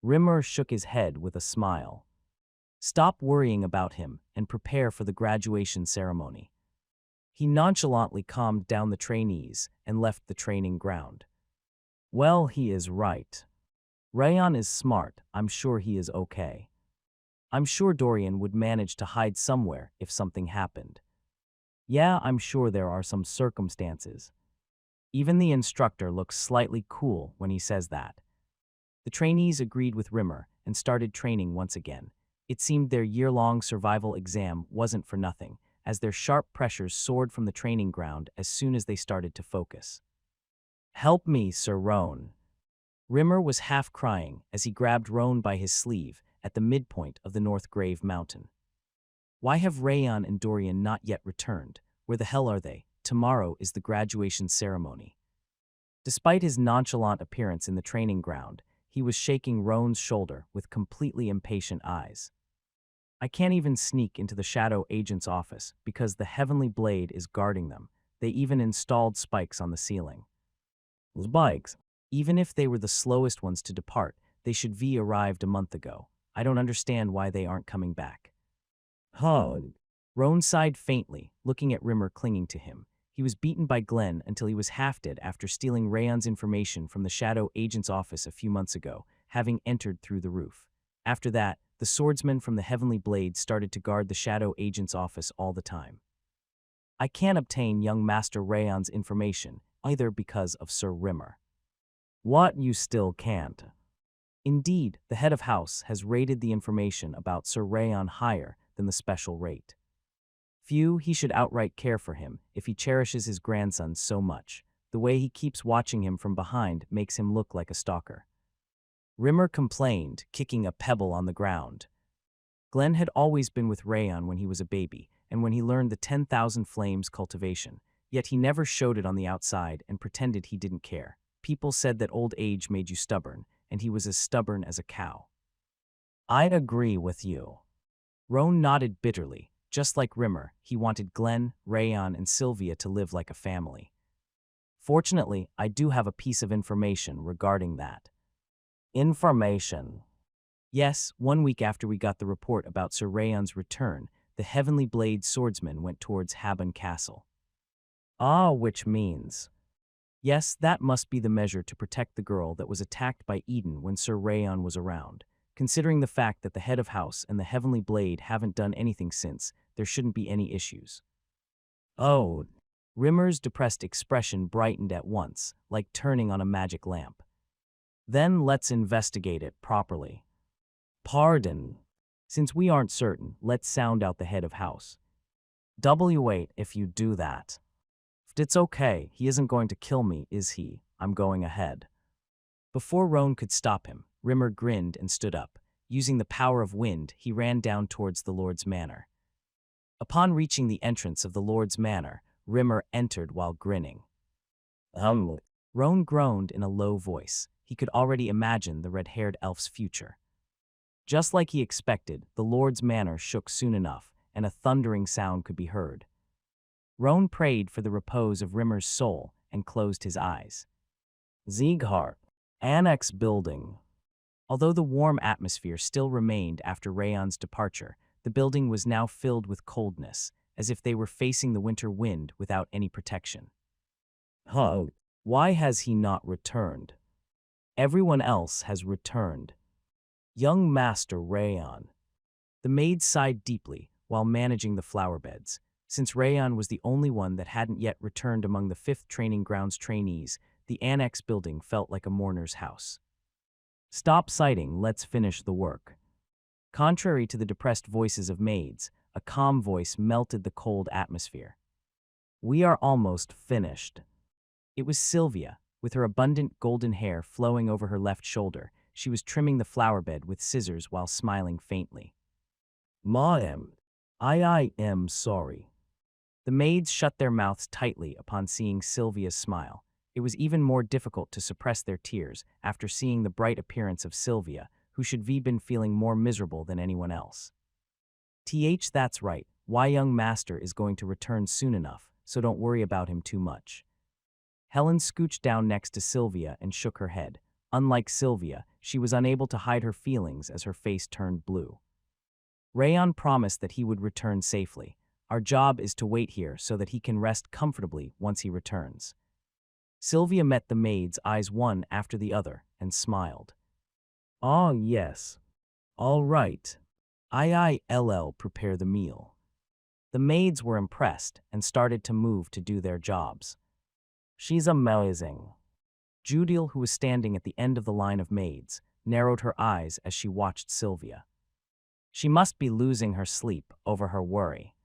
Rimmer shook his head with a smile. Stop worrying about him and prepare for the graduation ceremony. He nonchalantly calmed down the trainees and left the training ground. Well, he is right. Rayon is smart. I'm sure he is okay. I'm sure Dorian would manage to hide somewhere if something happened. Yeah, I'm sure there are some circumstances. Even the instructor looks slightly cool when he says that. The trainees agreed with Rimmer and started training once again. It seemed their year-long survival exam wasn't for nothing, as their sharp pressures soared from the training ground as soon as they started to focus. Help me, Sir Roan. Rimmer was half crying as he grabbed Roan by his sleeve at the midpoint of the North Grave Mountain. Why have Rayon and Dorian not yet returned? Where the hell are they? Tomorrow is the graduation ceremony. Despite his nonchalant appearance in the training ground, he was shaking Roan's shoulder with completely impatient eyes. I can't even sneak into the Shadow Agent's office because the Heavenly Blade is guarding them. They even installed spikes on the ceiling. Spikes? Even if they were the slowest ones to depart, they should have arrived a month ago. I don't understand why they aren't coming back. Roan sighed faintly, looking at Rimmer clinging to him. He was beaten by Glenn until he was half dead after stealing Rayon's information from the Shadow Agent's office a few months ago, having entered through the roof. After that, the swordsmen from the Heavenly Blade started to guard the Shadow Agent's office all the time. I can't obtain young Master Rayon's information, either because of Sir Rimmer. What, you still can't? Indeed, the head of house has rated the information about Sir Rayon higher than the special rate. Phew, he should outright care for him if he cherishes his grandson so much. The way he keeps watching him from behind makes him look like a stalker. Rimmer complained, kicking a pebble on the ground. Glenn had always been with Rayon when he was a baby, and when he learned the 10,000 flames cultivation, yet he never showed it on the outside and pretended he didn't care. People said that old age made you stubborn, and he was as stubborn as a cow. I'd agree with you. Roan nodded bitterly. Just like Rimmer, he wanted Glenn, Rayon, and Sylvia to live like a family. Fortunately, I do have a piece of information regarding that. Information? Yes, 1 week after we got the report about Sir Rayon's return, the Heavenly Blade swordsman went towards Habon Castle. Ah, which means... Yes, that must be the measure to protect the girl that was attacked by Eden when Sir Rayon was around. Considering the fact that the head of house and the Heavenly Blade haven't done anything since, there shouldn't be any issues. Oh. Rimmer's depressed expression brightened at once, like turning on a magic lamp. Then let's investigate it properly. Pardon. Since we aren't certain, let's sound out the head of house. W8 if you do that. It's okay, he isn't going to kill me, is he? I'm going ahead. Before Roan could stop him, Rimmer grinned and stood up. Using the power of wind, he ran down towards the Lord's Manor. Upon reaching the entrance of the Lord's Manor, Rimmer entered while grinning. Roan groaned in a low voice. He could already imagine the red-haired elf's future. Just like he expected, the Lord's Manor shook soon enough, and a thundering sound could be heard. Roan prayed for the repose of Rimmer's soul and closed his eyes. Sieghart. Annex building. Although the warm atmosphere still remained after Rayon's departure, the building was now filled with coldness, as if they were facing the winter wind without any protection. Why has he not returned? Everyone else has returned. Young Master Rayon. The maid sighed deeply while managing the flower beds. Since Rayon was the only one that hadn't yet returned among the 5th Training Grounds trainees, the annex building felt like a mourner's house. Stop sighting, let's finish the work. Contrary to the depressed voices of maids, a calm voice melted the cold atmosphere. We are almost finished. It was Sylvia, with her abundant golden hair flowing over her left shoulder. She was trimming the flower bed with scissors while smiling faintly. Ma'am, I am sorry. The maids shut their mouths tightly upon seeing Sylvia's smile. It was even more difficult to suppress their tears after seeing the bright appearance of Sylvia, who should have been feeling more miserable than anyone else. That's right, young master is going to return soon enough, so don't worry about him too much. Helen scooched down next to Sylvia and shook her head. Unlike Sylvia, she was unable to hide her feelings as her face turned blue. Rayon promised that he would return safely. Our job is to wait here so that he can rest comfortably once he returns. Sylvia met the maids' eyes one after the other and smiled. Ah, yes. All right. I'll prepare the meal. The maids were impressed and started to move to do their jobs. She's amazing. Judiel, who was standing at the end of the line of maids, narrowed her eyes as she watched Sylvia. She must be losing her sleep over her worry.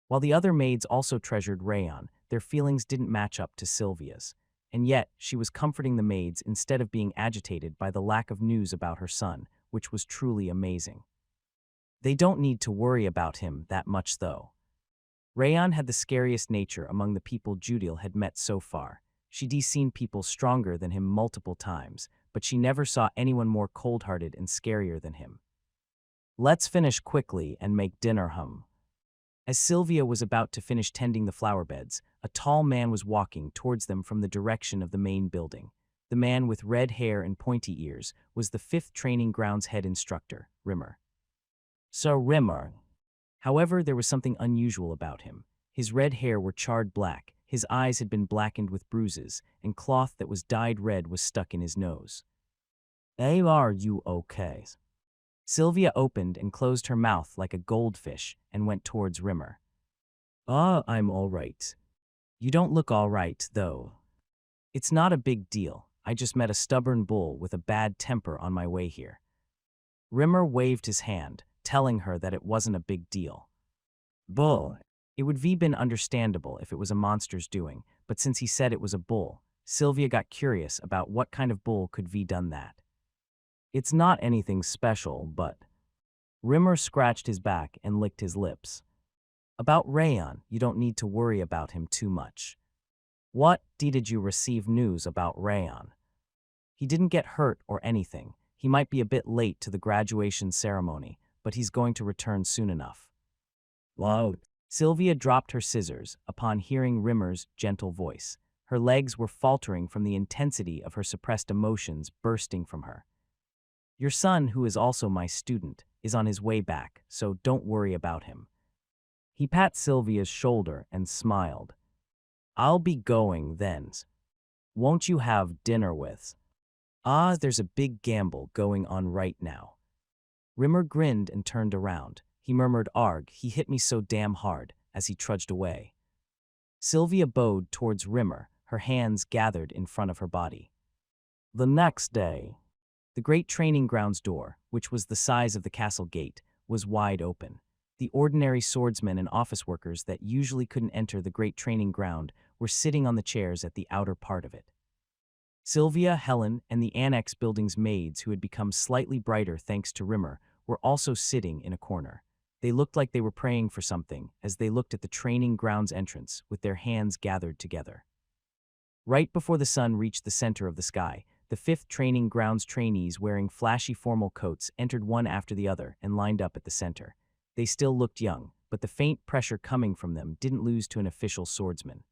While the other maids also treasured Rayon, their feelings didn't match up to Sylvia's, and yet she was comforting the maids instead of being agitated by the lack of news about her son, which was truly amazing. They don't need to worry about him that much, though. Rayon had the scariest nature among the people Judiel had met so far. She'd seen people stronger than him multiple times, but she never saw anyone more cold-hearted and scarier than him. Let's finish quickly and make dinner hum. As Sylvia was about to finish tending the flower beds, a tall man was walking towards them from the direction of the main building. The man with red hair and pointy ears was the 5th Training Grounds head instructor, Rimmer. Sir Rimmer. However, there was something unusual about him. His red hair were charred black, his eyes had been blackened with bruises, and cloth that was dyed red was stuck in his nose. Are you okay? Sylvia opened and closed her mouth like a goldfish and went towards Rimmer. I'm all right. You don't look all right, though. It's not a big deal. I just met a stubborn bull with a bad temper on my way here. Rimmer waved his hand, telling her that it wasn't a big deal. Bull. It would have been understandable if it was a monster's doing, but since he said it was a bull, Sylvia got curious about what kind of bull could have done that. It's not anything special, but... Rimmer scratched his back and licked his lips. About Rayon, you don't need to worry about him too much. What did you receive news about Rayon? He didn't get hurt or anything. He might be a bit late to the graduation ceremony, but he's going to return soon enough. Wow. Sylvia dropped her scissors upon hearing Rimmer's gentle voice. Her legs were faltering from the intensity of her suppressed emotions bursting from her. Your son, who is also my student, is on his way back, so don't worry about him. He pat Sylvia's shoulder and smiled. I'll be going then. Won't you have dinner with? Ah, there's a big gamble going on right now. Rimmer grinned and turned around. He murmured, Arg, he hit me so damn hard, as he trudged away. Sylvia bowed towards Rimmer, her hands gathered in front of her body. The next day, the great training grounds door, which was the size of the castle gate, was wide open. The ordinary swordsmen and office workers that usually couldn't enter the great training ground were sitting on the chairs at the outer part of it. Sylvia, Helen, and the annex building's maids, who had become slightly brighter thanks to Rimmer, were also sitting in a corner. They looked like they were praying for something as they looked at the training grounds entrance with their hands gathered together. Right before the sun reached the center of the sky, the 5th training grounds trainees wearing flashy formal coats entered one after the other and lined up at the center. They still looked young, but the faint pressure coming from them didn't lose to an official swordsman.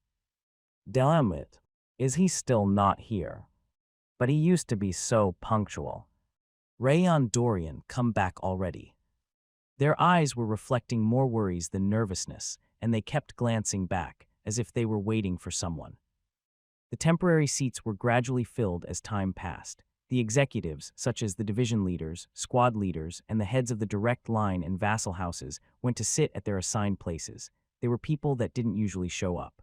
Damn it, is he still not here? But he used to be so punctual. Rayon, Dorian, come back already. Their eyes were reflecting more worries than nervousness, and they kept glancing back, as if they were waiting for someone. The temporary seats were gradually filled as time passed. The executives, such as the division leaders, squad leaders, and the heads of the direct line and vassal houses, went to sit at their assigned places. They were people that didn't usually show up.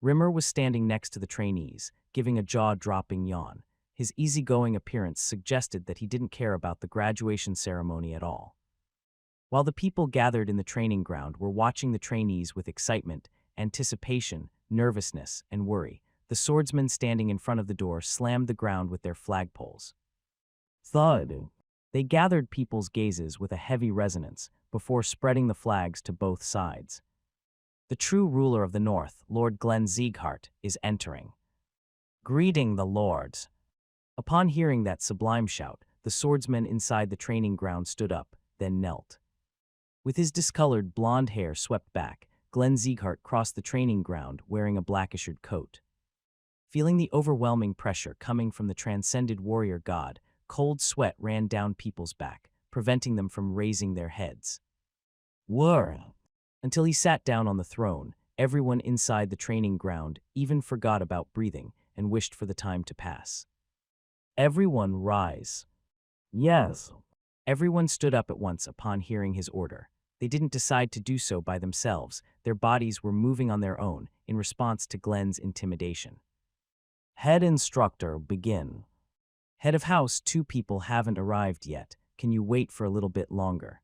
Rimmer was standing next to the trainees, giving a jaw-dropping yawn. His easygoing appearance suggested that he didn't care about the graduation ceremony at all. While the people gathered in the training ground were watching the trainees with excitement, anticipation, nervousness, and worry, the swordsmen standing in front of the door slammed the ground with their flagpoles. Thud! They gathered people's gazes with a heavy resonance before spreading the flags to both sides. The true ruler of the North, Lord Glenn Sieghart, is entering. Greeting the lords. Upon hearing that sublime shout, the swordsman inside the training ground stood up, then knelt. With his discolored blonde hair swept back, Glenn Sieghart crossed the training ground wearing a black-issued coat. Feeling the overwhelming pressure coming from the transcended warrior god, cold sweat ran down people's back, preventing them from raising their heads. Whirl! Until he sat down on the throne, everyone inside the training ground even forgot about breathing and wished for the time to pass. Everyone rise. Yes. Everyone stood up at once upon hearing his order. They didn't decide to do so by themselves. Their bodies were moving on their own in response to Glenn's intimidation. Head instructor, begin. Head of house, 2 people haven't arrived yet. Can you wait for a little bit longer?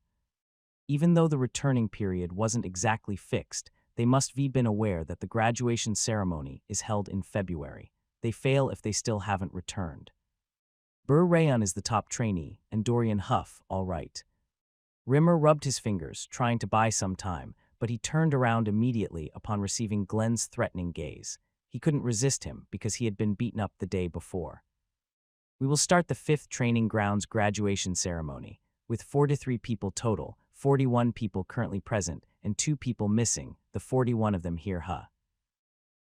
Even though the returning period wasn't exactly fixed, they must have been aware that the graduation ceremony is held in February. They fail if they still haven't returned. Rayon is the top trainee, and Dorian Huff, all right. Rimmer rubbed his fingers, trying to buy some time, but he turned around immediately upon receiving Glenn's threatening gaze. He couldn't resist him because he had been beaten up the day before. We will start the 5th training grounds graduation ceremony, with 43 people total, 41 people currently present, and 2 people missing, the 41 of them here,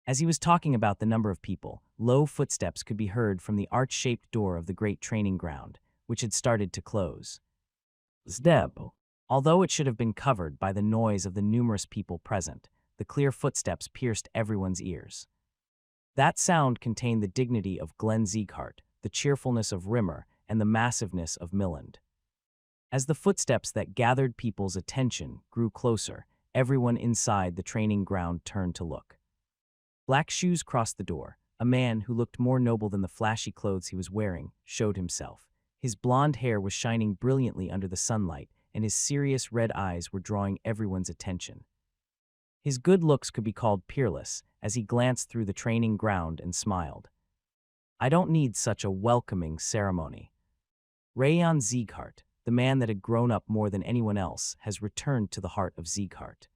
As he was talking about the number of people, low footsteps could be heard from the arch-shaped door of the great training ground, which had started to close. Step. Although it should have been covered by the noise of the numerous people present, the clear footsteps pierced everyone's ears. That sound contained the dignity of Glenn Sieghart, the cheerfulness of Rimmer, and the massiveness of Miland. As the footsteps that gathered people's attention grew closer, everyone inside the training ground turned to look. Black shoes crossed the door. A man who looked more noble than the flashy clothes he was wearing showed himself. His blonde hair was shining brilliantly under the sunlight, and his serious red eyes were drawing everyone's attention. His good looks could be called peerless as he glanced through the training ground and smiled. I don't need such a welcoming ceremony. Rayon Sieghart, the man that had grown up more than anyone else, has returned to the heart of Sieghart.